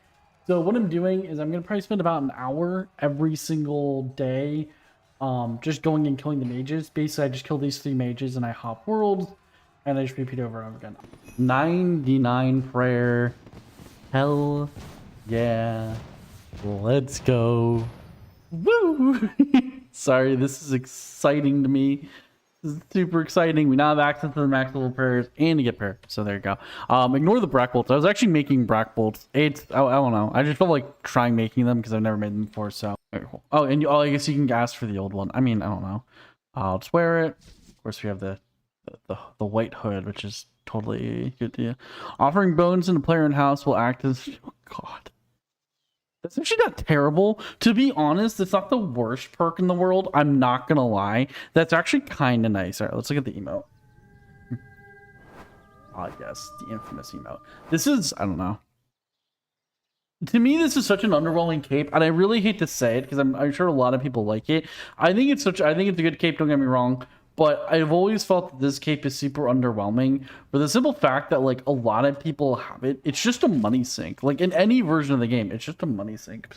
So what I'm doing is I'm going to probably spend about an hour every single day just going and killing the mages. Basically, I just kill these 3 mages and I hop worlds and I just repeat over and over again. 99 prayer. Hell yeah. Let's go. Woo! Sorry, this is exciting to me. This is super exciting. We now have access to the max level prayers and to get prayer. So there you go. Ignore the brack bolts. I was actually making brack bolts. I don't know. I just felt like trying making them because I've never made them before. So oh, and I guess you can ask for the old one. I mean, I don't know. I'll just wear it. Of course, we have the white hood, which is totally good to you. Offering bones in a player in house will act as oh god. That's actually not terrible. To be honest, it's not the worst perk in the world. I'm not gonna lie. That's actually kind of nice. All right, let's look at the emote. Yes, the infamous emote. This is, I don't know. To me, this is such an underwhelming cape, and I really hate to say it because I'm sure a lot of people like it. I think it's a good cape. Don't get me wrong. But I've always felt that this cape is super underwhelming for the simple fact that like a lot of people have it. It's just a money sink. Like in any version of the game, it's just a money sink.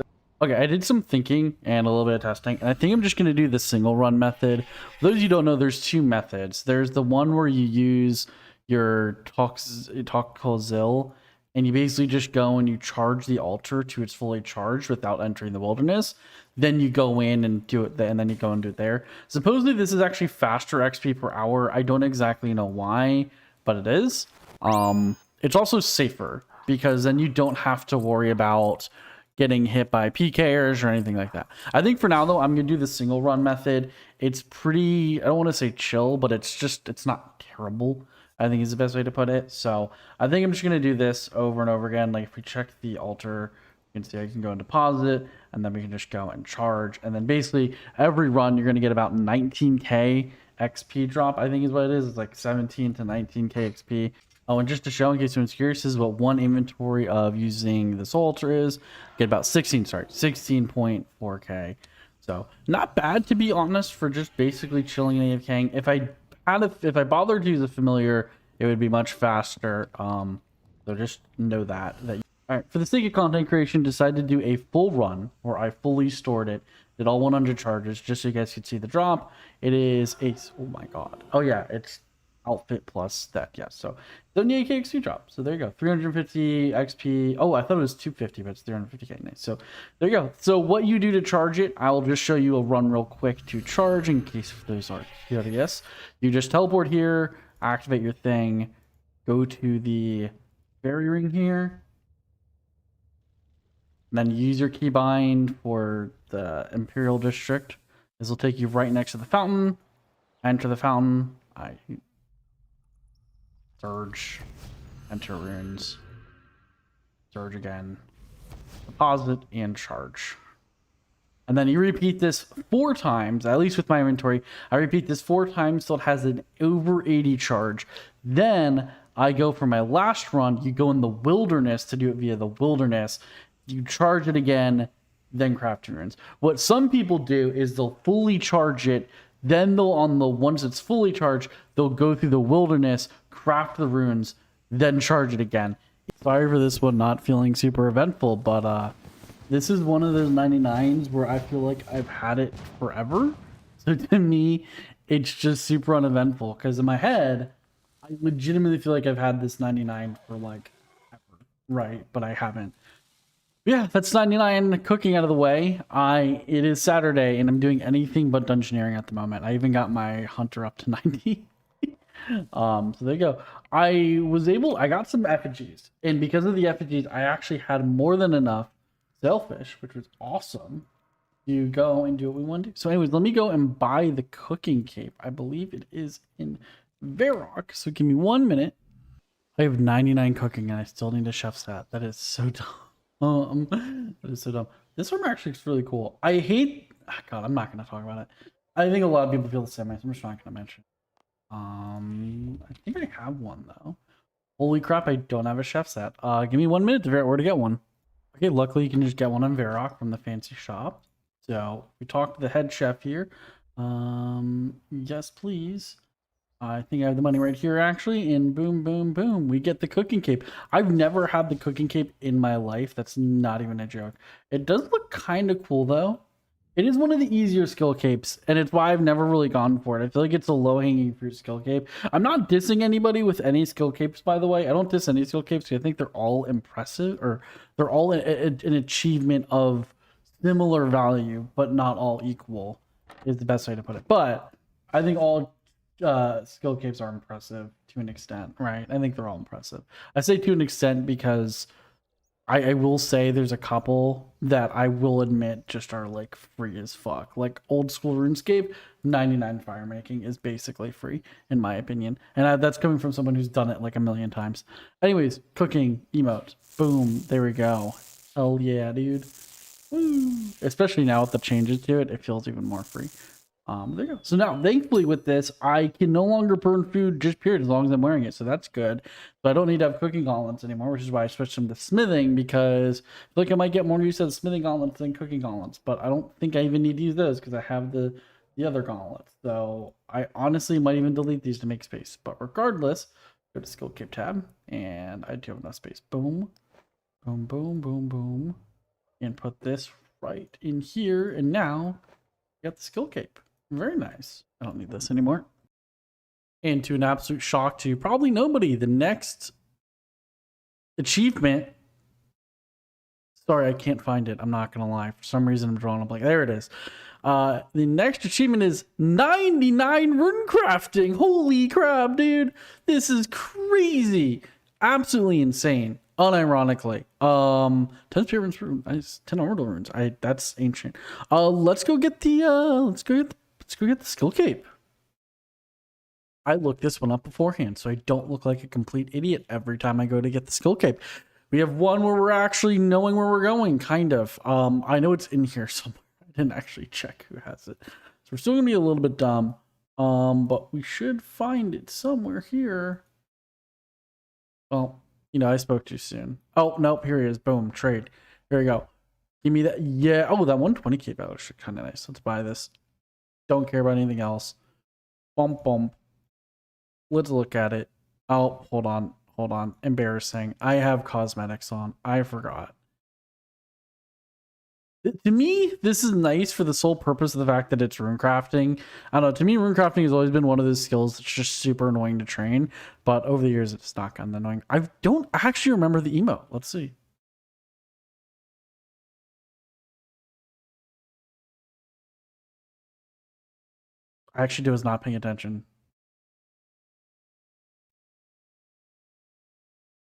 Okay, I did some thinking and a little bit of testing, and I think I'm just going to do the single run method. For those of you who don't know, there's 2 methods. There's the one where you use your Toxil, and you basically just go and you charge the altar to its fully charged without entering the wilderness. Then you go in and do it there, and then you go and do it there. Supposedly this is actually faster XP per hour. I don't exactly know why, but it is. It's also safer because then you don't have to worry about getting hit by PKers or anything like that. I think for now though, I'm gonna do the single run method. It's pretty, I don't want to say chill, but it's not terrible, I think is the best way to put it. So I think I'm just gonna do this over and over again. Like if we check the altar, you can see I can go and deposit, and then we can just go and charge. And then basically every run, you're gonna get about 19k XP drop, I think is what it is. It's like 17 to 19k XP. Oh, and just to show, in case anyone's curious, this is what one inventory of using this altar is. Get about 16.4k. So not bad, to be honest, for just basically chilling and AFKing. If I bothered to use a familiar, it would be much faster. So just know that. All right, for the sake of content creation, decided to do a full run where I fully stored it. Did all 100 charges just so you guys could see the drop. It is a, oh my god. Oh yeah, it's outfit plus that, yes. So 78k XP drop. So there you go. 350 XP. Oh, I thought it was 250, but it's 350k. Nice. So there you go. So what you do to charge it, I'll just show you a run real quick to charge in case those are curious. You just teleport here, activate your thing, go to the fairy ring here, and then use your keybind for the Imperial District. This will take you right next to the fountain. Enter the fountain. Surge. Enter runes. Surge again. Deposit and charge. And then you repeat this 4 times, at least with my inventory. I repeat this 4 times till it has an over 80 charge. Then I go for my last run. You go in the wilderness to do it via the wilderness. You charge it again, then craft runes. What some people do is they'll fully charge it, then once it's fully charged, they'll go through the wilderness, craft the runes, then charge it again. Sorry for this one not feeling super eventful, but this is one of those 99s where I feel like I've had it forever. So to me, it's just super uneventful because in my head, I legitimately feel like I've had this 99 for like ever, right? But I haven't. Yeah, that's 99 cooking out of the way. It is Saturday and I'm doing anything but dungeoneering at the moment. I even got my hunter up to 90. So there you go. I got some effigies, and because of the effigies, I actually had more than enough sailfish, which was awesome. You go and do what we want to do. So anyways, let me go and buy the cooking cape. I believe it is in Varrock. So give me 1 minute. I have 99 cooking and I still need a chef's hat. That is so dumb. That is so dumb. This one actually is really cool. I hate, God, I'm not going to talk about it. I think a lot of people feel the same way, so I'm just not going to mention it. I think I have one though. Holy crap, I don't have a chef's hat. Give me 1 minute to figure out where to get one. Okay, luckily you can just get one on Varrock from the fancy shop. So we talked to the head chef here. Yes, please. I think I have the money right here actually, and boom, boom, boom. We get the cooking cape. I've never had the cooking cape in my life. That's not even a joke. It does look kind of cool though. It is one of the easier skill capes, and it's why I've never really gone for it. I feel like it's a low-hanging fruit skill cape. I'm not dissing anybody with any skill capes, by the way. I don't diss any skill capes because I think they're all impressive, or they're all an achievement of similar value, but not all equal, is the best way to put it. But I think all skill capes are impressive to an extent, right? I think they're all impressive. I say to an extent because I will say there's a couple that I will admit just are like free as fuck. Like old school RuneScape, 99 fire making is basically free in my opinion. And that's coming from someone who's done it like a million times. Anyways, cooking emote. Boom. There we go. Hell yeah, dude. Woo. Especially now with the changes to it, it feels even more free. There you go. So now, thankfully with this, I can no longer burn food just period as long as I'm wearing it. So that's good. So I don't need to have cooking gauntlets anymore, which is why I switched them to smithing because I feel like I might get more use out of smithing gauntlets than cooking gauntlets. But I don't think I even need to use those because I have the other gauntlets. So I honestly might even delete these to make space. But regardless, go to skill cape tab and I do have enough space. Boom, boom, boom, boom, boom. And put this right in here. And now you got the skill cape. Very nice. I don't need this anymore. And to an absolute shock to probably nobody, the next achievement. Sorry, I can't find it. I'm not going to lie. For some reason, I'm drawing up like, there it is. The next achievement is 99 rune crafting. Holy crap, dude. This is crazy. Absolutely insane. Unironically. 10 spirit runes, 10 orbital runes. That's ancient. Let's go get the skill cape. I looked this one up beforehand, so I don't look like a complete idiot every time I go to get the skill cape. We have one where we're actually knowing where we're going, kind of. I know it's in here somewhere. I didn't actually check who has it. So we're still gonna be a little bit dumb. But we should find it somewhere here. Well, you know, I spoke too soon. Oh, nope, here he is. Boom, trade. Here we go. Give me that. Yeah, oh, that 120k battle should kind of nice. Let's buy this. Don't care about anything else. Bump, bump. Let's look at it. Oh, hold on. Hold on. Embarrassing. I have cosmetics on. I forgot. To me, this is nice for the sole purpose of the fact that it's rune crafting. I don't know. To me, rune crafting has always been one of those skills that's just super annoying to train. But over the years, it's not gotten annoying. I don't actually remember the emote. Let's see. I actually was not paying attention.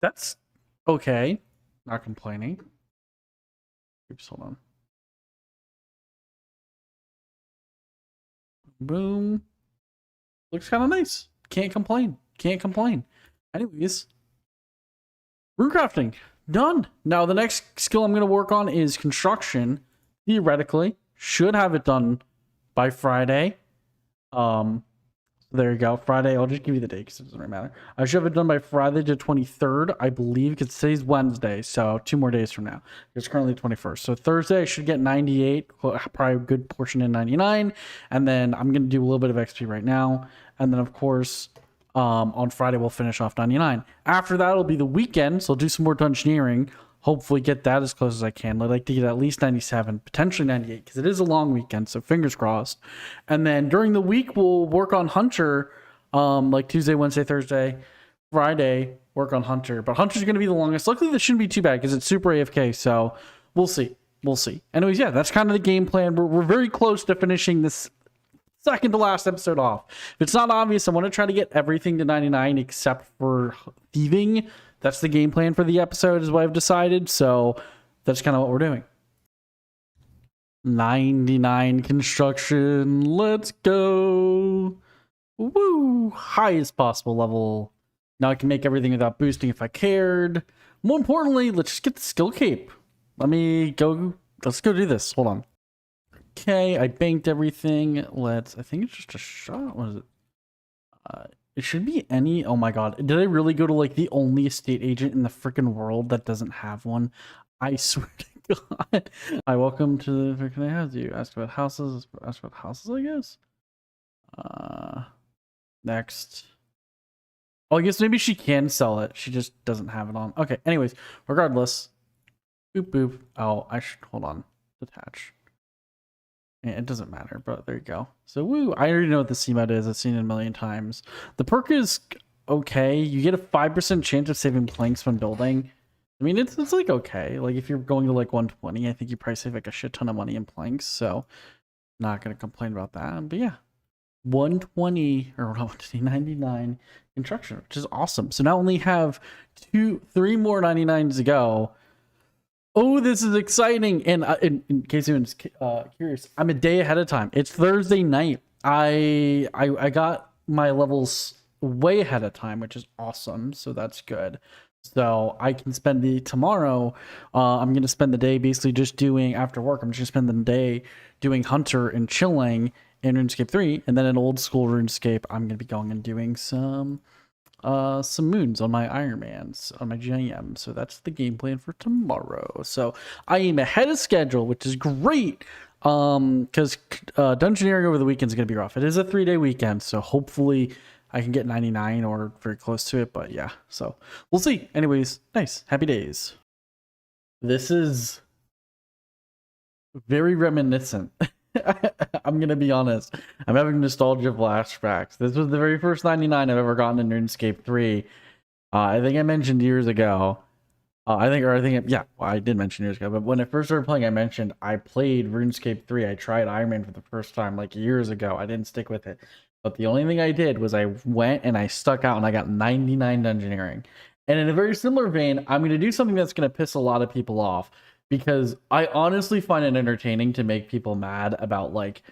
That's okay. Not complaining. Oops, hold on. Boom. Looks kind of nice. Can't complain. Can't complain. Anyways, rune crafting done. Now the next skill I'm going to work on is construction. Theoretically, should have it done by Friday. There you go. Friday. I'll just give you the date because it doesn't really matter. I should have it done by Friday the 23rd, I believe, because today's Wednesday. So 2 more days from now. It's currently 21st. So Thursday, I should get 98, probably a good portion in 99. And then I'm going to do a little bit of XP right now. And then, of course, on Friday, we'll finish off 99. After that, it'll be the weekend. So I'll do some more dungeoneering. Hopefully get that as close as I can. I'd like to get at least 97, potentially 98, because it is a long weekend, so fingers crossed. And then during the week, we'll work on Hunter, like Tuesday, Wednesday, Thursday, Friday, work on Hunter. But Hunter's going to be the longest. Luckily, this shouldn't be too bad, because it's super AFK, so we'll see. We'll see. Anyways, yeah, that's kind of the game plan. We're very close to finishing this second to last episode off. If it's not obvious, I want to try to get everything to 99 except for thieving. That's the game plan for the episode, is what I've decided. So that's kind of what we're doing. 99 construction. Let's go. Woo! Highest possible level. Now I can make everything without boosting if I cared. More importantly, let's just get the skill cape. Let's go do this. Hold on. Okay, I banked everything. I think it's just a shot. What is it? It should be any. Oh my god. Did I really go to like the only estate agent in the freaking world that doesn't have one? I swear to god. Hi, welcome to the. Can I have you? Ask about houses. Ask about houses, I guess. Next. Oh, I guess maybe she can sell it. She just doesn't have it on. Okay, anyways, regardless. Boop boop. Oh, I should hold on. Detach. Yeah, it doesn't matter, but there you go. So, woo, I already know what the CMOD is. I've seen it a million times. The perk is okay. You get a 5% chance of saving planks when building. I mean, it's like okay. Like, if you're going to like 120, I think you probably save like a shit ton of money in planks. So, not going to complain about that. But yeah, 120 or 99 construction, which is awesome. So now only have 3 more 99s to go. Oh, this is exciting. And in case anyone's curious, I'm a day ahead of time. It's Thursday night. I got my levels way ahead of time, which is awesome. So that's good. So I can spend tomorrow. I'm going to spend the day basically just doing after work. I'm just going to spend the day doing Hunter and chilling in RuneScape 3. And then in old school RuneScape, I'm going to be going and doing some moons on my Ironmans, on my GIM. So that's the game plan for tomorrow. So I am ahead of schedule, which is great. Because dungeoneering over the weekend is going to be rough. It is a 3-day weekend, so hopefully I can get 99 or very close to it. But yeah, so we'll see. Anyways, nice. Happy days. This is very reminiscent. I'm gonna be honest. I'm having nostalgia flashbacks. This was the very first 99 I've ever gotten in RuneScape 3. I think I mentioned years ago. Yeah, well, I did mention years ago, but when I first started playing, I mentioned I played RuneScape 3. I tried Ironman for the first time like years ago. I didn't stick with it. But the only thing I did was I went and I stuck out and I got 99 dungeoneering. And in a very similar vein, I'm going to do something that's going to piss a lot of people off because I honestly find it entertaining to make people mad about like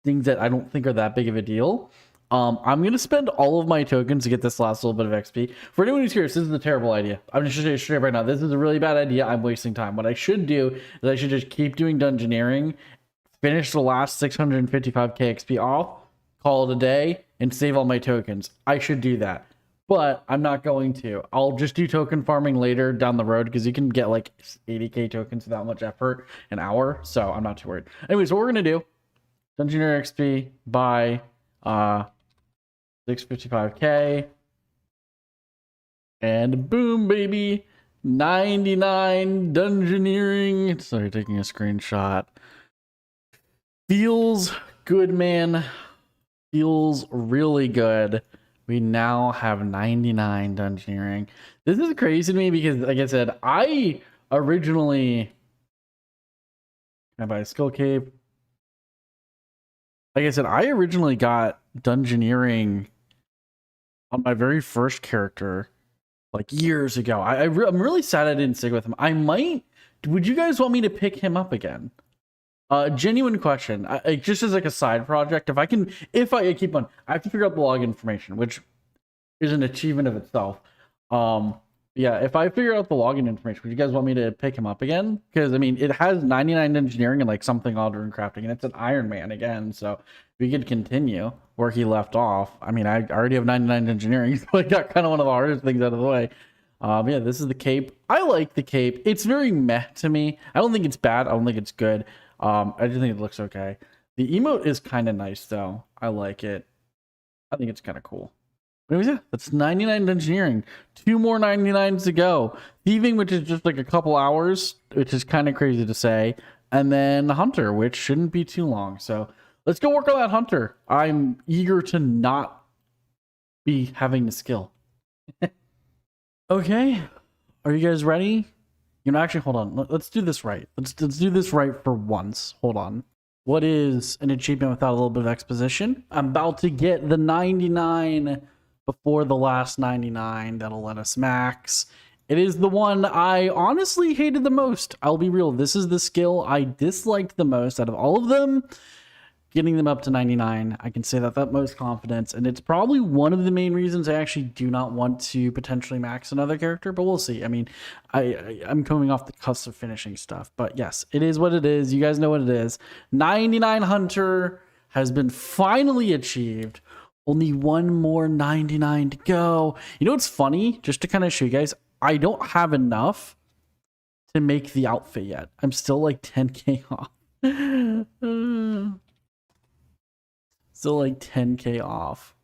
things that I don't think are that big of a deal. I'm gonna spend all of my tokens to get this last little bit of XP. For anyone who's curious, this is a terrible idea. I'm just gonna straight right now. This is a really bad idea. I'm wasting time. What I should do is I should just keep doing dungeoneering, finish the last 655k XP off, call it a day, and save all my tokens. I should do that, but I'm not going to. I'll just do token farming later down the road because you can get like 80k tokens without much effort an hour. So I'm not too worried. Anyways, what we're gonna do. Dungeoneer XP by 655k. And boom, baby. 99 dungeoneering. Sorry, taking a screenshot. Feels good, man. Feels really good. We now have 99 dungeoneering. This is crazy to me because, like I said, I originally... Can I buy a skill cape? Like I said, I originally got dungeoneering on my very first character like years ago. I'm really sad I didn't stick with him. I might. Would you guys want me to pick him up again? Genuine question. Just as like a side project, if I keep on, I have to figure out the login information, which is an achievement of itself. Yeah, if I figure out the login information, would you guys want me to pick him up again? Because I mean, it has 99 engineering and like something odd in crafting, and it's an Iron Man again. So we could continue where he left off. I mean, I already have 99 engineering, so I got kind of one of the hardest things out of the way. Yeah, this is the cape. I like the cape. It's very meh to me. I don't think it's bad. I don't think it's good. I just think it looks okay. The emote is kind of nice though. I like it. I think it's kind of cool. Yeah, that's 99 engineering. 2 more 99s to go. Thieving, which is just like a couple hours, which is kind of crazy to say. And then Hunter, which shouldn't be too long. So let's go work on that Hunter. I'm eager to not be having the skill. Okay. Are you guys ready? You know, actually, hold on. Let's do this right. Let's do this right for once. Hold on. What is an achievement without a little bit of exposition? I'm about to get the 99 before the last 99 that'll let us max. It is the one I honestly hated the most. I'll be real. This is the skill I disliked the most out of all of them. Getting them up to 99, I can say that with most confidence, and it's probably one of the main reasons I actually do not want to potentially max another character, but we'll see. I mean, I'm coming off the cusp of finishing stuff, but yes, it is what it is. You guys know what it is. 99 Hunter has been finally achieved. Only one more 99 to go. You know what's funny? Just to kind of show you guys, I don't have enough to make the outfit yet. I'm still like 10k off. Still like 10k off.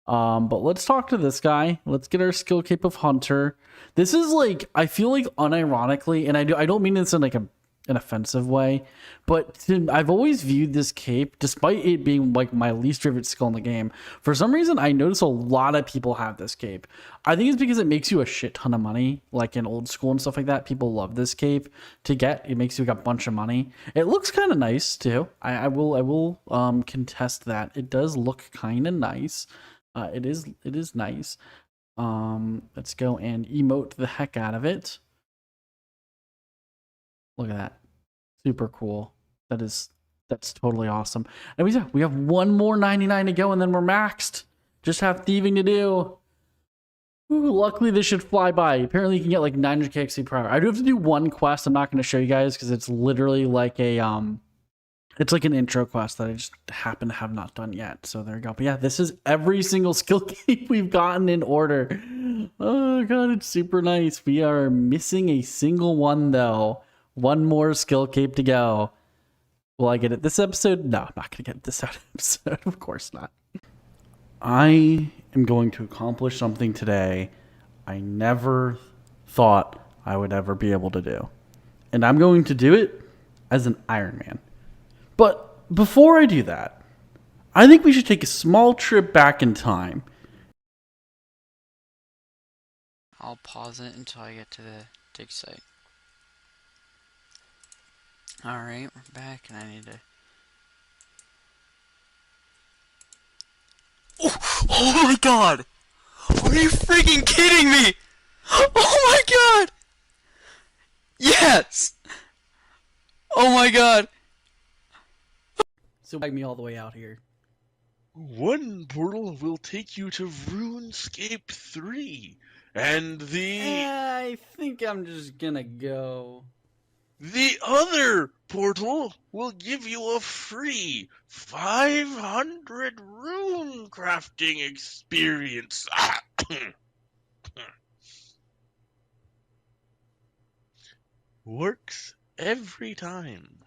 But let's talk to this guy. Let's get our skill cape of Hunter. This is like, I feel like unironically, and I don't mean this in like an offensive way, but I've always viewed this cape, despite it being like my least favorite skill in the game, for some reason I notice a lot of people have this cape. I think it's because it makes you a shit ton of money, like in old school and stuff like that. People love this cape to get. It makes you like a bunch of money. It looks kind of nice too. I will contest that. It does look kind of nice. It is nice. Let's go and emote the heck out of it. Look at that. Super cool. That's totally awesome. And we have one more 99 to go and then we're maxed. Just have thieving to do. Ooh, luckily this should fly by. Apparently you can get like 900 KXP per hour. I do have to do one quest I'm not going to show you guys because it's literally like a it's like an intro quest that I just happen to have not done yet. So there you go. But yeah, this is every single skill cape we've gotten in order. Oh god, it's super nice. We are missing a single one though. One more skill cape to go. Will I get it this episode? No, I'm not going to get it this episode. Of course not. I am going to accomplish something today I never thought I would ever be able to do. And I'm going to do it as an Ironman. But before I do that, I think we should take a small trip back in time. I'll pause it until I get to the dig site. Alright, we're back, and I need to... Oh my god! Are you freaking kidding me? Oh my god! Yes! Oh my god! So bag me all the way out here. One portal will take you to RuneScape 3, and I think I'm just gonna go. the other portal will give you a free 500 rune crafting experience. Works every time.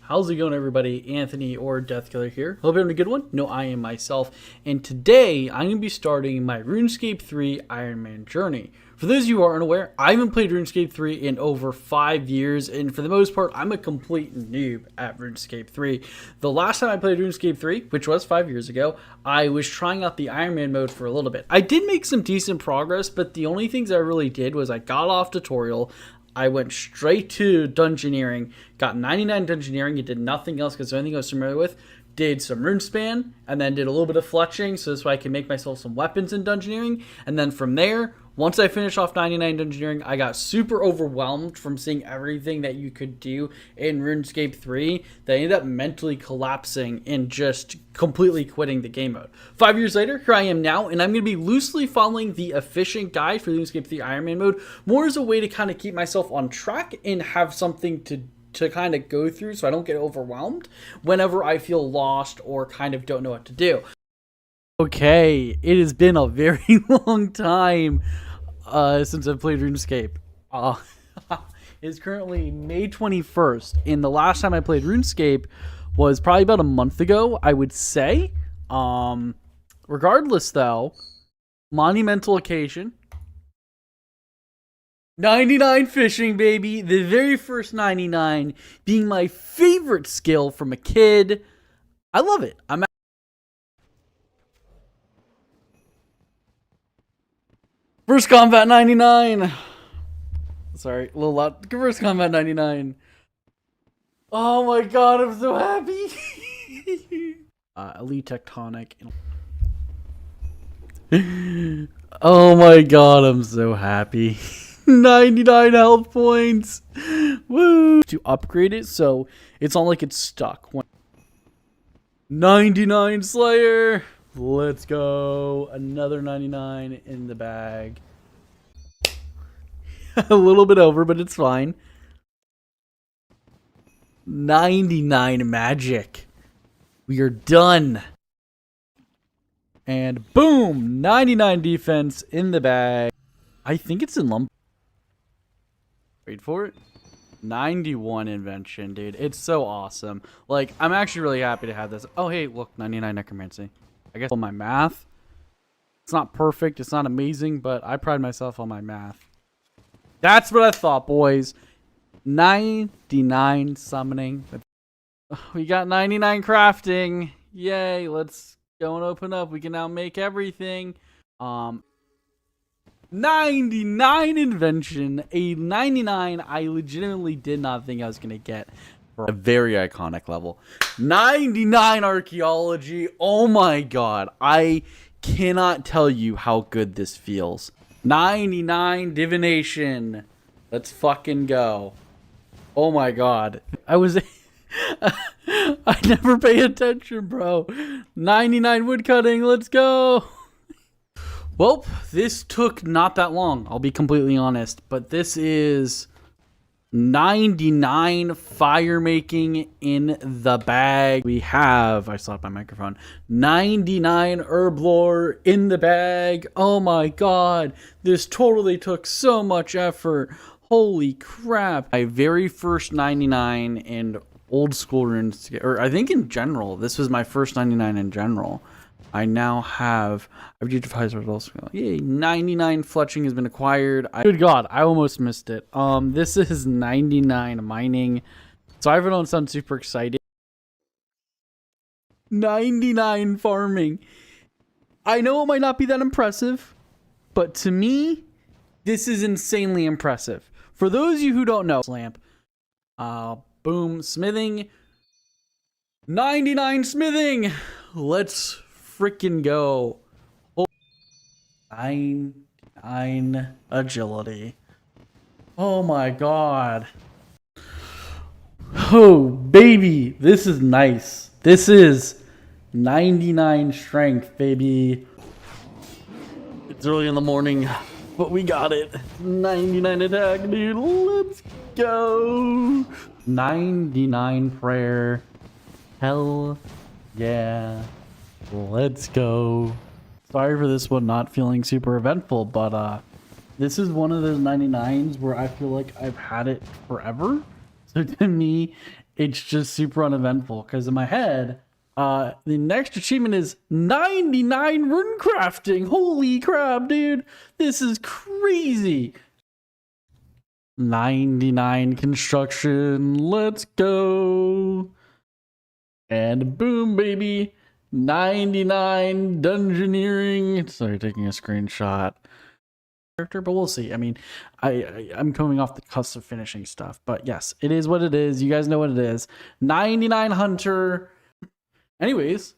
How's it going, everybody? Anthony or Deathkiller here. Hope you're having a good one. No, I am myself. And today, I'm going to be starting my RuneScape 3 Ironman journey. For those of you who aren't aware, I haven't played RuneScape 3 in over 5 years. And for the most part, I'm a complete noob at RuneScape 3. The last time I played RuneScape 3, which was 5 years ago, I was trying out the Ironman mode for a little bit. I did make some decent progress, but the only things I really did was I got off tutorial, I went straight to Dungeoneering, got 99 Dungeoneering, and did nothing else because the only thing I was familiar with. Did some Runespan, and then did a little bit of fletching so this way I can make myself some weapons in Dungeoneering. And then from there, once I finished off 99 Dungeoneering, I got super overwhelmed from seeing everything that you could do in RuneScape 3 that I ended up mentally collapsing and just completely quitting the game mode. 5 years later, here I am now, and I'm going to be loosely following the efficient guide for RuneScape 3 Ironman mode, more as a way to kind of keep myself on track and have something to kind of go through so I don't get overwhelmed whenever I feel lost or kind of don't know what to do. Okay, it has been a very long time since I've played RuneScape. It's currently May 21st, and the last time I played RuneScape was probably about a month ago, I would say. Regardless, though, monumental occasion. 99 fishing, baby. The very first 99 being my favorite skill from a kid. I love it. First combat 99. Sorry, a little loud. First combat 99. Oh my god, I'm so happy. Elite Tectonic. Oh my god, I'm so happy. 99 health points. Woo! To upgrade it so it's not like it's stuck. 99 Slayer. Let's go. Another 99 in the bag. A little bit over, but it's fine. 99 magic. We are done. And boom, 99 defense in the bag. I think it's in lump. Wait for it. 91 invention, dude. It's so awesome. Like, I'm actually really happy to have this. Oh, hey, look, 99 necromancy. I guess on my math. It's not perfect. It's not amazing, but I pride myself on my math. That's what I thought, boys. 99 summoning. We got 99 crafting. Yay, let's go and open up. We can now make everything. 99 invention, a 99 I legitimately did not think I was gonna get for a very iconic level. 99 archaeology. Oh my god, I cannot tell you how good this feels. 99 divination. Let's fucking go. Oh my god, I was I never pay attention, bro. 99 woodcutting. Let's go. Well, this took not that long, I'll be completely honest, but this is 99 fire making in the bag. We have, I slapped my microphone, 99 herb lore in the bag. Oh my god, this totally took so much effort. Holy crap. My very first 99 in old school runes, or I think in general, this was my first 99 in general. I now have, I've digitized results. Yay, 99 fletching has been acquired. Good God, I almost missed it. This is 99 mining. So I don't sound super excited. 99 farming. I know it might not be that impressive, but to me, this is insanely impressive. For those of you who don't know, lamp, boom, smithing, 99 smithing. Let's freaking go. 99 agility. Oh my god. Oh, baby. This is nice. This is 99 strength, baby. It's early in the morning, but we got it. 99 attack, dude. Let's go. 99 prayer. Hell yeah. Let's go. Sorry for this one not feeling super eventful, but this is one of those 99s where I feel like I've had it forever. So to me, it's just super uneventful because in my head, the next achievement is 99 rune crafting. Holy crap, dude. This is crazy. 99 construction. Let's go. And boom, baby. 99 dungeoneering. Sorry, taking a screenshot. Character, but we'll see. I mean, I'm coming off the cusp of finishing stuff, but yes, it is what it is. You guys know what it is. 99 hunter. Anyways,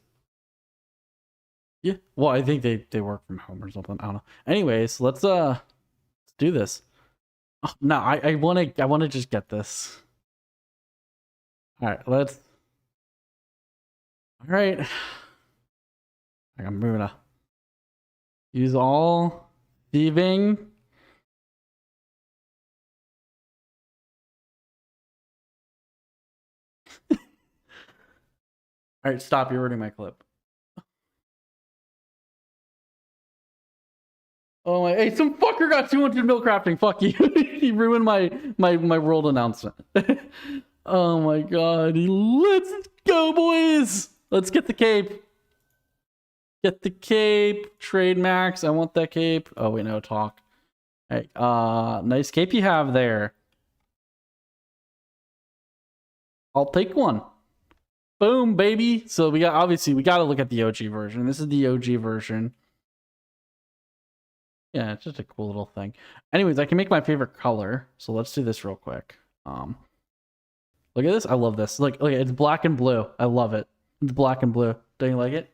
yeah. Well, I think they work from home or something. I don't know. Anyways, let's do this. Oh, no, I wanna just get this. All right, let's. All right, I'm moving to use all. Thieving. All right, stop. You're ruining my clip. Oh my! Hey, some fucker got 200 mil crafting. Fuck you. He ruined my world announcement. Oh my god! Let's go, boys. Let's get the cape. Get the cape. Trade max. I want that cape. Oh wait, no talk. Hey, nice cape you have there. I'll take one. Boom, baby. So we got, obviously we got to look at the OG version. This is the OG version. Yeah, it's just a cool little thing. Anyways, I can make my favorite color. So let's do this real quick. Look at this. I love this. Look, it's black and blue. I love it. It's black and blue. Don't you like it?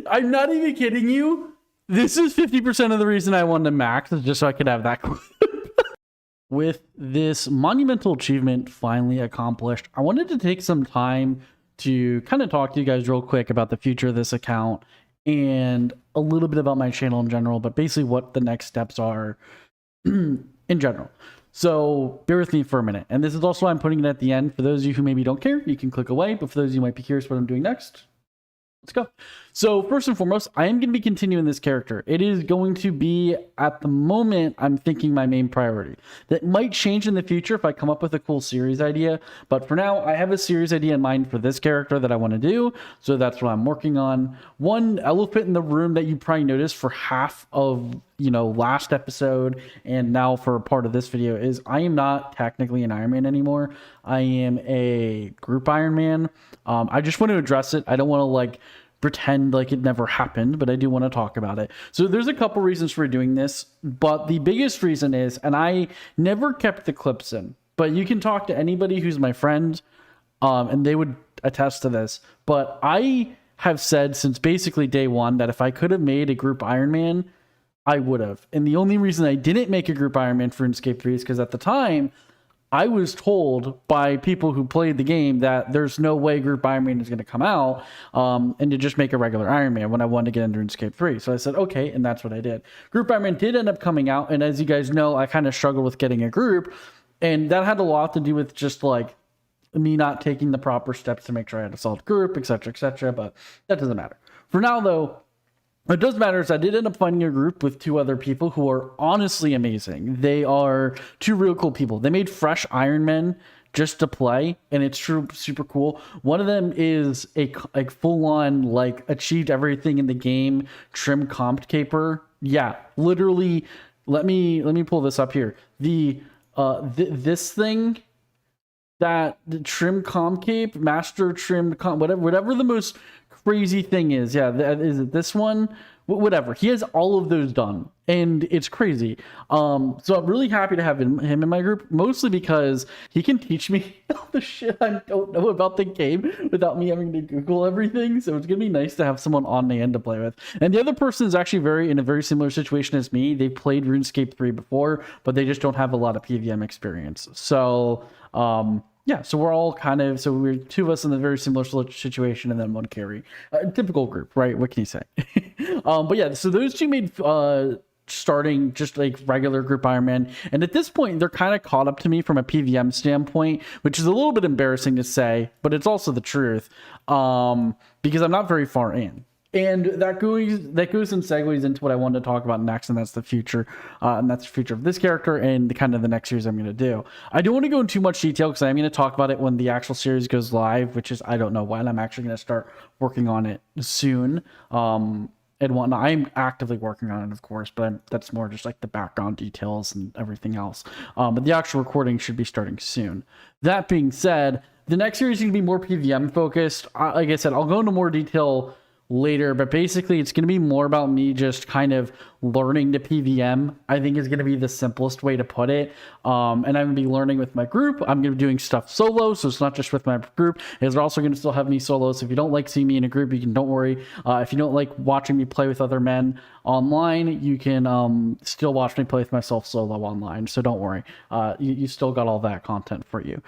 I'm not even kidding you. This is 50% of the reason I wanted to max, is just so I could have that clip. With this monumental achievement finally accomplished, I wanted to take some time to kind of talk to you guys real quick about the future of this account and a little bit about my channel in general, but basically what the next steps are in general. So bear with me for a minute. And this is also why I'm putting it at the end. For those of you who maybe don't care, you can click away. But for those of you who might be curious what I'm doing next, let's go. So first and foremost, I am going to be continuing this character. It is going to be, at the moment, I'm thinking my main priority. That might change in the future if I come up with a cool series idea. But for now, I have a series idea in mind for this character that I want to do. So that's what I'm working on. One elephant in the room that you probably noticed for half of, last episode and now for part of this video is I am not technically an Ironman anymore. I am a group Ironman. I just want to address it. I don't want to pretend like it never happened, but I do want to talk about it. So there's a couple reasons for doing this, but the biggest reason is, and I never kept the clips in, but you can talk to anybody who's my friend, and they would attest to this. But I have said since basically day one that if I could have made a group Ironman, I would have. And the only reason I didn't make a group Ironman for RuneScape 3 is because at the time, I was told by people who played the game that there's no way Group Ironman is going to come out, and to just make a regular Ironman when I wanted to get into RuneScape 3. So I said, okay, and that's what I did. Group Ironman did end up coming out, and as you guys know, I kind of struggled with getting a group, and that had a lot to do with just me not taking the proper steps to make sure I had a solid group, etc., but that doesn't matter. For now, though, what does matter is I did end up finding a group with two other people who are honestly amazing. They are two real cool people. They made fresh Ironmen just to play, and it's super cool. One of them is a full-on achieved everything in the game trim comp caper. Yeah, literally. Let me pull this up here. This thing, that the trim comp cape, master trim comp, whatever the most crazy thing is, is it this one? Whatever. He has all of those done, and it's crazy. So I'm really happy to have him in my group, mostly because he can teach me all the shit I don't know about the game without me having to Google everything. So it's gonna be nice to have someone on the end to play with. And the other person is actually in a very similar situation as me. They played RuneScape 3 before, but they just don't have a lot of PVM experience. So yeah, so we're all we're two of us in a very similar situation, and then one carry. Typical group, right? What can you say? But yeah, so those two made starting just like regular group Ironman, and at this point they're kind of caught up to me from a PVM standpoint, which is a little bit embarrassing to say, but it's also the truth, because I'm not very far in. And that goes and segues into what I wanted to talk about next, and that's the future, and that's the future of this character and the next series I'm going to do. I don't want to go into too much detail because I'm going to talk about it when the actual series goes live, which is I don't know when. I'm actually going to start working on it soon, and whatnot. I'm actively working on it, of course, but that's more just like the background details and everything else. But the actual recording should be starting soon. That being said, the next series is going to be more PVM focused. Like I said, I'll go into more detail later, but basically it's going to be more about me just kind of learning to PVM. I think is going to be the simplest way to put it. And I'm going to be learning with my group. I'm going to be doing stuff solo, so it's not just with my group. It's also going to still have me solo. So if you don't like seeing me in a group, don't worry. If you don't like watching me play with other men online, you can still watch me play with myself solo online. So don't worry. You still got all that content for you.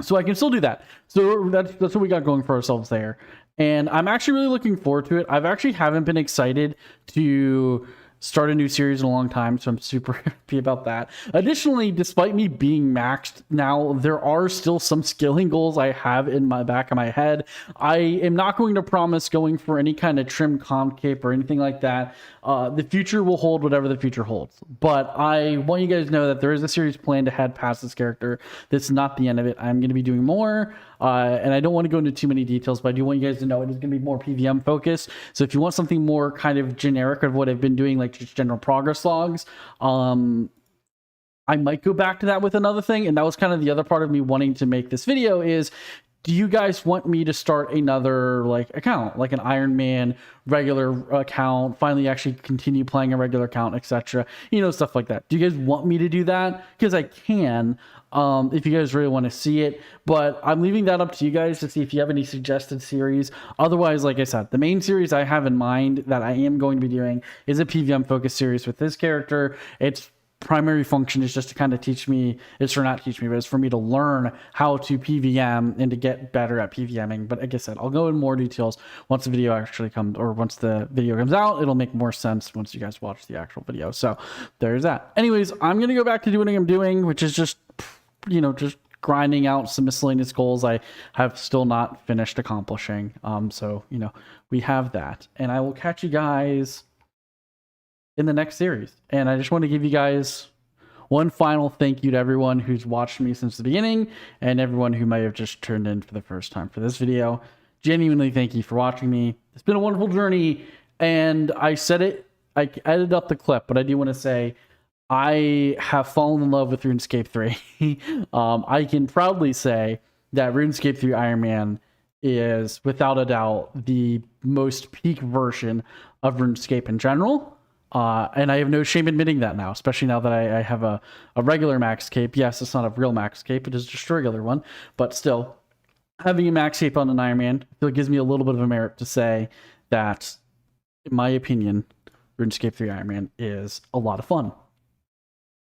So I can still do that. So that's what we got going for ourselves there. And I'm actually really looking forward to it. I've actually haven't been excited to start a new series in a long time, so I'm super happy about that. Additionally, despite me being maxed now, there are still some skilling goals I have in my back of my head. I am not going to promise going for any kind of trim comp cape or anything like that. The future will hold whatever the future holds. But I want you guys to know that there is a series planned to head past this character. This is not the end of it. I'm going to be doing more. And I don't want to go into too many details, but I do want you guys to know it is going to be more PVM focused. So if you want something more kind of generic of what I've been doing, like just general progress logs, I might go back to that with another thing. And that was kind of the other part of me wanting to make this video is, do you guys want me to start another account, like an Ironman regular account, finally actually continue playing a regular account, etc., stuff like that? Do you guys want me to do that? Because I can, if you guys really want to see it, but I'm leaving that up to you guys to see if you have any suggested series. Otherwise, like I said, the main series I have in mind that I am going to be doing is a PVM focused series with this character. Its primary function is just to kind of teach me, but it's for me to learn how to PVM and to get better at PVMing. But like I said, I'll go in more details once the video actually comes, or once the video comes out. It'll make more sense once you guys watch the actual video. So there's that. Anyways, I'm going to go back to doing what I'm doing, which is just grinding out some miscellaneous goals I have still not finished accomplishing. So we have that, and I will catch you guys in the next series. And I just want to give you guys one final thank you to everyone who's watched me since the beginning and everyone who may have just turned in for the first time for this video. Genuinely thank you for watching me. It's been a wonderful journey, and I said it, I edited up the clip, but I do want to say I have fallen in love with RuneScape 3. I can proudly say that RuneScape 3 Ironman is without a doubt the most peak version of RuneScape in general. And I have no shame admitting that now, especially now that I have a regular max cape. Yes, it's not a real max cape, it is just a regular one, but still, having a max cape on an Ironman, I feel it gives me a little bit of a merit to say that, in my opinion, RuneScape 3 Ironman is a lot of fun.